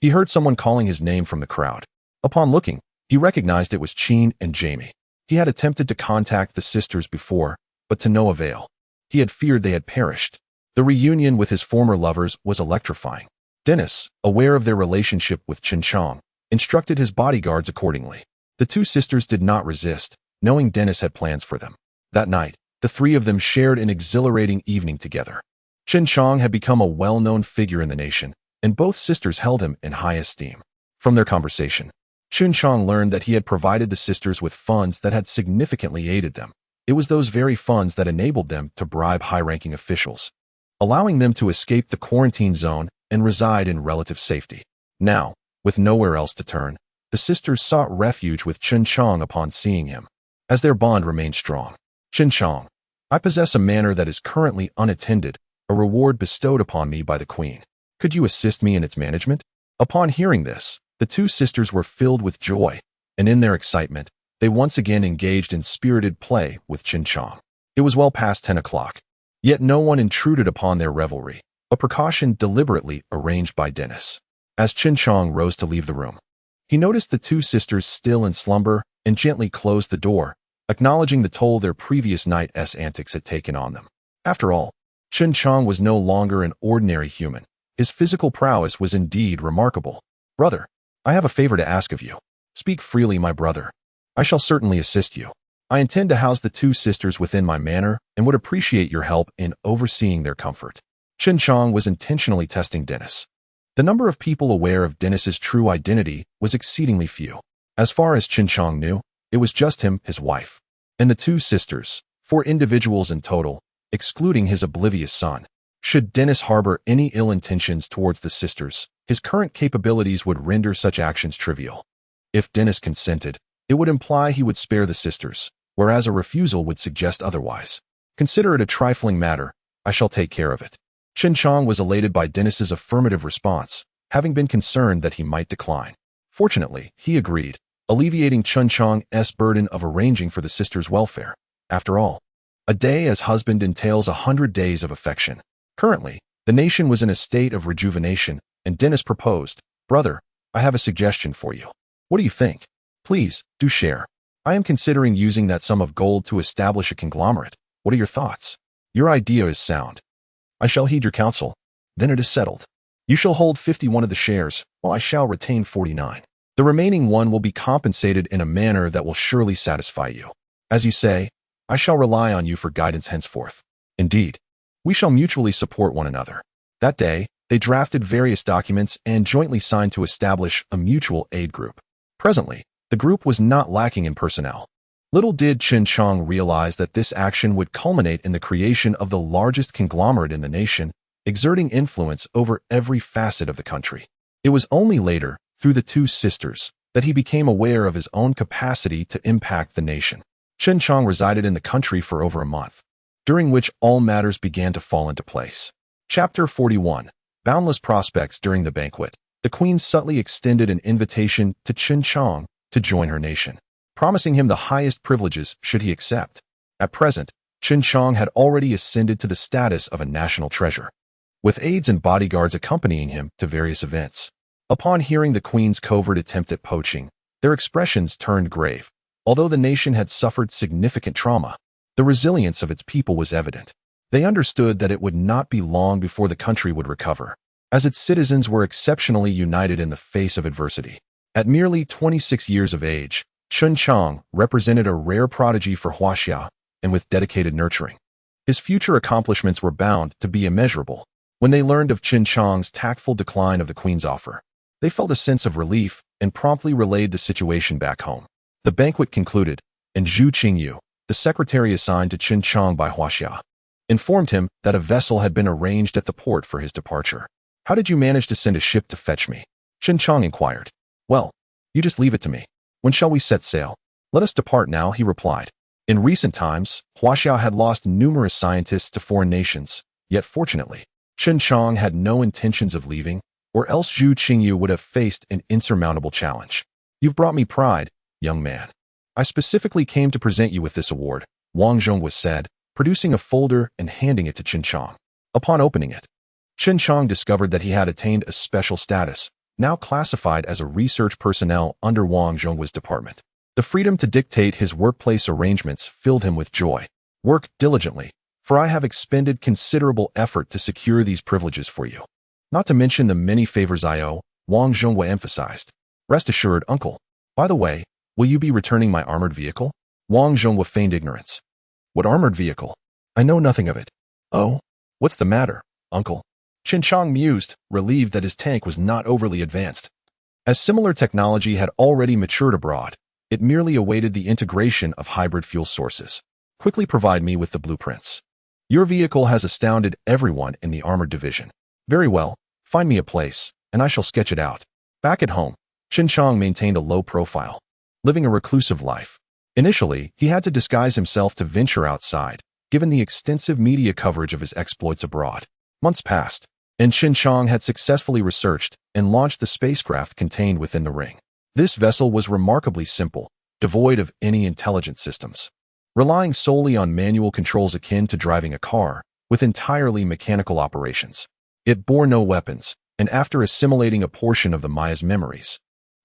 he heard someone calling his name from the crowd. Upon looking, he recognized it was CHEN and Jamie. He had attempted to contact the sisters before, but to no avail. He had feared they had perished. The reunion with his former lovers was electrifying. Dennis, aware of their relationship with CHEN JIANG, instructed his bodyguards accordingly. The two sisters did not resist, knowing Dennis had plans for them. That night, the three of them shared an exhilarating evening together. CHEN JIANG had become a well-known figure in the nation, and both sisters held him in high esteem. From their conversation, CHEN JIANG learned that he had provided the sisters with funds that had significantly aided them. It was those very funds that enabled them to bribe high-ranking officials, allowing them to escape the quarantine zone and reside in relative safety. Now, with nowhere else to turn, the sisters sought refuge with CHEN JIANG upon seeing him. As their bond remained strong, CHEN JIANG, I possess a manor that is currently unattended, a reward bestowed upon me by the Queen. Could you assist me in its management? Upon hearing this, the two sisters were filled with joy, and in their excitement, they once again engaged in spirited play with CHEN JIANG. It was well past 10 o'clock, yet no one intruded upon their revelry, a precaution deliberately arranged by Dennis. As CHEN JIANG rose to leave the room, he noticed the two sisters still in slumber and gently closed the door, acknowledging the toll their previous night's antics had taken on them. After all, CHEN JIANG was no longer an ordinary human. His physical prowess was indeed remarkable. Brother, I have a favor to ask of you. Speak freely, my brother. I shall certainly assist you. I intend to house the two sisters within my manor and would appreciate your help in overseeing their comfort. CHEN JIANG was intentionally testing Dennis. The number of people aware of Dennis's true identity was exceedingly few. As far as CHEN JIANG knew, it was just him, his wife, and the two sisters, 4 individuals in total, excluding his oblivious son. Should Dennis harbor any ill intentions towards the sisters, his current capabilities would render such actions trivial. If Dennis consented, it would imply he would spare the sisters, whereas a refusal would suggest otherwise. Consider it a trifling matter. I shall take care of it. CHEN JIANG was elated by Dennis's affirmative response, having been concerned that he might decline. Fortunately, he agreed, alleviating CHEN JIANG's burden of arranging for the sisters' welfare. After all, a day as husband entails 100 days of affection. Currently, the nation was in a state of rejuvenation, and Dennis proposed, "Brother, I have a suggestion for you. What do you think? Please, do share. I am considering using that sum of gold to establish a conglomerate. What are your thoughts? Your idea is sound. I shall heed your counsel. Then it is settled. You shall hold 51 of the shares, while I shall retain 49. The remaining one will be compensated in a manner that will surely satisfy you. As you say, I shall rely on you for guidance henceforth. Indeed, we shall mutually support one another." That day, they drafted various documents and jointly signed to establish a mutual aid group. Presently, the group was not lacking in personnel. Little did CHEN JIANG realize that this action would culminate in the creation of the largest conglomerate in the nation, exerting influence over every facet of the country. It was only later, through the two sisters, that he became aware of his own capacity to impact the nation. CHEN JIANG resided in the country for over a month, during which all matters began to fall into place. Chapter 41. Boundless Prospects. During the banquet, the queen subtly extended an invitation to CHEN JIANG to join her nation, promising him the highest privileges should he accept. At present, CHEN JIANG had already ascended to the status of a national treasure, with aides and bodyguards accompanying him to various events. Upon hearing the queen's covert attempt at poaching, their expressions turned grave. Although the nation had suffered significant trauma, the resilience of its people was evident. They understood that it would not be long before the country would recover, as its citizens were exceptionally united in the face of adversity. At merely 26 years of age, CHEN JIANG represented a rare prodigy for Huaxia, and with dedicated nurturing, his future accomplishments were bound to be immeasurable. When they learned of CHEN JIANG's tactful decline of the queen's offer, they felt a sense of relief and promptly relayed the situation back home. The banquet concluded, and Zhu Qingyu, the secretary assigned to CHEN JIANG by Huaxia, informed him that a vessel had been arranged at the port for his departure. "How did you manage to send a ship to fetch me?" CHEN JIANG inquired. "Well, you just leave it to me. When shall we set sail?" "Let us depart now," he replied. In recent times, Huaxia had lost numerous scientists to foreign nations, yet fortunately, CHEN JIANG had no intentions of leaving, or else Zhu Qingyu would have faced an insurmountable challenge. "You've brought me pride, young man. I specifically came to present you with this award," Wang Zhongwa said, producing a folder and handing it to CHEN JIANG. Upon opening it, CHEN JIANG discovered that he had attained a special status, now classified as a research personnel under Wang Zhongwa's department. The freedom to dictate his workplace arrangements filled him with joy. "Work diligently, for I have expended considerable effort to secure these privileges for you. Not to mention the many favors I owe," Wang Zhongwa emphasized. "Rest assured, uncle. By the way, will you be returning my armored vehicle?" Wang Zhongwa feigned ignorance. "What armored vehicle? I know nothing of it." "Oh, what's the matter, uncle?" CHEN JIANG mused, relieved that his tank was not overly advanced. As similar technology had already matured abroad, it merely awaited the integration of hybrid fuel sources. "Quickly provide me with the blueprints. Your vehicle has astounded everyone in the armored division." "Very well, find me a place, and I shall sketch it out." Back at home, CHEN JIANG maintained a low profile, living a reclusive life. Initially, he had to disguise himself to venture outside, given the extensive media coverage of his exploits abroad. Months passed, and Chen Jiang had successfully researched and launched the spacecraft contained within the ring. This vessel was remarkably simple, devoid of any intelligent systems, relying solely on manual controls akin to driving a car, with entirely mechanical operations. It bore no weapons, and after assimilating a portion of the Maya's memories,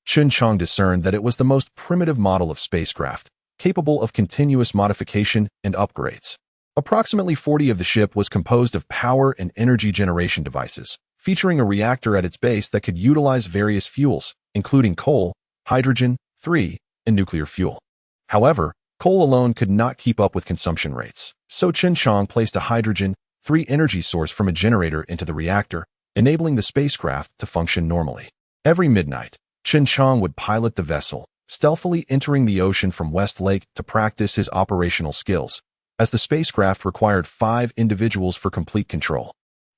Chen Jiang discerned that it was the most primitive model of spacecraft, capable of continuous modification and upgrades. Approximately 40 of the ship was composed of power and energy generation devices, featuring a reactor at its base that could utilize various fuels, including coal, hydrogen, and nuclear fuel. However, coal alone could not keep up with consumption rates, so Chen Jiang placed a hydrogen, energy source from a generator into the reactor, enabling the spacecraft to function normally. Every midnight, Chen Jiang would pilot the vessel, stealthily entering the ocean from West Lake to practice his operational skills, as the spacecraft required 5 individuals for complete control.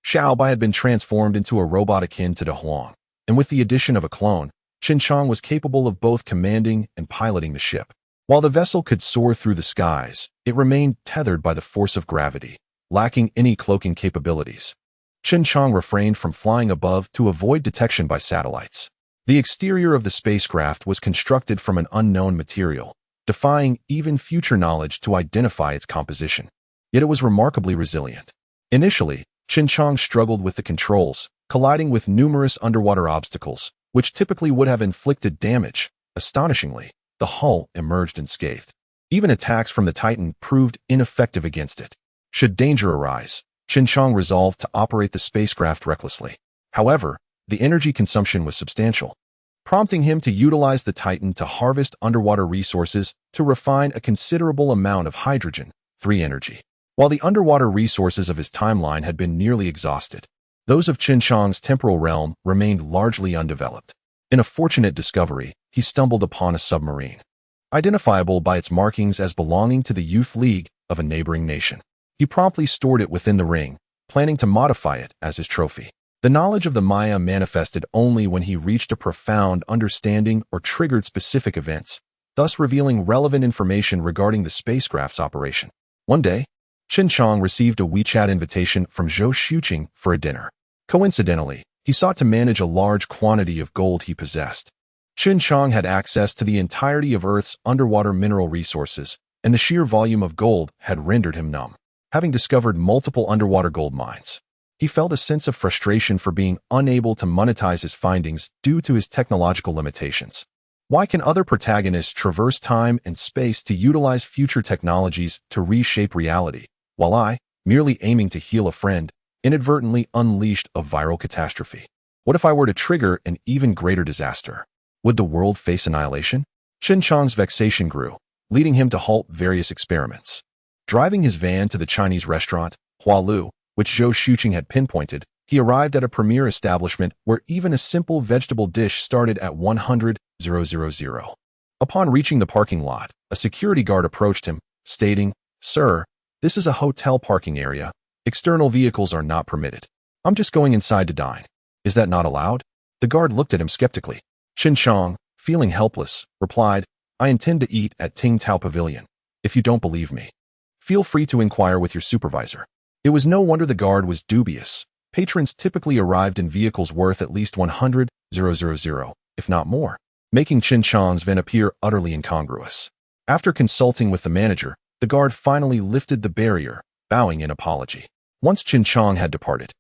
Xiaobai had been transformed into a robot akin to De Huang, and with the addition of a clone, Chen Jiang was capable of both commanding and piloting the ship. While the vessel could soar through the skies, it remained tethered by the force of gravity, lacking any cloaking capabilities. Chen Jiang refrained from flying above to avoid detection by satellites. The exterior of the spacecraft was constructed from an unknown material, defying even future knowledge to identify its composition. Yet it was remarkably resilient. Initially, Chen Jiang struggled with the controls, colliding with numerous underwater obstacles, which typically would have inflicted damage. Astonishingly, the hull emerged unscathed. Even attacks from the Titan proved ineffective against it. Should danger arise, Chen Jiang resolved to operate the spacecraft recklessly. However, the energy consumption was substantial, prompting him to utilize the Titan to harvest underwater resources to refine a considerable amount of hydrogen, energy. While the underwater resources of his timeline had been nearly exhausted, those of Chen Jiang's temporal realm remained largely undeveloped. In a fortunate discovery, he stumbled upon a submarine, identifiable by its markings as belonging to the youth league of a neighboring nation. He promptly stored it within the ring, planning to modify it as his trophy. The knowledge of the Maya manifested only when he reached a profound understanding or triggered specific events, thus revealing relevant information regarding the spacecraft's operation. One day, Chen Jiang received a WeChat invitation from Zhou Xuqing for a dinner. Coincidentally, he sought to manage a large quantity of gold he possessed. Chen Jiang had access to the entirety of Earth's underwater mineral resources, and the sheer volume of gold had rendered him numb. Having discovered multiple underwater gold mines, he felt a sense of frustration for being unable to monetize his findings due to his technological limitations. Why can other protagonists traverse time and space to utilize future technologies to reshape reality, while I, merely aiming to heal a friend, inadvertently unleashed a viral catastrophe? What if I were to trigger an even greater disaster? Would the world face annihilation? Chen Jiang's vexation grew, leading him to halt various experiments. Driving his van to the Chinese restaurant, Hualu, which Zhou Xuqing had pinpointed, he arrived at a premier establishment where even a simple vegetable dish started at 100,000. Upon reaching the parking lot, a security guard approached him, stating, "Sir, this is a hotel parking area. External vehicles are not permitted. I'm just going inside to dine. Is that not allowed?" The guard looked at him skeptically. Chen Jiang, feeling helpless, replied, "I intend to eat at Ting Tao Pavilion. If you don't believe me, feel free to inquire with your supervisor." It was no wonder the guard was dubious. Patrons typically arrived in vehicles worth at least 100,000, if not more, making Chen Jiang's van appear utterly incongruous. After consulting with the manager, the guard finally lifted the barrier, bowing in apology. Once Chen Jiang had departed,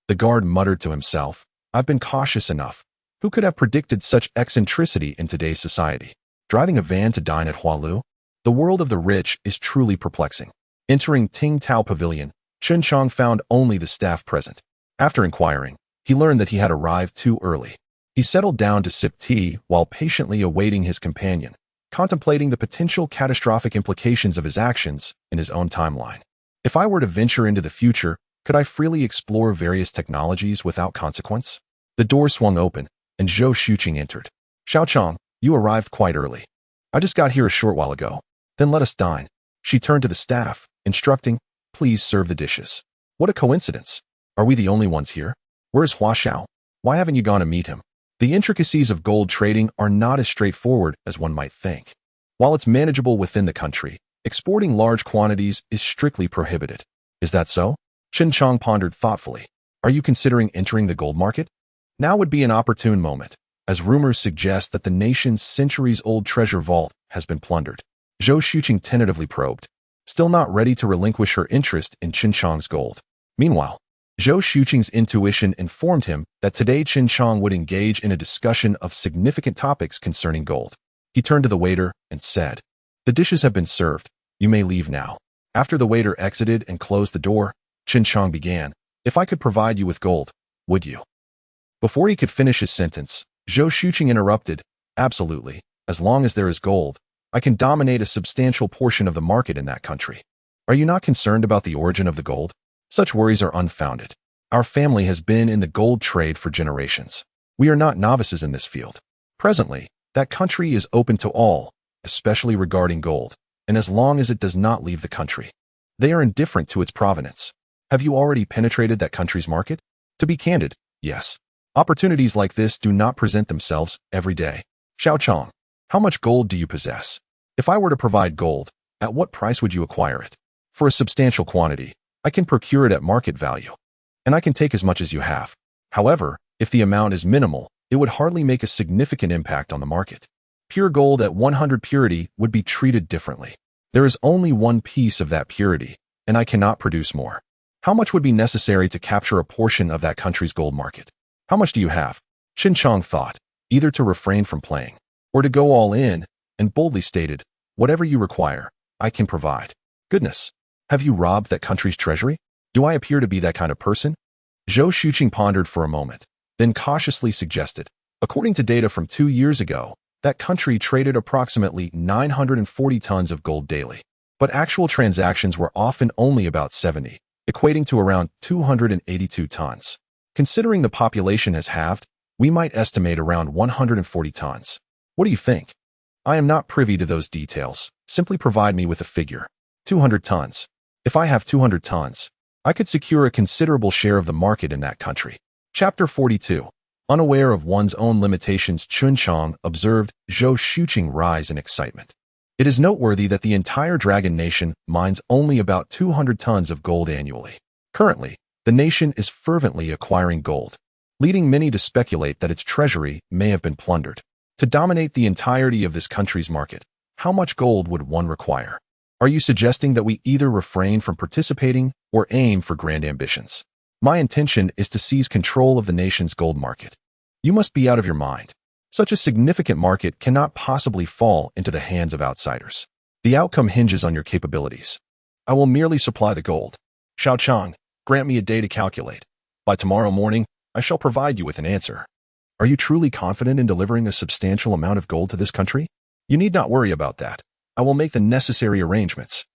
the guard muttered to himself, "I've been cautious enough. Who could have predicted such eccentricity in today's society? Driving a van to dine at Hualu? The world of the rich is truly perplexing." Entering Ting Tao Pavilion, Chen Jiang found only the staff present. After inquiring, he learned that he had arrived too early. He settled down to sip tea while patiently awaiting his companion, contemplating the potential catastrophic implications of his actions in his own timeline. If I were to venture into the future, could I freely explore various technologies without consequence? The door swung open, and Zhou Xuqing entered. "Xiaochang, you arrived quite early. I just got here a short while ago. Then let us dine." She turned to the staff, instructing, "Please serve the dishes." What a coincidence. Are we the only ones here? Where's Hua Xiao? Why haven't you gone to meet him? The intricacies of gold trading are not as straightforward as one might think. While it's manageable within the country, exporting large quantities is strictly prohibited. Is that so? Chen Jiang pondered thoughtfully. Are you considering entering the gold market? Now would be an opportune moment, as rumors suggest that the nation's centuries-old treasure vault has been plundered. Zhou Xuqing tentatively probed, still not ready to relinquish her interest in CHEN JIANG's gold. Meanwhile, Zhou Xuqing's intuition informed him that today CHEN JIANG would engage in a discussion of significant topics concerning gold. He turned to the waiter and said, "The dishes have been served. You may leave now." After the waiter exited and closed the door, CHEN JIANG began, "If I could provide you with gold, would you?" Before he could finish his sentence, Zhou Xuqing interrupted, "Absolutely. As long as there is gold, I can dominate a substantial portion of the market in that country. Are you not concerned about the origin of the gold? Such worries are unfounded. Our family has been in the gold trade for generations. We are not novices in this field. Presently, that country is open to all, especially regarding gold, and as long as it does not leave the country, they are indifferent to its provenance. Have you already penetrated that country's market? To be candid, yes. Opportunities like this do not present themselves every day. Xiaochang, how much gold do you possess? If I were to provide gold, at what price would you acquire it? For a substantial quantity, I can procure it at market value, and I can take as much as you have. However, if the amount is minimal, it would hardly make a significant impact on the market. Pure gold at 100 purity would be treated differently. There is only one piece of that purity, and I cannot produce more. How much would be necessary to capture a portion of that country's gold market? How much do you have? CHEN JIANG thought, either to refrain from playing, or to go all in, and boldly stated, "Whatever you require, I can provide." Goodness, have you robbed that country's treasury? Do I appear to be that kind of person? Zhou Xuqing pondered for a moment, then cautiously suggested, according to data from 2 years ago, that country traded approximately 940 tons of gold daily. But actual transactions were often only about 70, equating to around 282 tons. Considering the population has halved, we might estimate around 140 tons. What do you think? I am not privy to those details. Simply provide me with a figure. 200 tons. If I have 200 tons, I could secure a considerable share of the market in that country. Chapter 42. Unaware of one's own limitations, CHEN JIANG observed Zhou Xuqing rise in excitement. It is noteworthy that the entire Dragon Nation mines only about 200 tons of gold annually. Currently, the nation is fervently acquiring gold, leading many to speculate that its treasury may have been plundered. To dominate the entirety of this country's market, how much gold would one require? Are you suggesting that we either refrain from participating or aim for grand ambitions? My intention is to seize control of the nation's gold market. You must be out of your mind. Such a significant market cannot possibly fall into the hands of outsiders. The outcome hinges on your capabilities. I will merely supply the gold. Xiaochang, grant me a day to calculate. By tomorrow morning, I shall provide you with an answer. Are you truly confident in delivering a substantial amount of gold to this country? You need not worry about that. I will make the necessary arrangements.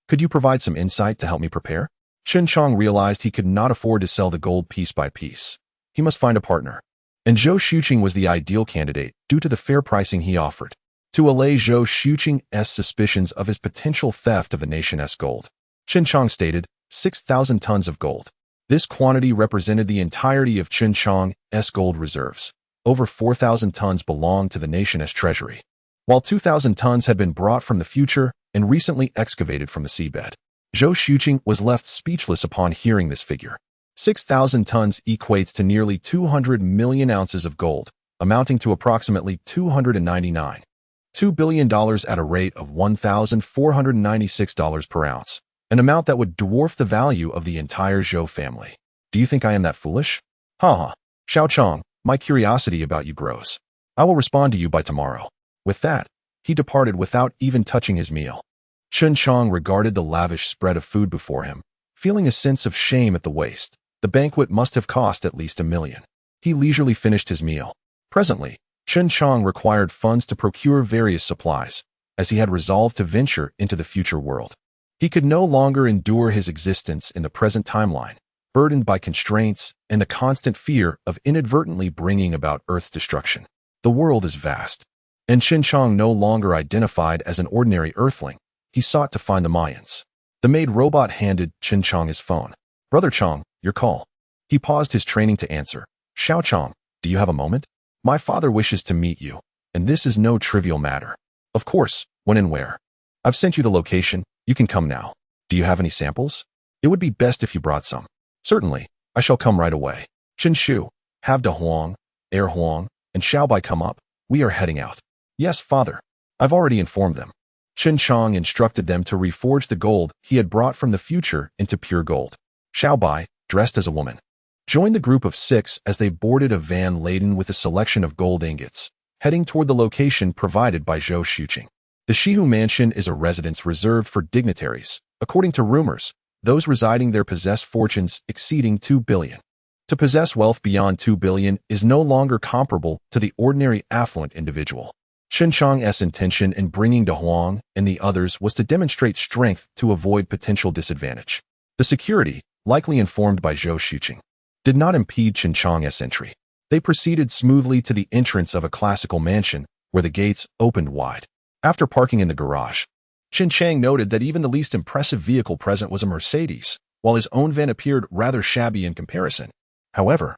Could you provide some insight to help me prepare? CHEN JIANG realized he could not afford to sell the gold piece by piece. He must find a partner. And Zhou Xuqing was the ideal candidate due to the fair pricing he offered. To allay Zhou Xuqing's suspicions of his potential theft of the nation's gold, CHEN JIANG stated 6,000 tons of gold. This quantity represented the entirety of CHEN JIANG's gold reserves. Over 4,000 tons belonged to the nation's treasury, while 2,000 tons had been brought from the future and recently excavated from the seabed. Zhou Xuqing was left speechless upon hearing this figure. 6,000 tons equates to nearly 200 million ounces of gold, amounting to approximately $299.2 billion at a rate of $1,496 per ounce, an amount that would dwarf the value of the entire Zhou family. Do you think I am that foolish? Haha. Xiaochang, my curiosity about you grows. I will respond to you by tomorrow. With that, he departed without even touching his meal. CHEN JIANG regarded the lavish spread of food before him, feeling a sense of shame at the waste. The banquet must have cost at least $1 million. He leisurely finished his meal. Presently, CHEN JIANG required funds to procure various supplies, as he had resolved to venture into the future world. He could no longer endure his existence in the present timeline, burdened by constraints and the constant fear of inadvertently bringing about Earth's destruction. The world is vast, and CHEN JIANG no longer identified as an ordinary Earthling. He sought to find the Mayans. The maid robot handed CHEN JIANG his phone. "Brother Chang, your call." He paused his training to answer. "Xiaochang, do you have a moment? My father wishes to meet you, and this is no trivial matter." "Of course, when and where?" "I've sent you the location. You can come now. Do you have any samples? It would be best if you brought some." "Certainly, I shall come right away. Chen Shu, have De Huang, Air Huang, and Xiaobai come up. We are heading out. Yes, father. I've already informed them. Chen Chang instructed them to reforge the gold he had brought from the future into pure gold. Xiaobai, dressed as a woman, joined the group of 6 as they boarded a van laden with a selection of gold ingots, heading toward the location provided by Zhou Xuqing. The Shihu Mansion is a residence reserved for dignitaries. According to rumors, those residing there possess fortunes exceeding 2 billion. To possess wealth beyond 2 billion is no longer comparable to the ordinary affluent individual. Chen Chang's intention in bringing De Huang and the others was to demonstrate strength to avoid potential disadvantage. The security, likely informed by Zhou Xuqing, did not impede Chen Chang's entry. They proceeded smoothly to the entrance of a classical mansion, where the gates opened wide. After parking in the garage, Chen Chang noted that even the least impressive vehicle present was a Mercedes, while his own van appeared rather shabby in comparison. However,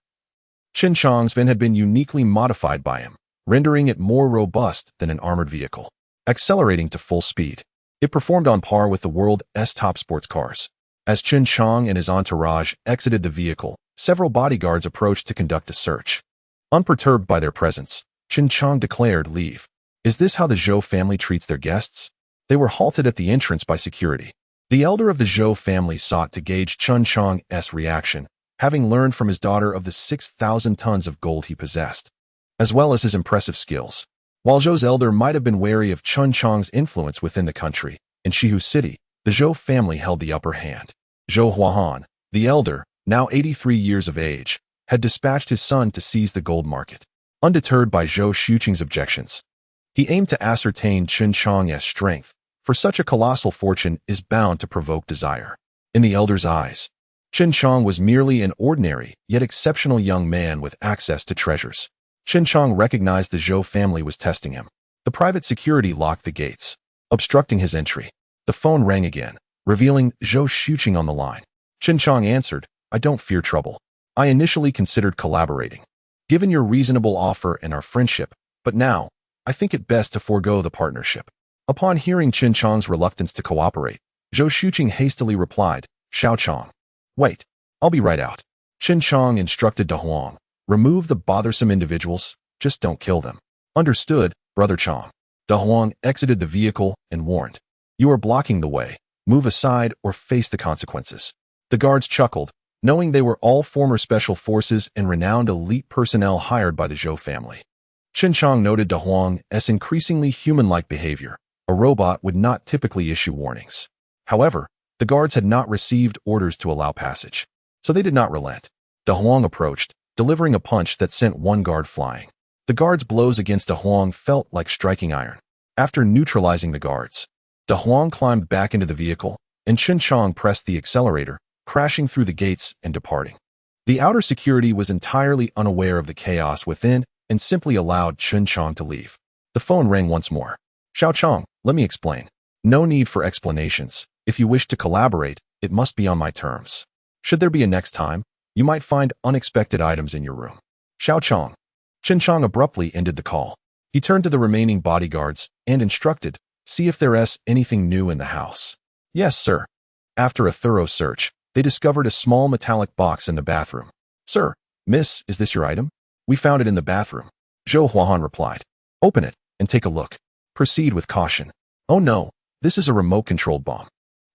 Chen Chang's van had been uniquely modified by him, rendering it more robust than an armored vehicle. Accelerating to full speed, it performed on par with the world's top sports cars. As Chen Chang and his entourage exited the vehicle, several bodyguards approached to conduct a search. Unperturbed by their presence, Chen Chang declared, "Leave." Is this how the Zhou family treats their guests? They were halted at the entrance by security. The elder of the Zhou family sought to gauge Chen Chang's reaction, having learned from his daughter of the 6,000 tons of gold he possessed, as well as his impressive skills. While Zhou's elder might have been wary of Chen Chang's influence within the country, in Shihu City, the Zhou family held the upper hand. Zhou Huahan, the elder, now 83 years of age, had dispatched his son to seize the gold market. Undeterred by Zhou Xuqing's objections, he aimed to ascertain Chen Chang's strength, for such a colossal fortune is bound to provoke desire. In the elder's eyes, Chen Chang was merely an ordinary, yet exceptional young man with access to treasures. Chen Chang recognized the Zhou family was testing him. The private security locked the gates, obstructing his entry. The phone rang again, revealing Zhou Xuqing on the line. Chen Chang answered, "I don't fear trouble. I initially considered collaborating, given your reasonable offer and our friendship, but now, I think it best to forego the partnership." Upon hearing Chen Chang's reluctance to cooperate, Zhou Xuqing hastily replied, "Xiao Chang, wait, I'll be right out." Chen Chang instructed De Huang, "Remove the bothersome individuals, just don't kill them." "Understood, Brother Chang." De Huang exited the vehicle and warned, "You are blocking the way. Move aside or face the consequences." The guards chuckled, knowing they were all former special forces and renowned elite personnel hired by the Zhou family. Chen Chang noted De Huang's increasingly human-like behavior. A robot would not typically issue warnings. However, the guards had not received orders to allow passage, so they did not relent. De Huang approached, delivering a punch that sent one guard flying. The guard's blows against De Huang felt like striking iron. After neutralizing the guards, De Huang climbed back into the vehicle, and Chen Chang pressed the accelerator, crashing through the gates and departing. The outer security was entirely unaware of the chaos within and simply allowed Chen Chang to leave. The phone rang once more. "Xiao Chang, let me explain." "No need for explanations. If you wish to collaborate, it must be on my terms. Should there be a next time, you might find unexpected items in your room." "Xiao Chang." Chen Chang abruptly ended the call. He turned to the remaining bodyguards and instructed, "See if there's anything new in the house." "Yes, sir." After a thorough search, they discovered a small metallic box in the bathroom. "Sir, miss, is this your item?" "We found it in the bathroom," Zhou Huahan replied. "Open it and take a look. Proceed with caution." "Oh no, this is a remote-controlled bomb."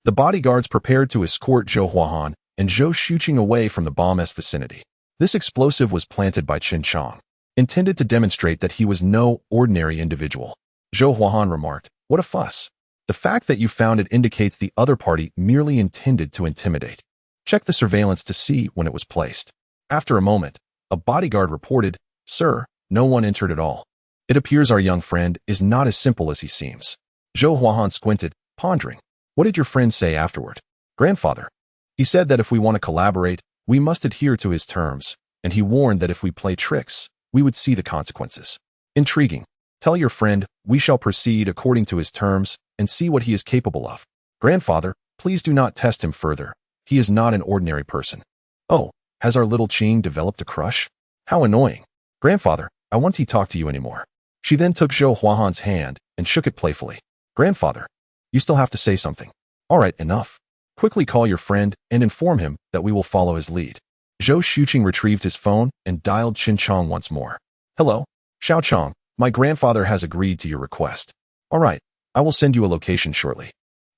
The bodyguards prepared to escort Zhou Huahan and Zhou Xuqing away from the bomb's vicinity. This explosive was planted by Chen Chang, intended to demonstrate that he was no ordinary individual. Zhou Huahan remarked, "What a fuss. The fact that you found it indicates the other party merely intended to intimidate. Check the surveillance to see when it was placed." After a moment, a bodyguard reported, "Sir, no one entered at all. It appears our young friend is not as simple as he seems." Zhou Huahan squinted, pondering. "What did your friend say afterward?" "Grandfather. He said that if we want to collaborate, we must adhere to his terms, and he warned that if we play tricks, we would see the consequences." "Intriguing. Tell your friend we shall proceed according to his terms and see what he is capable of." "Grandfather, please do not test him further. He is not an ordinary person." "Oh, has our little Qing developed a crush? How annoying." "Grandfather, I want to talk to you anymore." She then took Zhou Huahan's hand and shook it playfully. "Grandfather, you still have to say something." "All right, enough. Quickly call your friend and inform him that we will follow his lead." Zhou Xuqing retrieved his phone and dialed Chen Chong once more. Hello, Xiao Chong. My grandfather has agreed to your request. All right, I will send you a location shortly.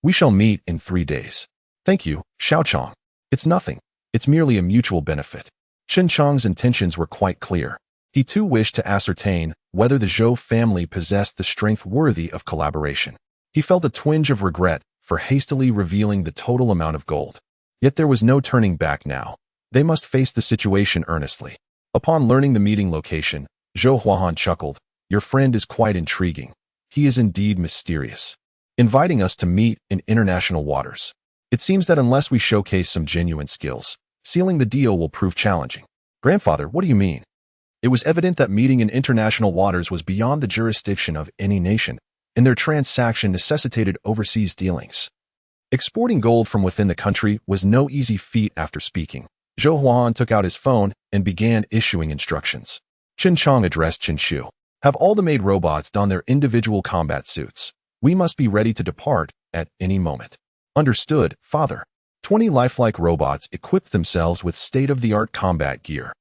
We shall meet in 3 days. Thank you, Xiao Chong. It's nothing. It's merely a mutual benefit. Chen Chong's intentions were quite clear. He too wished to ascertain whether the Zhou family possessed the strength worthy of collaboration. He felt a twinge of regret for hastily revealing the total amount of gold. Yet there was no turning back now. They must face the situation earnestly. Upon learning the meeting location, Zhou Huahan chuckled. Your friend is quite intriguing. He is indeed mysterious, inviting us to meet in international waters. It seems that unless we showcase some genuine skills, sealing the deal will prove challenging. Grandfather, what do you mean? It was evident that meeting in international waters was beyond the jurisdiction of any nation, and their transaction necessitated overseas dealings. Exporting gold from within the country was no easy feat after speaking. Zhou Huan took out his phone and began issuing instructions. Chen Chong addressed Chen Shu. Have all the maid robots don their individual combat suits. We must be ready to depart at any moment. Understood, Father. 20 lifelike robots equipped themselves with state-of-the-art combat gear,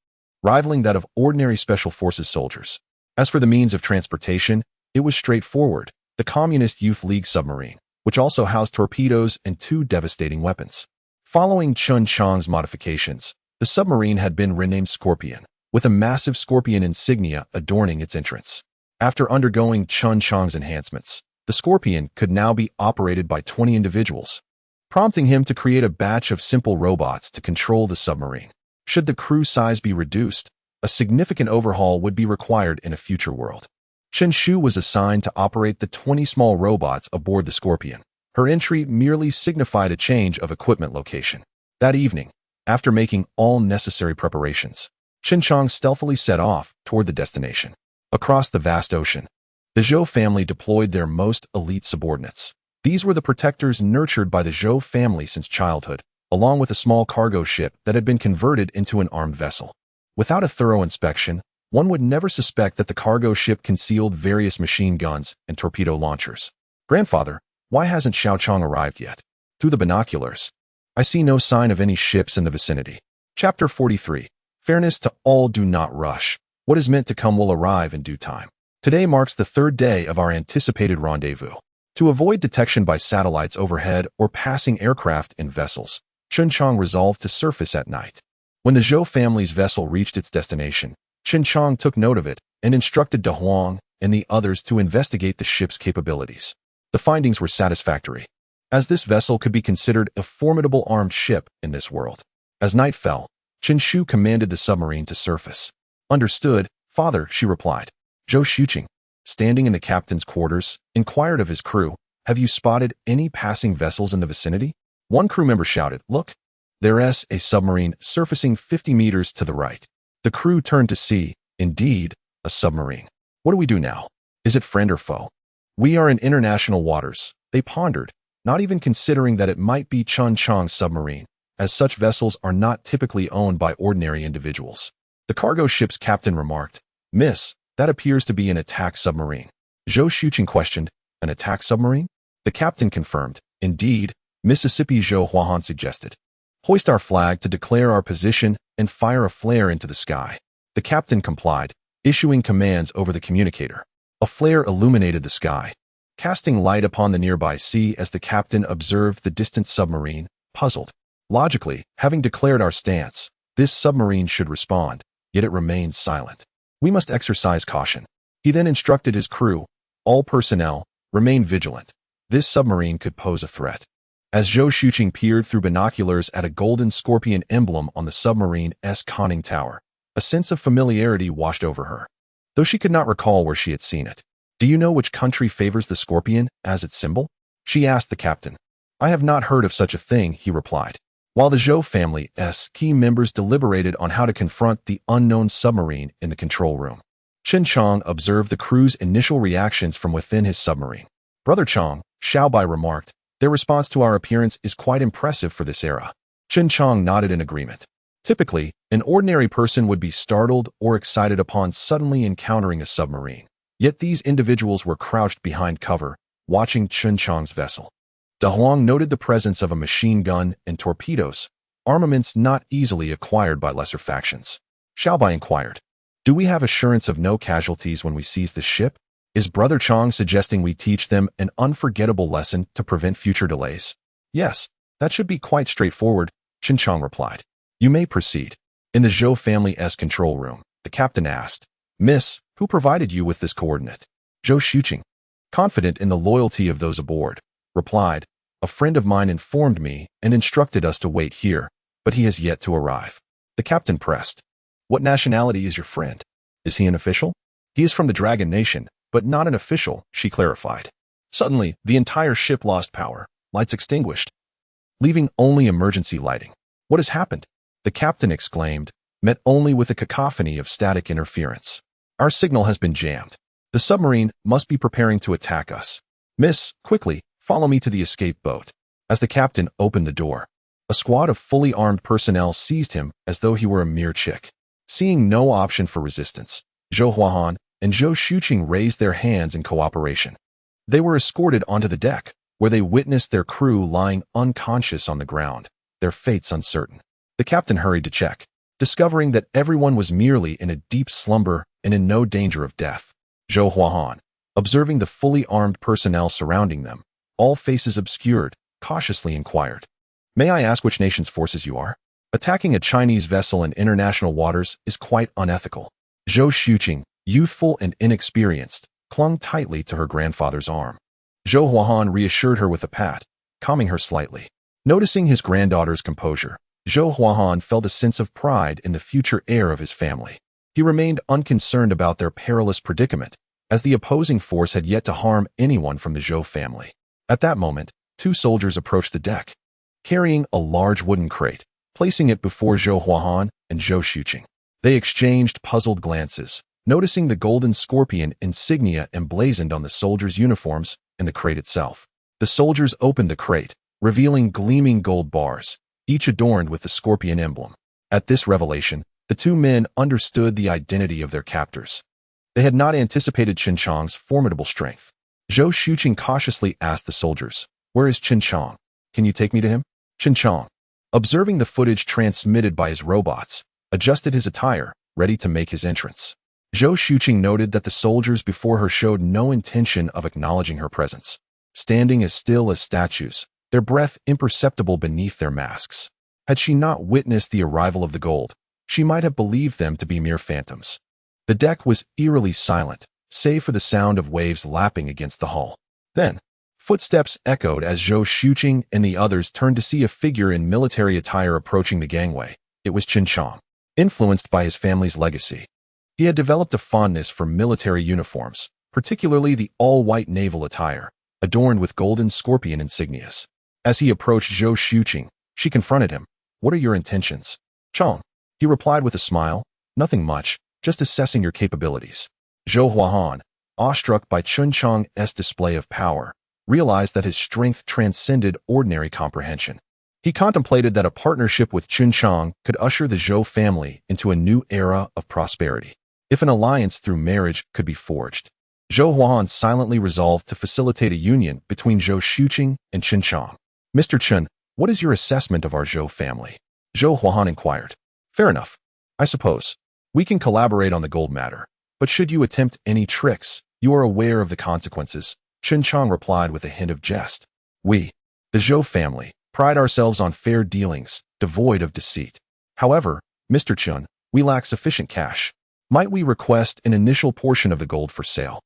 rivaling that of ordinary Special Forces soldiers. As for the means of transportation, it was straightforward. The Communist Youth League submarine, which also housed torpedoes and 2 devastating weapons. Following Chen Chong's modifications, the submarine had been renamed Scorpion, with a massive scorpion insignia adorning its entrance. After undergoing Chen Chong's enhancements, the Scorpion could now be operated by 20 individuals, prompting him to create a batch of simple robots to control the submarine. Should the crew size be reduced, a significant overhaul would be required in a future world. Chen Shu was assigned to operate the 20 small robots aboard the Scorpion. Her entry merely signified a change of equipment location. That evening, after making all necessary preparations, Chen Chong stealthily set off toward the destination. Across the vast ocean, the Zhou family deployed their most elite subordinates. These were the protectors nurtured by the Zhou family since childhood, along with a small cargo ship that had been converted into an armed vessel. Without a thorough inspection, one would never suspect that the cargo ship concealed various machine guns and torpedo launchers. Grandfather, why hasn't Xiao Chong arrived yet? Through the binoculars, I see no sign of any ships in the vicinity. Chapter 43. Fairness to all, do not rush. What is meant to come will arrive in due time. Today marks the 3rd day of our anticipated rendezvous. To avoid detection by satellites overhead or passing aircraft and vessels, Chen Chong resolved to surface at night. When the Zhou family's vessel reached its destination, Chen Chong took note of it and instructed De Huang and the others to investigate the ship's capabilities. The findings were satisfactory, as this vessel could be considered a formidable armed ship in this world. As night fell, Chen Shu commanded the submarine to surface. Understood, Father, she replied. Zhou Xuqing, standing in the captain's quarters, inquired of his crew, have you spotted any passing vessels in the vicinity? One crew member shouted, look, there's a submarine surfacing 50 meters to the right. The crew turned to see, indeed, a submarine. What do we do now? Is it friend or foe? We are in international waters, they pondered, not even considering that it might be Chen Chong's submarine, as such vessels are not typically owned by ordinary individuals. The cargo ship's captain remarked, Miss, that appears to be an attack submarine. Zhou Xuqing questioned, an attack submarine? The captain confirmed, indeed, Mississippi. Zhou Huahan suggested. Hoist our flag to declare our position and fire a flare into the sky. The captain complied, issuing commands over the communicator. A flare illuminated the sky, casting light upon the nearby sea as the captain observed the distant submarine, puzzled. Logically, having declared our stance, this submarine should respond, yet it remains silent. We must exercise caution. He then instructed his crew, all personnel, remain vigilant. This submarine could pose a threat. As Zhou Xuqing peered through binoculars at a golden scorpion emblem on the submarine's conning tower, a sense of familiarity washed over her, though she could not recall where she had seen it. Do you know which country favors the scorpion as its symbol? She asked the captain. I have not heard of such a thing, he replied. While the Zhou family's key members deliberated on how to confront the unknown submarine in the control room, Chen Chong observed the crew's initial reactions from within his submarine. Brother Chong, Xiaobai remarked, their response to our appearance is quite impressive for this era. Chen Chong nodded in agreement. Typically, an ordinary person would be startled or excited upon suddenly encountering a submarine. Yet these individuals were crouched behind cover, watching Chen Chong's vessel. De Huang noted the presence of a machine gun and torpedoes, armaments not easily acquired by lesser factions. Xiaobai inquired. Do we have assurance of no casualties when we seize the ship? Is Brother Chang suggesting we teach them an unforgettable lesson to prevent future delays? Yes, that should be quite straightforward, Chen Chang replied. You may proceed. In the Zhou family's control room, the captain asked, Miss, who provided you with this coordinate? Zhou Xuqing, confident in the loyalty of those aboard, replied, a friend of mine informed me and instructed us to wait here, but he has yet to arrive. The captain pressed. What nationality is your friend? Is he an official? He is from the Dragon Nation, but not an official, she clarified. Suddenly, the entire ship lost power, lights extinguished, leaving only emergency lighting. What has happened? The captain exclaimed, met only with a cacophony of static interference. Our signal has been jammed. The submarine must be preparing to attack us. Miss, quickly, follow me to the escape boat. As the captain opened the door, a squad of fully armed personnel seized him as though he were a mere chick. Seeing no option for resistance, Zhou Huahan and Zhou Xuqing raised their hands in cooperation. They were escorted onto the deck, where they witnessed their crew lying unconscious on the ground, their fates uncertain. The captain hurried to check, discovering that everyone was merely in a deep slumber and in no danger of death. Zhou Huahan, observing the fully armed personnel surrounding them, all faces obscured, cautiously inquired, May I ask which nation's forces you are? Attacking a Chinese vessel in international waters is quite unethical. Zhou Xuqing, youthful and inexperienced, clung tightly to her grandfather's arm. Zhou Huahan reassured her with a pat, calming her slightly. Noticing his granddaughter's composure, Zhou Huahan felt a sense of pride in the future heir of his family. He remained unconcerned about their perilous predicament, as the opposing force had yet to harm anyone from the Zhou family. At that moment, two soldiers approached the deck, carrying a large wooden crate, placing it before Zhou Huahan and Zhou Xuqing. They exchanged puzzled glances, noticing the golden scorpion insignia emblazoned on the soldiers' uniforms and the crate itself. The soldiers opened the crate, revealing gleaming gold bars, each adorned with the scorpion emblem. At this revelation, the two men understood the identity of their captors. They had not anticipated Chen Chang's formidable strength. Zhou Xuqing cautiously asked the soldiers, Where is Chen Chang? Can you take me to him? Chen Chang, observing the footage transmitted by his robots, adjusted his attire, ready to make his entrance. Zhou Xuqing noted that the soldiers before her showed no intention of acknowledging her presence, standing as still as statues, their breath imperceptible beneath their masks. Had she not witnessed the arrival of the gold, she might have believed them to be mere phantoms. The deck was eerily silent, save for the sound of waves lapping against the hull. Then, footsteps echoed as Zhou Xuqing and the others turned to see a figure in military attire approaching the gangway. It was Chen Chang. Influenced by his family's legacy, he had developed a fondness for military uniforms, particularly the all-white naval attire, adorned with golden scorpion insignias. As he approached Zhou Xuqing, she confronted him. What are your intentions? Chang, he replied with a smile. Nothing much, just assessing your capabilities. Zhou Huahan, awestruck by Chen Chang's display of power, realized that his strength transcended ordinary comprehension. He contemplated that a partnership with Chen Chang could usher the Zhou family into a new era of prosperity. If an alliance through marriage could be forged, Zhou Huahan silently resolved to facilitate a union between Zhou Xuqing and Chen Chang. Mr. Chen, what is your assessment of our Zhou family? Zhou Huahan inquired. Fair enough. I suppose. We can collaborate on the gold matter, but should you attempt any tricks, you are aware of the consequences. Chen Chang replied with a hint of jest. We, the Zhou family, pride ourselves on fair dealings, devoid of deceit. However, Mr. Chen, we lack sufficient cash. Might we request an initial portion of the gold for sale,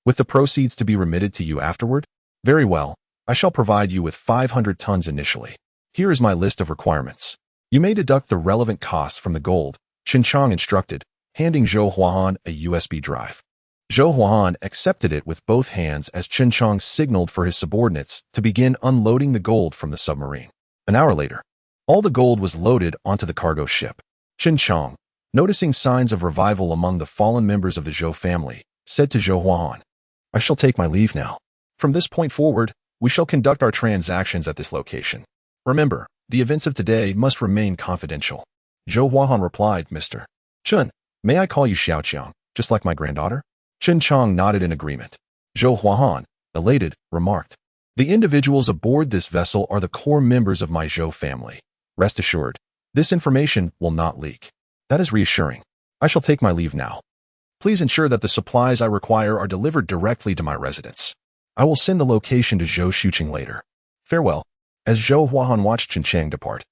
with the proceeds to be remitted to you afterward? Very well, I shall provide you with 500 tons initially. Here is my list of requirements. You may deduct the relevant costs from the gold, Chen Chang instructed, handing Zhou Huahan a USB drive. Zhou Huahan accepted it with both hands as Chen Chang signaled for his subordinates to begin unloading the gold from the submarine. An hour later, all the gold was loaded onto the cargo ship. Chen Chang, noticing signs of revival among the fallen members of the Zhou family, said to Zhou Huahan, I shall take my leave now. From this point forward, we shall conduct our transactions at this location. Remember, the events of today must remain confidential. Zhou Huahan replied, Mr. Chen, may I call you Xiaoqiang, just like my granddaughter? Chen Chang nodded in agreement. Zhou Huahan, elated, remarked, The individuals aboard this vessel are the core members of my Zhou family. Rest assured, This information will not leak. That is reassuring. I shall take my leave now. Please ensure that the supplies I require are delivered directly to my residence. I will send the location to Zhou Xuqing later. Farewell. As Zhou Huahan watched Chen Jiang depart,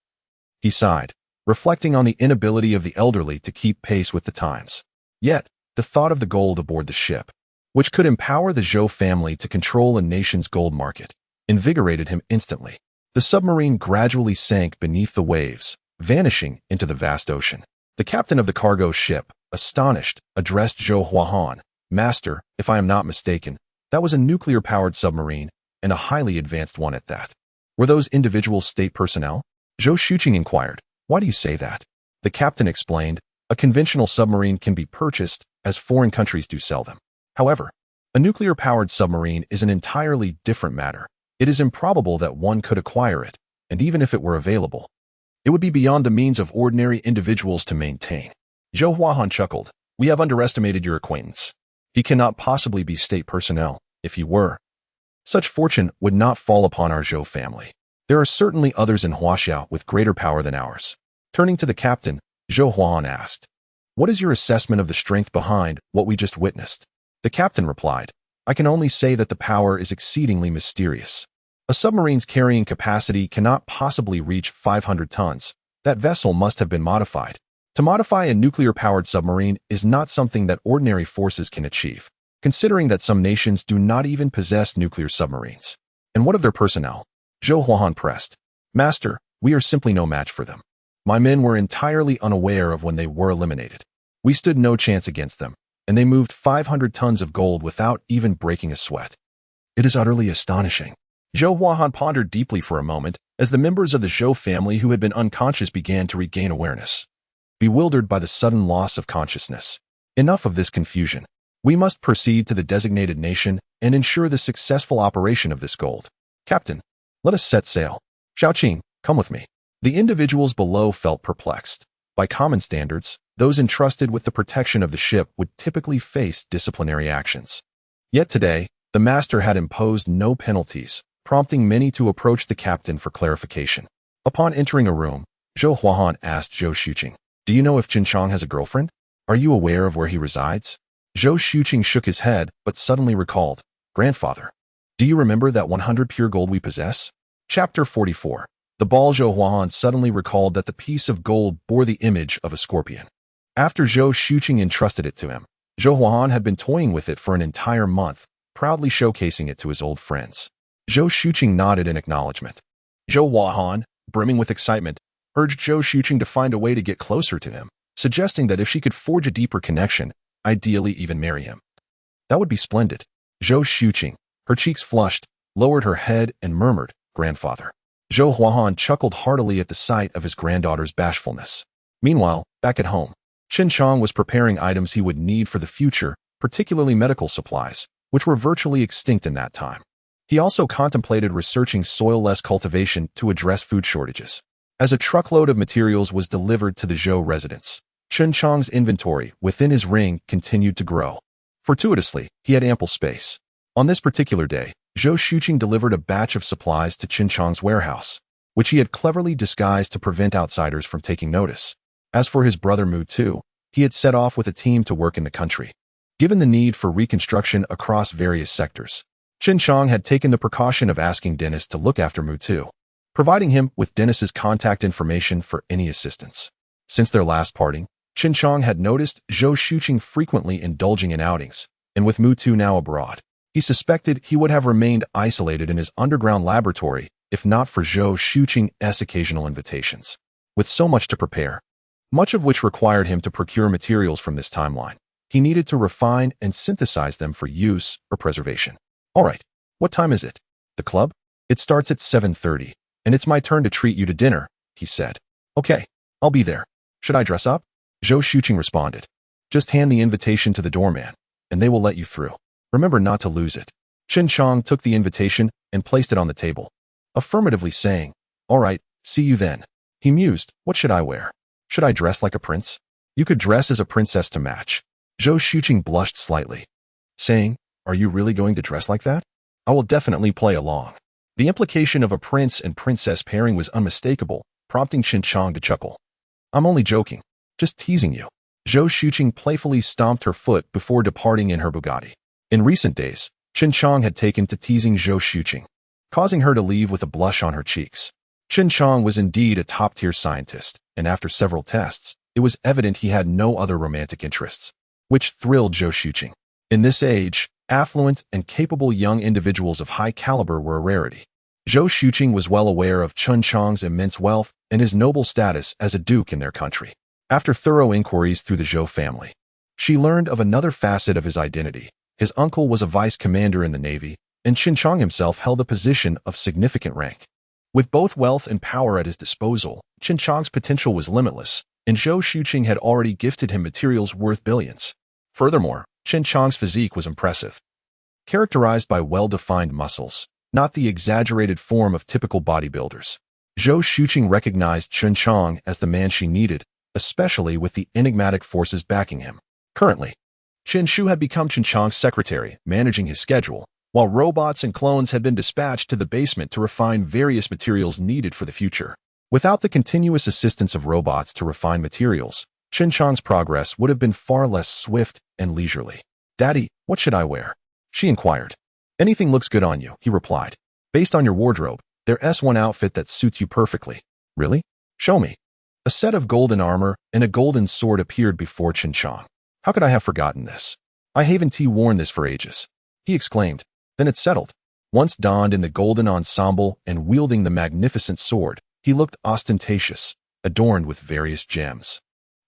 he sighed, reflecting on the inability of the elderly to keep pace with the times. Yet, the thought of the gold aboard the ship, which could empower the Zhou family to control a nation's gold market, invigorated him instantly. The submarine gradually sank beneath the waves, vanishing into the vast ocean. The captain of the cargo ship, astonished, addressed Zhou Huahan, "Master, if I am not mistaken, that was a nuclear-powered submarine, and a highly advanced one at that. Were those individuals state personnel?" Zhou Xuqing inquired. "Why do you say that?" The captain explained, "A conventional submarine can be purchased, as foreign countries do sell them. However, a nuclear-powered submarine is an entirely different matter. It is improbable that one could acquire it, and even if it were available, it would be beyond the means of ordinary individuals to maintain." Zhou Huahan chuckled. "We have underestimated your acquaintance. He cannot possibly be state personnel. If he were, such fortune would not fall upon our Zhou family. There are certainly others in Huaxiao with greater power than ours." Turning to the captain, Zhou Huahan asked, "What is your assessment of the strength behind what we just witnessed?" The captain replied, "I can only say that the power is exceedingly mysterious. A submarine's carrying capacity cannot possibly reach 500 tons. That vessel must have been modified. To modify a nuclear-powered submarine is not something that ordinary forces can achieve, considering that some nations do not even possess nuclear submarines." "And what of their personnel?" Zhou Huahan pressed. "Master, we are simply no match for them. My men were entirely unaware of when they were eliminated. We stood no chance against them, and they moved 500 tons of gold without even breaking a sweat." "It is utterly astonishing." Zhou Huahan pondered deeply for a moment as the members of the Zhou family who had been unconscious began to regain awareness. Bewildered by the sudden loss of consciousness. "Enough of this confusion. We must proceed to the designated nation and ensure the successful operation of this gold. Captain, let us set sail. Xiaoqing, come with me." The individuals below felt perplexed. By common standards, those entrusted with the protection of the ship would typically face disciplinary actions. Yet today, the master had imposed no penalties, prompting many to approach the captain for clarification. Upon entering a room, Zhou Huahan asked Zhou Xuqing, "Do you know if Chen Jiang has a girlfriend? Are you aware of where he resides?" Zhou Xuqing shook his head, but suddenly recalled, "Grandfather, do you remember that 100 pure gold we possess?" Chapter 44. The ball. Zhou Huahan suddenly recalled that the piece of gold bore the image of a scorpion. After Zhou Xuqing entrusted it to him, Zhou Huahan had been toying with it for an entire month, proudly showcasing it to his old friends. Zhou Xuqing nodded in acknowledgement. Zhou Huahan, brimming with excitement, urged Zhou Xuqing to find a way to get closer to him, suggesting that if she could forge a deeper connection, ideally even marry him, that would be splendid. Zhou Xuqing, her cheeks flushed, lowered her head and murmured, "Grandfather." Zhou Huahan chuckled heartily at the sight of his granddaughter's bashfulness. Meanwhile, back at home, Chen Jiang was preparing items he would need for the future, particularly medical supplies, which were virtually extinct in that time. He also contemplated researching soil-less cultivation to address food shortages. As a truckload of materials was delivered to the Zhou residence, Chen Jiang's inventory within his ring continued to grow. Fortuitously, he had ample space. On this particular day, Zhou Xuqing delivered a batch of supplies to Chen Jiang's warehouse, which he had cleverly disguised to prevent outsiders from taking notice. As for his brother Mu Tu, he had set off with a team to work in the country. Given the need for reconstruction across various sectors, Chen Jiang had taken the precaution of asking Dennis to look after Mu Tu, providing him with Dennis's contact information for any assistance. Since their last parting, Chen Jiang had noticed Zhou Xuqing frequently indulging in outings, and with Mu Tu now abroad, he suspected he would have remained isolated in his underground laboratory if not for Zhou Xuqing's occasional invitations. With so much to prepare, much of which required him to procure materials from this timeline, he needed to refine and synthesize them for use or preservation. "All right, what time is it?" "The club? It starts at 7:30, and it's my turn to treat you to dinner," he said. "Okay, I'll be there. Should I dress up?" Zhou Xuqing responded. "Just hand the invitation to the doorman, and they will let you through. Remember not to lose it." Chen Jiang took the invitation and placed it on the table, affirmatively saying, "All right, see you then." He mused, "What should I wear? Should I dress like a prince?" "You could dress as a princess to match." Zhou Xuqing blushed slightly, saying, "Are you really going to dress like that?" "I will definitely play along." The implication of a prince and princess pairing was unmistakable, prompting Chen Jiang to chuckle. I'm only joking. Just teasing you. Zhou Xuqing playfully stomped her foot before departing in her Bugatti. In recent days, CHEN JIANG had taken to teasing Zhou Xuqing, causing her to leave with a blush on her cheeks. CHEN JIANG was indeed a top-tier scientist, and after several tests, it was evident he had no other romantic interests, which thrilled Zhou Xuqing. In this age, affluent and capable young individuals of high caliber were a rarity. Zhou Xuqing was well aware of CHEN JIANG's immense wealth and his noble status as a duke in their country. After thorough inquiries through the Zhou family, she learned of another facet of his identity. His uncle was a vice commander in the Navy, and CHEN JIANG himself held a position of significant rank. With both wealth and power at his disposal, CHEN JIANG's potential was limitless, and Zhou Xuqing had already gifted him materials worth billions. Furthermore, CHEN JIANG's physique was impressive, characterized by well-defined muscles, not the exaggerated form of typical bodybuilders. Zhou Xuqing recognized CHEN JIANG as the man she needed, especially with the enigmatic forces backing him. Currently, Chen Shu had become CHEN JIANG's secretary, managing his schedule, while robots and clones had been dispatched to the basement to refine various materials needed for the future. Without the continuous assistance of robots to refine materials, CHEN JIANG's progress would have been far less swift and leisurely. "Daddy, what should I wear?" she inquired. "Anything looks good on you," he replied. "Based on your wardrobe, there's one outfit that suits you perfectly." "Really? Show me." A set of golden armor and a golden sword appeared before CHEN JIANG. "How could I have forgotten this? I haven't worn this for ages," he exclaimed. Then it's settled. Once donned in the golden ensemble and wielding the magnificent sword, he looked ostentatious, adorned with various gems.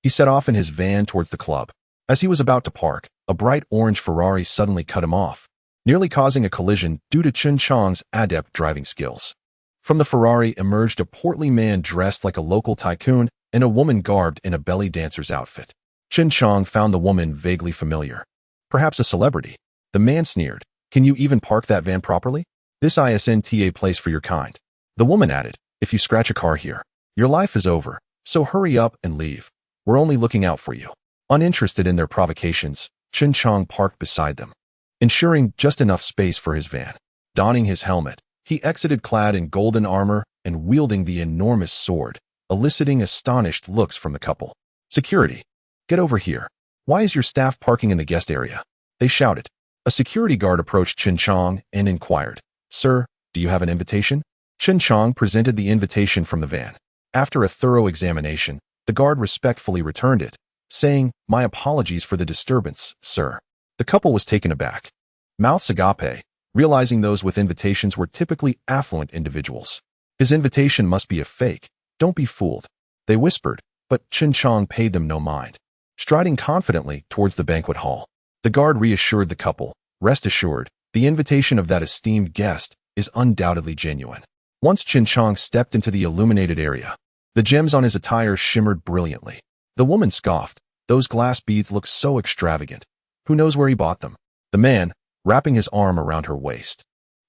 He set off in his van towards the club. As he was about to park, a bright orange Ferrari suddenly cut him off, nearly causing a collision due to CHEN JIANG's adept driving skills. From the Ferrari emerged a portly man dressed like a local tycoon and a woman garbed in a belly dancer's outfit. CHEN JIANG found the woman vaguely familiar. Perhaps a celebrity. The man sneered. "Can you even park that van properly? This isn't a place for your kind." The woman added, "If you scratch a car here, your life is over, so hurry up and leave. We're only looking out for you." Uninterested in their provocations, CHEN JIANG parked beside them, ensuring just enough space for his van. Donning his helmet, he exited clad in golden armor and wielding the enormous sword, eliciting astonished looks from the couple. "Security, get over here. Why is your staff parking in the guest area?" they shouted. A security guard approached CHEN JIANG and inquired, "Sir, do you have an invitation?" CHEN JIANG presented the invitation from the van. After a thorough examination, the guard respectfully returned it, saying, "My apologies for the disturbance, sir." The couple was taken aback. Mouths agape, realizing those with invitations were typically affluent individuals. "His invitation must be a fake. Don't be fooled," they whispered, but CHEN JIANG paid them no mind. Striding confidently towards the banquet hall, the guard reassured the couple, "Rest assured, the invitation of that esteemed guest is undoubtedly genuine." Once CHEN JIANG stepped into the illuminated area, the gems on his attire shimmered brilliantly. The woman scoffed, "Those glass beads look so extravagant. Who knows where he bought them?" The man, wrapping his arm around her waist,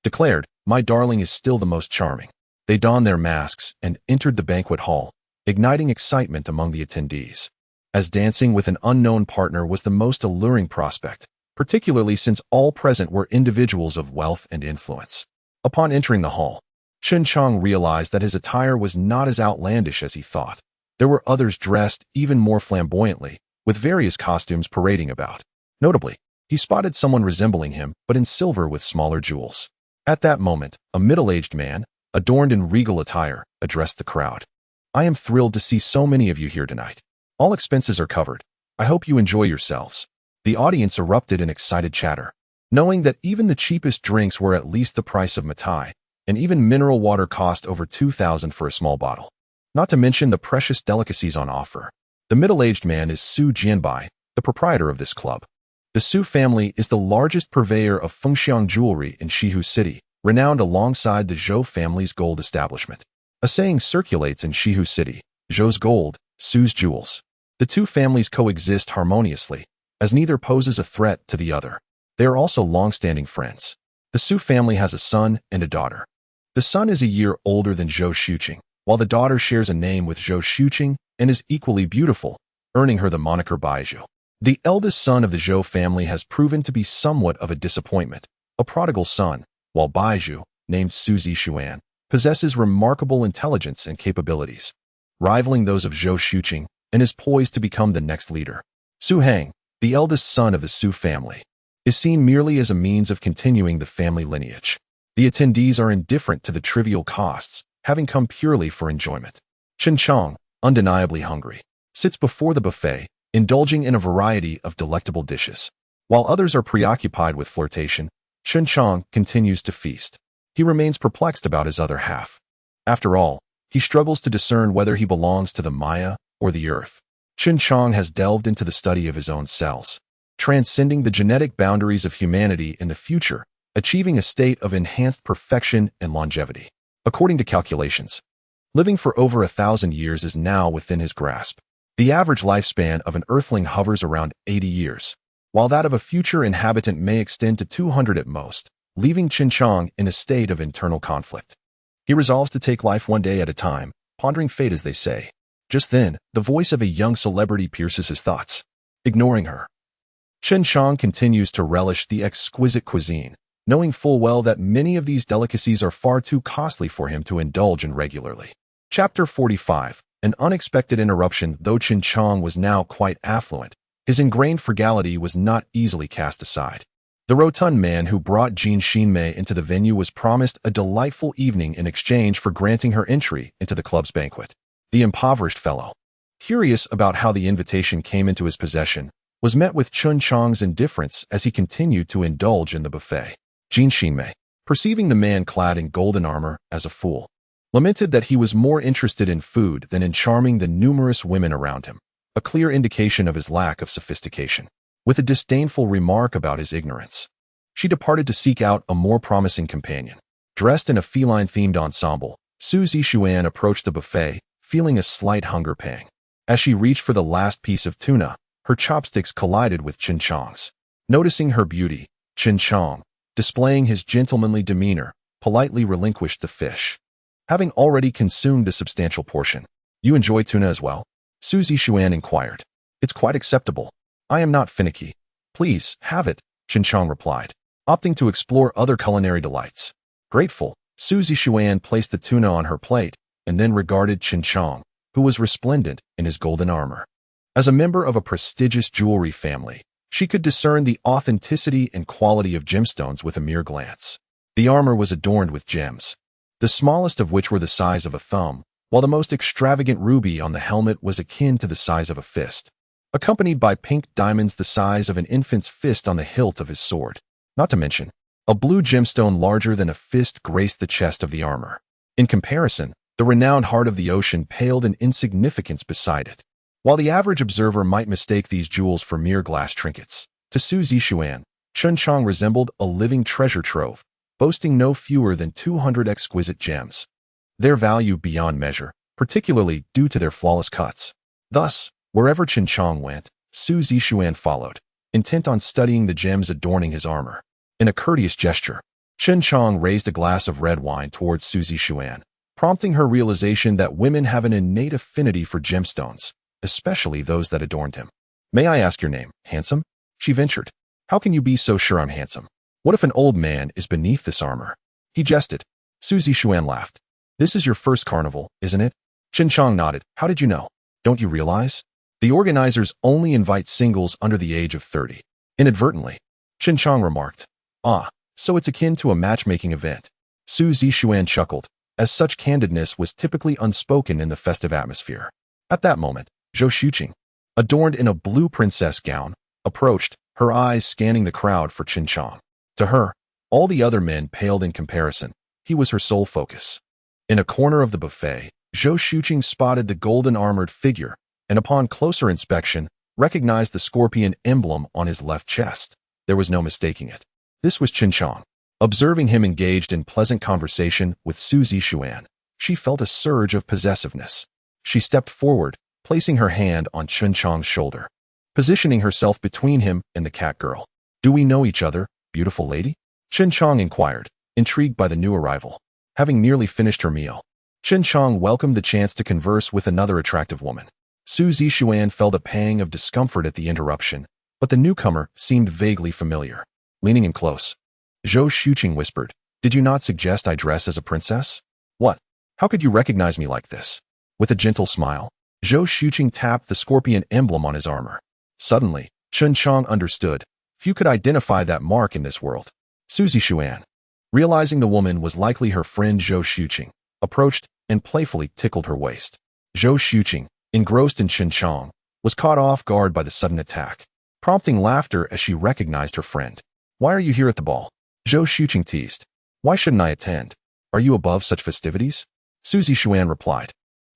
declared, "My darling is still the most charming." They donned their masks and entered the banquet hall, igniting excitement among the attendees, as dancing with an unknown partner was the most alluring prospect, particularly since all present were individuals of wealth and influence. Upon entering the hall, CHEN JIANG realized that his attire was not as outlandish as he thought. There were others dressed even more flamboyantly, with various costumes parading about. Notably, he spotted someone resembling him, but in silver with smaller jewels. At that moment, a middle-aged man, adorned in regal attire, addressed the crowd. "I am thrilled to see so many of you here tonight. All expenses are covered. I hope you enjoy yourselves." The audience erupted in excited chatter, knowing that even the cheapest drinks were at least the price of Matai, and even mineral water cost over 2,000 for a small bottle. Not to mention the precious delicacies on offer. The middle-aged man is Su Jianbai, the proprietor of this club. The Su family is the largest purveyor of Fengxiang jewelry in Shihu City, renowned alongside the Zhou family's gold establishment. A saying circulates in Shihu City, "Zhou's gold, Su's jewels." The two families coexist harmoniously, as neither poses a threat to the other. They are also long-standing friends. The Su family has a son and a daughter. The son is a year older than Zhou Xuqing, while the daughter shares a name with Zhou Xuqing and is equally beautiful, earning her the moniker Baizhu. The eldest son of the Zhou family has proven to be somewhat of a disappointment, a prodigal son, while Baizhu, named SUSI-MANHUA, possesses remarkable intelligence and capabilities. rivaling those of Zhou Xuqing, and is poised to become the next leader. Su Heng, the eldest son of the Su family, is seen merely as a means of continuing the family lineage. The attendees are indifferent to the trivial costs, having come purely for enjoyment. Chen Chang, undeniably hungry, sits before the buffet, indulging in a variety of delectable dishes. While others are preoccupied with flirtation, Chen Chang continues to feast. He remains perplexed about his other half. After all, he struggles to discern whether he belongs to the Maya or the Earth. Chen Chang has delved into the study of his own cells, transcending the genetic boundaries of humanity in the future, achieving a state of enhanced perfection and longevity. According to calculations, living for over 1,000 years is now within his grasp. The average lifespan of an Earthling hovers around 80 years, while that of a future inhabitant may extend to 200 at most, leaving Chen Chang in a state of internal conflict. He resolves to take life one day at a time, pondering fate as they say. Just then, the voice of a young celebrity pierces his thoughts. Ignoring her, Chen Chang continues to relish the exquisite cuisine, knowing full well that many of these delicacies are far too costly for him to indulge in regularly. Chapter 45. An unexpected interruption. Though Chen Chang was now quite affluent, his ingrained frugality was not easily cast aside. The rotund man who brought Jean Xinmei into the venue was promised a delightful evening in exchange for granting her entry into the club's banquet. The impoverished fellow, curious about how the invitation came into his possession, was met with Chen Chang's indifference as he continued to indulge in the buffet. Jean Xinmei, perceiving the man clad in golden armor as a fool, lamented that he was more interested in food than in charming the numerous women around him, a clear indication of his lack of sophistication. With a disdainful remark about his ignorance, she departed to seek out a more promising companion. Dressed in a feline-themed ensemble, SUSI-MANHUA approached the buffet, feeling a slight hunger pang. As she reached for the last piece of tuna, her chopsticks collided with Chen Chang's. Noticing her beauty, Chen Chang, displaying his gentlemanly demeanor, politely relinquished the fish, having already consumed a substantial portion. "You enjoy tuna as well?" SUSI-MANHUA inquired. "It's quite acceptable. I am not finicky. Please, have it," Chen Chang replied, opting to explore other culinary delights. Grateful, SUSI-MANHUA placed the tuna on her plate, and then regarded Chen Chang, who was resplendent in his golden armor. As a member of a prestigious jewelry family, she could discern the authenticity and quality of gemstones with a mere glance. The armor was adorned with gems, the smallest of which were the size of a thumb, while the most extravagant ruby on the helmet was akin to the size of a fist, accompanied by pink diamonds the size of an infant's fist on the hilt of his sword. Not to mention, a blue gemstone larger than a fist graced the chest of the armor. In comparison, the renowned heart of the ocean paled in insignificance beside it. While the average observer might mistake these jewels for mere glass trinkets, to SUSI-MANHUA, Chen Chang resembled a living treasure trove, boasting no fewer than 200 exquisite gems, their value beyond measure, particularly due to their flawless cuts. Thus, wherever Chen Chang went, SUSI-MANHUA followed, intent on studying the gems adorning his armor. In a courteous gesture, Chen Chang raised a glass of red wine towards SUSI-MANHUA, prompting her realization that women have an innate affinity for gemstones, especially those that adorned him. "May I ask your name, handsome?" she ventured. "How can you be so sure I'm handsome? What if an old man is beneath this armor?" He jested. SUSI-MANHUA laughed. "This is your first carnival, isn't it?" Chen Chang nodded. "How did you know? Don't you realize? The organizers only invite singles under the age of 30. Inadvertently, Chen Chang remarked. "Ah, so it's akin to a matchmaking event." SUSI-MANHUA chuckled, as such candidness was typically unspoken in the festive atmosphere. At that moment, Zhou Xuqing, adorned in a blue princess gown, approached, her eyes scanning the crowd for Chen Chang. To her, all the other men paled in comparison. He was her sole focus. In a corner of the buffet, Zhou Xuqing spotted the golden-armored figure, and upon closer inspection, recognized the scorpion emblem on his left chest. There was no mistaking it. This was Chen Chang. Observing him engaged in pleasant conversation with SUSI-MANHUA, she felt a surge of possessiveness. She stepped forward, placing her hand on Chen Chang's shoulder, positioning herself between him and the cat girl. "Do we know each other, beautiful lady?" Chen Chang inquired, intrigued by the new arrival. Having nearly finished her meal, Chen Chang welcomed the chance to converse with another attractive woman. SUSI-MANHUA felt a pang of discomfort at the interruption, but the newcomer seemed vaguely familiar. Leaning in close, Zhou Xuqing whispered, "Did you not suggest I dress as a princess? What? How could you recognize me like this?" With a gentle smile, Zhou Xuqing tapped the scorpion emblem on his armor. Suddenly, Chen Chang understood. Few could identify that mark in this world. SUSI-MANHUA, realizing the woman was likely her friend Zhou Xuqing, approached and playfully tickled her waist. Zhou Xuqing, engrossed in Chen Chang, was caught off guard by the sudden attack, prompting laughter as she recognized her friend. "Why are you here at the ball?" Zhou Xuqing teased. "Why shouldn't I attend? Are you above such festivities?" SUSI-MANHUA replied,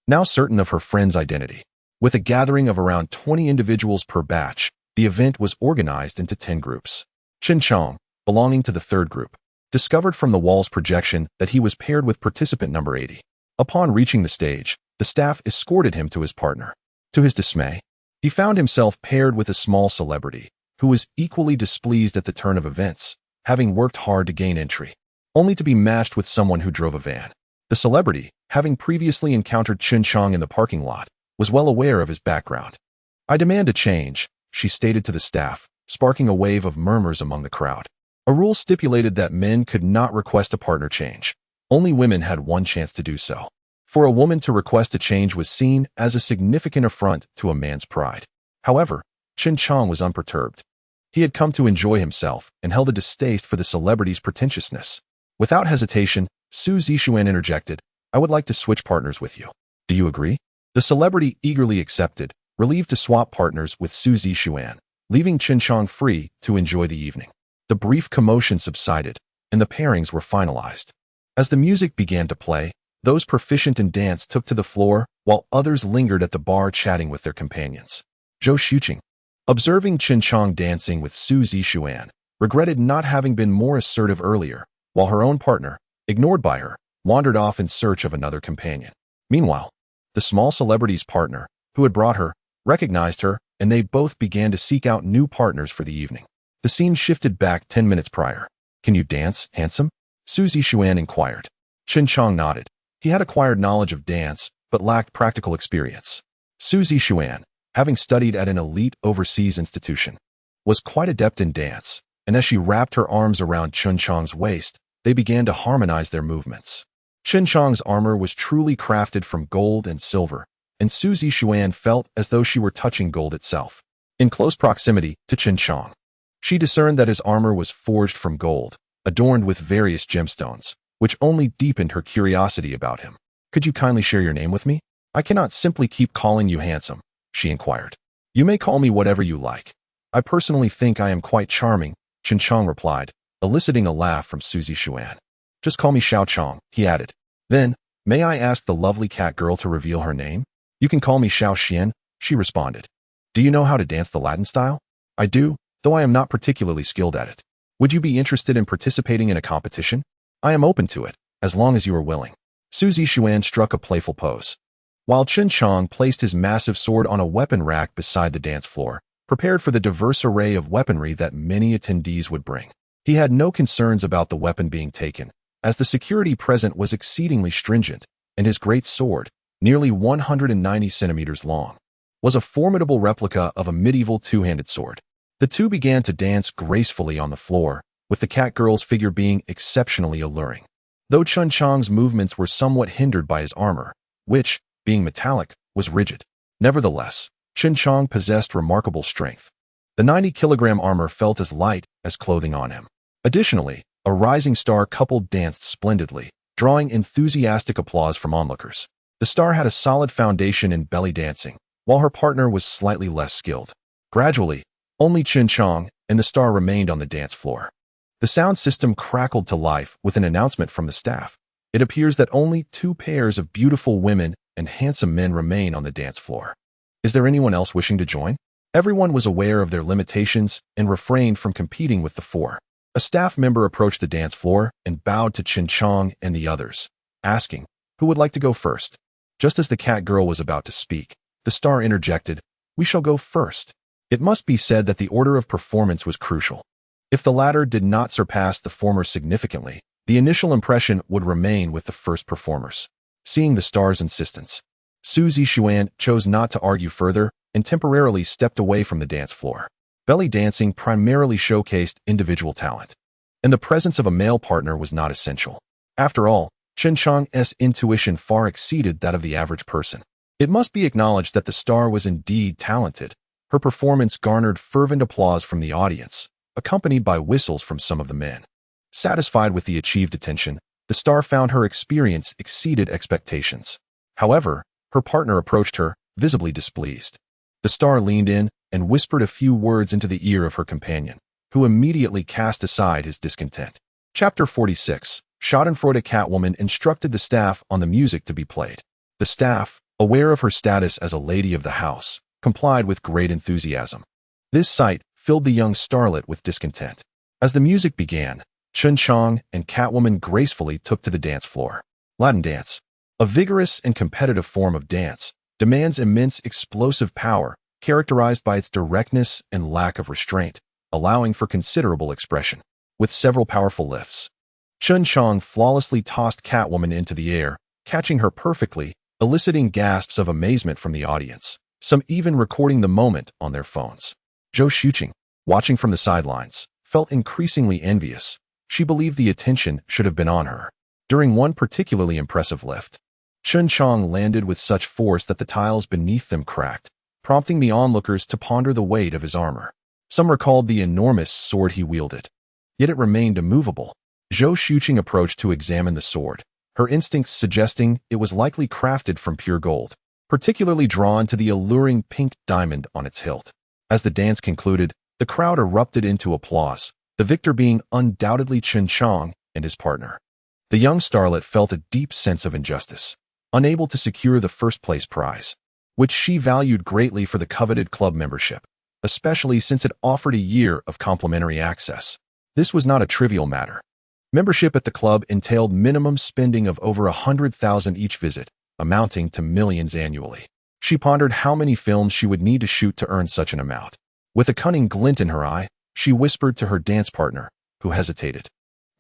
now certain of her friend's identity. With a gathering of around 20 individuals per batch, the event was organized into 10 groups. Chen Chang, belonging to the third group, discovered from the wall's projection that he was paired with participant number 80. Upon reaching the stage, the staff escorted him to his partner. To his dismay, he found himself paired with a small celebrity, who was equally displeased at the turn of events, having worked hard to gain entry, only to be matched with someone who drove a van. The celebrity, having previously encountered Chen Chang in the parking lot, was well aware of his background. "I demand a change," she stated to the staff, sparking a wave of murmurs among the crowd. A rule stipulated that men could not request a partner change. Only women had one chance to do so. For a woman to request a change was seen as a significant affront to a man's pride. However, Chen Chang was unperturbed. He had come to enjoy himself and held a distaste for the celebrity's pretentiousness. Without hesitation, SUSI-MANHUA interjected, "I would like to switch partners with you. Do you agree?" The celebrity eagerly accepted, relieved to swap partners with SUSI-MANHUA, leaving Chen Chang free to enjoy the evening. The brief commotion subsided, and the pairings were finalized. As the music began to play, those proficient in dance took to the floor, while others lingered at the bar chatting with their companions. Zhou Xuqing, observing Chen Chang dancing with SUSI-MANHUA, regretted not having been more assertive earlier, while her own partner, ignored by her, wandered off in search of another companion. Meanwhile, the small celebrity's partner, who had brought her, recognized her, and they both began to seek out new partners for the evening. The scene shifted back 10 minutes prior. "Can you dance, handsome?" SUSI-MANHUA inquired. Chen Chang nodded. He had acquired knowledge of dance, but lacked practical experience. SUSI-MANHUA, having studied at an elite overseas institution, was quite adept in dance, and as she wrapped her arms around Chen Chang's waist, they began to harmonize their movements. Chen Chang's armor was truly crafted from gold and silver, and SUSI-MANHUA felt as though she were touching gold itself. In close proximity to Chen Chang, she discerned that his armor was forged from gold, adorned with various gemstones, which only deepened her curiosity about him. "Could you kindly share your name with me? I cannot simply keep calling you handsome," she inquired. "You may call me whatever you like. I personally think I am quite charming," Chen Chang replied, eliciting a laugh from SUSI-MANHUA. "Just call me Xiao Chang," he added. "Then, may I ask the lovely cat girl to reveal her name?" "You can call me Xiao Xian," she responded. "Do you know how to dance the Latin style?" "I do, though I am not particularly skilled at it." "Would you be interested in participating in a competition?" "I am open to it, as long as you are willing." SUSI-MANHUA struck a playful pose, while Chen Chang placed his massive sword on a weapon rack beside the dance floor, prepared for the diverse array of weaponry that many attendees would bring. He had no concerns about the weapon being taken, as the security present was exceedingly stringent, and his great sword, nearly 190 centimeters long, was a formidable replica of a medieval two-handed sword. The two began to dance gracefully on the floor, with the cat girl's figure being exceptionally alluring. Though Chen Chang's movements were somewhat hindered by his armor, which, being metallic, was rigid. Nevertheless, Chen Chang possessed remarkable strength. The 90-kilogram armor felt as light as clothing on him. Additionally, a rising star couple danced splendidly, drawing enthusiastic applause from onlookers. The star had a solid foundation in belly dancing, while her partner was slightly less skilled. Gradually, only Chen Chang and the star remained on the dance floor. The sound system crackled to life with an announcement from the staff. It appears that only 2 pairs of beautiful women and handsome men remain on the dance floor. Is there anyone else wishing to join? Everyone was aware of their limitations and refrained from competing with the 4. A staff member approached the dance floor and bowed to Chen Chang and the others, asking, "Who would like to go first?" Just as the cat girl was about to speak, the star interjected, "We shall go first." It must be said that the order of performance was crucial. If the latter did not surpass the former significantly, the initial impression would remain with the first performers. Seeing the star's insistence, SUSI-MANHUA chose not to argue further and temporarily stepped away from the dance floor. Belly dancing primarily showcased individual talent, and the presence of a male partner was not essential. After all, Chen Chang's intuition far exceeded that of the average person. It must be acknowledged that the star was indeed talented. Her performance garnered fervent applause from the audience, accompanied by whistles from some of the men. Satisfied with the achieved attention, the star found her experience exceeded expectations. However, her partner approached her, visibly displeased. The star leaned in and whispered a few words into the ear of her companion, who immediately cast aside his discontent. Chapter 46. Schadenfreude. Catwoman instructed the staff on the music to be played. The staff, aware of her status as a lady of the house, complied with great enthusiasm. This sight filled the young starlet with discontent. As the music began, CHEN JIANG and Catwoman gracefully took to the dance floor. Latin dance, a vigorous and competitive form of dance, demands immense explosive power, characterized by its directness and lack of restraint, allowing for considerable expression. With several powerful lifts, CHEN JIANG flawlessly tossed Catwoman into the air, catching her perfectly, eliciting gasps of amazement from the audience, some even recording the moment on their phones. Zhou Xuqing, watching from the sidelines, felt increasingly envious. She believed the attention should have been on her. During one particularly impressive lift, CHEN JIANG landed with such force that the tiles beneath them cracked, prompting the onlookers to ponder the weight of his armor. Some recalled the enormous sword he wielded, yet it remained immovable. Zhou Xuqing approached to examine the sword, her instincts suggesting it was likely crafted from pure gold, particularly drawn to the alluring pink diamond on its hilt. As the dance concluded, the crowd erupted into applause, the victor being undoubtedly CHEN JIANG and his partner. The young starlet felt a deep sense of injustice, unable to secure the first-place prize, which she valued greatly for the coveted club membership, especially since it offered a year of complimentary access. This was not a trivial matter. Membership at the club entailed minimum spending of over 100,000 each visit, amounting to millions annually. She pondered how many films she would need to shoot to earn such an amount. With a cunning glint in her eye, she whispered to her dance partner, who hesitated,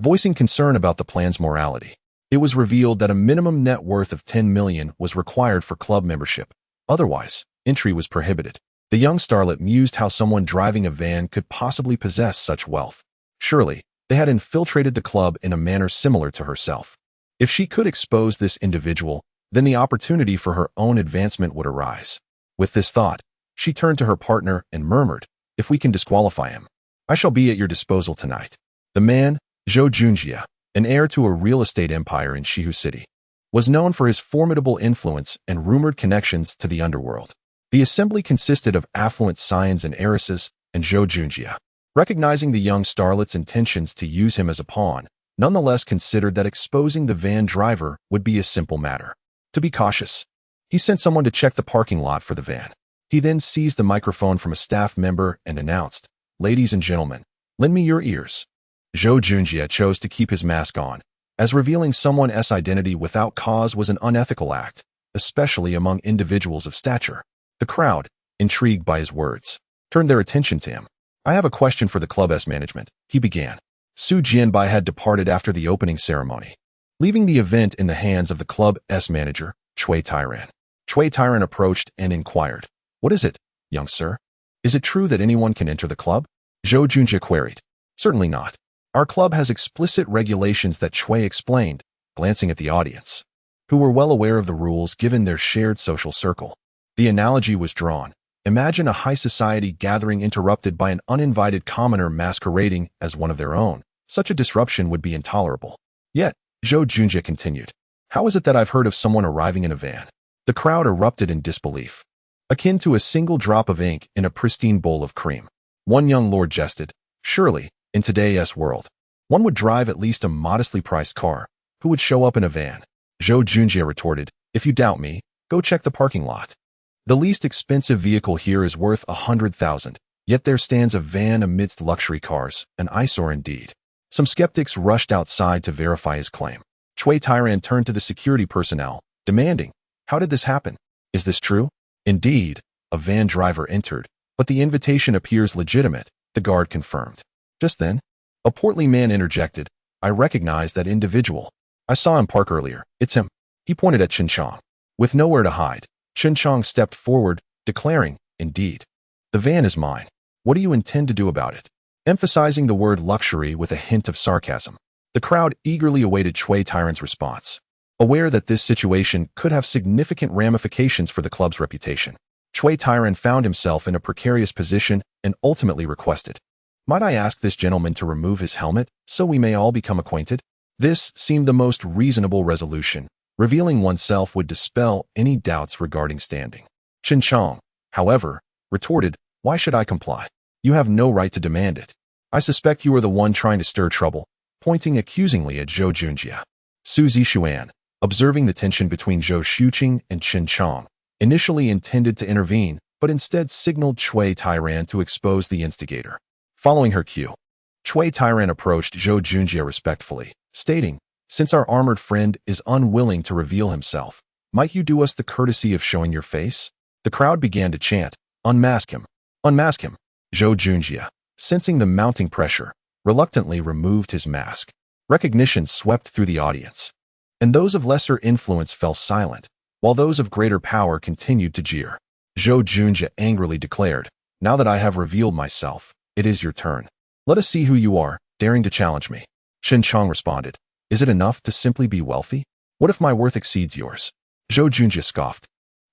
voicing concern about the plan's morality. It was revealed that a minimum net worth of 10 million was required for club membership. Otherwise, entry was prohibited. The young starlet mused how someone driving a van could possibly possess such wealth. Surely, they had infiltrated the club in a manner similar to herself. If she could expose this individual, then the opportunity for her own advancement would arise. With this thought, she turned to her partner and murmured, "If we can disqualify him, I shall be at your disposal tonight." The man, Zhou Junjia, an heir to a real estate empire in Shihu City, was known for his formidable influence and rumored connections to the underworld. The assembly consisted of affluent scions and heiresses, and Zhou Junjia, recognizing the young starlet's intentions to use him as a pawn, nonetheless considered that exposing the van driver would be a simple matter. To be cautious, he sent someone to check the parking lot for the van. He then seized the microphone from a staff member and announced, "Ladies and gentlemen, lend me your ears." Zhou Junjia chose to keep his mask on, as revealing someone's identity without cause was an unethical act, especially among individuals of stature. The crowd, intrigued by his words, turned their attention to him. "I have a question for the club's management," he began. Su Jianbai had departed after the opening ceremony, leaving the event in the hands of the club's manager, Tyrant. Tyrant approached and inquired, "What is it, young sir? Is it true that anyone can enter the club?" Zhou Junjia queried. "Certainly not. Our club has explicit regulations," that Chui explained, glancing at the audience, who were well aware of the rules given their shared social circle. The analogy was drawn. Imagine a high society gathering interrupted by an uninvited commoner masquerading as one of their own. Such a disruption would be intolerable. Yet, Zhou Junjia continued, "How is it that I've heard of someone arriving in a van?" The crowd erupted in disbelief, akin to a single drop of ink in a pristine bowl of cream. One young lord jested, "Surely, in today's world, one would drive at least a modestly priced car. Who would show up in a van?" Zhou Junjia retorted, "If you doubt me, go check the parking lot. The least expensive vehicle here is worth 100,000, yet there stands a van amidst luxury cars, an eyesore indeed." Some skeptics rushed outside to verify his claim. Tyrant turned to the security personnel, demanding, "How did this happen? Is this true?" Indeed, a van driver entered, but the invitation appears legitimate, the guard confirmed. Just then, a portly man interjected, "I recognize that individual. I saw him park earlier. It's him." He pointed at CHEN JIANG. With nowhere to hide, CHEN JIANG stepped forward, declaring, "Indeed. The van is mine. What do you intend to do about it?" Emphasizing the word luxury with a hint of sarcasm. The crowd eagerly awaited Tyrant's response. Aware that this situation could have significant ramifications for the club's reputation, Tyrant found himself in a precarious position and ultimately requested, "Might I ask this gentleman to remove his helmet so we may all become acquainted?" This seemed the most reasonable resolution. Revealing oneself would dispel any doubts regarding standing. Chen Jiang, however, retorted, "Why should I comply? You have no right to demand it. I suspect you are the one trying to stir trouble," pointing accusingly at Zhou Junjie. SUSI-MANHUA, observing the tension between Zhou Xuqing and Chen Jiang, initially intended to intervene, but instead signaled Tyrant to expose the instigator. Following her cue, Tyrant approached Zhou Junjie respectfully, stating, "Since our armored friend is unwilling to reveal himself, might you do us the courtesy of showing your face?" The crowd began to chant, "Unmask him! Unmask him!" Zhou Junjie, sensing the mounting pressure, reluctantly removed his mask. Recognition swept through the audience, and those of lesser influence fell silent, while those of greater power continued to jeer. Zhou Junjie angrily declared, "Now that I have revealed myself, it is your turn. Let us see who you are, daring to challenge me." Chen Jiang responded, "Is it enough to simply be wealthy? What if my worth exceeds yours?" Zhou Junjie scoffed.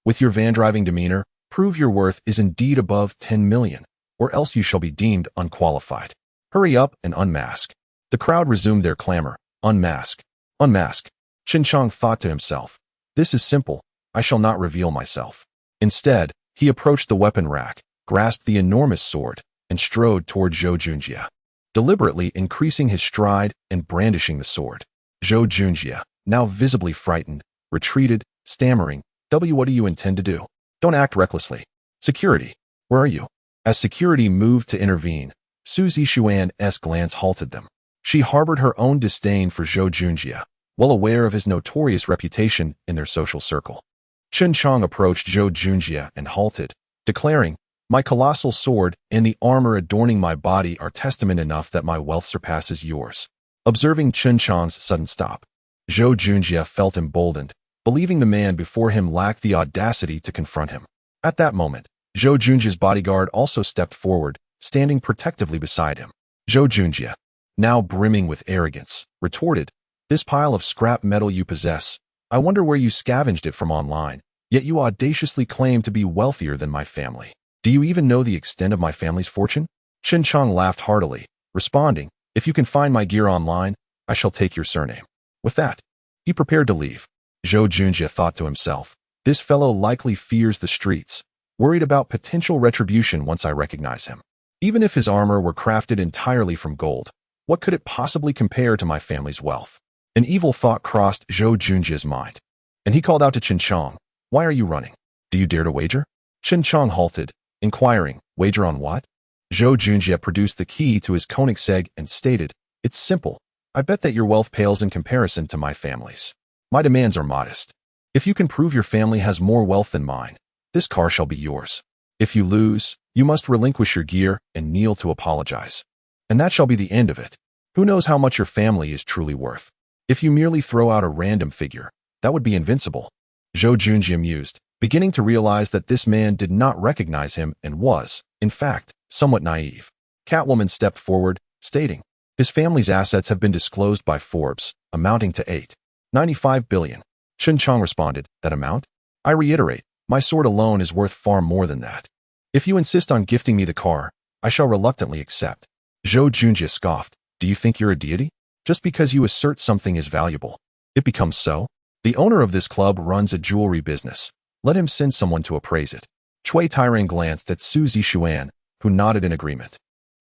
"With your van-driving demeanor, prove your worth is indeed above 10 million, or else you shall be deemed unqualified. Hurry up and unmask." The crowd resumed their clamor, "Unmask! Unmask!" Chen Jiang thought to himself, "This is simple. I shall not reveal myself." Instead, he approached the weapon rack, grasped the enormous sword, and strode toward Zhou Junjie, deliberately increasing his stride and brandishing the sword. Zhou Junjie, now visibly frightened, retreated, stammering, "What do you intend to do? Don't act recklessly. Security, where are you?" As security moved to intervene, SUSI-MANHUA's glance halted them. She harbored her own disdain for Zhou Junjie, well aware of his notorious reputation in their social circle. Chen Jiang approached Zhou Junjie and halted, declaring, "My colossal sword and the armor adorning my body are testament enough that my wealth surpasses yours." Observing Chen Jiang's sudden stop, Zhou Junjie felt emboldened, believing the man before him lacked the audacity to confront him. At that moment, Zhou Junjie's bodyguard also stepped forward, standing protectively beside him. Zhou Junjie, now brimming with arrogance, retorted, "This pile of scrap metal you possess, I wonder where you scavenged it from online, yet you audaciously claim to be wealthier than my family. Do you even know the extent of my family's fortune?" Chen Jiang laughed heartily, responding, "If you can find my gear online, I shall take your surname." With that, he prepared to leave. Zhou Junjie thought to himself, "This fellow likely fears the streets, worried about potential retribution once I recognize him. Even if his armor were crafted entirely from gold, what could it possibly compare to my family's wealth?" An evil thought crossed Zhou Junjie's mind, and he called out to Chen Jiang, "Why are you running? Do you dare to wager?" Chen Jiang halted, inquiring, "Wager on what?" Zhou Junjie produced the key to his Koenigsegg and stated, "It's simple. I bet that your wealth pales in comparison to my family's. My demands are modest. If you can prove your family has more wealth than mine, this car shall be yours. If you lose, you must relinquish your gear and kneel to apologize. And that shall be the end of it. Who knows how much your family is truly worth? If you merely throw out a random figure, that would be invincible." Zhou Junjie mused, beginning to realize that this man did not recognize him and was, in fact, somewhat naive. Catwoman stepped forward, stating, "His family's assets have been disclosed by Forbes, amounting to 8.95 billion. Chen Jiang responded, "That amount? I reiterate, my sword alone is worth far more than that. If you insist on gifting me the car, I shall reluctantly accept." Zhou Junjie scoffed, "Do you think you're a deity? Just because you assert something is valuable, it becomes so? The owner of this club runs a jewelry business. Let him send someone to appraise it." Tyrant glanced at SUSI-MANHUA, who nodded in agreement.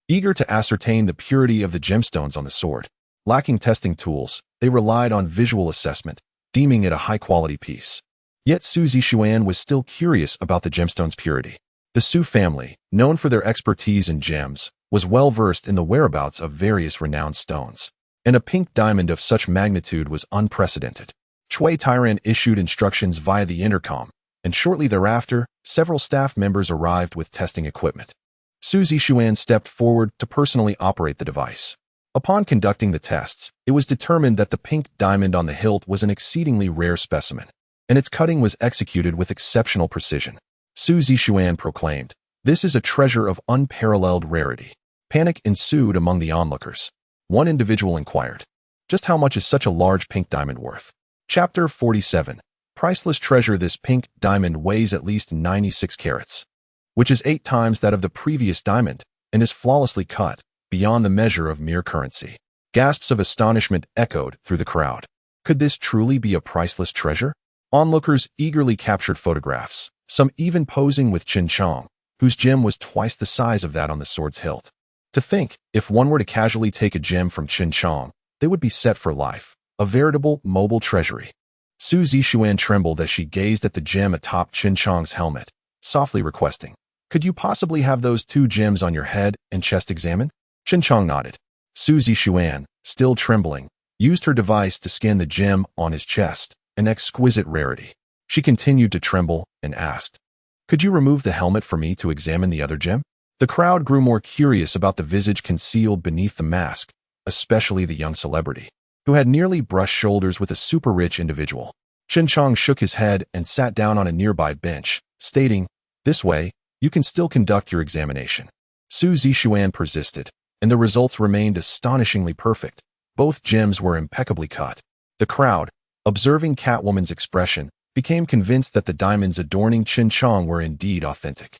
Eager to ascertain the purity of the gemstones on the sword, lacking testing tools, they relied on visual assessment, deeming it a high-quality piece. Yet SUSI-MANHUA was still curious about the gemstone's purity. The Su family, known for their expertise in gems, was well versed in the whereabouts of various renowned stones, and a pink diamond of such magnitude was unprecedented. Tyrant issued instructions via the intercom, and shortly thereafter, several staff members arrived with testing equipment. SUSI-MANHUA stepped forward to personally operate the device. Upon conducting the tests, it was determined that the pink diamond on the hilt was an exceedingly rare specimen, and its cutting was executed with exceptional precision. SUSI-MANHUA proclaimed, "This is a treasure of unparalleled rarity." Panic ensued among the onlookers. One individual inquired, "Just how much is such a large pink diamond worth?" Chapter 47. Priceless treasure. This pink diamond weighs at least 96 carats, which is 8 times that of the previous diamond, and is flawlessly cut, beyond the measure of mere currency. Gasps of astonishment echoed through the crowd. Could this truly be a priceless treasure? Onlookers eagerly captured photographs, some even posing with CHEN JIANG, whose gem was twice the size of that on the sword's hilt. To think, if one were to casually take a gem from CHEN JIANG, they would be set for life, a veritable mobile treasury. Su Zixuan trembled as she gazed at the gem atop CHEN JIANG's helmet, softly requesting, "Could you possibly have those 2 gems on your head and chest examined?" CHEN JIANG nodded. Su Zixuan, still trembling, used her device to scan the gem on his chest, an exquisite rarity. She continued to tremble and asked, "Could you remove the helmet for me to examine the other gem?" The crowd grew more curious about the visage concealed beneath the mask, especially the young celebrity, who had nearly brushed shoulders with a super-rich individual. CHEN JIANG shook his head and sat down on a nearby bench, stating, "This way, you can still conduct your examination." Su Zixuan persisted, and the results remained astonishingly perfect. Both gems were impeccably cut. The crowd, observing Catwoman's expression, became convinced that the diamonds adorning CHEN JIANG were indeed authentic.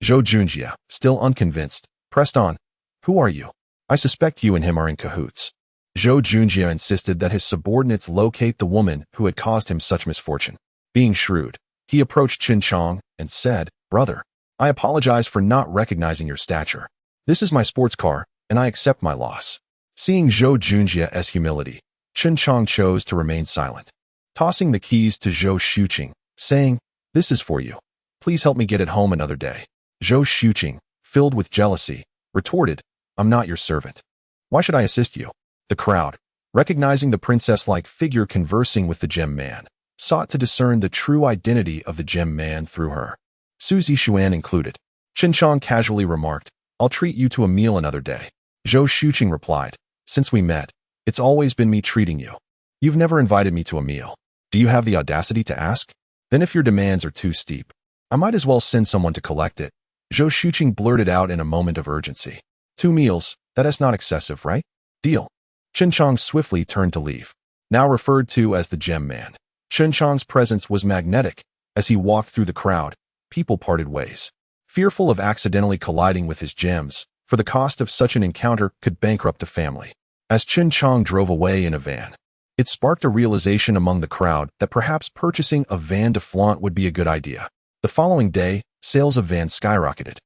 Zhou Junjie, still unconvinced, pressed on, "Who are you? I suspect you and him are in cahoots." Zhou Junjie insisted that his subordinates locate the woman who had caused him such misfortune. Being shrewd, he approached CHEN JIANG and said, "Brother, I apologize for not recognizing your stature. This is my sports car, and I accept my loss." Seeing Zhou Junjie as humility, CHEN JIANG chose to remain silent, tossing the keys to Zhou Xuqing, saying, "This is for you. Please help me get it home another day." Zhou Xuqing, filled with jealousy, retorted, "I'm not your servant. Why should I assist you?" The crowd, recognizing the princess-like figure conversing with the gem man, sought to discern the true identity of the gem man through her, Su Zixuan included. CHEN JIANG casually remarked, "I'll treat you to a meal another day." Zhou Xuqing replied, "Since we met, it's always been me treating you. You've never invited me to a meal. Do you have the audacity to ask? Then if your demands are too steep, I might as well send someone to collect it." Zhou Xuqing blurted out in a moment of urgency. 2 meals, that is not excessive, right? Deal." CHEN JIANG swiftly turned to leave. Now referred to as the Gem Man, CHEN JIANG's presence was magnetic. As he walked through the crowd, people parted ways, fearful of accidentally colliding with his gems, for the cost of such an encounter could bankrupt a family. As CHEN JIANG drove away in a van, it sparked a realization among the crowd that perhaps purchasing a van to flaunt would be a good idea. The following day, sales of vans skyrocketed,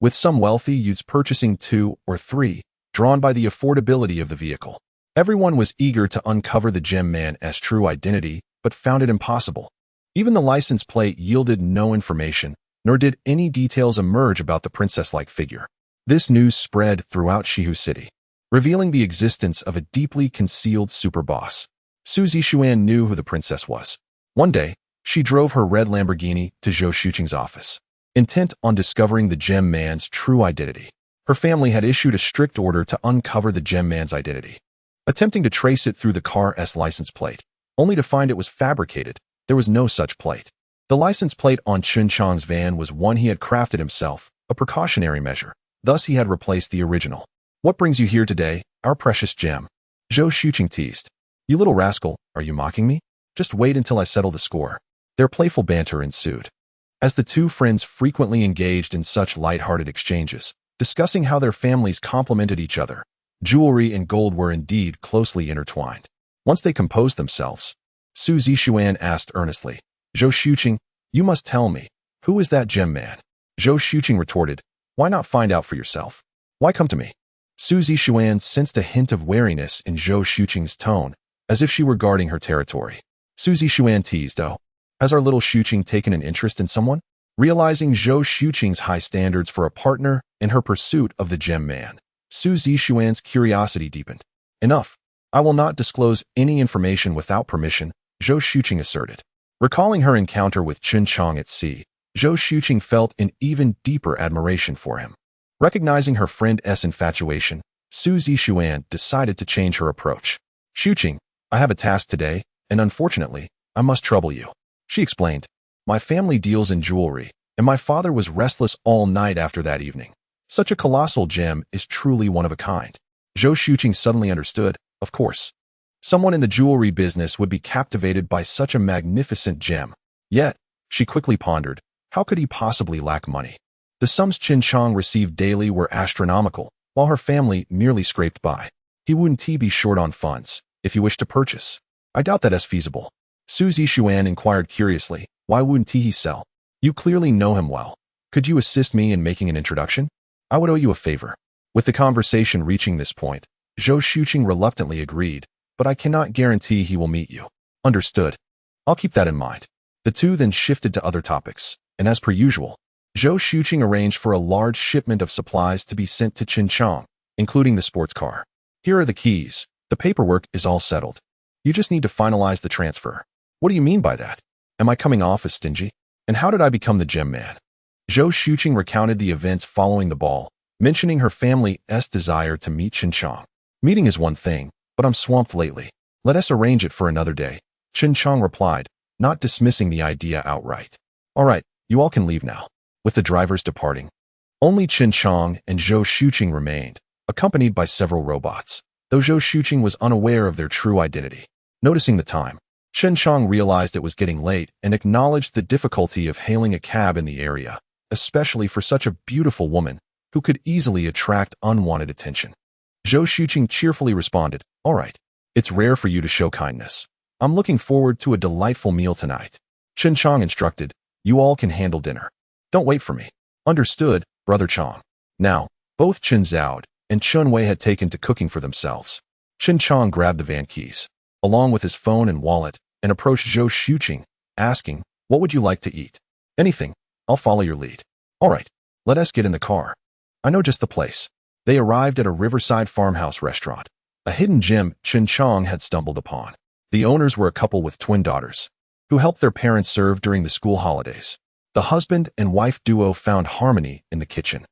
with some wealthy youths purchasing 2 or 3, drawn by the affordability of the vehicle. Everyone was eager to uncover the Gem Man's true identity, but found it impossible. Even the license plate yielded no information, nor did any details emerge about the princess-like figure. This news spread throughout Shihu City, revealing the existence of a deeply concealed superboss. Su Zixuan knew who the princess was. One day, she drove her red Lamborghini to Zhou Xuqing's office, intent on discovering the Gem Man's true identity. Her family had issued a strict order to uncover the Gem Man's identity. Attempting to trace it through the car's license plate, only to find it was fabricated. There was no such plate. The license plate on CHEN JIANG's van was one he had crafted himself, a precautionary measure. Thus he had replaced the original. "What brings you here today, our precious gem?" Zhou Xuqing teased. "You little rascal, are you mocking me? Just wait until I settle the score." Their playful banter ensued, as the 2 friends frequently engaged in such light-hearted exchanges, discussing how their families complemented each other. Jewelry and gold were indeed closely intertwined. Once they composed themselves, Su Zixuan asked earnestly, "Zhou Xuqing, you must tell me, who is that Gem Man?" Zhou Xuqing retorted, "Why not find out for yourself? Why come to me?" Su Zixuan sensed a hint of wariness in Zhou Xuqing's tone, as if she were guarding her territory. Su Zixuan teased, "Oh, has our little Xuqing taken an interest in someone?" Realizing Zhou Xuqing's high standards for a partner in her pursuit of the Gem Man, Su Zixuan's curiosity deepened. "Enough. I will not disclose any information without permission," Zhou Xuqing asserted. Recalling her encounter with CHEN JIANG at sea, Zhou Xuqing felt an even deeper admiration for him. Recognizing her friend's infatuation, Su Zixuan decided to change her approach. "Xuqing, I have a task today, and unfortunately, I must trouble you," she explained. "My family deals in jewelry, and my father was restless all night after that evening. Such a colossal gem is truly one of a kind." Zhou Xuqing suddenly understood, "Of course." Someone in the jewelry business would be captivated by such a magnificent gem. Yet, she quickly pondered, how could he possibly lack money? The sums Chen Jiang received daily were astronomical, while her family merely scraped by. He wouldn't be short on funds, if he wished to purchase. I doubt that is feasible. SUSI-MANHUA inquired curiously, why wouldn't he sell? You clearly know him well. Could you assist me in making an introduction? I would owe you a favor. With the conversation reaching this point, Zhou Shuqing reluctantly agreed, but I cannot guarantee he will meet you. Understood. I'll keep that in mind. The two then shifted to other topics, and as per usual, Zhou Shuqing arranged for a large shipment of supplies to be sent to Chen Jiang, including the sports car. Here are the keys. The paperwork is all settled. You just need to finalize the transfer. What do you mean by that? Am I coming off as stingy? And how did I become the gem man? Zhou Shuqing recounted the events following the ball, mentioning her family's desire to meet Chen Jiang. Meeting is one thing, but I'm swamped lately. Let us arrange it for another day. Chen Jiang replied, not dismissing the idea outright. All right, you all can leave now. With the drivers departing, only Chen Jiang and Zhou Shuqing remained, accompanied by several robots, though Zhou Shuqing was unaware of their true identity. Noticing the time, Chen Jiang realized it was getting late and acknowledged the difficulty of hailing a cab in the area, especially for such a beautiful woman who could easily attract unwanted attention. Zhou Shuqing cheerfully responded, all right, it's rare for you to show kindness. I'm looking forward to a delightful meal tonight. Chen Jiang instructed, you all can handle dinner. Don't wait for me. Understood, Brother Chang. Now, both Chen Zhao and Chun Wei had taken to cooking for themselves. Chen Jiang grabbed the van keys, along with his phone and wallet, and approached Zhou Shuqing, asking, what would you like to eat? Anything. I'll follow your lead. All right, let us get in the car. I know just the place. They arrived at a riverside farmhouse restaurant, a hidden gem Chen Jiang had stumbled upon. The owners were a couple with twin daughters, who helped their parents serve during the school holidays. The husband and wife duo found harmony in the kitchen.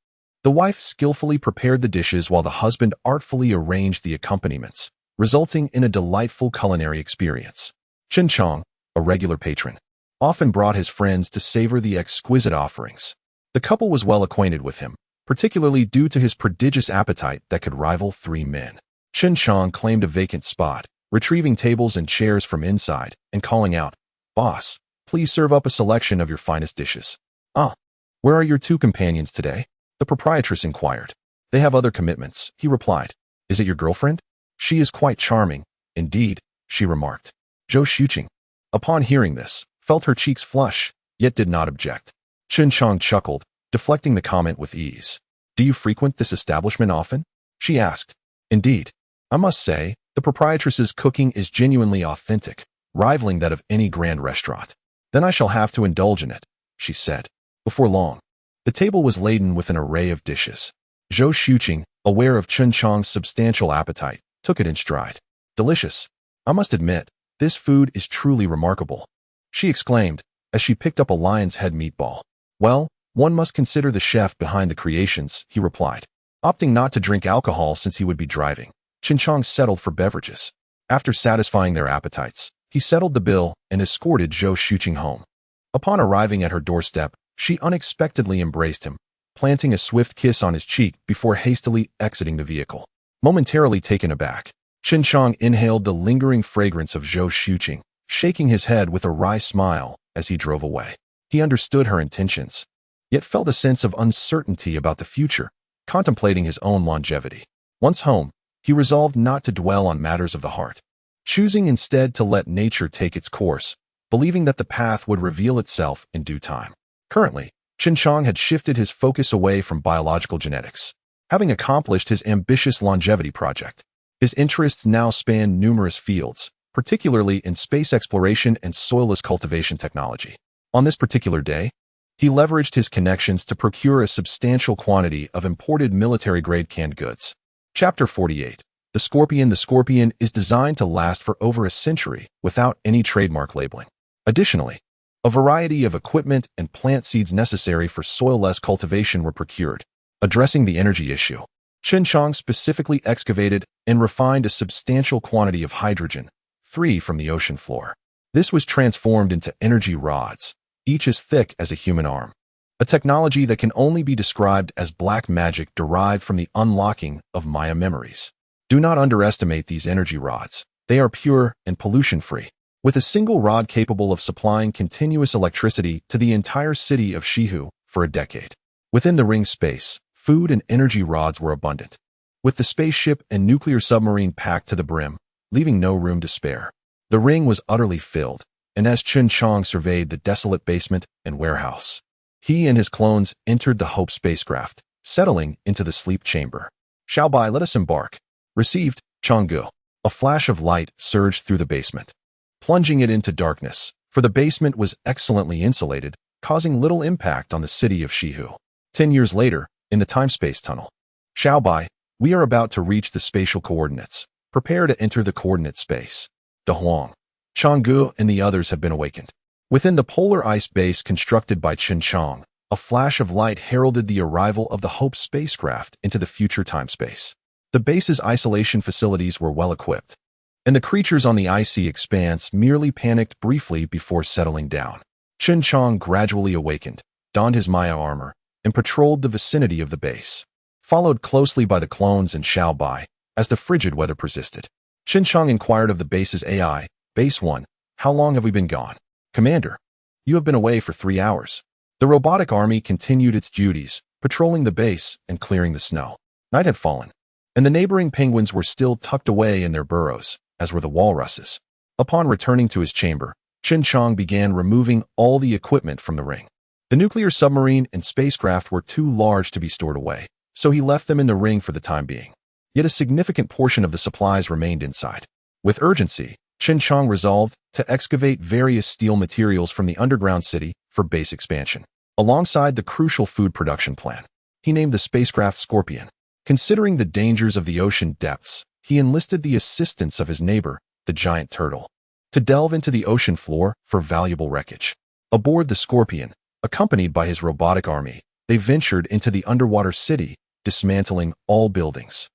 The wife skillfully prepared the dishes while the husband artfully arranged the accompaniments, resulting in a delightful culinary experience. Chen Jiang, a regular patron, often brought his friends to savor the exquisite offerings. The couple was well acquainted with him, particularly due to his prodigious appetite that could rival 3 men. Chen Jiang claimed a vacant spot, retrieving tables and chairs from inside and calling out, Boss, please serve up a selection of your finest dishes. Ah, where are your 2 companions today? The proprietress inquired. They have other commitments, he replied. Is it your girlfriend? She is quite charming, indeed, she remarked. Zhou Shuqing, upon hearing this, felt her cheeks flush, yet did not object. Chen Jiang chuckled, deflecting the comment with ease. Do you frequent this establishment often? She asked. Indeed. I must say, the proprietress's cooking is genuinely authentic, rivaling that of any grand restaurant. Then I shall have to indulge in it, she said. Before long, the table was laden with an array of dishes. Zhou Shuqing, aware of Chen Jiang's substantial appetite, took it in stride. Delicious. I must admit, this food is truly remarkable, she exclaimed, as she picked up a lion's head meatball. Well, one must consider the chef behind the creations, he replied. Opting not to drink alcohol since he would be driving, Chen Jiang settled for beverages. After satisfying their appetites, he settled the bill and escorted Zhou Shuqing home. Upon arriving at her doorstep, she unexpectedly embraced him, planting a swift kiss on his cheek before hastily exiting the vehicle. Momentarily taken aback, Chen Jiang inhaled the lingering fragrance of Zhou Shuqing, shaking his head with a wry smile as he drove away. He understood her intentions, yet felt a sense of uncertainty about the future, contemplating his own longevity. Once home, he resolved not to dwell on matters of the heart, choosing instead to let nature take its course, believing that the path would reveal itself in due time. Currently, Chen Jiang had shifted his focus away from biological genetics. Having accomplished his ambitious longevity project, his interests now span numerous fields, particularly in space exploration and soilless cultivation technology. On this particular day, he leveraged his connections to procure a substantial quantity of imported military-grade canned goods. Chapter 48. The Scorpion. The Scorpion is designed to last for over a century without any trademark labeling. Additionally, a variety of equipment and plant seeds necessary for soilless cultivation were procured. Addressing the energy issue, Chen Jiang specifically excavated and refined a substantial quantity of hydrogen, free from the ocean floor. This was transformed into energy rods, each as thick as a human arm. A technology that can only be described as black magic derived from the unlocking of Maya memories. Do not underestimate these energy rods. They are pure and pollution-free, with a single rod capable of supplying continuous electricity to the entire city of Shihu for a decade. Within the ring's space, food and energy rods were abundant, with the spaceship and nuclear submarine packed to the brim, leaving no room to spare. The ring was utterly filled, and as Chen Jiang surveyed the desolate basement and warehouse, he and his clones entered the Hope spacecraft, settling into the sleep chamber. "Xiao Bai, let us embark." Received, Changgu. A flash of light surged through the basement, plunging it into darkness, for the basement was excellently insulated, causing little impact on the city of Shihu. 10 years later, in the time-space tunnel. "Xiao Bai, we are about to reach the spatial coordinates. Prepare to enter the coordinate space." De Huang, Changgu, and the others have been awakened. Within the polar ice base constructed by Chen Jiang, a flash of light heralded the arrival of the Hope spacecraft into the future time-space. The base's isolation facilities were well-equipped, and the creatures on the icy expanse merely panicked briefly before settling down. Chen Jiang gradually awakened, donned his Maya armor, and patrolled the vicinity of the base, followed closely by the clones and Xiao Bai, as the frigid weather persisted. Chen Jiang inquired of the base's AI, "Base 1, how long have we been gone?" "Commander, you have been away for 3 hours." The robotic army continued its duties, patrolling the base and clearing the snow. Night had fallen, and the neighboring penguins were still tucked away in their burrows, as were the walruses. Upon returning to his chamber, Chen Jiang began removing all the equipment from the ring. The nuclear submarine and spacecraft were too large to be stored away, so he left them in the ring for the time being. Yet a significant portion of the supplies remained inside. With urgency, Chen Jiang resolved to excavate various steel materials from the underground city for base expansion. Alongside the crucial food production plan, he named the spacecraft Scorpion. Considering the dangers of the ocean depths, he enlisted the assistance of his neighbor, the giant turtle, to delve into the ocean floor for valuable wreckage. Aboard the Scorpion, accompanied by his robotic army, they ventured into the underwater city, dismantling all buildings,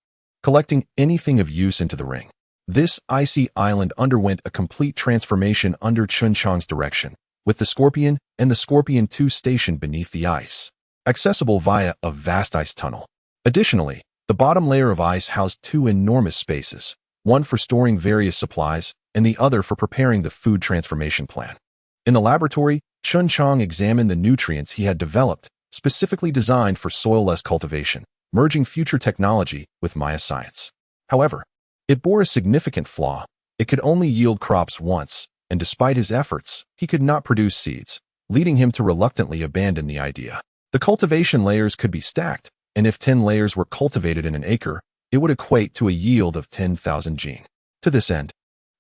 collecting anything of use into the ring. This icy island underwent a complete transformation under Chen Jiang's direction, with the Scorpion and the Scorpion 2 stationed beneath the ice, accessible via a vast ice tunnel. Additionally, the bottom layer of ice housed 2 enormous spaces, one for storing various supplies and the other for preparing the food transformation plan. In the laboratory, Chen Jiang examined the nutrients he had developed, specifically designed for soil-less cultivation, merging future technology with Maya science. However, it bore a significant flaw. It could only yield crops once, and despite his efforts, he could not produce seeds, leading him to reluctantly abandon the idea. The cultivation layers could be stacked, and if 10 layers were cultivated in an acre, it would equate to a yield of 10,000 jin. To this end,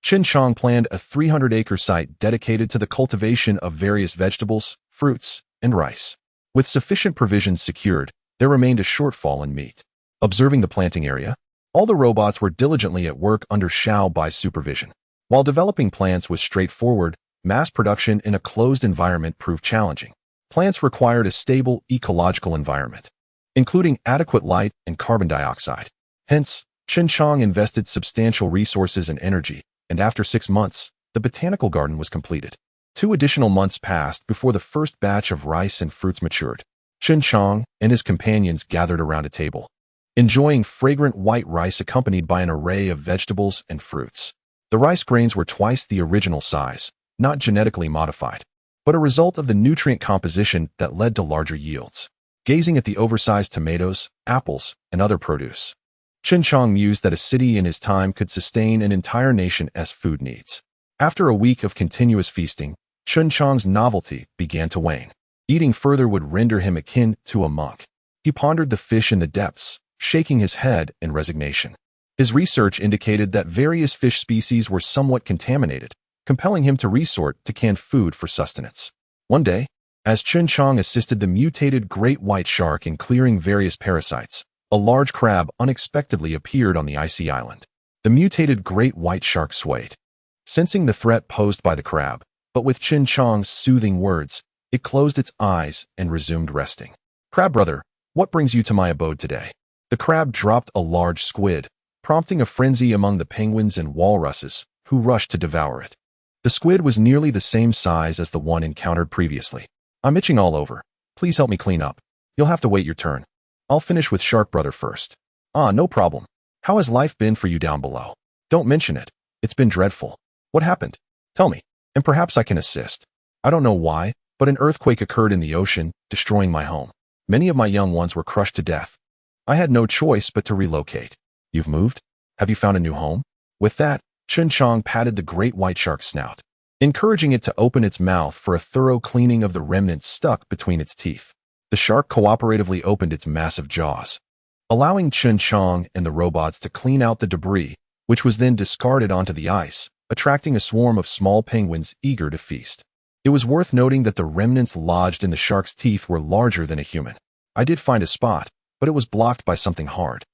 Chen Jiang planned a 300-acre site dedicated to the cultivation of various vegetables, fruits, and rice. With sufficient provisions secured, there remained a shortfall in meat. Observing the planting area, all the robots were diligently at work under Xiao Bai's supervision. While developing plants was straightforward, mass production in a closed environment proved challenging. Plants required a stable ecological environment, including adequate light and carbon dioxide. Hence, Chen Jiang invested substantial resources and energy, and after 6 months, the botanical garden was completed. 2 additional months passed before the first batch of rice and fruits matured. Chen Jiang and his companions gathered around a table, enjoying fragrant white rice accompanied by an array of vegetables and fruits. The rice grains were twice the original size, not genetically modified, but a result of the nutrient composition that led to larger yields. Gazing at the oversized tomatoes, apples, and other produce, Chen Jiang mused that a city in his time could sustain an entire nation's food needs. After a week of continuous feasting, Chen Jiang's novelty began to wane. Eating further would render him akin to a monk. He pondered the fish in the depths, shaking his head in resignation. His research indicated that various fish species were somewhat contaminated, compelling him to resort to canned food for sustenance. One day, as Chen Jiang assisted the mutated great white shark in clearing various parasites, a large crab unexpectedly appeared on the icy island. The mutated great white shark swayed, sensing the threat posed by the crab, but with Chen Jiang's soothing words, it closed its eyes and resumed resting. "Crab brother, what brings you to my abode today?" The crab dropped a large squid, prompting a frenzy among the penguins and walruses, who rushed to devour it. The squid was nearly the same size as the one encountered previously. "I'm itching all over. Please help me clean up. You'll have to wait your turn. I'll finish with Shark Brother first." "Ah, no problem. How has life been for you down below?" "Don't mention it. It's been dreadful. What happened? Tell me, and perhaps I can assist. I don't know why, but an earthquake occurred in the ocean, destroying my home. Many of my young ones were crushed to death. I had no choice but to relocate. You've moved? Have you found a new home? With that, CHEN JIANG patted the great white shark's snout, encouraging it to open its mouth for a thorough cleaning of the remnants stuck between its teeth. The shark cooperatively opened its massive jaws, allowing CHEN JIANG and the robots to clean out the debris, which was then discarded onto the ice, attracting a swarm of small penguins eager to feast. It was worth noting that the remnants lodged in the shark's teeth were larger than a human. I did find a spot, but it was blocked by something hard.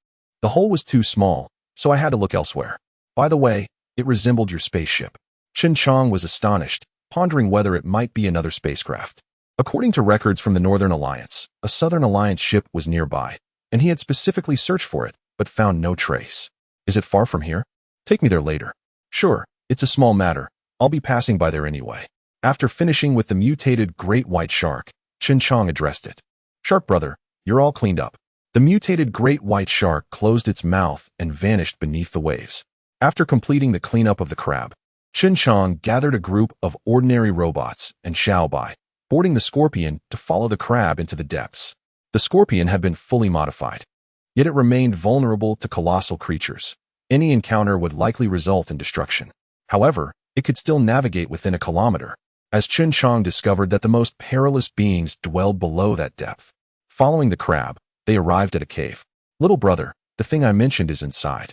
The hole was too small, so I had to look elsewhere. By the way, it resembled your spaceship. CHEN JIANG was astonished, pondering whether it might be another spacecraft. According to records from the Northern Alliance, a Southern Alliance ship was nearby, and he had specifically searched for it, but found no trace. Is it far from here? Take me there later. Sure, it's a small matter. I'll be passing by there anyway. After finishing with the mutated great white shark, CHEN JIANG addressed it. Shark brother, you're all cleaned up. The mutated great white shark closed its mouth and vanished beneath the waves. After completing the cleanup of the crab, CHEN JIANG gathered a group of ordinary robots and Xiaobai, boarding the scorpion to follow the crab into the depths. The scorpion had been fully modified, yet it remained vulnerable to colossal creatures. Any encounter would likely result in destruction. However, it could still navigate within a kilometer, as CHEN JIANG discovered that the most perilous beings dwelled below that depth. Following the crab, they arrived at a cave. Little brother, the thing I mentioned is inside.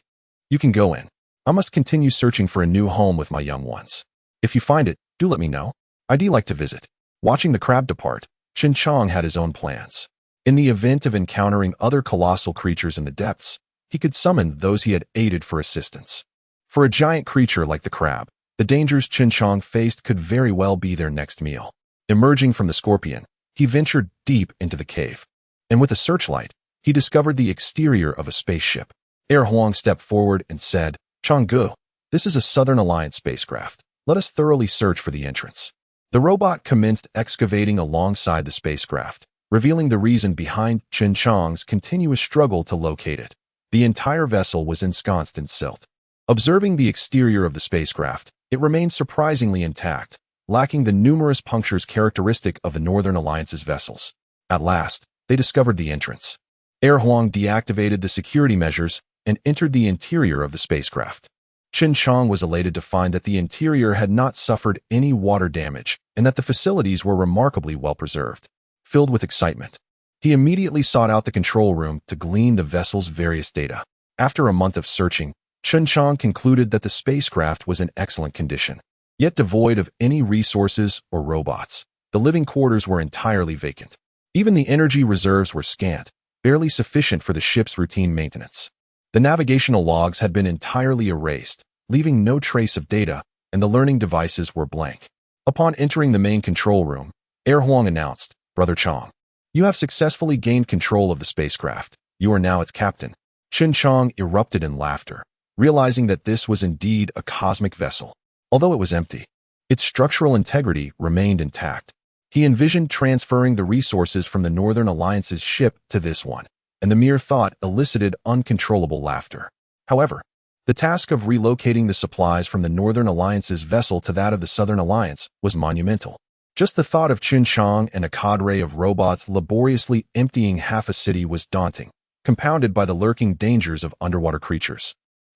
You can go in. I must continue searching for a new home with my young ones. If you find it, do let me know. I'd like to visit. Watching the crab depart, CHEN JIANG had his own plans. In the event of encountering other colossal creatures in the depths, he could summon those he had aided for assistance. For a giant creature like the crab, the dangers CHEN JIANG faced could very well be their next meal. Emerging from the scorpion, he ventured deep into the cave, and with a searchlight, he discovered the exterior of a spaceship. Huang stepped forward and said, Changgu, this is a Southern Alliance spacecraft. Let us thoroughly search for the entrance. The robot commenced excavating alongside the spacecraft, revealing the reason behind CHEN JIANG's continuous struggle to locate it. The entire vessel was ensconced in silt. Observing the exterior of the spacecraft, it remained surprisingly intact, lacking the numerous punctures characteristic of the Northern Alliance's vessels. At last, they discovered the entrance. Huang deactivated the security measures and entered the interior of the spacecraft. CHEN JIANG was elated to find that the interior had not suffered any water damage and that the facilities were remarkably well preserved. Filled with excitement, he immediately sought out the control room to glean the vessel's various data. After a month of searching, CHEN JIANG concluded that the spacecraft was in excellent condition, yet devoid of any resources or robots. The living quarters were entirely vacant. Even the energy reserves were scant, barely sufficient for the ship's routine maintenance. The navigational logs had been entirely erased, leaving no trace of data, and the learning devices were blank. Upon entering the main control room, Huang announced, Brother Chang, you have successfully gained control of the spacecraft. You are now its captain. CHEN JIANG erupted in laughter, realizing that this was indeed a cosmic vessel. Although it was empty, its structural integrity remained intact. He envisioned transferring the resources from the Northern Alliance's ship to this one, and the mere thought elicited uncontrollable laughter. However, the task of relocating the supplies from the Northern Alliance's vessel to that of the Southern Alliance was monumental. Just the thought of CHEN JIANG and a cadre of robots laboriously emptying half a city was daunting, compounded by the lurking dangers of underwater creatures.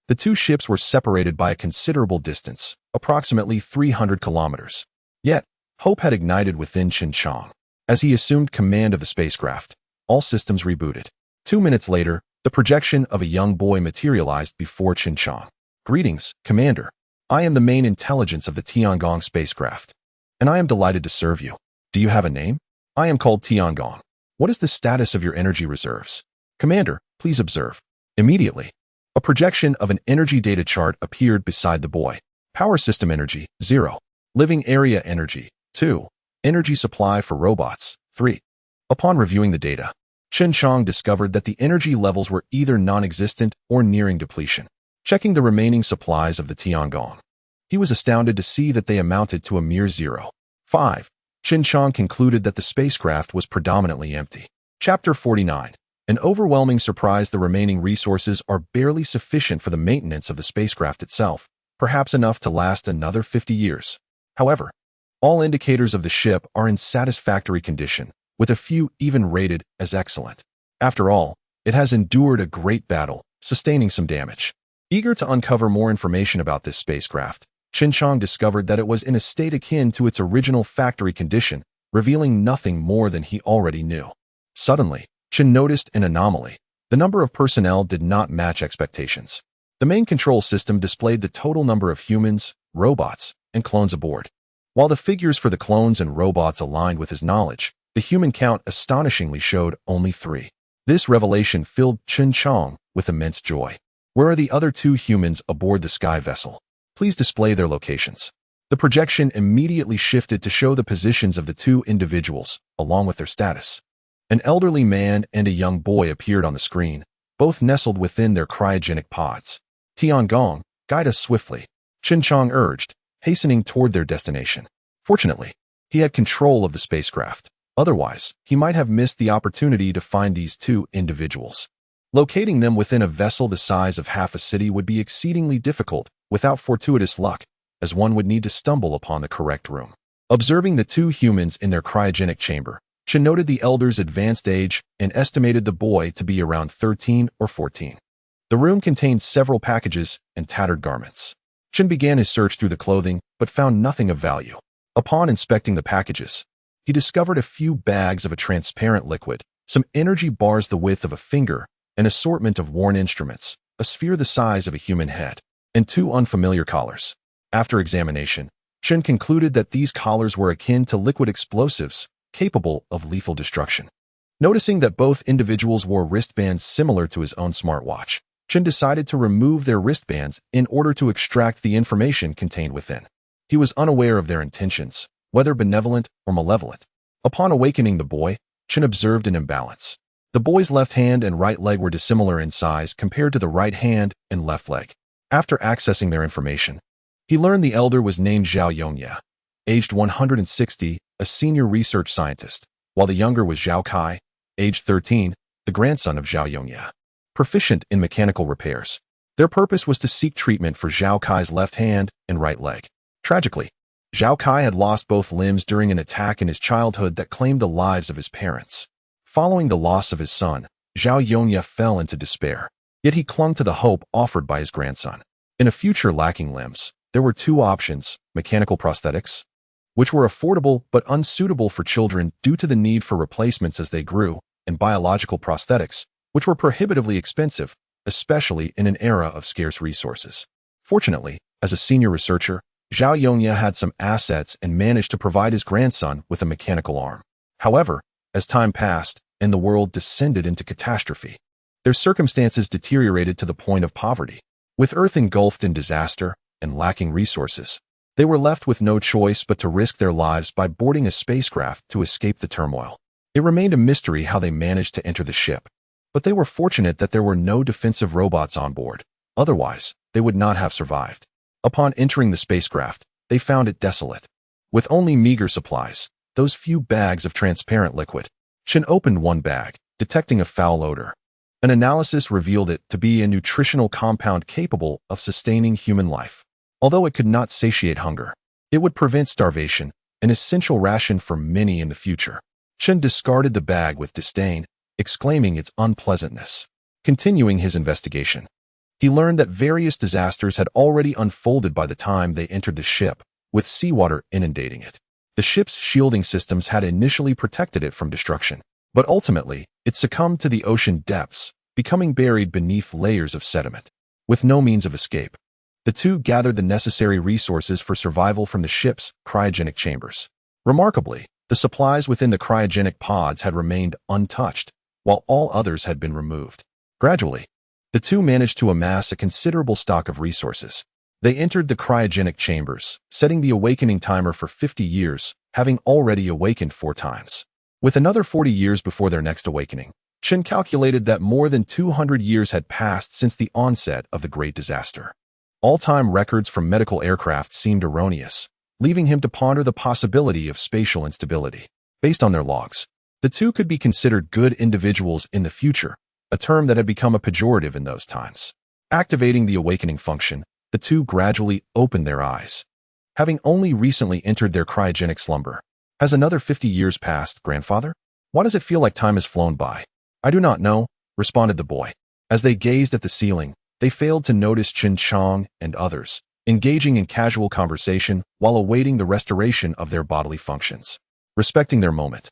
The two ships were separated by a considerable distance, approximately 300 kilometers. Yet, hope had ignited within CHEN JIANG. As he assumed command of the spacecraft, all systems rebooted. 2 minutes later, the projection of a young boy materialized before CHEN JIANG. Greetings, Commander. I am the main intelligence of the Tiangong spacecraft, and I am delighted to serve you. Do you have a name? I am called Tiangong. What is the status of your energy reserves? Commander, please observe. Immediately, a projection of an energy data chart appeared beside the boy. Power system energy, 0. Living area energy, 2. Energy supply for robots, 3. Upon reviewing the data, CHEN JIANG discovered that the energy levels were either non-existent or nearing depletion. Checking the remaining supplies of the Tiangong, he was astounded to see that they amounted to a mere 0. 5. CHEN JIANG concluded that the spacecraft was predominantly empty. Chapter 49. An overwhelming surprise. The remaining resources are barely sufficient for the maintenance of the spacecraft itself. perhaps enough to last another 50 years. However, all indicators of the ship are in satisfactory condition, with a few even rated as excellent. After all, it has endured a great battle, sustaining some damage. Eager to uncover more information about this spacecraft, CHEN JIANG discovered that it was in a state akin to its original factory condition, revealing nothing more than he already knew. Suddenly, Chen noticed an anomaly. The number of personnel did not match expectations. The main control system displayed the total number of humans, robots, and clones aboard. While the figures for the clones and robots aligned with his knowledge, the human count astonishingly showed only 3. This revelation filled CHEN JIANG with immense joy. Where are the other 2 humans aboard the sky vessel? Please display their locations. The projection immediately shifted to show the positions of the 2 individuals, along with their status. An elderly man and a young boy appeared on the screen, both nestled within their cryogenic pods. Tiangong, guide us swiftly, CHEN JIANG urged, hastening toward their destination. Fortunately, he had control of the spacecraft. Otherwise, he might have missed the opportunity to find these 2 individuals. Locating them within a vessel the size of half a city would be exceedingly difficult without fortuitous luck, as one would need to stumble upon the correct room. Observing the 2 humans in their cryogenic chamber, Chen noted the elder's advanced age and estimated the boy to be around 13 or 14. The room contained several packages and tattered garments. Chen began his search through the clothing, but found nothing of value. Upon inspecting the packages, he discovered a few bags of a transparent liquid, some energy bars the width of a finger, an assortment of worn instruments, a sphere the size of a human head, and 2 unfamiliar collars. After examination, Chen concluded that these collars were akin to liquid explosives, capable of lethal destruction. Noticing that both individuals wore wristbands similar to his own smartwatch, Chen decided to remove their wristbands in order to extract the information contained within. He was unaware of their intentions, whether benevolent or malevolent. Upon awakening the boy, Chen observed an imbalance. The boy's left hand and right leg were dissimilar in size compared to the right hand and left leg. After accessing their information, he learned the elder was named Zhao Yongye, aged 160, a senior research scientist, while the younger was Zhao Kai, aged 13, the grandson of Zhao Yongye, proficient in mechanical repairs. Their purpose was to seek treatment for Zhao Kai's left hand and right leg. Tragically, Zhao Kai had lost both limbs during an attack in his childhood that claimed the lives of his parents. Following the loss of his son, Zhao Yongye fell into despair, yet he clung to the hope offered by his grandson. In a future lacking limbs, there were 2 options: mechanical prosthetics, which were affordable but unsuitable for children due to the need for replacements as they grew, and biological prosthetics, which were prohibitively expensive, especially in an era of scarce resources. Fortunately, as a senior researcher, Zhao Yongye had some assets and managed to provide his grandson with a mechanical arm. However, as time passed and the world descended into catastrophe, their circumstances deteriorated to the point of poverty. With Earth engulfed in disaster and lacking resources, they were left with no choice but to risk their lives by boarding a spacecraft to escape the turmoil. It remained a mystery how they managed to enter the ship, but they were fortunate that there were no defensive robots on board. Otherwise, they would not have survived. Upon entering the spacecraft, they found it desolate. With only meager supplies, those few bags of transparent liquid, Chen opened one bag, detecting a foul odor. An analysis revealed it to be a nutritional compound capable of sustaining human life. Although it could not satiate hunger, it would prevent starvation, an essential ration for many in the future. Chen discarded the bag with disdain, exclaiming its unpleasantness. Continuing his investigation, he learned that various disasters had already unfolded by the time they entered the ship, with seawater inundating it. The ship's shielding systems had initially protected it from destruction, but ultimately, it succumbed to the ocean depths, becoming buried beneath layers of sediment. With no means of escape, the 2 gathered the necessary resources for survival from the ship's cryogenic chambers. Remarkably, the supplies within the cryogenic pods had remained untouched, while all others had been removed. Gradually, the 2 managed to amass a considerable stock of resources. They entered the cryogenic chambers, setting the awakening timer for 50 years, having already awakened 4 times. With another 40 years before their next awakening, Chen calculated that more than 200 years had passed since the onset of the Great Disaster. All-time records from medical aircraft seemed erroneous, leaving him to ponder the possibility of spatial instability. Based on their logs, the 2 could be considered good individuals in the future, a term that had become a pejorative in those times. Activating the awakening function, The two gradually opened their eyes, having only recently entered their cryogenic slumber. Has another 50 years passed, grandfather? Why does it feel like time has flown by? I do not know, responded the boy. As they gazed at the ceiling, they failed to notice CHEN JIANG and others, engaging in casual conversation while awaiting the restoration of their bodily functions. Respecting their moment,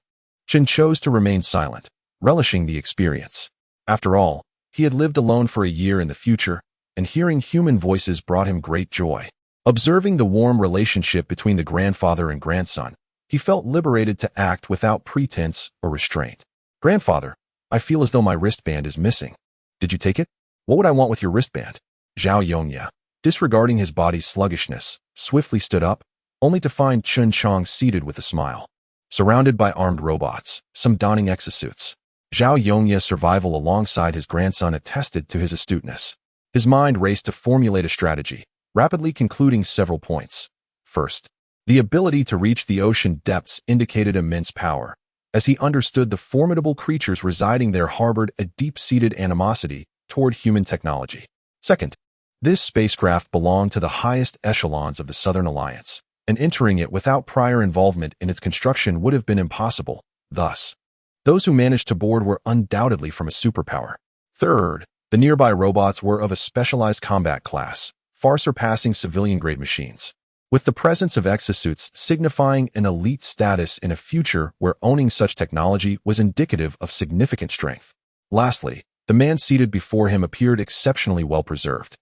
CHEN chose to remain silent, relishing the experience. After all, he had lived alone for a year in the future, and hearing human voices brought him great joy. Observing the warm relationship between the grandfather and grandson, he felt liberated to act without pretense or restraint. Grandfather, I feel as though my wristband is missing. Did you take it? What would I want with your wristband? Zhao Yongye, disregarding his body's sluggishness, swiftly stood up, only to find CHEN JIANG seated with a smile. Surrounded by armed robots, some donning exosuits, Zhao Yongye's survival alongside his grandson attested to his astuteness. His mind raced to formulate a strategy, rapidly concluding several points. First, the ability to reach the ocean depths indicated immense power, as he understood the formidable creatures residing there harbored a deep-seated animosity toward human technology. Second, this spacecraft belonged to the highest echelons of the Southern Alliance, and entering it without prior involvement in its construction would have been impossible. Thus, those who managed to board were undoubtedly from a superpower. Third, the nearby robots were of a specialized combat class, far surpassing civilian-grade machines, with the presence of exosuits signifying an elite status in a future where owning such technology was indicative of significant strength. Lastly, the man seated before him appeared exceptionally well-preserved.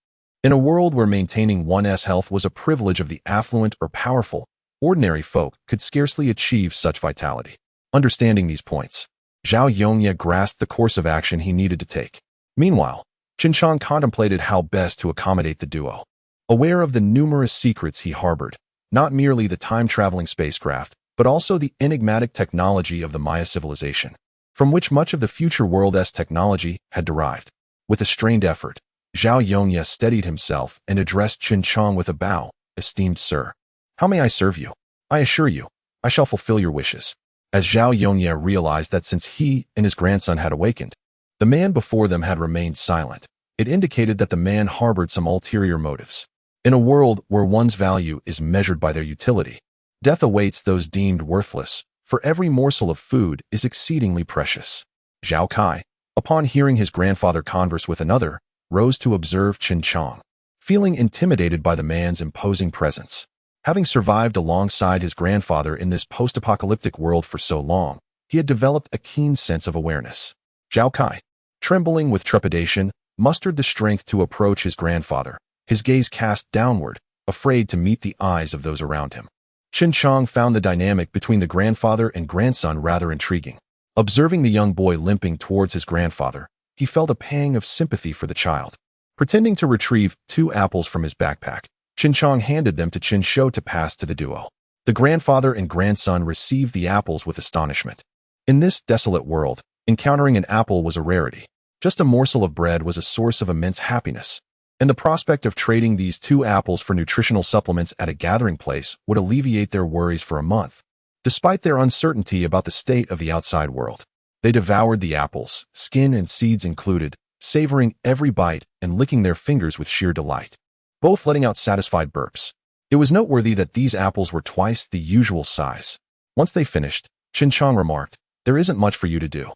In a world where maintaining one's health was a privilege of the affluent or powerful, ordinary folk could scarcely achieve such vitality. Understanding these points, Zhao Yongye grasped the course of action he needed to take. Meanwhile, CHEN JIANG contemplated how best to accommodate the duo. Aware of the numerous secrets he harbored, not merely the time-traveling spacecraft, but also the enigmatic technology of the Maya civilization, from which much of the future world's technology had derived. With a strained effort, Zhao Yongye steadied himself and addressed CHEN JIANG with a bow. Esteemed sir, how may I serve you? I assure you, I shall fulfill your wishes. As Zhao Yongye realized that since he and his grandson had awakened, the man before them had remained silent, it indicated that the man harbored some ulterior motives. In a world where one's value is measured by their utility, death awaits those deemed worthless, for every morsel of food is exceedingly precious. Zhao Kai, upon hearing his grandfather converse with another, rose to observe CHEN JIANG, feeling intimidated by the man's imposing presence. Having survived alongside his grandfather in this post-apocalyptic world for so long, he had developed a keen sense of awareness. Zhao Kai, trembling with trepidation, mustered the strength to approach his grandfather, his gaze cast downward, afraid to meet the eyes of those around him. CHEN JIANG found the dynamic between the grandfather and grandson rather intriguing. Observing the young boy limping towards his grandfather, he felt a pang of sympathy for the child. Pretending to retrieve 2 apples from his backpack, CHEN JIANG handed them to Chen Shou to pass to the duo. The grandfather and grandson received the apples with astonishment. In this desolate world, encountering an apple was a rarity. Just a morsel of bread was a source of immense happiness, and the prospect of trading these 2 apples for nutritional supplements at a gathering place would alleviate their worries for a month. Despite their uncertainty about the state of the outside world, they devoured the apples, skin and seeds included, savoring every bite and licking their fingers with sheer delight, both letting out satisfied burps. It was noteworthy that these apples were twice the usual size. Once they finished, CHEN JIANG remarked, "There isn't much for you to do."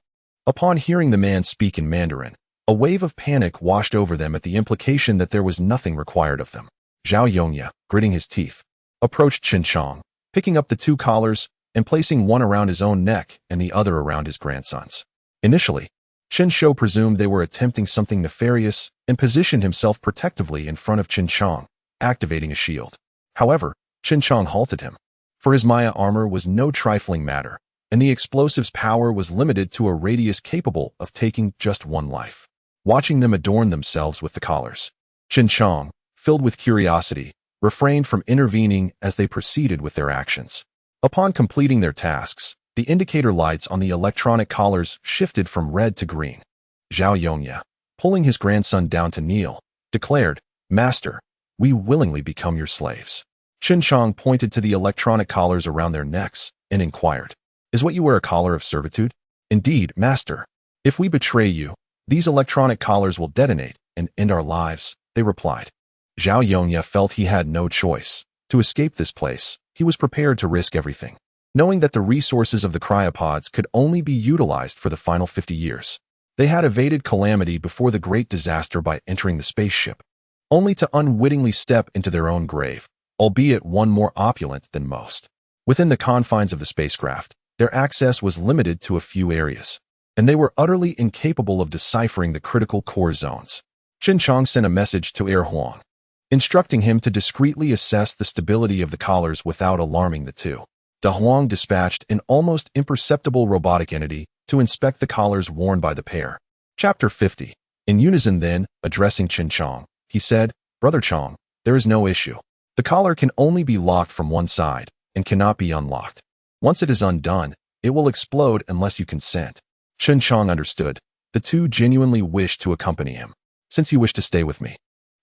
Upon hearing the man speak in Mandarin, a wave of panic washed over them at the implication that there was nothing required of them. Zhao Yongye, gritting his teeth, approached CHEN JIANG, picking up the 2 collars and placing one around his own neck and the other around his grandson's. Initially, Chen Shou presumed they were attempting something nefarious and positioned himself protectively in front of CHEN JIANG, activating a shield. However, CHEN JIANG halted him, for his Maya armor was no trifling matter, and the explosive's power was limited to a radius capable of taking just 1 life. Watching them adorn themselves with the collars, CHEN JIANG, filled with curiosity, refrained from intervening as they proceeded with their actions. Upon completing their tasks, the indicator lights on the electronic collars shifted from red to green. Zhao Yongye, pulling his grandson down to kneel, declared, "Master, we willingly become your slaves." CHEN JIANG pointed to the electronic collars around their necks and inquired, "Is what you wear a collar of servitude?" "Indeed, master. If we betray you, these electronic collars will detonate and end our lives," they replied. Zhao Yongya felt he had no choice. To escape this place, he was prepared to risk everything, knowing that the resources of the cryopods could only be utilized for the final 50 years. They had evaded calamity before the great disaster by entering the spaceship, only to unwittingly step into their own grave, albeit one more opulent than most. Within the confines of the spacecraft, their access was limited to a few areas, and they were utterly incapable of deciphering the critical core zones. Chen Chang sent a message to Air Huang, instructing him to discreetly assess the stability of the collars without alarming the two. De Huang dispatched an almost imperceptible robotic entity to inspect the collars worn by the pair. Chapter 50. In unison then, addressing Chen Chang, he said, "Brother Chang, there is no issue. The collar can only be locked from one side and cannot be unlocked. Once it is undone, it will explode unless you consent." Chen Chang understood. The two genuinely wished to accompany him. "Since you wish to stay with me,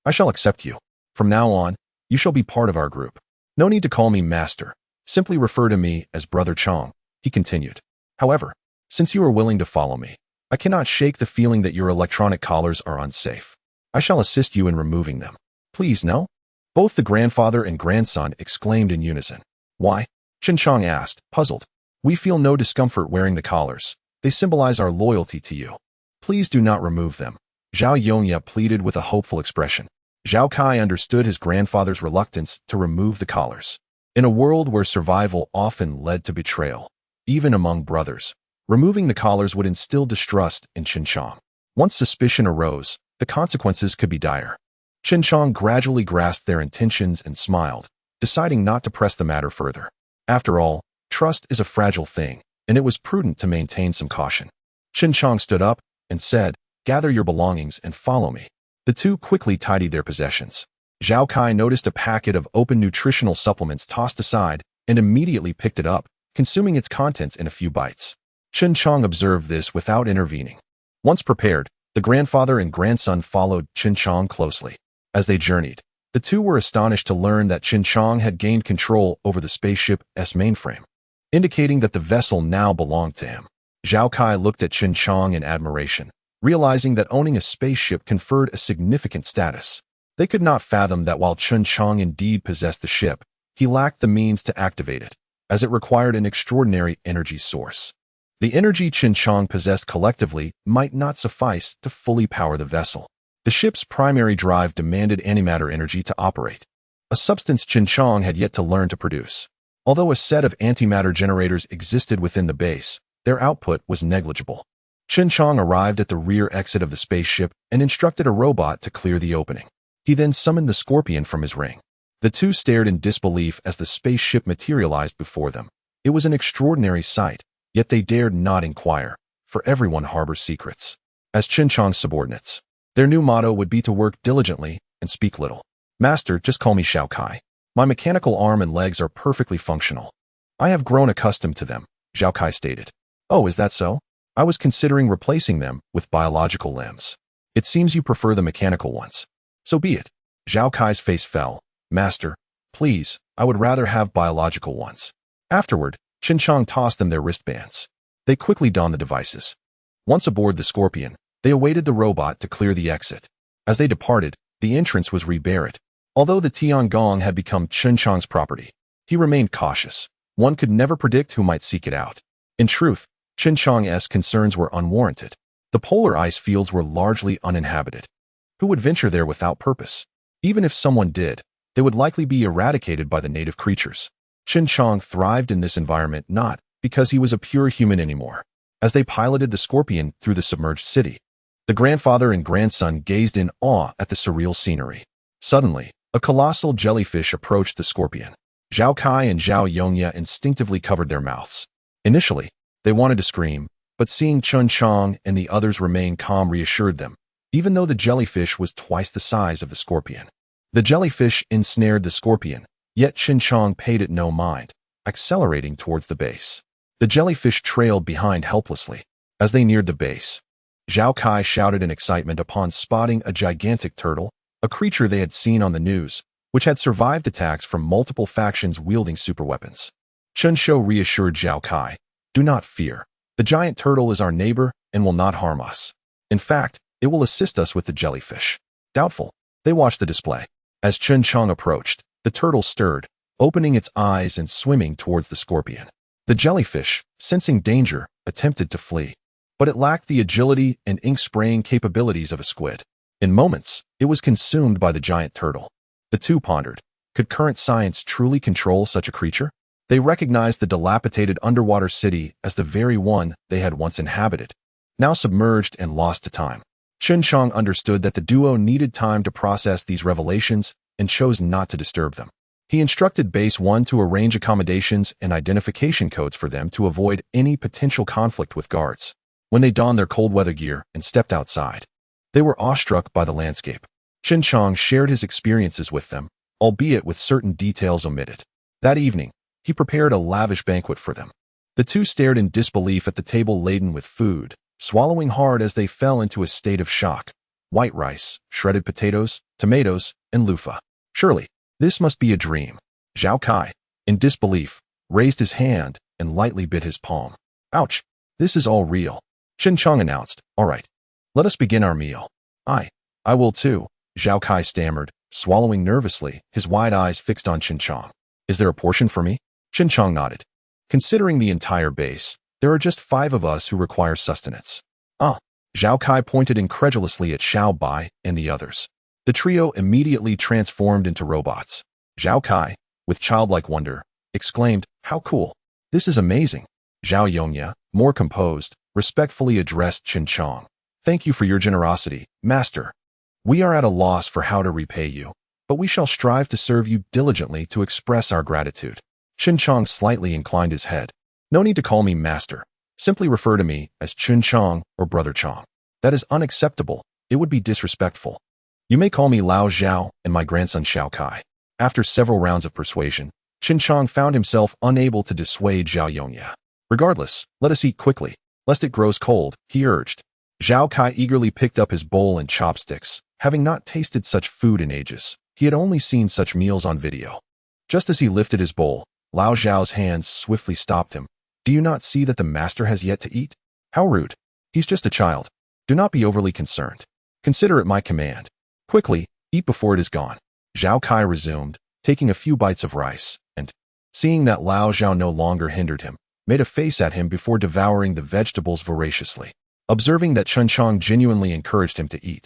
I shall accept you. From now on, you shall be part of our group. No need to call me master. Simply refer to me as Brother Chang," he continued. "However, since you are willing to follow me, I cannot shake the feeling that your electronic collars are unsafe. I shall assist you in removing them." "Please, no?" Both the grandfather and grandson exclaimed in unison. "Why?" Chen Chang asked, puzzled. "We feel no discomfort wearing the collars. They symbolize our loyalty to you. Please do not remove them," Zhao Yongya pleaded with a hopeful expression. Zhao Kai understood his grandfather's reluctance to remove the collars. In a world where survival often led to betrayal, even among brothers, removing the collars would instill distrust in Chen Chang. Once suspicion arose, the consequences could be dire. Chen Chang gradually grasped their intentions and smiled, deciding not to press the matter further. After all, trust is a fragile thing, and it was prudent to maintain some caution. Chen Chang stood up and said, "Gather your belongings and follow me." The two quickly tidied their possessions. Zhao Kai noticed a packet of open nutritional supplements tossed aside and immediately picked it up, consuming its contents in a few bites. Chen Chang observed this without intervening. Once prepared, the grandfather and grandson followed Chen Chang closely. As they journeyed, the two were astonished to learn that Chen Chang had gained control over the spaceship's mainframe, indicating that the vessel now belonged to him. Zhao Kai looked at Chen Chang in admiration, realizing that owning a spaceship conferred a significant status. They could not fathom that while Chen Chang indeed possessed the ship, he lacked the means to activate it, as it required an extraordinary energy source. The energy Chen Chang possessed collectively might not suffice to fully power the vessel. The ship's primary drive demanded antimatter energy to operate, a substance Chen Chang had yet to learn to produce. Although a set of antimatter generators existed within the base, their output was negligible. Chen Chang arrived at the rear exit of the spaceship and instructed a robot to clear the opening. He then summoned the scorpion from his ring. The two stared in disbelief as the spaceship materialized before them. It was an extraordinary sight, yet they dared not inquire, for everyone harbors secrets. As Chen Chang's subordinates, their new motto would be to work diligently and speak little. "Master, just call me Zhao Kai. My mechanical arm and legs are perfectly functional. I have grown accustomed to them," Zhao Kai stated. "Oh, is that so? I was considering replacing them with biological limbs. It seems you prefer the mechanical ones. So be it." Zhao Kai's face fell. "Master, please, I would rather have biological ones." Afterward, Chen Chang tossed them their wristbands. They quickly donned the devices. Once aboard the Scorpion, they awaited the robot to clear the exit. As they departed, the entrance was rebarred. Although the Tiangong had become Chen Chang's property, he remained cautious. One could never predict who might seek it out. In truth, Chen Chang's concerns were unwarranted. The polar ice fields were largely uninhabited. Who would venture there without purpose? Even if someone did, they would likely be eradicated by the native creatures. Chen Chang thrived in this environment not because he was a pure human anymore. As they piloted the Scorpion through the submerged city, the grandfather and grandson gazed in awe at the surreal scenery. Suddenly, a colossal jellyfish approached the Scorpion. Zhao Kai and Zhao Yongya instinctively covered their mouths. Initially, they wanted to scream, but seeing Chen Chang and the others remain calm reassured them, even though the jellyfish was twice the size of the Scorpion. The jellyfish ensnared the Scorpion, yet Chen Chang paid it no mind, accelerating towards the base. The jellyfish trailed behind helplessly. As they neared the base, Zhao Kai shouted in excitement upon spotting a gigantic turtle, a creature they had seen on the news, which had survived attacks from multiple factions wielding superweapons. Chen Shou reassured Zhao Kai, "Do not fear. The giant turtle is our neighbor and will not harm us. In fact, it will assist us with the jellyfish." Doubtful. They watched the display. As Chen Chang approached, the turtle stirred, opening its eyes and swimming towards the scorpion. The jellyfish, sensing danger, attempted to flee, but it lacked the agility and ink-spraying capabilities of a squid. In moments, it was consumed by the giant turtle. The two pondered, could current science truly control such a creature? They recognized the dilapidated underwater city as the very one they had once inhabited, now submerged and lost to time. Chen Chang understood that the duo needed time to process these revelations and chose not to disturb them. He instructed Base 1 to arrange accommodations and identification codes for them to avoid any potential conflict with guards. When they donned their cold weather gear and stepped outside, they were awestruck by the landscape. Chen Chang shared his experiences with them, albeit with certain details omitted. That evening, he prepared a lavish banquet for them. The two stared in disbelief at the table laden with food, swallowing hard as they fell into a state of shock. White rice, shredded potatoes, tomatoes, and loofah. Surely, this must be a dream. Zhao Kai, in disbelief, raised his hand and lightly bit his palm. Ouch, this is all real. Chen Chang announced, all right, let us begin our meal. I will too, Zhao Kai stammered, swallowing nervously, his wide eyes fixed on Chen Chang. Is there a portion for me? Chen Chang nodded. Considering the entire base, there are just 5 of us who require sustenance. Zhao Kai pointed incredulously at Xiao Bai and the others. The trio immediately transformed into robots. Zhao Kai, with childlike wonder, exclaimed, how cool. This is amazing. Zhao Yongya, more composed, respectfully addressed Chen Chang. Thank you for your generosity, master. We are at a loss for how to repay you, but we shall strive to serve you diligently to express our gratitude. Chen Chang slightly inclined his head. No need to call me master. Simply refer to me as Chen Chang or Brother Chang. That is unacceptable. It would be disrespectful. You may call me Lao Zhao and my grandson Xiao Kai. After several rounds of persuasion, Chen Chang found himself unable to dissuade Zhao Yongya. Regardless, let us eat quickly, lest it grows cold, he urged. Zhao Kai eagerly picked up his bowl and chopsticks, having not tasted such food in ages. He had only seen such meals on video. Just as he lifted his bowl, Lao Zhao's hands swiftly stopped him. Do you not see that the master has yet to eat? How rude. He's just a child. Do not be overly concerned. Consider it my command. Quickly, eat before it is gone. Zhao Kai resumed, taking a few bites of rice, and, seeing that Lao Zhao no longer hindered him, made a face at him before devouring the vegetables voraciously. Observing that Chen Chang genuinely encouraged him to eat,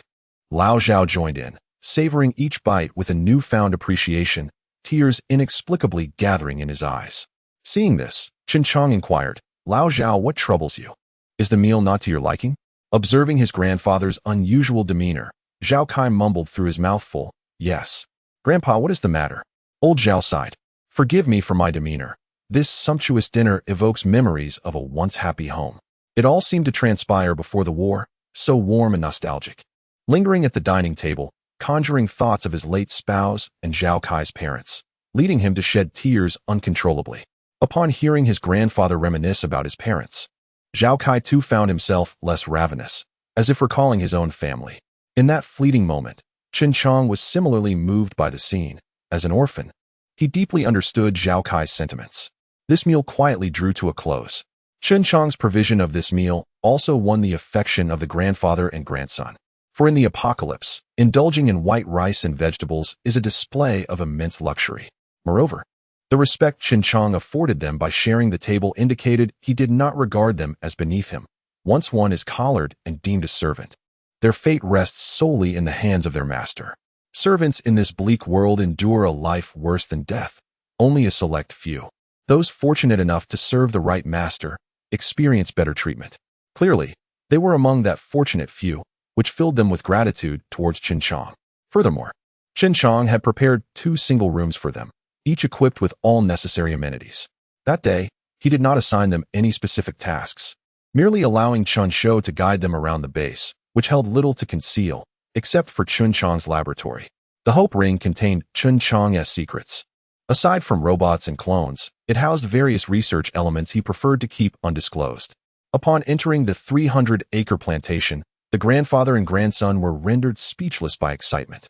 Lao Zhao joined in, savoring each bite with a newfound appreciation, tears inexplicably gathering in his eyes. Seeing this, Chen Chang inquired, Lao Zhao, what troubles you? Is the meal not to your liking? Observing his grandfather's unusual demeanor, Zhao Kai mumbled through his mouthful, yes. Grandpa, what is the matter? Old Zhao sighed. Forgive me for my demeanor. This sumptuous dinner evokes memories of a once happy home. It all seemed to transpire before the war, so warm and nostalgic. Lingering at the dining table, conjuring thoughts of his late spouse and Zhao Kai's parents, leading him to shed tears uncontrollably. Upon hearing his grandfather reminisce about his parents, Zhao Kai too found himself less ravenous, as if recalling his own family. In that fleeting moment, Chen Chang was similarly moved by the scene. As an orphan, he deeply understood Zhao Kai's sentiments. This meal quietly drew to a close. Chen Chang's provision of this meal also won the affection of the grandfather and grandson. For in the apocalypse, indulging in white rice and vegetables is a display of immense luxury. Moreover, the respect Chen Chang afforded them by sharing the table indicated he did not regard them as beneath him. Once one is collared and deemed a servant, their fate rests solely in the hands of their master. Servants in this bleak world endure a life worse than death. Only a select few, those fortunate enough to serve the right master, experience better treatment. Clearly, they were among that fortunate few, which filled them with gratitude towards Chen Chang. Furthermore, Chen Chang had prepared 2 single rooms for them, each equipped with all necessary amenities. That day, he did not assign them any specific tasks, merely allowing Chen Shou to guide them around the base, which held little to conceal, except for Chen Chang's laboratory. The Hope Ring contained Chen Chang's secrets. Aside from robots and clones, it housed various research elements he preferred to keep undisclosed. Upon entering the 300-acre plantation, the grandfather and grandson were rendered speechless by excitement.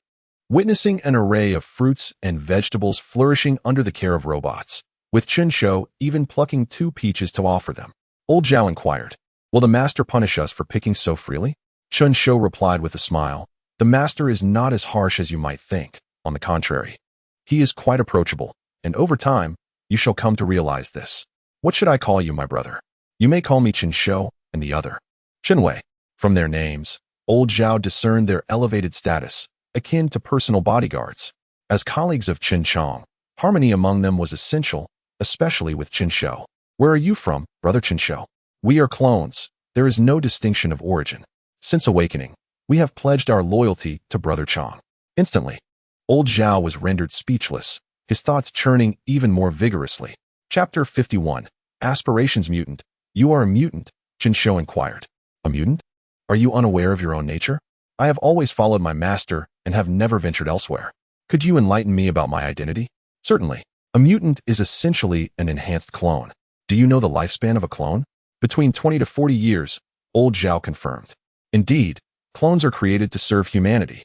Witnessing an array of fruits and vegetables flourishing under the care of robots, with Chen Shou even plucking 2 peaches to offer them. Old Zhao inquired, will the master punish us for picking so freely? Chen Shou replied with a smile, the master is not as harsh as you might think. on the contrary. He is quite approachable, and over time, you shall come to realize this. What should I call you, my brother? You may call me Chen Shou, and the other, Chen Wei. From their names, old Zhao discerned their elevated status, akin to personal bodyguards. As colleagues of Chen Chong, harmony among them was essential, especially with Chen Shou. Where are you from, brother Chen Shou? We are clones. There is no distinction of origin. Since awakening, we have pledged our loyalty to brother Chong. Instantly, old Zhao was rendered speechless, his thoughts churning even more vigorously. Chapter 51. Aspirations Mutant. You are a mutant, Chen Shou inquired. A mutant? Are you unaware of your own nature? I have always followed my master and have never ventured elsewhere. Could you enlighten me about my identity? Certainly. A mutant is essentially an enhanced clone. Do you know the lifespan of a clone? Between 20 to 40 years, old Zhao confirmed. Indeed, clones are created to serve humanity,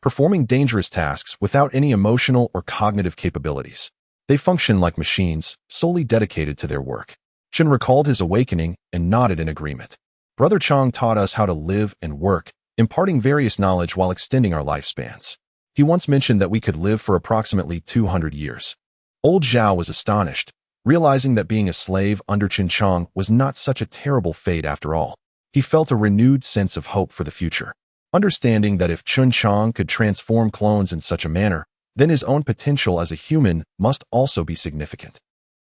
performing dangerous tasks without any emotional or cognitive capabilities. They function like machines, solely dedicated to their work. Chen recalled his awakening and nodded in agreement. Brother Chong taught us how to live and work, imparting various knowledge while extending our lifespans. He once mentioned that we could live for approximately 200 years. Old Zhao was astonished, realizing that being a slave under Chen Chong was not such a terrible fate after all. He felt a renewed sense of hope for the future, understanding that if Chen Chong could transform clones in such a manner, then his own potential as a human must also be significant.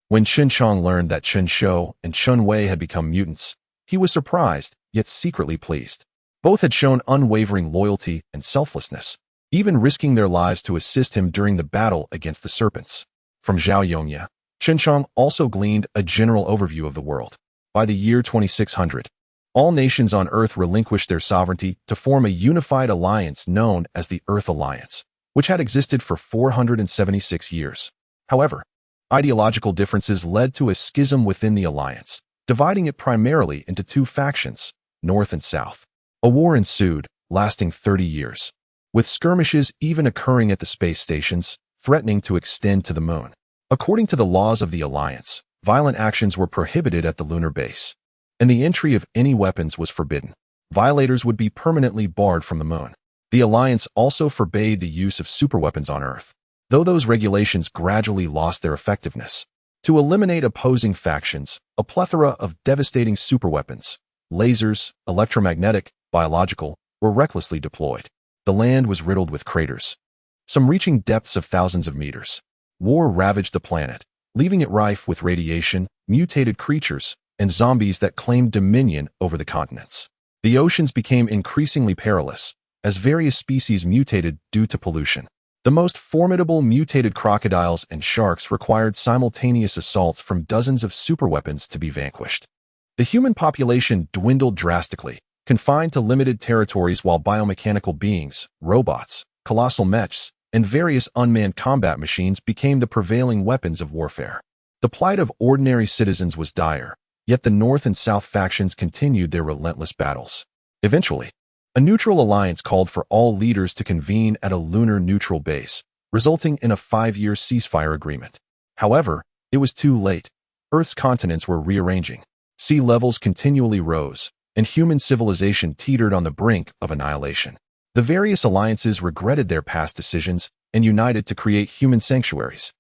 When Chen Chong learned that Chen Shou and Chen Wei had become mutants, he was surprised, yet secretly pleased. Both had shown unwavering loyalty and selflessness, even risking their lives to assist him during the battle against the serpents. From Zhao Yongya, Chen Chong also gleaned a general overview of the world. By the year 2600, all nations on Earth relinquished their sovereignty to form a unified alliance known as the Earth Alliance, which had existed for 476 years. However, ideological differences led to a schism within the alliance, dividing it primarily into two factions, North and South. A war ensued, lasting 30 years, with skirmishes even occurring at the space stations, threatening to extend to the moon. According to the laws of the alliance, violent actions were prohibited at the lunar base, and the entry of any weapons was forbidden. Violators would be permanently barred from the moon. The alliance also forbade the use of superweapons on Earth, though those regulations gradually lost their effectiveness. To eliminate opposing factions, a plethora of devastating superweapons, lasers, electromagnetic, biological, were recklessly deployed. The land was riddled with craters, some reaching depths of thousands of meters. War ravaged the planet, leaving it rife with radiation, mutated creatures, and zombies that claimed dominion over the continents. The oceans became increasingly perilous, as various species mutated due to pollution. The most formidable mutated crocodiles and sharks required simultaneous assaults from dozens of superweapons to be vanquished. The human population dwindled drastically, confined to limited territories, while biomechanical beings, robots, colossal mechs, and various unmanned combat machines became the prevailing weapons of warfare. The plight of ordinary citizens was dire, yet the North and South factions continued their relentless battles. Eventually, a neutral alliance called for all leaders to convene at a lunar neutral base, resulting in a 5-year ceasefire agreement. However, it was too late. Earth's continents were rearranging. Sea levels continually rose, and human civilization teetered on the brink of annihilation. The various alliances regretted their past decisions and united to create human sanctuaries,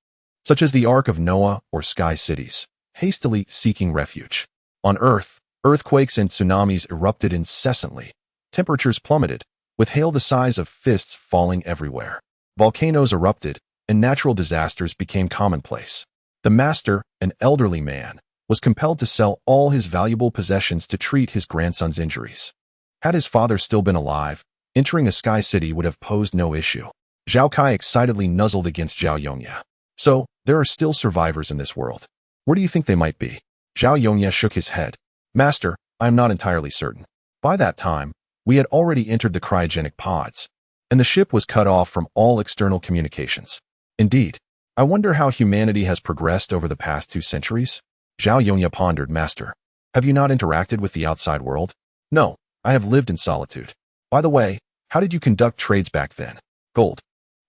such as the Ark of Noah or Sky Cities, hastily seeking refuge. On Earth, earthquakes and tsunamis erupted incessantly. Temperatures plummeted, with hail the size of fists falling everywhere. Volcanoes erupted, and natural disasters became commonplace. The master, an elderly man, was compelled to sell all his valuable possessions to treat his grandson's injuries. Had his father still been alive, entering a sky city would have posed no issue. Zhao Kai excitedly nuzzled against Zhao Yongya. So, there are still survivors in this world. Where do you think they might be? Zhao Yongya shook his head. Master, I am not entirely certain. By that time, we had already entered the cryogenic pods, and the ship was cut off from all external communications. Indeed, I wonder how humanity has progressed over the past 2 centuries? Zhao Yongya pondered. Master, have you not interacted with the outside world? No, I have lived in solitude. By the way, how did you conduct trades back then? Gold.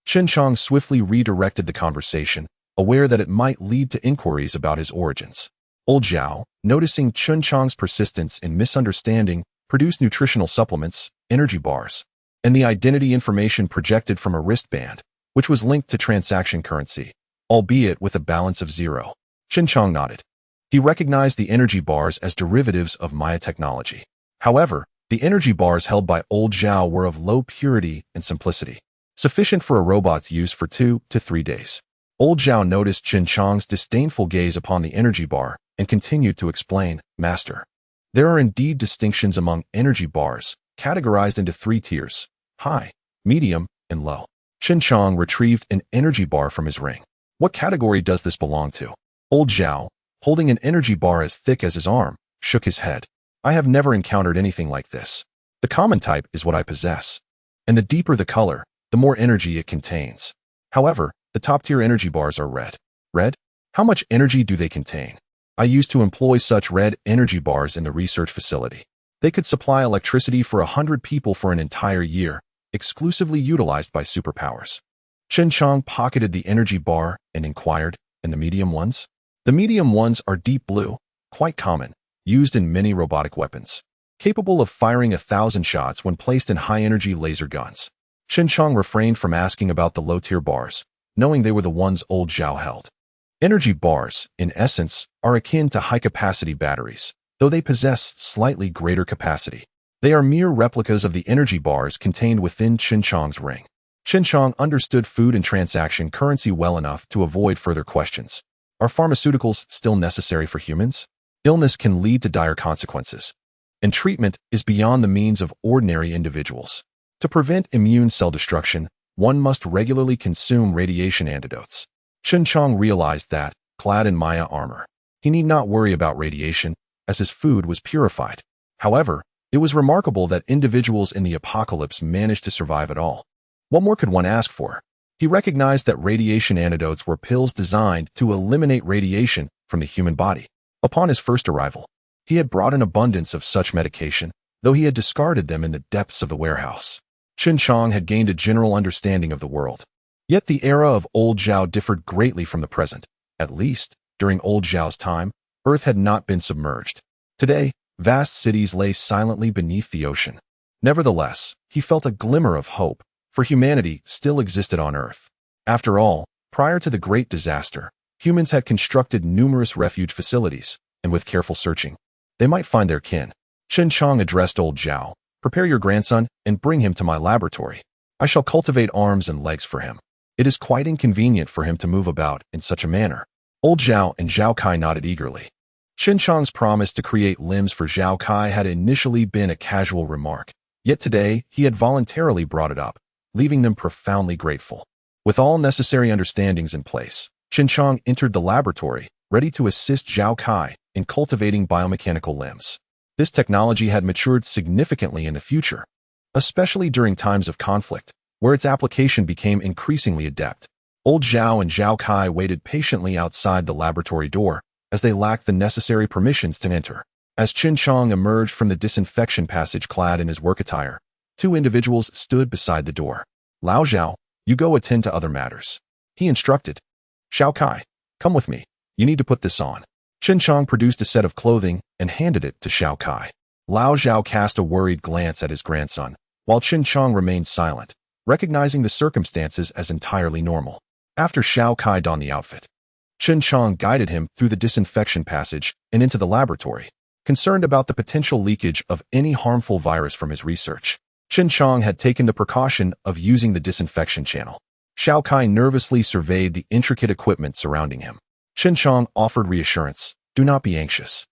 Chen Chong swiftly redirected the conversation, aware that it might lead to inquiries about his origins. Old Zhao, noticing Chen Chong's persistence in misunderstanding, produced nutritional supplements, energy bars, and the identity information projected from a wristband, which was linked to transaction currency, albeit with a balance of 0. Chen Jiang nodded. He recognized the energy bars as derivatives of Maya technology. However, the energy bars held by Old Zhao were of low purity and simplicity, sufficient for a robot's use for 2 to 3 days. Old Zhao noticed Chen Jiang's disdainful gaze upon the energy bar and continued to explain, Master, there are indeed distinctions among energy bars, categorized into 3 tiers, high, medium, and low. Chen Jiang retrieved an energy bar from his ring. What category does this belong to? Old Zhao, holding an energy bar as thick as his arm, shook his head. I have never encountered anything like this. The common type is what I possess. And the deeper the color, the more energy it contains. However, the top-tier energy bars are red. Red? How much energy do they contain? I used to employ such red energy bars in the research facility. They could supply electricity for 100 people for an entire year, exclusively utilized by superpowers. Chen Jiang pocketed the energy bar and inquired, and the medium ones? The medium ones are deep blue, quite common, used in many robotic weapons, capable of firing 1,000 shots when placed in high-energy laser guns. Chen Jiang refrained from asking about the low-tier bars, knowing they were the ones Old Zhao held. Energy bars, in essence, are akin to high-capacity batteries, though they possess slightly greater capacity. They are mere replicas of the energy bars contained within Chen Jiang's ring. Chen Jiang understood food and transaction currency well enough to avoid further questions. Are pharmaceuticals still necessary for humans? Illness can lead to dire consequences, and treatment is beyond the means of ordinary individuals. To prevent immune cell destruction, one must regularly consume radiation antidotes. Chen Jiang realized that, clad in Maya armor, he need not worry about radiation, as his food was purified. However, it was remarkable that individuals in the apocalypse managed to survive at all. What more could one ask for? He recognized that radiation antidotes were pills designed to eliminate radiation from the human body. Upon his first arrival, he had brought an abundance of such medication, though he had discarded them in the depths of the warehouse. Chen Jiang had gained a general understanding of the world. Yet the era of Old Zhao differed greatly from the present. At least, during Old Zhao's time, Earth had not been submerged. Today, vast cities lay silently beneath the ocean. Nevertheless, he felt a glimmer of hope, for humanity still existed on Earth. After all, prior to the Great Disaster, humans had constructed numerous refuge facilities, and with careful searching, they might find their kin. Chen Jiang addressed Old Zhao. Prepare your grandson and bring him to my laboratory. I shall cultivate arms and legs for him. It is quite inconvenient for him to move about in such a manner. Old Zhao and Zhao Kai nodded eagerly. Chen Jiang's promise to create limbs for Zhao Kai had initially been a casual remark, yet today he had voluntarily brought it up, leaving them profoundly grateful. With all necessary understandings in place, Chen Jiang entered the laboratory, ready to assist Zhao Kai in cultivating biomechanical limbs. This technology had matured significantly in the future, especially during times of conflict, where its application became increasingly adept. Old Zhao and Zhao Kai waited patiently outside the laboratory door, as they lacked the necessary permissions to enter. As Chen Jiang emerged from the disinfection passage clad in his work attire, 2 individuals stood beside the door. Lao Zhao, you go attend to other matters, he instructed. Zhao Kai, come with me. You need to put this on. Chen Jiang produced a set of clothing and handed it to Zhao Kai. Lao Zhao cast a worried glance at his grandson, while Chen Jiang remained silent, recognizing the circumstances as entirely normal. After Zhao Kai donned the outfit, Chen Jiang guided him through the disinfection passage and into the laboratory, concerned about the potential leakage of any harmful virus from his research. Chen Jiang had taken the precaution of using the disinfection channel. Zhao Kai nervously surveyed the intricate equipment surrounding him. Chen Jiang offered reassurance. Do not be anxious.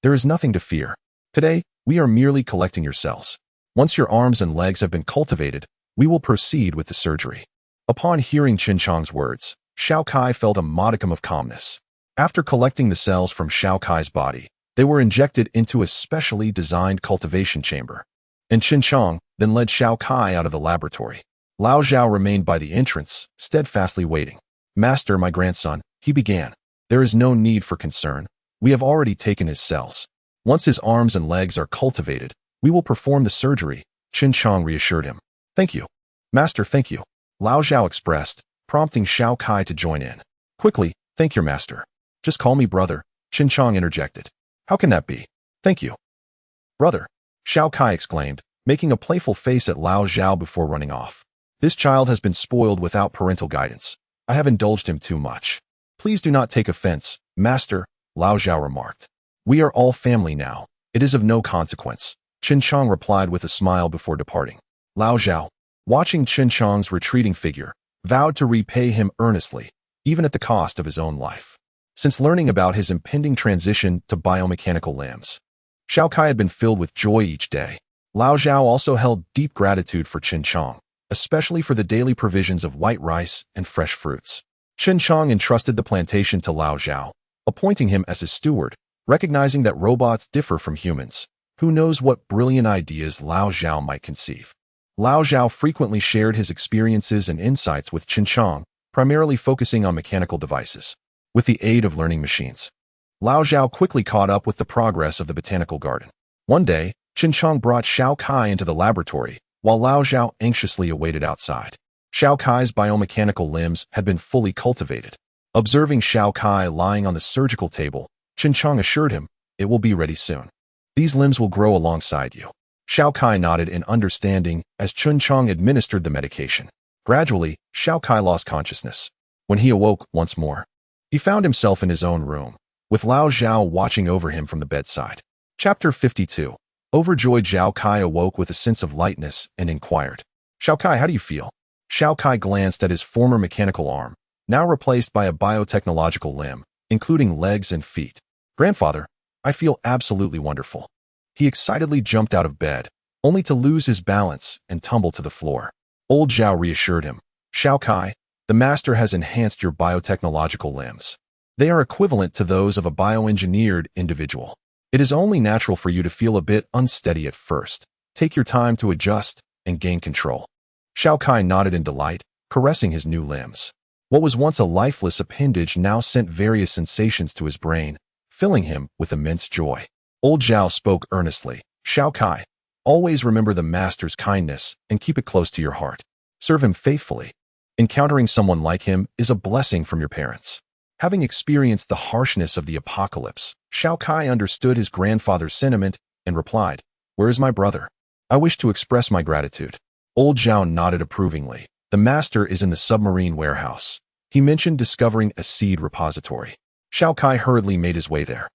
There is nothing to fear. Today, we are merely collecting your cells. Once your arms and legs have been cultivated, we will proceed with the surgery. Upon hearing Chen Jiang's words, Zhao Kai felt a modicum of calmness. After collecting the cells from Zhao Kai's body, they were injected into a specially designed cultivation chamber. And Chen Jiang then led Zhao Kai out of the laboratory. Lao Zhao remained by the entrance, steadfastly waiting. Master, my grandson, he began. There is no need for concern. We have already taken his cells. Once his arms and legs are cultivated, we will perform the surgery, Chen Jiang reassured him. Thank you. Master, thank you. Lao Zhao expressed, prompting Zhao Kai to join in. Quickly, thank your master. Just call me brother, Chen Jiang interjected. How can that be? Thank you. Brother, Zhao Kai exclaimed, making a playful face at Lao Zhao before running off. This child has been spoiled without parental guidance. I have indulged him too much. Please do not take offense, Master, Lao Zhao remarked. We are all family now. It is of no consequence, Chen Chang replied with a smile before departing. Lao Zhao, watching Chen Chang's retreating figure, vowed to repay him earnestly, even at the cost of his own life. Since learning about his impending transition to biomechanical limbs, Xiao Kai had been filled with joy each day. Lao Zhao also held deep gratitude for Chen Chang, especially for the daily provisions of white rice and fresh fruits. Chen Chang entrusted the plantation to Lao Zhao, appointing him as his steward, recognizing that robots differ from humans. Who knows what brilliant ideas Lao Zhao might conceive. Lao Zhao frequently shared his experiences and insights with Chen Chang, primarily focusing on mechanical devices. With the aid of learning machines, Lao Zhao quickly caught up with the progress of the botanical garden. One day, Chen Chang brought Xiao Kai into the laboratory, while Lao Zhao anxiously awaited outside. Xiao Kai's biomechanical limbs had been fully cultivated. Observing Xiao Kai lying on the surgical table, Chen Chang assured him, "It will be ready soon. These limbs will grow alongside you." Xiao Kai nodded in understanding as Chen Chang administered the medication. Gradually, Xiao Kai lost consciousness. When he awoke once more, he found himself in his own room, with Lao Zhao watching over him from the bedside. Chapter 52. Overjoyed Xiao Kai awoke with a sense of lightness and inquired, "Xiao Kai, how do you feel?" Xiao Kai glanced at his former mechanical arm, now replaced by a biotechnological limb, including legs and feet. "Grandfather, I feel absolutely wonderful." He excitedly jumped out of bed, only to lose his balance and tumble to the floor. Old Zhao reassured him, "Xiao Kai, the master has enhanced your biotechnological limbs. They are equivalent to those of a bioengineered individual. It is only natural for you to feel a bit unsteady at first. Take your time to adjust and gain control." Xiao Kai nodded in delight, caressing his new limbs. What was once a lifeless appendage now sent various sensations to his brain, filling him with immense joy. Old Zhao spoke earnestly, "Xiao Kai, always remember the master's kindness and keep it close to your heart. Serve him faithfully. Encountering someone like him is a blessing from your parents." Having experienced the harshness of the apocalypse, Xiao Kai understood his grandfather's sentiment and replied, "Where is my brother? I wish to express my gratitude." Old Zhao nodded approvingly. "The master is in the submarine warehouse." He mentioned discovering a seed repository. Xiao Kai hurriedly made his way there,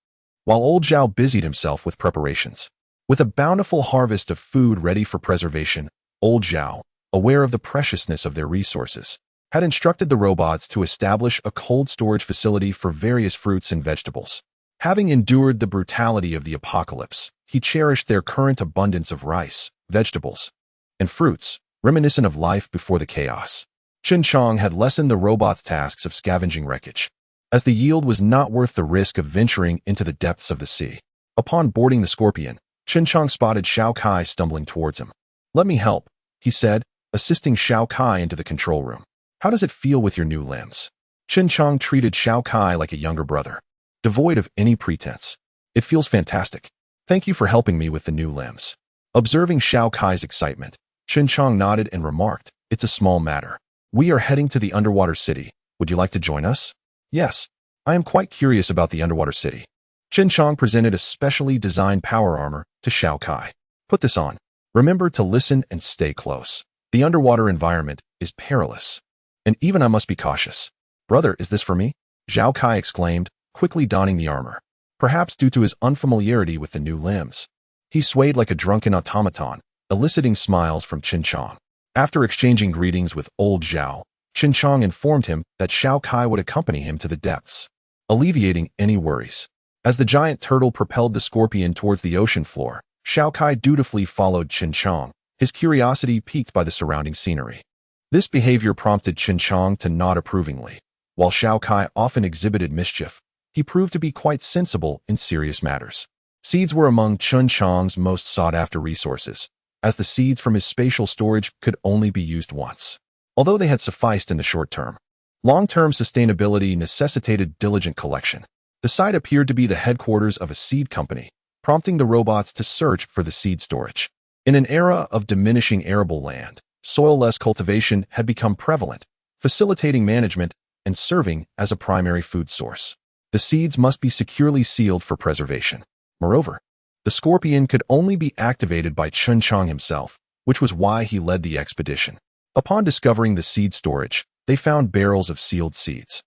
while Old Zhao busied himself with preparations. With a bountiful harvest of food ready for preservation, Old Zhao, aware of the preciousness of their resources, had instructed the robots to establish a cold storage facility for various fruits and vegetables. Having endured the brutality of the apocalypse, he cherished their current abundance of rice, vegetables, and fruits, reminiscent of life before the chaos. Chen Chang had lessened the robots' tasks of scavenging wreckage, as the yield was not worth the risk of venturing into the depths of the sea. Upon boarding the Scorpion, Chen Chang spotted Xiao Kai stumbling towards him. "Let me help," he said, assisting Xiao Kai into the control room. "How does it feel with your new limbs?" Chen Chang treated Xiao Kai like a younger brother, devoid of any pretense. "It feels fantastic. Thank you for helping me with the new limbs." Observing Xiao Kai's excitement, Chen Chang nodded and remarked, "It's a small matter. We are heading to the underwater city. Would you like to join us?" "Yes, I am quite curious about the underwater city." Chen Chang presented a specially designed power armor to Xiao Kai. "Put this on. Remember to listen and stay close. The underwater environment is perilous, and even I must be cautious." "Brother, is this for me?" Xiao Kai exclaimed, quickly donning the armor, perhaps due to his unfamiliarity with the new limbs. He swayed like a drunken automaton, eliciting smiles from Chen Chang. After exchanging greetings with Old Zhao, Chen Chang informed him that Xiao Kai would accompany him to the depths, alleviating any worries. As the giant turtle propelled the Scorpion towards the ocean floor, Xiao Kai dutifully followed Chen Chang, his curiosity piqued by the surrounding scenery. This behavior prompted Chen Chang to nod approvingly. While Xiao Kai often exhibited mischief, he proved to be quite sensible in serious matters. Seeds were among Chen Chang's most sought-after resources, as the seeds from his spatial storage could only be used once. Although they had sufficed in the short term, long-term sustainability necessitated diligent collection. The site appeared to be the headquarters of a seed company, prompting the robots to search for the seed storage. In an era of diminishing arable land, soil-less cultivation had become prevalent, facilitating management and serving as a primary food source. The seeds must be securely sealed for preservation. Moreover, the Scorpion could only be activated by Chen Chang himself, which was why he led the expedition. Upon discovering the seed storage, they found barrels of sealed seeds,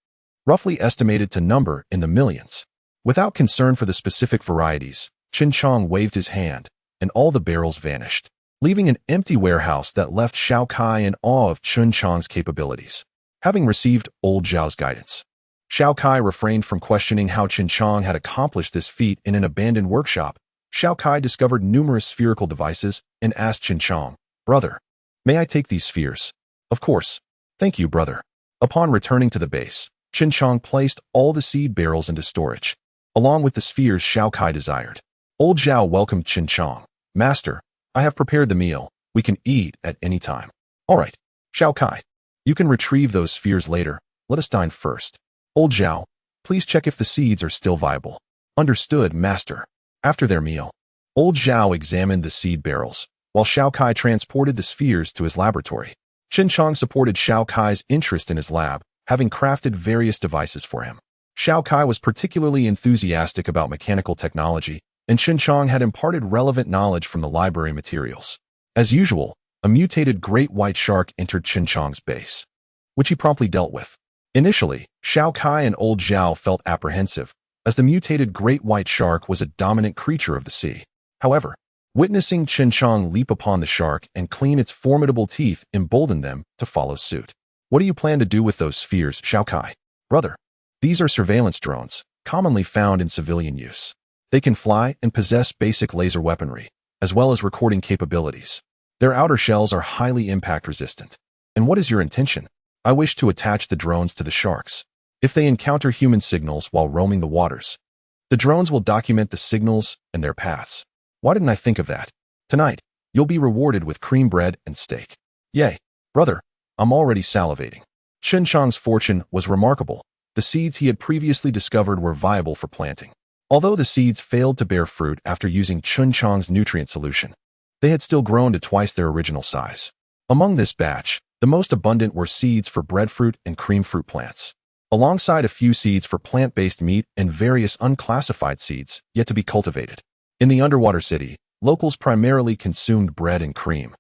roughly estimated to number in the millions. Without concern for the specific varieties, CHEN JIANG waved his hand, and all the barrels vanished, leaving an empty warehouse that left Xiao Kai in awe of CHEN JIANG's capabilities. Having received old Zhao's guidance, Xiao Kai refrained from questioning how CHEN JIANG had accomplished this feat in an abandoned workshop. Xiao Kai discovered numerous spherical devices and asked CHEN JIANG, "Brother, may I take these spheres?" "Of course. Thank you, brother." Upon returning to the base, CHEN JIANG placed all the seed barrels into storage, along with the spheres Xiao Kai desired. Old Zhao welcomed CHEN JIANG. "Master, I have prepared the meal. We can eat at any time." "All right, Xiao Kai. You can retrieve those spheres later. Let us dine first." "Old Zhao, please check if the seeds are still viable." "Understood, master." After their meal, Old Zhao examined the seed barrels, while Xiao Kai transported the spheres to his laboratory. CHEN JIANG supported Xiao Kai's interest in his lab, having crafted various devices for him. Xiao Kai was particularly enthusiastic about mechanical technology, and CHEN JIANG had imparted relevant knowledge from the library materials. As usual, a mutated great white shark entered CHEN JIANG's base, which he promptly dealt with. Initially, Xiao Kai and Old Zhao felt apprehensive, as the mutated great white shark was a dominant creature of the sea. However, witnessing CHEN JIANG leap upon the shark and clean its formidable teeth emboldened them to follow suit. "What do you plan to do with those spheres, Xiao Kai?" "Brother, these are surveillance drones, commonly found in civilian use. They can fly and possess basic laser weaponry, as well as recording capabilities. Their outer shells are highly impact-resistant." "And what is your intention?" "I wish to attach the drones to the sharks. If they encounter human signals while roaming the waters, the drones will document the signals and their paths." "Why didn't I think of that?" "Tonight, you'll be rewarded with cream bread and steak." "Yay, brother, I'm already salivating." CHEN JIANG's fortune was remarkable. The seeds he had previously discovered were viable for planting. Although the seeds failed to bear fruit after using CHEN JIANG's nutrient solution, they had still grown to twice their original size. Among this batch, the most abundant were seeds for breadfruit and cream fruit plants, alongside a few seeds for plant-based meat and various unclassified seeds yet to be cultivated. In the underwater city, locals primarily consumed bread and cream,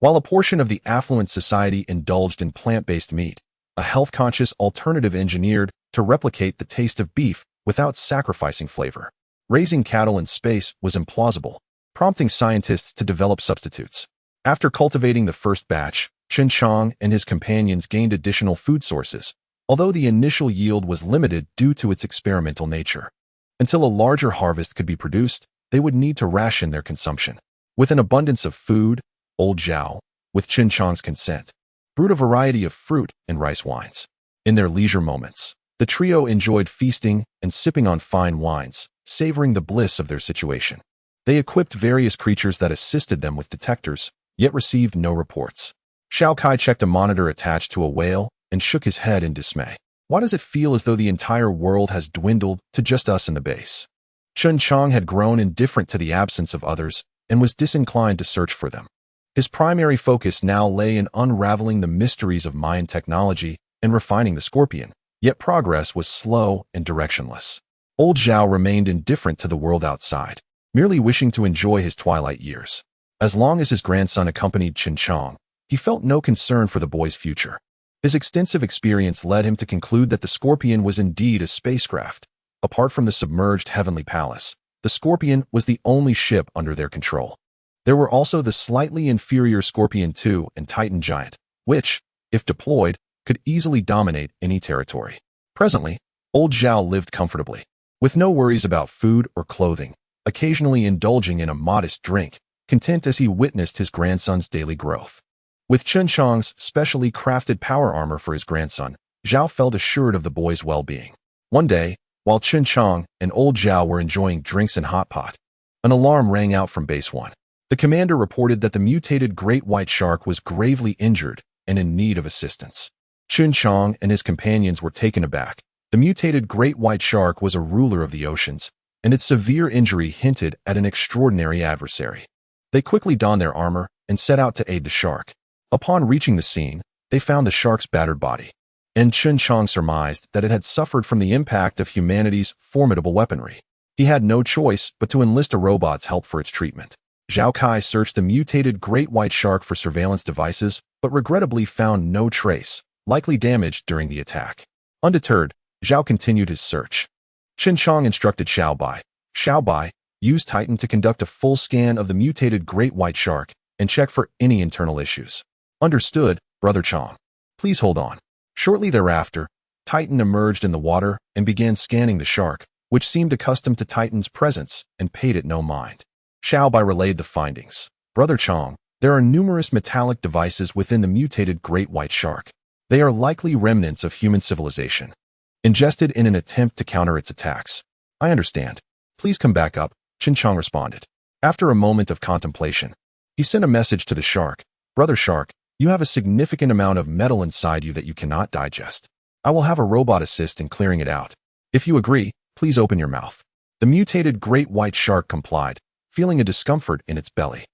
while a portion of the affluent society indulged in plant-based meat, a health-conscious alternative engineered to replicate the taste of beef without sacrificing flavor. Raising cattle in space was implausible, prompting scientists to develop substitutes. After cultivating the first batch, CHEN JIANG and his companions gained additional food sources, although the initial yield was limited due to its experimental nature. Until a larger harvest could be produced, they would need to ration their consumption. With an abundance of food, Old Zhao, with CHEN JIANG's consent, brewed a variety of fruit and rice wines. In their leisure moments, the trio enjoyed feasting and sipping on fine wines, savoring the bliss of their situation. They equipped various creatures that assisted them with detectors, yet received no reports. Xiao Kai checked a monitor attached to a whale and shook his head in dismay. "Why does it feel as though the entire world has dwindled to just us in the base?" CHEN JIANG had grown indifferent to the absence of others and was disinclined to search for them. His primary focus now lay in unraveling the mysteries of Mayan technology and refining the Scorpion, yet progress was slow and directionless. Old Zhao remained indifferent to the world outside, merely wishing to enjoy his twilight years. As long as his grandson accompanied CHEN JIANG, he felt no concern for the boy's future. His extensive experience led him to conclude that the Scorpion was indeed a spacecraft. Apart from the submerged Heavenly Palace, the Scorpion was the only ship under their control. There were also the slightly inferior Scorpion II and Titan Giant, which, if deployed, could easily dominate any territory. Presently, Old Zhao lived comfortably, with no worries about food or clothing, occasionally indulging in a modest drink, content as he witnessed his grandson's daily growth. With CHEN JIANG's specially crafted power armor for his grandson, Zhao felt assured of the boy's well-being. One day, while CHEN JIANG and Old Zhao were enjoying drinks in hot pot, an alarm rang out from Base 1. The commander reported that the mutated great white shark was gravely injured and in need of assistance. CHEN JIANG and his companions were taken aback. The mutated great white shark was a ruler of the oceans, and its severe injury hinted at an extraordinary adversary. They quickly donned their armor and set out to aid the shark. Upon reaching the scene, they found the shark's battered body, and CHEN JIANG surmised that it had suffered from the impact of humanity's formidable weaponry. He had no choice but to enlist a robot's help for its treatment. Zhao Kai searched the mutated great white shark for surveillance devices, but regrettably found no trace, likely damaged during the attack. Undeterred, Zhao continued his search. Chen Jiang instructed Xiao Bai, use Titan to conduct a full scan of the mutated great white shark and check for any internal issues. Understood, Brother Chang. Please hold on. Shortly thereafter, Titan emerged in the water and began scanning the shark, which seemed accustomed to Titan's presence and paid it no mind. Xiao Bai relayed the findings. Brother Chang, there are numerous metallic devices within the mutated great white shark. They are likely remnants of human civilization, ingested in an attempt to counter its attacks. I understand. Please come back up, Chen Jiang responded. After a moment of contemplation, he sent a message to the shark. Brother Shark, you have a significant amount of metal inside you that you cannot digest. I will have a robot assist in clearing it out. If you agree, please open your mouth. The mutated great white shark complied, feeling a discomfort in its belly.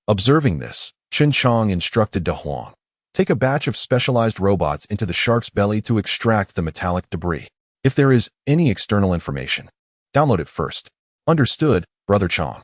Observing this, Chen Jiang instructed De Huang, take a batch of specialized robots into the shark's belly to extract the metallic debris. If there is any external information, download it first. Understood, Brother Chang.